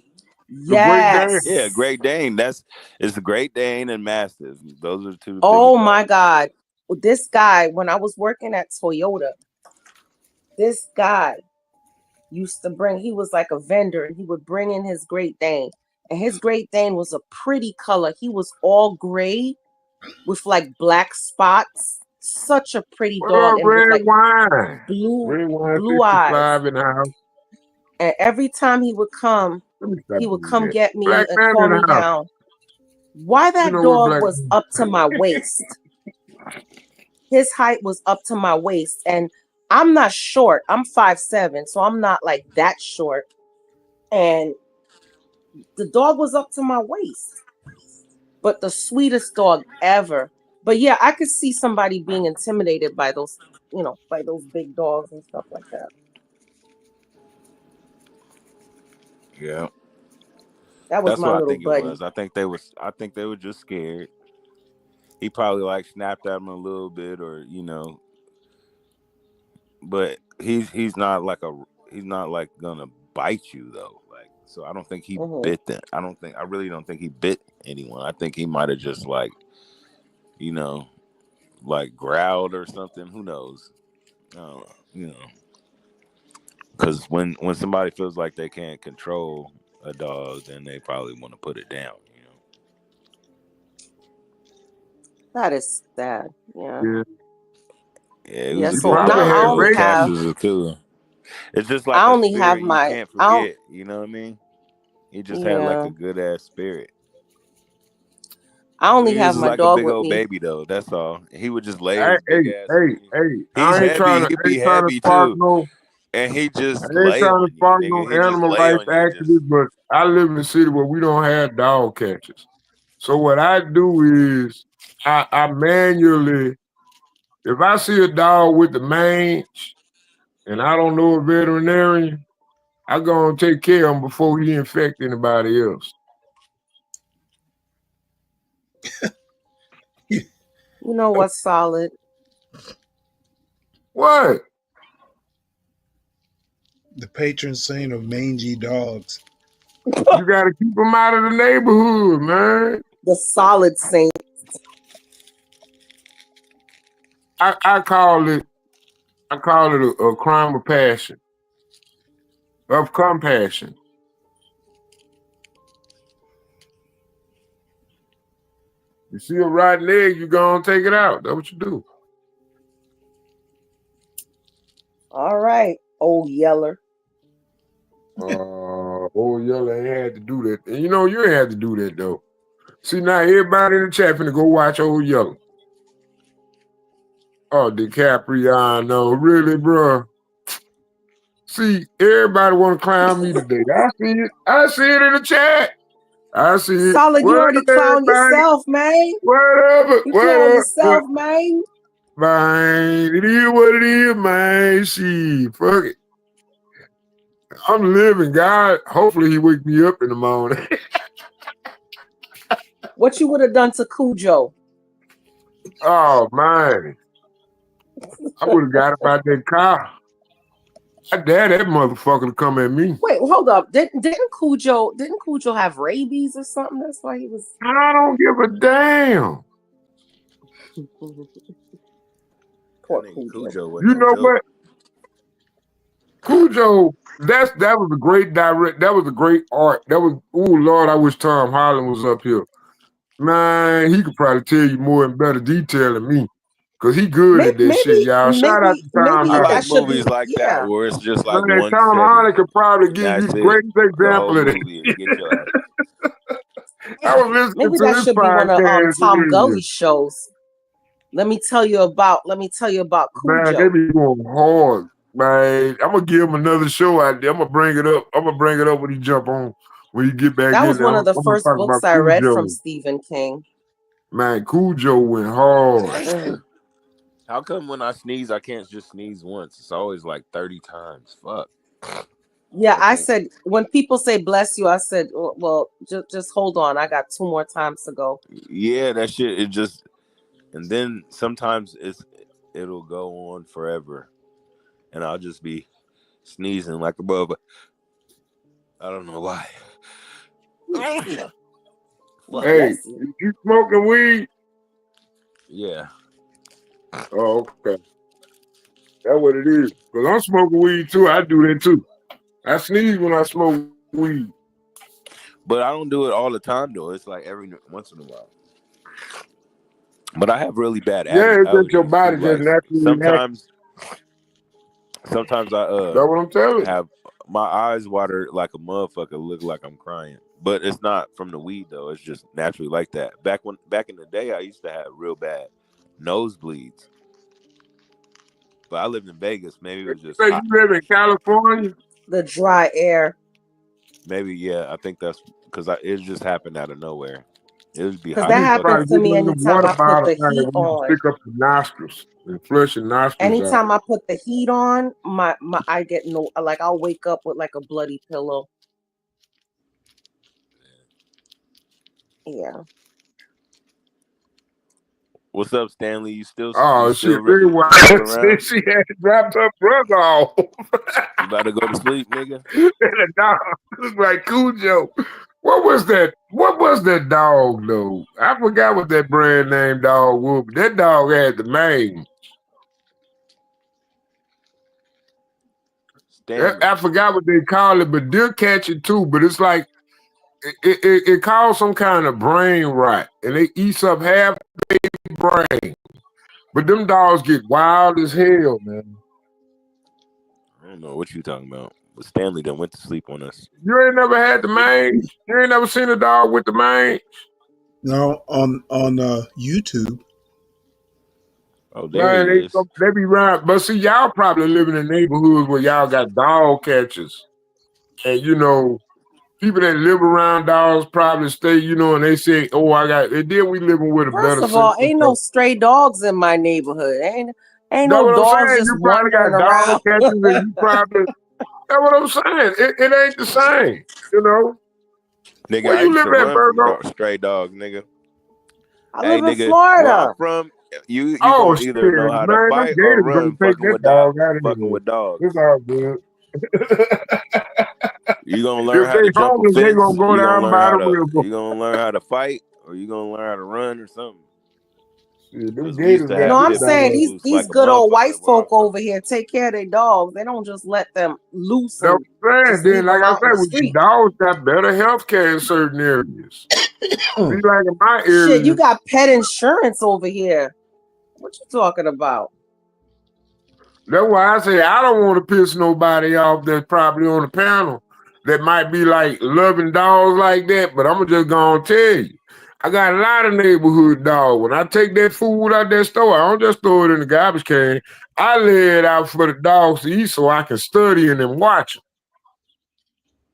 the Great Dane. Yeah, Great Dane. It's the Great Dane and Mastiff. Those are the two. Oh my God. This guy, when I was working at Toyota, this guy used to bring, he was like a vendor, and he would bring in his Great Dane. And his Great Dane was a pretty color. He was all gray with like black spots. Such a pretty What dog, up, and with Red like Wine? blue Red Wine blue eyes. 65 in the house. And every time he would come, he would come get me Black and man calm in me the house. down. Why You that know what dog black was up to my waist. His height was up to my waist. And I'm not short. I'm 5'7", so I'm not like that short. And the dog was up to my waist. But the sweetest dog ever. But yeah, I could see somebody being intimidated by those, by those big dogs and stuff like that. Yeah. That was That's my what I little think it buddy. was. I think they were just scared. He probably like snapped at him a little bit, or but he's not like gonna bite you though. Like, so I don't think he bit them. I really don't think he bit anyone. I think he might have just like growled or something. Who knows? Because when somebody feels like they can't control a dog, then they probably want to put it down. That is sad. Yeah. Yeah, it Yeah. was a So good now dog. I Those only cats have. was a killer. It's just like I a only have spirit you my. can't forget. You know what I mean? He just had like Yeah. a good ass spirit. I only He have was just my like a dog big with old me. baby though. That's all. He would just lay Hey, his big ass on you. He's I ain't heavy. trying He'd be to heavy spark too, no. and he I just ain't lay trying on to you, spark nigga. no He just animal lay rights on you. activist, but I live in a city where we don't have dog catchers. So what I do is I manually, if I see a dog with the mange and I don't know a veterinarian, I go and take care of him before he infect anybody else. You know what's solid? What? The patron saint of mangy dogs. You got to keep them out of the neighborhood, man. The solid saint. I call it a crime of passion, of compassion. You see a rotten egg, you go and take it out. That's what you do. All right, old yeller. Old Yeller ain't had to do that. And you ain't had to do that though. See, now everybody in the chat finna go watch Old Yeller. Oh, DiCaprio, no, really, bro. See, everybody want to clown me today. I see it. I see it in the chat. I see it. Solid, you What already up, clowned everybody? yourself, man. Whatever. You What clowned up? yourself, man. Man, it is what it is, man. Shit, fuck it. I'm living, God. Hopefully he wake me up in the morning. What you would have done to Cujo? Oh, man. I would have got about that car. I dare that motherfucker to come at me. Wait, hold up. Didn't Cujo have rabies or something? That's why he was. I don't give a damn. Poor Cujo You know what? Cujo, that was a great direct. That was a great art. That was, oh Lord, I wish Tom Holland was up here. Man, he could probably tell you more in better detail than me. Cause he good at that shit, y'all. Shout out to Tom I Holland. like movies like that where it's just like Man, one Tom setting. Holland could probably give you That's the it. greatest The example whole of movie is get your ass. I was listening Maybe to that this should be one of podcast Tom earlier. Gully's shows. Let me tell you about Man, Cujo. they be going hard, man. I'm gonna give him another show out there. I'm gonna bring it up. When he jump on. When he get back That in was there, one I'm of the gonna first talk books about I read from Cujo. Stephen King. Man, Cujo went hard. How come when I sneeze, I can't just sneeze once? It's always like 30 times. Fuck. Yeah, I said when people say bless you, I said, well, just hold on. I got 2 more times to go. Yeah, that shit. It just, and then sometimes it'll go on forever, and I'll just be sneezing like a bubba. I don't know why. Well, Hey, bless you. you smoking weed? Yeah. Oh, okay. That's what it is. Cause I'm smoking weed too. I do that too. I sneeze when I smoke weed. But I don't do it all the time though. It's like every once in a while. But I have really bad Yeah, it's just your allergies body too. just Like naturally react. sometimes I That's what I'm telling you. have my eyes water like a motherfucker, look like I'm crying. But it's not from the weed though. It's just naturally like that. Back in the day, I used to have real bad nosebleeds. But I lived in Vegas. Maybe it was just Say hot. you live in California? The dry air. Maybe I think that's because it just happened out of nowhere. It would be Because hot that as fuck. happens to me anytime water I put bottle the thing heat where you on. stick up the nostrils and flush your nostrils out. Anytime I put the heat on, my I get no, like I'll wake up with like a bloody pillow. Yeah. What's up, Stanley? You still Oh shit! Why around? she had dropped her brother off. You about to go to sleep, nigga? And the dog was like Cujo. What was that? What was that dog though? I forgot what that brand name dog was. But that dog had the mange. I forgot what they call it, but they'll catch it too. But it's like it calls some kind of brain rot, and it eats up half their brain. But them dogs get wild as hell, man. I don't know what you talking about. But Stanley done went to sleep on us. You ain't never had the mange? You ain't never seen a dog with the mange? No, on YouTube. Oh, there Man, he is. they be right. But see, y'all probably living in neighborhoods where y'all got dog catchers. And, people that live around dogs probably stay, and they say, oh, I got, and then we living with a First better of all, system. ain't no stray dogs in my neighborhood. Ain't That's no what I'm dogs saying. just You probably got wandering dog around. catchers and you probably, that's what I'm saying. It ain't the same, Nigga, Where I you used live to at, run from Virgo? stray dogs, nigga. I Hey, live in nigga, where I'm Florida. from, you Oh, gonna shit, either know how to man. Them fight or gators gonna run take fucking that with dog out of fucking here. with dogs. It's all good. You gonna learn If how they to jump a homeless, they fence. gonna go You gonna down learn by how the to river. fight, or you gonna learn how to run or something. Shit, them Because we used gators to got have No, I'm pit saying bulls these like a good old white motherfucker where I'm folk from. over here take care of their dogs. They don't just let them loose That's and what I'm saying. just Then, leave like them I out in the said, street. dogs got better health care in certain areas. See, like in my Shit, you area, got pet insurance over here. What you talking about? that's why I say I don't want to piss nobody off that's probably on the panel that might be like loving dogs like that, but I'm just gonna tell you. I got a lot of neighborhood dogs. When I take that food out that store, I don't just throw it in the garbage can. I lay it out for the dogs to eat so I can study and then watch them.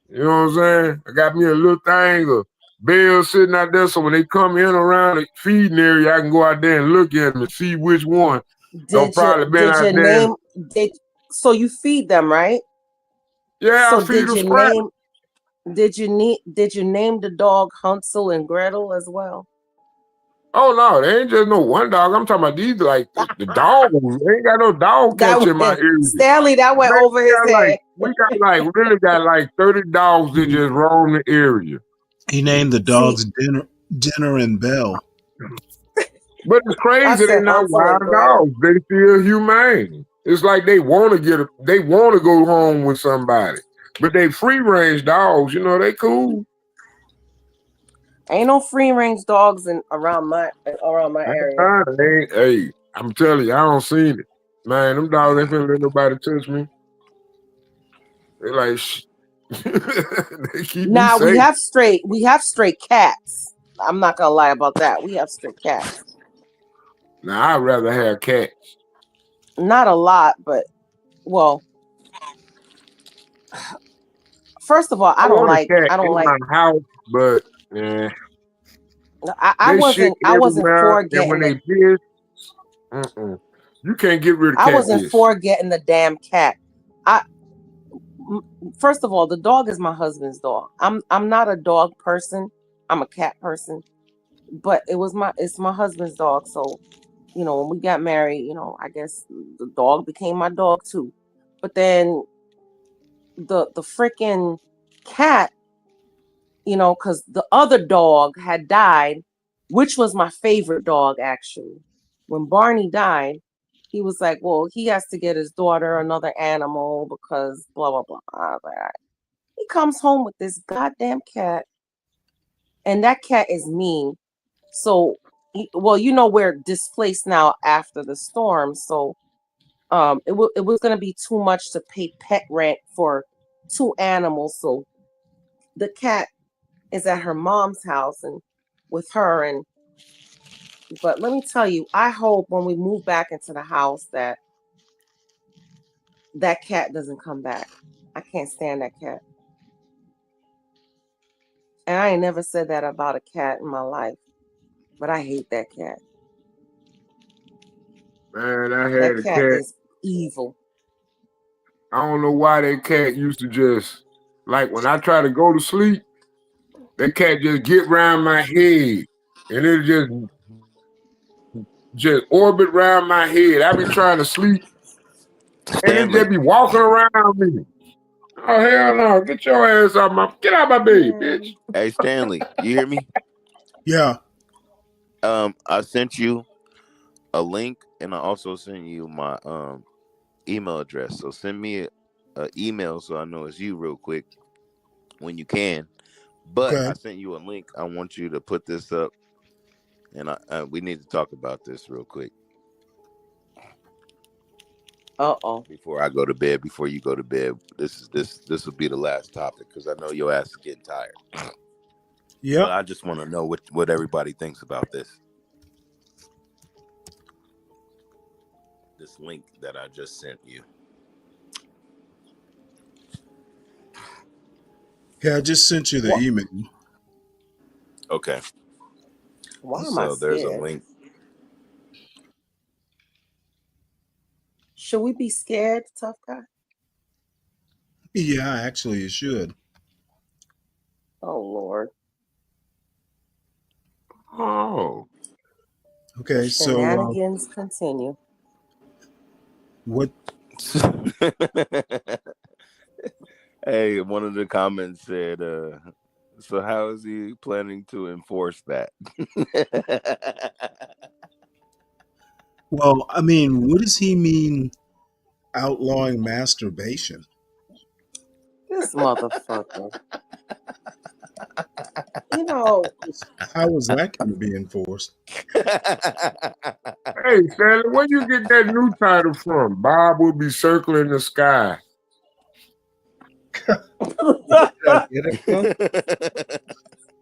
You know what I'm saying? I got me a little thing of bells sitting out there, so when they come in around the feeding area, I can go out there and look at them and see which one don't probably been out there. So you feed them, right? Yeah, So I feed them scratch. did you name the dog Hansel and Gretel as well? Oh no, they ain't just no one dog. I'm talking about these like the dogs. They ain't got no dog catcher in my area. Stanley, that went Man, over his head. we really got like 30 dogs that just roam the area. He named the dogs Dinner and Bell. But it's crazy, they not wild dogs. They feel humane. It's like they want to go home with somebody. But they free range dogs, they cool. Ain't no free range dogs around my area. Hey, I'm telling you, I don't seen it. Man, them dogs ain't finna let nobody touch me. They like they keep me Nah, safe. we have stray cats. I'm not gonna lie about that. We have stray cats. Now I'd rather have cats. Not a lot, but well. First of all, I don't want a cat like in my house, but I shit wasn't everywhere, for and getting when they it. piss, you can't get rid of I cat wasn't piss. for getting the damn cat. first of all, the dog is my husband's dog. I'm not a dog person. I'm a cat person. But it's my husband's dog. So, when we got married, I guess the dog became my dog too. But then the freaking cat, because the other dog had died, which was my favorite dog actually. When Barney died, he was like, well, he has to get his daughter another animal because blah blah blah. I was like, all right. He comes home with this goddamn cat, and that cat is mean. So, we're displaced now after the storm, so it was gonna be too much to pay pet rent for 2 animals. So the cat is at her mom's house and with her. But let me tell you, I hope when we move back into the house that cat doesn't come back. I can't stand that cat. And I ain't never said that about a cat in my life, but I hate that cat. Man, I had That a cat cat. is evil. I don't know why that cat used to just, like when I try to go to sleep, that cat just get around my head and it just orbit around my head. I be trying to sleep and it Stanley. just be walking around me. Oh hell no! Get your ass out get out my bed, bitch. Hey Stanley, you hear me? Yeah. I sent you a link and I also sent you my email address. So send me a email so I know it's you real quick when you can. But Okay. I sent you a link. I want you to put this up, and we need to talk about this real quick. Before I go to bed, before you go to bed, this will be the last topic because I know your ass is getting tired. Yeah. But I just want to know what everybody thinks about this. This link that I just sent you. Yeah, I just sent you the email. Okay. Why am I So there's a scared? link. Should we be scared, tough guy? Yeah, actually, you should. Oh Lord. Oh. Okay, The so shenanigans continue. what? Hey, one of the comments said, so how is he planning to enforce that? Well, I mean, what does he mean outlawing masturbation? This motherfucker. How is that going to be enforced? Hey, Stanley, where you get that new title from? Bob will be circling the sky.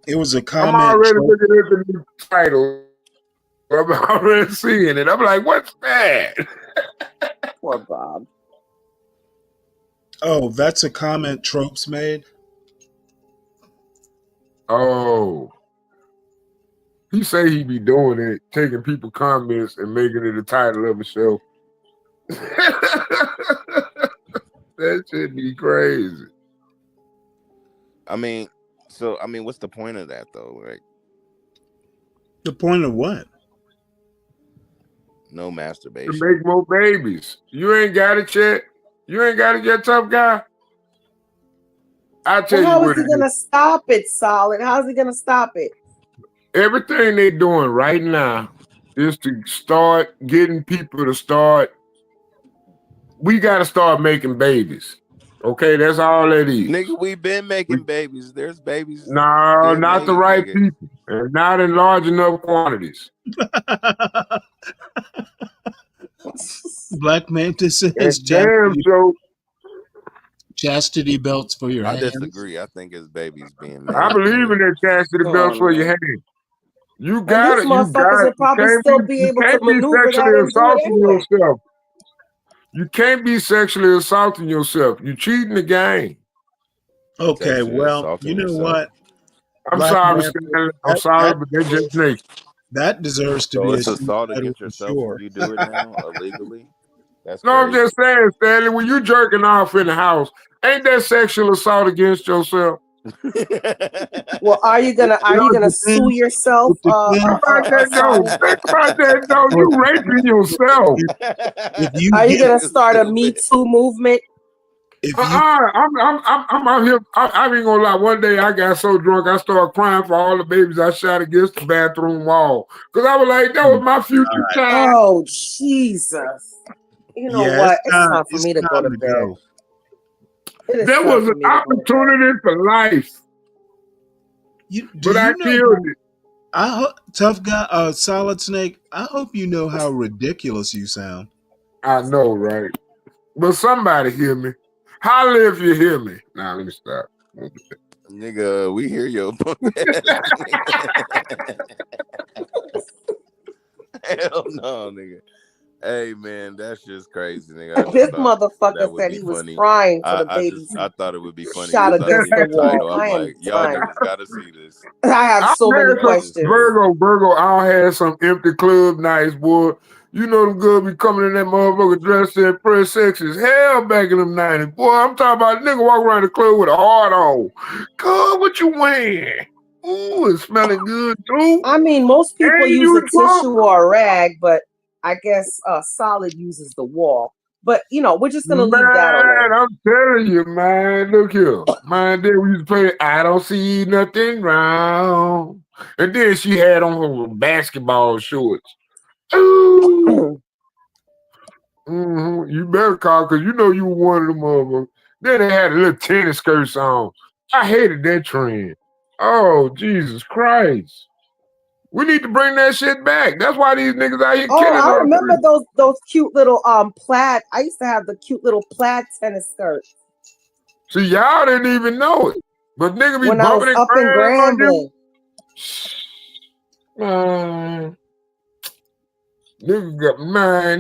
It was a I'm comment. already looking at the new title. I'm already seeing it. I'm like, what's that? Poor Bob. Oh, that's a comment Tropes made. Oh. He say he be doing it, taking people comments and making it the title of a show. That should be crazy. I mean, what's the point of that though? Right? The point of what? No To masturbation. make more babies. You ain't got it yet. You ain't got it yet, tough guy. I tell you How what is he it gonna is. stop it, Solid? How is he gonna stop it? Everything they doing right now is to start getting people to start. We got to start making babies. Okay, that's all that is. Nigga, we been making babies. There's babies. No, being not the made, right nigga. people, and not in large enough quantities. Black Manta says And damn chastity belts for your I hands. disagree. I think it's babies being made. I believe in that chastity belt for your no. hand. You And got these it. You motherfuckers got will it. probably still be You able to can't be maneuver that sexually and do it assaulting anyway. yourself. You can't be sexually assaulting yourself. You cheating the game. Okay, Sexually well, assaulting you know yourself. what? I'm Black sorry, Manta, Stanley. I'm sorry, but they just naked. that deserves to So be a it's cheat assault title against for yourself sure. if you do it now illegally. That's No, I'm crazy. just saying, Stanley, when you jerking off in the house, ain't that sexual assault against yourself? Well, are you gonna sue yourself? Think about that, though. Think about that, though. You raping yourself. Are you gonna start a Me Too movement? I'm out here. I ain't gonna lie. One day I got so drunk I started crying for all the babies I shot against the bathroom wall because I was like, that was my future child. Oh Jesus! You know Yeah, what? it's It's time for it's me to go to time to bed. go. There was an opportunity for life, but I killed it. Tough guy, Solid Snake. I hope you know how ridiculous you sound. I know, right? But somebody hear me. Holler if you hear me. Nah, let me stop. Nigga, we hear your punk ass. Hell no, nigga. Hey man, that's just crazy, nigga. I just This thought motherfucker that would said be he was funny. crying for the babies. I thought it would be funny Shot because I against seen the the wall. title. I'm I am like, y'all done. niggas gotta see this. I have so many questions. Virgo, I all had some empty club nights, boy. You know them girls be coming in that motherfucker dressed in press sex as hell back in them 90s. Boy, I'm talking about a nigga walk around the club with a heart on. God, what you wearing? Ooh, it's smelling good too. I mean, most people Ain't use you a tissue or a rag, but I guess Solid uses the wall. But we're just gonna leave that alone. Man, I'm telling you, man. Look here. Man, then we used to play I Don't See Nothing Wrong. And then she had on her basketball shorts. Ooh. You better call because you know you were one of them motherfuckers. Then they had a little tennis skirts on. I hated that trend. Oh, Jesus Christ. We need to bring that shit back. That's why these niggas out here Oh, killing I us. remember those cute little plaid. I used to have the cute little plaid tennis skirts. See, y'all didn't even know it. But nigga be When I was bumping up in Grambling. Man,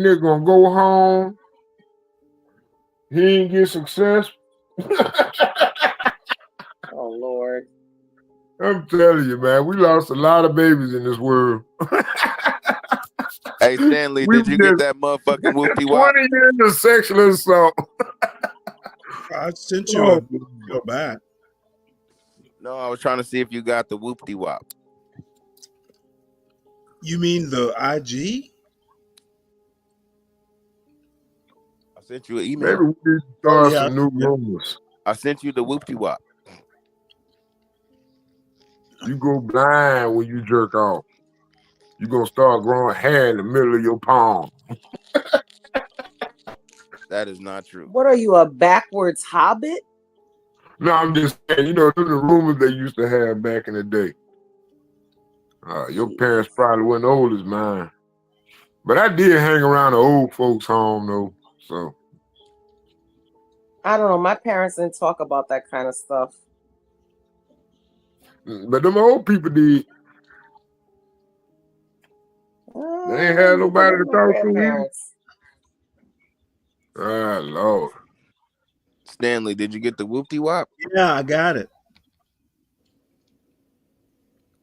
nigga gonna go home. He ain't get success. Oh Lord. I'm telling you, man, we lost a lot of babies in this world. Hey Stanley, We did you get just- that motherfucking whoopty wop? 20 years of sexual assault. I sent you a go back. No, I was trying to see if you got the whoopty wop. You mean the IG? I sent you an Maybe email. we need to start some new rumors. I sent you the whoopty wop. You go blind when you jerk off. You gonna start growing hair in the middle of your palm. That is not true. What are you, a backwards hobbit? No, I'm just saying, those are the rumors they used to have back in the day. Your parents probably weren't old as mine. But I did hang around the old folks' home, though. So I don't know. My parents didn't talk about that kind of stuff. but them old people did. They ain't had nobody to talk to either. Ah, Lord. Stanley, did you get the whoopty wop? Yeah, I got it.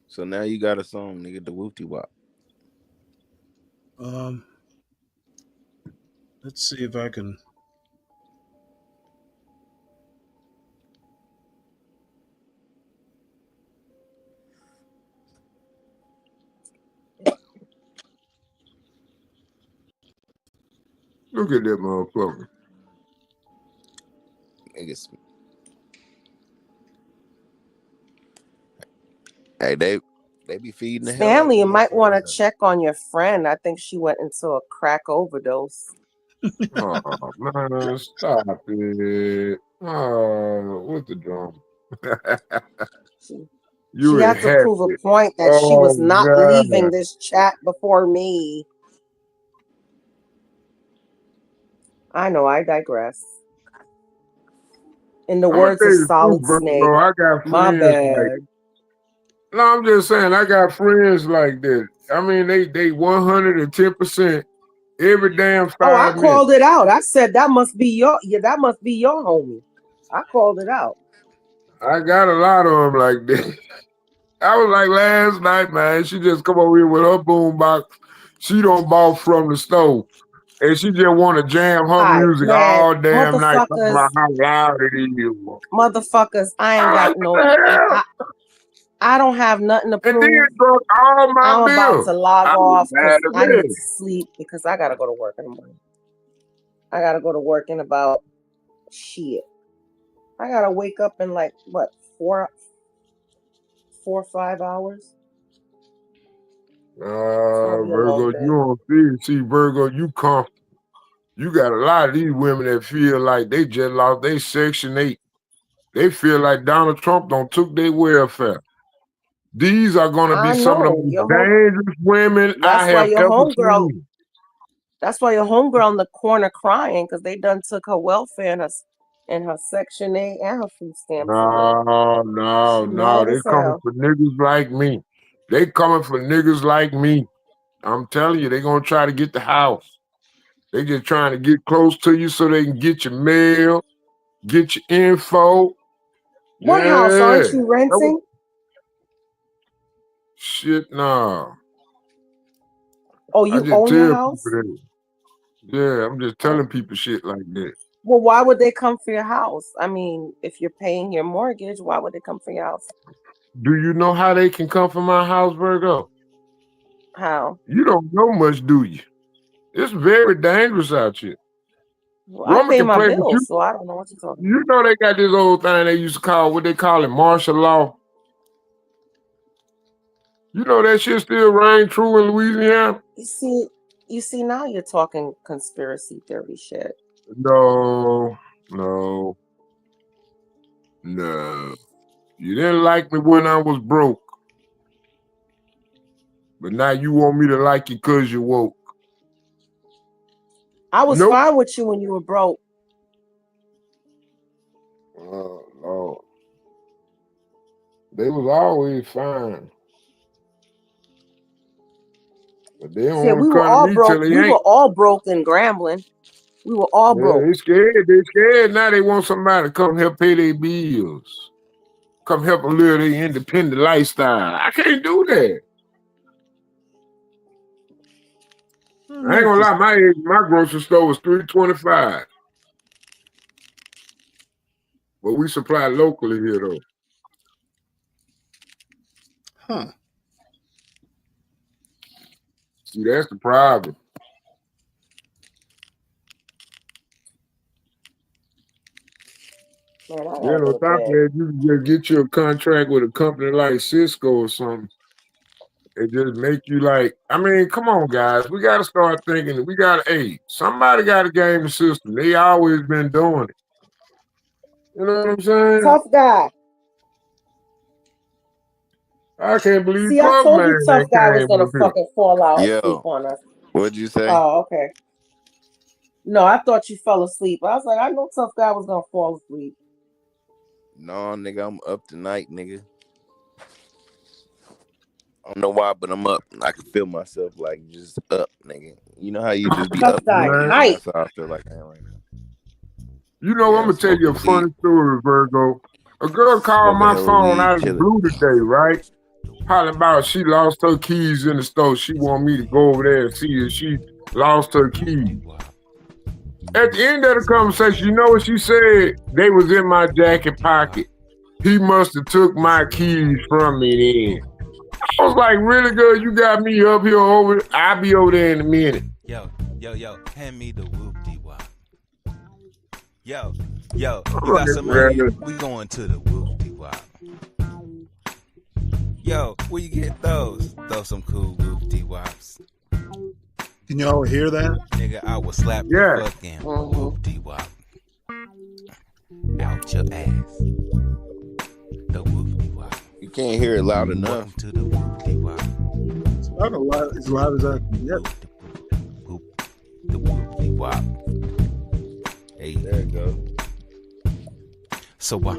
So now you got a song, nigga, the whoopty wop. Let's see if I can. Look at that motherfucker. Niggas. Hey, they be feeding the hell out Stanley, you of might want to check on your friend. I think she went into a crack overdose. Oh, man, stop it. Oh, what's the drum? She had to prove a point that she was not leaving this chat before me. I know, I digress. In the words of Solid Snake, bro, I got my friends bad. No, I'm just saying, I got friends like that. I mean, they 110% every damn 5 Oh, I minutes. called it out. I said that must be your homie. I called it out. I got a lot of them like that. I was like last night, man. She just come over here with her boombox. She don't bought from the store, And she just want to jam her Alright, music man, all damn night, talking motherfuckers, about how loud it is. motherfuckers, I ain't I'm like, got what no, the hell? I don't have nothing to And then prove. drunk all my I'm about bills. to log I was off mad because as I need hell. to sleep because I gotta go to work in the morning. I gotta go to work in about shit. I gotta wake up in like what 4 or 5 hours. It's gonna be a long Virgo, day. you don't see, Virgo, you comfortable. You got a lot of these women that feel like they just lost their Section 8. They feel like Donald Trump don't took their welfare. These are gonna be I some of the know most your home. dangerous women I That's why have your ever homegirl. seen. That's why your homegirl in the corner crying because they done took her welfare and her Section 8 and her food stamps away. No. She mad They as coming hell. for niggas like me. They coming for niggas like me. I'm telling you, they gonna try to get the house. They just trying to get close to you so they can get your mail, get your info. What house? Aren't Yeah. you renting? Shit, nah. Oh, I you just own your tell house? people that. Yeah, I'm just telling people shit like that. Well, why would they come for your house? I mean, if you're paying your mortgage, why would they come for your house? Do you know how they can come from my house, Virgo? How? You don't know much, do you? It's very dangerous out here. Well, I Roman pay can my play with you. bills, so I don't know what you're talking You know they got this old thing they used to call, what they call it, martial law. You know that shit still reign true in Louisiana? about. You see, now you're talking conspiracy theory shit. No. You didn't like me when I was broke. But now you want me to like you because you woke. I was Nope. fine with you when you were broke. Oh, Lord. They was always fine. But they don't Shit, want we to were come to all me broke. till they We were ain't. all broke in Grambling. We were all Yeah, broke. they scared. They scared. Now they want somebody to come help pay their bills. Come help them live their independent lifestyle. I can't do that. I ain't gonna lie, my grocery store was $3.25. But we supply locally here though. Huh. See, that's the problem. Man, I Then gotta on go to top of bed. that, you can just get you a contract with a company like Cisco or something. It just make you like, I mean, come on, guys. We got to start thinking. Somebody got to game the system. They always been doing it. You know what I'm saying? Tough guy. I can't believe See, I Puff told you Man tough guy was came gonna up here. fucking fall out asleep Yo, on us. what'd you say? Oh, okay. No, I thought you fell asleep. I was like, I know tough guy was gonna fall asleep. No, nigga, I'm up tonight, nigga. I don't know why, but I'm up. I can feel myself like just up, nigga. You know how you just be Tough up guy, nigga? hype. That's how I feel like I am right now. You know, Yeah, I'm gonna tell you a smoking weed, funny story, Virgo. A girl called smoking my hella phone weed, out of the chilling. blue today, right? Hollering about she lost her keys in the store. She want me to go over there and see if she lost her keys. At the end of the conversation, you know what she said? They was in my jacket pocket. He must have took my keys from me then. I was like, really, girl? You got me up here over. I'll be over there in a minute. Yo, hand me the whoop-de-wop. Yo, you got some money? We going to the whoop-de-wop. Yo, where you get those? Throw some cool whoop-de-wops. Can y'all hear that? Nigga, I will slap the fucking whoop-de-wop out your ass. The whoop-de-wop. You can't hear it loud enough. Welcome to the whoop-de-wop. It's not as loud as I can get. The whoop-de-wop. Hey, there you go. So I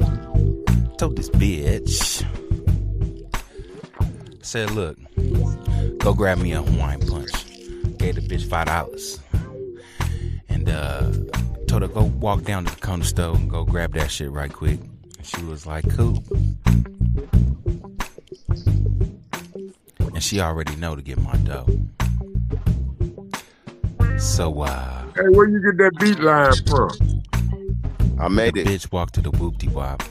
told this bitch, said, look, go grab me a Hawaiian punch. Gave the bitch $5. And told her, go walk down to the corner store and go grab that shit right quick. And she was like, cool. And she already know to get my dough. So Hey, where you get that beat line from? I made it. Bitch walk to the whoop-de wop.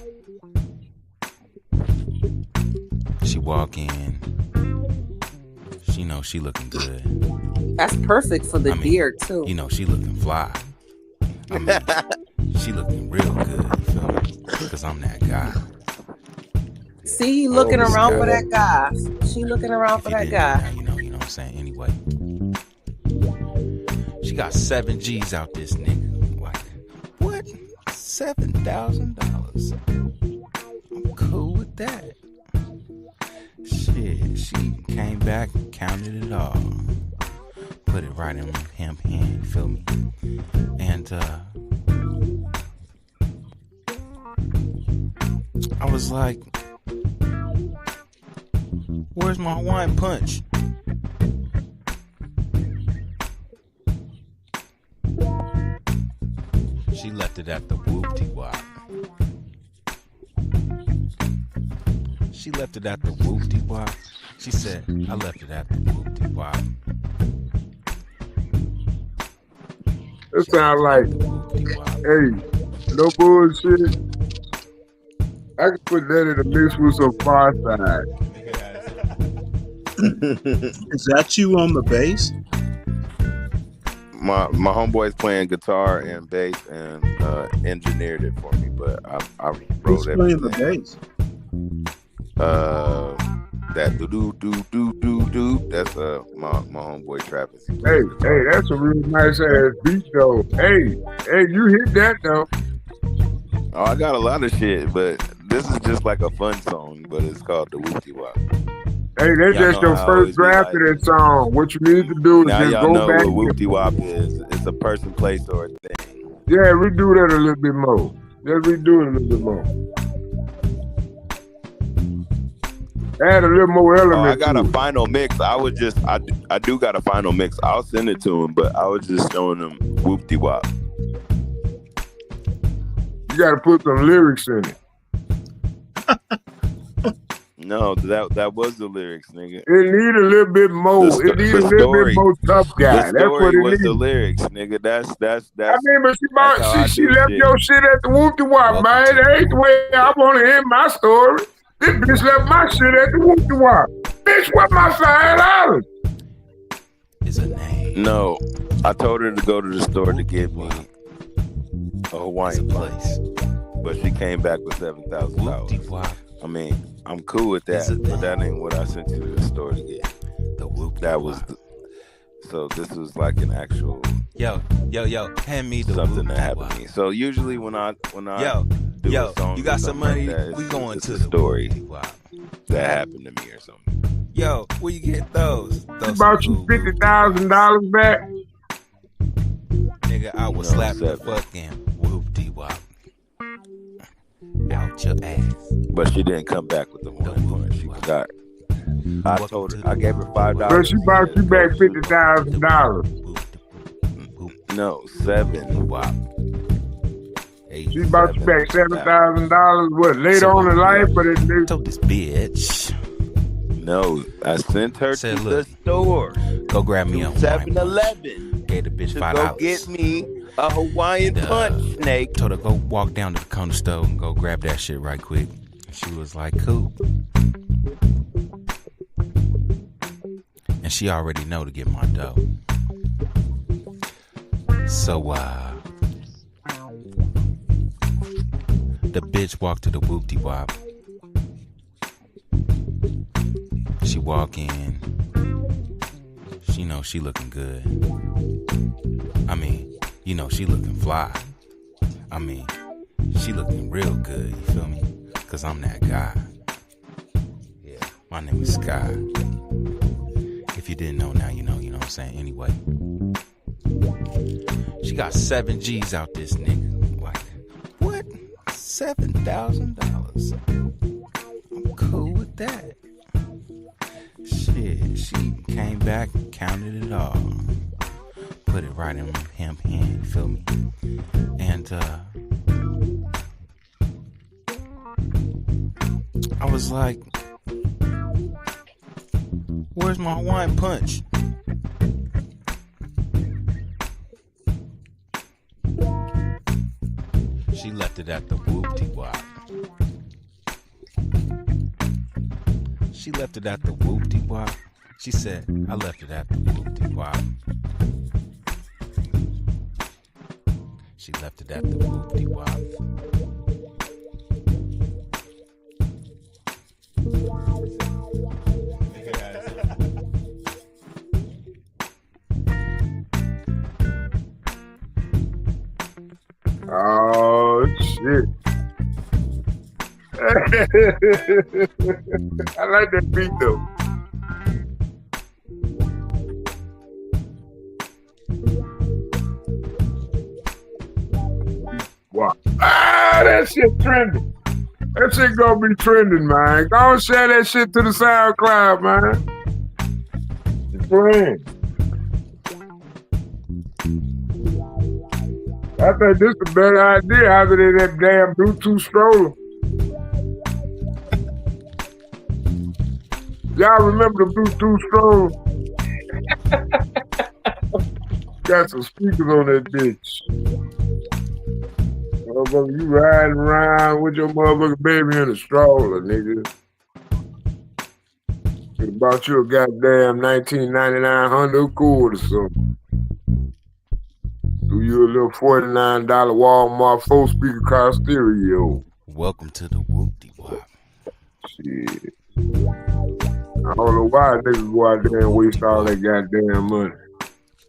She walk in. She know she looking good. That's perfect for the beard too. You know she looking fly. I mean, she looking real good. You feel me? Because I'm that guy. See, he looking Oh, around God. for that guy. She looking around for that guy. You know what I'm saying? Anyway. She got 7 G's out this nigga. Like, what? $7,000. I'm cool with that. Shit, she came back and counted it all. Put it right in him hand, you feel me? And I was like, where's my wine punch? She left it at the whoop-de-wop. She left it at the whoop-de-wop. She said, I left it at the whoop-de-wop. It sounds like, hey, no bullshit. I can put that in a mix with some Far Side. Is that you on the bass? My homeboy's playing guitar and bass and engineered it for me, but I Who's wrote playing the everything. bass? That do. That's my homeboy Travis. Hey, that's a really nice ass beat though. Hey, you hit that though. Oh, I got a lot of shit, but this is just like a fun song, but it's called the Whoopty Wop. Hey, that's just your first draft of that song. What you need to do is Now just y'all go know back. what Whoopty Wop is. It's a person, place, or a thing. Yeah, redo that a little bit more. Just redo it a little bit more. Add a little more element. Oh, I got to a it. final mix. I do got a final mix. I'll send it to him, but I was just showing him Whoopty Wop. You got to put some lyrics in it. No, that was the lyrics, nigga. It need a little bit more. It need a little bit more tough guy. The That's what story it was needs. the lyrics, nigga. That's. I mean, but she left shit. your shit at the Whoopty Wop, man. That ain't the way I want to end my story. This bitch left my shit at the Whoopty Wop. Bitch, what my $5? Is a name. No, I told her to go to the store to get me a Hawaiian place, but she came back with $7,000. I mean, I'm cool with that, but that ain't what I sent you to the store to get. So this was like an actual hand me the something that happened to me. So usually when I do a song, you got some money? like that, We going it's to a the story that happened to me or something. Yo, where you get those? She bought you $50,000 back. Nigga, I will slap the fucking whoop-de-wop out your ass. But she didn't come back with the one. She forgot. I told her, I gave her $5. But she bought you back $50,000. No, 7. Wow. She bought you back $7,000. What, later on in life? But it told this bitch. No, I sent her to the store. Go grab me a 7-Eleven. Gave the bitch $5. Go get me a Hawaiian punch, Snake. Told her go walk down to the corner store and go grab that shit right quick. She was like, cool. And she already know to get my dough. So the bitch walked to the whoop-de-wop. She walk in. She know she looking good. I mean, you know she looking fly. I mean, she looking real good, you feel me? Cause I'm that guy. Yeah, my name is Sky. If you didn't know now, you know what I'm saying? Anyway. She got 7 G's out this nigga. Like, what? $7,000. I'm cool with that. Shit, she came back and counted it all. Put it right in him hand, you feel me? And I was like, where's my wine punch? She left it at the whoop-de-wop. She left it at the whoop-de-wop. She said, I left it at the whoop-de-wop. She left it at the whoop-de-wop. Oh shit. I like that beat though. Wow. That shit trending. That shit gonna be trending, man. Go share that shit to the SoundCloud, man. You playing. I think this is a better idea other than that damn Bluetooth stroller. Y'all remember the Bluetooth stroller? Got some speakers on that bitch. Motherfucker, you riding around with your motherfucking baby in a stroller, nigga. Could've bought you a goddamn 1999 Honda Accord or something. Do you a little $49 Walmart 4-speaker car stereo. Welcome to the whoop-de-wop. Shit. I don't know why niggas go out there and waste all that goddamn money.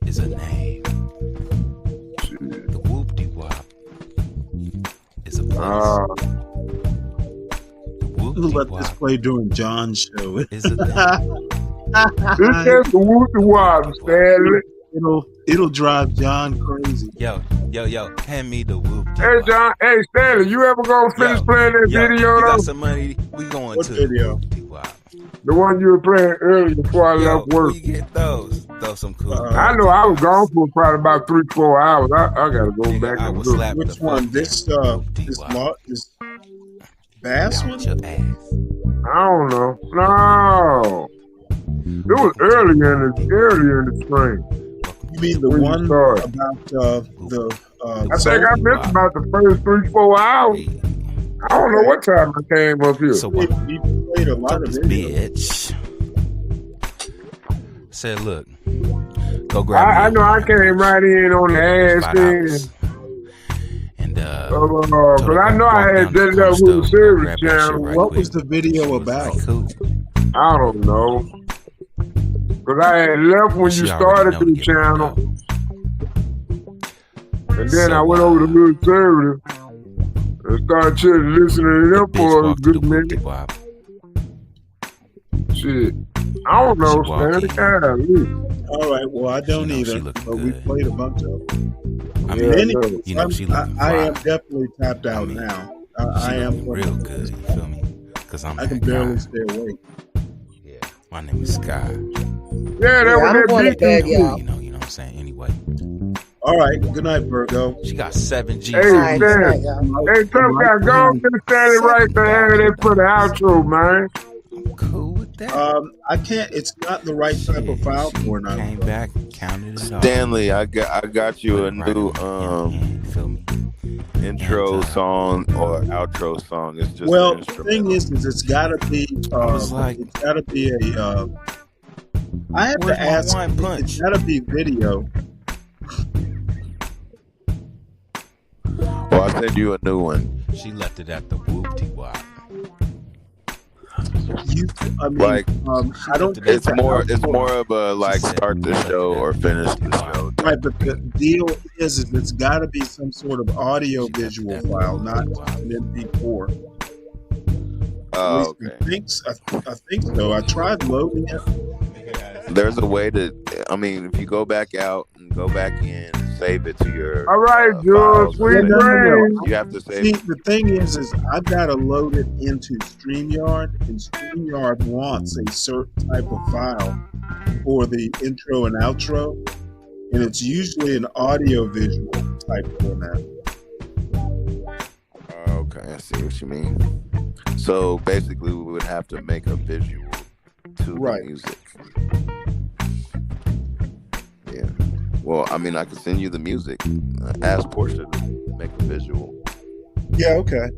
Is a name. Shit. The whoop-de-wop is a place. We'll let this play during John's show. Is a thing. This is the whoop-de-wop, Stanley. It'll drive John crazy. Yo, hand me the whoop. Hey, John. Hey, Stanley, you ever gonna finish playing that video, you though? got some money? We going What to video? The one you were playing earlier before I left work. We get those. Those some cool. I know I was gone for probably about 3-4 hours. I gotta go back and look. Which one? This bass one? I don't know. No. It was earlier in the spring. You mean the one about the I think I missed about the first 3-4 hours. I don't know what time I came up here. So what? We played a lot of bitch. Said, look, go grab. I know I came right in on the ass thing. And but I know I had set it up with the service channel. What was the video about? I don't know. Because I had left when you started the channel. And then I went over to the service and started listening to them for a good minute. Shit. I don't know, Stanley. All right, well, I don't either, but we played a bunch of them. I mean, I am definitely tapped out now. I am real good. You feel me? Because I can barely stay awake. Yeah, my name is Sky. Yeah, that was that big. You know what I'm saying? Anyway. All right. Good night, Virgo. She got 7 G's. Hey, Stanley. Hey, some guy, go on to Stanley right there and for the outro, man. I'm cool with that. I can't. It's not the right type of file for now. Came back, counted it off. Stanley, I got you a new intro song or outro song. It's just well. The thing is it's got to be. It's got to be a. I have to ask. It's got to be video. Well, I sent you a new one. She left it at the whoop-de-wop. I mean, like I don't. It's more of a like start the show or finish the show. Right, but the deal is it's got to be some sort of audio visual file, not an MP4. Oh, okay. I think so. I tried loading it. There's a way to. I mean, if you go back out and go back in and save it to your. All right, George. Sweet dreams. You have to save. See, the thing is I've got to load it into StreamYard, and StreamYard wants a certain type of file for the intro and outro, and it's usually an audio visual type format. Okay, I see what you mean. So basically, we would have to make a visual to the music. Yeah. Well, I mean, I could send you the music. Ask Portia to make a visual. Yeah, okay.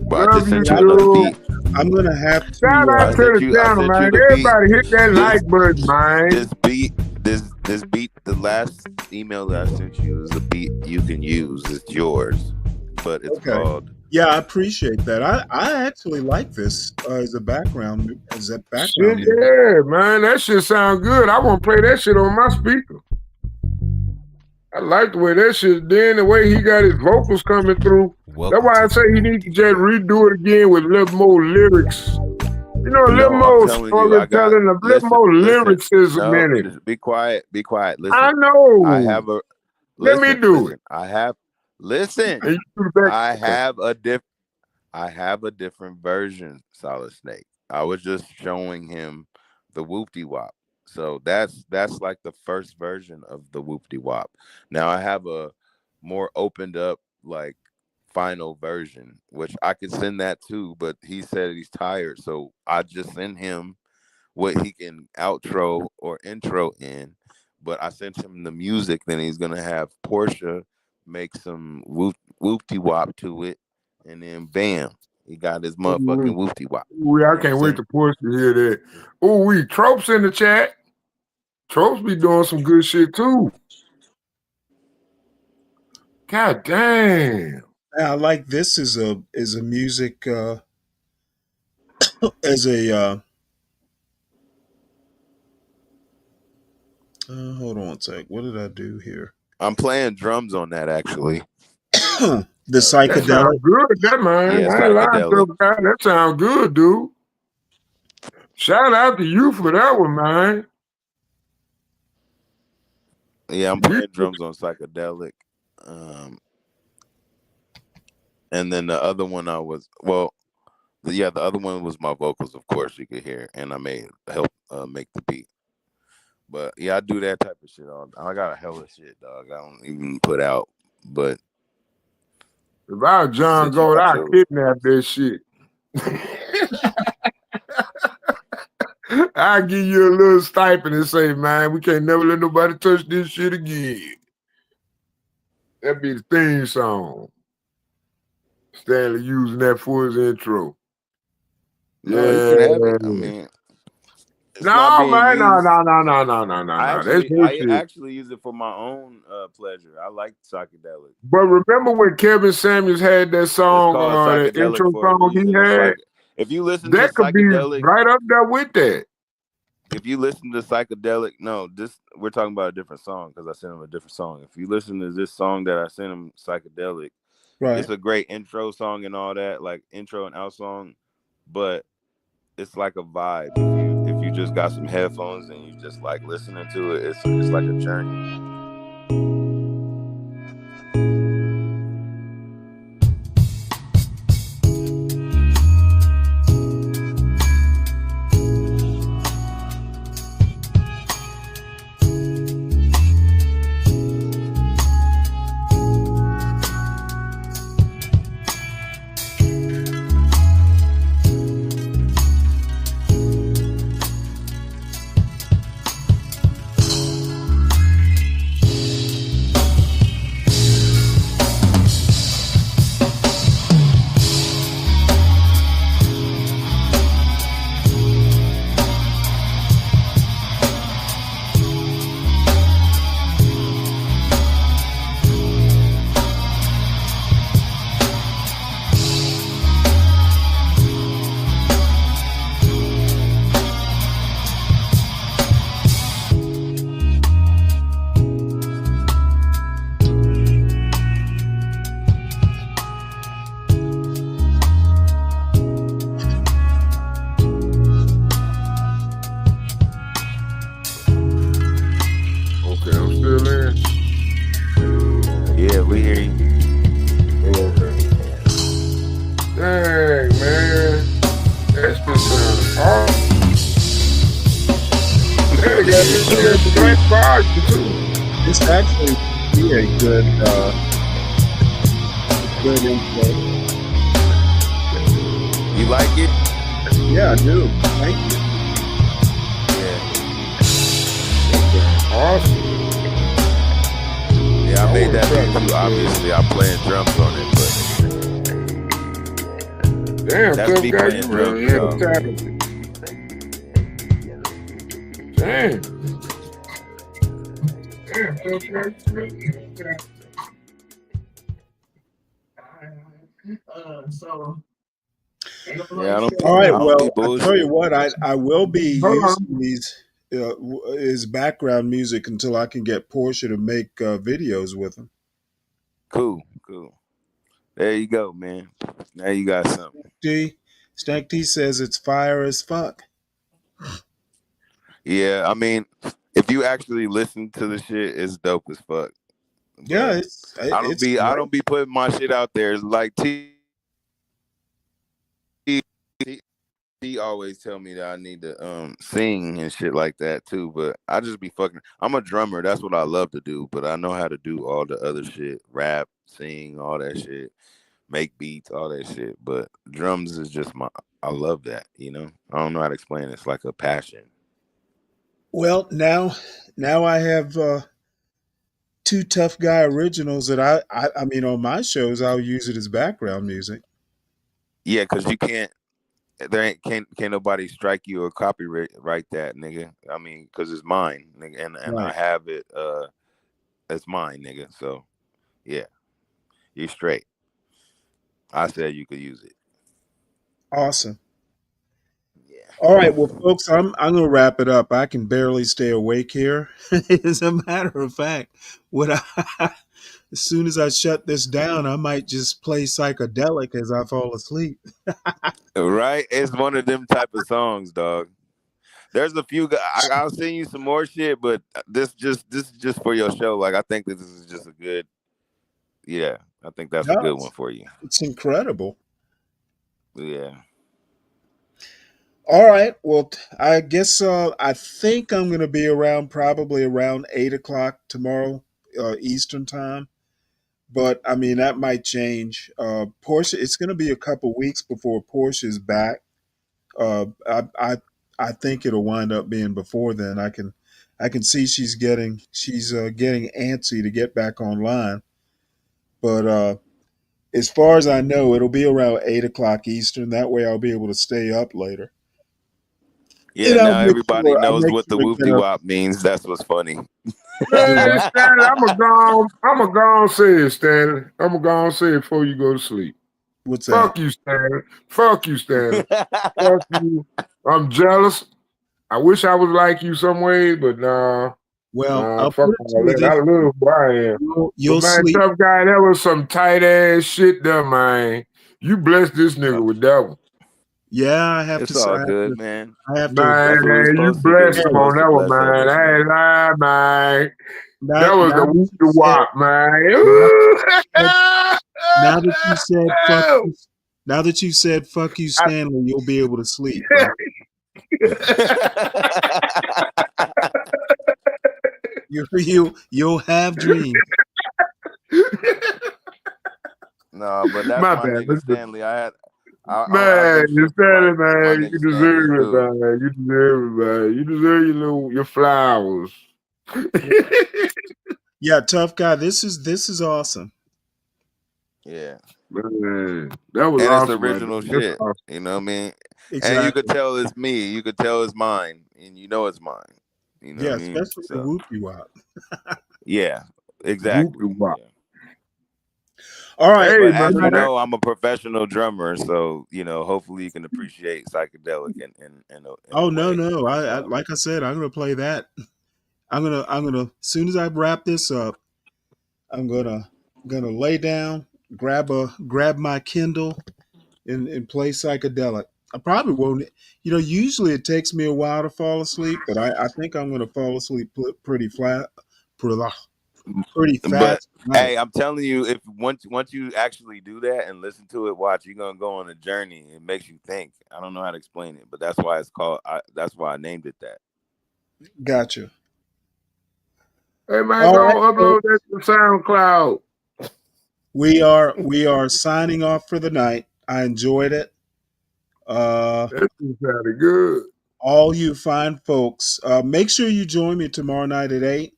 But I Love just you, sent you another dude. beat. I'm gonna have Shout to. out to the I channel, sent you man. the beat. Everybody hit that like button, man. This beat, the last email that I sent you is a beat you can use. It's yours, but it's Okay. called. Yeah, I appreciate that. I actually like this as a background Shit, music. yeah, man. That shit sound good. I want to play that shit on my speaker. I like the way that shit. Then the way he got his vocals coming through. That's why I say he need to just redo it again with a little more lyrics. You know, a little No, I'm more telling you, I got. storytelling, a little more lyricism No, in it. just be quiet. Be quiet. Listen. I know. I have a. Let me do it. I have. Listen. And you do the back- I okay. have a different version, Solid Snake. I was just showing him the whoop-de wop. So that's like the first version of the whoop-de wop. Now I have a more opened up like final version, which I could send that too, but he said he's tired, so I just send him what he can outro or intro in. But I sent him the music, then he's gonna have Portia make some whoop-de wop to it, and then bam, he got his motherfucking whoop-de wop. I can't wait to push to hear that. Oh, Tropes in the chat. Tropes be doing some good shit too. God damn. I like this as a music as a hold on a sec. What did I do here? I'm playing drums on that actually. The That psychedelic. sounds good, that man. Yeah, I ain't lying to psychedelic. you, guy. That sounds good, dude. Shout out to you for that one, man. Yeah, I'm playing drums on psychedelic. And then the other one the other one was my vocals, of course, you could hear, and I help make the beat. But yeah, I do that type of shit all. I got a hell of shit, dog. I don't even put out, but if I was John Gold, I'd kidnap that shit. I'll give you a little stipend and say, man, we can't never let nobody touch this shit again. That'd be the theme song. Stanley using that for his intro. No, you can have it. I mean, no, man, no. I actually use it for my own pleasure. I like psychedelic. But remember when Kevin Samuels had that song, that intro song he had? If you listen that to could psychedelic, be right up there with that. If you listen to psychedelic, we're talking about a different song because I sent him a different song. If you listen to this song that I sent him, psychedelic, right. It's a great intro song and all that, like intro and out song, but it's like a vibe. If you just got some headphones and you just like listening to it, it's like a journey. This actually be a good intro. You like it? Yeah, I do. Thank you. Yeah. Awesome. Yeah, I made that beat incredible. too. Obviously, I'm playing drums on it, but Damn, that's tough me guy, playing you drums, really is y'all. talented. Damn. Damn, tough guy, you really is talented. Yeah, All right. I don't be Well, I tell you bullshitting. what, I will be Hold using on. these as background music until I can get Portia to make videos with them. Cool. There you go, man. Now you got something. Stank T says it's fire as fuck. Yeah, I mean, if you actually listen to the shit, it's dope as fuck. Yeah, But it's I great. don't be putting my shit out there. Like T always tell me that I need to sing and shit like that too. But I just be fucking. I'm a drummer. That's what I love to do. But I know how to do all the other shit: rap, sing, all that shit, make beats, all that shit. But drums is just I love that. You know. I don't know how to explain it. It's like a passion. Well, now I have two tough guy originals that I mean on my shows I'll use it as background music. Yeah, because you can't. There can't nobody strike you or copyright that, nigga. I mean, because it's mine, nigga, and I Right. have it. It's mine, nigga. So yeah, you're straight. I said you could use it. Awesome. Yeah. All right, well, folks, I'm gonna wrap it up. I can barely stay awake here. As a matter of fact, what as soon as I shut this down, I might just play psychedelic as I fall asleep. Right? It's one of them type of songs, dog. There's a few. I'll send you some more shit, but this is just for your show. Like I think this is just a good. Yeah, I think that's a No, good one for you. it's incredible. Yeah. All right, well, I guess I think I'm gonna be around probably around 8 o'clock tomorrow, Eastern time. But I mean that might change. Portia, it's going to be a couple weeks before Portia's back. Uh, I, I I think it'll wind up being before then. I can see she's getting antsy to get back online. But as far as I know, it'll be around 8 o'clock Eastern. That way, I'll be able to stay up later. Yeah. And Now everybody I'll knows make what the sure to whoop de get up. wop means. That's what's funny. Do Man, what? Stanley, I'm a gone say it, Stanley. I'm a gone say it before you go to sleep. What's that? Fuck you, Stanley. Fuck you, Stanley. Fuck you. I'm jealous. I wish I was like you some ways, but Well, I'll fuck put it to all you that. this I way: love who I am. But you'll man, sleep. tough guy, that was some tight ass shit there, man. You blessed this nigga with that one. Yeah, I have to It's say, all good, man. I have to agree. Man, That's what we're you supposed to do. blessed We're him Hey, on supposed to that one, bless man. others, I ain't man. lying, man. now, That was now the that whoop you the said, wop, now now that you said fuck man. you, now that you said fuck you, Stanley, you'll be able to sleep, right? You'll have dreams. No, but that's My my bad. nigga Stanley. I've Man, been you tripping said like it, my man. You nigga Stanley deserve it, too. man. You deserve it, man. You deserve your flowers. Yeah, tough guy. This is awesome. Yeah. Man, that was And it's awesome, right original there. That's shit. awesome. You know what I mean? And you could Exactly. tell it's me. You could tell it's mine. And you know it's mine. You know what Yeah, I mean? especially the So whoop you up. yeah, Whoop exactly. the wop. Yeah. All right. Hey, But Good as you night. man. know, I'm a professional drummer, so hopefully you can appreciate psychedelic in a Oh no, way. no. I So like I said, I'm gonna play that. I'm gonna as soon as I wrap this up, I'm gonna lay down, grab my Kindle and play psychedelic. I probably won't. Usually it takes me a while to fall asleep, but I think I'm going to fall asleep pretty flat, pretty, pretty but fast tonight. hey, I'm telling you, if once you actually do that and listen to it, watch, you're gonna go on a journey. It makes you think. I don't know how to explain it, but that's why it's called. That's why I named it that. Gotcha. Hey, man, All go right, upload that folks. to SoundCloud. We are signing off for the night. I enjoyed it. That shit sounded good. All you fine folks, make sure you join me tomorrow night at 8.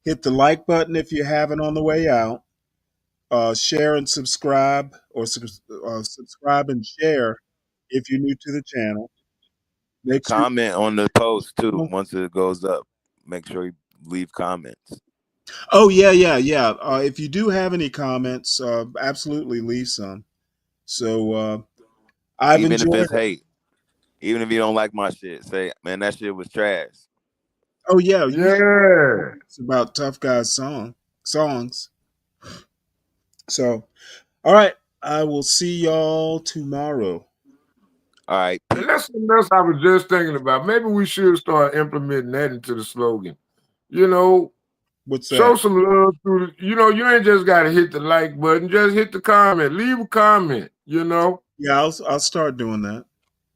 Hit the like button if you haven't on the way out. Share and subscribe, or subscribe and share if you're new to the channel. Make sure. Comment on the post too. Once it goes up, make sure you leave comments. Oh yeah. If you do have any comments, absolutely leave some. So I've Even if enjoyed it's it. hate, even if you don't like my shit, say, man, that shit was trash. Oh yeah, Yeah. It's about tough guys songs. So, all right, I will see y'all tomorrow. All right. And that's something else I was just thinking about. Maybe we should start implementing that into the slogan. You know, What's show that? some love through the, you ain't just got to hit the like button. Just hit the comment. Leave a comment, Yeah, I'll start doing that.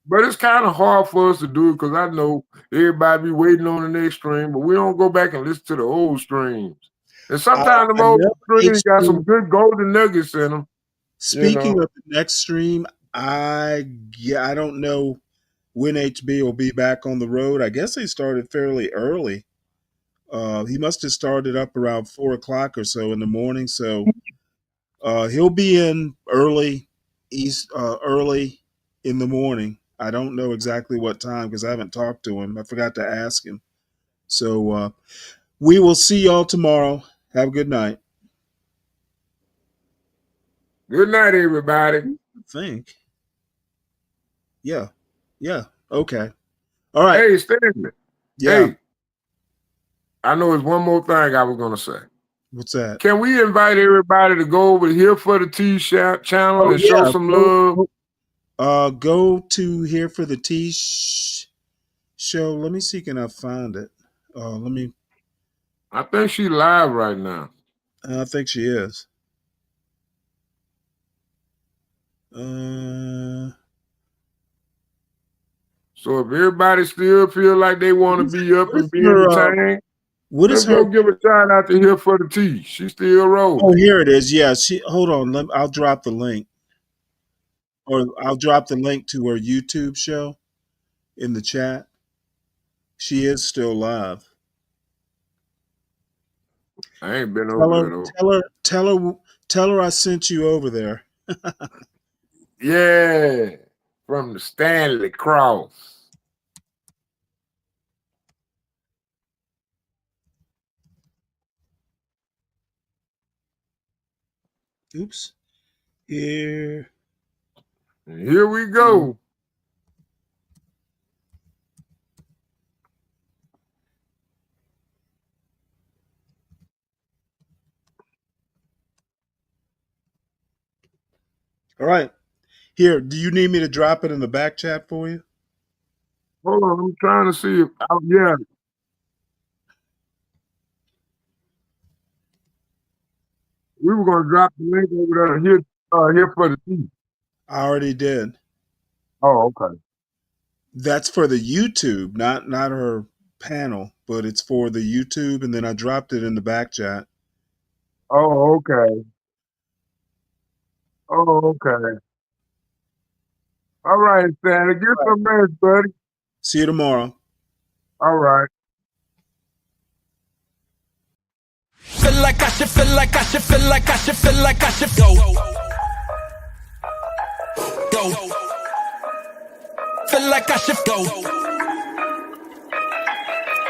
But it's kind of hard for us to do it because I know everybody be waiting on the next stream, but we don't go back and listen to the old streams. And sometimes the old streams got some good golden nuggets in them. Speaking of the next stream, I don't know when HB will be back on the road. I guess they started fairly early. He must have started up around 4 o'clock or so in the morning. So he'll be in early in the morning. I don't know exactly what time because I haven't talked to him. I forgot to ask him. So we will see y'all tomorrow. Have a good night. Good night, everybody. I think. Yeah. Okay. All right. Hey, Stanley. Yeah. Hey, I know there's one more thing I was gonna say. What's that? Can we invite everybody to go over here for the T channel and show some love? Go to Here for the T show. Let me see, can I find it? I think she's live right now. I think she is. So if everybody still feel like they want to be up and be entertained, let's go give a shout out to Here for the T. She's still rolling. Oh, here it is. Yeah, hold on. I'll drop the link. Or I'll drop the link to her YouTube show in the chat. She is still live. I ain't been over there though. Tell her I sent you over there. Yeah, from the Stanley Cross. Oops. Here we go. All right. Here, do you need me to drop it in the back chat for you? Hold on, I'm trying to see if yeah. We were gonna drop the link over there here for the T. I already did. Oh, okay. That's for the YouTube, not her panel, but it's for the YouTube, and then I dropped it in the back chat. Oh, okay. Oh, okay. All right, Stanley. Get some rest, buddy. See you tomorrow. All right. Feel like I should, feel like I should, feel like I should, feel like I should go. Go. Feel like I should go.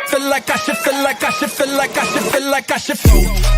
Feel like I should, feel like I should, feel like I should, feel like I should go.